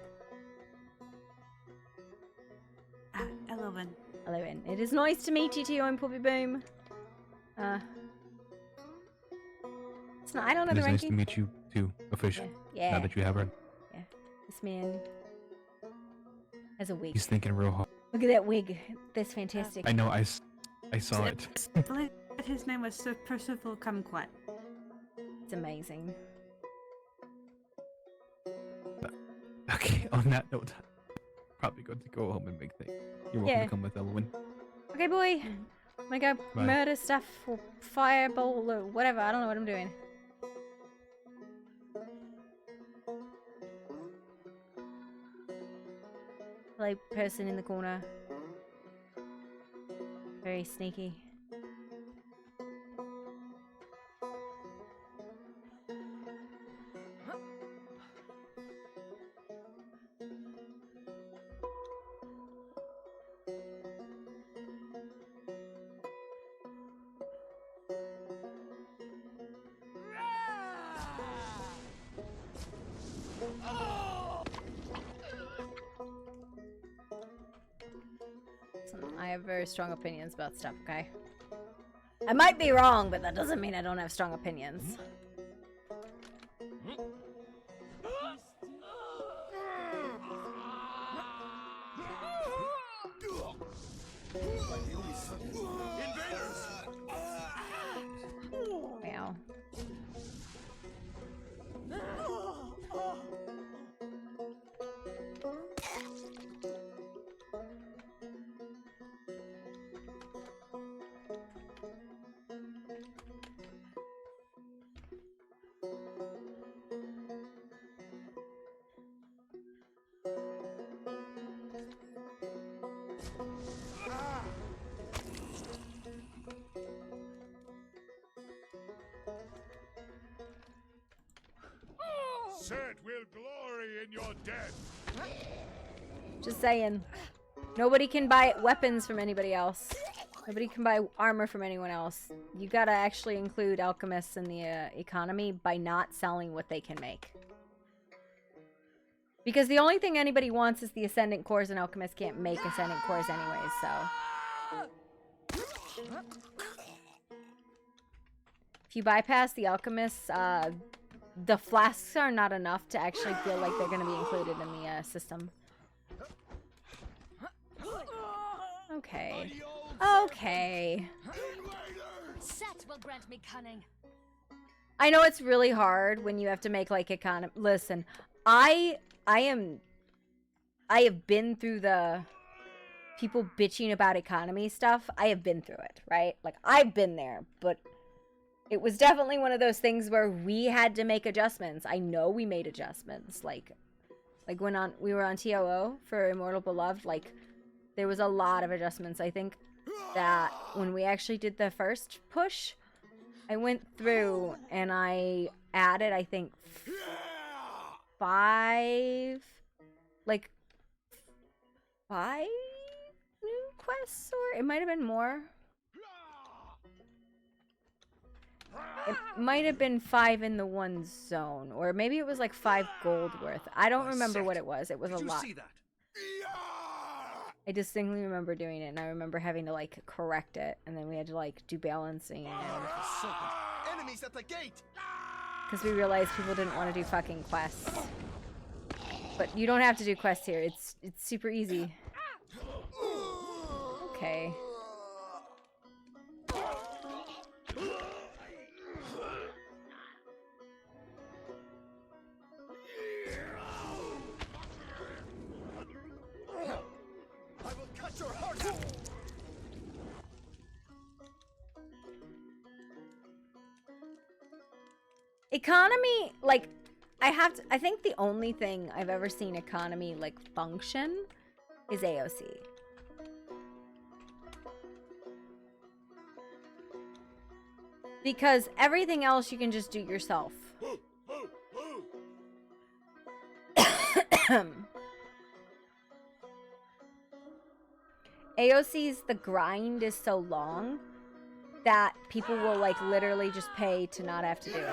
Eloven. Eloven. It is nice to meet you too, I'm Puppy Boom. It's not, I don't know It the is nice to ranking. meet you too, official. Yeah. Now that you have her. Yeah. This man has a wig. He's thinking real hard. Look at that wig. That's fantastic. I know. I saw it. I believe his name was Sir Percival Kumquat. It's amazing. Okay. On that note, probably going to go home and make things. You're welcome Yeah. to come with Elwyn. Okay, boy. I'm gonna go Bye. murder stuff or fireball or whatever. I don't know what I'm doing. Like person in the corner. Very sneaky. I have very strong opinions about stuff, okay? I might be wrong, but that doesn't mean I don't have strong opinions. Wow. Set will glory in your death. Just saying. Nobody can buy weapons from anybody else. Nobody can buy armor from anyone else. You gotta actually include alchemists in the economy by not selling what they can make. Because the only thing anybody wants is the Ascendant cores, and alchemists can't make Ascendant cores anyways, so... If you bypass the alchemists, the flasks are not enough to actually feel like they're going to be included in the system. Okay. Okay. Set will grant me cunning. I know it's really hard when you have to make like economy. Listen, I have been through the people bitching about economy stuff. I have been through it, right? Like I've been there, but it was definitely one of those things where we had to make adjustments. I know we made adjustments. Like when we were on TOO for Immortal Beloved, like there was a lot of adjustments. I think that when we actually did the first push, I went through and I added, I think, 5 new quests, or it might have been more. It might have been 5 in the one zone, or maybe it was like 5 gold worth. I don't remember what it was. It was a lot. I distinctly remember doing it, and I remember having to like correct it, and then we had to like do balancing, Enemies at the gate. because we realized people didn't want to do fucking quests. But you don't have to do quests here. It's super easy. Okay. I will cut your heart out. Economy, like, I think the only thing I've ever seen economy, like, function is AOC. Because everything else you can just do yourself. AOC's, the grind is so long that people will like literally just pay to not have to do it.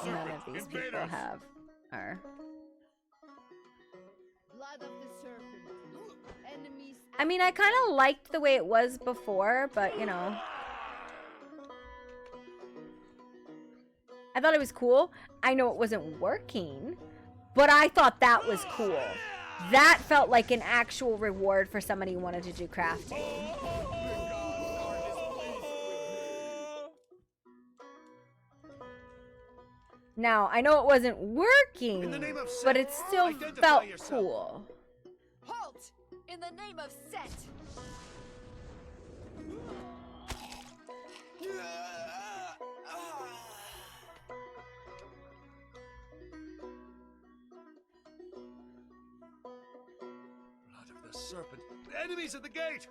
None of these people have. Blood of the serpent. Enemies. I mean, I kind of liked the way it was before, but you know. I thought it was cool. I know it wasn't working, but I thought that was cool. That felt like an actual reward for somebody who wanted to do crafting. Now, I know it wasn't working, but it still felt cool. Halt! In the name of Set. Blood of the serpent. Enemies at the gate.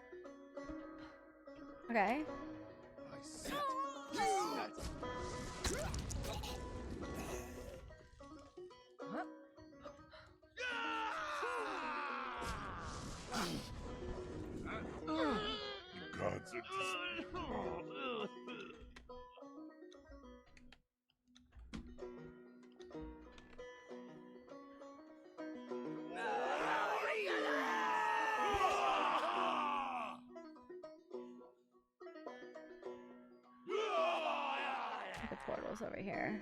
Okay. I said. Gods are The portal's over here.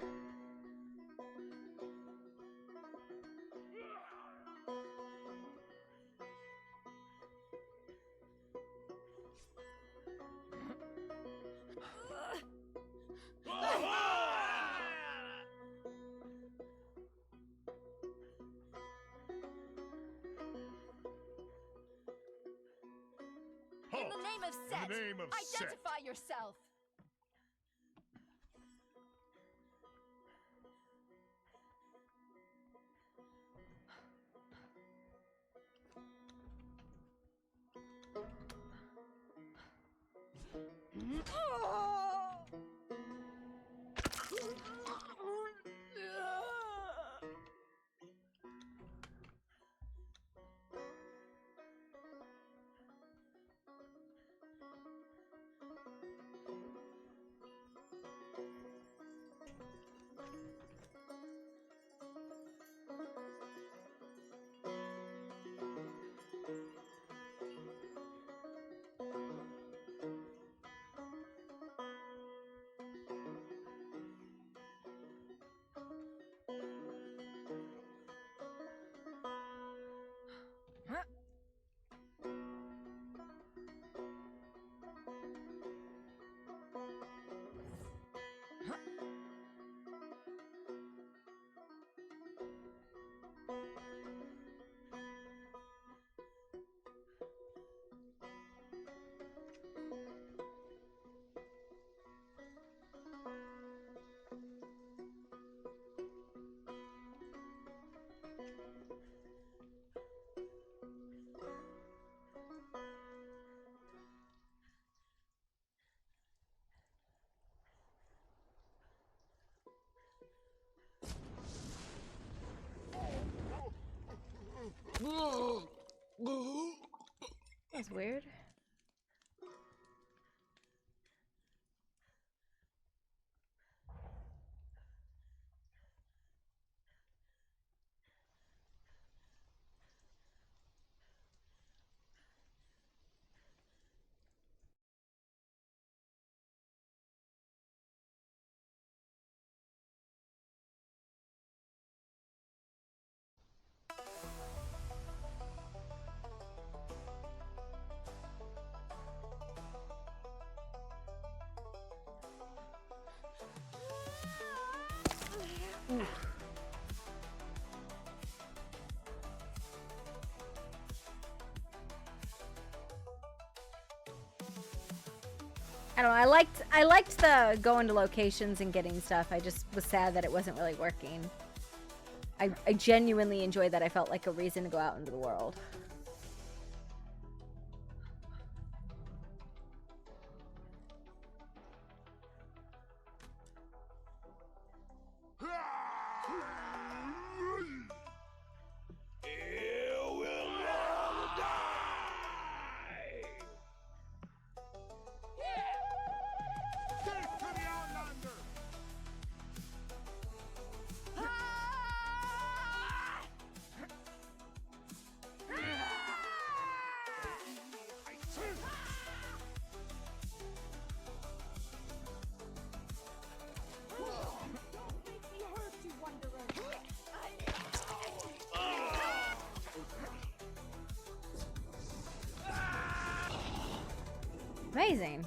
In the name of Set. In the name of Set. Identify yourself. was weird. Ooh. I don't know. I liked the going to locations and getting stuff. I just was sad that it wasn't really working. I genuinely enjoyed that. I felt like a reason to go out into the world. Amazing.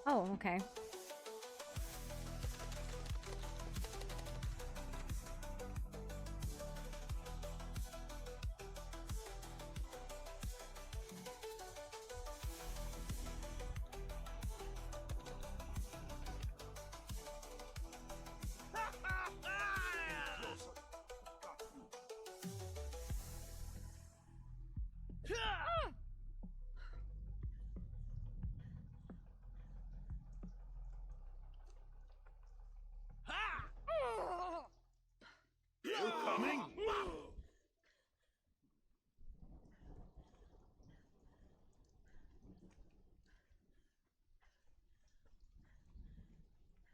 Oh, okay. You coming?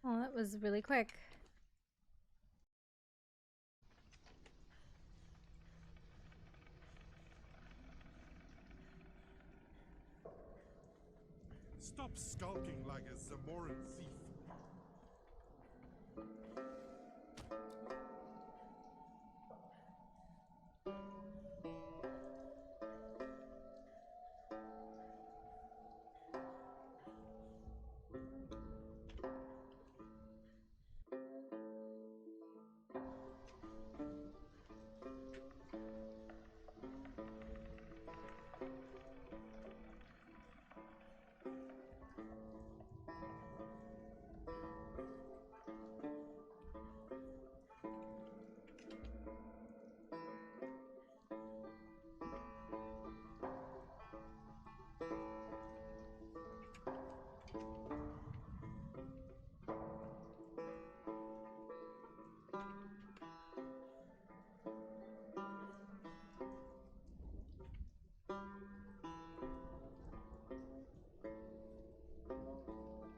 Oh, that was really quick. Stop skulking like a Zamoran thief.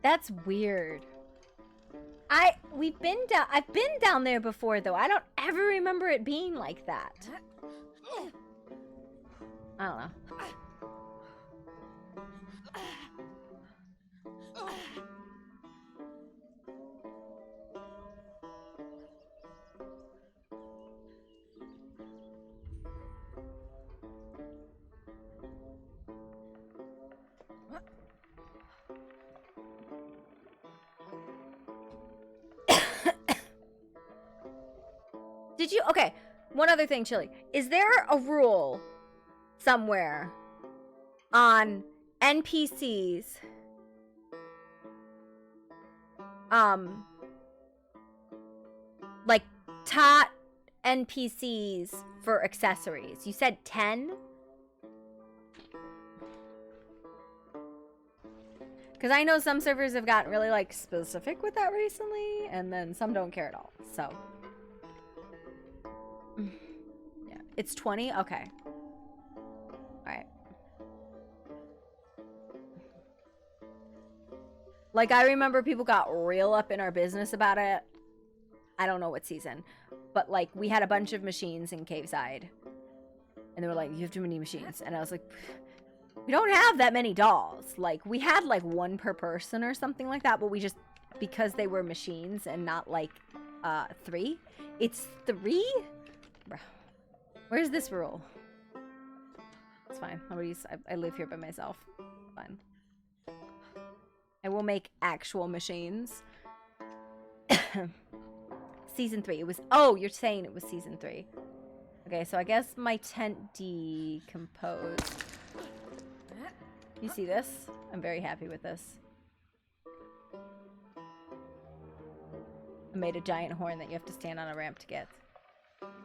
That's weird. I've been down there before though. I don't ever remember it being like that. I don't know. Did you? Okay, one other thing, Chili. Is there a rule somewhere on NPCs like tot NPCs for accessories? You said 10? Because I know some servers have gotten really like specific with that recently, and then some don't care at all. So yeah, it's 20. Okay. All right. Like, I remember people got real up in our business about it. I don't know what season, but like we had a bunch of machines in Caveside, and they were like, "You have too many machines," and I was like, "We don't have that many dolls. Like, we had like one per person or something like that, but we just, because they were machines and not like 3. It's 3? Bro, where's this rule? It's fine. I live here by myself. Fine. I will make actual machines. Season 3. It was. Oh, you're saying it was season 3. Okay, so I guess my tent decomposed. You see this? I'm very happy with this. I made a giant horn that you have to stand on a ramp to get. How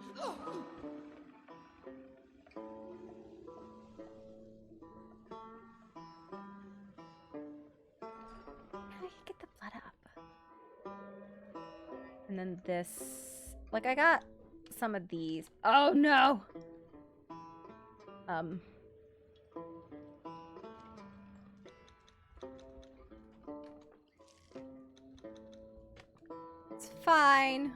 do you get the blood up? And then this... Like, I got some of these. Oh, no! It's fine.